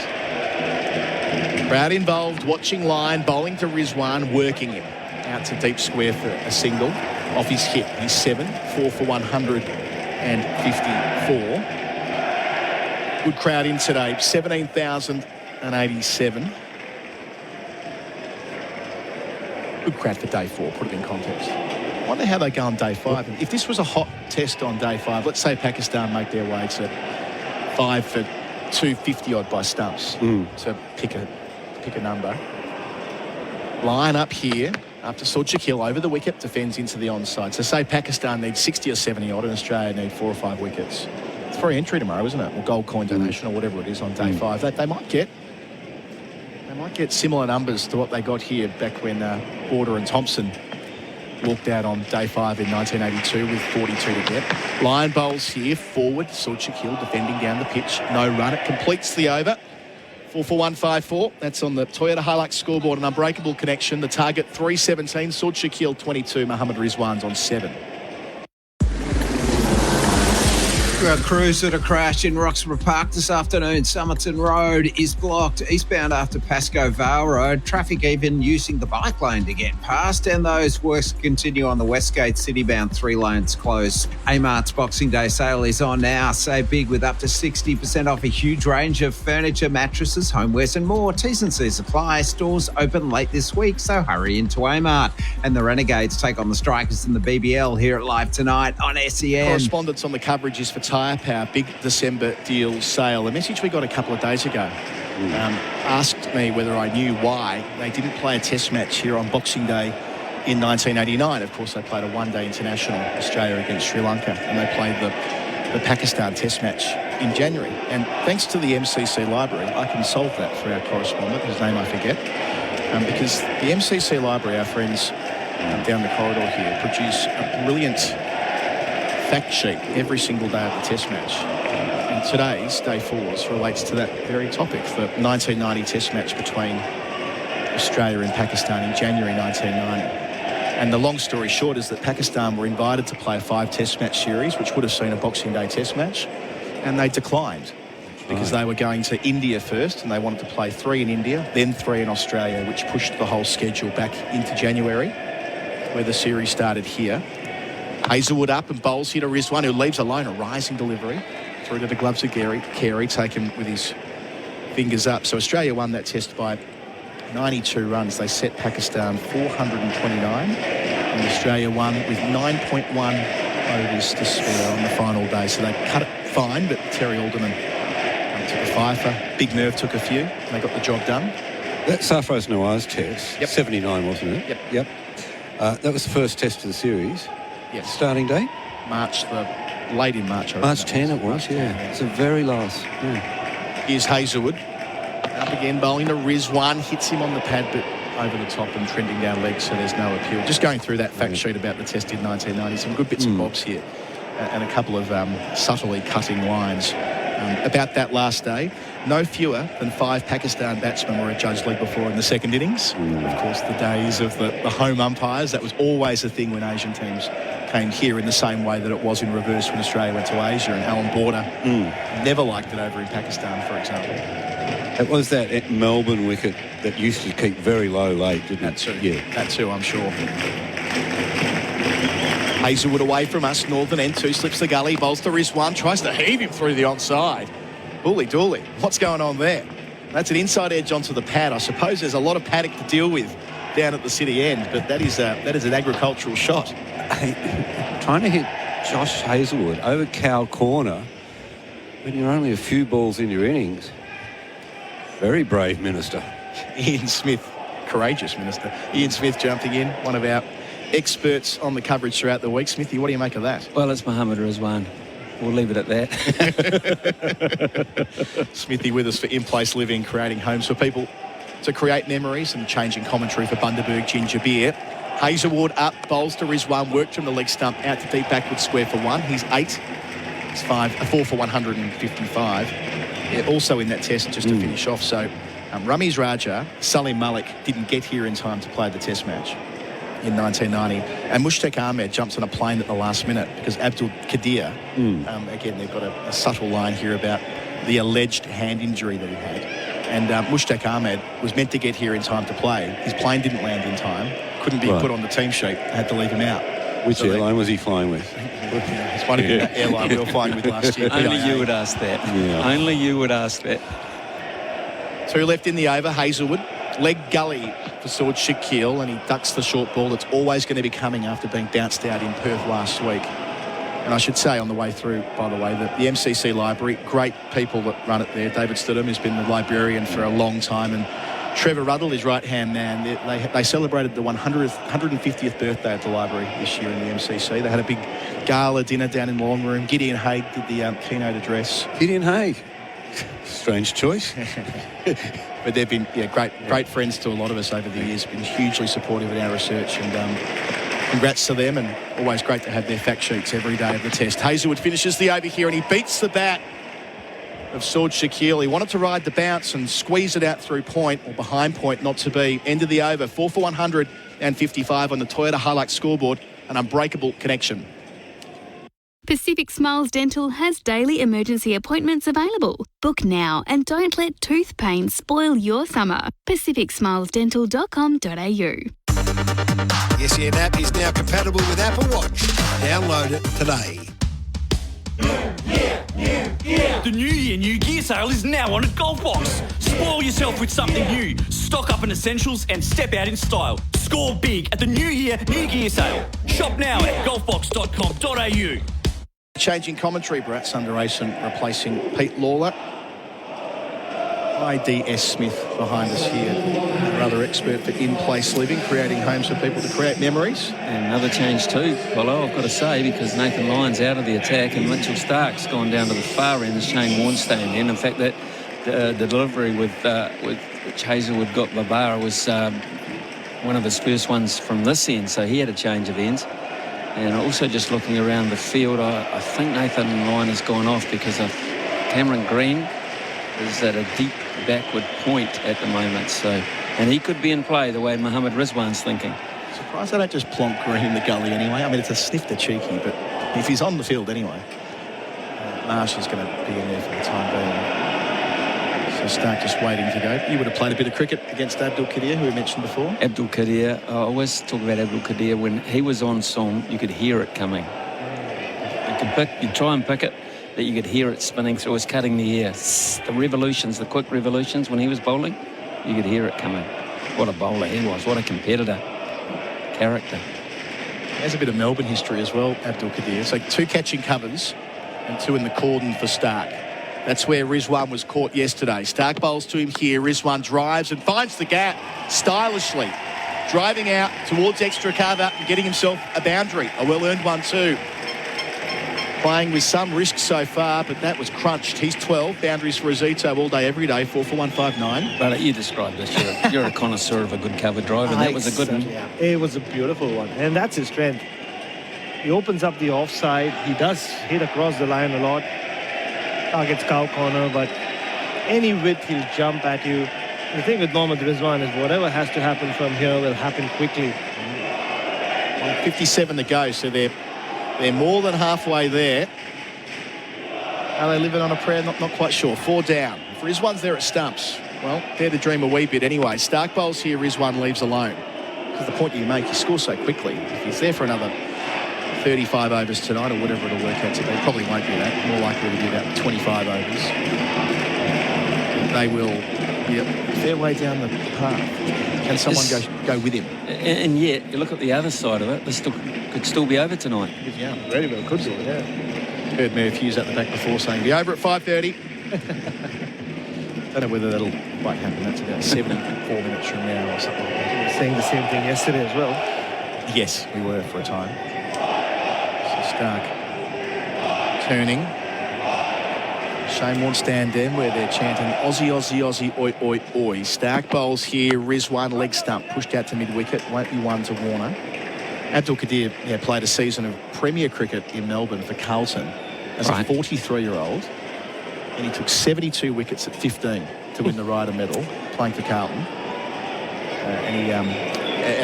Crowd involved, watching Lyon, bowling to Rizwan, working him out to deep square for a single. Off his hip, he's 7, 4 for 154. Good crowd in today, 17,087. Good crowd for day 4, put it in context. I wonder how they go on day 5. If this was a hot test on day 5, let's say Pakistan make their way to 5 for 250-odd by stumps to pick a number. Line up here after Sod Shaquille over the wicket, defends into the onside. So say Pakistan needs 60 or 70-odd and Australia need 4 or 5 wickets. It's free entry tomorrow, isn't it? Or gold coin donation or whatever it is on day 5. They might get similar numbers to what they got here back when Border and Thompson walked out on day 5 in 1982 with 42 to get. Lyon bowls here, forward. Sod Shaquille defending down the pitch. No run. It completes the over. 4 for 154. That's on the Toyota Hilux scoreboard. An unbreakable connection. The target 317. Sod Shaquille 22. Mohammad Rizwan's on 7. A cruiser to crash in Roxburgh Park this afternoon. Somerton Road is blocked eastbound after Pascoe Vale Road. Traffic even using the bike lane to get past, and those works continue on the Westgate City-bound 3 lanes closed. Amart's Boxing Day sale is on now. Save big with up to 60% off a huge range of furniture, mattresses, homewares and more. T's and C's apply. Stores open late this week, so hurry into Amart. And the Renegades take on the Strikers in the BBL here at Live Tonight on SEN. Correspondence on the coverage is for Tyre Power, big December deal sale. A message we got a couple of days ago asked me whether I knew why they didn't play a test match here on Boxing Day in 1989. Of course, they played a one-day international, Australia against Sri Lanka, and they played the Pakistan test match in January. And thanks to the MCC library, I can solve that for our correspondent, whose name I forget, because the MCC library, our friends down the corridor here, produce a brilliant fact sheet every single day of the test match. And today's, day 4's, relates to that very topic, the 1990 test match between Australia and Pakistan in January 1990. And the long story short is that Pakistan were invited to play a 5-test match series, which would have seen a Boxing Day test match, and they declined because they were going to India first, and they wanted to play 3 in India, then 3 in Australia, which pushed the whole schedule back into January, where the series started here. Hazelwood up and bowls here to Rizwan, who leaves alone, a rising delivery through to the gloves of Carey, taken with his fingers up. So Australia won that test by 92 runs. They set Pakistan 429, and Australia won with 9.1 overs to spare on the final day. So they cut it fine, but Terry Alderman took a fifer. Big Nerve took a few, and they got the job done. That Sarfraz Nawaz test, 79, wasn't it? Yep. That was the first test of the series. Yes. Starting date? Late in March. March 10 it was, It's the very last. Here's Hazelwood. Up again, bowling to Rizwan, hits him on the pad, but over the top and trending down legs, so there's no appeal. Just going through that fact sheet about the test in 1990, some good bits and bobs here, and a couple of subtly cutting lines. About that last day, no fewer than 5 Pakistan batsmen were adjudged leg before in the second innings. Of course, the days of the home umpires, that was always a thing when Asian teams came here, in the same way that it was in reverse when Australia went to Asia, and Alan Border never liked it over in Pakistan, for example. It was that Melbourne wicket that used to keep very low late, didn't it? That too, I'm sure. Hazelwood away from us, northern end, 2 slips the gully, bowls to Rizwan, tries to heave him through the onside. Bully dooly, what's going on there? That's an inside edge onto the pad. I suppose there's a lot of paddock to deal with down at the city end, but that is an agricultural shot. Trying to hit Josh Hazelwood over cow corner when you're only a few balls in your innings. Very brave, Minister. Ian Smith, courageous Minister. Ian Smith jumping in, one of our experts on the coverage throughout the week. Smithy, what do you make of that? Well, it's Mohammed Rizwan. We'll leave it at that. Smithy with us for In-Place Living, creating homes for people to create memories, and changing commentary for Bundaberg Ginger Beer. Hazelwood up, bowls to Rizwan, worked from the leg stump out to deep backward square for 1. He's 8. He's 4 for 155. Also in that test, just to finish off. So Ramiz Raja, Salim Malik didn't get here in time to play the test match in 1990. And Mushtaq Ahmed jumps on a plane at the last minute because Abdul Qadir, again, they've got a subtle line here about the alleged hand injury that he had. And Mushtaq Ahmed was meant to get here in time to play. His plane didn't land in time, couldn't be put on the team sheet, had to leave him out. Which airline was he flying with? It's one of the airline we were flying with last year. Only you would ask that. Yeah. Only you would ask that. 2 left in the over. Hazelwood, leg gully for Sword Shaquille, and he ducks the short ball that's always going to be coming after being bounced out in Perth last week. And I should say on the way through, by the way, that the MCC library, great people that run it there. David Stidham has been the librarian for a long time, and Trevor Ruddle, his right-hand man. They celebrated the 150th birthday at the library this year in the MCC. They had a big gala dinner down in the long room. Gideon Haigh did the keynote address. Gideon Haigh. Strange choice. But they've been great friends to a lot of us over the years, been hugely supportive in our research, and congrats to them, and always great to have their fact sheets every day of the test. Hazelwood finishes the over here, and he beats the bat of Sword Shaquille. He wanted to ride the bounce and squeeze it out through point, or behind point, not to be. End of the over, 4 for 155 on the Toyota Hilux scoreboard, an unbreakable connection. Pacific Smiles Dental has daily emergency appointments available. Book now and don't let tooth pain spoil your summer. pacificsmilesdental.com.au. The SEN app is now compatible with Apple Watch. Download it today. The New Year, New Gear sale is now on at Golfbox. Spoil yourself with something new. Stock up on essentials and step out in style. Score big at the New Year, New Gear sale. Shop now at golfbox.com.au. Changing commentary, Bharat Sunderasen replacing Pete Lalor. IDS Smith behind us here, another expert for in-place living, creating homes for people to create memories. And another change too, Paulo, I've got to say, because Nathan Lyon's out of the attack and Mitchell Stark's gone down to the far end as Shane Warne's staying in. In fact, that the delivery with which Hazelwood got Babara was one of his first ones from this end, so he had a change of ends. And also just looking around the field, I think Nathan Lyon has gone off because of Cameron Green is at a deep backward point at the moment. So And he could be in play the way Mohammed Rizwan's thinking. Surprised they don't just plonk Green in the gully anyway. I mean, it's a snifter cheeky, but if he's on the field anyway, Marsh is going to be in there for the time being. So Stark just waiting to go. You would have played a bit of cricket against Abdul Qadir, who we mentioned before. Abdul Qadir, I always talk about Abdul Qadir. When he was on song, you could hear it coming. You'd try and pick it, that you could hear it spinning through. It was cutting the air. The revolutions, the quick revolutions when he was bowling, you could hear it coming. What a bowler he was. What a competitor. Character. There's a bit of Melbourne history as well, Abdul Qadir. So 2 catching covers and 2 in the cordon for Stark. That's where Rizwan was caught yesterday. Stark bowls to him here. Rizwan drives and finds the gap stylishly. Driving out towards extra cover and getting himself a boundary. A well-earned one too. Playing with some risk so far, but that was crunched. He's 12. Boundaries for Azito all day, every day. 4 for 159. But you described this. You're a connoisseur of a good cover drive, and that was a good one. Yeah, it was a beautiful one, and that's his strength. He opens up the offside. He does hit across the line a lot. Targets cow corner, but any width he'll jump at you. The thing with Mohammad Rizwan is whatever has to happen from here will happen quickly. 57 to go, so they're more than halfway there. Are they living on a prayer? Not quite sure. 4 down. If Rizwan's there at stumps, well, dare to dream a wee bit anyway. Stark bowls here, Rizwan leaves alone. Because the point you make, you score so quickly. If he's there for another 35 overs tonight or whatever it'll work out to be, probably won't be that. More likely to be about 25 overs. They will be a fair way down the path. Can someone go with him? And yet, you look at the other side of it, this could still be over tonight. Yeah, very well could be, yeah. Heard Murph Hughes at the back before saying, be over at 5:30. Don't know whether that'll quite happen. That's about 74 minutes from now or something like that. We were saying the same thing yesterday as well. Yes, we were for a time. So Stark turning. Shane Warne stand end where they're chanting Aussie, Aussie, Aussie, oi, oi, oi. Stark bowls here, Rizwan leg stump, pushed out to mid-wicket, won't be one to Warner. Abdul Qadir played a season of Premier cricket in Melbourne for Carlton as a 43-year-old, and he took 72 wickets at 15 to win the Ryder medal, playing for Carlton. And he, I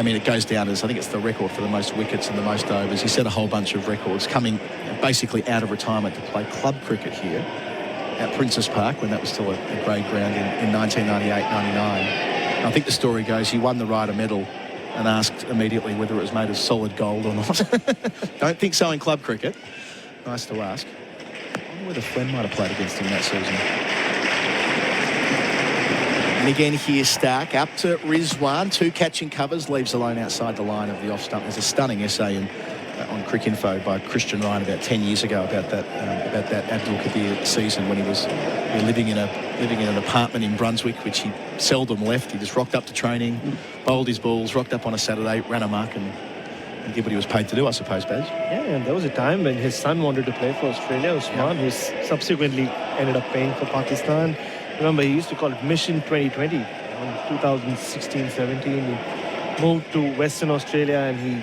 mean, it goes down as, I think it's the record for the most wickets and the most overs. He set a whole bunch of records, coming basically out of retirement to play club cricket here at Princess Park when that was still a grade ground in 1998-99. I think the story goes he won the Ryder medal and asked immediately whether it was made of solid gold or not. Don't think so in club cricket. Nice to ask. I wonder whether Fleming might have played against him that season. And again here, Stark up to Rizwan. 2 catching covers, leaves alone outside the line of the off stump. There's a stunning essay on Cricinfo by Christian Ryan about 10 years ago about that Abdul Qadir season when he was living in an apartment in Brunswick, which he seldom left. He just rocked up to training, bowled his balls, rocked up on a Saturday, ran amok and did what he was paid to do, I suppose, Baz. Yeah, and there was a time when his son wanted to play for Australia, Usman, who subsequently ended up playing for Pakistan. Remember, he used to call it Mission 2020. In 2016-17, he moved to Western Australia and he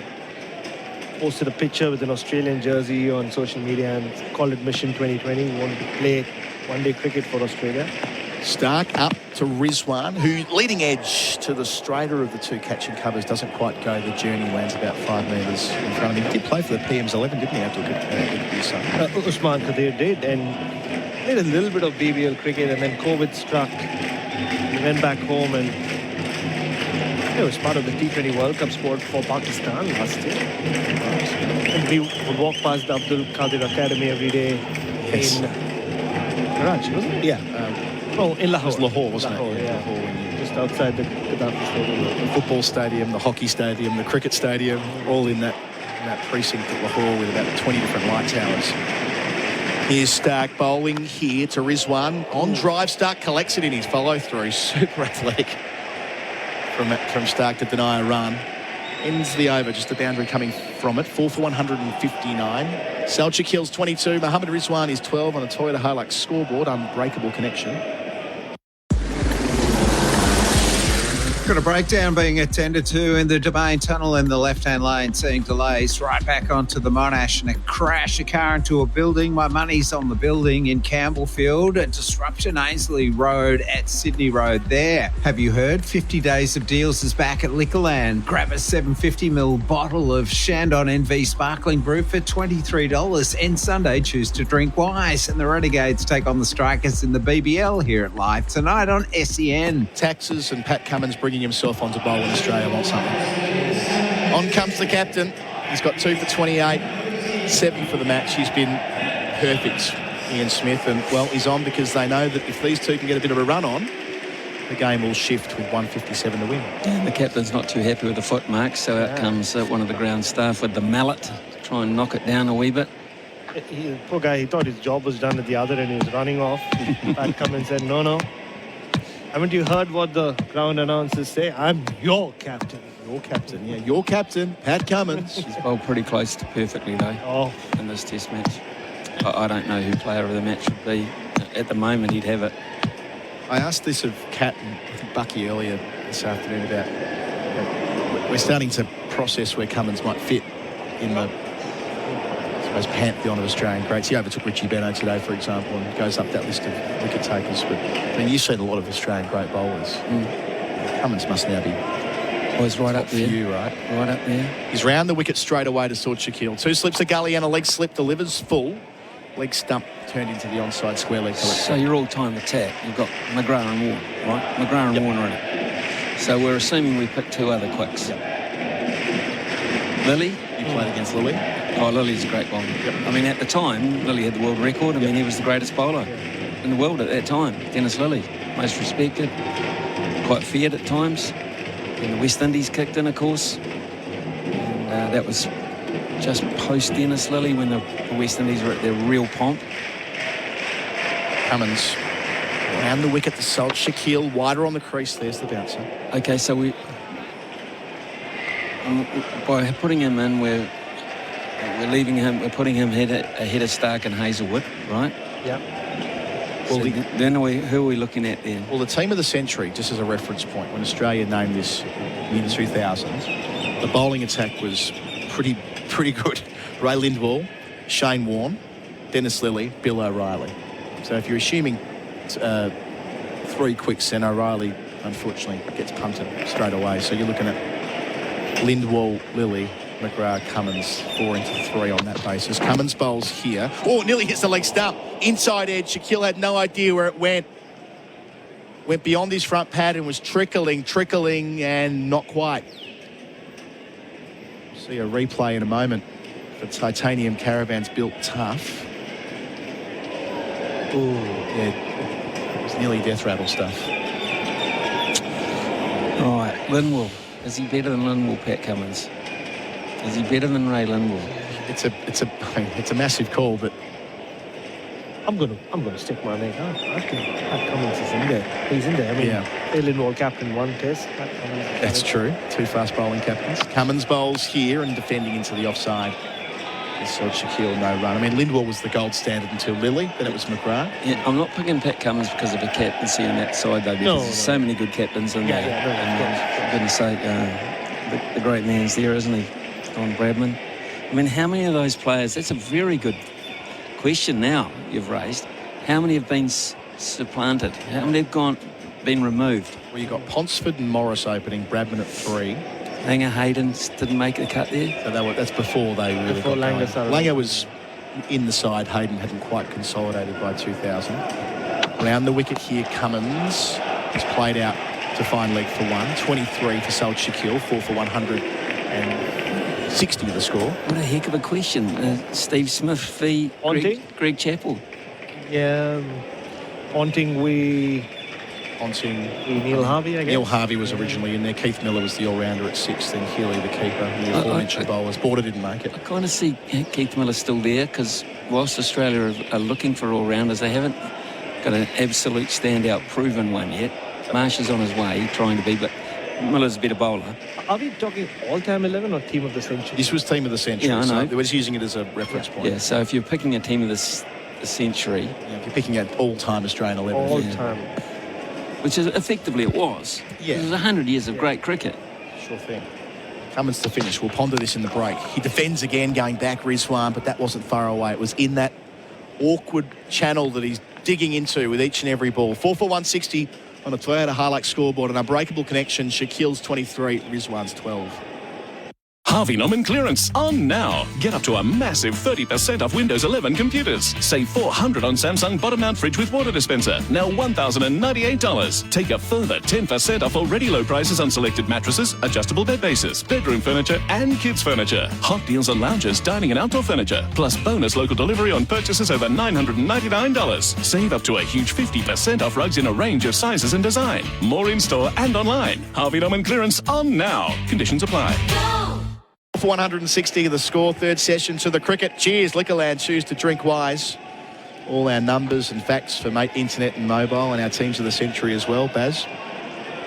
posted a picture with an Australian jersey on social media and called it Mission 2020. He wanted to play one-day cricket for Australia. Stark up to Rizwan, who leading edge to the straighter of the 2 catching covers, doesn't quite go the journey, lands about 5 metres in front of him. He did play for the PM's 11, didn't he, Abdul Qadir? Usman Qadir did, and played a little bit of BBL cricket, and then COVID struck. He went back home and it was part of the T20 World Cup squad for Pakistan last year. And we would walk past the Abdul Qadir Academy every day in Karachi, wasn't it? Yeah. In Lahore. It was Lahore, wasn't it? Yeah. Lahore, just outside the Gaddafi Stadium. The football stadium, the hockey stadium, the cricket stadium, all in that precinct at Lahore with about 20 different light towers. Here's Stark bowling here to Rizwan. On drive, Stark collects it in his follow-through. Super athletic from Stark to deny a run. Ends the over, just a boundary coming from it. 4 for 159. Selchuk Hills 22. Mohammed Rizwan is 12 on a Toyota Hilux scoreboard. Unbreakable connection. Got a breakdown being attended to in the Domain Tunnel in the left-hand lane, seeing delays right back onto the Monash and a crash, a car into a building. My money's on the building in Campbellfield. A disruption, Ainslie Road at Sydney Road there. Have you heard? 50 Days of Deals is back at Liquorland. Grab a 750ml bottle of Shandon NV Sparkling Brew for $23. And Sunday, choose to drink wise. And the Renegades take on the Strikers in the BBL here at Live tonight on SEN. Taxes and Pat Cummins bringing himself onto bowl in Australia wants something. On comes the captain. He's got 2 for 28, 7 for the match. He's been perfect, Ian Smith. And, well, he's on because they know that if these two can get a bit of a run on, the game will shift with 157 to win. And the captain's not too happy with the foot mark, so out comes one of the ground staff with the mallet to try and knock it down a wee bit. Poor guy, he thought his job was done at the other end. He was running off. Pat Cummins said, no. Haven't you heard what the ground announcers say? I'm your captain. Your captain, yeah. Your captain, Pat Cummins. He's bowled pretty close to perfectly, though, in this test match. I don't know who player of the match would be. At the moment, he'd have it. I asked this of Kat and I think Bucky earlier this afternoon about we're starting to process where Cummins might fit in the pantheon of Australian greats. He overtook Richie Benaud today, for example, and goes up that list of wicket takers. But I mean, you've seen a lot of Australian great bowlers. Cummins must now be he's right up there. You, right? Right up there. He's round the wicket straight away to Saud Shakil. 2 slips a gully and a leg slip, delivers full. Leg stump turned into the onside square leg collection. So your all-time attack, you've got McGrath and Warner, right? McGrath and Warner in it. So we're assuming we picked 2 other quicks. Lilly. You played against Lilly? Oh, Lilly's a great bowler. I mean, at the time, Lilly had the world record. I mean, he was the greatest bowler in the world at that time. Dennis Lilly, most respected, quite feared at times. And the West Indies kicked in, of course. And that was just post-Dennis Lilly when the West Indies were at their real pomp. Cummins round the wicket to Saud Shakil, wider on the crease. There's the bouncer. Okay, so by putting him in, we're leaving him. We're putting him ahead of Stark and Hazelwood, right? Yeah. Well, so then who are we looking at then? Well, the team of the century, just as a reference point, when Australia named this mid-2000s, the bowling attack was pretty good. Ray Lindwall, Shane Warne, Dennis Lilly, Bill O'Reilly. So if you're assuming 3 quicks, then O'Reilly, unfortunately, gets punted straight away. So you're looking at Lindwall, Lilly, McGrath, Cummins, 4 into 3 on that basis. Cummins bowls here. Oh, nearly hits the leg stump. Inside edge. Shakil had no idea where it went. Went beyond his front pad and was trickling, and not quite. See a replay in a moment for Titanium Caravans built tough. Oh, yeah. It was nearly death rattle stuff. Right, Lindwall. Is he better than Lindwall, Pat Cummins? Is he better than Ray Lindwall? It's a massive call, but I'm gonna stick my neck out. I think Pat Cummins is in there. He's in there. I mean, Ray Lindwall captain 1 test. Pat Cummins. That's true. 2 fast bowling captains. Cummins bowls here and defending into the offside. So Shakil no run. I mean, Lindwall was the gold standard until Lilly, then it was McGrath. Yeah, I'm not picking Pat Cummins because of the captaincy on that side, though, because there's so many good captains in there. For goodness sake, the great man's there, isn't he? Don Bradman. I mean, how many of those players, that's a very good question now you've raised. How many have been supplanted? How many have been removed? Well, you've got Ponsford and Morris opening, Bradman at 3. Langer, Hayden didn't make the cut there. So that's before they really got Langer going. Langer was in the side. Hayden hadn't quite consolidated by 2000. Round the wicket here, Cummins has played out to find leg for 1. 23 for Saud Shakil, 4 for 160 the score. What a heck of a question. Steve Smith v. Greg Chappell. Yeah, Ponting Neil Harvey, I guess. Neil Harvey was originally in there. Keith Miller was the all-rounder at 6. Then Healy, the keeper, the aforementioned bowlers. Border didn't make it. I kind of see Keith Miller still there because whilst Australia are looking for all-rounders, they haven't got an absolute standout proven one yet. Marsh is on his way, trying to be, but Miller's a better bowler. Are we talking all-time 11 or team of the century? This was team of the century. Yeah, I know. So I was using it as a reference point. Yeah, so if you're picking a team of the century... Yeah, if you're picking an all-time Australian 11. All-time. which is effectively it was. Yeah. It was 100 years of great cricket. Sure thing. Cummins to finish. We'll ponder this in the break. He defends again, going back Rizwan, but that wasn't far away. It was in that awkward channel that he's digging into with each and every ball. 4 for 160 on the Toyota Hilux scoreboard. An unbreakable connection. Shaquille's 23, Rizwan's 12. Harvey Norman clearance on now. Get up to a massive 30% off Windows 11 computers. Save $400 on Samsung bottom mount fridge with water dispenser. Now $1,098. Take a further 10% off already low prices on selected mattresses, adjustable bed bases, bedroom furniture and kids furniture. Hot deals on lounges, dining and outdoor furniture. Plus bonus local delivery on purchases over $999. Save up to a huge 50% off rugs in a range of sizes and design. More in-store and online. Harvey Norman clearance on now. Conditions apply. For 160 of the score, third session to the cricket. Cheers, Liquorland, choose to drink wise. All our numbers and facts for Mate Internet and Mobile and our teams of the century as well. Baz?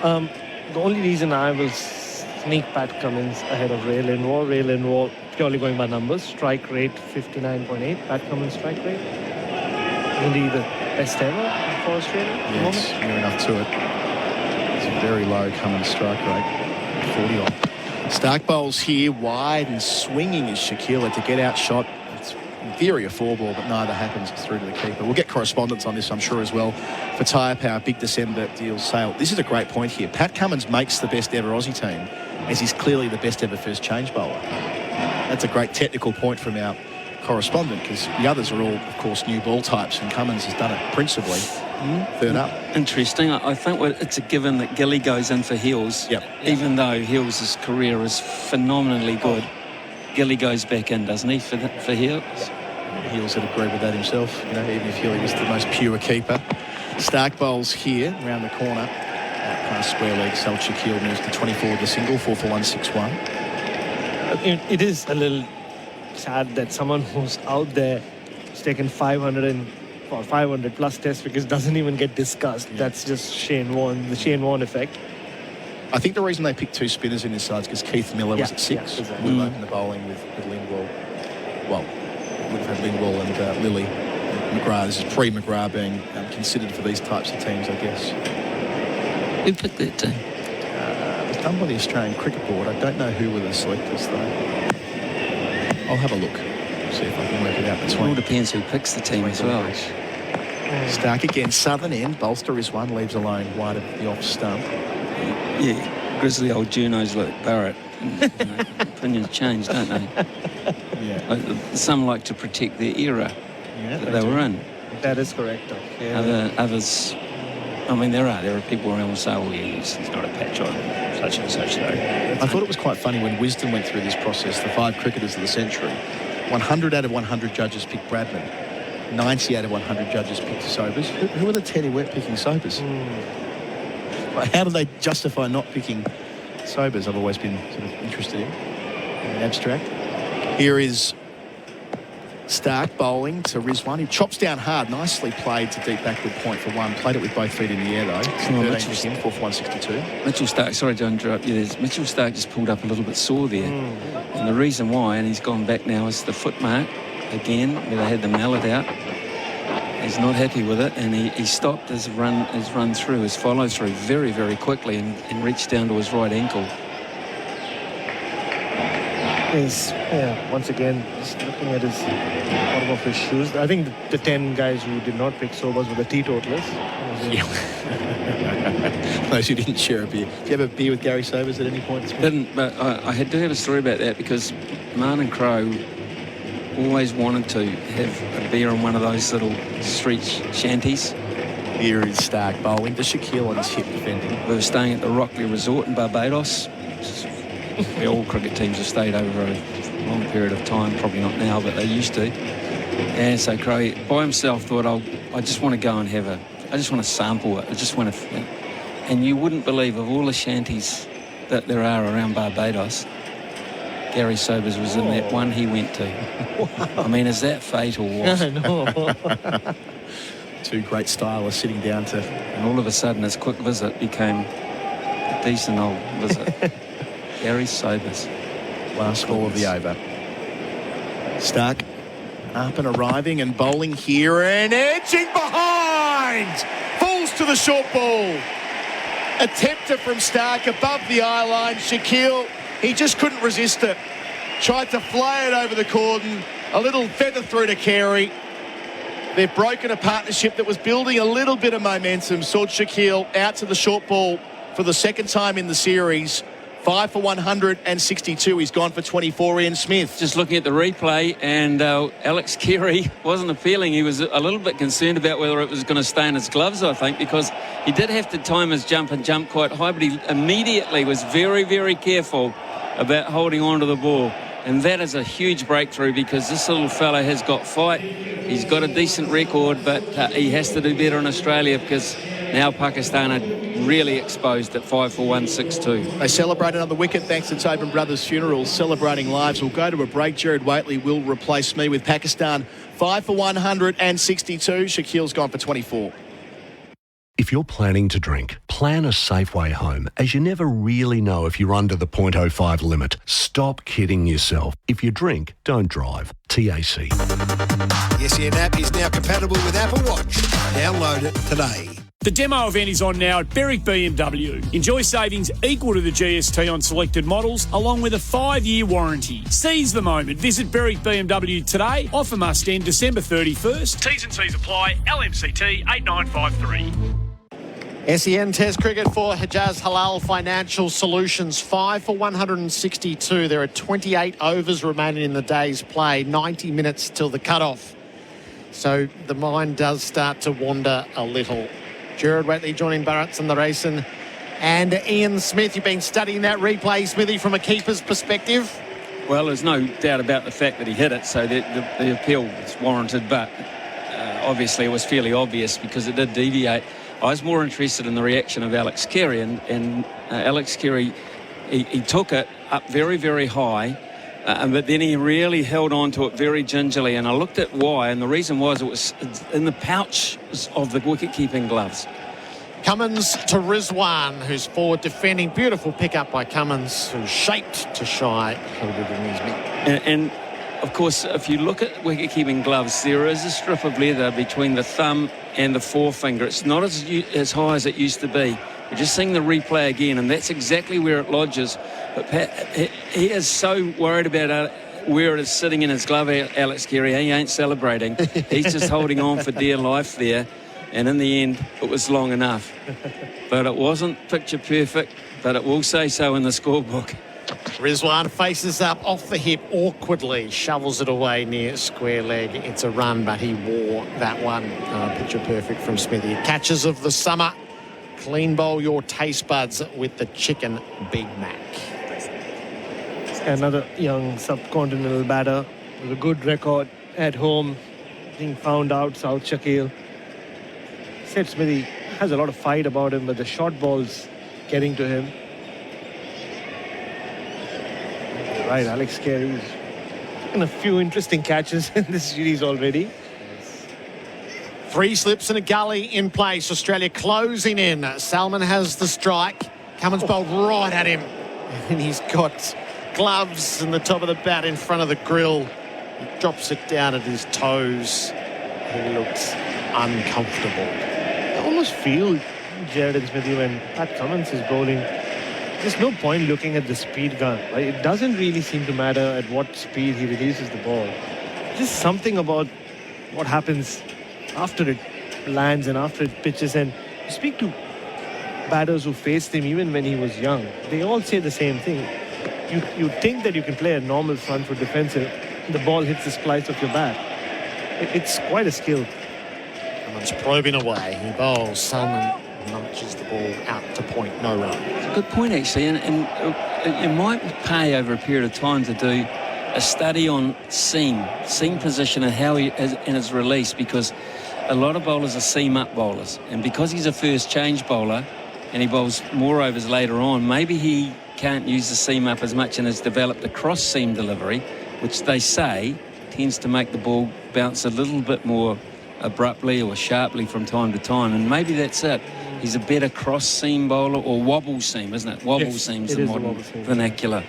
The only reason I will sneak Pat Cummins ahead of Ray Lindwall. Ray Lindwall, purely going by numbers, strike rate 59.8. Pat Cummins' strike rate. Isn't he the best ever for Australia? Yes, near enough to it. It's a very low Cummins strike rate, 40 on. Stark bowls here, wide and swinging is Shaquille to get out shot. It's in theory a 4-ball, but neither happens. It's through to the keeper. We'll get correspondence on this, I'm sure, as well. For Tyre Power, big December deal sale. This is a great point here. Pat Cummins makes the best ever Aussie team, as he's clearly the best ever first change bowler. That's a great technical point from our correspondent, because the others are all, of course, new ball types, and Cummins has done it principally. Third up. Interesting. I think it's a given that Gilly goes in for Hills. Yep. Even though Hills' career is phenomenally good, Gilly goes back in, doesn't he, for Hills? Hills had agreed with that himself, you know, even if Hilly was the most pure keeper. Stark bowls here, around the corner. Past square leg, Sal Shaquille moves to 24 with the single, 4 for 161. It is a little sad that someone who's out there has taken 500 plus test wickets doesn't even get discussed. Yeah. That's just Shane Warne, the Shane Warne effect. I think the reason they picked two spinners in this side is because Keith Miller was at 6. Yeah, exactly. We've opened the bowling with Lindwall. Well, we've had Lindwall and Lilly. McGrath, this is pre-McGrath being considered for these types of teams, I guess. Who picked that team? It was done by the Australian Cricket Board. I don't know who were the selectors, though. I'll have a look. See if I can work it out between. It all depends who picks the team as well. Stark again, southern end. Bolster is one, leaves alone wide of the off stump. Yeah, grizzly old Junos like Bharat. Opinions change, don't they? Yeah. Some like to protect their era that they were in. That is correct. Yeah. Others, I mean, there are people around who say, oh, yeah, he's not a patch on such and such, though. I thought it was quite funny when Wisdom went through this process, the 5 cricketers of the century. 100 out of 100 judges picked Bradman. 90 out of 100 judges picked Sobers. Who are the 10 who weren't picking Sobers? How do they justify not picking Sobers? I've always been sort of interested in the abstract. Here is Stark bowling to Rizwan. He chops down hard. Nicely played to deep backward point for 1. Played it with both feet in the air, though. 13 for him, 4 for 162. Mitchell Stark, sorry to interrupt you. Mitchell Stark just pulled up a little bit sore there. And the reason why, and he's gone back now, is the foot mark again, where they had the mallet out. He's not happy with it, and he stopped his run through, his follow through very, very quickly and reached down to his right ankle. Once again, just looking at his bottom of his shoes. I think the 10 guys who did not pick Sobers were the teetotalers. Those who didn't share a beer. Did you have a beer with Gary Sobers at any point? Didn't, but I do have a story about that because Marn and Crow always wanted to have a beer in one of those little street shanties. Here is Stark bowling to Shaquille on his hip defending. We were staying at the Rockley Resort in Barbados. Where all cricket teams have stayed over a long period of time, probably not now, but they used to. And so Crow, by himself, thought, I just want to go and I just want to sample it. I just want to... And you wouldn't believe, of all the shanties that there are around Barbados, Gary Sobers was in that one he went to. I mean, is that fate or what? No. Two great stylists sitting down to... And all of a sudden, his quick visit became a decent old visit. Gary Sobers. Last ball of the over. Stark up and arriving and bowling here and edging behind. Falls to the short ball. Attempted from Stark above the eye line. Shaquille, he just couldn't resist it. Tried to fly it over the cordon. A little feather through to Carey. They've broken a partnership that was building a little bit of momentum. Saw Shaquille out to the short ball for the second time in the series. 5 for 162. He's gone for 24. Ian Smith. Just looking at the replay, and Alex Carey wasn't appealing. He was a little bit concerned about whether it was going to stay in his gloves, I think, because he did have to time his jump and jump quite high, but he immediately was very, very careful about holding on to the ball. And that is a huge breakthrough, because this little fella has got fight. He's got a decent record, but he has to do better in Australia, because now Pakistan are really exposed at 5 for 162. They celebrate another wicket thanks to Tobin Brothers Funerals, celebrating lives. We'll go to a break. Gerard Whateley will replace me with Pakistan. 5 for 162. Shaquille's gone for 24. If you're planning to drink, plan a safe way home, as you never really know if you're under the .05 limit. Stop kidding yourself. If you drink, don't drive. TAC. The SEN app is now compatible with Apple Watch. Download it today. The demo event is on now at Berwick BMW. Enjoy savings equal to the GST on selected models, along with a 5-year warranty. Seize the moment. Visit Berwick BMW today. Offer must end December 31st. T's and C's apply. LMCT 8953. SEN Test cricket for Hijaz Halal Financial Solutions. 5 for 162. There are 28 overs remaining in the day's play. 90 minutes till the cut-off. So the mind does start to wander a little. Gerard Whateley joining Bharat, Sunderasen and Ian Smith. You've been studying that replay, Smithy, from a keeper's perspective. Well, there's no doubt about the fact that he hit it, so the appeal was warranted, but obviously it was fairly obvious because it did deviate. I was more interested in the reaction of Alex Carey, and Alex Carey, he took it up very, very high, but then he really held on to it very gingerly, and I looked at why, and the reason was it was in the pouch of the wicket-keeping gloves. Cummins to Rizwan, who's forward defending. Beautiful pick-up by Cummins, who's shaped to shy. Held it in his mitt. And of course, if you look at wicket-keeping gloves, there is a strip of leather between the thumb and the forefinger. It's not as high as it used to be. We're just seeing the replay again, and that's exactly where it lodges. But he is so worried about where it is sitting in his glove, Alex Carey. He ain't celebrating. He's just holding on for dear life there. And in the end, it was long enough. But it wasn't picture perfect, but it will say so in the scorebook. Rizwan faces up off the hip awkwardly, shovels it away near square leg. It's a run, but he wore that one. Picture perfect from Smithy. Catches of the summer. Clean bowl your taste buds with the Chicken Big Mac. Another young subcontinental batter with a good record at home, being found out, South Shaquille. Said Smithy has a lot of fight about him, but the short ball's getting to him. Right, Alex Carey's taken a few interesting catches in this series already. 3 slips and a gully in place. Australia closing in. Salman has the strike. Cummins bowled right at him. And he's got gloves and the top of the bat in front of the grill. He drops it down at his toes. He looks uncomfortable. I almost feel, Gerard and Smithy, when Pat Cummins is bowling, there's no point looking at the speed gun. Right? It doesn't really seem to matter at what speed he releases the ball. Just something about what happens after it lands and after it pitches. And you speak to batters who faced him even when he was young, they all say the same thing. You think that you can play a normal front foot defensive, the ball hits the splice of your bat. It's quite a skill. Cummins probing away. He bowls. Salman munches the ball out to point. No run. It's a good point, actually, and it might pay over a period of time to do a study on seam position and how he is in his release, because a lot of bowlers are seam-up bowlers, and because he's a first change bowler and he bowls more overs later on, maybe he can't use the seam-up as much and has developed a cross-seam delivery, which they say tends to make the ball bounce a little bit more abruptly or sharply from time to time, and maybe that's it. He's a better cross-seam bowler, or wobble seam, isn't it? Wobble seam's the modern vernacular.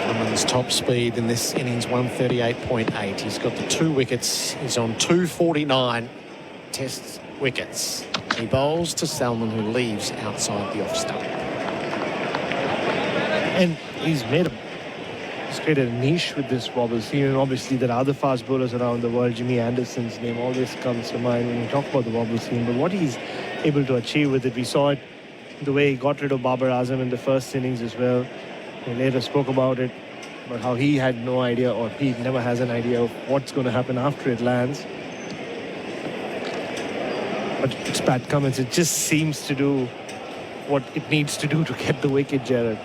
Cummins top speed in this innings, 138.8. He's got the 2 wickets. He's on 249. Test wickets. He bowls to Salman, who leaves outside the off stump. And he's created a niche with this wobble seam. And obviously there are other fast bowlers around the world. Jimmy Anderson's name always comes to mind when you talk about the wobble seam. But what he's able to achieve with it, we saw it the way he got rid of Babar Azam in the first innings as well. He later spoke about it, but how he had no idea, or he never has an idea of what's going to happen after it lands. But it's Pat Cummins. It just seems to do what it needs to do to get the wicket, Gerard.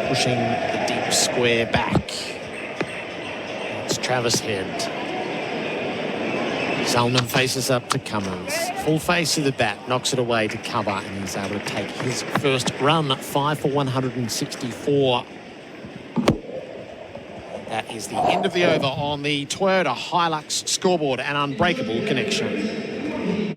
Pushing the deep square back. It's Travis Head. Salman faces up to Cummins. Full face of the bat, knocks it away to cover, and he's able to take his first run, 5 for 164. That is the end of the over on the Toyota Hilux scoreboard and Unbreakable connection.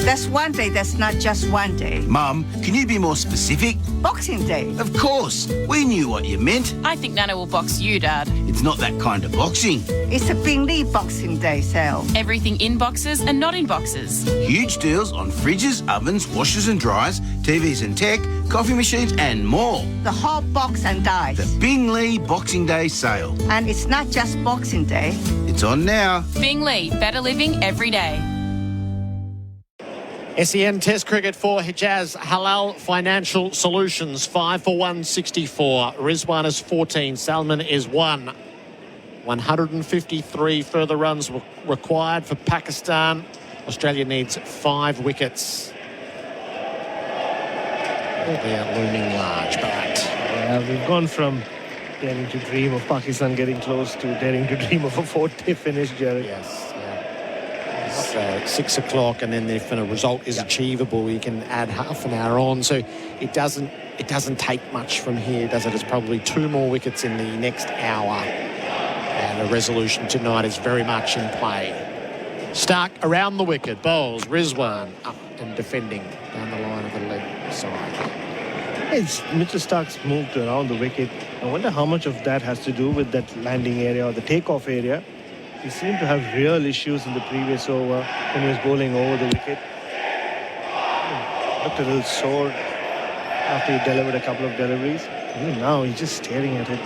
That's one day, that's not just one day. Mum, can you be more specific? Boxing Day. Of course, we knew what you meant. I think Nana will box you, Dad. It's not that kind of boxing. It's a Bingley Boxing Day sale. Everything in boxes and not in boxes. Huge deals on fridges, ovens, washers and dryers, TVs and tech, coffee machines and more. The whole box and dice. The Bingley Boxing Day sale. And it's not just Boxing Day. It's on now. Bingley, better living every day. SEN Test Cricket for Hijaz Halal Financial Solutions, 5 for 164. Rizwan is 14. Salman is 1. 153 further runs required for Pakistan. Australia needs 5 wickets. They're looming large, Bharat. Yeah, we've gone from daring to dream of Pakistan getting close to daring to dream of a 4th-day finish, Gerard. Yes. 6 o'clock, and then if a result is achievable, you can add half an hour on. So it doesn't take much from here, does it? It's probably 2 more wickets in the next hour, and a resolution tonight is very much in play. Stark around the wicket, bowls. Rizwan up and defending down the line of the leg side. Mitchell Stark's moved around the wicket. I wonder how much of that has to do with that landing area or the takeoff area. He seemed to have real issues in the previous over when he was bowling over the wicket. Looked a little sore after he delivered a couple of deliveries. Even now, he's just staring at it.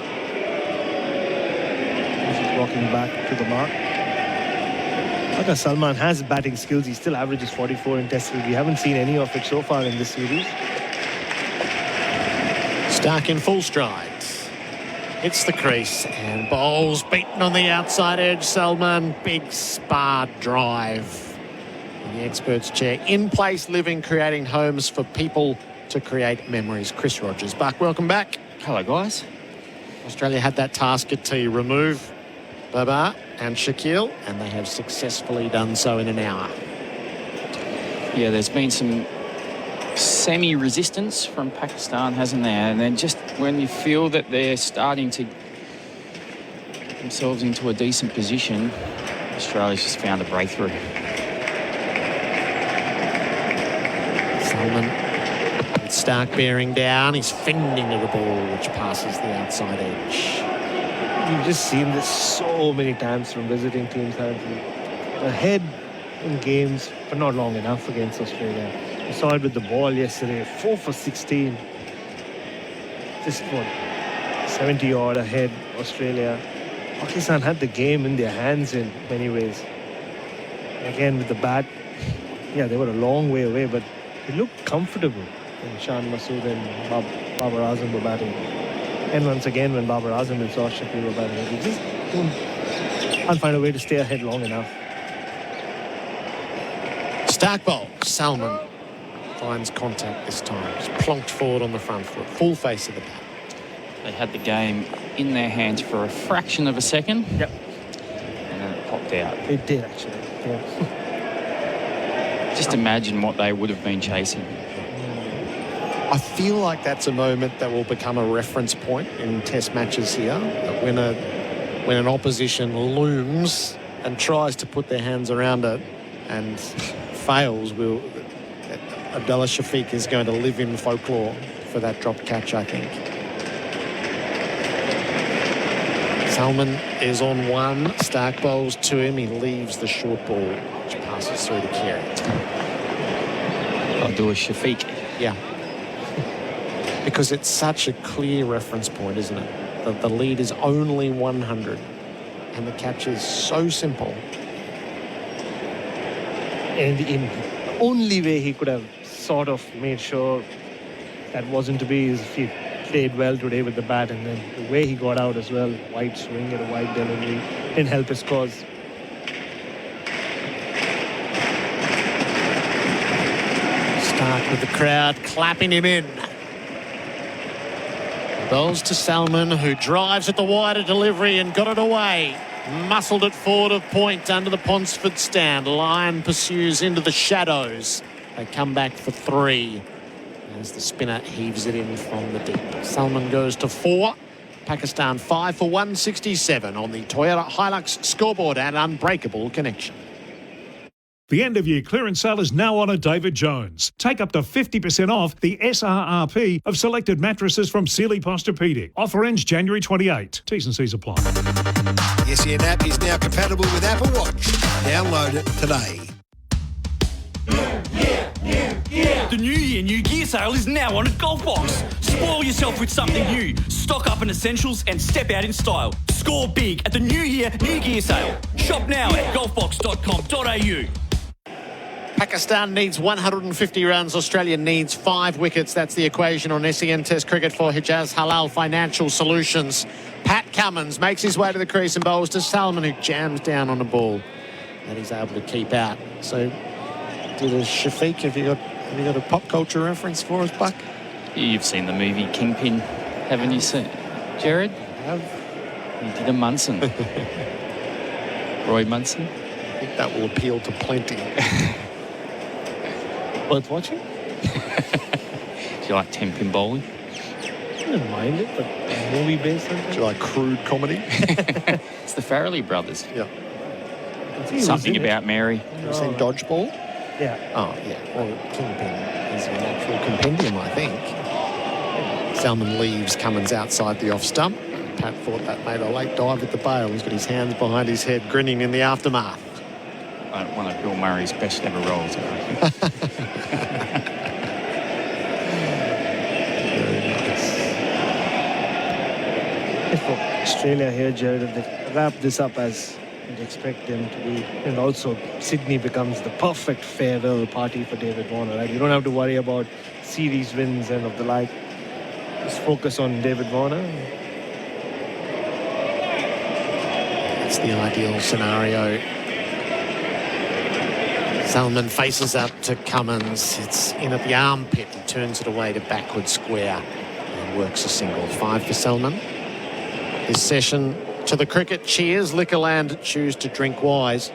He's walking back to the mark. Although Salman has batting skills, he still averages 44 in Test. We haven't seen any of it so far in this series. Stark in full stride. Hits the crease and bowls, beaten on the outside edge. Salman, big spar drive. In the expert's chair, in place living, creating homes for people to create memories. Chris Rogers. Buck, welcome back. Hello, guys. Australia had that task at T, remove Babar and Shakil, and they have successfully done so in an hour. Yeah, there's been some semi-resistance from Pakistan, hasn't there? And then just when you feel that they're starting to get themselves into a decent position, Australia's just found a breakthrough. Salman with Stark bearing down. He's fending to the ball, which passes the outside edge. You've just seen this so many times from visiting teams, haven't you? Ahead in games, but not long enough against Australia. We saw it with the ball yesterday, 4 for 16. Just 70 odd ahead, Australia. Pakistan had the game in their hands in many ways. Again, with the bat, yeah, they were a long way away, but they looked comfortable when Shan Masood and Babar Azam were batting. And once again, when Babar Azam and Shakil Shakil were batting, they just can't find a way to stay ahead long enough. Stark bowl, Salman finds contact this time. He's plonked forward on the front foot, full face of the bat. They had the game in their hands for a fraction of a second. Yep. And then it popped out. It did, actually. Yeah. Just imagine what they would have been chasing. I feel like that's a moment that will become a reference point in Test matches here. That when an opposition looms and tries to put their hands around it and fails, Abdullah Shafiq is going to live in folklore for that dropped catch, I think. Salmon is on one. Stark bowls to him. He leaves the short ball, which passes through to Kerry. I'll do a Shafiq. Yeah. Because it's such a clear reference point, isn't it? That the lead is only 100. And the catch is so simple. And the only way he could have sort of made sure that wasn't to be is if he played well today with the bat, and then the way he got out as well, wide swing and a wide delivery, didn't help his cause. Stark with the crowd clapping him in. Bowls to Salmon, who drives at the wider delivery and got it away. Muscled it forward of point under the Ponsford stand. Lyon pursues into the shadows. They come back for 3 as the spinner heaves it in from the deep. Salmon goes to 4. Pakistan 5 for 167 on the Toyota Hilux scoreboard and Unbreakable connection. The end-of-year clearance sale is now on at David Jones. Take up to 50% off the SRRP of selected mattresses from Sealy Posturepedic. Offer ends January 28. T's and C's apply. The SEN app is now compatible with Apple Watch. Download it today. The New Year, New Gear sale is now on at Golfbox. Spoil yourself with something new. Stock up on essentials and step out in style. Score big at the New Year, New Gear sale. Shop now at golfbox.com.au. Pakistan needs 150 runs. Australia needs 5 wickets. That's the equation on SEN Test cricket for Hijaz Halal Financial Solutions. Pat Cummins makes his way to the crease and bowls to Salmon, who jams down on a ball that he's able to keep out. So, did a Shafiq, have you got a pop culture reference for us, Buck? You've seen the movie Kingpin, haven't you seen? Gerard? I have. He did a Munson. Roy Munson. I think that will appeal to plenty. Worth watching? Do you like 10-pin bowling? I don't mind it, but movie-based sometimes. Do you like crude comedy? It's the Farrelly brothers. Yeah. Something about Mary. Have you seen Dodgeball? Yeah. Oh, yeah. Well, Kingpin is an actual compendium, I think. Salmon leaves Cummins outside the off stump. Pat thought that made a late dive at the bail. He's got his hands behind his head, grinning in the aftermath. One of Bill Murray's best ever roles, I reckon. For Australia here, Gerard, if they wrap this up as you'd expect them to be, and also Sydney becomes the perfect farewell party for David Warner, right? You don't have to worry about series wins and of the like. Just focus on David Warner. That's the ideal scenario. Salmon faces up to Cummins. It's in at the armpit. He turns it away to backward square and works a single. 5 for Salmon. His session to the cricket. Cheers. Liquorland choose to drink wise.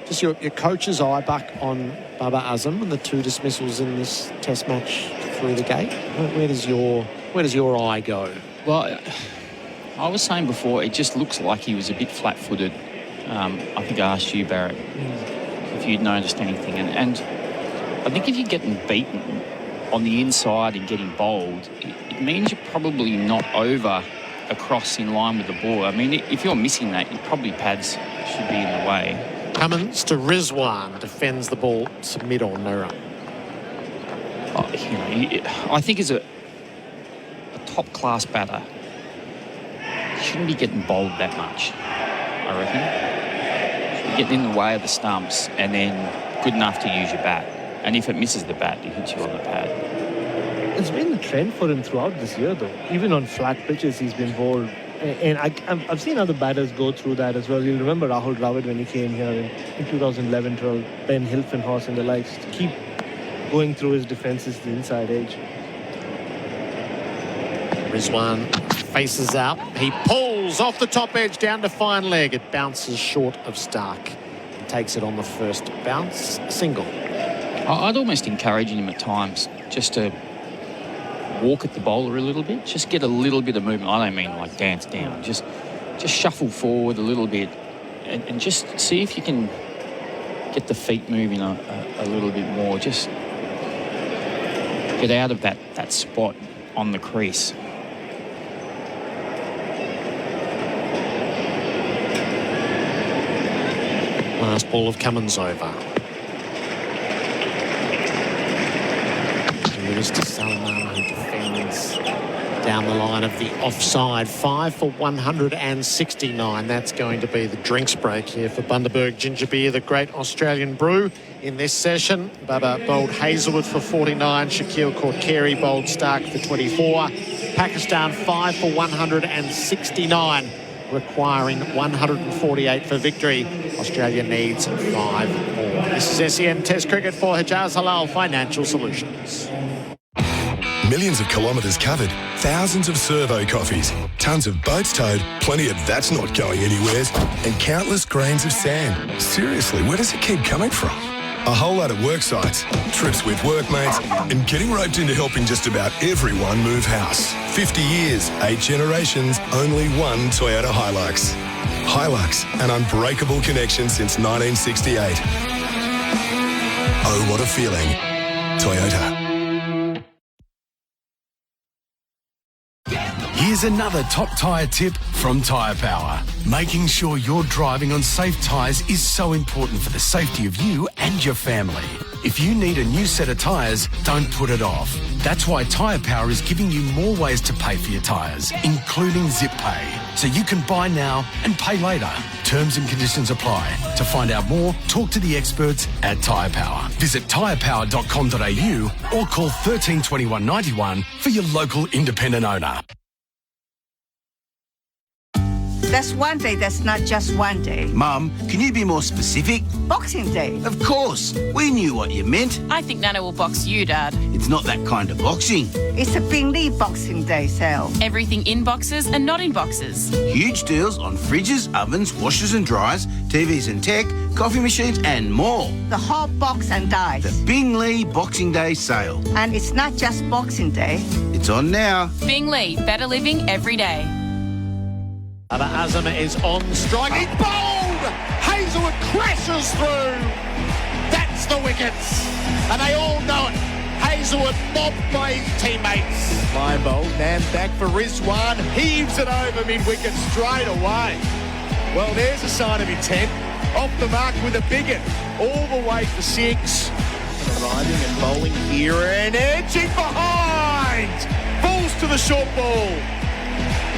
Just your coach's eye, Buck, on Babar Azam and the 2 dismissals in this test match through the gate. Where does your eye go? Well, I was saying before, it just looks like he was a bit flat-footed. I think I asked you, Bharat, if you'd noticed anything. And I think if you're getting beaten on the inside and getting bowled, it means you're probably not over across in line with the ball. I mean, if you're missing that, probably pads should be in the way. Cummins to Rizwan, defends the ball to mid or no run. I think as a top-class batter, you shouldn't be getting bowled that much, I reckon. You should be getting in the way of the stumps and then good enough to use your bat. And if it misses the bat, it hits you on the pad. It's been a trend for him throughout this year, though. Even on flat pitches, he's been bowled. And I've seen other batters go through that as well. You'll remember Rahul Dravid when he came here in 2011-12, Ben Hilfenhaus and the likes, to keep going through his defenses to the inside edge. Rizwan faces out. He pulls off the top edge down to fine leg. It bounces short of Stark. He takes it on the first bounce. Single. I'd almost encourage him at times just to walk at the bowler a little bit. Just get a little bit of movement. I don't mean like dance down. Just shuffle forward a little bit and just see if you can get the feet moving a little bit more. Just get out of that spot on the crease. last ball of Cummins over. Delivers to Salman, who defends down the line of the offside. 5 for 169. That's going to be the drinks break here for Bundaberg Ginger Beer, the great Australian brew. In this session, Bubba bowled Hazelwood for 49, Shaquille Korkeri bowled Stark for 24. Pakistan 5 for 169, requiring 148 for victory. Australia needs 5 more. This is SEN Test Cricket for Hijaz Halal Financial Solutions. Millions of kilometres covered, thousands of servo coffees, tons of boats towed, plenty of that's not going anywheres, and countless grains of sand. Seriously, where does it keep coming from? A whole lot of work sites, trips with workmates, and getting roped into helping just about everyone move house. 50 years, 8 generations, only one Toyota Hilux. Hilux, an unbreakable connection since 1968. Oh, what a feeling. Toyota. Here's another top tyre tip from Tyre Power. Making sure you're driving on safe tyres is so important for the safety of you and your family. If you need a new set of tyres, don't put it off. That's why Tyre Power is giving you more ways to pay for your tyres, including Zip Pay. So you can buy now and pay later. Terms and conditions apply. To find out more, talk to the experts at Tyre Power. Visit tyrepower.com.au or call 13 21 91 for your local independent owner. That's one day, that's not just one day. Mum, can you be more specific? Boxing Day. Of course. We knew what you meant. I think Nana will box you, Dad. It's not that kind of boxing. It's a Bingley Boxing Day sale. Everything in boxes and not in boxes. Huge deals on fridges, ovens, washers and dryers, TVs and tech, coffee machines and more. The whole box and dice. The Bingley Boxing Day sale. And it's not just Boxing Day. It's on now. Bingley, better living every day. Baba Azam is on strike. He bowled! Hazelwood crashes through. That's the wickets. And they all know it. Hazelwood mobbed by his teammates. Line bowl, man back for Rizwan. Heaves it over mid-wicket straight away. Well, there's a sign of intent. Off the mark with a bigot. All the way for 6. Riding and bowling here and edging behind. Falls to the short ball.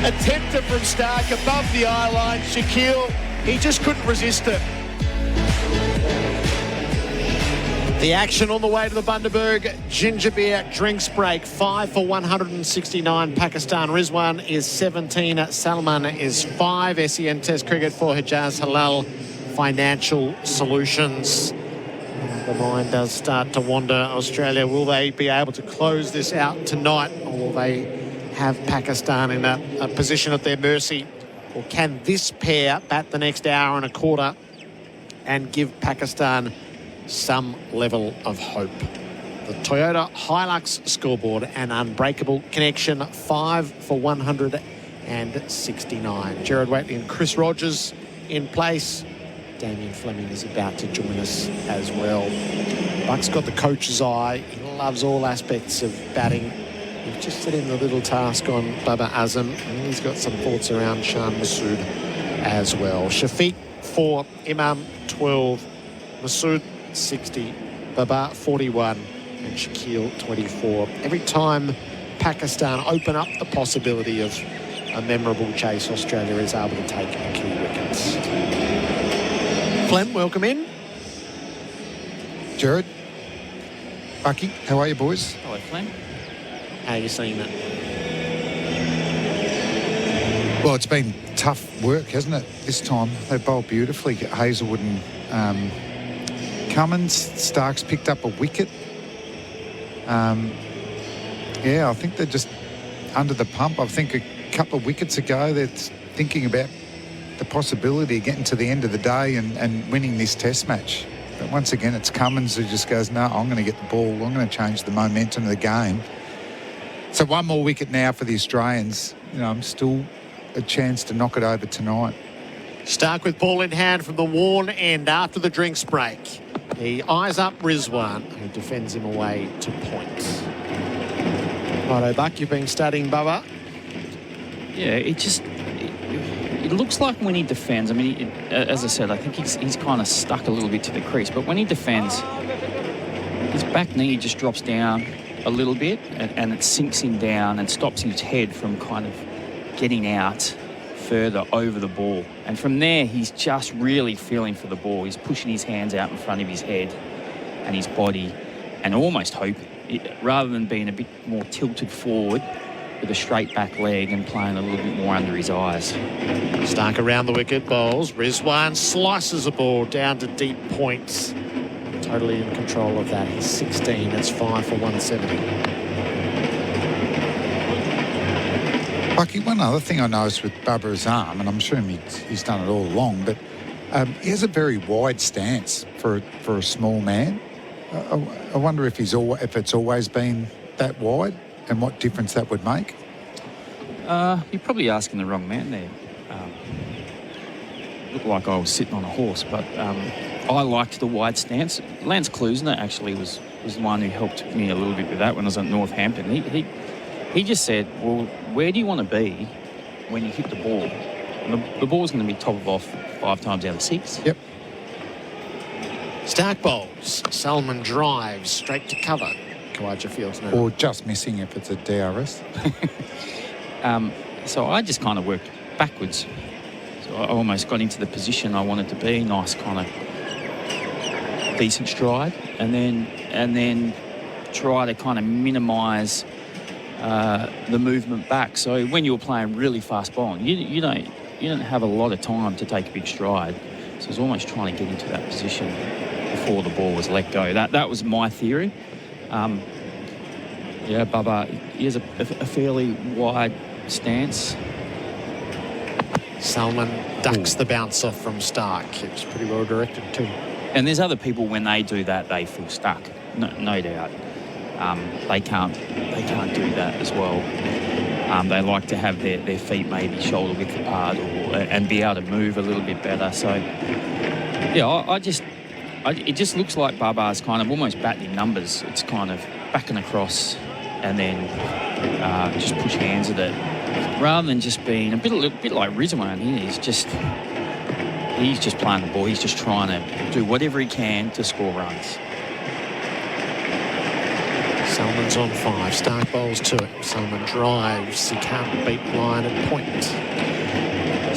Attempted from Stark above the eye line. Shaquille, he just couldn't resist it. The action on the way to the Bundaberg Ginger Beer drinks break. 5 for 169 Pakistan. Rizwan is 17. Salman is 5. SEN Test Cricket for Hijaz Halal Financial Solutions. The mind does start to wander. Australia, will they be able to close this out tonight, or will they have Pakistan in a position at their mercy? Or can this pair bat the next hour and a quarter and give Pakistan some level of hope? The Toyota Hilux scoreboard, an unbreakable connection, 5 for 169. Gerard, Whateley and Chris Rogers in place. Damien Fleming is about to join us as well. Buck's got the coach's eye. He loves all aspects of batting. We've just set him the little task on Baba Azam, and he's got some thoughts around Shan Masood as well. Shafiq 4, Imam 12, Masood 60, Baba 41, and Shaquille 24. Every time Pakistan open up the possibility of a memorable chase, Australia is able to take key wickets. Flem, welcome in. Gerard, Bucky, how are you, boys? Hello, Flem. How are you seeing that? Well, it's been tough work, hasn't it, this time? They bowled beautifully. Hazelwood and Cummins. Stark's picked up a wicket. Yeah, I think they're just under the pump. I think a couple of wickets ago, they're thinking about the possibility of getting to the end of the day and winning this test match. But once again, it's Cummins who just goes, no, I'm going to get the ball. I'm going to change the momentum of the game. So one more wicket now for the Australians. You know, I'm still a chance to knock it over tonight. Stark with ball in hand from the worn end after the drinks break. He eyes up Rizwan, who defends him away to points. Righto, Buck, you've been studying Bubba. Yeah, you it looks like when he defends, I mean, as I said, I think he's kind of stuck a little bit to the crease, but when he defends, his back knee just drops down a little bit and it sinks him down and stops his head from kind of getting out further over the ball. And from there, he's just really feeling for the ball. He's pushing his hands out in front of his head and his body and almost hoping, rather than being a bit more tilted forward with a straight back leg and playing a little bit more under his eyes. Stark around the wicket, bowls. Rizwan slices a ball down to deep points. Totally in control of that. He's 16. That's 5 for 170. Bucky, one other thing I noticed with Bubba's arm, and I'm sure he's done it all along, but he has a very wide stance for a small man. I wonder if it's always been that wide and what difference that would make. You're probably asking the wrong man there. Looked like I was sitting on a horse, but I liked the wide stance. Lance Klusner actually was the one who helped me a little bit with that when I was at Northampton. He just said, well, where do you want to be when you hit the ball? And the ball's going to be top of off 5 times out of 6. Yep. Stark bowls. Salman drives straight to cover. Kawaja fields no. Or just missing if it's a DRS. So I just kind of worked backwards. So I almost got into the position I wanted to be, nice kind of decent stride, and then try to kind of minimise the movement back. So when you were playing really fast bowling, you don't have a lot of time to take a big stride. So I was almost trying to get into that position before the ball was let go. That was my theory. Bubba, he has a fairly wide stance. Salman ducks the bouncer from Stark. It was pretty well directed too. And there's other people, when they do that, they feel stuck. No doubt. They can't do that as well. They like to have their feet maybe shoulder width apart and be able to move a little bit better. So, it just looks like Baba's kind of almost batting numbers. It's kind of backing across and then just push hands at it. Rather than just being a bit like Rizwan here, he's just playing the ball. He's just trying to do whatever he can to score runs. Salman's on 5. Stark bowls to it. Salman drives. He can't beat line at point.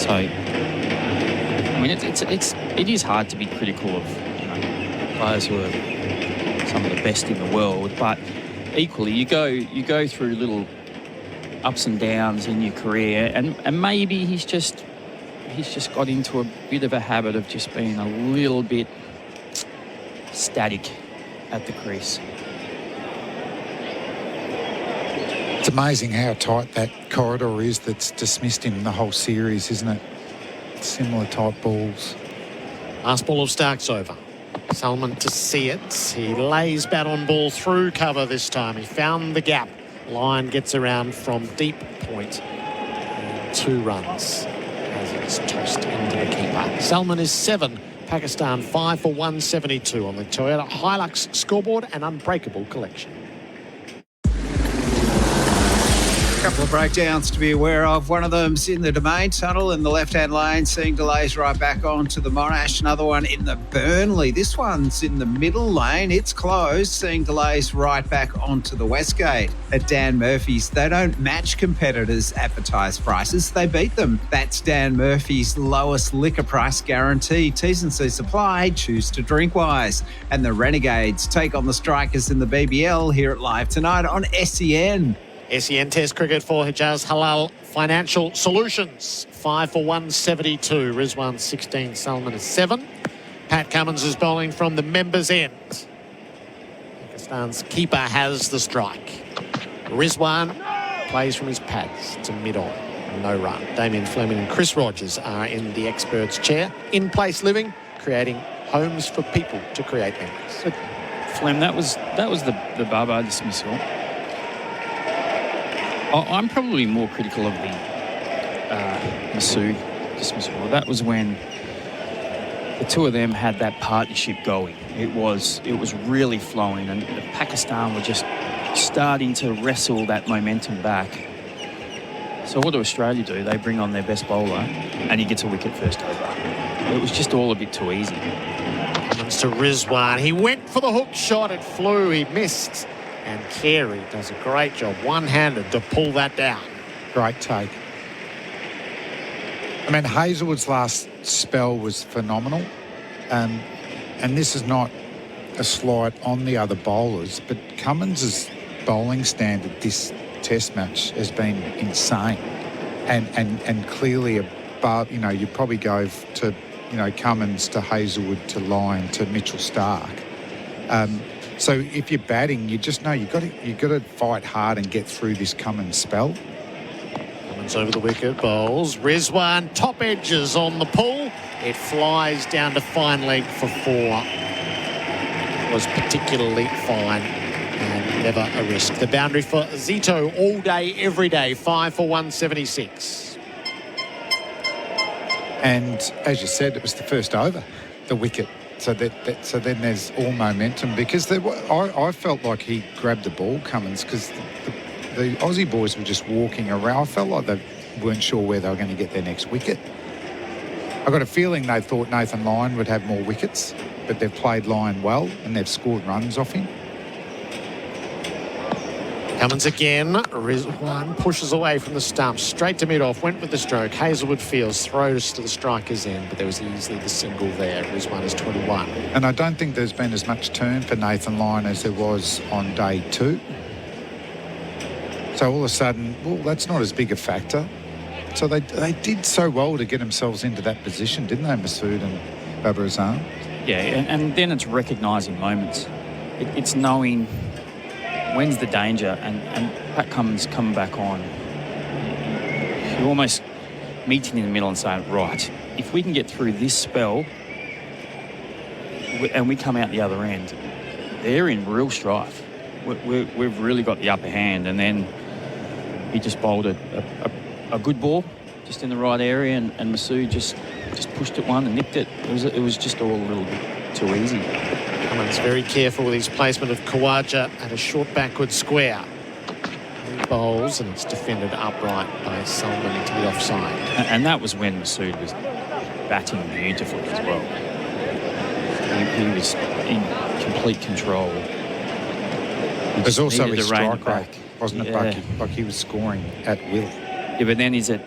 So, I mean, it is hard to be critical of players who are some of the best in the world, but equally you go through little ups and downs in your career, and maybe he's just got into a bit of a habit of just being a little bit static at the crease. It's amazing how tight that corridor is that's dismissed him the whole series, isn't it? Similar type balls. Last ball of Stark's over. Salman to see it. He lays bat on ball through cover this time. He found the gap. Line gets around from deep point. 2 runs as it's tossed into the keeper. Salman is 7. Pakistan 5 for 172 on the Toyota Hilux scoreboard and Unbreakable collection. A couple of breakdowns to be aware of. One of them's in the Domain Tunnel in the left-hand lane, seeing delays right back onto the Monash. Another one in the Burnley. This one's in the middle lane. It's closed, seeing delays right back onto the Westgate. At Dan Murphy's, they don't match competitors' advertised prices. They beat them. That's Dan Murphy's lowest liquor price guarantee. T's and C's apply. Choose to drink wise. And the Renegades take on the Strikers in the BBL. Hear it live tonight on SEN. SEN Test cricket for Hijaz Halal Financial Solutions. 5 for 172. Rizwan 16. Salman is 7. Pat Cummins is bowling from the members' end. Pakistan's keeper has the strike. Rizwan plays from his pads to mid-on. No run. Damien, Fleming and Chris Rogers are in the expert's chair. In-place living, creating homes for people to create memories. Flem, that was the Baba dismissal. I'm probably more critical of the Masood dismissal. That was when the two of them had that partnership going. It was really flowing, and Pakistan were just starting to wrestle that momentum back. So what do Australia do? They bring on their best bowler and he gets a wicket first over. It was just all a bit too easy. Comes to Rizwan. He went for the hook shot. It flew. He missed. And Carey does a great job, one-handed, to pull that down. Great take. I mean, Hazelwood's last spell was phenomenal. And this is not a slight on the other bowlers, but Cummins' bowling standard this Test match has been insane. And clearly above, you probably go to, Cummins to Hazelwood to Lyon to Mitchell Stark. So if you're batting, you just know you've got to fight hard and get through this Cummins spell. Cummins over the wicket, bowls. Rizwan, top edges on the pull. It flies down to fine leg for 4. Was particularly fine and never a risk. The boundary for Zito all day, every day, 5 for 176. And as you said, it was the first over, the wicket. So then there's all momentum because I felt like he grabbed the ball, Cummins, because the Aussie boys were just walking around. I felt like they weren't sure where they were going to get their next wicket. I got a feeling they thought Nathan Lyon would have more wickets, but they've played Lyon well and they've scored runs off him. Cummins again. Rizwan pushes away from the stumps, straight to mid-off, went with the stroke. Hazelwood fields, throws to the striker's end, but there was easily the single there. Rizwan is 21. And I don't think there's been as much turn for Nathan Lyon as there was on day 2. So all of a sudden, that's not as big a factor. So they did so well to get themselves into that position, didn't they, Masood and Babar Azam? Yeah, and then it's recognising moments. It's knowing when's the danger, and Pat Cummins coming back on. You're almost meeting in the middle and saying, right, if we can get through this spell and we come out the other end, they're in real strife. We've really got the upper hand. And then he just bowled a good ball just in the right area, and Masood just pushed it one and nipped it. It was just all a little bit too easy. Cummins very careful with his placement of Khawaja at a short backward square. He bowls and it's defended upright by Salman to the offside. And that was when Masood was batting beautifully as well. He was in complete control. It was also his strike rate, wasn't it, Bucky? Like he was scoring at will. Yeah, but then is it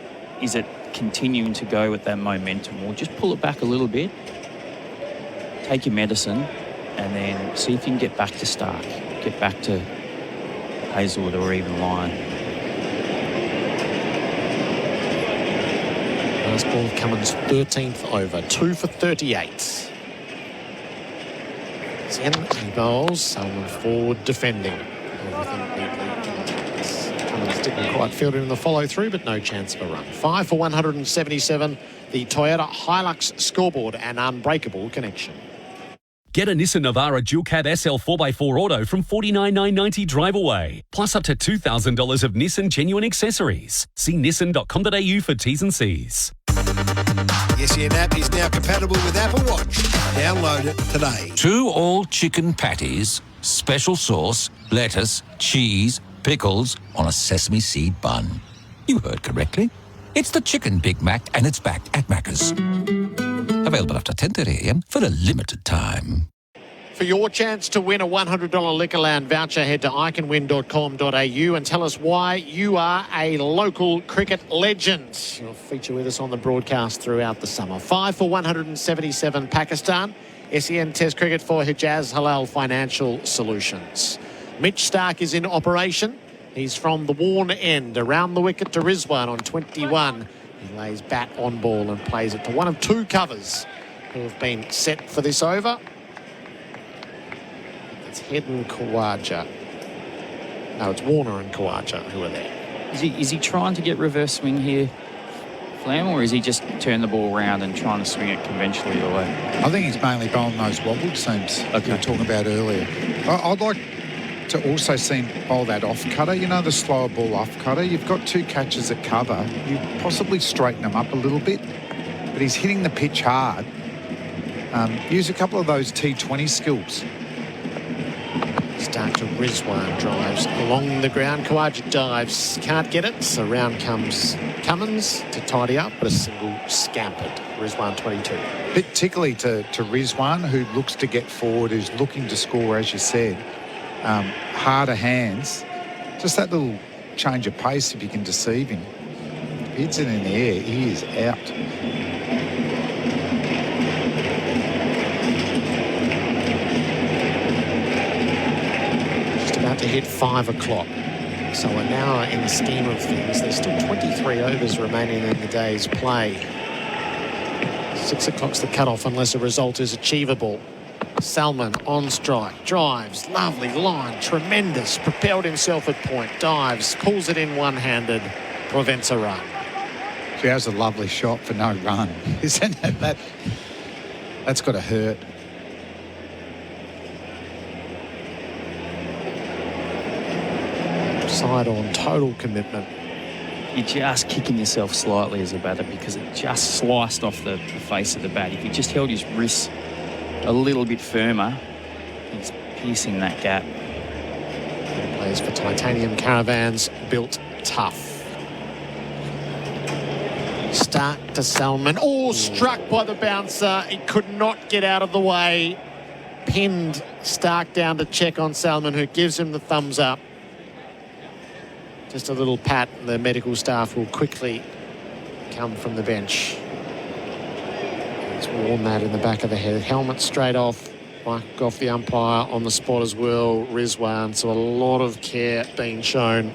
continuing to go with that momentum, or just pull it back a little bit, take your medicine, and then see if you can get back to Stark, get back to Hazelwood or even Lyon. Last ball of Cummins' 13th over, 2 for 38. Zen, he bowls, Salman forward defending. Everything neatly. Cummins didn't quite field it in the follow-through, but no chance of a run. 5 for 177, the Toyota Hilux scoreboard and unbreakable connection. Get a Nissan Navara Dual Cab SL 4x4 Auto from $49,990 drive away, plus up to $2,000 of Nissan genuine accessories. See nissan.com.au for T's and C's. The SEN app is now compatible with Apple Watch. Download it today. 2 all-chicken patties, special sauce, lettuce, cheese, pickles on a sesame seed bun. You heard correctly. It's the Chicken Big Mac, and it's back at Macca's. Available after 10:30 a.m. for a limited time. For your chance to win a $100 Liquorland voucher, head to iCanWin.com.au and tell us why you are a local cricket legend. You'll feature with us on the broadcast throughout the summer. 5 for 177 Pakistan. SEN Test Cricket for Hijaz Halal Financial Solutions. Mitch Stark is in operation. He's from the worn end, around the wicket to Rizwan on 21. He lays bat on ball and plays it to one of 2 covers who have been set for this over. It's Head and Khawaja. No, it's Warner and Khawaja who are there. Is he trying to get reverse swing here, Flam, or is he just turn the ball around and trying to swing it conventionally away? I think he's mainly bowling those wobbled seams you were talking about earlier. I'd like to also see him bowl that off-cutter, the slower ball off-cutter. You've got 2 catches at cover. You possibly straighten them up a little bit, but he's hitting the pitch hard. Use a couple of those T20 skills. Stark to Rizwan, drives along the ground. Kawaja dives, can't get it. So round comes Cummins to tidy up, but a single scampered. Rizwan 22. Particularly to Rizwan, who looks to get forward, who's looking to score, as you said. Harder hands. Just that little change of pace, if you can deceive him. Hits it in the air, he is out. Just about to hit 5 o'clock. So an hour in the scheme of things. There's still 23 overs remaining in the day's play. 6 o'clock's the cutoff unless a result is achievable. Salmon on strike, drives, lovely line, tremendous, propelled himself at point, dives, pulls it in one-handed, prevents a run. She has a lovely shot for no run. Isn't it? That's got to hurt. Side on total commitment. You're just kicking yourself slightly as a batter because it just sliced off the face of the bat. If you just held his wrists a little bit firmer, he's piercing that gap. He plays for Titanium Caravans, built tough. Stark to Salmon. Oh, struck by the bouncer. He could not get out of the way. Pinned Stark down to check on Salmon, who gives him the thumbs up. Just a little pat, and the medical staff will quickly come from the bench. He's worn that in the back of the head. Helmet straight off. Mike off the umpire on the spot as well. Rizwan, so a lot of care being shown.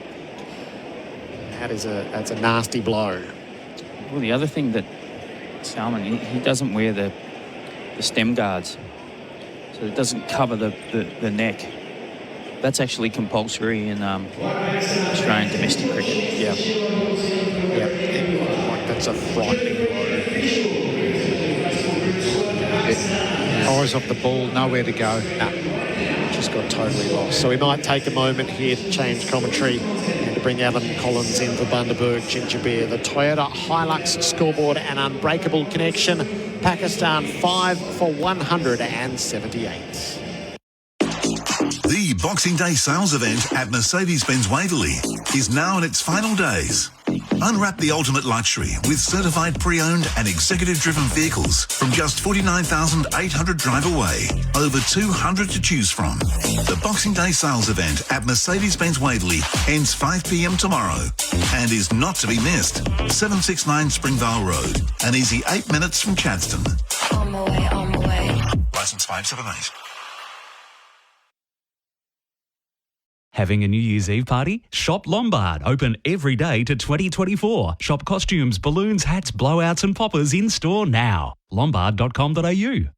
That's a nasty blow. Well, the other thing that Salmon, he doesn't wear the stem guards, so it doesn't cover the neck. That's actually compulsory in Australian domestic cricket. Yeah. Like that's a frightening blow. Eyes off the ball, nowhere to go. Nah, just got totally lost. So we might take a moment here to change commentary and to bring Alan Collins in for Bundaberg Ginger Beer. The Toyota Hilux scoreboard and unbreakable connection. Pakistan 5 for 178. The Boxing Day sales event at Mercedes-Benz Whateley is now in its final days. Unwrap the ultimate luxury with certified pre-owned and executive-driven vehicles from just $49,800 drive away. Over 200 to choose from. The Boxing Day sales event at Mercedes-Benz Whateley ends 5 p.m. tomorrow and is not to be missed. 769 Springvale Road, an easy 8 minutes from Chadstone. On my way. Licence 578. Having a New Year's Eve party? Shop Lombard. Open every day to 2024. Shop costumes, balloons, hats, blowouts and poppers in store now. Lombard.com.au.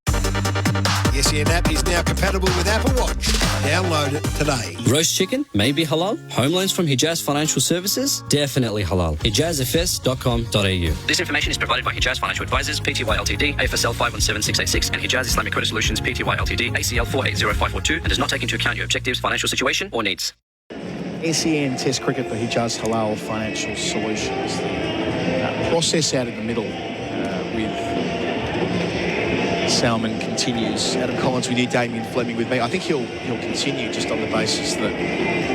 The SEN app is now compatible with Apple Watch. Download it today. Roast chicken? Maybe halal. Home loans from Hijaz Financial Services? Definitely halal. HijazFS.com.au. This information is provided by Hijaz Financial Advisors, Pty Ltd, AFSL 517686, and Hijaz Islamic Credit Solutions, Pty Ltd, ACL 480542, and does not take into account your objectives, financial situation, or needs. SEN Test Cricket for Hijaz Halal Financial Solutions. The process out in the middle with Salmon continues. Adam Collins, we need Damien Fleming with me. I think he'll continue just on the basis that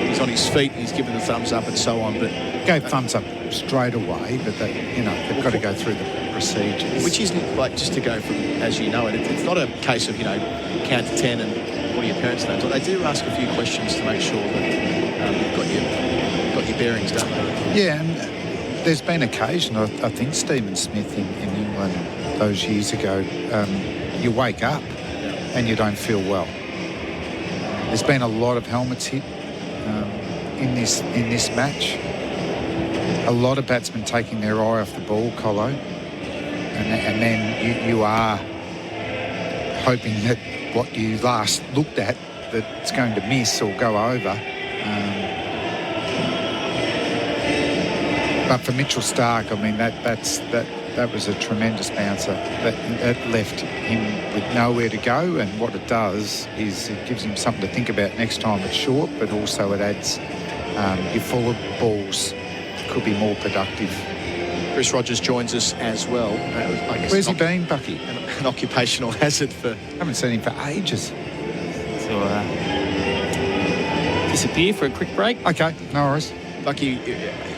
he's on his feet and he's given the thumbs up and so on. But gave thumbs up straight away, but they've got to go through the procedures. Which isn't like just to go from, as you know, it's not a case of count to 10 and what are your parents' names. They do ask a few questions to make sure that you've got your bearings, don't they? Yeah, and there's been occasion. I think Stephen Smith in England those years ago. You wake up and you don't feel well. There's been a lot of helmets hit in this match. A lot of batsmen taking their eye off the ball, Colo, and then you are hoping that what you last looked at that it's going to miss or go over. But for Mitchell Stark, I mean that was a tremendous bouncer that left him with nowhere to go, and what it does is it gives him something to think about next time it's short, but also it adds your forward balls could be more productive. Chris Rogers joins us as well. I guess where's he been, Bucky? An occupational hazard for... I haven't seen him for ages. So disappear for a quick break. Okay, no worries. Bucky,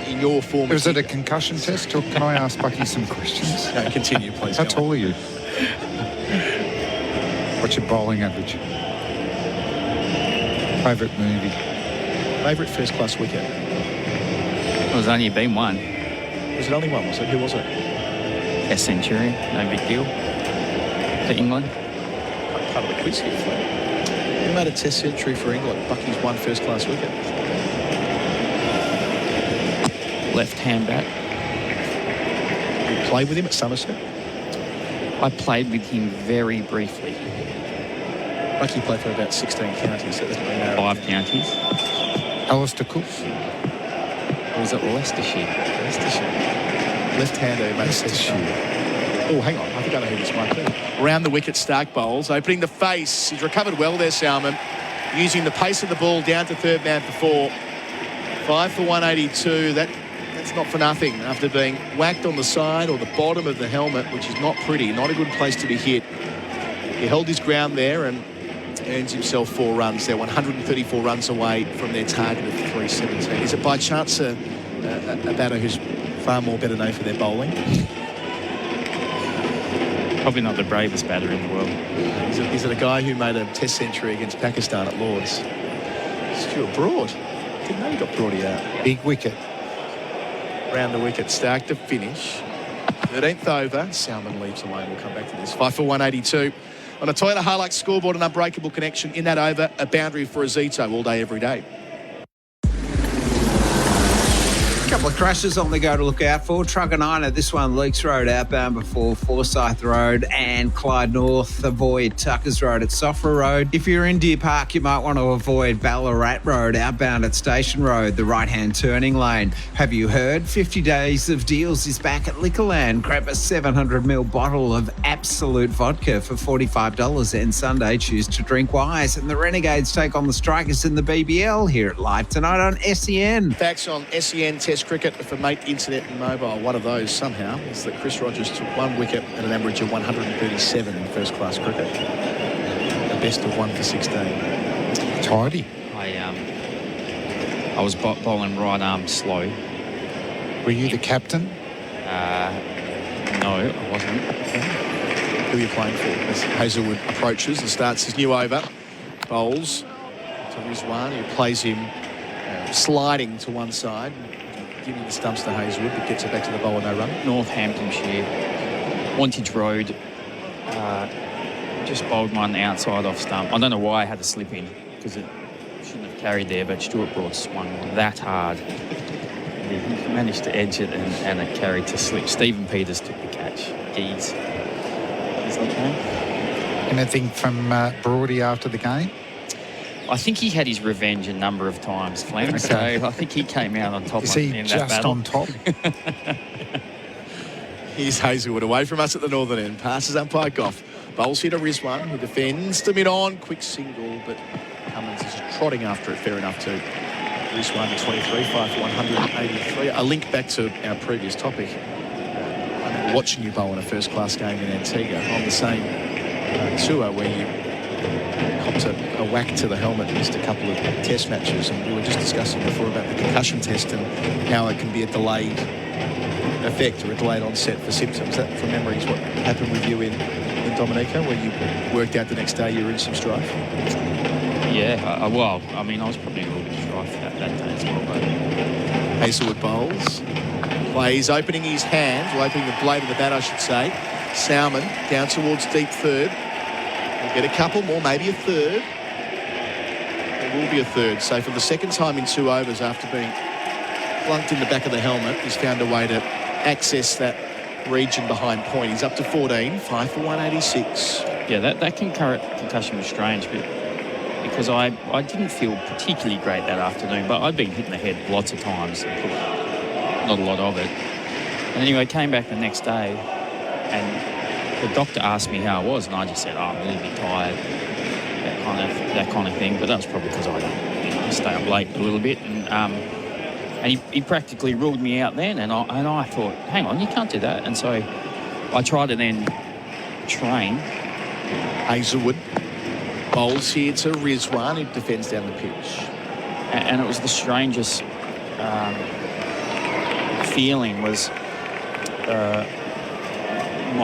in your form... Was it a concussion test, or can I ask Bucky some questions? No, continue, please. How tall are you? What's your bowling average? Favourite movie? Favourite first-class wicket? There's only been one. Was it only one, was it? Who was it? A century, no big deal. For England. Part of the quiz here, Fleming. Who made a test century for England? Bucky's one first-class wicket. Left-hand bat. You played with him at Somerset? I played with him very briefly. Bucky played for about 16 counties. So 5 counties. Alistair Cook. Or was it Leicestershire? Left-hander who made a test. Oh, hang on. I think I know who this might be. Round the wicket, Stark bowls. Opening the face. He's recovered well there, Salmon. Using the pace of the ball down to third man for 4. 5 for 182. That's not for nothing after being whacked on the side or the bottom of the helmet, which is not pretty. Not a good place to be hit. He held his ground there and earns himself 4 runs. They're 134 runs away from their target of 317. Is it by chance a batter who's far more better known for their bowling? Probably not the bravest batter in the world. Is it a guy who made a test century against Pakistan at Lords? Stuart Broad. Didn't know he got Broady out. Big wicket. Round the wicket, Stark to finish. 13th over. Salmon leaves alone. We'll come back to this. 5 for 182. On a Toyota Hilux scoreboard, an unbreakable connection. In that over, a boundary for Azito all day, every day. A couple of crashes on the go to look out for. Trucker 9 this one, Leaks Road outbound before Forsyth Road and Clyde North. Avoid Tuckers Road at Soffra Road. If you're in Deer Park, you might want to avoid Ballarat Road outbound at Station Road, the right-hand turning lane. Have you heard? 50 Days of Deals is back at Liquorland. Grab a 700ml bottle of Absolute Vodka for $45 and Sunday choose to drink wise. And the Renegades take on the Strikers in the BBL here at Live tonight on SEN. Facts on SEN Test cricket for Mate Internet and Mobile. One of those somehow is that Chris Rogers took 1 wicket at an average of 137 in first-class cricket. A best of 1 for 16. Tidy. I was bowling right arm slow. Were you the captain? No, I wasn't. Who are you playing for? As Hazelwood approaches and starts his new over. Bowls to Rizwan, who plays him sliding to one side, giving the stumps to Hazelwood, but gets it back to the bowler, no run. Northamptonshire, Wantage Road, just bowled one outside off stump. I don't know why I had to slip in, because it shouldn't have carried there, but Stuart Broad swung that hard. He managed to edge it and it carried to slip. Stephen Peters took the catch. Geese. Anything from Broady after the game? I think he had his revenge a number of times, Fleming. Okay. So I think he came out on top. Is he just on top? Here's Hazelwood away from us at the northern end. Passes umpire Goff. Bowls here to Rizwan, who defends to mid-on. Quick single, but Cummins is trotting after it. Fair enough too. Rizwan to 23, 5 for 183. A link back to our previous topic. I remember watching you bowl in a first-class game in Antigua on the same tour where you copped a whack to the helmet, missed a couple of test matches, and we were just discussing before about the concussion test and how it can be a delayed effect or a delayed onset for symptoms. That, from memory, is what happened with you in Dominica, where you worked out the next day you were in some strife. Yeah, well, I mean, I was probably a little bit strife that day as well. But Hazelwood bowls, plays, opening his hands, or opening the blade of the bat, I should say. Salmon down towards deep third. We'll get a couple more, maybe a third. There will be a third. So for the second time in 2 overs after being plunked in the back of the helmet, he's found a way to access that region behind point. He's up to 14, 5 for 186. Yeah, that concussion was strange, but because I didn't feel particularly great that afternoon, but I'd been hit in the head lots of times, not a lot of it. And anyway, came back the next day, and the doctor asked me how I was, and I just said, I'm a little bit tired, that kind of thing. But that was probably because I stay up late a little bit, and he practically ruled me out then, and I thought, hang on, you can't do that. And so I tried to then train. Hazelwood bowls here to Rizwan, who defends down the pitch. and it was the strangest feeling was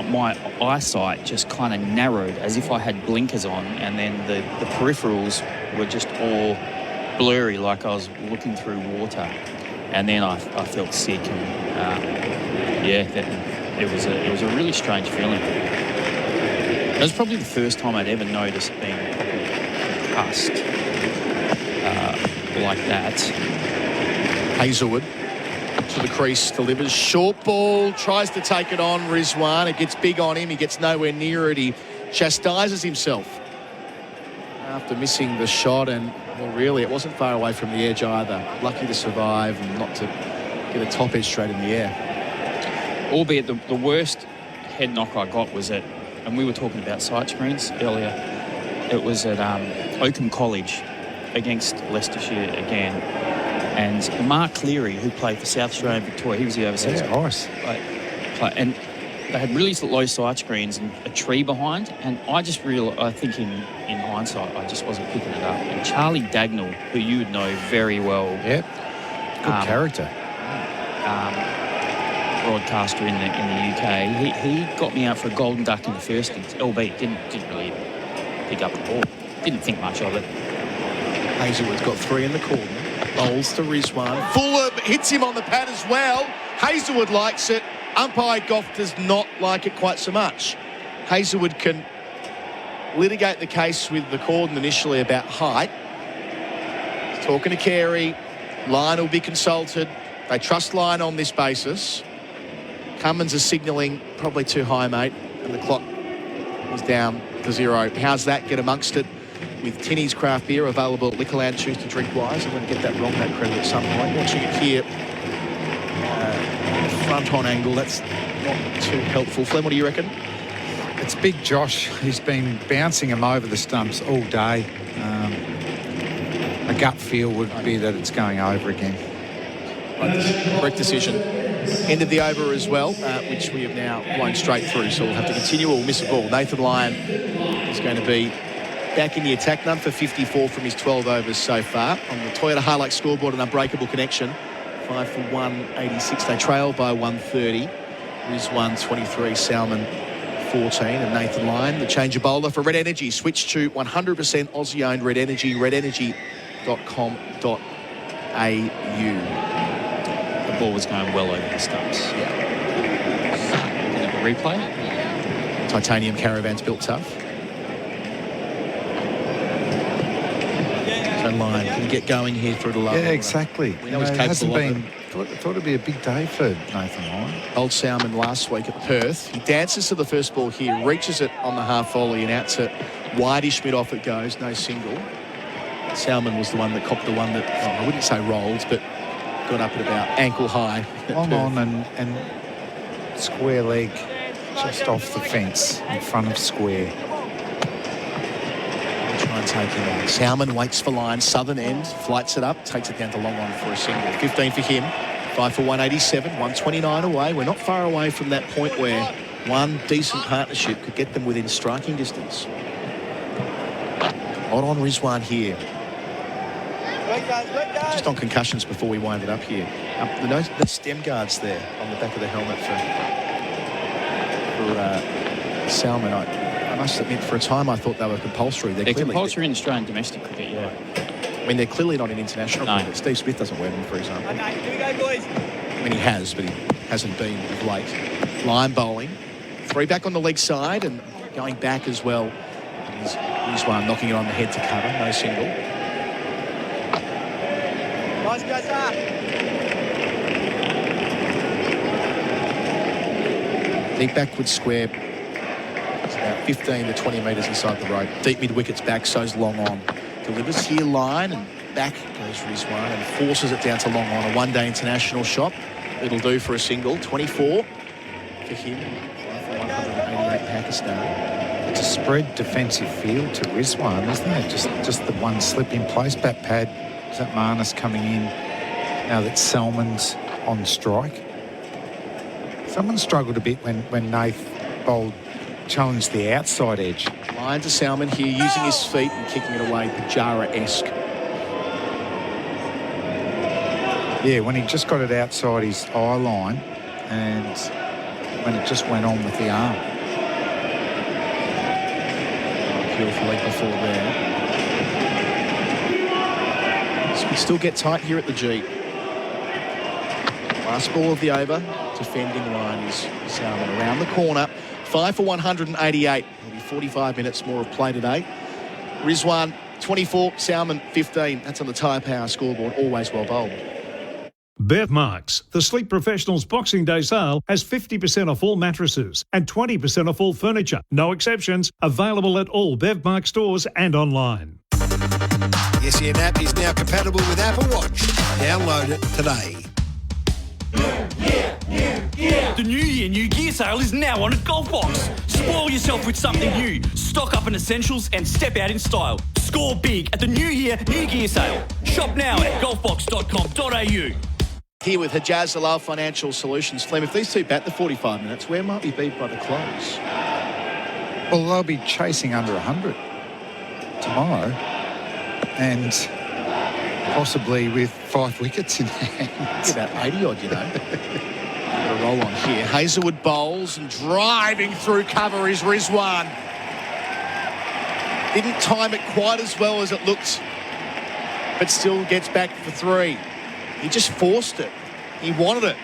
my eyesight just kind of narrowed as if I had blinkers on, and then the peripherals were just all blurry, like I was looking through water. And then I felt sick, and it was a really strange feeling. It was probably the first time I'd ever noticed being concussed like that. Hazelwood to the crease, delivers short ball, tries to take it on Rizwan. It gets big on him. He gets nowhere near it. He chastises himself after missing the shot, and well, really, it wasn't far away from the edge either. Lucky to survive and not to get a top edge straight in the air. Albeit the worst head knock I got was at, and we were talking about sight screens earlier, it was at Oakham College against Leicestershire again. And Mark Cleary, who played for South Australia and Victoria, he was the overseas. Yeah, nice. And they had really low sight screens and a tree behind, and I just I think in hindsight, I just wasn't picking it up. And Charlie Dagnall, who you would know very well. Yep. Good character. Broadcaster in the UK. He got me out for a golden duck in the first innings. LB didn't really pick up the ball. Didn't think much of it. Hazelwood's got 3 in the corner. Bowls to Rizwan. Fuller hits him on the pad as well. Hazelwood likes it. Umpire Goff does not like it quite so much. Hazelwood can litigate the case with the Corden initially about height. He's talking to Carey. Lyon will be consulted. They trust Lyon on this basis. Cummins is signalling probably too high, mate, and the clock is down to 0. How's that? Get amongst it with Tinny's craft beer available at Liquorland. Choose to drink wise. I'm going to get that wrong, that credit at some point. Watching it here, front-on angle, that's not too helpful. Flem, what do you reckon? It's big Josh. He's been bouncing him over the stumps all day. A gut feel would be that it's going over again. Correct decision. End of the over as well, which we have now blown straight through, so we'll have to continue or we'll miss a ball. Nathan Lyon is going to be back in the attack, none for 54 from his 12 overs so far. On the Toyota Hilux scoreboard, an unbreakable connection. 5 for 186. They trail by 130. Rizwan 23, Salmon 14, and Nathan Lyon, the change of bowler for Red Energy. Switch to 100% Aussie-owned Red Energy, redenergy.com.au. The ball was going well over the stumps. Yeah. Replay. Titanium Caravan's built tough. So Lyon can get going here through the low. Yeah, exactly. We know he's capable of it. Thought it'd be a big day for Nathan Lyon. Old Salmon last week at Perth. He dances to the first ball here, reaches it on the half volley and out to wideish mid off it goes, no single. Salmon was the one that copped the one that, I wouldn't say rolled, but got up at about ankle high. Long on and square leg just off the fence in front of square. Try and take him on. Salmon waits for Lyon, southern end, flights it up, takes it down to long on for a single. 15 for him, 5 for 187, 129 away. We're not far away from that point where one decent partnership could get them within striking distance. Odd on Rizwan here. Just on concussions before we wind it up here. The stem guards there on the back of the helmet for Salmon. I must admit, for a time I thought they were compulsory. They're compulsory in Australian domestic cricket, yeah. I mean, they're clearly not in international cricket. Steve Smith doesn't wear them, for example. Okay, here we go, boys. I mean, he has, but he hasn't been of late. Lyon bowling. 3 back on the leg side and going back as well. Here's one knocking it on the head to cover. No single. Nice goes up. Deep backward square. It's about 15 to 20 metres inside the rope. Deep mid wickets back, so's long on. Delivers here Lyon and back goes Rizwan and forces it down to long on. A one-day international shot. It'll do for a single. 24 for him. 188 Pakistan. It's a spread defensive field to Rizwan, isn't it? Just the one slip in place. Bat pad. Is that Marnus coming in now that Salmon's on strike? Someone struggled a bit when Nath bowled, challenged the outside edge. Lyon to Salmon here, using his feet and kicking it away, Pajara-esque. Yeah, when he just got it outside his eye line and when it just went on with the arm. Appeal for leg before there. So we still get tight here at the G. Last ball of the over. Defending line is Salmon around the corner. 5 for 188. It'll be 45 minutes more of play today. Rizwan 24, Salmon 15. That's on the Tyre Power scoreboard. Always well bowled. Bev Marks, the Sleep Professionals Boxing Day sale has 50% off all mattresses and 20% off all furniture. No exceptions. Available at all Bev Marks stores and online. The SEN app is now compatible with Apple Watch. Download it today. The New Year, New Gear sale is now on at Golf Box. Spoil yourself with something new. Stock up on essentials and step out in style. Score big at the New Year, New Gear sale. Shop now at golfbox.com.au. Here with Hijaz Halal Financial Solutions. Flem, if these two bat the 45 minutes, where might we be by the close? Well, they'll be chasing under 100 tomorrow and possibly with 5 wickets in hand. About 80-odd, you know. Got a roll on here. Hazelwood bowls and driving through cover is Rizwan. Didn't time it quite as well as it looked, but still gets back for 3. He just forced it. He wanted it.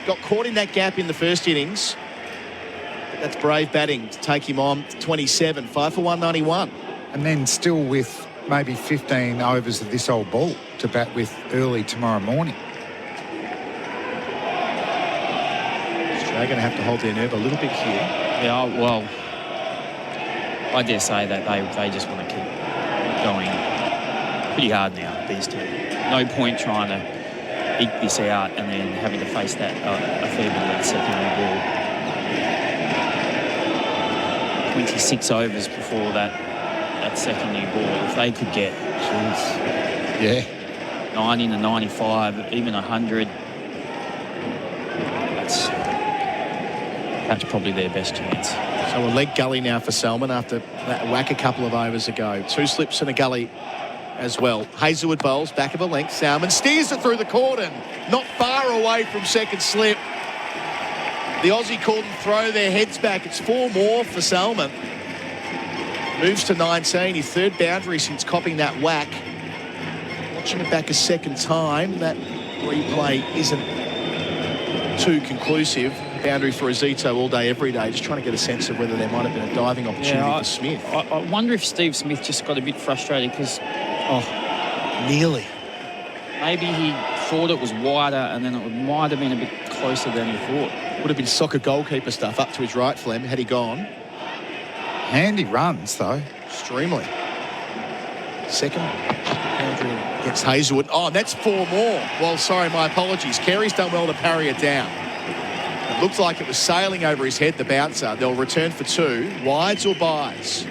Got caught in that gap in the first innings. But that's brave batting to take him on to 27. 5 for 191. And then still with maybe 15 overs of this old ball to bat with early tomorrow morning. Australia going to have to hold their nerve a little bit here. Yeah, well, I dare say that they just want to keep going pretty hard now, these two. No point trying to eke this out and then having to face that a fair bit of that secondary ball. 26 overs before that second new ball. If they could get, 90 to 95, even 100, that's probably their best chance. So a leg gully now for Salmon after that whack a couple of overs ago. 2 slips and a gully as well. Hazelwood bowls, back of a length. Salmon steers it through the cordon. Not far away from second slip. The Aussie couldn't throw their heads back. It's 4 more for Salmon. Moves to 19. His 3rd boundary since copying that whack. Watching it back a second time. That replay isn't too conclusive. Boundary for Azito all day, every day. Just trying to get a sense of whether there might have been a diving opportunity for Smith. I wonder if Steve Smith just got a bit frustrated because... nearly. Maybe he thought it was wider and then it might have been a bit closer than he thought. Would have been soccer goalkeeper stuff up to his right, Flem, had he gone. Handy runs, though. Extremely. Second boundary against Hazelwood. Oh, that's 4 more. Well, sorry, my apologies. Carey's done well to parry it down. It looked like it was sailing over his head, the bouncer. They'll return for 2. Wides or buys?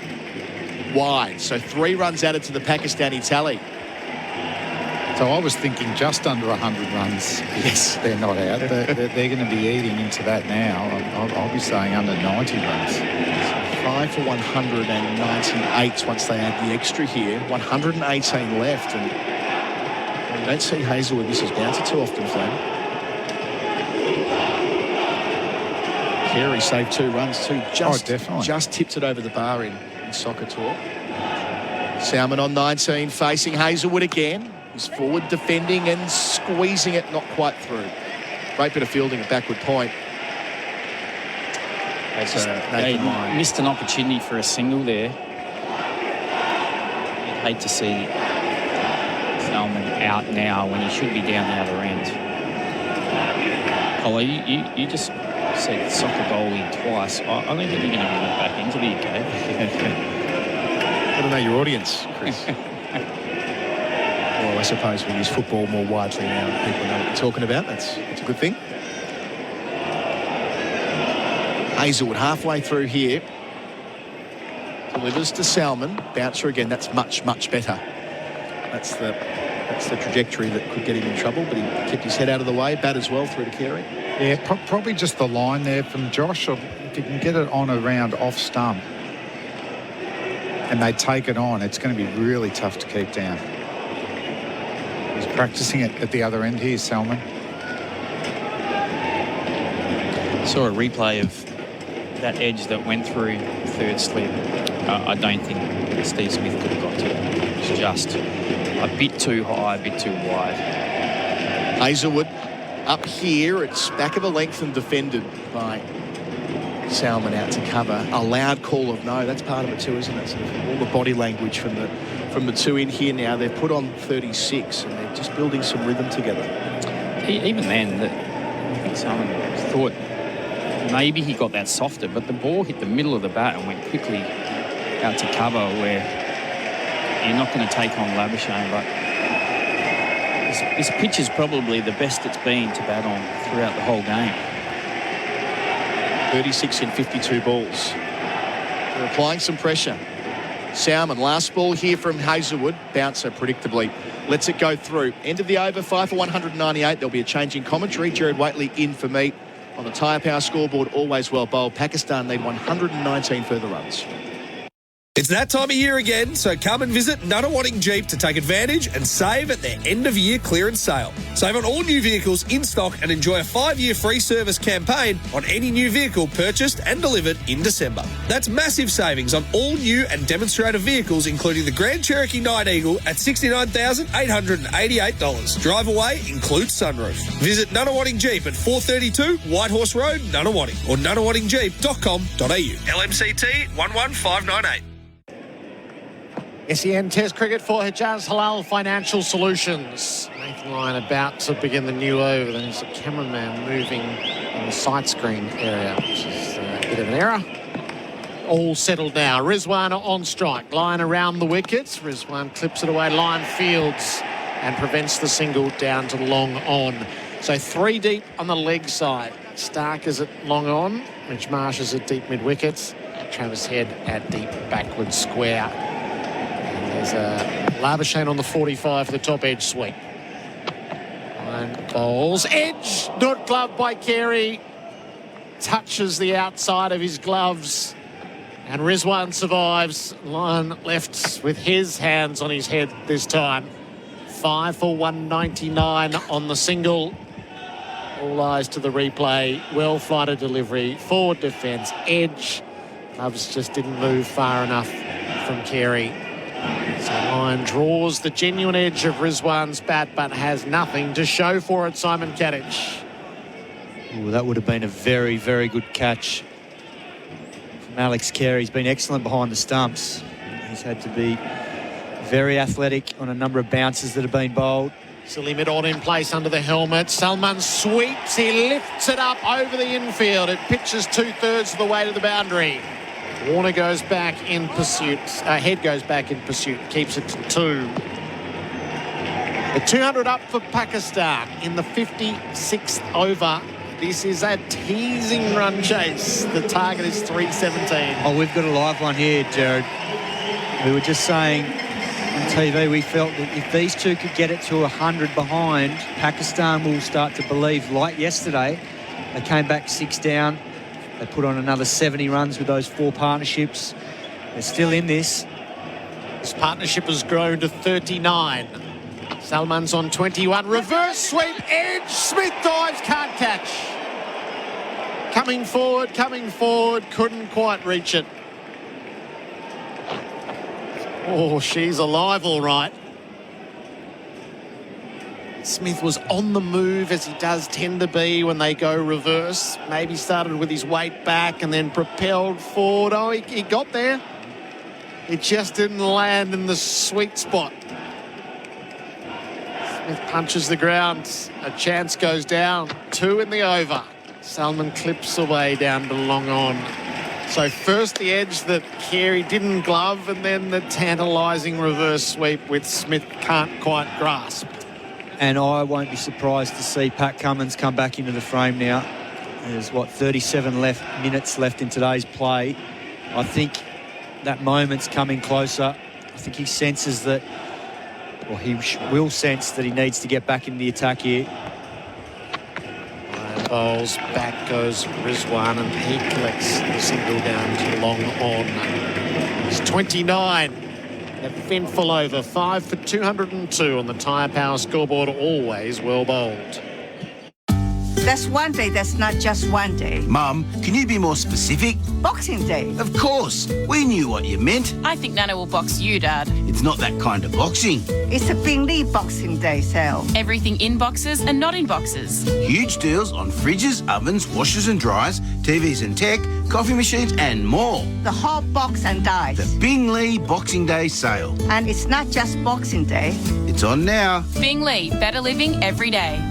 Wide. So 3 runs added to the Pakistani tally. So I was thinking just under 100 runs. Yes. They're not out. They're going to be eating into that now. I'll be saying under 90 runs. 5 for 198 once they add the extra here. 118 left. And you don't see Hazelwood miss his bouncer too often, Flem. Carey saved 2 runs too. Definitely. Just tipped it over the bar in soccer talk. Salmon on 19, facing Hazelwood again. He's forward defending and squeezing it, not quite through. Great bit of fielding at backward point. They missed an opportunity for a single there. I'd hate to see Salmon out now when he should be down the other end. Holly, you just said soccer goalie twice. I don't think you're going to bring it back into the UK. Got to know your audience, Chris. Well, I suppose we use football more widely now. People know what we're talking about. That's a good thing. Hazelwood halfway through here. Delivers to Salmon. Bouncer again. That's much, much better. That's the trajectory that could get him in trouble, but he kept his head out of the way. Bat as well through to Carey. Yeah, probably just the line there from Josh. If you can get it on around off stump and they take it on, it's going to be really tough to keep down. He's practicing it at the other end here, Salmon. Saw a replay of that edge that went through third slip. I don't think Steve Smith could have got to it. It's just a bit too high, a bit too wide. Hazelwood up here. It's back of a length and defended by Salmon out to cover. A loud call of no. That's part of it too, isn't it? Sort of all the body language from the two in here now. They've put on 36 and they're just building some rhythm together. Even then, I think Salmon thought maybe he got that softer, but the ball hit the middle of the bat and went quickly out to cover, where you're not going to take on Labuschagne, but this pitch is probably the best it's been to bat on throughout the whole game. 36 in 52 balls. They're applying some pressure. Salmon, last ball here from Hazelwood. Bouncer predictably lets it go through. End of the over, 5 for 198. There'll be a change in commentary. Gerard Whateley in for me. On the Tyre Power scoreboard, always well bowled. Pakistan need 119 further runs. It's that time of year again, so come and visit Nunawading Jeep to take advantage and save at their end-of-year clearance sale. Save on all new vehicles in stock and enjoy a 5-year free service campaign on any new vehicle purchased and delivered in December. That's massive savings on all new and demonstrator vehicles, including the Grand Cherokee Night Eagle at $69,888. Drive away includes sunroof. Visit Nunawading Jeep at 432 Whitehorse Road, Nunawading, or nunawadingjeep.com.au. LMCT 11598. SEN Test cricket for Hijaz Halal Financial Solutions. Nathan Lyon about to begin the new over. Then there's a cameraman moving in the sight screen area, which is a bit of an error. All settled now. Rizwan on strike. Lyon around the wickets. Rizwan clips it away. Lyon fields and prevents the single down to long on. So 3 deep on the leg side. Stark is at long on. Mitch Marsh is at deep mid-wickets. Travis Head at deep backward square. There's a Labuschagne on the 45 for the top edge sweep. Lyon bowls. Edge, not gloved by Carey. Touches the outside of his gloves. And Rizwan survives. Lyon left with his hands on his head this time. 5 for 199 on the single. All eyes to the replay. Well flighted delivery. Forward defence. Edge. Gloves just didn't move far enough from Carey. So Lyon draws the genuine edge of Rizwan's bat, but has nothing to show for it. Simon Katich. Ooh, that would have been a very, very good catch from Alex Carey. He's been excellent behind the stumps. He's had to be very athletic on a number of bounces that have been bowled. Silly mid-on in place under the helmet. Salman sweeps. He lifts it up over the infield. It pitches 2/3 of the way to the boundary. Warner goes back in pursuit. Head goes back in pursuit. Keeps it to 2. The 200 up for Pakistan in the 56th over. This is a teasing run chase. The target is 317. Oh, we've got a live one here, Gerard. We were just saying on TV, we felt that if these two could get it to 100 behind, Pakistan will start to believe, like yesterday, they came back 6 down. They put on another 70 runs with those 4 partnerships. They're still in this. This partnership has grown to 39. Salman's on 21. Reverse sweep, edge. Smith dives, can't catch. Coming forward, couldn't quite reach it. Oh, she's alive all right. Smith was on the move, as he does tend to be when they go reverse. Maybe started with his weight back and then propelled forward. Oh, he got there. It just didn't land in the sweet spot. Smith punches the ground. A chance goes down. 2 in the over. Salman clips away down to long on. So first the edge that Carey didn't glove, and then the tantalising reverse sweep which Smith can't quite grasp. And I won't be surprised to see Pat Cummins come back into the frame now. There's, 37 minutes left in today's play. I think that moment's coming closer. I think he senses that, or he will sense that he needs to get back in the attack here. Bowls, back goes Rizwan, and he collects the single down to long on. He's 29. Eventful over, 5 for 202 on the Tyre Power scoreboard, always well bowled. That's one day, that's not just one day. Mum, can you be more specific? Boxing Day. Of course. We knew what you meant. I think Nana will box you, Dad. It's not that kind of boxing. It's a Benaud Boxing Day sale. Everything in boxes and not in boxes. Huge deals on fridges, ovens, washers and dryers, TVs and tech, coffee machines and more. The whole box and dice. The Bingley Boxing Day sale. And it's not just Boxing Day. It's on now. Bingley, better living every day.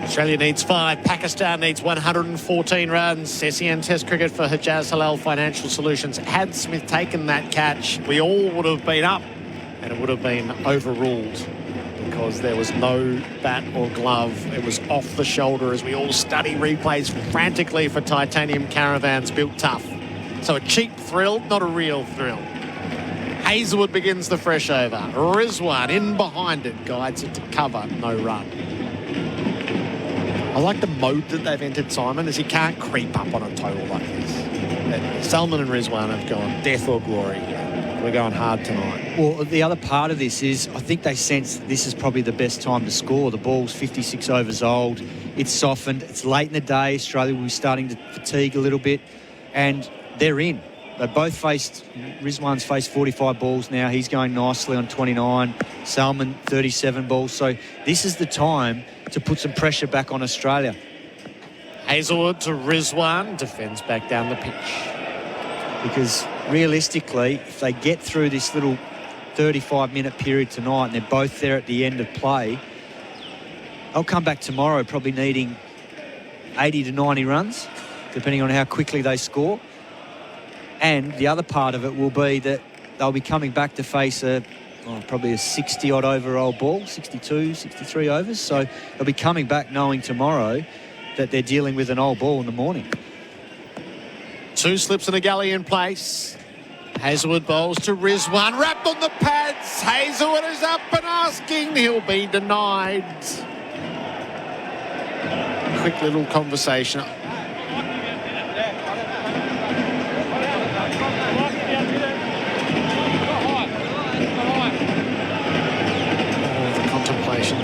Australia needs 5. Pakistan needs 114 runs. SEN Test cricket for Hijaz Halal Financial Solutions. Had Smith taken that catch, we all would have been up and it would have been overruled because there was no bat or glove. It was off the shoulder as we all study replays frantically for titanium caravans built tough. So a cheap thrill, not a real thrill. Hazelwood begins the fresh over. Rizwan in behind it, guides it to cover, no run. I like the mode that they've entered, Simon, as he can't creep up on a total like this. Salman and Rizwan have gone death or glory. We're going hard tonight. Well, the other part of this is I think they sense that this is probably the best time to score. The ball's 56 overs old. It's softened. It's late in the day. Australia will be starting to fatigue a little bit. And they're in. They both faced, Rizwan's faced 45 balls now. He's going nicely on 29. Salman, 37 balls. So this is the time to put some pressure back on Australia. Hazelwood to Rizwan, defends back down the pitch. Because realistically, if they get through this little 35-minute period tonight and they're both there at the end of play, they'll come back tomorrow probably needing 80 to 90 runs, depending on how quickly they score. And the other part of it will be that they'll be coming back to face probably a 60-odd over-old ball, 62, 63 overs. So they'll be coming back knowing tomorrow that they're dealing with an old ball in the morning. 2 slips and a gully in place. Hazelwood bowls to Rizwan, wrapped on the pads. Hazelwood is up and asking. He'll be denied. Quick little conversation.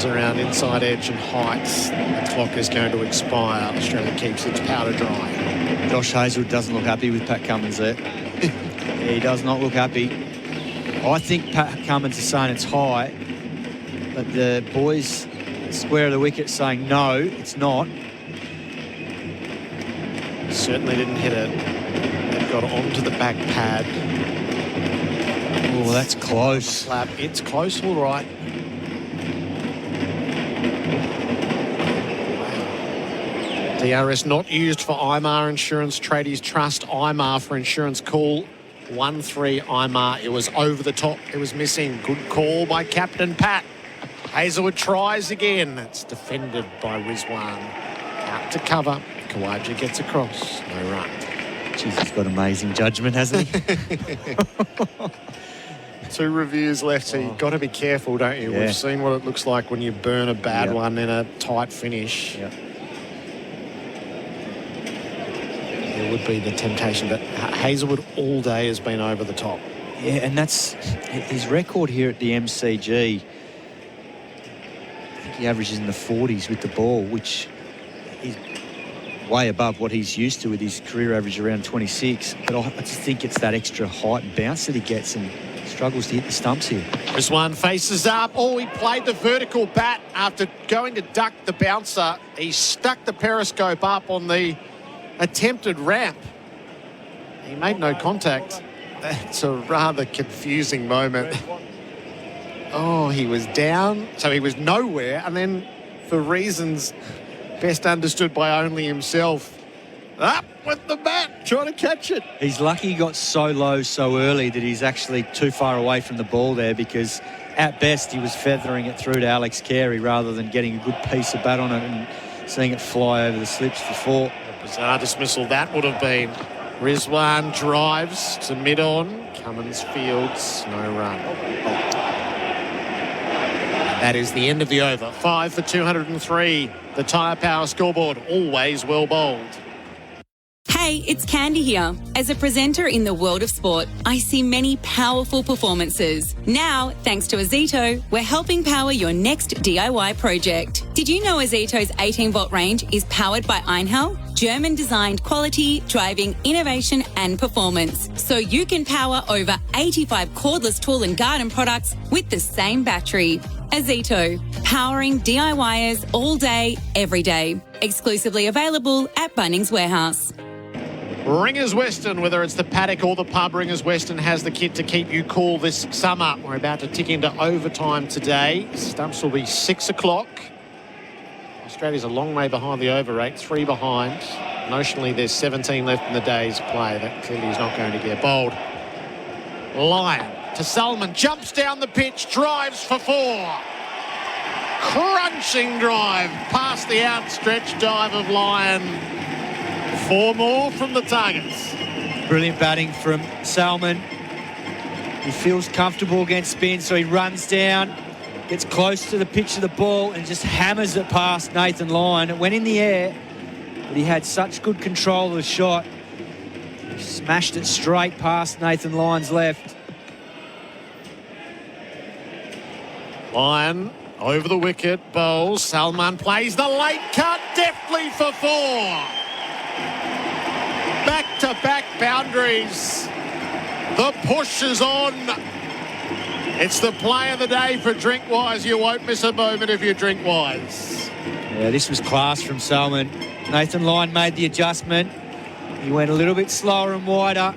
Around inside edge and heights. The clock is going to expire. Australia keeps its powder dry. Josh Hazelwood doesn't look happy with Pat Cummins there. He does not look happy. I think Pat Cummins is saying it's high, but the boys square of the wicket saying no, it's not. Certainly didn't hit it. They've got onto the back pad. Oh, that's close. It's close, all right. DRS not used for IMAR Insurance Tradies Trust. IMAR for insurance call 1-3 IMAR. It was over the top. It was missing. Good call by Captain Pat. Hazelwood tries again. It's defended by Rizwan. Out to cover. Khawaja gets across. No run. Jeez, he's got amazing judgment, hasn't he? 2 reviews left, so you've got to be careful, don't you? Yeah. We've seen what it looks like when you burn a bad one in a tight finish. Yep. There would be the temptation, but Hazelwood all day has been over the top. Yeah, and that's his record here at the MCG. I think he averages in the 40s with the ball, which is way above what he's used to with his career average around 26. But I just think it's that extra height and bounce that he gets and struggles to hit the stumps here. This one faces up. Oh, he played the vertical bat after going to duck the bouncer. He stuck the periscope up on the attempted ramp. He made no contact. That's a rather confusing moment. Oh, he was down, so he was nowhere, and then for reasons best understood by only himself, up with the bat, trying to catch it. He's lucky he got so low so early that he's actually too far away from the ball there, because at best he was feathering it through to Alex Carey rather than getting a good piece of bat on it and seeing it fly over the slips for 4. Bizarre dismissal that would have been. Rizwan drives to mid-on. Cummins fields, no run. That is the end of the over. 5 for 203. The Tyre Power scoreboard, always well bowled. Hey, Hey, it's Candy here. As a presenter in the world of sport, I see many powerful performances. Now, thanks to Azito, we're helping power your next DIY project. Did you know Azito's 18-volt range is powered by Einhell? German-designed quality, driving, innovation and performance. So you can power over 85 cordless tool and garden products with the same battery. Azito, powering DIYers all day, every day. Exclusively available at Bunnings Warehouse. Ringers Western, whether it's the paddock or the pub, Ringers Western has the kit to keep you cool this summer. We're about to tick into overtime today. Stumps will be 6 o'clock. Australia's a long way behind the over rate, 3 behind. Notionally, there's 17 left in the day's play. That clearly is not going to get bowled. Lyon to Salman, jumps down the pitch, drives for 4. Crunching drive past the outstretched dive of Lyon. 4 more from the Tigers. Brilliant batting from Salman. He feels comfortable against spin, so he runs down, gets close to the pitch of the ball and just hammers it past Nathan Lyon. It went in the air, but he had such good control of the shot. He smashed it straight past Nathan Lyon's left. Lyon over the wicket, bowls. Salman plays the late cut deftly for 4. Back-to-back boundaries. The push is on. It's the play of the day for Drinkwise. You won't miss a moment if you Drinkwise. Yeah, this was class from Salman. Nathan Lyon made the adjustment. He went a little bit slower and wider.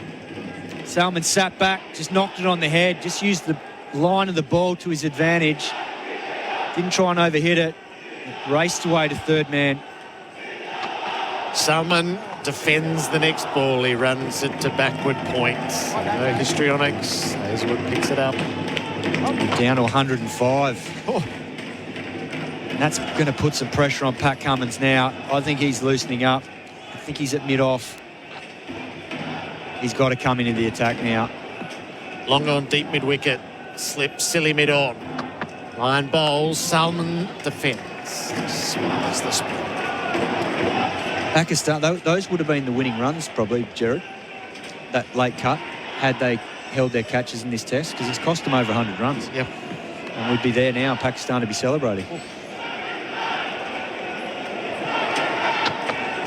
Salman sat back, just knocked it on the head, just used the line of the ball to his advantage. Didn't try and overhit it. It raced away to third man. Salman defends the next ball. He runs it to backward points. No histrionics. Hazelwood picks it up. Down to 105. Oh. And that's going to put some pressure on Pat Cummins now. I think he's loosening up. I think he's at mid-off. He's got to come into the attack now. Long on deep mid-wicket. Slip silly mid-on. Lyon bowls. Salman defends. Smothers the spin. Pakistan, those would have been the winning runs probably, Gerard. That late cut, had they held their catches in this test, because it's cost them over 100 runs. Yep. And we'd be there now, Pakistan to be celebrating.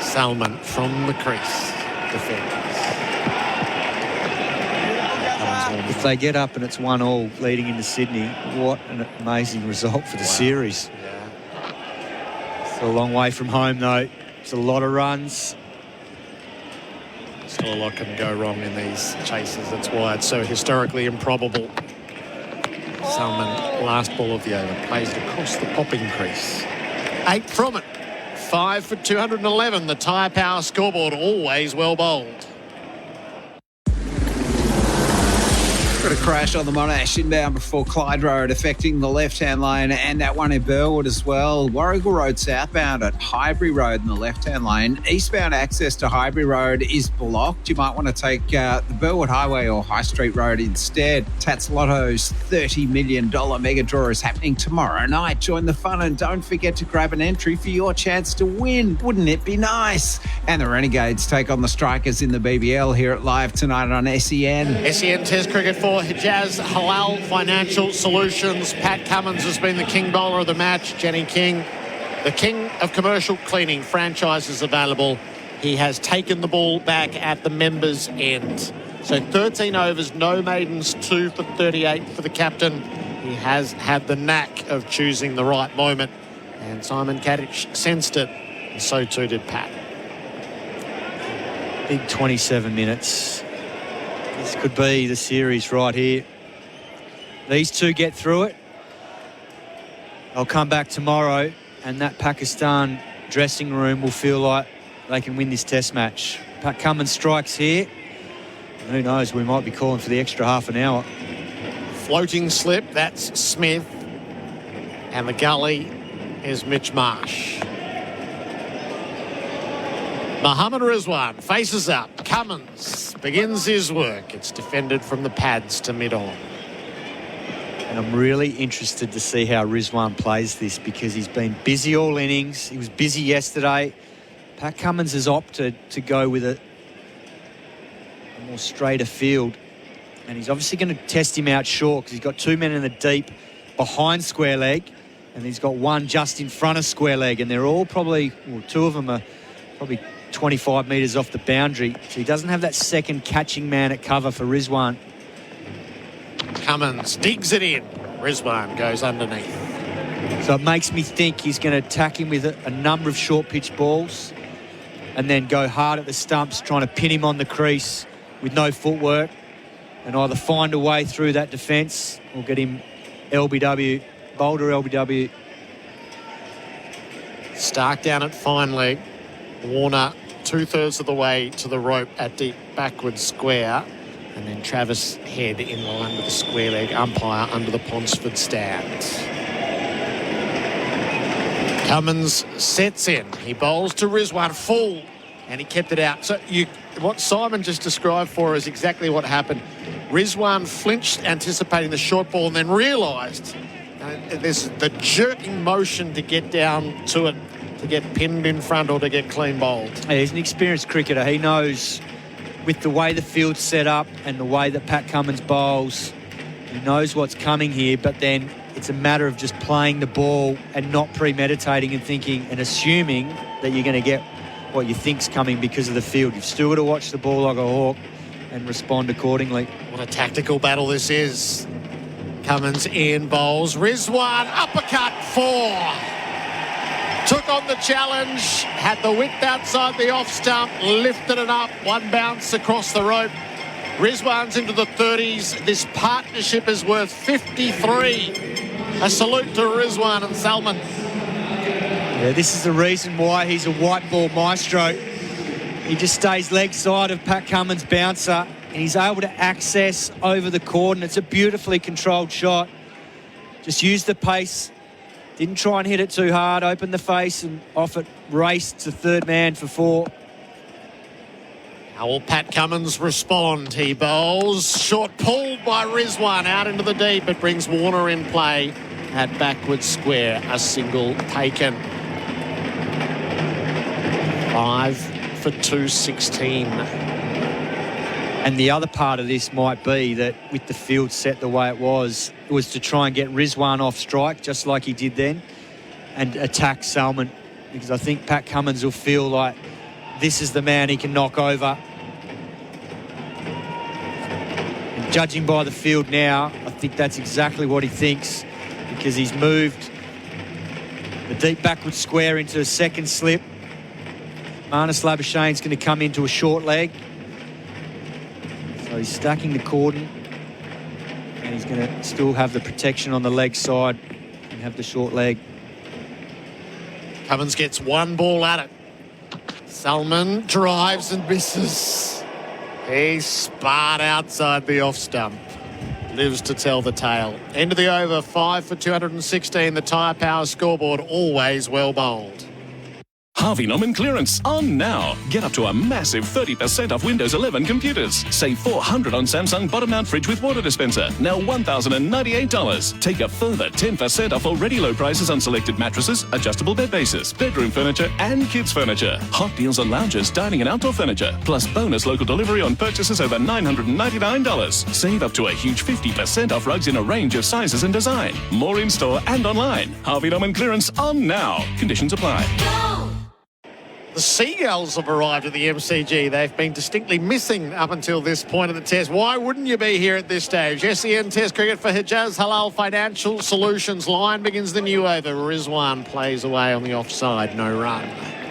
Salman from the crease. Defends. If they get up and it's 1-1 leading into Sydney, what an amazing result for the series. Yeah. It's a long way from home, though. It's a lot of runs. Still a lot can go wrong in these chases. That's why it's so historically improbable. Salman, last ball of the over, plays it across the popping crease. 8 from it. 5 for 211. The Tyre Power scoreboard, always well bowled. Got a crash on the Monash inbound before Clyde Road, affecting the left-hand lane, and that one in Burwood as well. Warrigal Road southbound at Highbury Road in the left-hand lane. Eastbound access to Highbury Road is blocked. You might want to take the Burwood Highway or High Street Road instead. Tats Lotto's $30 million mega draw is happening tomorrow night. Join the fun and don't forget to grab an entry for your chance to win. Wouldn't it be nice? And the Renegades take on the Strikers in the BBL here at Live tonight on SEN. SEN Test Cricket for Hijaz Halal Financial Solutions. Pat Cummins has been the king bowler of the match. Jenny King, the king of commercial cleaning. Franchises available. He has taken the ball back at the members' end. So 13 overs, no maidens, 2 for 38 for the captain. He has had the knack of choosing the right moment. And Simon Katich sensed it, and so too did Pat. Big 27 minutes. This could be the series right here. These two get through it. They'll come back tomorrow, and that Pakistan dressing room will feel like they can win this test match. Pat Cummins strikes here. Who knows, we might be calling for the extra half an hour. Floating slip, that's Smith. And the gully is Mitch Marsh. Mohammad Rizwan faces up. Cummins begins his work. It's defended from the pads to mid-on. And I'm really interested to see how Rizwan plays this, because he's been busy all innings. He was busy yesterday. Pat Cummins has opted to go with a more straighter field. And he's obviously going to test him out short because he's got 2 men in the deep behind square leg, and he's got one just in front of square leg, and they're all probably, well, 2 of them are probably 25 metres off the boundary. So he doesn't have that second catching man at cover for Rizwan. Cummins digs it in. Rizwan goes underneath. So it makes me think he's going to attack him with a number of short pitch balls and then go hard at the stumps, trying to pin him on the crease with no footwork, and either find a way through that defence or get him LBW, Boulder LBW. Stark down at fine leg. Warner 2/3 of the way to the rope at deep backward square. And then Travis Head in line with the square leg umpire under the Ponsford stands. Cummins sets in. He bowls to Rizwan full, and he kept it out. So what Simon just described for is exactly what happened. Rizwan flinched, anticipating the short ball, and then realised there's the jerking motion to get down to it, to get pinned in front or to get clean bowled. Yeah, he's an experienced cricketer. He knows, with the way the field's set up and the way that Pat Cummins bowls, he knows what's coming here, but then it's a matter of just playing the ball and not premeditating and thinking and assuming that you're going to get what you think's coming because of the field. You've still got to watch the ball like a hawk and respond accordingly. What a tactical battle this is. Cummins in, bowls. Rizwan, uppercut, 4. Took on the challenge, had the width outside the off stump, lifted it up, one bounce across the rope. Rizwan's into the 30s. This partnership is worth 53. A salute to Rizwan and Salman. Yeah, this is the reason why he's a white ball maestro. He just stays leg side of Pat Cummins' bouncer, and he's able to access over the cord, and it's a beautifully controlled shot. Just use the pace. Didn't try and hit it too hard, opened the face and off it, raced to third man for 4. How will Pat Cummins respond? He bowls. Short pulled by Rizwan out into the deep. It brings Warner in play at backward square. A single taken. 5 for 216. And the other part of this might be that with the field set the way it was to try and get Rizwan off strike, just like he did then, and attack Salman, because I think Pat Cummins will feel like this is the man he can knock over. And judging by the field now, I think that's exactly what he thinks, because he's moved the deep backward square into a second slip. Marnus Labuschagne's going to come into a short leg. So he's stacking the cordon, and he's going to still have the protection on the leg side and have the short leg. Cummins gets one ball at it. Salman drives and misses. He's sparred outside the off stump. Lives to tell the tale. End of the over, 5 for 216. The Tyre Power scoreboard, always well bowled. Harvey Norman clearance on now. Get up to a massive 30% off Windows 11 computers. Save $400 on Samsung bottom mount fridge with water dispenser. Now $1,098. Take a further 10% off already low prices on selected mattresses, adjustable bed bases, bedroom furniture and kids furniture. Hot deals on lounges, dining and outdoor furniture. Plus bonus local delivery on purchases over $999. Save up to a huge 50% off rugs in a range of sizes and design. More in store and online. Harvey Norman clearance on now. Conditions apply. The Seagulls have arrived at the MCG. They've been distinctly missing up until this point of the test. Why wouldn't you be here at this stage? SEN Test cricket for Hijaz Halal Financial Solutions. Line begins the new over. Rizwan plays away on the offside. No run.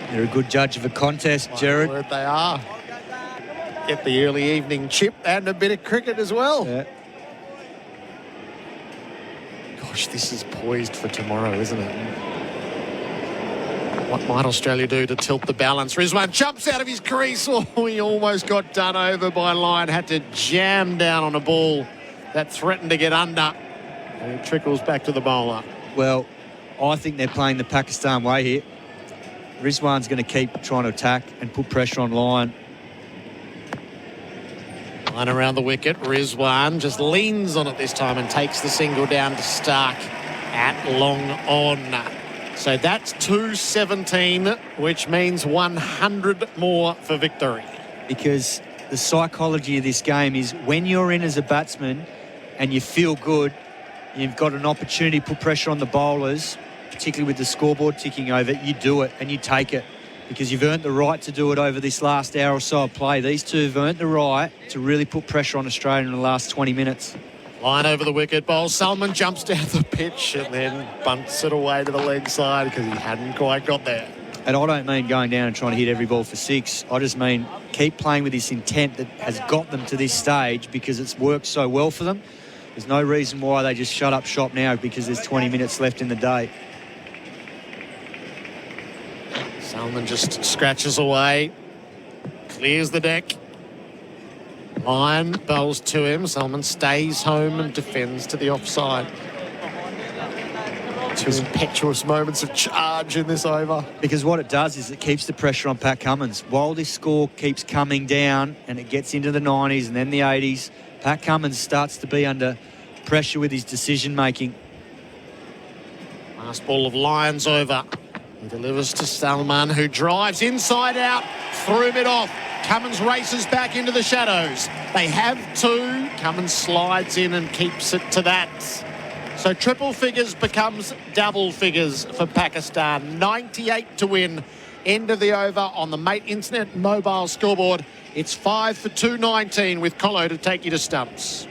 They're a good judge of a contest, Gerard. Word they are. Get the early evening chip and a bit of cricket as well. Yeah. Gosh, this is poised for tomorrow, isn't it? What might Australia do to tilt the balance? Rizwan jumps out of his crease. Oh, he almost got done over by Lyon. Had to jam down on a ball that threatened to get under. And it trickles back to the bowler. Well, I think they're playing the Pakistan way here. Rizwan's going to keep trying to attack and put pressure on Lyon. Line around the wicket. Rizwan just leans on it this time and takes the single down to Stark at long on. So that's 217, which means 100 more for victory. Because the psychology of this game is when you're in as a batsman and you feel good, you've got an opportunity to put pressure on the bowlers, particularly with the scoreboard ticking over, you do it and you take it because you've earned the right to do it over this last hour or so of play. These two have earned the right to really put pressure on Australia in the last 20 minutes. Line over the wicket, bowl. Salman jumps down the pitch and then bunts it away to the leg side because he hadn't quite got there. And I don't mean going down and trying to hit every ball for 6. I just mean keep playing with this intent that has got them to this stage because it's worked so well for them. There's no reason why they just shut up shop now because there's 20 minutes left in the day. Salman just scratches away, clears the deck. Lyon bowls to him. Salman stays home and defends to the offside. Two impetuous moments of charge in this over. Because what it does is it keeps the pressure on Pat Cummins. While this score keeps coming down and it gets into the 90s and then the 80s, Pat Cummins starts to be under pressure with his decision-making. Last ball of Lyon's over. He delivers to Salman, who drives inside out, threw mid-off. Cummins races back into the shadows. They have 2. Cummins slides in and keeps it to that. So triple figures becomes double figures for Pakistan. 98 to win. End of the over on the Mate Internet mobile scoreboard. It's 5 for 219 with Colo to take you to stumps.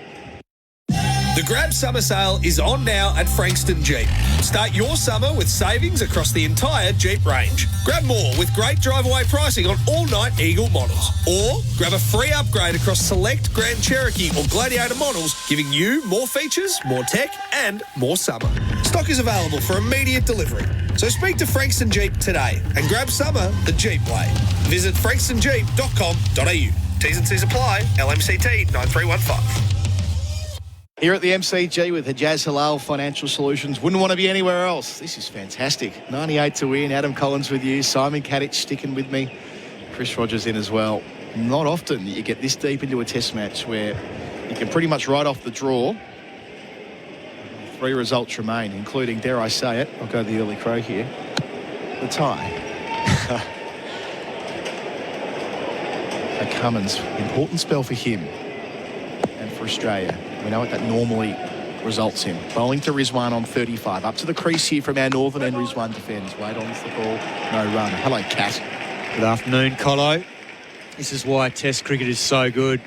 The Grab Summer Sale is on now at Frankston Jeep. Start your summer with savings across the entire Jeep range. Grab more with great drive-away pricing on all Night Eagle models. Or grab a free upgrade across select Grand Cherokee or Gladiator models, giving you more features, more tech and more summer. Stock is available for immediate delivery. So speak to Frankston Jeep today and grab summer the Jeep way. Visit frankstonjeep.com.au. T's and C's apply. LMCT 9315. Here at the MCG with Hijaz Halal Financial Solutions. Wouldn't want to be anywhere else. This is fantastic. 98 to win. Adam Collins with you. Simon Katich sticking with me. Chris Rogers in as well. Not often that you get this deep into a test match where you can pretty much write off the draw. 3 results remain, including, dare I say it, I'll go the early crow here, the tie. Cummins, important spell for him and for Australia. We know what that normally results in. Bowling to Rizwan on 35. Up to the crease here from our northern end. Rizwan defends. Wade on the ball. No run. Hello, Kat. Good afternoon, Colo. This is why Test cricket is so good.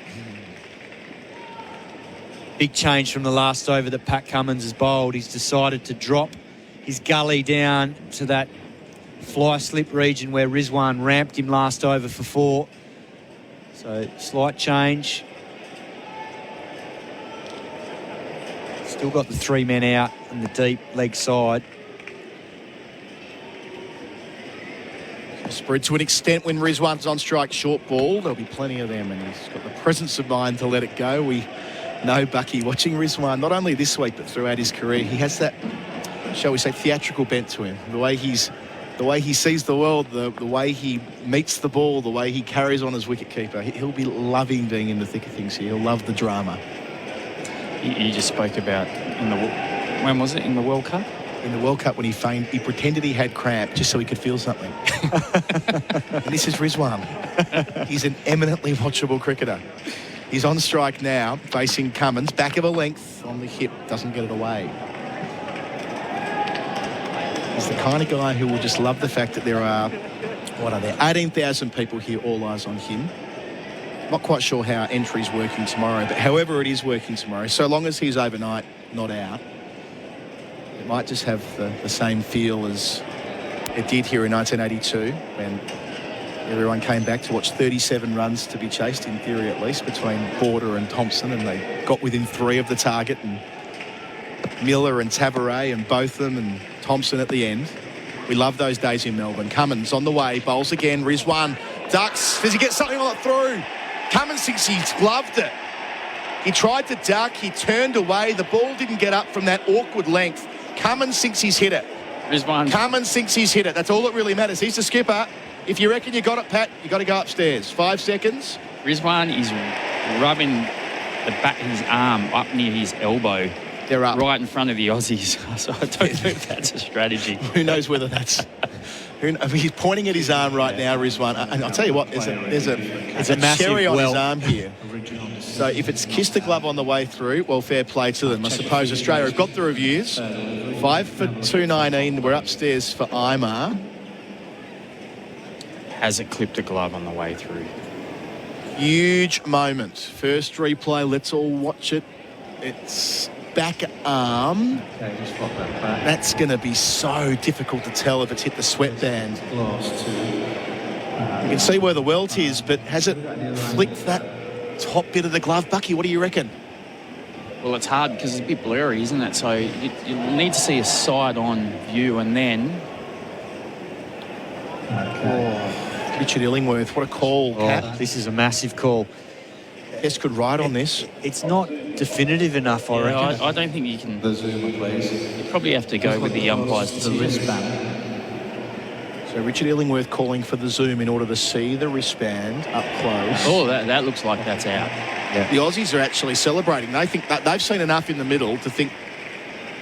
Big change from the last over that Pat Cummins has bowled. He's decided to drop his gully down to that fly-slip region where Rizwan ramped him last over for 4. So, slight change. Still got the 3 men out on the deep leg side. Spread to an extent when Rizwan's on strike short ball. There'll be plenty of them, and he's got the presence of mind to let it go. We know, Bucky, watching Rizwan, not only this week, but throughout his career, he has that, shall we say, theatrical bent to him. The way he sees the world, the way he meets the ball, the way he carries on as wicketkeeper. He'll be loving being in the thick of things here. He'll love the drama. You just spoke about when was it, in the World Cup? In the World Cup when he pretended he had cramp just so he could feel something. And this is Rizwan. He's an eminently watchable cricketer. He's on strike now, facing Cummins, back of a length on the hip, doesn't get it away. He's the kind of guy who will just love the fact that there are, 18,000 people here, all eyes on him. Not quite sure how our entry's working tomorrow, but however it is working tomorrow, so long as he's overnight, not out, it might just have the same feel as it did here in 1982 when everyone came back to watch 37 runs to be chased, in theory at least, between Porter and Thompson, and they got within 3 of the target, and Miller and Taveray and Botham and Thompson at the end. We love those days in Melbourne. Cummins on the way, bowls again, Rizwan ducks. Does he get something on it through? Cummins thinks he's gloved it. He tried to duck, he turned away, the ball didn't get up from that awkward length. Cummins thinks he's hit it. Rizwan. Cummins thinks he's hit it. That's all that really matters. He's the skipper. If you reckon you got it, Pat, you got to go upstairs. 5 seconds. Rizwan is rubbing the back of his arm up near his elbow. They're up. Right in front of the Aussies. So I don't know if that's a strategy. Who knows whether that's He's pointing at his arm right now, Rizwan. And I'll tell you what, there's a massive cherry on his welt. arm here. So if it's kissed the glove on the way through, well, fair play to them. I suppose Australia have got the reviews. 5 for 219. We're upstairs for Imar. Has it clipped the glove on the way through? Huge moment. First replay, let's all watch it. It's back arm. Okay, just flop that back. That's going to be so difficult to tell if it's hit the sweatband. You can see where the welt is, but has it flicked that top bit of the glove? Bucky, what do you reckon? Well, it's hard because it's a bit blurry, isn't it? So you need to see a side-on view, and then... Oh, Richard Illingworth, what a call, Kat. This is a massive call. Yes, could ride on this. It's not definitive enough, I reckon. I don't think you can... The zoomer, please. You probably have to go with the umpire's decision. The wristband. So Richard Illingworth calling for the zoom in order to see the wristband up close. Oh, that looks like that's out. Yeah. The Aussies are actually celebrating. They think that they've seen enough in the middle to think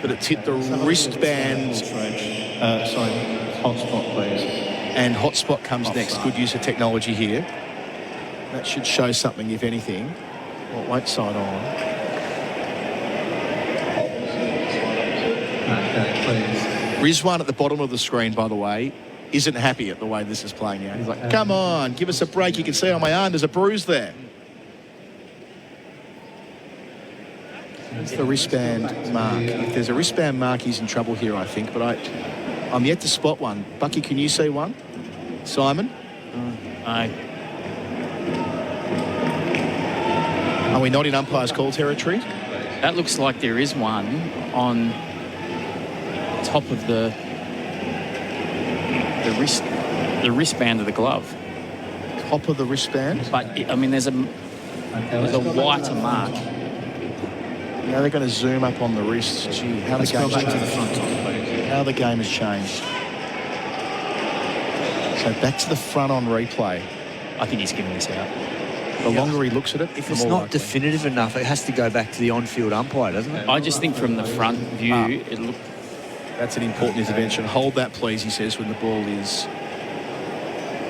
that it's hit the wristband. Hotspot, please. And hotspot comes next. Good use of technology here. That should show something, if anything. Well, it won't side on. Okay, please. Rizwan at the bottom of the screen, by the way, isn't happy at the way this is playing out. He's like, come on, give us a break. You can see on my arm there's a bruise there. That's the wristband mark. If there's a wristband mark, he's in trouble here, I think. But I'm yet to spot one. Bucky, can you see one? Simon? No. Are we not in umpire's call territory? That looks like there is one on top of the wristband of the glove. Top of the wristband? But, I mean, there's a whiter mark. Now they're going to zoom up on the wrist. Gee, how the game has changed. So back to the front on replay. I think he's giving this out. The longer he looks at it, if it's not definitive enough, it has to go back to the on-field umpire, doesn't it? I just think from the front view, it looked... That's an important intervention. Hold that, please, he says, when the ball is...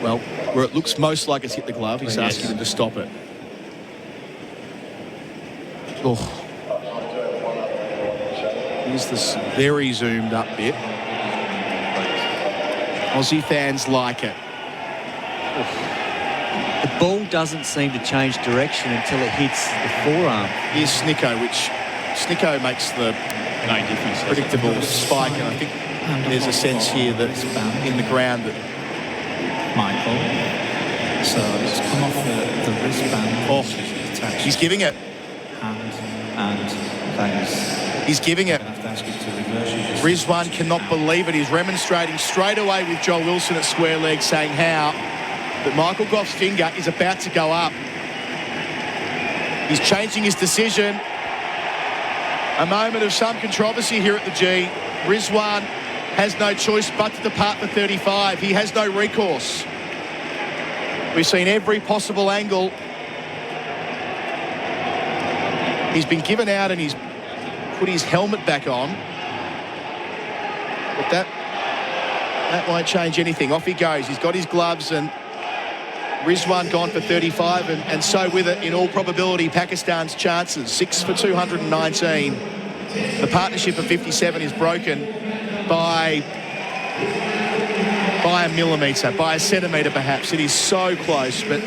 Well, where it looks most like it's hit the glove, he's asking them to stop it. Oh. Here's this very zoomed up bit. Aussie fans like it. The ball doesn't seem to change direction until it hits the forearm. Here's Snicko, which Snicko makes the predictable spike, and I think there's a sense here that in the ground that Michael. So it's come off the wristband. Oh, he's giving it. And thanks. He's giving it. Rizwan cannot believe it. He's remonstrating straight away with Joel Wilson at square leg, saying how that Michael Goff's finger is about to go up. He's changing his decision. A moment of some controversy here at the G. Rizwan has no choice but to depart for 35. He has no recourse. We've seen every possible angle. He's been given out and he's put his helmet back on. But that won't change anything. Off he goes. He's got his gloves, and Rizwan gone for 35, and so with it, in all probability, Pakistan's chances. 6 for 219. The partnership of 57 is broken by a millimetre, by a centimetre perhaps. It is so close, but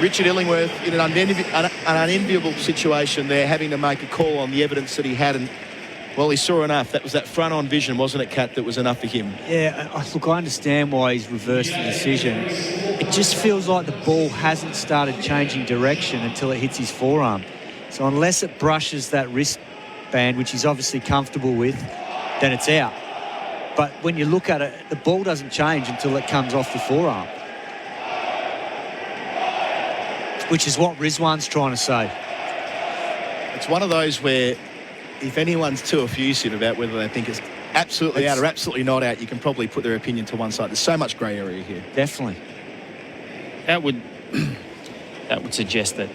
Richard Illingworth in an unenviable situation there, having to make a call on the evidence that he had, and well, he saw enough. That was that front-on vision, wasn't it, Kat, that was enough for him? Yeah, look, I understand why he's reversed the decision. It just feels like the ball hasn't started changing direction until it hits his forearm. So unless it brushes that wristband, which he's obviously comfortable with, then it's out. But when you look at it, the ball doesn't change until it comes off the forearm, which is what Rizwan's trying to say. It's one of those where if anyone's too effusive about whether they think it's absolutely out or absolutely not out, you can probably put their opinion to one side. There's so much grey area here. Definitely. That would suggest that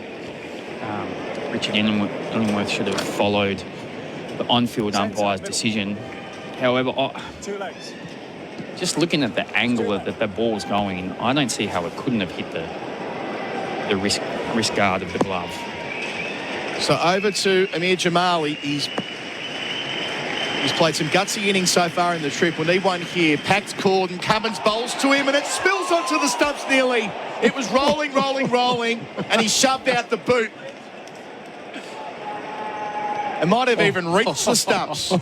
Richard Illingworth should have followed the on-field umpire's decision. However, just looking at the angle that the ball's going in, I don't see how it couldn't have hit the wrist guard of the glove. So over to Amir Jamali. He's played some gutsy innings so far in the trip. We'll need one here. Packed cord, and Cummins bowls to him, and it spills onto the stumps nearly. It was rolling, and he shoved out the boot. It might have even reached the stumps.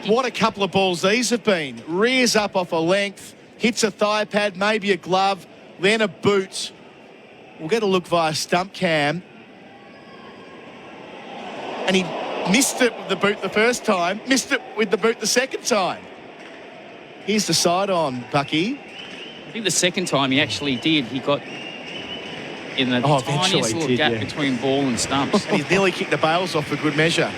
What a couple of balls these have been. Rears up off a length, hits a thigh pad, maybe a glove, then a boot. We'll get a look via stump cam. And he missed it with the boot the first time, missed it with the boot the second time. Here's the side on, Bucky. I think the second time he actually did. He got in the tiniest little gap between ball and stumps. And he's nearly kicked the bails off for good measure.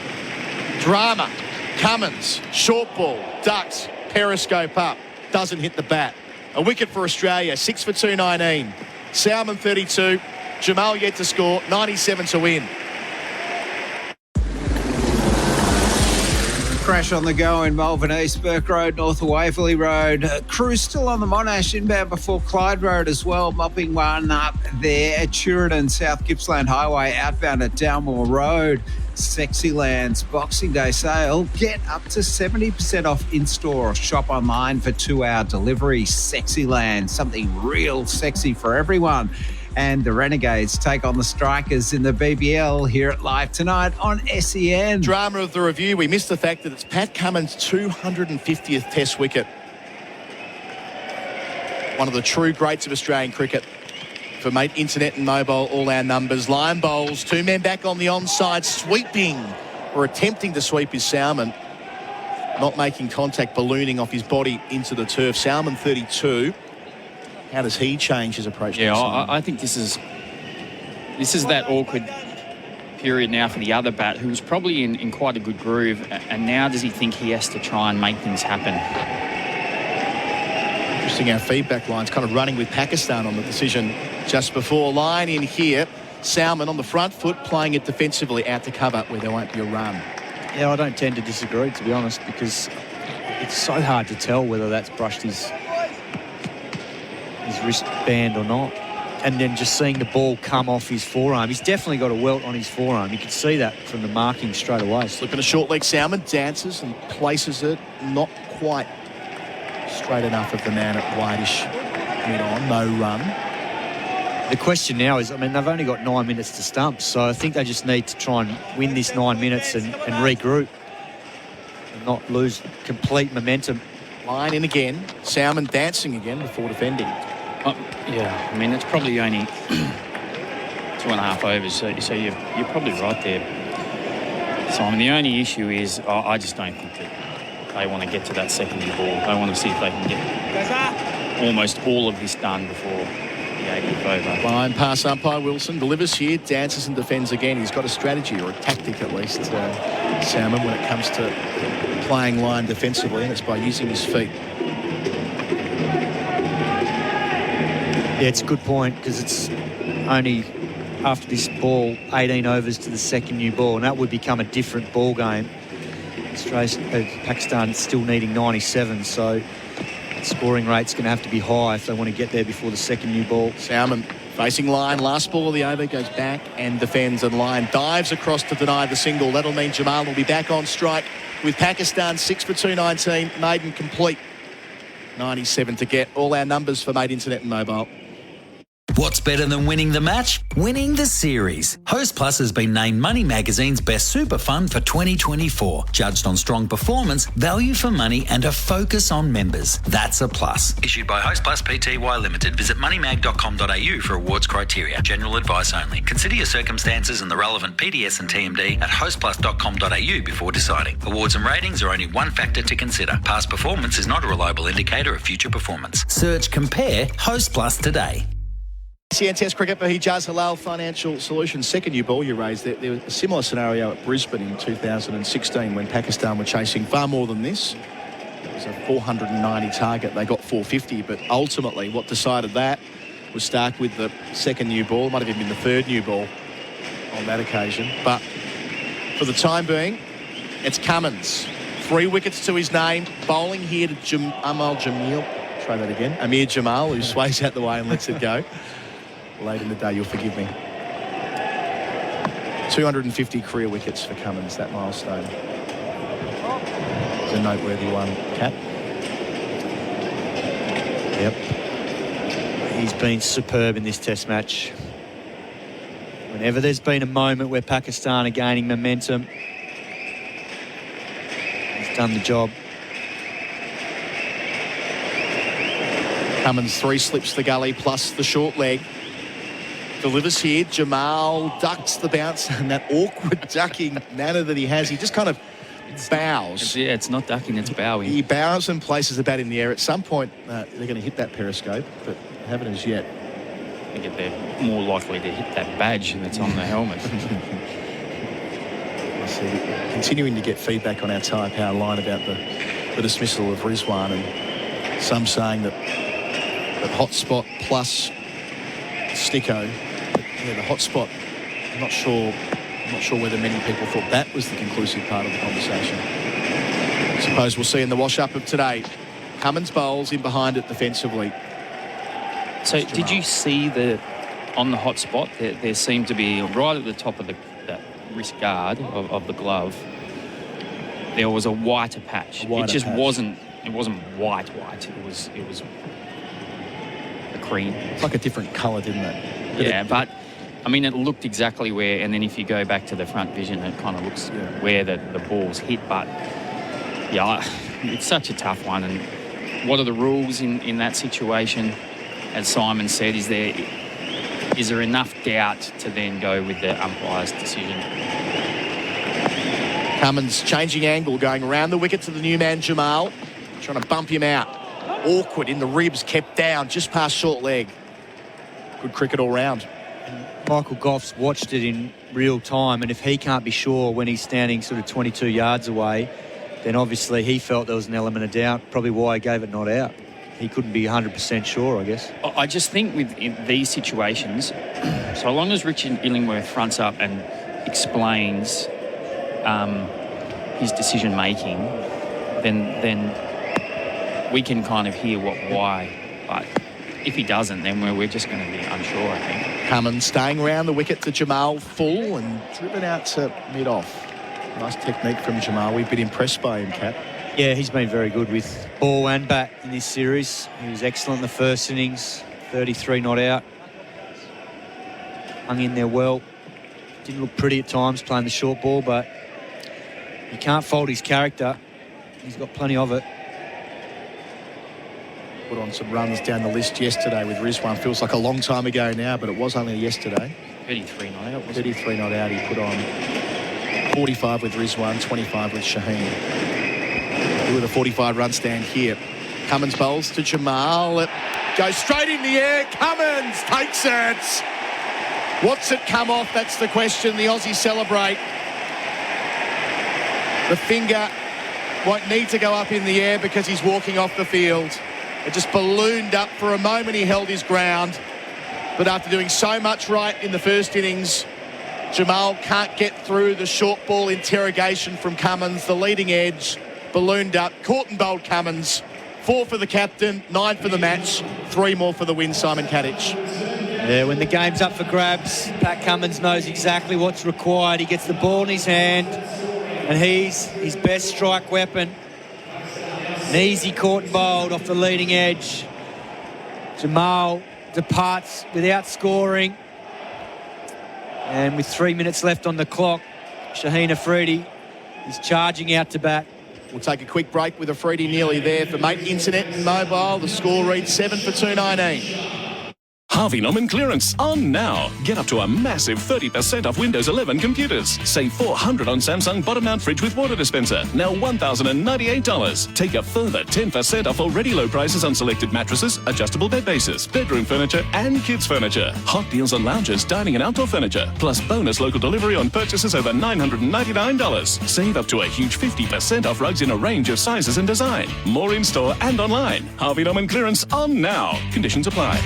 Drama. Cummins, short ball, ducks, periscope up, doesn't hit the bat. A wicket for Australia, 6 for 219. Salmon 32, Jamal yet to score, 97 to win. Crash on the go in Malvern East, Burke Road, north of Whateley Road. Crew still on the Monash, inbound before Clyde Road as well, mopping one up there at Sheridan, South Gippsland Highway, outbound at Dalmore Road. Sexyland's Boxing Day sale. Get up to 70% off in-store or shop online for 2-hour delivery. Sexyland, something real sexy for everyone. And the Renegades take on the Strikers in the BBL here at Live tonight on SEN. Drama of the review. We missed the fact that it's Pat Cummins' 250th Test wicket. One of the true greats of Australian cricket. For Mate Internet and Mobile, all our numbers. Line bowls, 2 men back on the onside, sweeping or attempting to sweep his Salmon. Not making contact, ballooning off his body into the turf. Salmon 32. How does he change his approach? Yeah, I think this is that awkward period now for the other bat, who was probably in quite a good groove, and now does he think he has to try and make things happen? Interesting, our feedback line's kind of running with Pakistan on the decision just before. Line in here, Salmon on the front foot, playing it defensively out to cover where there won't be a run. Yeah, I don't tend to disagree, to be honest, because it's so hard to tell whether that's brushed his wristband or not. And then just seeing the ball come off his forearm. He's definitely got a welt on his forearm. You can see that from the marking straight away. Slipping a short leg, Salmon dances and places it not quite straight enough of the man at Whitish mid-on. No run. The question now is, I mean, they've only got 9 minutes to stump, so I think they just need to try and win this 9 minutes and regroup and not lose complete momentum. Line in again. Salmon dancing again before defending. Yeah, I mean, it's probably only 2.5 overs, so you're probably right there, Simon. The only issue is I just don't think that they want to get to that secondary ball. They want to see if they can get almost all of this done before the 80th over. Line pass umpire Wilson delivers here, dances and defends again. He's got a strategy, or a tactic at least, Salmon, when it comes to playing line defensively, and it's by using his feet. Yeah, it's a good point, because it's only after this ball 18 overs to the second new ball, and that would become a different ball game. Pakistan still needing 97, so the scoring rate's going to have to be high if they want to get there before the second new ball. Salmon facing line, last ball of the over, goes back and defends, and line dives across to deny the single. That'll mean Jamal will be back on strike with Pakistan 6 for 219, maiden complete. 97 to get. All our numbers for Mate Internet and Mobile. What's better than winning the match? Winning the series. Host Plus has been named Money Magazine's Best Super Fund for 2024. Judged on strong performance, value for money and a focus on members. That's a plus. Issued by Host Plus Pty Limited. Visit moneymag.com.au for awards criteria. General advice only. Consider your circumstances and the relevant PDS and TMD at hostplus.com.au before deciding. Awards and ratings are only one factor to consider. Past performance is not a reliable indicator of future performance. Search Compare Host Plus today. SEN Test cricket for Hijaz Halal Financial Solutions. Second new ball you raised. There was a similar scenario at Brisbane in 2016 when Pakistan were chasing far more than this. It was a 490 target. They got 450, but ultimately what decided that was Stark with the second new ball. It might have even been the third new ball on that occasion. But for the time being, it's Cummins. 3 wickets to his name. Bowling here to Amir Jamil. Try that again. Amir Jamal, who sways out the way and lets it go. Late in the day, you'll forgive me. 250 career wickets for Cummins, that milestone. It's a noteworthy one, Kat. Yep. He's been superb in this test match. Whenever there's been a moment where Pakistan are gaining momentum, he's done the job. Cummins 3 slips the gully plus the short leg. Delivers here. Jamal ducks the bounce, and that awkward ducking manner that he has. He just kind of bows. It's not ducking, it's bowing. He bows and places the bat in the air. At some point, they're going to hit that periscope, but haven't as yet. I think they're more likely to hit that badge that's on the helmet. I see. Continuing to get feedback on our Tyre Power line about the dismissal of Rizwan, and some saying that hotspot plus Sticko. Yeah, the hotspot. I'm not sure whether many people thought that was the conclusive part of the conversation. I suppose we'll see in the wash-up of today. Cummins bowls in behind it defensively. So did you see on the hot spot, there seemed to be right at the top of that wrist guard of the glove, there was a whiter patch. It just wasn't white. It was a cream. It's like a different colour, didn't it? But I mean, it looked exactly where, and then if you go back to the front vision, it kind of looks where the ball's hit. But yeah, it's such a tough one. And what are the rules in that situation? As Simon said, is there enough doubt to then go with the umpire's decision? Cummins changing angle, going around the wicket to the new man Jamal, trying to bump him out. Awkward in the ribs, kept down just past short leg. Good cricket all round. Michael Goff's watched it in real time, and if he can't be sure when he's standing sort of 22 yards away, then obviously he felt there was an element of doubt, probably why he gave it not out. He couldn't be 100% sure, I guess. I just think in these situations, so long as Richard Illingworth fronts up and explains his decision-making, then we can kind of hear why. But if he doesn't, then we're just going to be unsure, I think. Cummins staying around the wicket to Jamal, full and driven out to mid-off. Nice technique from Jamal. We've been impressed by him, Kat. Yeah, he's been very good with ball and bat in this series. He was excellent in the first innings, 33 not out. Hung in there well. Didn't look pretty at times playing the short ball, but you can't fault his character. He's got plenty of it. Put on some runs down the list yesterday with Rizwan. Feels like a long time ago now, but it was only yesterday. 33 not out. 33 not out. He put on 45 with Rizwan, 25 with Shaheen. With a 45 run stand here. Cummins bowls to Jamal. It goes straight in the air. Cummins takes it. What's it come off? That's the question. The Aussies celebrate. The finger won't need to go up in the air because he's walking off the field. It just ballooned up for a moment. He held his ground. But after doing so much right in the first innings, Jamal can't get through the short ball interrogation from Cummins. The leading edge ballooned up. Caught and bowled Cummins. 4 for the captain, 9 for the match, 3 more for the win, Simon Katich. Yeah, when the game's up for grabs, Pat Cummins knows exactly what's required. He gets the ball in his hand, and he's his best strike weapon. An easy caught and bowled off the leading edge. Jamal departs without scoring. And with 3 minutes left on the clock, Shaheen Afridi is charging out to bat. We'll take a quick break with Afridi nearly there for Mate Internet and Mobile. The score reads 7 for 219. Harvey Norman clearance on now. Get up to a massive 30% off Windows 11 computers. Save $400 on Samsung bottom mount fridge with water dispenser. Now $1,098. Take a further 10% off already low prices on selected mattresses, adjustable bed bases, bedroom furniture and kids furniture. Hot deals on lounges, dining and outdoor furniture. Plus bonus local delivery on purchases over $999. Save up to a huge 50% off rugs in a range of sizes and design. More in-store and online. Harvey Norman clearance on now. Conditions apply.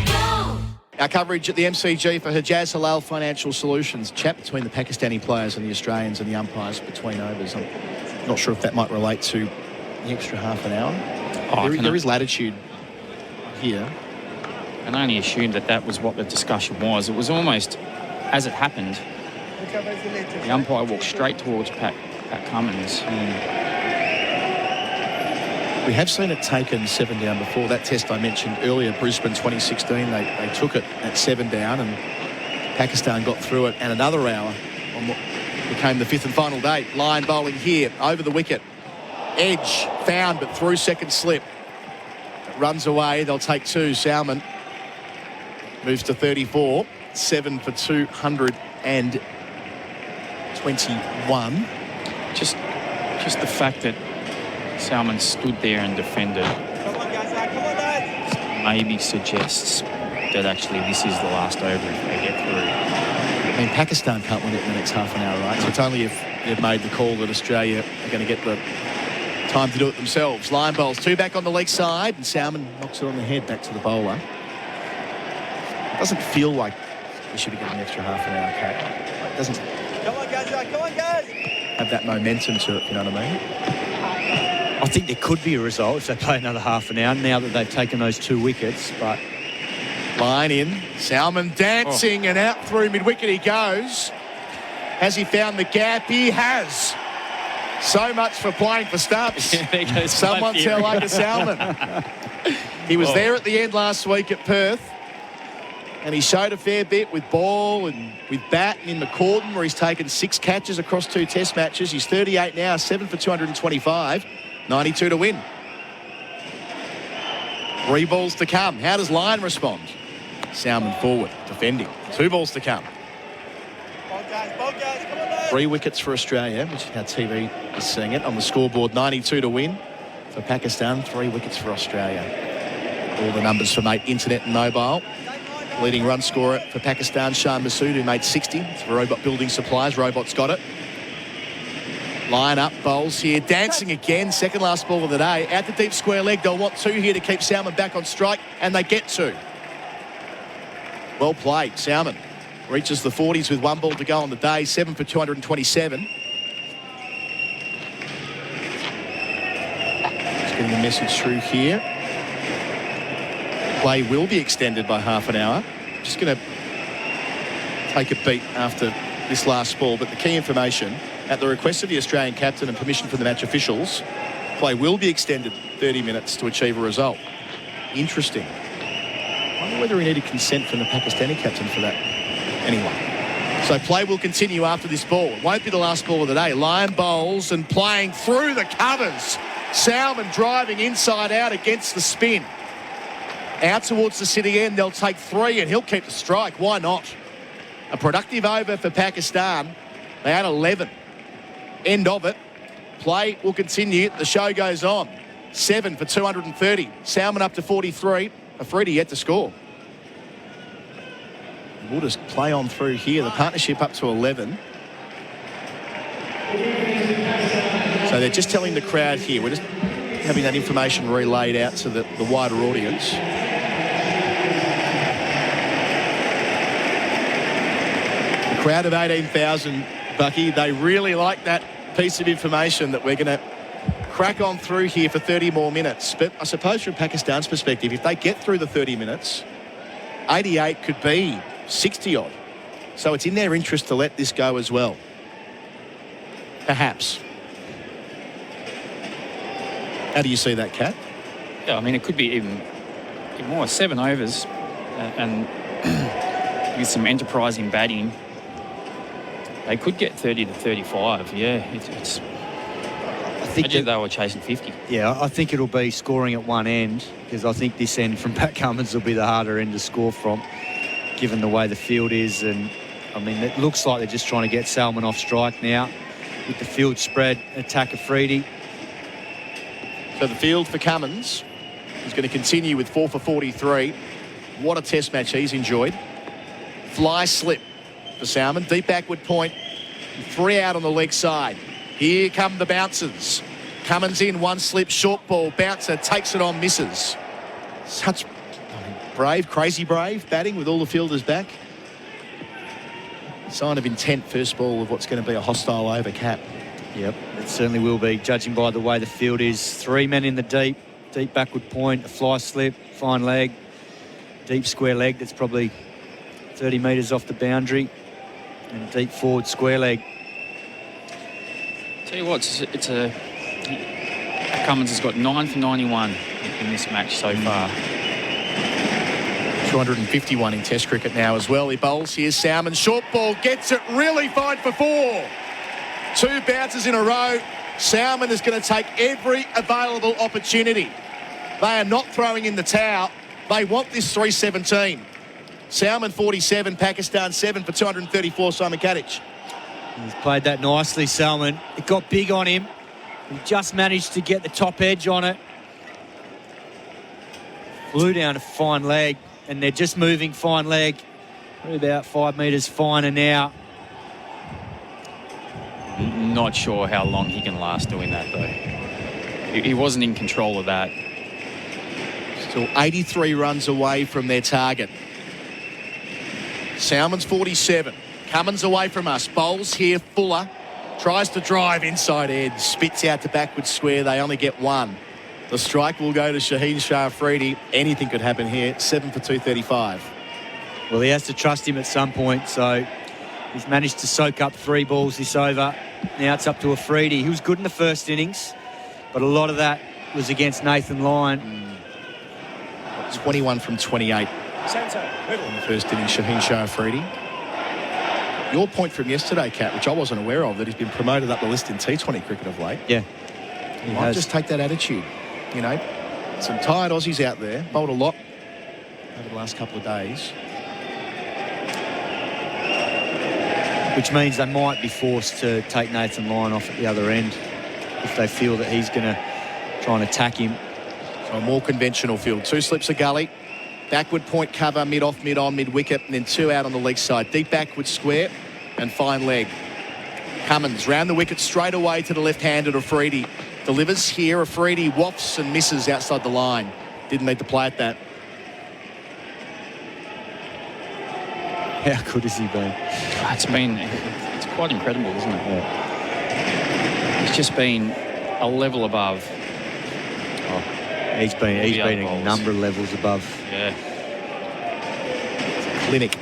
Our coverage at the MCG for Hijaz Halal Financial Solutions. Chat between the Pakistani players and the Australians and the umpires between overs. I'm Not sure if that might relate to the extra half an hour. There is latitude here. And I only assumed that was what the discussion was. It was almost, as it happened, the umpire walked straight towards Pat Cummins. We have seen it taken 7 down before. That test I mentioned earlier, Brisbane 2016, they took it at 7 down and Pakistan got through it, and another hour on what became the 5th and final day. Line bowling here, over the wicket. Edge found, but through second slip. It runs away, they'll take 2. Salmon moves to 34, 7 for 221. Just the fact that Salmon stood there and defended maybe suggests that actually this is the last over if they get through. I mean, Pakistan can't win it in the next half an hour, right? So it's only if they've made the call that Australia are going to get the time to do it themselves. Line bowls, 2 back on the leg side, and Salmon knocks it on the head back to the bowler. It doesn't feel like we should be getting an extra half an hour, Kat. It doesn't have that momentum to it, you know what I mean? I think there could be a result if they play another half an hour now that they've taken those 2 wickets, but... Line in, Salmon dancing and out through mid-wicket he goes. Has he found the gap? He has. So much for playing for stumps. Someone tell like a Salmon. He was there at the end last week at Perth, and he showed a fair bit with ball and with bat in McCordon, where he's taken 6 catches across 2 test matches. He's 38 now, 7 for 225, 92 to win. 3 balls to come. How does Line respond? Salmon forward, defending. 2 balls to come. 3 wickets for Australia, which is how TV is seeing it. On the scoreboard, 92 to win for Pakistan, 3 wickets for Australia. All the numbers for Mate Internet and Mobile. Leading run scorer for Pakistan, Shan Masood, who made 60. It's for Robot Building Supplies. Robot's got it. Line up, bowls here. Dancing again, second last ball of the day. Out the deep square leg. They'll want 2 here to keep Salmon back on strike, and they get 2. Well played. Salmon reaches the 40s with 1 ball to go on the day, 7 for 227. Just getting a message through here. Play will be extended by half an hour. Just going to take a beat after this last ball, but the key information, at the request of the Australian captain and permission from the match officials, play will be extended 30 minutes to achieve a result. Interesting. I wonder whether he needed consent from the Pakistani captain for that. Anyway, so play will continue after this ball. It won't be the last ball of the day. Line bowls and playing through the covers. Salmon driving inside out against the spin. Out towards the city end, they'll take 3 and he'll keep the strike. Why not? A productive over for Pakistan. They had 11. End of it. Play will continue. The show goes on. 7 for 230. Salmon up to 43. Afridi yet to score. We'll just play on through here. The partnership up to 11. So they're just telling the crowd here. We're just having that information relayed out to the wider audience. The crowd of 18,000, Bucky, they really like that piece of information that we're going to crack on through here for 30 more minutes. But I suppose from Pakistan's perspective, if they get through the 30 minutes, 88 could be 60-odd. So it's in their interest to let this go as well. Perhaps. How do you see that, Kat? Yeah, I mean, it could be even more. 7 overs and with some enterprising batting, they could get 30 to 35. Yeah, it's I think they were chasing 50. Yeah, I think it'll be scoring at one end, because I think this end from Pat Cummins will be the harder end to score from, given the way the field is. And, I mean, it looks like they're just trying to get Salmon off strike now with the field spread, attack Afridi. So the field for Cummins is going to continue with 4 for 43. What a test match he's enjoyed. Fly slip for Salmon. Deep backward point. 3 out on the leg side. Here come the bouncers. Cummins in, 1 slip, short ball. Bouncer takes it on, misses. Such brave, crazy brave batting with all the fielders back. Sign of intent, first ball of what's going to be a hostile over, Cap. Yep, it certainly will be, judging by the way the field is. 3 men in the deep backward point, a fly slip, fine leg, deep square leg that's probably 30 metres off the boundary, and deep forward square leg. Tell you what, Cummins has got 9 for 91 in this match so far. 251 in Test cricket now as well. He bowls here. Salmon, short ball, gets it really fine for 4. 2 bounces in a row. Salmon is going to take every available opportunity. They are not throwing in the towel. They want this 317. Salmon 47, Pakistan 7 for 234, Simon Katich. He's played that nicely, Salmon. It got big on him. He just managed to get the top edge on it. Flew down a fine leg, and they're just moving fine leg. Probably about 5 metres finer now. Not sure how long he can last doing that, though. He wasn't in control of that. Still 83 runs away from their target. Salmon's 47. Cummins away from us. Bowls here, Fuller. Tries to drive inside edge. Spits out to backward square. They only get 1. The strike will go to Shaheen Shah Afridi. Anything could happen here. 7 for 235. Well, he has to trust him at some point, so he's managed to soak up 3 balls this over. Now it's up to Afridi. He was good in the first innings, but a lot of that was against Nathan Lyon. 21 from 28 in the first innings, Shaheen Shah Afridi. Your point from yesterday, Kat, which I wasn't aware of, that he's been promoted up the list in T20 cricket of late. Yeah. He might just take that attitude. You know, some tired Aussies out there, bowled a lot over the last couple of days. Which means they might be forced to take Nathan Lyon off at the other end if they feel that he's going to try and attack him. So a more conventional field. 2 slips a gully, backward point cover, mid-off, mid-on, mid-wicket, and then 2 out on the leg side. Deep backward square and fine leg. Cummins round the wicket straight away to the left-handed Afridi. Delivers here. Afridi wafts and misses outside the line. Didn't need to play at that. How good has he been? It's quite incredible, isn't it? Yeah. He's just been a level above. He's been a number of levels above. Yeah. Clinic.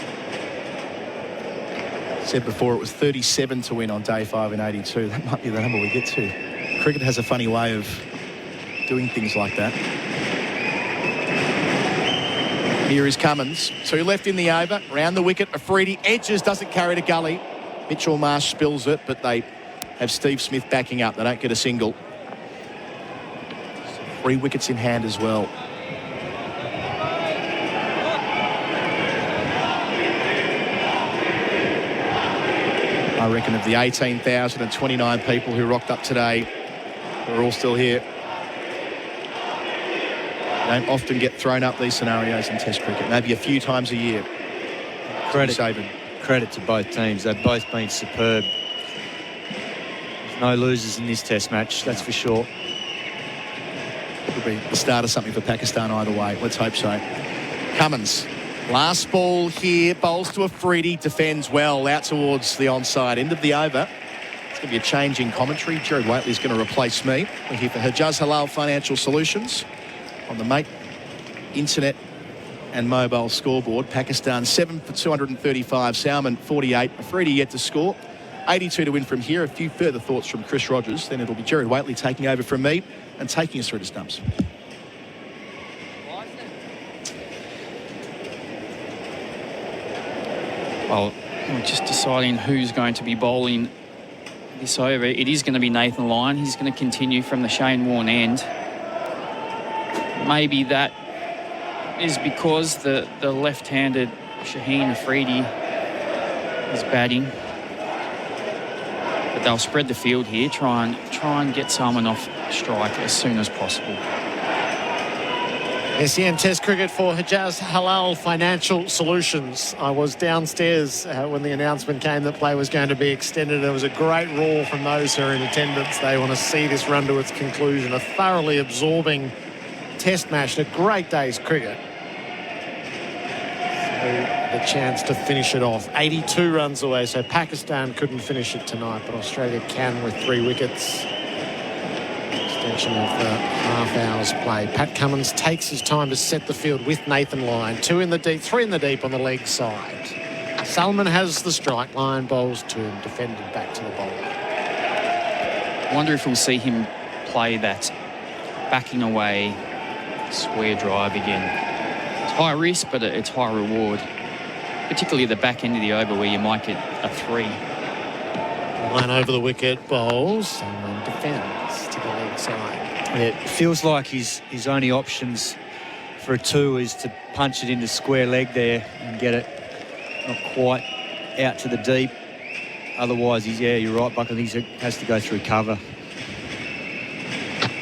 Said before it was 37 to win on day 5 in 82. That might be the number we get to. Cricket has a funny way of doing things like that. Here is Cummins. 2 left in the over. Round the wicket. Afridi edges, doesn't carry to gully. Mitchell Marsh spills it, but they have Steve Smith backing up. They don't get a single. 3 wickets in hand as well. I reckon of the 18,029 people who rocked up today, we're all still here. Don't often get thrown up these scenarios in Test cricket. Maybe a few times a year. Credit to both teams. They've both been superb. There's no losers in this Test match, that's for sure. Could be the start of something for Pakistan either way. Let's hope so. Cummins. Last ball here. Bowls to Afridi. Defends well out towards the onside end of the over. It's going to be a change in commentary. Gerard Whateley is going to replace me. We're here for Hijaz Halal Financial Solutions on the Mate Internet and mobile scoreboard. Pakistan 7 for 235. Salmon 48. Afridi yet to score. 82 to win from here. A few further thoughts from Chris Rogers. Then it'll be Gerard Whateley taking over from me and taking us through to stumps. Well, we're just deciding who's going to be bowling this over. It is going to be Nathan Lyon. He's going to continue from the Shane Warne end. Maybe that is because the left-handed Shaheen Afridi is batting. But they'll spread the field here, try and get someone off strike as soon as possible. SEN Test cricket for Hijaz Halal Financial Solutions. I was downstairs when the announcement came that play was going to be extended. There was a great roar from those who are in attendance. They want to see this run to its conclusion. A thoroughly absorbing Test match and a great day's cricket. So the chance to finish it off. 82 runs away, so Pakistan couldn't finish it tonight, but Australia can with 3 wickets. Extension of the half hour's play. Pat Cummins takes his time to set the field with Nathan Lyon. 2 in the deep, 3 in the deep on the leg side. Salman has the strike. Lyon bowls to him, defended back to the bowler. I wonder if we'll see him play that backing away square drive again. It's high risk, but it's high reward, particularly at the back end of the over where you might get a 3. Lyon over the wicket, bowls, and defends to the leg side. It feels like his only options for a 2 is to punch it into square leg there and get it not quite out to the deep. Otherwise, you're right, Buck. I think he has to go through cover.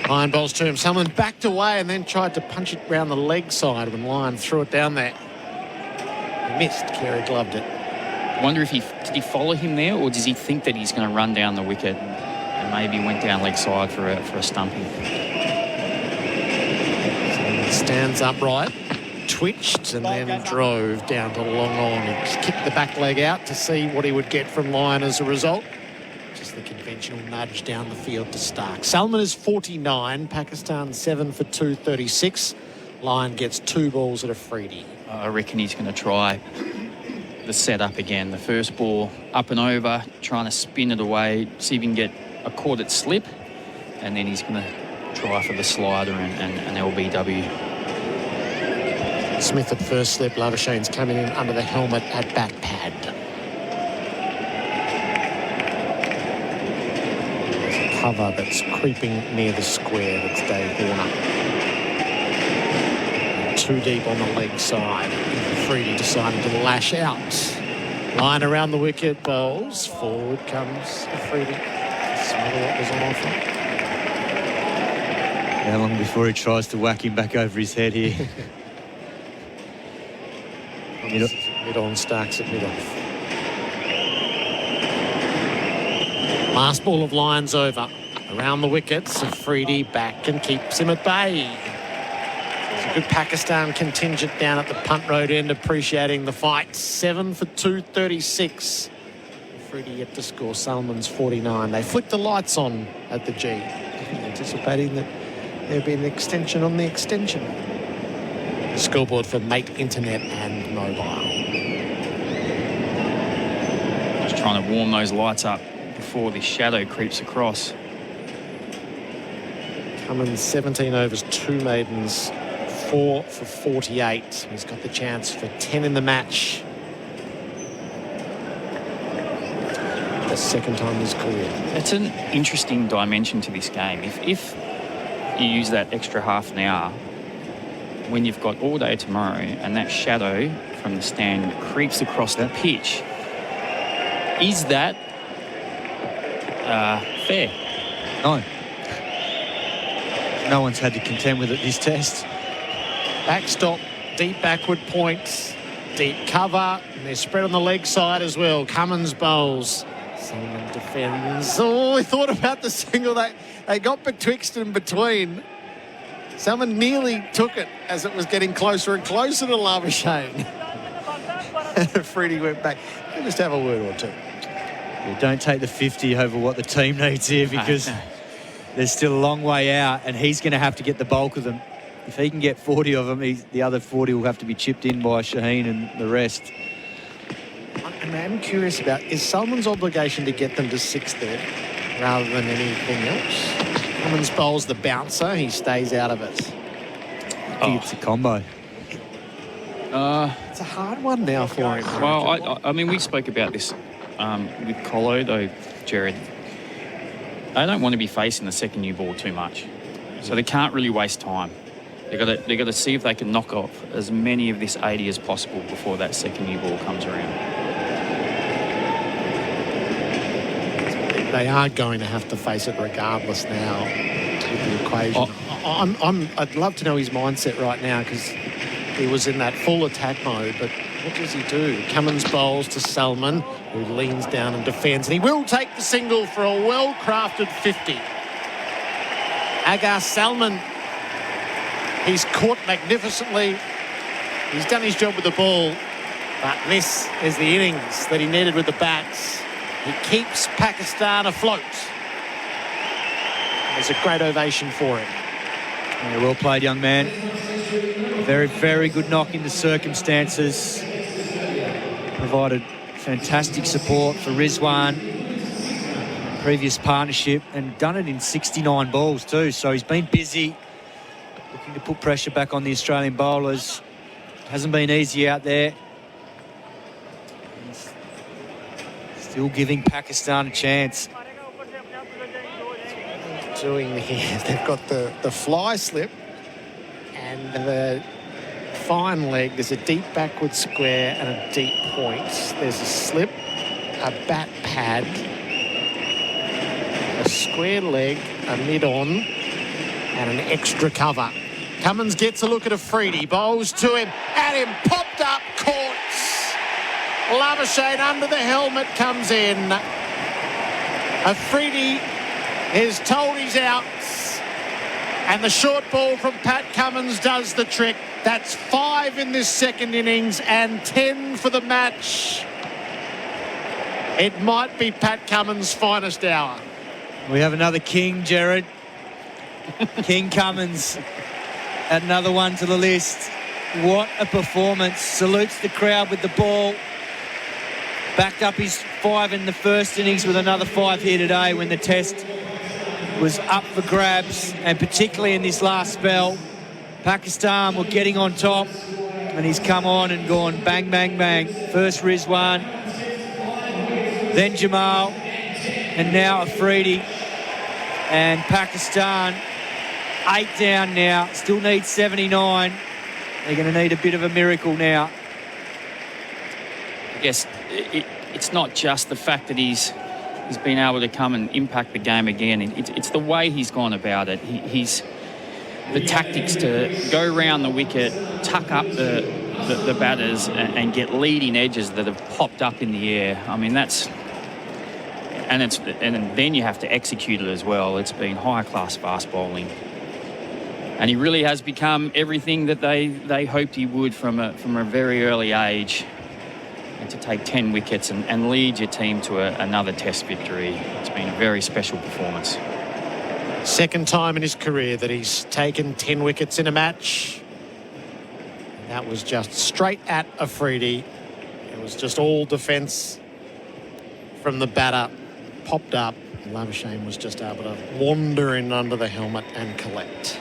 Lyon bowls to him. Salman backed away and then tried to punch it round the leg side when Lyon threw it down there. He missed. Carey gloved it. I wonder if did he follow him there, or does he think that he's going to run down the wicket and maybe went down leg side for a stumping? Salman stands upright, twitched, and then drove down to long on. He kicked the back leg out to see what he would get from Lyon as a result. Just the conventional nudge down the field to Stark. Salman is 49, Pakistan 7 for 236. Lyon gets 2 balls at a freebie. I reckon he's going to try the setup again. The first ball up and over, trying to spin it away, see if he can get a corded slip, and then he's going to try for the slider and LBW. Smith at first slip. Lavashane's coming in under the helmet at back pad. There's a cover that's creeping near the square. That's Dave Warner. 2 deep on the leg side. Freedy decided to lash out. Line around the wicket, bowls. Forward comes Freedy. Smother what was on offer. How long before he tries to whack him back over his head here? Mid on, Starks at mid off. Last ball of Lyons over. Around the wickets, Afridi back and keeps him at bay. There's a good Pakistan contingent down at the punt road end appreciating the fight. 7 for 236. Afridi yet to score. Salman's 49. They flick the lights on at the G, anticipating that there'll be an extension on the extension. The scoreboard for Mate Internet and Mobile. Just trying to warm those lights up before the shadow creeps across. Cummins 17 overs, 2 maidens, 4 for 48. He's got the chance for 10 in the match. The second time in his career. It's an interesting dimension to this game. If you use that extra half an hour when you've got all day tomorrow and that shadow from the stand creeps across the pitch, is that fair? No. No one's had to contend with it this test. Backstop, deep backward points, deep cover, and they're spread on the leg side as well. Cummins bowls. Salman defends. Oh, he thought about the single. They got betwixt and between. Salman nearly took it as it was getting closer and closer to Lavashane. Freddie went back. We'll just have a word or two. Yeah, don't take the 50 over what the team needs here, because there's still a long way out and he's going to have to get the bulk of them. If he can get 40 of them, the other 40 will have to be chipped in by Shaheen and the rest. I'm curious about, is Salman's obligation to get them to 630 rather than anything else? Cummins bowls the bouncer, he stays out of it. I think it's a combo. It's a hard one now for him. Well, I mean, we spoke about this with Colo, though, Gerard. They don't want to be facing the second new ball too much, so they can't really waste time. They got to see if they can knock off as many of this 80 as possible before that second new ball comes around. They are going to have to face it regardless now with the equation. I'd love to know his mindset right now, because he was in that full attack mode, but what does he do? Cummins bowls to Salman, who leans down and defends, and he will take the single for a well-crafted 50. Agar Salman, he's caught magnificently. He's done his job with the ball. But this is the innings that he needed with the bats. He keeps Pakistan afloat. There's a great ovation for him. Yeah, well played, young man. Very, very good knock into circumstances. Provided fantastic support for Rizwan. Previous partnership, and done it in 69 balls too. So he's been busy, looking to put pressure back on the Australian bowlers. Hasn't been easy out there. He's still giving Pakistan a chance. Doing here, they've got the fly slip and the fine leg. There's a deep backward square and a deep point. There's a slip, a bat pad, a square leg, a mid-on, and an extra cover. Cummins gets a look at Afridi, bowls to him, at him, popped up, caught. Labuschagne under the helmet comes in. Afridi is told he's out, and the short ball from Pat Cummins does the trick. That's 5 in this second innings and 10 for the match. It might be Pat Cummins' finest hour. We have another king, Gerard. King Cummins. Add another one to the list. What a performance. Salutes the crowd with the ball. Backed up his 5 in the first innings with another 5 here today when the test was up for grabs, and particularly in this last spell. Pakistan were getting on top, and he's come on and gone bang, bang, bang. First Rizwan, then Jamal, and now Afridi. And Pakistan 8 down now, still need 79. They're going to need a bit of a miracle now. I guess it's not just the fact that he's been able to come and impact the game again. It's the way he's gone about it. He's the tactics to go round the wicket, tuck up the batters and get leading edges that have popped up in the air. I mean, and then you have to execute it as well. It's been high-class fast bowling. And he really has become everything that they hoped he would from a very early age. And to take 10 wickets and lead your team to another test victory. It's been a very special performance. Second time in his career that he's taken 10 wickets in a match. That was just straight at Afridi. It was just all defence from the batter. Popped up. Labuschagne was just able to wander in under the helmet and collect.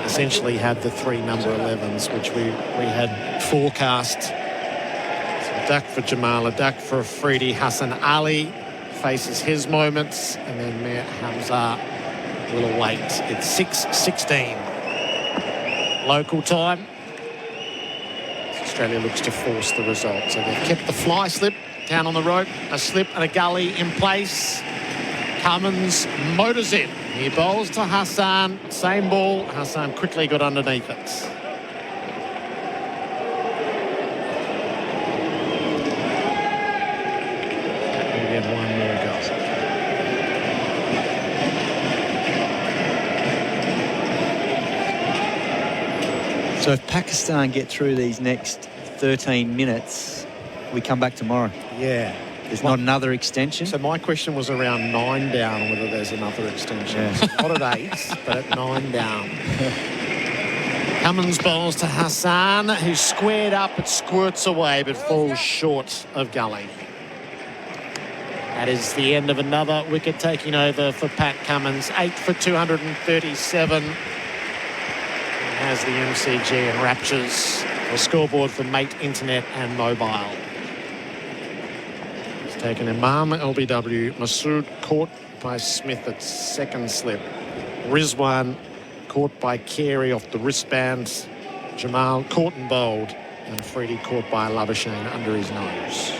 Essentially had the 3 number 11s, which we had forecast. So a duck for Jamal, a duck for Afridi. Hassan Ali faces his moments, and then Mir Hamza will wait. It's 6:16 local time. Australia looks to force the result. So they've kept the fly slip down on the rope, a slip and a gully in place. Cummins motors in. He bowls to Hassan. Same ball. Hassan quickly got underneath it. We get one more goal. So if Pakistan get through these next 13 minutes, we come back tomorrow. Yeah. There's not another extension? So my question was around 9 down, whether there's another extension. Yeah. Not at 8, but at 9 down. Cummins bowls to Hassan, who's squared up. It squirts away, but falls short of gully. That is the end of another wicket taking over for Pat Cummins. 8 for 237. He has the MCG and raptures the scoreboard for Mate Internet and Mobile. Taken Imam LBW. Masood caught by Smith at second slip. Rizwan caught by Carey off the wristbands. Jamal caught and bowled. And Afridi caught by Labuschagne under his nose.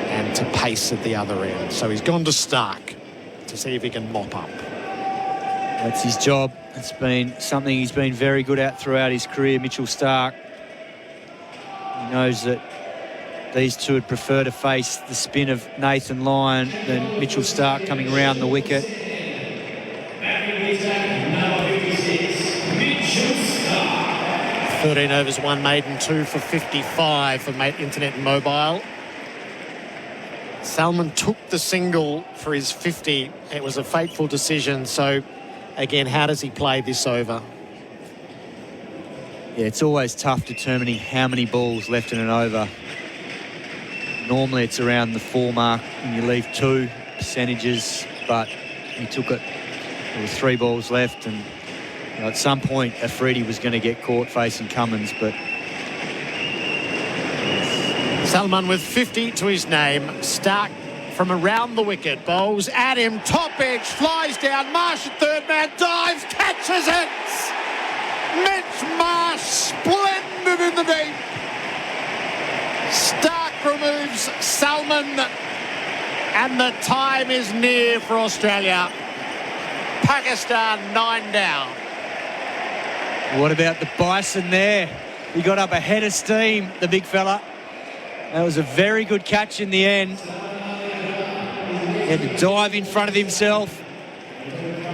And to pace at the other end. So he's gone to Stark to see if he can mop up. That's his job. It's been something he's been very good at throughout his career, Mitchell Stark. He knows that these two would prefer to face the spin of Nathan Lyon than Mitchell Stark coming around the wicket. 13 overs, 1 maiden, 2 for 55 for Mate Internet and Mobile. Salman took the single for his 50. It was a fateful decision. So, again, how does he play this over? Yeah, it's always tough determining how many balls left in an over. Normally it's around the 4 mark and you leave 2 percentages, but he took it. There were 3 balls left, and at some point Afridi was going to get caught facing Cummins, but Salman with 50 to his name. Stark from around the wicket. Bowls at him. Top edge. Flies down. Marsh at third man. Dives. Catches it. Mitch Marsh. Splendid in the deep. Stark removes Salman. And the time is near for Australia. Pakistan 9 down. what about the Bison there? He got up ahead of steam, the big fella. That was a very good catch in the end. He had to dive in front of himself.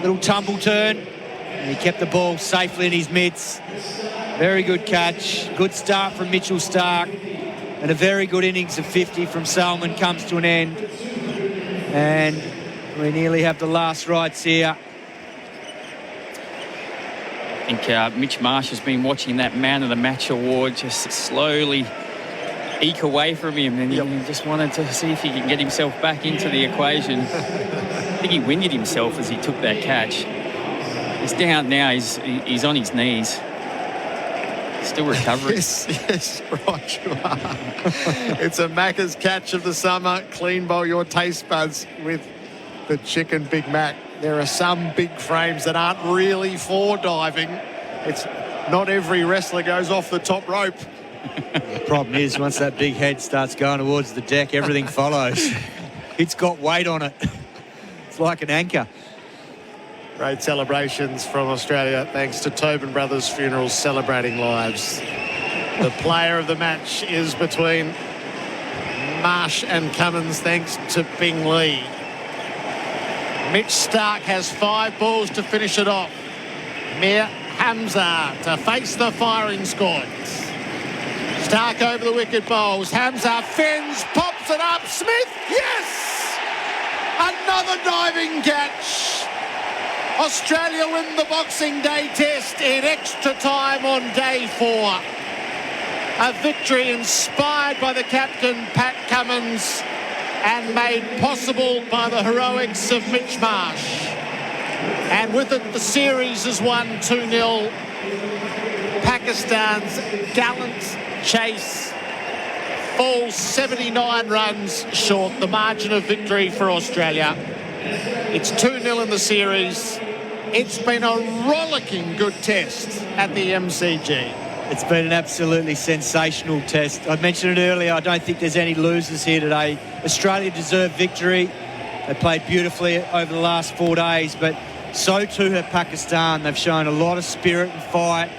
Little tumble turn. And he kept the ball safely in his mitts. Very good catch. Good start from Mitchell Stark. And a very good innings of 50 from Salman comes to an end. And we nearly have the last rights here. I think Mitch Marsh has been watching that Man of the Match award just slowly eke away from him, and he just wanted to see if he can get himself back into the equation. I think he winded himself as he took that catch. He's down now, he's on his knees. Still recovering. Yes, right you are. It's a Macca's catch of the summer. Clean bowl your taste buds with the Chicken Big Mac. There are some big frames that aren't really for diving. It's not every wrestler goes off the top rope. The problem is, once that big head starts going towards the deck, everything follows. It's got weight on it. It's like an anchor. Great celebrations from Australia, thanks to Tobin Brothers Funerals, celebrating lives. The player of the match is between Marsh and Cummins, thanks to Bing Lee. Mitch Stark has 5 balls to finish it off. Mir Hamza to face the firing squad. Stark over the wicket bowls. Hamza fends, pops it up. Smith, yes! Another diving catch. Australia win the Boxing Day Test in extra time on day 4. A victory inspired by the captain, Pat Cummins, and made possible by the heroics of Mitch Marsh. And with it, the series is won 2-0. Pakistan's gallant chase falls 79 runs short, the margin of victory for Australia. It's 2-0 in the series. It's been a rollicking good test at the MCG. It's been an absolutely sensational test. I mentioned it earlier, I don't think there's any losers here today. Australia deserved victory. They played beautifully over the last 4 days, but so too have Pakistan. They've shown a lot of spirit and fight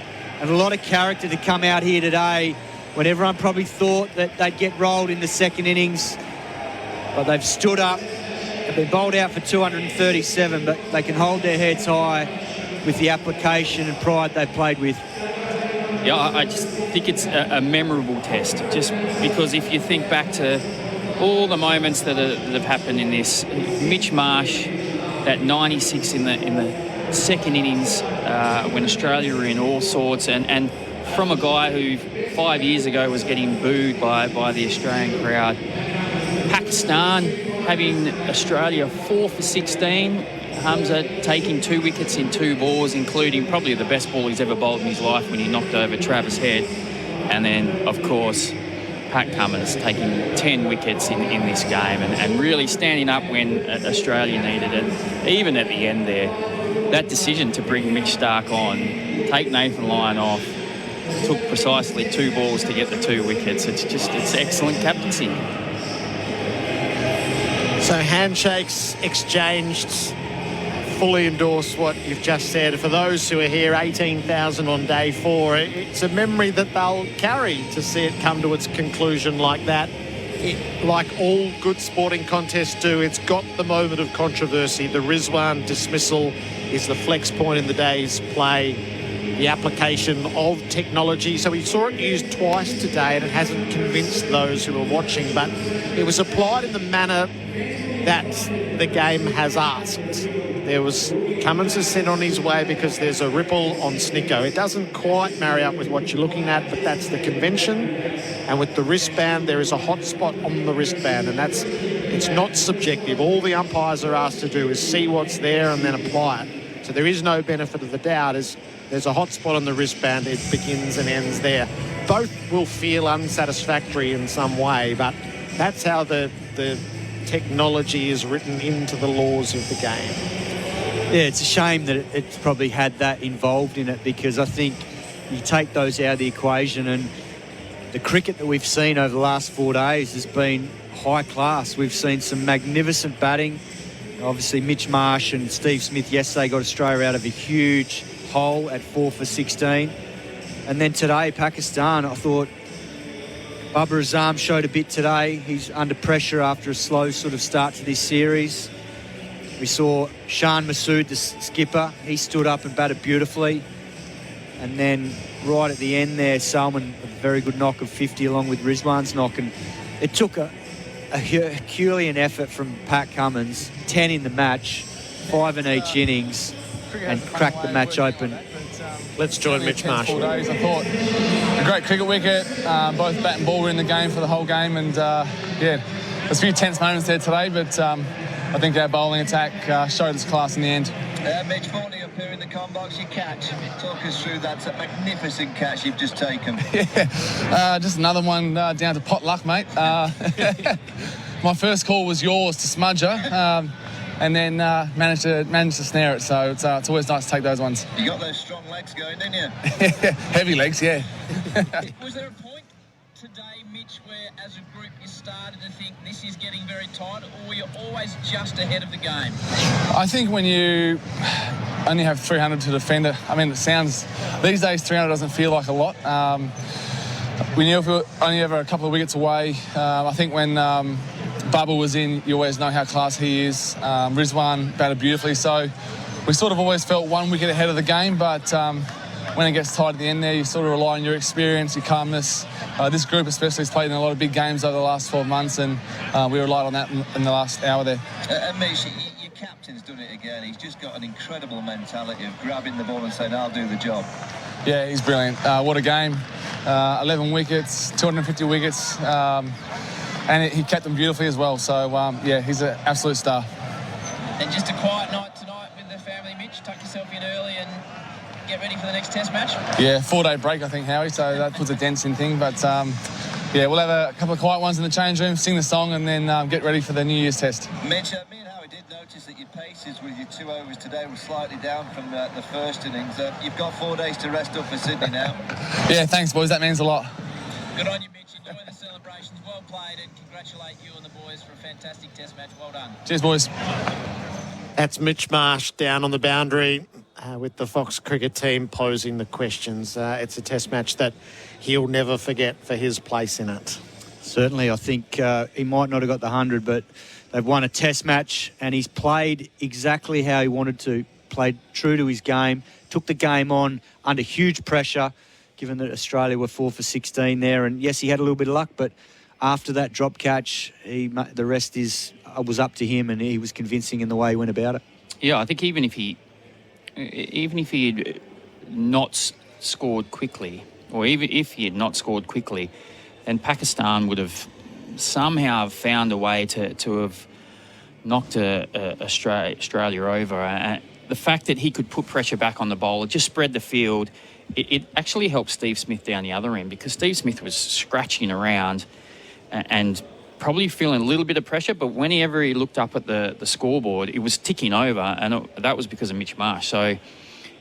and a lot of character to come out here today when everyone probably thought that they'd get rolled in the second innings. But they've stood up. They've been bowled out for 237, but they can hold their heads high with the application and pride they've played with. Yeah, I just think it's a memorable test, just because if you think back to all the moments that have happened in this, Mitch Marsh, that 96 in the second innings when Australia were in all sorts, and from a guy who 5 years ago was getting booed by the Australian crowd. Pakistan having Australia 4 for 16. Hamza taking 2 wickets in 2 balls, including probably the best ball he's ever bowled in his life when he knocked over Travis Head. And then, of course, Pat Cummins taking 10 wickets in this game and really standing up when Australia needed it. Even at the end there, that decision to bring Mitch Stark on, take Nathan Lyon off, took precisely 2 balls to get the 2 wickets. It's excellent captaincy. So handshakes exchanged. Fully endorse what you've just said. For those who are here, 18,000 on day 4, it's a memory that they'll carry to see it come to its conclusion like that. Like all good sporting contests do, it's got the moment of controversy. The Rizwan dismissal is the flex point in the day's play. the application of technology. So we saw it used twice today, and it hasn't convinced those who are watching, but it was applied in the manner that the game has asked. There was Cummins is sent on his way because there's a ripple on Snicko. It doesn't quite marry up with what you're looking at, but that's the convention. And with the wristband, there is a hot spot on the wristband, and it's not subjective. All the umpires are asked to do is see what's there and then apply it. So there is no benefit of the doubt. There's a hot spot on the wristband. It begins and ends there. Both will feel unsatisfactory in some way, but that's how the technology is written into the laws of the game. Yeah, it's a shame that it's probably had that involved in it, because I think you take those out of the equation, and the cricket that we've seen over the last 4 days has been high class. We've seen some magnificent batting. Obviously, Mitch Marsh and Steve Smith yesterday got Australia out of a huge hole at 4 for 16. And then today, Pakistan, I thought Babar Azam showed a bit today. He's under pressure after a slow sort of start to this series. We saw Shan Masood, the skipper. He stood up and batted beautifully. And then right at the end there, Salman, a very good knock of 50 along with Rizwan's knock. And it took a Herculean effort from Pat Cummins, 10 in the match, 5 in each innings, and cracked the match open. Let's join Mitch Marsh. 4 days, I thought a great cricket wicket. Both bat and ball were in the game for the whole game, and there's a few tense moments there today, but I think our bowling attack showed its class in the end. Mitch Morley up here in the com box, your catch. Talk us through that magnificent catch you've just taken. Just another one down to pot luck, mate. My first call was yours to smudger, and then managed to snare it. So it's always nice to take those ones. You got those strong legs going, didn't you? Heavy legs, yeah. Was there a point today, Mitch, where as a group you started to think this is getting very tight, or were you always just ahead of the game? I think when you only have 300 to defend it, I mean, it sounds, these days 300 doesn't feel like a lot. We knew if we were only ever a couple of wickets away. I think when Bubba was in, you always know how class he is. Rizwan batted beautifully, so we sort of always felt 1 wicket ahead of the game, but when it gets tight at the end there, you sort of rely on your experience, your calmness. This group especially has played in a lot of big games over the last 12 months, and we relied on that in the last hour there. Mish, your captain's done it again. He's just got an incredible mentality of grabbing the ball and saying, I'll do the job. Yeah, he's brilliant. What a game. 11 wickets, 250 wickets, and he kept them beautifully as well. So, he's an absolute star. And just a quiet night tonight with the family, Mitch. Tuck yourself in early and get ready for the next Test match. Yeah, 4-day break, I think, Howie, so that puts a dent in thing. But, we'll have a couple of quiet ones in the change room, sing the song, and then get ready for the New Year's Test. Mitch, me and Howie did notice that your paces with your 2 overs today were slightly down from the first innings. You've got 4 days to rest up for Sydney now. Yeah, thanks, boys. That means a lot. Good on you, Mitch. Enjoy the celebrations. Well played, and congratulate you and the boys for a fantastic Test match. Well done. Cheers, boys. That's Mitch Marsh down on the boundary with the Fox cricket team posing the questions. It's a Test match that he'll never forget for his place in it. Certainly, I think he might not have got the 100, but they've won a Test match, and he's played exactly how he wanted to. Played true to his game, took the game on under huge pressure, given that Australia were 4 for 16 there. And yes, he had a little bit of luck, but after that drop catch, the rest was up to him, and he was convincing in the way he went about it. Yeah, I think even if he had not scored quickly, or even if he had not scored quickly, then Pakistan would have somehow found a way to have knocked Australia over. The fact that he could put pressure back on the bowler, just spread the field, it actually helped Steve Smith down the other end, because Steve Smith was scratching around and probably feeling a little bit of pressure, but whenever he looked up at the scoreboard, it was ticking over, and that was because of Mitch Marsh. So,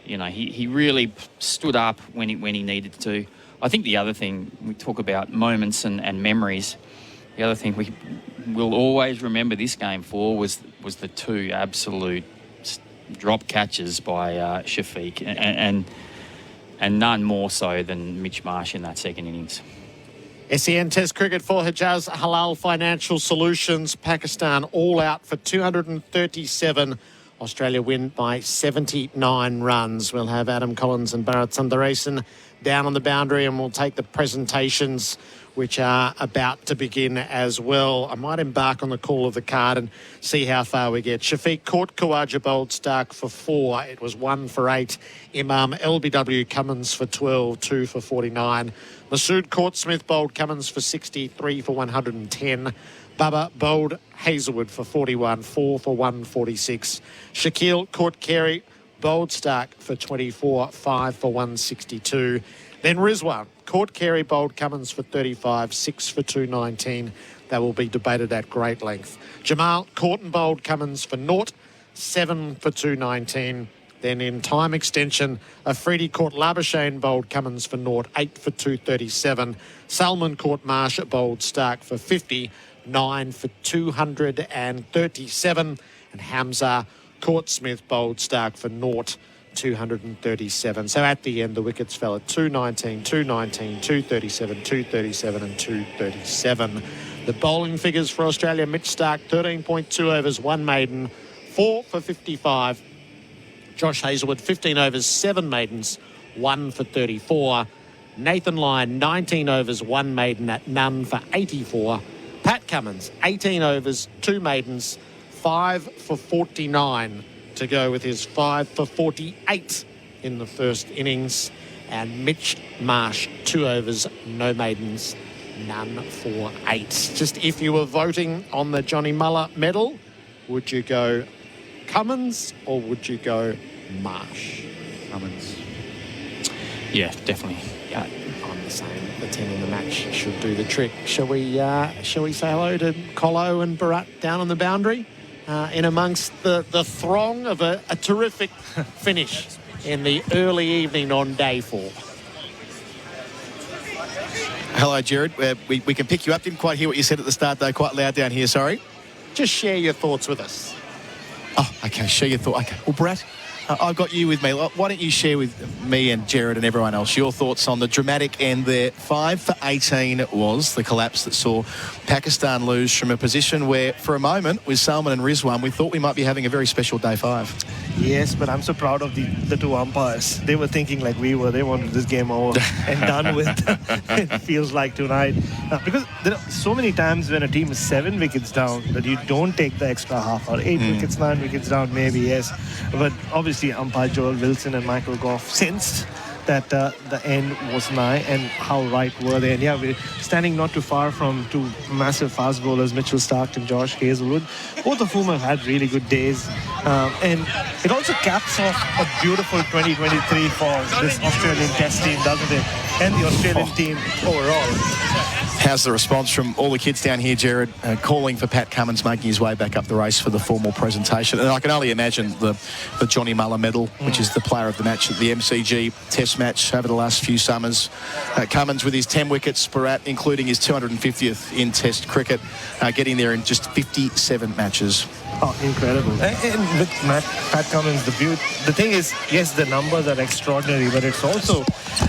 he really stood up when he needed to. I think the other thing, we talk about moments and memories, the other thing we will always remember this game for was the 2 absolute drop catches by Shafiq, and none more so than Mitch Marsh in that second innings. SEN Test Cricket for Hijaz Halal Financial Solutions. Pakistan all out for 237 Australia win by 79 runs. We'll have Adam Collins and Bharat Sunderasen down on the boundary, and we'll take the presentations which are about to begin as well. I might embark on the call of the card and see how far we get. Shafiq caught Khawaja bowled Stark for 4. It was 1 for 8. Imam LBW Cummins for 12, 2 for 49. Masood caught Smith bowled Cummins for 63 for 110. Bubba bowled Hazelwood for 41, 4 for 146. Shaquille caught Carey bowled Stark for 24, 5 for 162. Then Rizwan caught Carey bowled Cummins for 35, 6 for 219. That will be debated at great length. Jamal caught and bowled Cummins for 0, 7 for 219. Then in time extension, Afridi caught Labuschagne bowled Cummins for 0, 8 for 237. Salman caught Marsh bowled Stark for 50, 9 for 237. And Hamza caught Smith bowled Stark for 0, 237. So at the end, the wickets fell at 219, 219, 237, 237 and 237. The bowling figures for Australia: Mitch Stark, 13.2 overs, 1 maiden, 4 for 55. Josh Hazelwood, 15 overs, 7 maidens, 1 for 34. Nathan Lyon, 19 overs, 1 maiden at none for 84. Pat Cummins, 18 overs, 2 maidens, 5 for 49 to go with his 5 for 48 in the first innings. And Mitch Marsh, 2 overs, no maidens, none for 8. Just if you were voting on the Johnny Muller medal, would you go Cummins or would you go Marsh? Cummins. Yeah, definitely. Yeah, I'm the same. The 10 in the match should do the trick. Shall we say hello to Colo and Bharat down on the boundary? In amongst the throng of a terrific finish in the early evening on day 4. Hello, Gerard. We can pick you up. Didn't quite hear what you said at the start, though. Quite loud down here, sorry. Just share your thoughts with us. Oh, okay. Share your thoughts. Okay. Well, Bharat, I've got you with me. Why don't you share with me and Gerard and everyone else your thoughts on the dramatic end there. 5 for 18 it was, the collapse that saw Pakistan lose from a position where, for a moment, with Salman and Rizwan, we thought we might be having a very special day 5. Yes, but I'm so proud of the two umpires. They were thinking like we were. They wanted this game over and done with. It feels like tonight. Because there are so many times when a team is 7 wickets down that you don't take the extra half or 8 wickets, 9 wickets down, maybe, yes. But obviously, umpire Joel Wilson and Michael Goff sensed that the end was nigh, and how right were they. And yeah, we're standing not too far from 2 massive fast bowlers, Mitchell Stark and Josh Hazelwood, both of whom have had really good days. And it also caps off a beautiful 2023 for this Australian Test team, doesn't it? And the Australian team overall. How's the response from all the kids down here, Gerard, calling for Pat Cummins making his way back up the race for the formal presentation? And I can only imagine the Johnny Muller medal, which is the player of the match at the MCG Test match over the last few summers. Cummins with his 10 wickets, Bharat, including his 250th in Test cricket, getting there in just 57 matches. Oh, incredible. And with Pat Cummins, the thing is, yes, the numbers are extraordinary, but it's also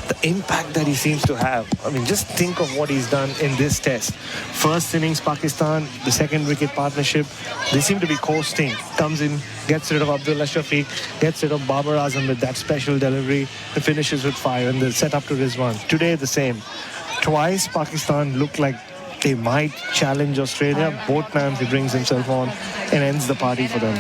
the impact that he seems to have. I mean, just think of what he's done in this Test. First innings, Pakistan, the second wicket partnership, they seem to be coasting. Comes in, gets rid of Abdullah Shafiq, gets rid of Babar Azam with that special delivery, and finishes with 5, and the set up to Rizwan. Today, the same. Twice, Pakistan looked like they might challenge Australia. Both times he brings himself on and ends the party for them.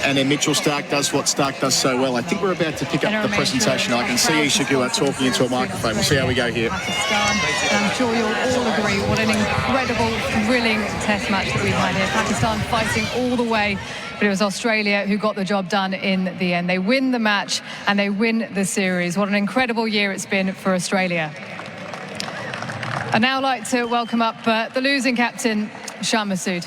And then Mitchell Stark does what Stark does so well. I think we're about to pick up the presentation. I can see Ishigua talking into a microphone. We'll see how we go here. Pakistan, and I'm sure you'll all agree what an incredible, thrilling Test match that we've had here. Pakistan fighting all the way, but it was Australia who got the job done in the end. They win the match and they win the series. What an incredible year it's been for Australia. I'd now like to welcome up the losing captain, Shan Masood.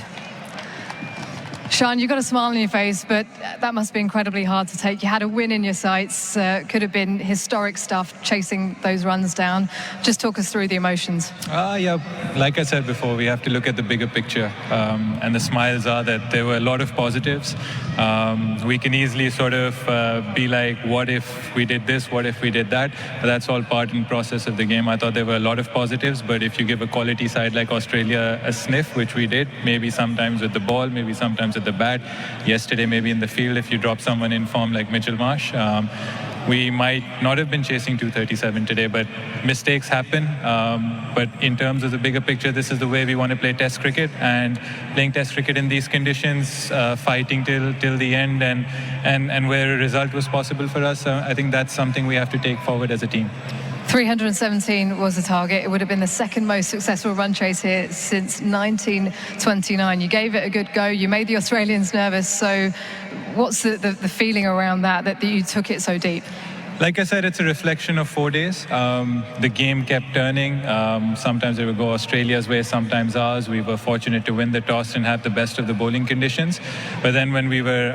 Shan, you've got a smile on your face, but that must be incredibly hard to take. You had a win in your sights. Could have been historic stuff, chasing those runs down. Just talk us through the emotions. Yeah, like I said before, we have to look at the bigger picture. And the smiles are that there were a lot of positives. We can easily sort of be like, what if we did this? What if we did that? But that's all part and process of the game. I thought there were a lot of positives, but if you give a quality side like Australia a sniff, which we did, maybe sometimes with the ball, maybe sometimes with with the bat. Yesterday, maybe in the field, if you drop someone in form like Mitchell Marsh, we might not have been chasing 237 today, but mistakes happen. But in terms of the bigger picture, this is the way we want to play Test cricket, and playing Test cricket in these conditions, fighting till the end, and where a result was possible for us. I think that's something we have to take forward as a team. 317 was the target. It would have been the second most successful run chase here since 1929. You gave it a good go. You made the Australians nervous. So what's the feeling around that you took it so deep? Like I said, it's a reflection of 4 days. The game kept turning. Sometimes it would go Australia's way, sometimes ours. We were fortunate to win the toss and have the best of the bowling conditions. But then when we were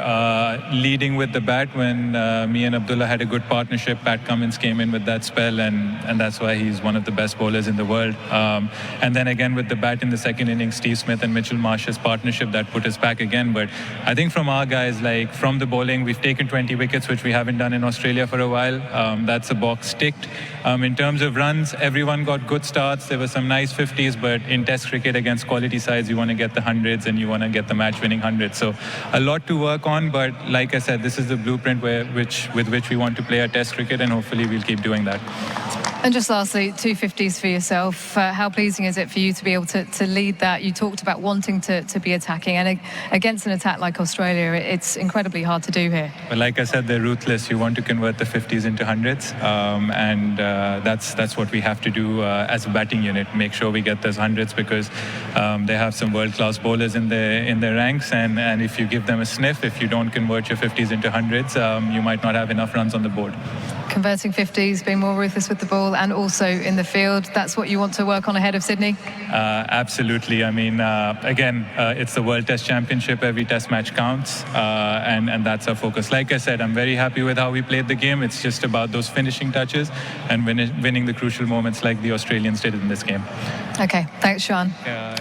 leading with the bat, when me and Abdullah had a good partnership, Pat Cummins came in with that spell, and that's why he's one of the best bowlers in the world. And then again with the bat in the second innings, Steve Smith and Mitchell Marsh's partnership, that put us back again. But I think from our guys, like from the bowling, we've taken 20 wickets, which we haven't done in Australia for a while. That's a box ticked. In terms of runs, everyone got good starts. There were some nice 50s, but in Test cricket against quality sides, you want to get the hundreds and you want to get the match-winning hundreds. So a lot to work on, but like I said, this is the blueprint with which we want to play our Test cricket, and hopefully we'll keep doing that. And just lastly, 250s for yourself. How pleasing is it for you to be able to lead that? You talked about wanting to be attacking, and against an attack like Australia, it's incredibly hard to do here. But like I said, they're ruthless. You want to convert the 50s into hundreds, and that's what we have to do as a batting unit. Make sure we get those hundreds, because they have some world-class bowlers in their ranks, and if you give them a sniff, if you don't convert your 50s into hundreds, you might not have enough runs on the board. Converting 50s, being more ruthless with the ball and also in the field, that's what you want to work on ahead of Sydney? Absolutely. I mean, again, it's the World Test Championship. Every Test match counts, and that's our focus. Like I said, I'm very happy with how we played the game. It's just about those finishing touches and winning the crucial moments like the Australians did in this game. Okay, thanks, Sean.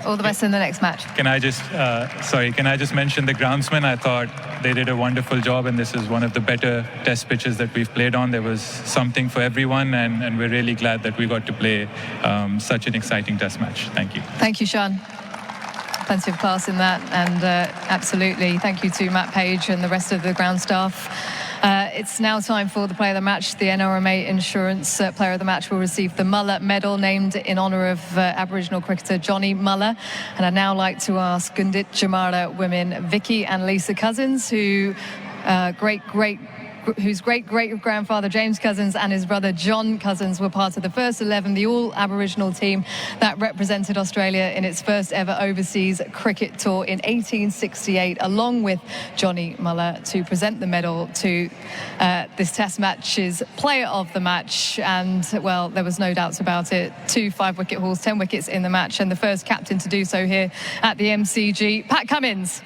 All the best in the next match. Can I just mention the groundsmen? I thought they did a wonderful job, and this is one of the better Test pitches that we've played on. There was something for everyone, and we're really glad that we got to play such an exciting Test match. Thank you. Thank you, Sean. Plenty of class in that, and absolutely thank you to Matt Page and the rest of the ground staff. It's now time for the player of the match. The NRMA Insurance player of the match will receive the Muller Medal, named in honour of Aboriginal cricketer Johnny Muller. And I'd now like to ask Gundit Jamara women Vicky and Lisa Cousins, whose great-great-grandfather James Cousins and his brother John Cousins were part of the first 11, the all-Aboriginal team that represented Australia in its first ever overseas cricket tour in 1868, along with Johnny Muller, to present the medal to this Test match's player of the match. And, well, there was no doubts about it. 2 5-wicket hauls, 10 wickets in the match, and the first captain to do so here at the MCG, Pat Cummins.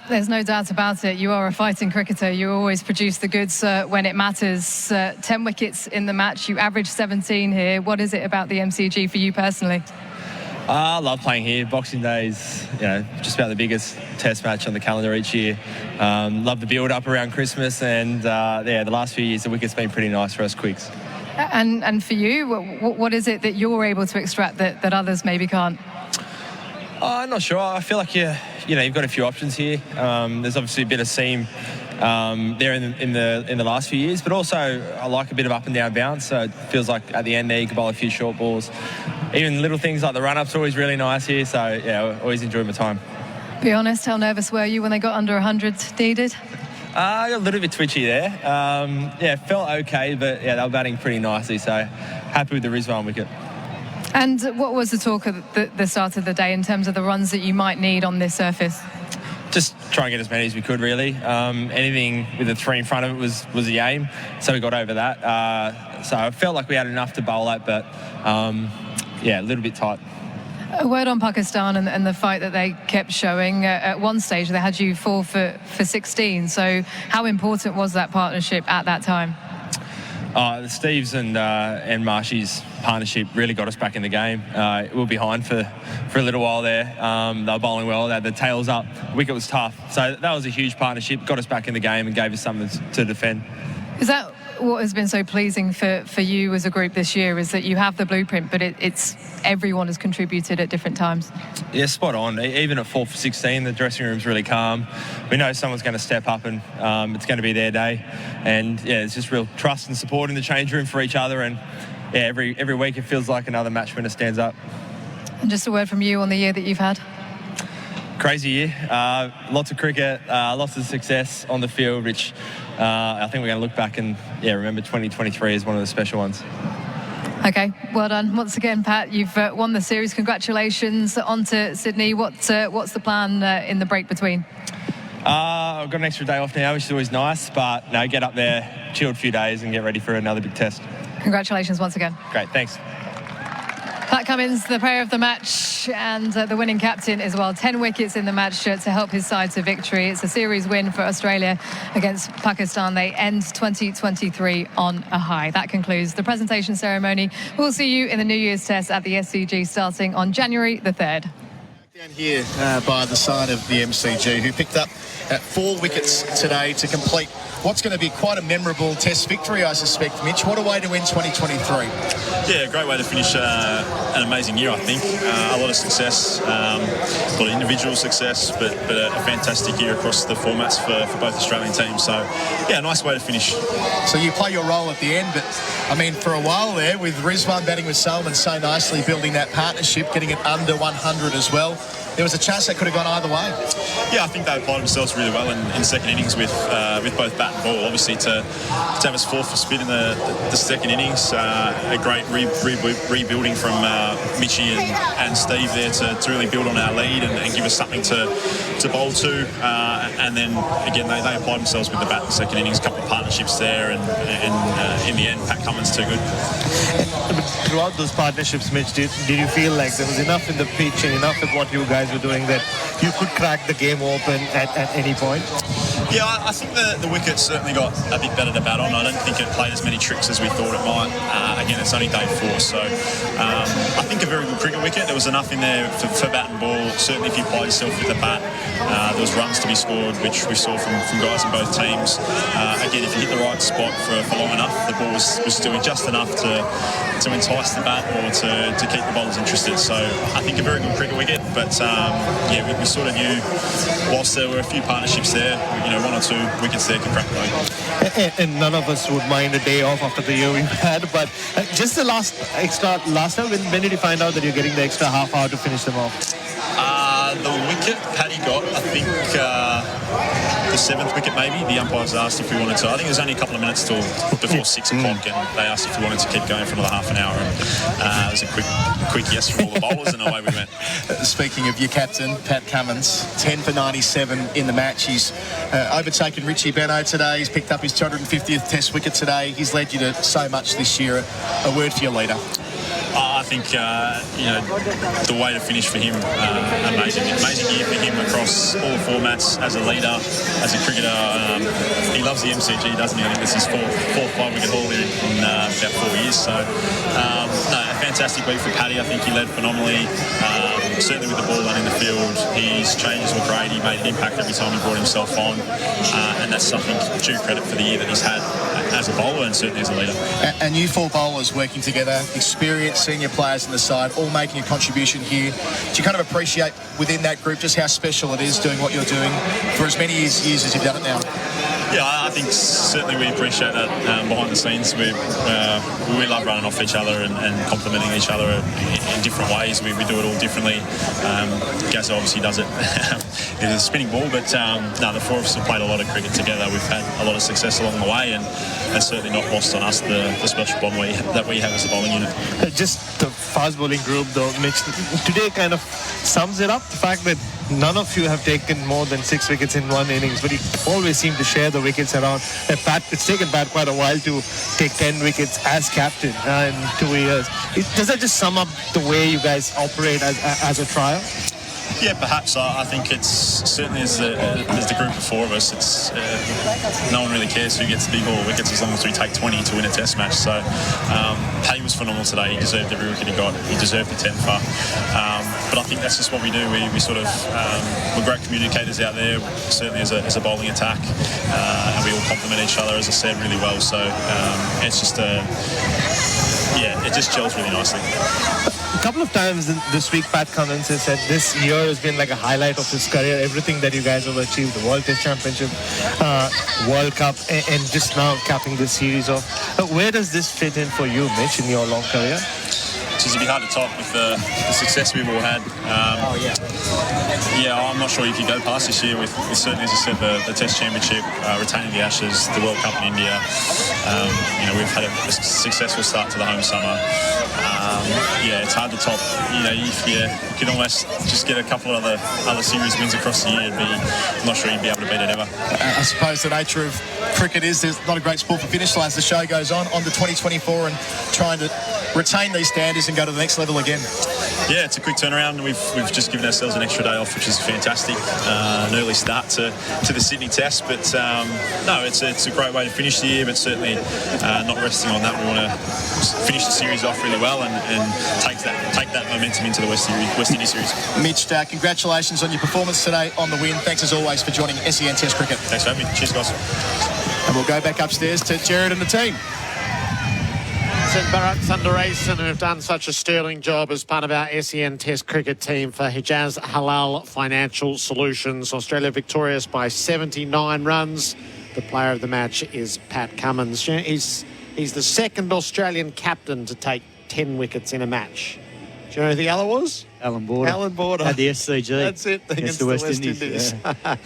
There's no doubt about it. You are a fighting cricketer. You always produce the goods when it matters. 10 wickets in the match. You averaged 17 here. What is it about the MCG for you personally? I love playing here. Boxing Day is, just about the biggest Test match on the calendar each year. Love the build-up around Christmas, and the last few years the wicket's been pretty nice for us quicks. And for you, what is it that you're able to extract that others maybe can't? I'm not sure. I feel like you've got a few options here. There's obviously a bit of seam there in the last few years, but also I like a bit of up and down bounce. So it feels like at the end there you can bowl a few short balls. Even little things like the run-up's always really nice here. So I always enjoy my time. Be honest, how nervous were you when they got under 100 needed? I got a little bit twitchy there. Felt okay, but they were batting pretty nicely. So happy with the Rizwan wicket. And what was the talk at the start of the day in terms of the runs that you might need on this surface? Just try and get as many as we could, really. Anything with a 3 in front of it was the aim, so we got over that. So I felt like we had enough to bowl at, but a little bit tight. A word on Pakistan and the fight that they kept showing. At one stage, they had you 4 for 16. So how important was that partnership at that time? Steve's and Marshy's partnership really got us back in the game. We were behind for a little while there. They were bowling well. They had the tails up. Wicket was tough. So that was a huge partnership. Got us back in the game and gave us something to defend. Is that what has been so pleasing for you as a group this year, is that you have the blueprint, but it's everyone has contributed at different times? Yeah, spot on. Even at 4 for 16, the dressing room's really calm. We know someone's going to step up and it's going to be their day. And, yeah, it's just real trust and support in the change room for each other. And, yeah, every week it feels like another match winner stands up. And just a word from you on the year that you've had. Crazy year. Lots of cricket, lots of success on the field, which I think we're going to look back and remember 2023 as one of the special ones. Okay, well done once again, Pat. You've won the series. Congratulations. On to Sydney. What's the plan in the break between? I've got an extra day off now, which is always nice, but no, get up there, chill a few days and get ready for another big test. Congratulations once again. Great, thanks. Pat Cummins, the player of the match and the winning captain as well. 10 wickets in the match to help his side to victory. It's a series win for Australia against Pakistan. They end 2023 on a high. That concludes the presentation ceremony. We'll see you in the New Year's Test at the SCG starting on January the 3rd. Down here by the side of the MCG, who picked up 4 wickets today to complete what's going to be quite a memorable Test victory, I suspect. Mitch, what a way to win 2023. Yeah, great way to finish an amazing year, I think. A lot of success, a lot of individual success, but a fantastic year across the formats for both Australian teams. So, yeah, a nice way to finish. So you play your role at the end, but, I mean, for a while there, with Rizwan batting with Salman so nicely, building that partnership, getting it under 100 as well, there was a chance that could have gone either way. Yeah, I think they applied themselves really well in second innings with both bat and ball. Obviously, to have us 4 for spin in the second innings, a great rebuilding from Mitchie and Steve there to really build on our lead and give us something to bowl to. And then, again, they applied themselves with the bat in the second innings, a couple of partnerships there, and in the end, Pat Cummins too good. Throughout those partnerships, Mitch, did you feel like there was enough in the pitch and enough with what you guys were doing that you could crack the game open at any point? Yeah, I think the wicket certainly got a bit better to bat on. I don't think it played as many tricks as we thought it might. Again, it's only day 4, so I think a very good cricket wicket. There was enough in there for bat and ball. Certainly if you apply yourself with the bat, there was runs to be scored, which we saw from guys in both teams. Again, if you hit the right spot for long enough, the ball was doing just enough to entice the bat or to keep the bowlers interested. So I think a very good cricket wicket, but we sort of knew whilst there were a few partnerships there, 1 or 2 wickets there could crack the game. And none of us would mind a day off after the year we've had, but just the last time, when did you find out that you're getting the extra half hour to finish them off? The wicket Paddy got, I think the 7th wicket maybe. The umpires asked if we wanted to. I think there's only a couple of minutes till before 6 o'clock, and they asked if we wanted to keep going for another half an hour. And it was a quick yes from all the bowlers, and away we went. Speaking of your captain, Pat Cummins, 10 for 97 in the match. He's overtaken Richie Benaud today. He's picked up his 250th Test wicket today. He's led you to so much this year. A word for your leader. I think, the way to finish for him, amazing year for him across all the formats as a leader, as a cricketer. He loves the MCG, doesn't he? I think this is his fourth 5-wicket haul in about 4 years. So, a fantastic week for Paddy. I think he led phenomenally. Certainly with the ball done in the field, his changes were great. He made an impact every time he brought himself on, and that's something due credit for the year that he's had as a bowler and certainly as a leader. And you 4 bowlers working together, experienced senior players in the side, all making a contribution here. Do you kind of appreciate within that group just how special it is doing what you're doing for as many years as you've done it now? Yeah, I think certainly we appreciate that behind the scenes. We love running off each other and complimenting each other in different ways. We do it all differently. Gazza obviously does it with a spinning ball, but the 4 of us have played a lot of cricket together. We've had a lot of success along the way, and certainly not lost on us the special bond that we have as a bowling unit. Just the fast bowling group, though, Mitch, today kind of sums it up, the fact that none of you have taken more than 6 wickets in one innings, but you always seem to share the wickets around. It's taken Pat quite a while to take 10 wickets as captain in 2 years. Does that just sum up the way you guys operate as a trio? Yeah, perhaps. I think it's certainly as the group of four of us, it's no one really cares who gets the big ball wickets as long as we take 20 to win a test match. So Paddy was phenomenal today. He deserved every wicket he got. He deserved the 10 for. But I think that's just what we do. We sort of we're great communicators out there, certainly as a bowling attack, and we all complement each other, as I said, really well. So it's just it just gels really nicely. A couple of times this week, Pat Cummins has said this year has been like a highlight of his career. Everything that you guys have achieved, the World Test Championship, World Cup, and just now capping this series off. Where does this fit in for you, Mitch, in your long career? It'd be hard to top with the success we've all had. I'm not sure you could go past this year with certainly, as I said, the Test Championship, retaining the Ashes, the World Cup in India. We've had a successful start to the home summer. It's hard to top. If you could almost just get a couple of other series wins across the year, I'm not sure you'd be able to beat it ever. I suppose the nature of cricket is there's not a great sport for finish lines. The show goes on to 2024 and trying to retain these standards and go to the next level again. Yeah, it's a quick turnaround. We've just given ourselves an extra day off, which is fantastic. An early start to the Sydney Test, but it's a great way to finish the year. But certainly not resting on that. We want to finish the series off really well and take that momentum into the West Indies series. Mitch, congratulations on your performance today on the win. Thanks as always for joining SEN Test Cricket. Thanks for having me. Cheers, guys. And we'll go back upstairs to Gerard and the team. Bharat, Sunderasen, who have done such a sterling job as part of our SEN Test cricket team for Hijaz Halal Financial Solutions. Australia victorious by 79 runs. The player of the match is Pat Cummins. He's the second Australian captain to take 10 wickets in a match. Do you know who the other was? Alan Border. Alan Border. Had the SCG. That's it, against the West Indies. Yeah.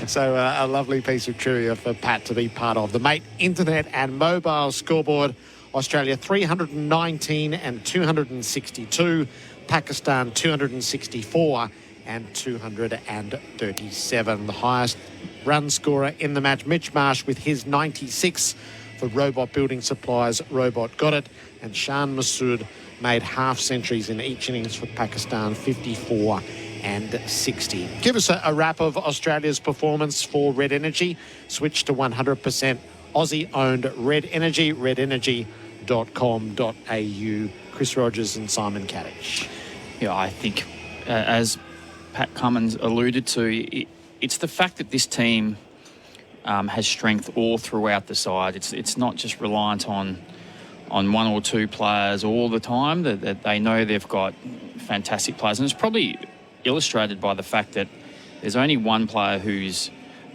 So a lovely piece of trivia for Pat to be part of. The Mate Internet and Mobile Scoreboard. Australia 319 and 262. Pakistan 264 and 237. The highest run scorer in the match, Mitch Marsh, with his 96 for Robot Building Supplies. Robot got it. And Shan Masood made half centuries in each innings for Pakistan, 54 and 60. Give us a wrap of Australia's performance for Red Energy. Switch to 100% Aussie-owned Red Energy, redenergy.com.au. Chris Rogers and Simon Katich. Yeah, I think, as Pat Cummins alluded to, it's the fact that this team has strength all throughout the side. It's not just reliant on one or two players all the time. That they know they've got fantastic players, and it's probably illustrated by the fact that there's only one player who's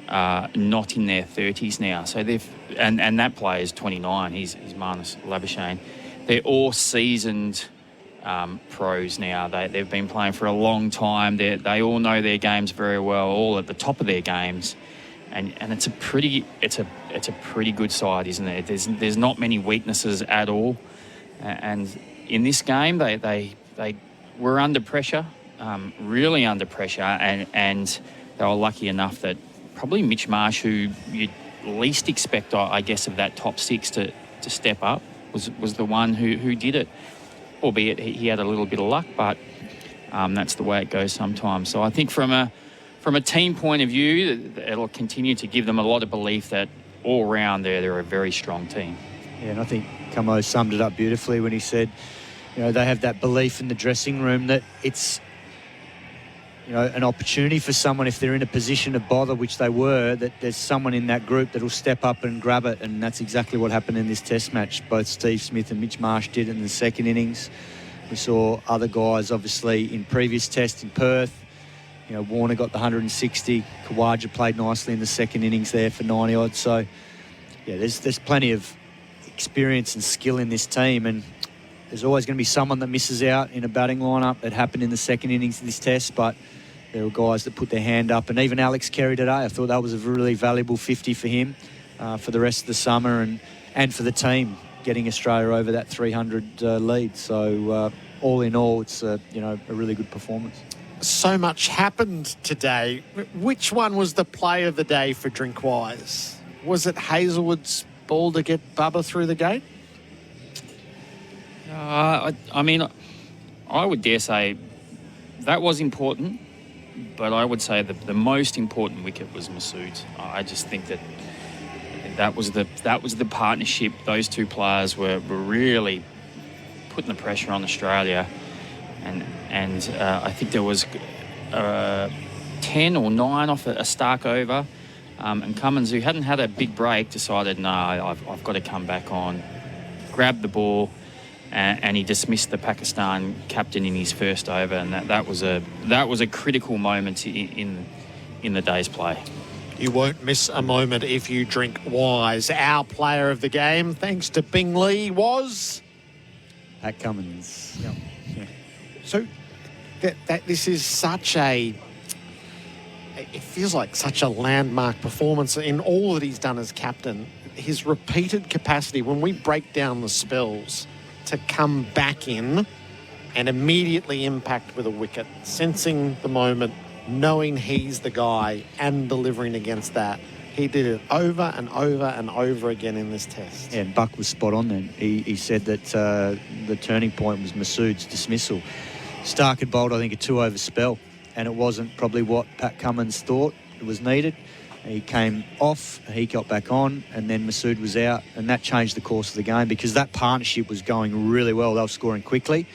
not in their 30s now. So and that player is 29. He's Marnus Labuschagne. They're all seasoned pros now. They've been playing for a long time. They all know their games very well, all at the top of their games, and it's a pretty good side, isn't it? There's not many weaknesses at all, and in this game they were under pressure, really under pressure, and they were lucky enough that probably Mitch Marsh, who you'd least expect, I guess, of that top six to step up, was the one who did it. Albeit he had a little bit of luck, but that's the way it goes sometimes. So I think from a team point of view, it'll continue to give them a lot of belief that all round they're a very strong team. Yeah, and I think Camo summed it up beautifully when he said, they have that belief in the dressing room that it's, an opportunity for someone, if they're in a position of bother, which they were, that there's someone in that group that will step up and grab it, and that's exactly what happened in this Test match. Both Steve Smith and Mitch Marsh did in the second innings. We saw other guys, obviously, in previous Tests in Perth. Warner got the 160. Khawaja played nicely in the second innings there for 90-odd. So, yeah, there's plenty of experience and skill in this team, and there's always going to be someone that misses out in a batting lineup. It happened in the second innings of this Test, but there were guys that put their hand up. And even Alex Carey today, I thought that was a really valuable 50 for him for the rest of the summer and for the team, getting Australia over that 300 lead. So all in all, it's a really good performance. So much happened today. Which one was the play of the day for Drinkwise? Was it Hazelwood's ball to get Bubba through the gate? I mean, I would dare say that was important. But I would say the most important wicket was Masood's. I just think that was the partnership. Those two players were really putting the pressure on Australia, and I think there was 10 or 9 off a Stark over, and Cummins, who hadn't had a big break, decided, no, I've got to come back on, grabbed the ball, and he dismissed the Pakistan captain in his first over, and that was a critical moment in the day's play. You won't miss a moment if you drink Wise. Our player of the game, thanks to Bingley, was Pat Cummins. Yep. Yeah. So that this is such a, it feels like such a landmark performance in all that he's done as captain. His repeated capacity, when we break down the spells, to come back in and immediately impact with a wicket, sensing the moment, knowing he's the guy and delivering against that. He did it over and over and over again in this test. Yeah, and Buck was spot on then. He said that the turning point was Masood's dismissal. Stark had bowled, I think, a 2-over spell, and it wasn't probably what Pat Cummins thought it was needed. He came off, he got back on, and then Masood was out, and that changed the course of the game because that partnership was going really well. They were scoring quickly.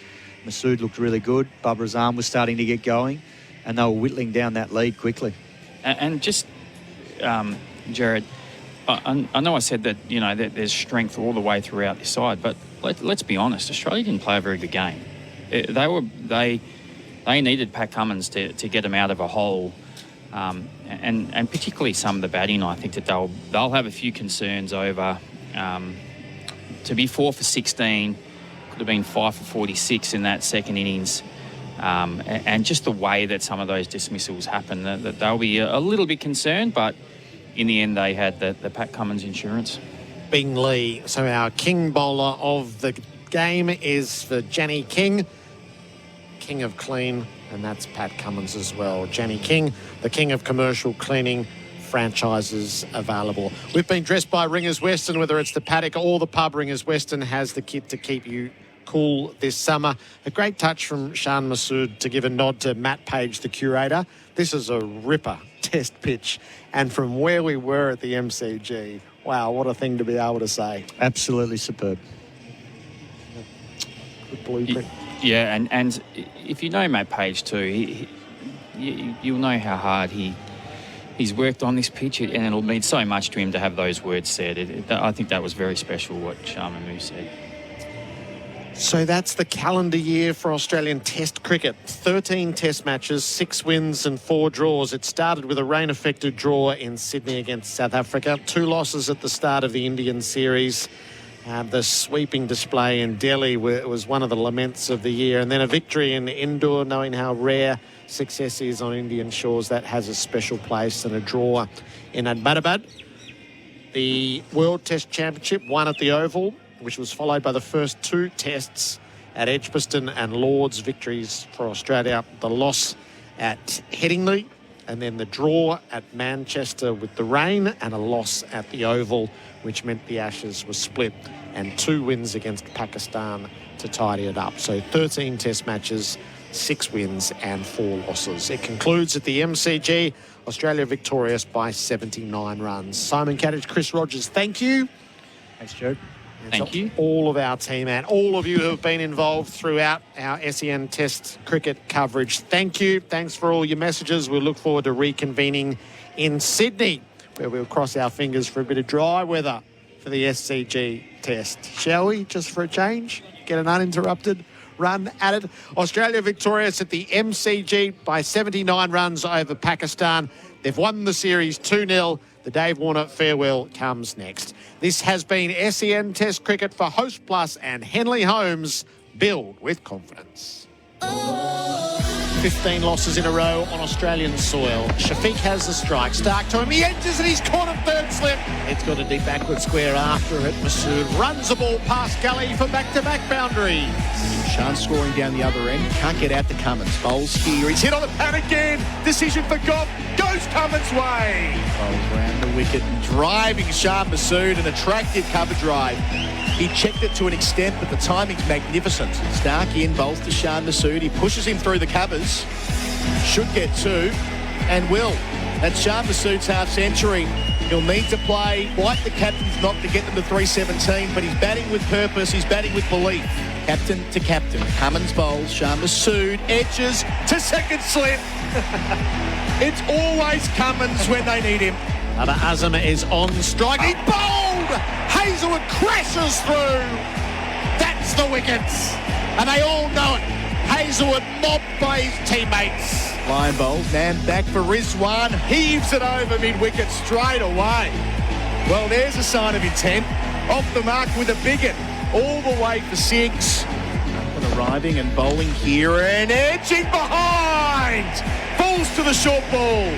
Masood looked really good. Babur Azam was starting to get going, and they were whittling down that lead quickly. And just, Gerard, I know I said that, you know, that there's strength all the way throughout this side, but let's be honest, Australia didn't play a very good game. They needed Pat Cummins to get them out of a hole. And particularly some of the batting, I think that they'll have a few concerns over. To be 4 for 16, could have been 5 for 46 in that second innings, and just the way that some of those dismissals happen, that they'll be a little bit concerned. But in the end, they had the Pat Cummins insurance. Bingley. So our king bowler of the game is for Janny King, king of clean. And that's Pat Cummins as well. Janny King, the king of commercial cleaning franchises available. We've been dressed by Ringers Western, whether it's the paddock or the pub. Ringers Western has the kit to keep you cool this summer. A great touch from Shan Masood to give a nod to Matt Page, the curator. This is a ripper test pitch. And from where we were at the MCG, wow, what a thing to be able to say. Absolutely superb. Good blueprint. Yeah, and if you know Matt Page too, you'll know how hard he's worked on this pitch, and it'll mean so much to him to have those words said. I think that was very special what Sharma Moose said. So that's the calendar year for Australian Test cricket. 13 Test matches, 6 wins and 4 draws. It started with a rain-affected draw in Sydney against South Africa, 2 losses at the start of the Indian series. The sweeping display in Delhi was one of the laments of the year. And then a victory in Indore, knowing how rare success is on Indian shores. That has a special place, and a draw in Ahmedabad. The World Test Championship, won at the Oval, which was followed by the first 2 tests at Edgbaston and Lord's, victories for Australia. The loss at Headingley, and then the draw at Manchester with the rain, and a loss at the Oval, which meant the Ashes was split, and 2 wins against Pakistan to tidy it up. So 13 Test matches, 6 wins and 4 losses. It concludes at the MCG, Australia victorious by 79 runs. Simon Katich, Chris Rogers, thank you. Thanks, Joe. Thank you. All of our team and all of you who have been involved throughout our SEN Test cricket coverage, thank you. Thanks for all your messages. We look forward to reconvening in Sydney, where we'll cross our fingers for a bit of dry weather for the SCG Test. Shall we, just for a change? Get an uninterrupted run at it. Australia victorious at the MCG by 79 runs over Pakistan. They've won the series 2-0. The Dave Warner farewell comes next. This has been SEN Test Cricket for Host Plus and Henley Homes. Build with confidence. 15 losses in a row on Australian soil. Shafiq has the strike. Stark to him. He enters and he's caught a third slip. It's got a deep backward square after it. Masood runs the ball past Gully for back-to-back boundaries. Shan scoring down the other end. Can't get out to Cummins. Bowls here. He's hit on the pad again. Decision for Goff. Goes Cummins' way. Bowls round the wicket. Driving Shan Masood. An attractive cover drive. He checked it to an extent, but the timing's magnificent. Stark in, bowls to Shan Masood. He pushes him through the covers. should get 2 and will. That's Shah Massoud's half-century. He'll need to play like the captain's not to get them to 317, but he's batting with purpose, he's batting with belief. Captain to captain. Cummins bowls, Shah Massoud edges to second slip. It's always Cummins when they need him. Abba Azam is on strike. He bowled! Hazelwood crashes through. That's the wickets. And they all know it. Hazelwood mobbed by his teammates. Line bowls, man back for Rizwan. Heaves it over mid-wicket straight away. Well, there's a sign of intent. Off the mark with a bigot. All the way for 6. And arriving and bowling here and edging behind. Falls to the short ball.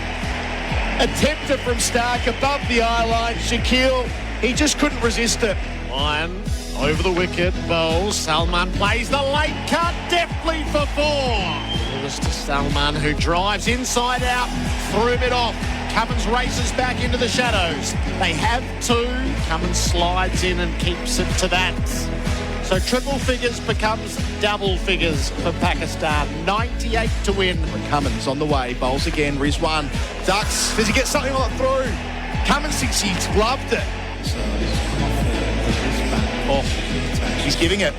Attempted from Stark above the eye line. Shaquille, he just couldn't resist it. Lyon over the wicket, bowls. Salman plays the late cut deftly for 4. It was to Salman, who drives inside out, threw it off. Cummins races back into the shadows. They have 2. Cummins slides in and keeps it to that. So triple figures becomes double figures for Pakistan. 98 to win. Cummins on the way, bowls again. Rizwan ducks. Does he get something on it through? Cummins thinks he's gloved it. So he's come off the wristband. Oh, he's giving it.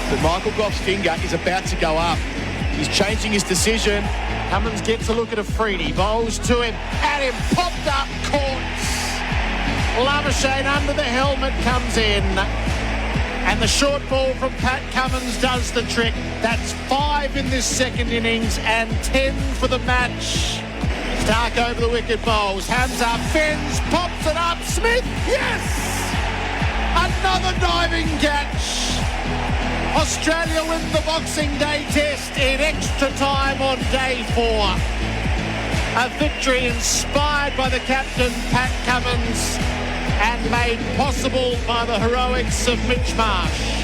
But Michael Goff's finger is about to go up. He's changing his decision. Cummins gets a look at Afridi. Bowls to him. At him. Popped up. Caught. Labuschagne under the helmet comes in. And the short ball from Pat Cummins does the trick. That's 5 in this second innings and 10 for the match. Stark over the wicket, bowls. Hands up. Fens. Pops it up. Smith. Yes! Another diving catch. Australia win the Boxing Day Test in extra time on day 4. A victory inspired by the captain, Pat Cummins, and made possible by the heroics of Mitch Marsh.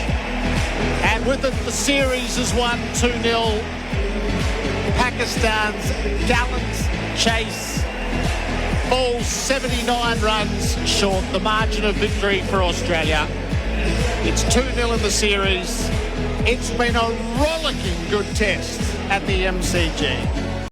And with it, the series is won 2-0. Pakistan's gallant chase falls 79 runs short, the margin of victory for Australia. It's 2-0 in the series. It's been a rollicking good test at the MCG.